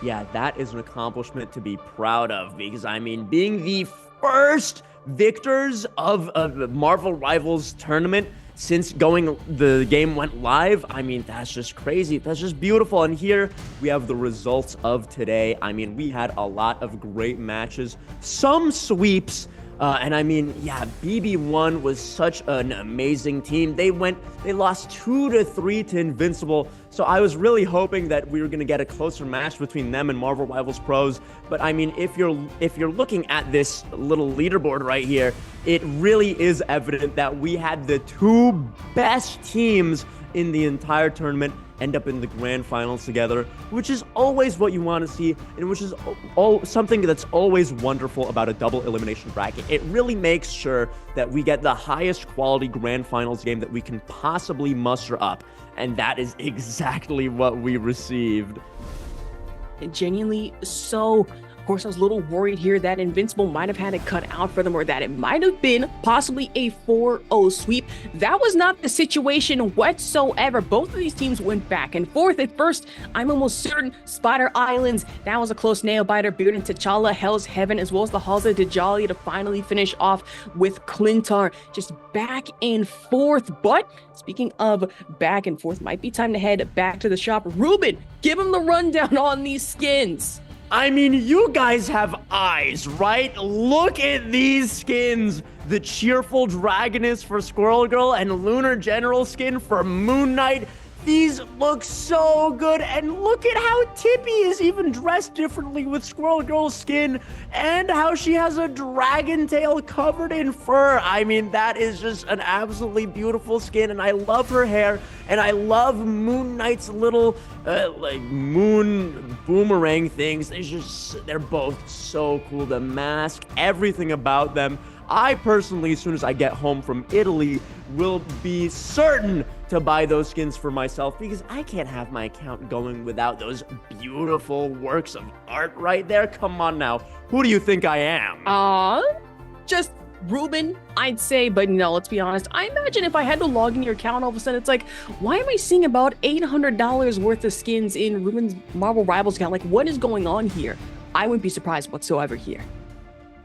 Yeah, that is an accomplishment to be proud of, because I mean, being the first victors of a Marvel Rivals tournament since the game went live. I mean, that's just crazy. That's just beautiful. And here we have the results of today. I mean, we had a lot of great matches, some sweeps. And I mean, yeah, BB1 was such an amazing team. They lost 2-3 to Invincible. So I was really hoping that we were going to get a closer match between them and Marvel Rivals Pros. But I mean, if you're looking at this little leaderboard right here, it really is evident that we had the two best teams in the entire tournament end up in the grand finals together, which is always what you want to see, and which is something that's always wonderful about a double elimination bracket. It really makes sure that we get the highest quality grand finals game that we can possibly muster up, and that is exactly what we received. Genuinely so. Of course, I was a little worried here that Invincible might have had it cut out for them, or that it might have been possibly a 4-0 sweep. That was not the situation whatsoever. Both of these teams went back and forth. At first, I'm almost certain Spider Islands, that was a close nail-biter. Beard and T'Challa, Hell's Heaven, as well as the Halls of Djali to finally finish off with Clintar. Just back and forth. But speaking of back and forth, might be time to head back to the shop. Ruben, give him the rundown on these skins. I mean, you guys have eyes, right? Look at these skins. The Cheerful Dragoness for Squirrel Girl and Lunar General skin for Moon Knight. These look so good, and look at how Tippy is even dressed differently with Squirrel Girl's skin, and how she has a dragon tail covered in fur. I mean, that is just an absolutely beautiful skin, and I love her hair, and I love Moon Knight's little like moon boomerang things. They're both so cool. The mask, everything about them. I personally, as soon as I get home from Italy, will be certain to buy those skins for myself, because I can't have my account going without those beautiful works of art right there. Come on now. Who do you think I am? Just Ruben, I'd say, but no, let's be honest. I imagine if I had to log in your account, all of a sudden it's like, why am I seeing about $800 worth of skins in Ruben's Marvel Rivals account? Like, what is going on here? I wouldn't be surprised whatsoever here.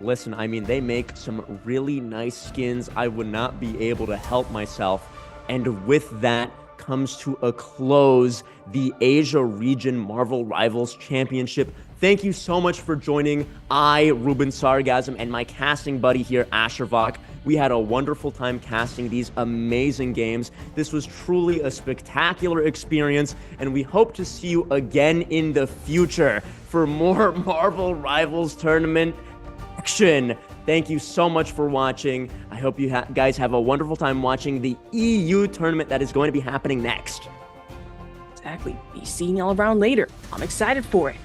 Listen, I mean, they make some really nice skins. I would not be able to help myself. And with that comes to a close the Asia Region Marvel Rivals Championship. Thank you so much for joining Ruben Sargasm, and my casting buddy here, Ashervok. We had a wonderful time casting these amazing games. This was truly a spectacular experience, and we hope to see you again in the future for more Marvel Rivals Tournament action. Thank you so much for watching. I hope you guys have a wonderful time watching the EU tournament that is going to be happening next. Exactly. Be seeing y'all around later. I'm excited for it.